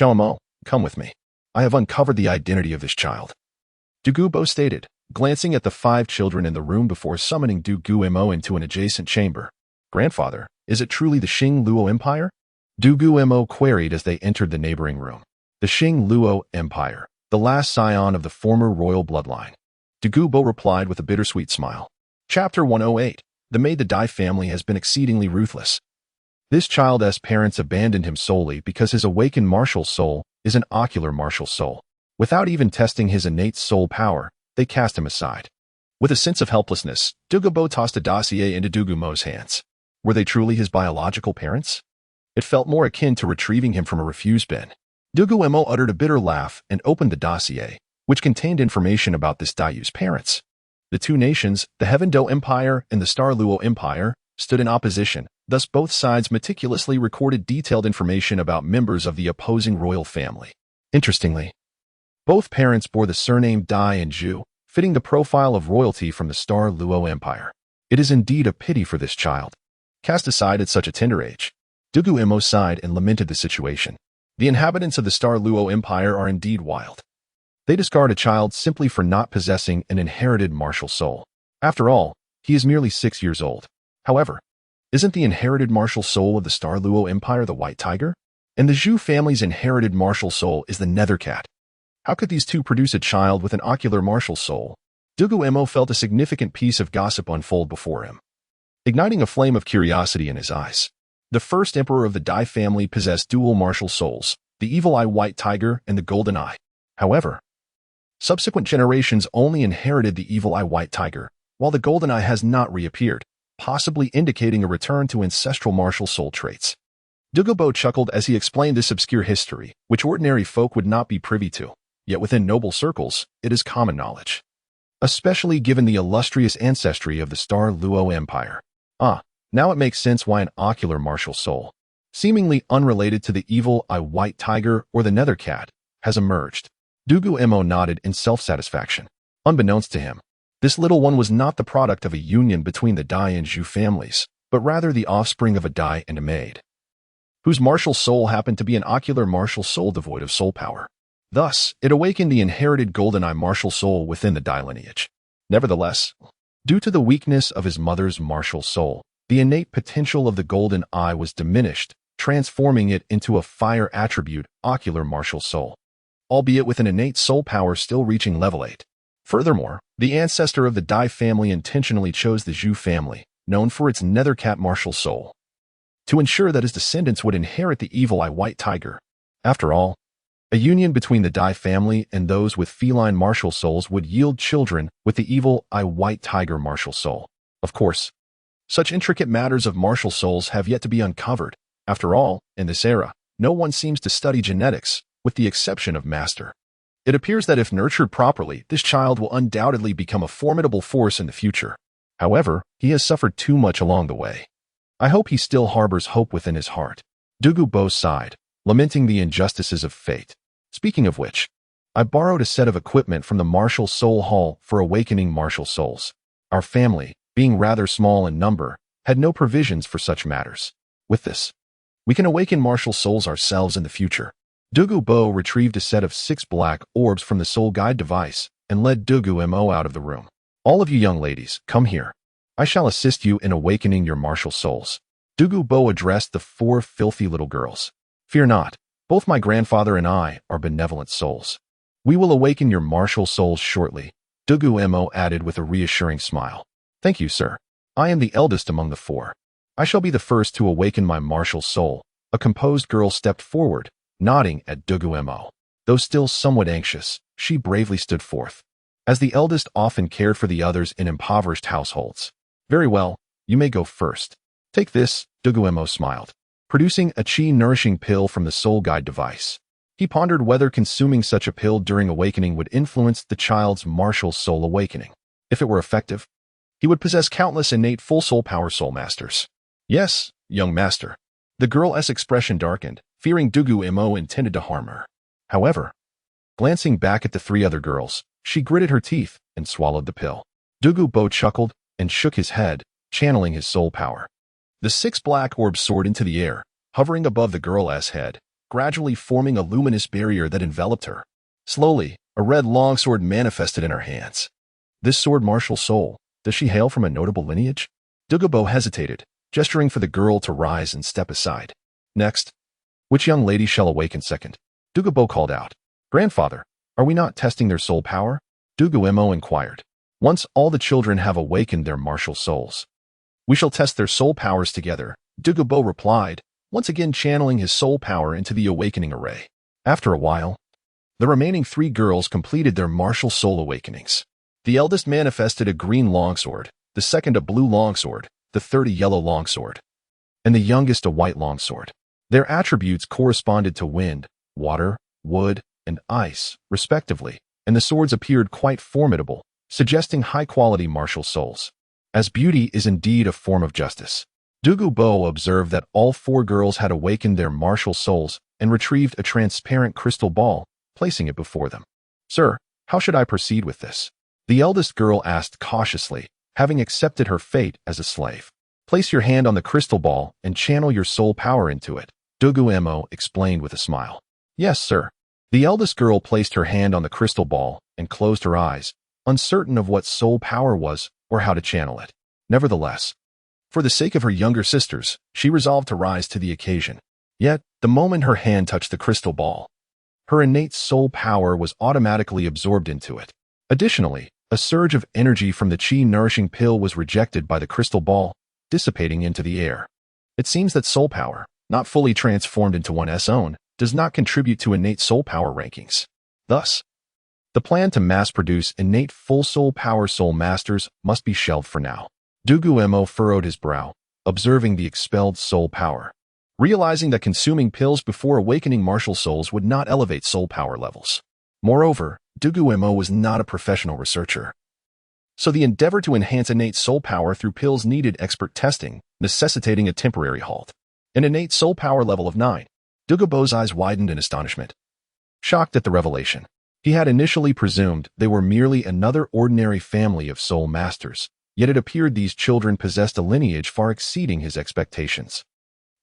Mo, come with me. I have uncovered the identity of this child," Dugu Mo stated, glancing at the 5 children in the room before summoning Dugu Mo into an adjacent chamber. "Grandfather, is it truly the Xing Luo Empire?" Dugu Mo queried as they entered the neighboring room. "The Xing Luo Empire, the last scion of the former royal bloodline," Dugu Mo replied with a bittersweet smile. Chapter 108. The Maid the Dai family has been exceedingly ruthless. This child's parents abandoned him solely because his awakened martial soul is an ocular martial soul. Without even testing his innate soul power, they cast him aside. With a sense of helplessness, Dugu Mo tossed a dossier into Dugu Mo's hands. Were they truly his biological parents? It felt more akin to retrieving him from a refuse bin. Dugu Mo uttered a bitter laugh and opened the dossier, which contained information about this Daiyu's parents. The two nations, the Heaven Do Empire and the Star Luo Empire, stood in opposition, thus both sides meticulously recorded detailed information about members of the opposing royal family. Interestingly, both parents bore the surname Dai and Zhu, fitting the profile of royalty from the Star Luo Empire. It is indeed a pity for this child, cast aside at such a tender age. Dugu Mo sighed and lamented the situation. The inhabitants of the Star Luo Empire are indeed wild. They discard a child simply for not possessing an inherited martial soul. After all, he is merely 6 years old. However, isn't the inherited martial soul of the Star Luo Empire the white tiger? And the Zhu family's inherited martial soul is the nether cat. How could these two produce a child with an ocular martial soul? Dugu Mo felt a significant piece of gossip unfold before him, igniting a flame of curiosity in his eyes. The first emperor of the Dai family possessed dual martial souls, the evil eye white tiger and the golden eye. However, subsequent generations only inherited the evil eye white tiger, while the golden eye has not reappeared, possibly indicating a return to ancestral martial soul traits. Dugu Mo chuckled as he explained this obscure history, which ordinary folk would not be privy to, yet within noble circles, it is common knowledge. Especially given the illustrious ancestry of the Star Luo Empire. Now it makes sense why an ocular martial soul, seemingly unrelated to the evil eye white tiger or the nether cat, has emerged. Dugu Mo nodded in self-satisfaction. Unbeknownst to him, this little one was not the product of a union between the Dai and Zhu families, but rather the offspring of a Dai and a maid, whose martial soul happened to be an ocular martial soul devoid of soul power. Thus, it awakened the inherited golden eye martial soul within the Dai lineage. Nevertheless, due to the weakness of his mother's martial soul, the innate potential of the golden eye was diminished, transforming it into a fire attribute, ocular martial soul, albeit with an innate soul power still reaching level 8. Furthermore, the ancestor of the Dai family intentionally chose the Zhu family, known for its nether cat martial soul, to ensure that his descendants would inherit the evil eye white tiger. After all, a union between the Dai family and those with feline martial souls would yield children with the evil eye white tiger martial soul. Of course, such intricate matters of martial souls have yet to be uncovered. After all, in this era, no one seems to study genetics, with the exception of Master. It appears that if nurtured properly, this child will undoubtedly become a formidable force in the future. However, he has suffered too much along the way. I hope he still harbors hope within his heart. Dugu Mo sighed, lamenting the injustices of fate. Speaking of which, I borrowed a set of equipment from the Martial Soul Hall for awakening martial souls. Our family, being rather small in number, had no provisions for such matters. With this, we can awaken martial souls ourselves in the future. Dugu Mo retrieved a set of 6 black orbs from the soul guide device and led Dugu Mo out of the room. All of you young ladies, come here. I shall assist you in awakening your martial souls. Dugu Mo addressed the 4 filthy little girls. Fear not, both my grandfather and I are benevolent souls. We will awaken your martial souls shortly, Dugu Mo added with a reassuring smile. Thank you, sir. I am the eldest among the 4. I shall be the first to awaken my martial soul. A composed girl stepped forward, nodding at Dugu Mo. Though still somewhat anxious, she bravely stood forth. As the eldest often cared for the others in impoverished households. Very well, you may go first. Take this, Dugu Mo smiled, producing a chi-nourishing pill from the soul guide device. He pondered whether consuming such a pill during awakening would influence the child's martial soul awakening. If it were effective, he would possess countless innate full soul power soul masters. Yes, young master. The girl's expression darkened, fearing Dugu Mo intended to harm her. However, glancing back at the 3 other girls, she gritted her teeth and swallowed the pill. Dugu Mo chuckled and shook his head, channeling his soul power. The 6 black orbs soared into the air, hovering above the girl's head, gradually forming a luminous barrier that enveloped her. Slowly, a red longsword manifested in her hands. This sword martial soul, does she hail from a notable lineage? Dugu Mo hesitated, gesturing for the girl to rise and step aside. Next, which young lady shall awaken second? Dugu Mo called out. Grandfather, are we not testing their soul power? Dugu Mo inquired. Once all the children have awakened their martial souls, we shall test their soul powers together, Dugu Mo replied, once again channeling his soul power into the awakening array. After a while, the remaining 3 girls completed their martial soul awakenings. The eldest manifested a green longsword, the second a blue longsword, the third a yellow longsword, and the youngest a white longsword. Their attributes corresponded to wind, water, wood, and ice, respectively, and the swords appeared quite formidable, suggesting high-quality martial souls. As beauty is indeed a form of justice, Dugu Mo observed that all 4 girls had awakened their martial souls and retrieved a transparent crystal ball, placing it before them. Sir, how should I proceed with this? The eldest girl asked cautiously, having accepted her fate as a slave. Place your hand on the crystal ball and channel your soul power into it, Dugu Mo explained with a smile. Yes, sir. The eldest girl placed her hand on the crystal ball and closed her eyes, uncertain of what soul power was or how to channel it. Nevertheless, for the sake of her younger sisters, she resolved to rise to the occasion. Yet, the moment her hand touched the crystal ball, her innate soul power was automatically absorbed into it. Additionally, a surge of energy from the chi-nourishing pill was rejected by the crystal ball, dissipating into the air. It seems that soul power, not fully transformed into one's own, does not contribute to innate soul power rankings. Thus, the plan to mass-produce innate full soul power soul masters must be shelved for now. Dugu Mo furrowed his brow, observing the expelled soul power. Realizing that consuming pills before awakening martial souls would not elevate soul power levels. Moreover, Dugu Mo was not a professional researcher. So the endeavor to enhance innate soul power through pills needed expert testing, necessitating a temporary halt. An innate soul power level of 9. Dugu Mo's eyes widened in astonishment. Shocked at the revelation, he had initially presumed they were merely another ordinary family of soul masters, yet it appeared these children possessed a lineage far exceeding his expectations.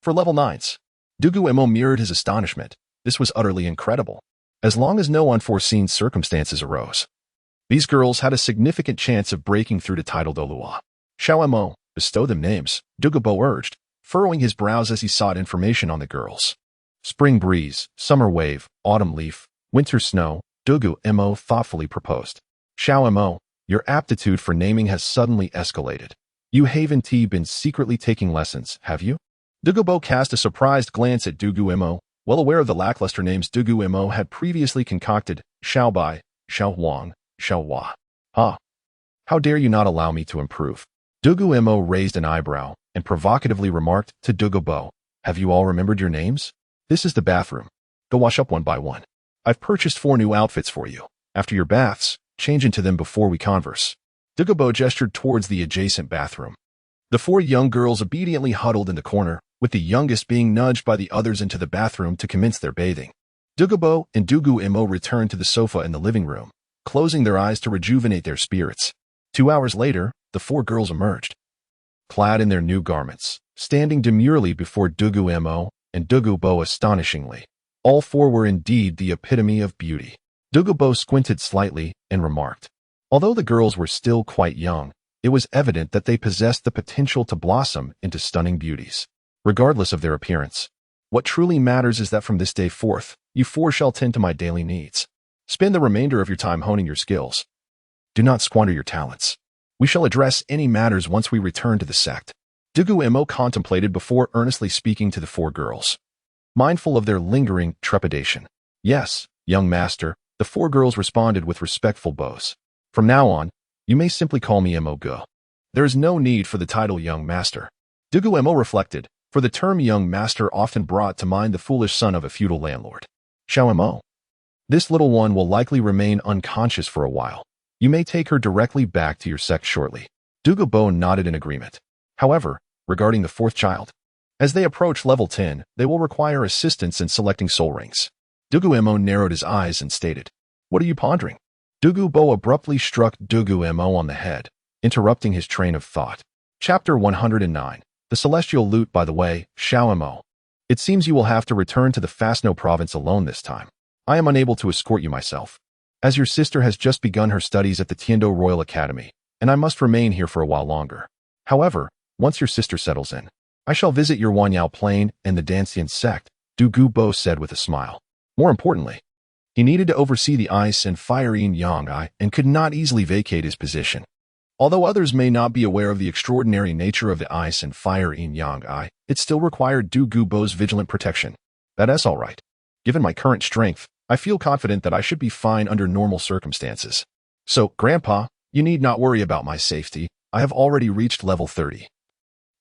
For level 9s, Dugu Mo mirrored his astonishment. This was utterly incredible. As long as no unforeseen circumstances arose, these girls had a significant chance of breaking through to title Douluo. Xiao Mo, bestow them names, Dugu Mo urged, furrowing his brows as he sought information on the girls. Spring breeze, summer wave, autumn leaf, winter snow, Dugu Mo thoughtfully proposed. Xiao Mo, your aptitude for naming has suddenly escalated. You haven't been secretly taking lessons, have you? Dugu Mo cast a surprised glance at Dugu Mo, well aware of the lackluster names Dugu Mo had previously concocted, Xiao Bai, Xiao Huang, Xiao Hua. Ah, how dare you not allow me to improve? Dugu Mo raised an eyebrow and provocatively remarked to Dugu Mo, have you all remembered your names? This is the bathroom. Go wash up one by one. I've purchased 4 new outfits for you. After your baths, change into them before we converse. Dugu Mo gestured towards the adjacent bathroom. The 4 young girls obediently huddled in the corner, with the youngest being nudged by the others into the bathroom to commence their bathing. Dugu Mo and Dugu Mo returned to the sofa in the living room, closing their eyes to rejuvenate their spirits. 2 hours later, the 4 girls emerged, clad in their new garments, standing demurely before Dugu Mo and Dugu Mo astonishingly. All 4 were indeed the epitome of beauty. Dugu Mo squinted slightly and remarked, although the girls were still quite young, it was evident that they possessed the potential to blossom into stunning beauties. Regardless of their appearance, what truly matters is that from this day forth, you 4 shall tend to my daily needs. Spend the remainder of your time honing your skills. Do not squander your talents. We shall address any matters once we return to the sect. Dugu Mo contemplated before earnestly speaking to the 4 girls, mindful of their lingering trepidation. Yes, young master, the 4 girls responded with respectful bows. From now on, you may simply call me Mo Go. There is no need for the title young master. Dugu Mo reflected, for the term young master often brought to mind the foolish son of a feudal landlord. Xiao Mo. This little one will likely remain unconscious for a while. You may take her directly back to your sect shortly. Dugu Mo nodded in agreement. However, regarding the 4th child, as they approach level 10, they will require assistance in selecting soul rings. Dugu Mo narrowed his eyes and stated, what are you pondering? Dugu Mo abruptly struck Dugu Mo on the head, interrupting his train of thought. Chapter 109. The Celestial Loot. By the way, Xiao Mo, it seems you will have to return to the Fasno province alone this time. I am unable to escort you myself, as your sister has just begun her studies at the Tiandou Royal Academy, and I must remain here for a while longer. However, once your sister settles in, I shall visit your Wanyao Plain and the Dancian Sect, Dugu Mo said with a smile. More importantly, he needed to oversee the ice and fire yin-yang and could not easily vacate his position. Although others may not be aware of the extraordinary nature of the ice and fire yin-yang, it still required Dugu Mo's vigilant protection. That's all right. Given my current strength, I feel confident that I should be fine under normal circumstances. So, Grandpa, you need not worry about my safety. I have already reached level 30.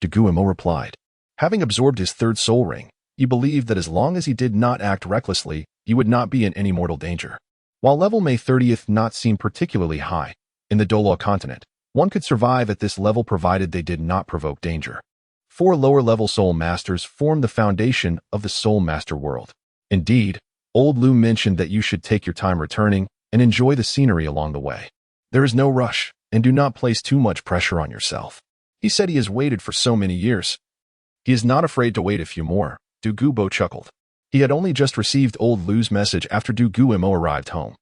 Dugu Mo replied. Having absorbed his third soul ring, he believed that as long as he did not act recklessly, he would not be in any mortal danger. While level May 30th not seem particularly high, in the Douluo continent, one could survive at this level provided they did not provoke danger. 4 lower-level soul masters form the foundation of the soul master world. Indeed, Old Lu mentioned that you should take your time returning and enjoy the scenery along the way. There is no rush, and do not place too much pressure on yourself. He said he has waited for so many years. He is not afraid to wait a few more, Dugu Mo chuckled. He had only just received Old Lu's message after Dugu Mo arrived home.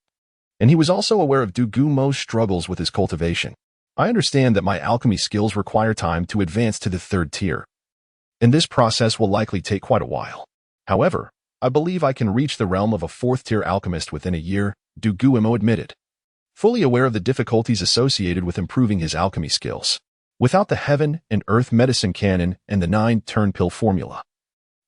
And he was also aware of Dugu Mo's struggles with his cultivation. I understand that my alchemy skills require time to advance to the 3rd tier. And this process will likely take quite a while. However, I believe I can reach the realm of a 4th tier alchemist within a year, Dugu Mo admitted. Fully aware of the difficulties associated with improving his alchemy skills. Without the heaven and earth medicine canon and the 9-turn pill formula,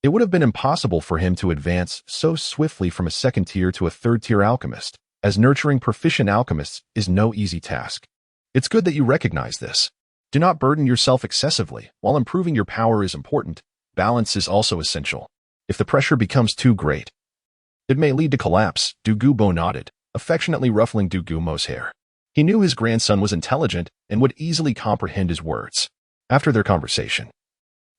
it would have been impossible for him to advance so swiftly from a 2nd tier to a 3rd tier alchemist, as nurturing proficient alchemists is no easy task. It's good that you recognize this. Do not burden yourself excessively. While improving your power is important, balance is also essential. If the pressure becomes too great, it may lead to collapse, Dugu Mo nodded, affectionately ruffling Dugu Mo's hair. He knew his grandson was intelligent and would easily comprehend his words. After their conversation,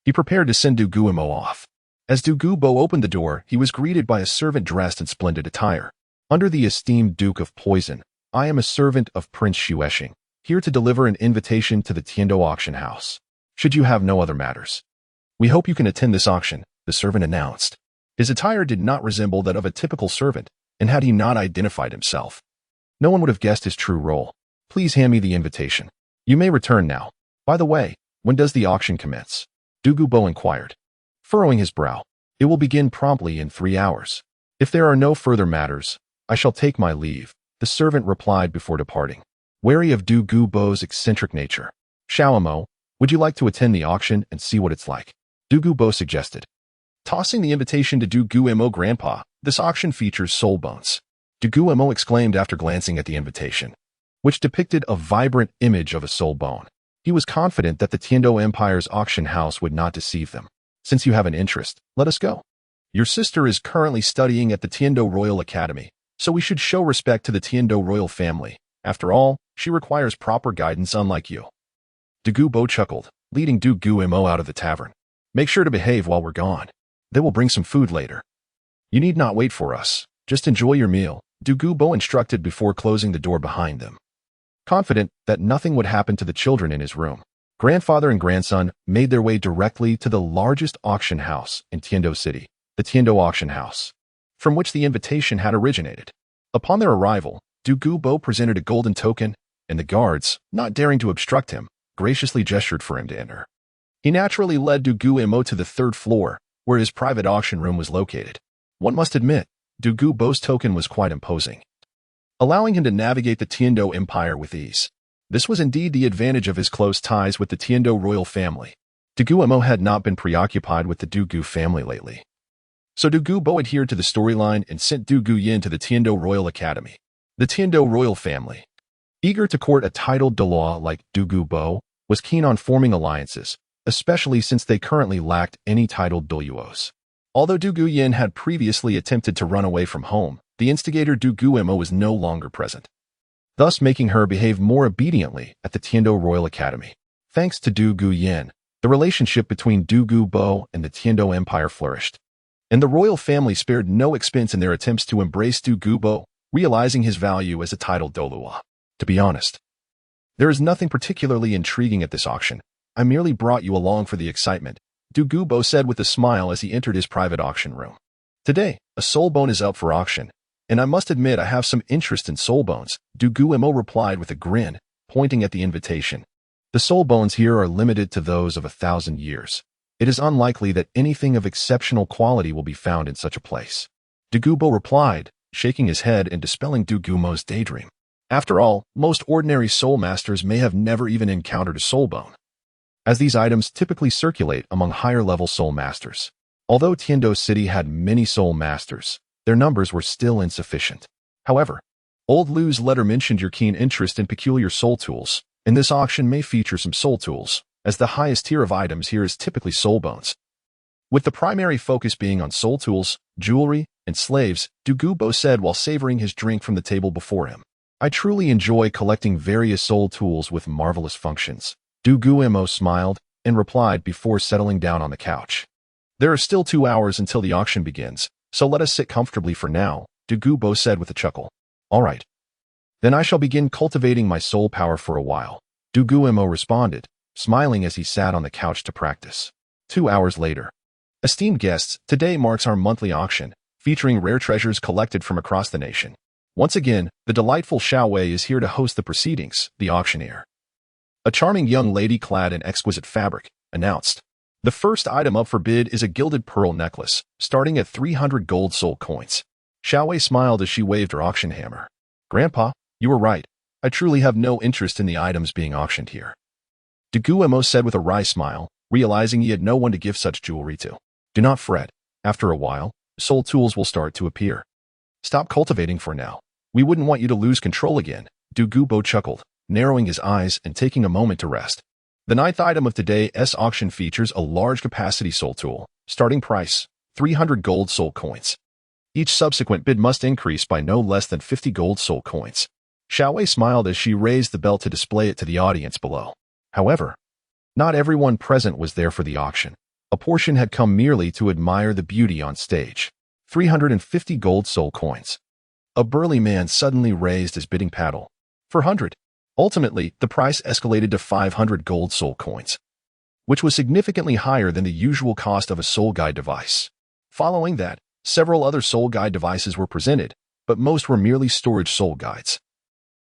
he prepared to send Dugu Mo off. As Dugu Mo opened the door, he was greeted by a servant dressed in splendid attire. Under the esteemed Duke of Poison, I am a servant of Prince Xueshing, here to deliver an invitation to the Tiandou auction house. Should you have no other matters, we hope you can attend this auction, the servant announced. His attire did not resemble that of a typical servant, and had he not identified himself, no one would have guessed his true role. Please hand me the invitation. You may return now. By the way, when does the auction commence? Dugu Mo inquired, furrowing his brow. It will begin promptly in 3 hours. If there are no further matters, I shall take my leave, the servant replied before departing. Wary of Dugu Mo's eccentric nature, Mo, would you like to attend the auction and see what it's like? Dugu Mo suggested. Tossing the invitation to Dugu Mo, Grandpa, this auction features soul bones, Dugu Mo exclaimed after glancing at the invitation, which depicted a vibrant image of a soul bone. He was confident that the Tiandou Empire's auction house would not deceive them. Since you have an interest, let us go. Your sister is currently studying at the Tiandou Royal Academy, so we should show respect to the Tiandou royal family. After all, she requires proper guidance unlike you. Dugu Mo chuckled, leading Dugu Mo out of the tavern. Make sure to behave while we're gone. They will bring some food later. You need not wait for us. Just enjoy your meal, Dugu Mo instructed before closing the door behind them. Confident that nothing would happen to the children in his room, grandfather and grandson made their way directly to the largest auction house in Tiandou City, the Tiandou Auction House, from which the invitation had originated. Upon their arrival, Dugu Mo presented a golden token, and the guards, not daring to obstruct him, graciously gestured for him to enter. He naturally led Dugu Mo to the 3rd floor, where his private auction room was located. One must admit, Dugu Mo's token was quite imposing, allowing him to navigate the Tiandou Empire with ease. This was indeed the advantage of his close ties with the Tiandou royal family. Dugu Mo had not been preoccupied with the Dugu family lately. So Dugu Mo adhered to the storyline and sent Dugu Yin to the Tiandou Royal Academy. The Tiandou royal family, eager to court a titled Douluo like Dugu Mo, was keen on forming alliances, especially since they currently lacked any titled Douluos. Although Dugu Yin had previously attempted to run away from home, the instigator Dugu Mo was no longer present, thus making her behave more obediently at the Tiandou Royal Academy. Thanks to Dugu Yin, the relationship between Dugu Mo and the Tiandou Empire flourished, and the royal family spared no expense in their attempts to embrace Dugu Mo, realizing his value as a titled Douluo. To be honest, there is nothing particularly intriguing at this auction. I merely brought you along for the excitement, Dugu Mo said with a smile as he entered his private auction room. Today, a soul bone is up for auction, And I must admit I have some interest in soul bones, Dugu Mo replied with a grin, pointing at the invitation. The soul bones here are limited to those of 1,000 years. It is unlikely that anything of exceptional quality will be found in such a place. Dugu Mo replied, shaking his head and dispelling Dugu Mo's daydream. After all, most ordinary soul masters may have never even encountered a soul bone, as these items typically circulate among higher-level soul masters. Although Tiandou City had many soul masters, their numbers were still insufficient. However, Old Lu's letter mentioned your keen interest in peculiar soul tools, and this auction may feature some soul tools, as the highest tier of items here is typically soul bones. With the primary focus being on soul tools, jewelry, and slaves, Dugu Mo said while savoring his drink from the table before him. I truly enjoy collecting various soul tools with marvelous functions. Dugu Mo smiled and replied before settling down on the couch. There are still 2 hours until the auction begins, so let us sit comfortably for now, Dugu Mo said with a chuckle. All right. Then I shall begin cultivating my soul power for a while, Dugu Mo responded, smiling as he sat on the couch to practice. 2 hours later. Esteemed guests, today marks our monthly auction, featuring rare treasures collected from across the nation. Once again, the delightful Xiao Wei is here to host the proceedings, the auctioneer. A charming young lady clad in exquisite fabric, announced. The first item up for bid is a gilded pearl necklace, starting at 300 gold soul coins. Xiao Wei smiled as she waved her auction hammer. Grandpa, you were right. I truly have no interest in the items being auctioned here. Dugu Mo said with a wry smile, realizing he had no one to give such jewelry to. Do not fret. After a while, soul tools will start to appear. Stop cultivating for now. We wouldn't want you to lose control again, Dugu Mo chuckled, narrowing his eyes and taking a moment to rest. The 9th item of today's auction features a large capacity soul tool, starting price, 300 gold soul coins. Each subsequent bid must increase by no less than 50 gold soul coins. Xiao Wei smiled as she raised the bell to display it to the audience below. However, not everyone present was there for the auction. A portion had come merely to admire the beauty on stage. 350 gold soul coins. A burly man suddenly raised his bidding paddle. 400. Ultimately, the price escalated to 500 gold soul coins, which was significantly higher than the usual cost of a soul guide device. Following that, several other soul guide devices were presented, but most were merely storage soul guides,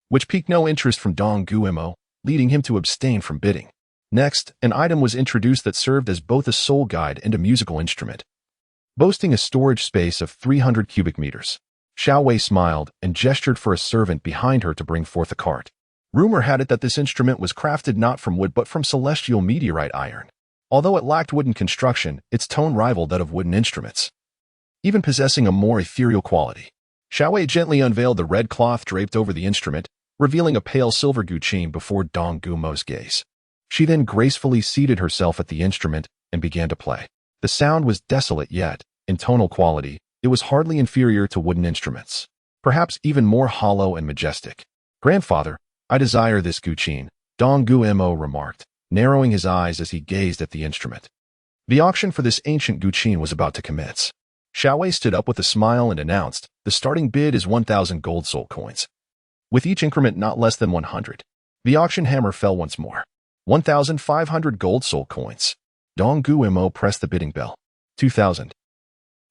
which piqued no interest from Dugu Mo, leading him to abstain from bidding. Next, an item was introduced that served as both a soul guide and a musical instrument, boasting a storage space of 300 cubic meters. Xiao Wei smiled and gestured for a servant behind her to bring forth a cart. Rumor had it that this instrument was crafted not from wood but from celestial meteorite iron. Although it lacked wooden construction, its tone rivaled that of wooden instruments, even possessing a more ethereal quality. Xiao Wei gently unveiled the red cloth draped over the instrument, revealing a pale silver guqin before Dugu Mo's gaze. She then gracefully seated herself at the instrument and began to play. The sound was desolate yet, in tonal quality, it was hardly inferior to wooden instruments, perhaps even more hollow and majestic. Grandfather, I desire this guqin, Dugu Mo remarked, narrowing his eyes as he gazed at the instrument. The auction for this ancient guqin was about to commence. Xiao Wei stood up with a smile and announced, the starting bid is 1,000 gold soul coins, with each increment not less than 100. The auction hammer fell once more. 1,500 gold soul coins. Dugu Mo pressed the bidding bell. 2,000.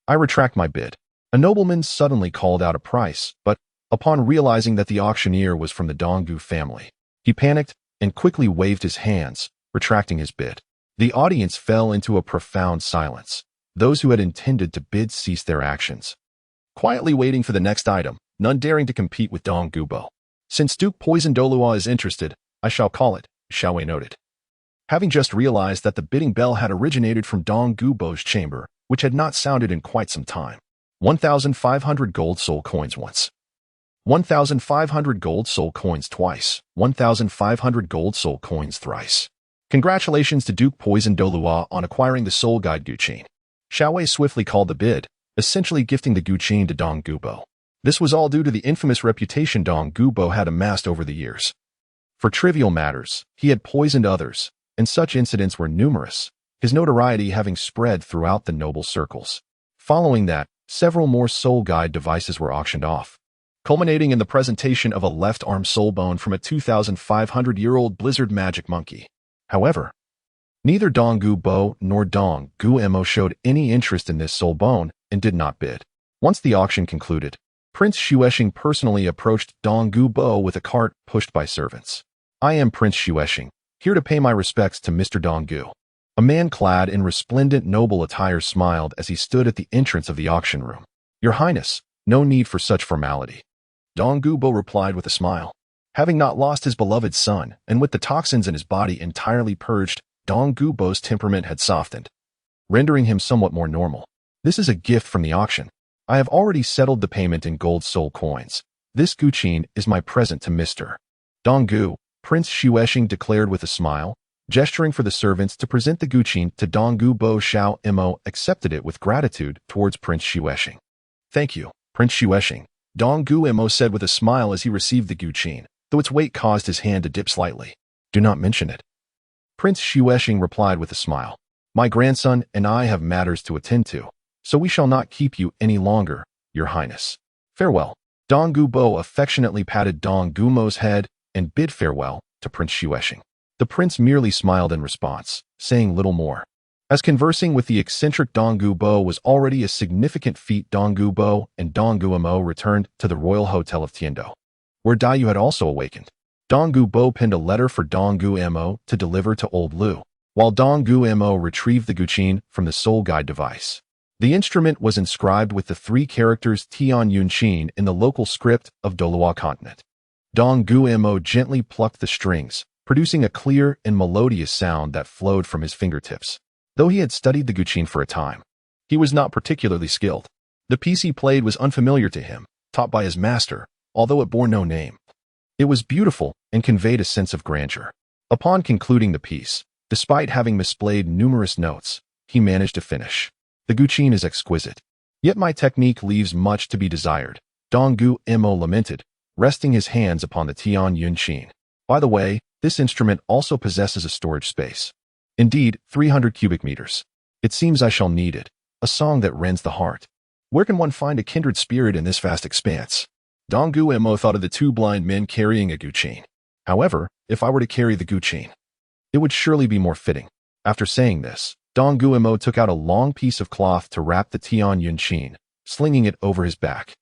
I retract my bid. A nobleman suddenly called out a price, but, upon realizing that the auctioneer was from the Dugu family, he panicked and quickly waved his hands, retracting his bid. The audience fell into a profound silence. Those who had intended to bid ceased their actions, quietly waiting for the next item, none daring to compete with Dugu Mo. Since Duke Poison Douluo is interested, I shall call it, Xiao Wei noted. Having just realized that the bidding bell had originated from Dugu Mo's chamber, which had not sounded in quite some time. 1,500 gold soul coins once. 1,500 gold soul coins twice. 1,500 gold soul coins thrice. Congratulations to Duke Poison Douluo on acquiring the soul guide guqin. Xiao Wei swiftly called the bid, essentially gifting the guqin to Dugu Mo. This was all due to the infamous reputation Dugu Mo had amassed over the years. For trivial matters, he had poisoned others, and such incidents were numerous, his notoriety having spread throughout the noble circles. Following that, several more soul guide devices were auctioned off, culminating in the presentation of a left-arm soul bone from a 2,500-year-old blizzard magic monkey. However, neither Dugu Mo nor Dugu Mo showed any interest in this soul bone and did not bid. Once the auction concluded, Prince Xuesheng personally approached Dugu Mo with a cart pushed by servants. I am Prince Xuesheng, here to pay my respects to Mr. Dugu. A man clad in resplendent noble attire smiled as he stood at the entrance of the auction room. Your Highness, no need for such formality. Dugu Mo replied with a smile. Having not lost his beloved son, and with the toxins in his body entirely purged, Dugu Mo's temperament had softened, rendering him somewhat more normal. This is a gift from the auction. I have already settled the payment in gold soul coins. This guqin is my present to Mr. Dugu, Prince Xuesheng declared with a smile. Gesturing for the servants to present the guqin to Dugu Mo, Xiao Mo accepted it with gratitude towards Prince Xuesheng. Thank you, Prince Xuesheng, Dugu Mo said with a smile as he received the guqin, though its weight caused his hand to dip slightly. Do not mention it. Prince Xuesheng replied with a smile. My grandson and I have matters to attend to, so we shall not keep you any longer, Your Highness. Farewell. Dugu Mo affectionately patted Dugu Mo's head and bid farewell to Prince Xuesheng. The prince merely smiled in response, saying little more. As conversing with the eccentric Dugu Mo was already a significant feat, Dugu Mo and Dugu Mo returned to the royal hotel of Tiandou, where Dayu had also awakened. Dugu Mo penned a letter for Dugu Mo to deliver to Old Lu, while Dugu Mo retrieved the guqin from the soul guide device. The instrument was inscribed with the 3 characters Tian Yunchin in the local script of Douluo continent. Dugu Mo gently plucked the strings, producing a clear and melodious sound that flowed from his fingertips. Though he had studied the guqin for a time, he was not particularly skilled. The piece he played was unfamiliar to him, taught by his master, although it bore no name. It was beautiful and conveyed a sense of grandeur. Upon concluding the piece, despite having misplayed numerous notes, he managed to finish. The guqin is exquisite, yet my technique leaves much to be desired, Dugu Mo lamented, resting his hands upon the Tian Yunchin. By the way, this instrument also possesses a storage space. Indeed, 300 cubic meters. It seems I shall need it, a song that rends the heart. Where can one find a kindred spirit in this vast expanse? Dugu Mo thought of the 2 blind men carrying a guqin. However, if I were to carry the guqin, it would surely be more fitting. After saying this, Dugu Mo took out a long piece of cloth to wrap the Tian Yunchin, slinging it over his back.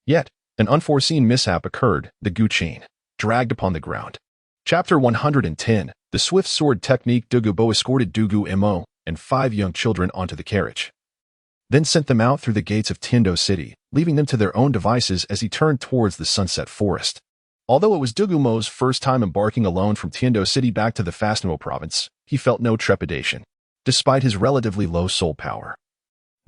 Yet, an unforeseen mishap occurred, the guqin dragged upon the ground. Chapter 110, The Swift Sword Technique. Dugu Mo escorted Dugu Mo and 5 young children onto the carriage, then sent them out through the gates of Tiandou City, leaving them to their own devices as he turned towards the sunset forest. Although it was Dugu Mo's first time embarking alone from Tiandou City back to the Fastmo province, he felt no trepidation, despite his relatively low soul power.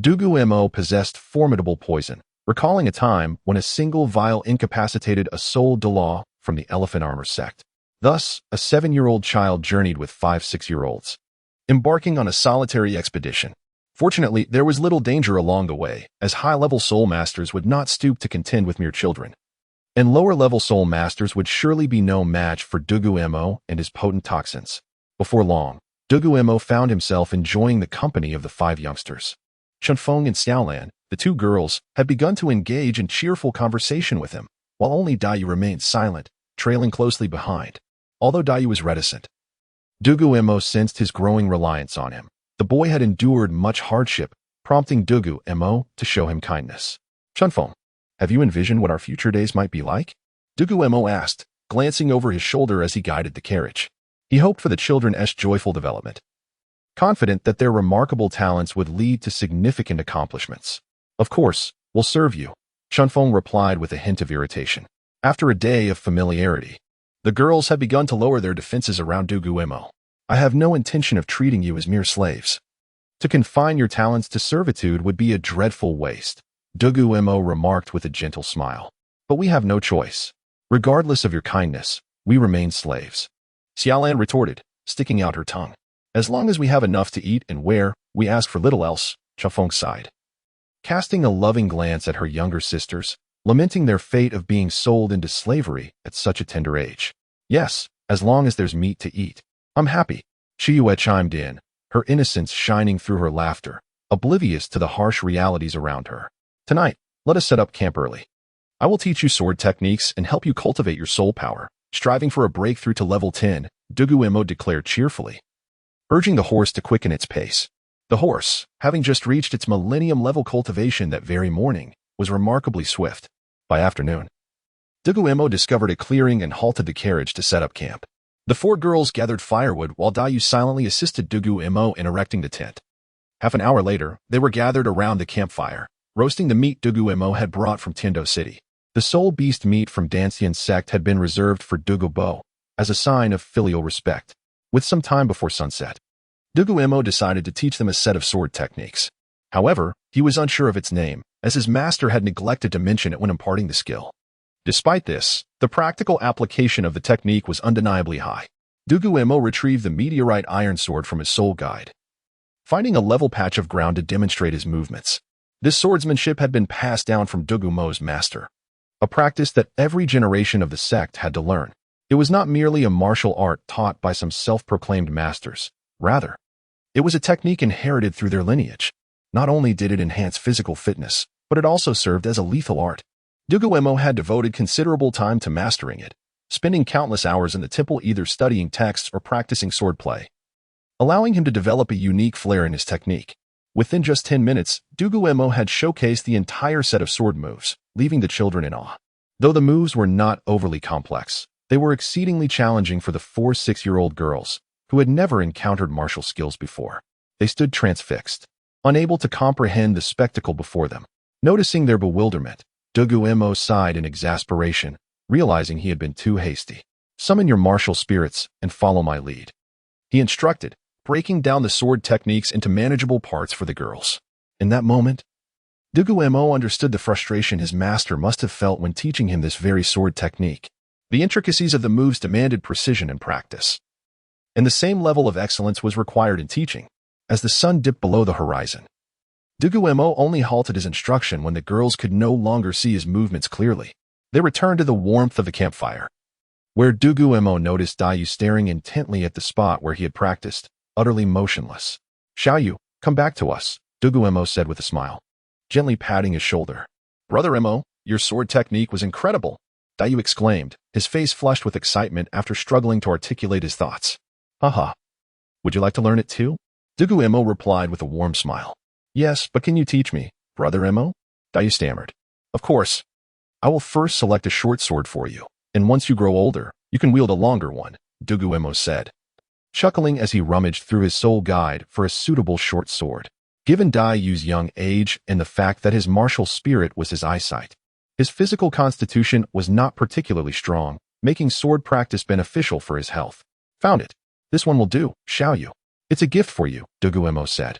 Dugu Mo possessed formidable poison, recalling a time when a single vial incapacitated a soul Douluo from the Elephant Armor Sect. Thus, a 7-year-old child journeyed with 5 6-year-olds, embarking on a solitary expedition. Fortunately, there was little danger along the way, as high-level soul masters would not stoop to contend with mere children, and lower-level soul masters would surely be no match for Dugu Mo and his potent toxins. Before long, Dugu Mo found himself enjoying the company of the 5 youngsters. Chunfeng and Xiaolan, the 2 girls, had begun to engage in cheerful conversation with him, while only Dayu remained silent, trailing closely behind. Although Dayu was reticent, Dugu Mo sensed his growing reliance on him. The boy had endured much hardship, prompting Dugu Mo to show him kindness. Chunfeng, have you envisioned what our future days might be like? Dugu Mo asked, glancing over his shoulder as he guided the carriage. He hoped for the children's joyful development, confident that their remarkable talents would lead to significant accomplishments. Of course, we'll serve you, Chunfeng replied with a hint of irritation. After a day of familiarity, the girls had begun to lower their defenses around Dugu Mo. I have no intention of treating you as mere slaves. To confine your talents to servitude would be a dreadful waste, Dugu Mo remarked with a gentle smile. But we have no choice. Regardless of your kindness, we remain slaves. Xiaolan retorted, sticking out her tongue. As long as we have enough to eat and wear, we ask for little else, Chunfeng sighed, casting a loving glance at her younger sisters, lamenting their fate of being sold into slavery at such a tender age. Yes, as long as there's meat to eat, I'm happy, Chiyue chimed in, her innocence shining through her laughter, oblivious to the harsh realities around her. Tonight, let us set up camp early. I will teach you sword techniques and help you cultivate your soul power. Striving for a breakthrough to level 10, Dugu Mo declared cheerfully, urging the horse to quicken its pace. The horse, having just reached its millennium level cultivation that very morning, was remarkably swift. By afternoon, Dugu Mo discovered a clearing and halted the carriage to set up camp. The 4 girls gathered firewood while Dayu silently assisted Dugu Mo in erecting the tent. Half an hour later, they were gathered around the campfire, roasting the meat Dugu Mo had brought from Tiandou City. The soul beast meat from Dancian Sect had been reserved for Dugu Mo as a sign of filial respect. With some time before sunset, Dugu Mo decided to teach them a set of sword techniques. However, he was unsure of its name, as his master had neglected to mention it when imparting the skill. Despite this, the practical application of the technique was undeniably high. Dugu Mo retrieved the meteorite iron sword from his soul guide, finding a level patch of ground to demonstrate his movements. This swordsmanship had been passed down from Dugu Mo's master, a practice that every generation of the sect had to learn. It was not merely a martial art taught by some self-proclaimed masters. Rather, it was a technique inherited through their lineage. Not only did it enhance physical fitness, but it also served as a lethal art. Dugu Mo had devoted considerable time to mastering it, spending countless hours in the temple either studying texts or practicing swordplay, allowing him to develop a unique flair in his technique. Within just 10 minutes, Dugu Mo had showcased the entire set of sword moves, leaving the children in awe. Though the moves were not overly complex, they were exceedingly challenging for the 4 6-year-old girls, who had never encountered martial skills before. They stood transfixed, unable to comprehend the spectacle before them. Noticing their bewilderment, Dugu Mo sighed in exasperation, realizing he had been too hasty. "Summon your martial spirits and follow my lead," he instructed, breaking down the sword techniques into manageable parts for the girls. In that moment, Dugu Mo understood the frustration his master must have felt when teaching him this very sword technique. The intricacies of the moves demanded precision and practice, and the same level of excellence was required in teaching. As the sun dipped below the horizon, Dugu Mo only halted his instruction when the girls could no longer see his movements clearly. They returned to the warmth of the campfire, where Dugu Mo noticed Dayu staring intently at the spot where he had practiced, utterly motionless. "Xiaoyu, come back to us," Dugu Mo said with a smile, gently patting his shoulder. "Brother Mo, your sword technique was incredible," Dayu exclaimed, his face flushed with excitement after struggling to articulate his thoughts. "Haha. Would you like to learn it too?" Dugu Mo replied with a warm smile. "Yes, but can you teach me, Brother Mo?" Dayu stammered. "Of course. I will first select a short sword for you, and once you grow older, you can wield a longer one," Dugu Mo said, chuckling as he rummaged through his soul guide for a suitable short sword. Given Dayu's young age and the fact that his martial spirit was his eyesight, his physical constitution was not particularly strong, making sword practice beneficial for his health. "Found it. This one will do, Xiaoyu. It's a gift for you," Dugu Mo said,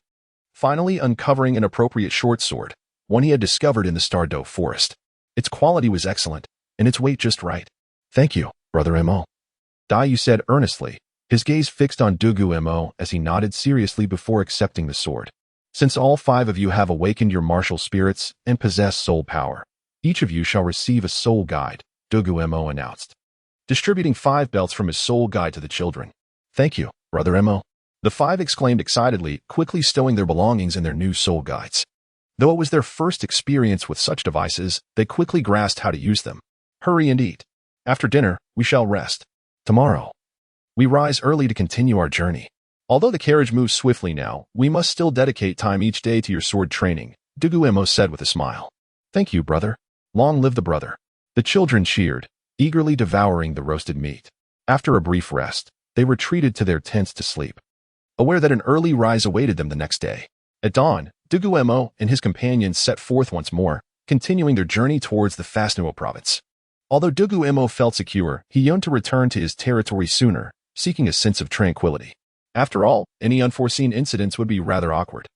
finally uncovering an appropriate short sword, one he had discovered in the Tiandou forest. Its quality was excellent, and its weight just right. "Thank you, Brother Mo," Dayu said earnestly, his gaze fixed on Dugu Mo as he nodded seriously before accepting the sword. "Since all 5 of you have awakened your martial spirits and possess soul power, each of you shall receive a soul guide," Dugu Mo announced, distributing 5 belts from his soul guide to the children. "Thank you, Brother Mo," the 5 exclaimed excitedly, quickly stowing their belongings in their new soul guides. Though it was their first experience with such devices, they quickly grasped how to use them. "Hurry and eat. After dinner, we shall rest. Tomorrow, we rise early to continue our journey. Although the carriage moves swiftly now, we must still dedicate time each day to your sword training," Dugu Mo said with a smile. "Thank you, brother. Long live the brother." The children cheered, eagerly devouring the roasted meat. After a brief rest, they retreated to their tents to sleep, aware that an early rise awaited them the next day. At dawn, Dugu Mo and his companions set forth once more, continuing their journey towards the Fasnuo province. Although Dugu Mo felt secure, he yearned to return to his territory sooner, seeking a sense of tranquility. After all, any unforeseen incidents would be rather awkward.